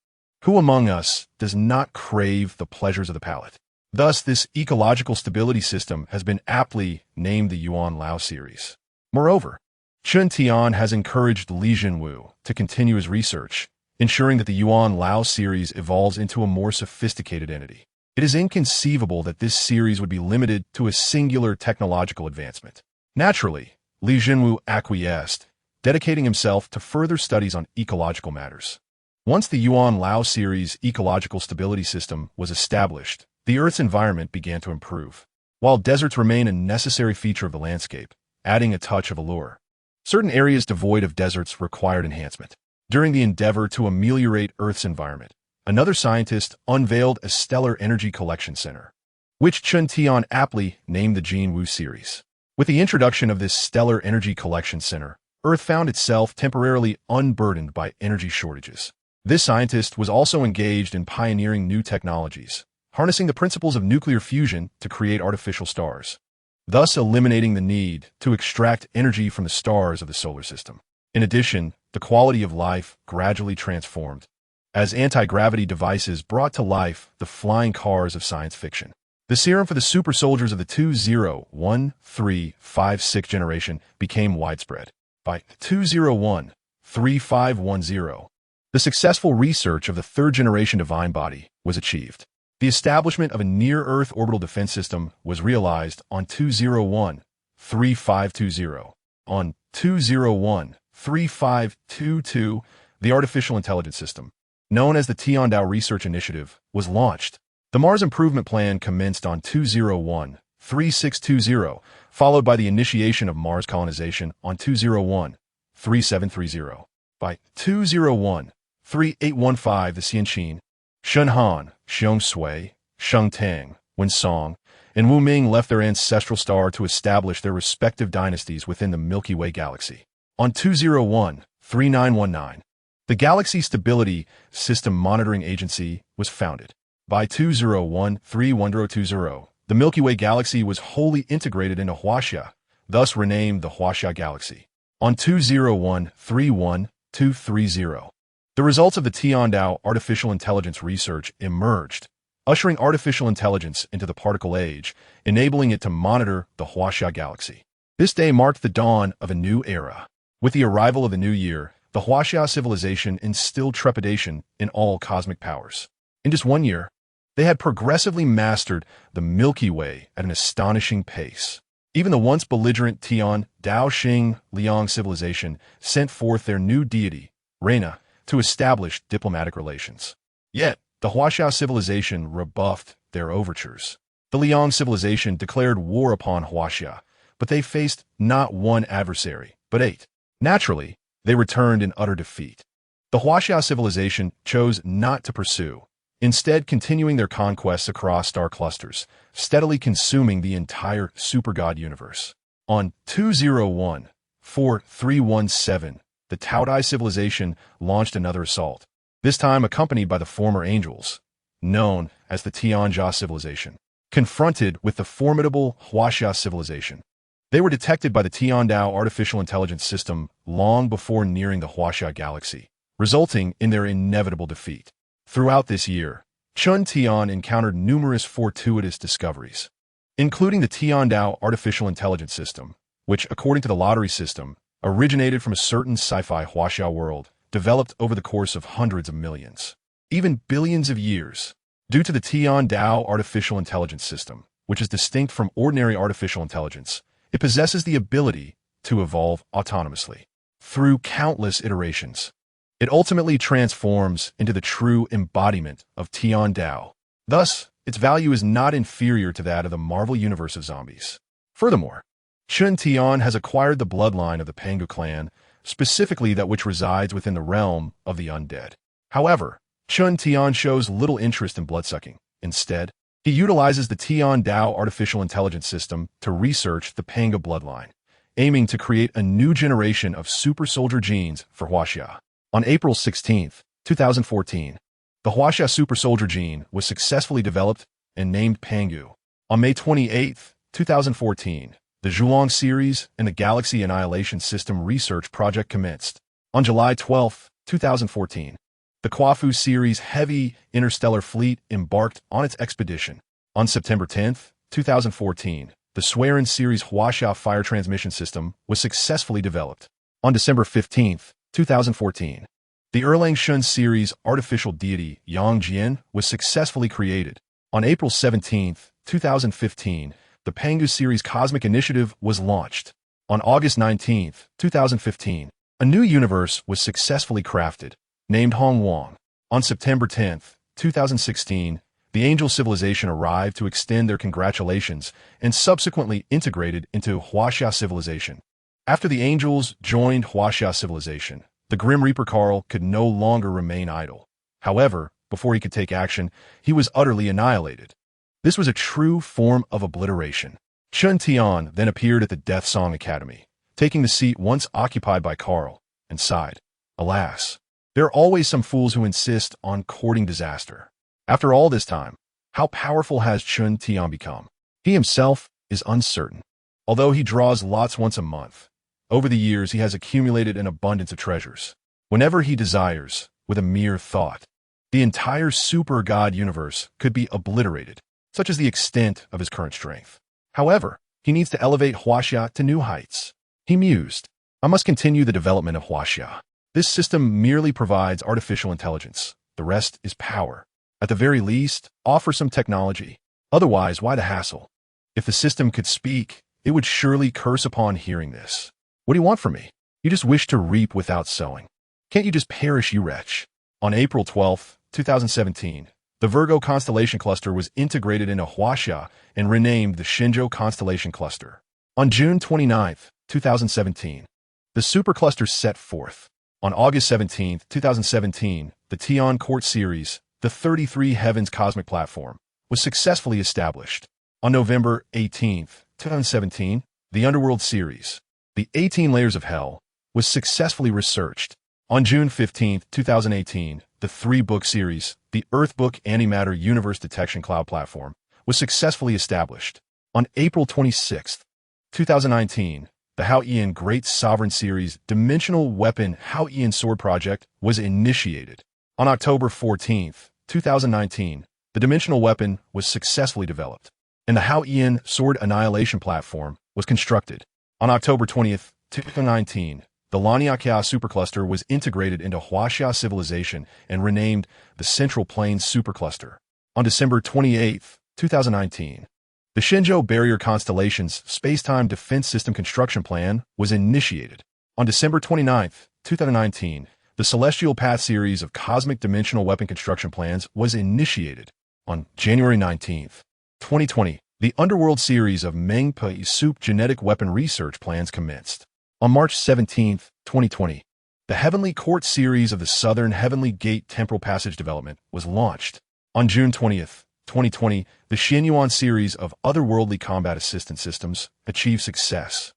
Speaker 1: who among us does not crave the pleasures of the palate? Thus, this ecological stability system has been aptly named the Yuan Lao series. Moreover, Chen Tian has encouraged Li Jinwu to continue his research, ensuring that the Yuan Lao series evolves into a more sophisticated entity. It is inconceivable that this series would be limited to a singular technological advancement. Naturally, Li Jinwu acquiesced, dedicating himself to further studies on ecological matters. Once the Yuan Lao series ecological stability system was established, the Earth's environment began to improve. While deserts remain a necessary feature of the landscape, adding a touch of allure, certain areas devoid of deserts required enhancement. During the endeavor to ameliorate Earth's environment, another scientist unveiled a stellar energy collection center, which Chen Tian aptly named the Jinwu series. With the introduction of this stellar energy collection center, Earth found itself temporarily unburdened by energy shortages. This scientist was also engaged in pioneering new technologies, harnessing the principles of nuclear fusion to create artificial stars, thus eliminating the need to extract energy from the stars of the solar system. In addition, the quality of life gradually transformed, as anti-gravity devices brought to life the flying cars of science fiction. The serum for the super soldiers of the 201356 generation became widespread. By 2013-510, the successful research of the third-generation divine body was achieved. The establishment of a near-Earth orbital defense system was realized on 201-3520. On 201-3522, the artificial intelligence system, known as the Tiandao Research Initiative, was launched. The Mars Improvement Plan commenced on 201-3620, followed by the initiation of Mars colonization on 201-3730. By 201-3815, the Xianqin, Shenhan, Xiangshui, Shengtang, Wensong, and Wuming left their ancestral star to establish their respective dynasties within the Milky Way galaxy. On 201-3919, the Galaxy Stability System Monitoring Agency was founded. By 201-31020, the Milky Way galaxy was wholly integrated into Huaxia, thus renamed the Huaxia Galaxy. On 201-31230, the results of the Tiandao artificial intelligence research emerged, ushering artificial intelligence into the particle age, enabling it to monitor the Huaxia Galaxy. This day marked the dawn of a new era. With the arrival of the new year, the Huaxia civilization instilled trepidation in all cosmic powers. In just 1 year, they had progressively mastered the Milky Way at an astonishing pace. Even the once belligerent Tian Daoxing Liang civilization sent forth their new deity, Reina, to establish diplomatic relations. Yet, the Huaxia civilization rebuffed their overtures. The Liang civilization declared war upon Huaxia, but they faced not one adversary, but 8. Naturally, they returned in utter defeat. The Huaxia civilization chose not to pursue, instead continuing their conquests across star clusters, steadily consuming the entire supergod universe. On 201-4317, the Taodai civilization launched another assault, this time accompanied by the former angels, known as the Tianjia civilization. Confronted with the formidable Huaxia civilization, they were detected by the Tiandao artificial intelligence system long before nearing the Huaxia galaxy, resulting in their inevitable defeat. Throughout this year, Chen Tian encountered numerous fortuitous discoveries, including the Tiandao artificial intelligence system, which, according to the lottery system, originated from a certain sci-fi Huaxia world, developed over the course of hundreds of millions, even billions of years. Due to the Tiandao artificial intelligence system, which is distinct from ordinary artificial intelligence, it possesses the ability to evolve autonomously. Through countless iterations, it ultimately transforms into the true embodiment of Tiandao. Thus, its value is not inferior to that of the Marvel Universe of zombies. Furthermore, Chen Tian has acquired the bloodline of the Pangu clan, specifically that which resides within the realm of the undead. However, Chen Tian shows little interest in bloodsucking. Instead, he utilizes the Tiandao artificial intelligence system to research the Pangu bloodline, aiming to create a new generation of super soldier genes for Huaxia. On April 16, 2014, the Huaxia super soldier gene was successfully developed and named Pangu. On May 28, 2014, the Zhulong series and the Galaxy Annihilation System research project commenced. On July 12, 2014, the Quafu series heavy interstellar fleet embarked on its expedition. On September 10, 2014, the Swerin series Huaxia fire transmission system was successfully developed. On December 15, 2014, the Erlang Shun series artificial deity Yangjian was successfully created. On April 17, 2015, the Pangu series Cosmic Initiative was launched. On August 19, 2015, a new universe was successfully crafted, named Hongwang. On September 10, 2016, the Angel civilization arrived to extend their congratulations and subsequently integrated into Huaxia civilization. After the Angels joined Huaxia civilization, the Grim Reaper Carl could no longer remain idle. However, before he could take action, he was utterly annihilated. This was a true form of obliteration. Chun Tian then appeared at the Death Song Academy, taking the seat once occupied by Carl, and sighed, "Alas, there are always some fools who insist on courting disaster." After all this time, how powerful has Chun Tian become? He himself is uncertain. Although he draws lots once a month, over the years he has accumulated an abundance of treasures. Whenever he desires, with a mere thought, the entire super god universe could be obliterated, such as the extent of his current strength. However, he needs to elevate Huaxia to new heights. He mused, "I must continue the development of Huaxia. This system merely provides artificial intelligence. The rest is power. At the very least, offer some technology. Otherwise, why the hassle? If the system could speak, it would surely curse upon hearing this. What do you want from me? You just wish to reap without sowing. Can't you just perish, you wretch?" On April 12, 2017, the Virgo constellation cluster was integrated into Huaxia and renamed the Shenzhou constellation cluster. On June 29, 2017, the supercluster set forth. On August 17, 2017, the Tian Court series, the 33 Heavens cosmic platform, was successfully established. On November 18, 2017, the Underworld series, the 18 Layers of Hell, was successfully researched. On June 15, 2018, the 3-book series, the Earthbook Antimatter Universe Detection Cloud Platform, was successfully established. On April 26, 2019, the Hao Ian Great Sovereign Series Dimensional Weapon Hao Ian Sword Project was initiated. On October 14, 2019, the Dimensional Weapon was successfully developed, and the Hao Ian Sword Annihilation Platform was constructed. On October 20, 2019, the Laniakea Supercluster was integrated into Huaxia civilization and renamed the Central Plains Supercluster. On December 28, 2019, the Shenzhou Barrier Constellation's Space-Time Defense System Construction Plan was initiated. On December 29, 2019, the Celestial Path series of Cosmic Dimensional Weapon Construction Plans was initiated. On January 19, 2020, the Underworld series of Mengpe Soup Genetic Weapon Research Plans commenced. On March 17, 2020, the Heavenly Court series of the Southern Heavenly Gate Temporal Passage Development was launched. On June 20, 2020, the Xianyuan series of Otherworldly Combat Assistance Systems achieved success.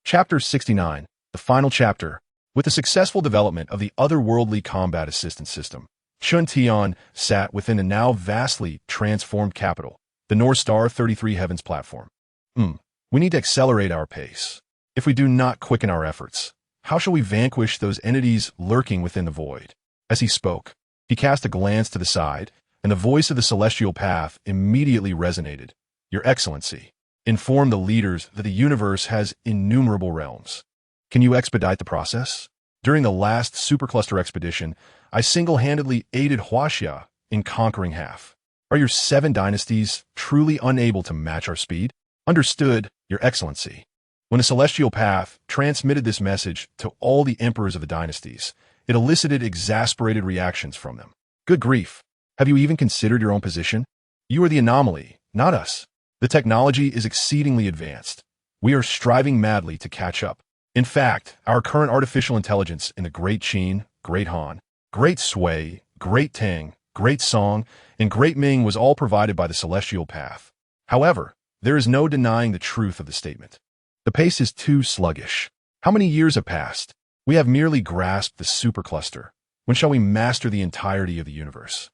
Speaker 1: Chapter 69, the final chapter. With the successful development of the Otherworldly Combat Assistance System, Chun Tian sat within the now vastly transformed capital, the North Star 33 Heavens platform. We need to accelerate our pace. If we do not quicken our efforts, how shall we vanquish those entities lurking within the void? As he spoke, he cast a glance to the side, and the voice of the celestial path immediately resonated. "Your Excellency, inform the leaders that the universe has innumerable realms. Can you expedite the process? During the last supercluster expedition, I single-handedly aided Huaxia in conquering half. Are your 7 dynasties truly unable to match our speed?" "Understood, Your Excellency." When the celestial path transmitted this message to all the emperors of the dynasties, it elicited exasperated reactions from them. "Good grief! Have you even considered your own position? You are the anomaly, not us. The technology is exceedingly advanced. We are striving madly to catch up. In fact, our current artificial intelligence in the Great Qin, Great Han, Great Sui, Great Tang, Great Song, and Great Ming was all provided by the celestial path. However, there is no denying the truth of the statement. The pace is too sluggish. How many years have passed? We have merely grasped the supercluster. When shall we master the entirety of the universe?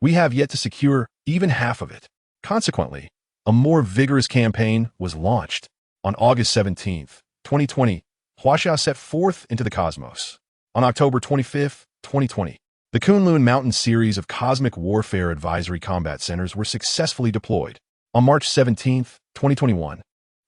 Speaker 1: We have yet to secure even half of it. Consequently, a more vigorous campaign was launched. On August 17th, 2020, Huaxia set forth into the cosmos. On October 25th, 2020, the Kunlun Mountain series of Cosmic Warfare Advisory Combat Centers were successfully deployed. On March 17th, 2021,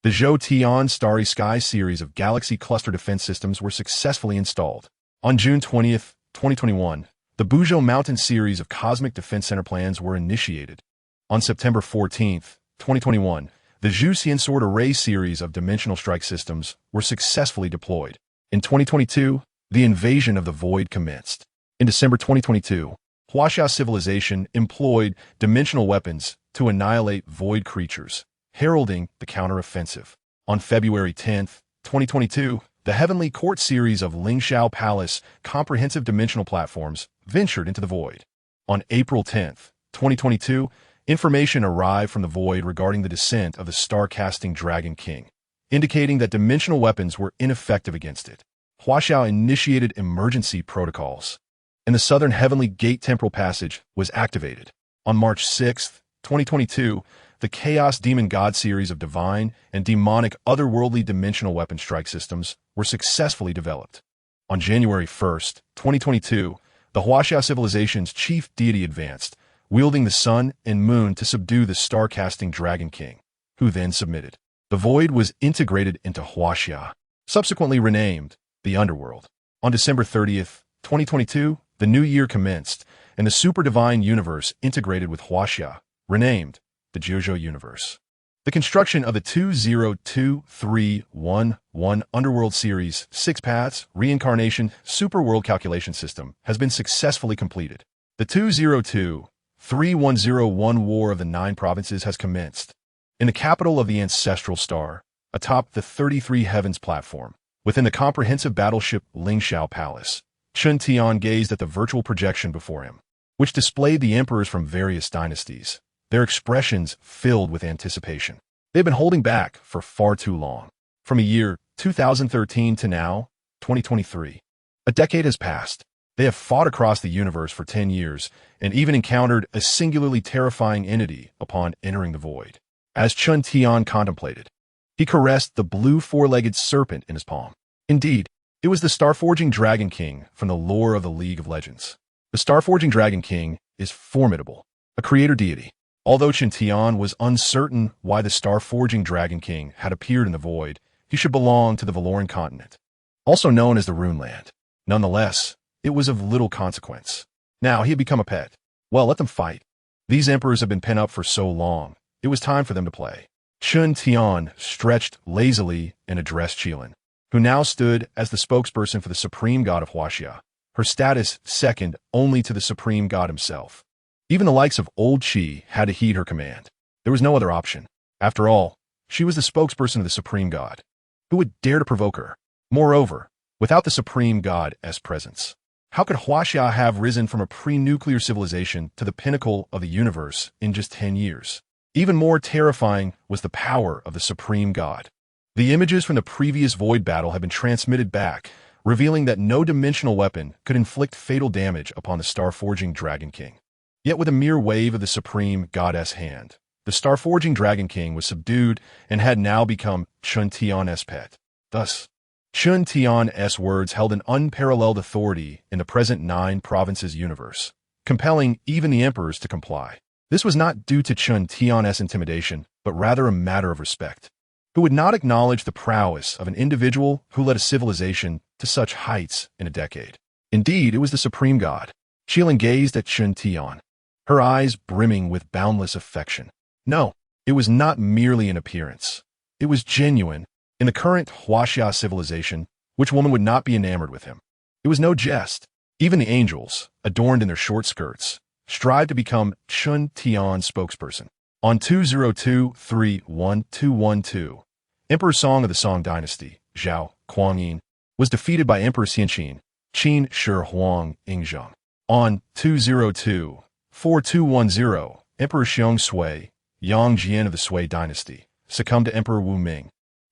Speaker 1: the Zhou Tian Starry Sky series of Galaxy Cluster Defense Systems were successfully installed. On June 20th, 2021, the Buzhou Mountain series of Cosmic Defense Center plans were initiated. On September 14th, 2021, the Zhu Sword Array series of Dimensional Strike Systems were successfully deployed. In 2022, the invasion of the Void commenced. In December 2022, Huaxia civilization employed dimensional weapons to annihilate void creatures, heralding the counteroffensive. On February 10, 2022, the Heavenly Court series of Lingxiao Palace comprehensive dimensional platforms ventured into the void. On April 10, 2022, information arrived from the void regarding the descent of the star-casting Dragon King, indicating that dimensional weapons were ineffective against it. Huaxia initiated emergency protocols, and the Southern Heavenly Gate Temporal Passage was activated. On March 6, 2022, the Chaos Demon God series of divine and demonic otherworldly dimensional weapon strike systems were successfully developed. On January 1, 2022, the Huaxia civilization's chief deity advanced, wielding the sun and moon to subdue the star-casting Dragon King, who then submitted. The void was integrated into Huaxia, subsequently renamed the Underworld. On December 30, 2022, the new year commenced, and the super-divine universe integrated with Huaxia, renamed the Jiuzhou universe. The construction of the 202311 Underworld Series 6 Paths Reincarnation Superworld Calculation System has been successfully completed. The 202310 War of the Nine Provinces has commenced. In the capital of the Ancestral Star, atop the 33 Heavens platform, within the comprehensive battleship Lingxiao Palace, Chun Tian gazed at the virtual projection before him, which displayed the emperors from various dynasties, their expressions filled with anticipation. They've been holding back for far too long. From a year 2013 to now, 2023. A decade has passed. They have fought across the universe for 10 years and even encountered a singularly terrifying entity upon entering the void. As Chun Tian contemplated, he caressed the blue four-legged serpent in his palm. Indeed, it was the Starforging Dragon King from the lore of the League of Legends. The Starforging Dragon King is formidable, a creator deity. Although Chun Tian was uncertain why the Starforging Dragon King had appeared in the void, he should belong to the Valoran continent, also known as the Rune Land. Nonetheless, it was of little consequence. Now he had become a pet. Well, let them fight. These emperors have been pent up for so long, it was time for them to play. Chun Tian stretched lazily and addressed Qilin, who now stood as the spokesperson for the supreme god of Huaxia, her status second only to the supreme god himself. Even the likes of old Qi had to heed her command. There was no other option. After all, she was the spokesperson of the supreme god. Who would dare to provoke her? Moreover, without the supreme god's presence, how could Huaxia have risen from a pre-nuclear civilization to the pinnacle of the universe in just 10 years? Even more terrifying was the power of the supreme god. The images from the previous void battle had been transmitted back, revealing that no dimensional weapon could inflict fatal damage upon the Starforging Dragon King. Yet with a mere wave of the supreme goddess hand, the Starforging Dragon King was subdued and had now become Chun Tian's pet. Thus, Chun Tian's words held an unparalleled authority in the present 9 provinces universe, compelling even the emperors to comply. This was not due to Chun Tian's intimidation, but rather a matter of respect. Who would not acknowledge the prowess of an individual who led a civilization to such heights in a decade? Indeed, it was the supreme god. Qilin gazed at Chun Tian, her eyes brimming with boundless affection. No, it was not merely an appearance. It was genuine. In the current Huaxia civilization, which woman would not be enamored with him? It was no jest. Even the angels, adorned in their short skirts, strive to become Chun Tian's spokesperson. On 20231212, Emperor Song of the Song Dynasty, Zhao Kuangyin, was defeated by Emperor Xianqin, Qin Shi Huang Ingzheng. On 2024210, Emperor Xiong Sui, Yang Jian of the Sui Dynasty, succumbed to Emperor Wu Ming.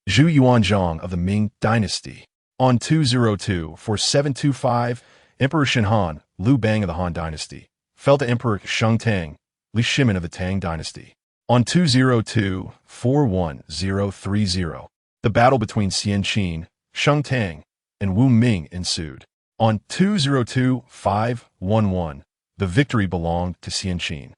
Speaker 1: Zhu Yuanzhang of the Ming Dynasty. On 202-4725, Emperor Shenhan, Liu Bang of the Han Dynasty, fell to Emperor Sheng Tang, Li Shimin of the Tang Dynasty. On 202-41030, the battle between Xian Qin, Sheng Tang, and Wu Ming ensued. On 202-511, the victory belonged to Xian Qin,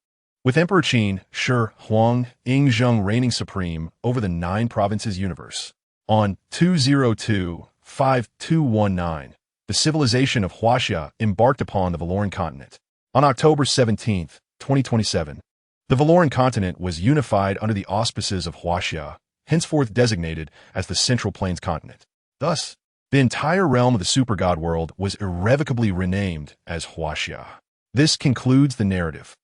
Speaker 1: with Emperor Qin Shi Huang Yingzheng reigning supreme over the 9 provinces universe. On 202-5219, the civilization of Huaxia embarked upon the Valoran continent. On October 17, 2027, the Valoran continent was unified under the auspices of Huaxia, henceforth designated as the Central Plains continent. Thus, the entire realm of the super god world was irrevocably renamed as Huaxia. This concludes the narrative.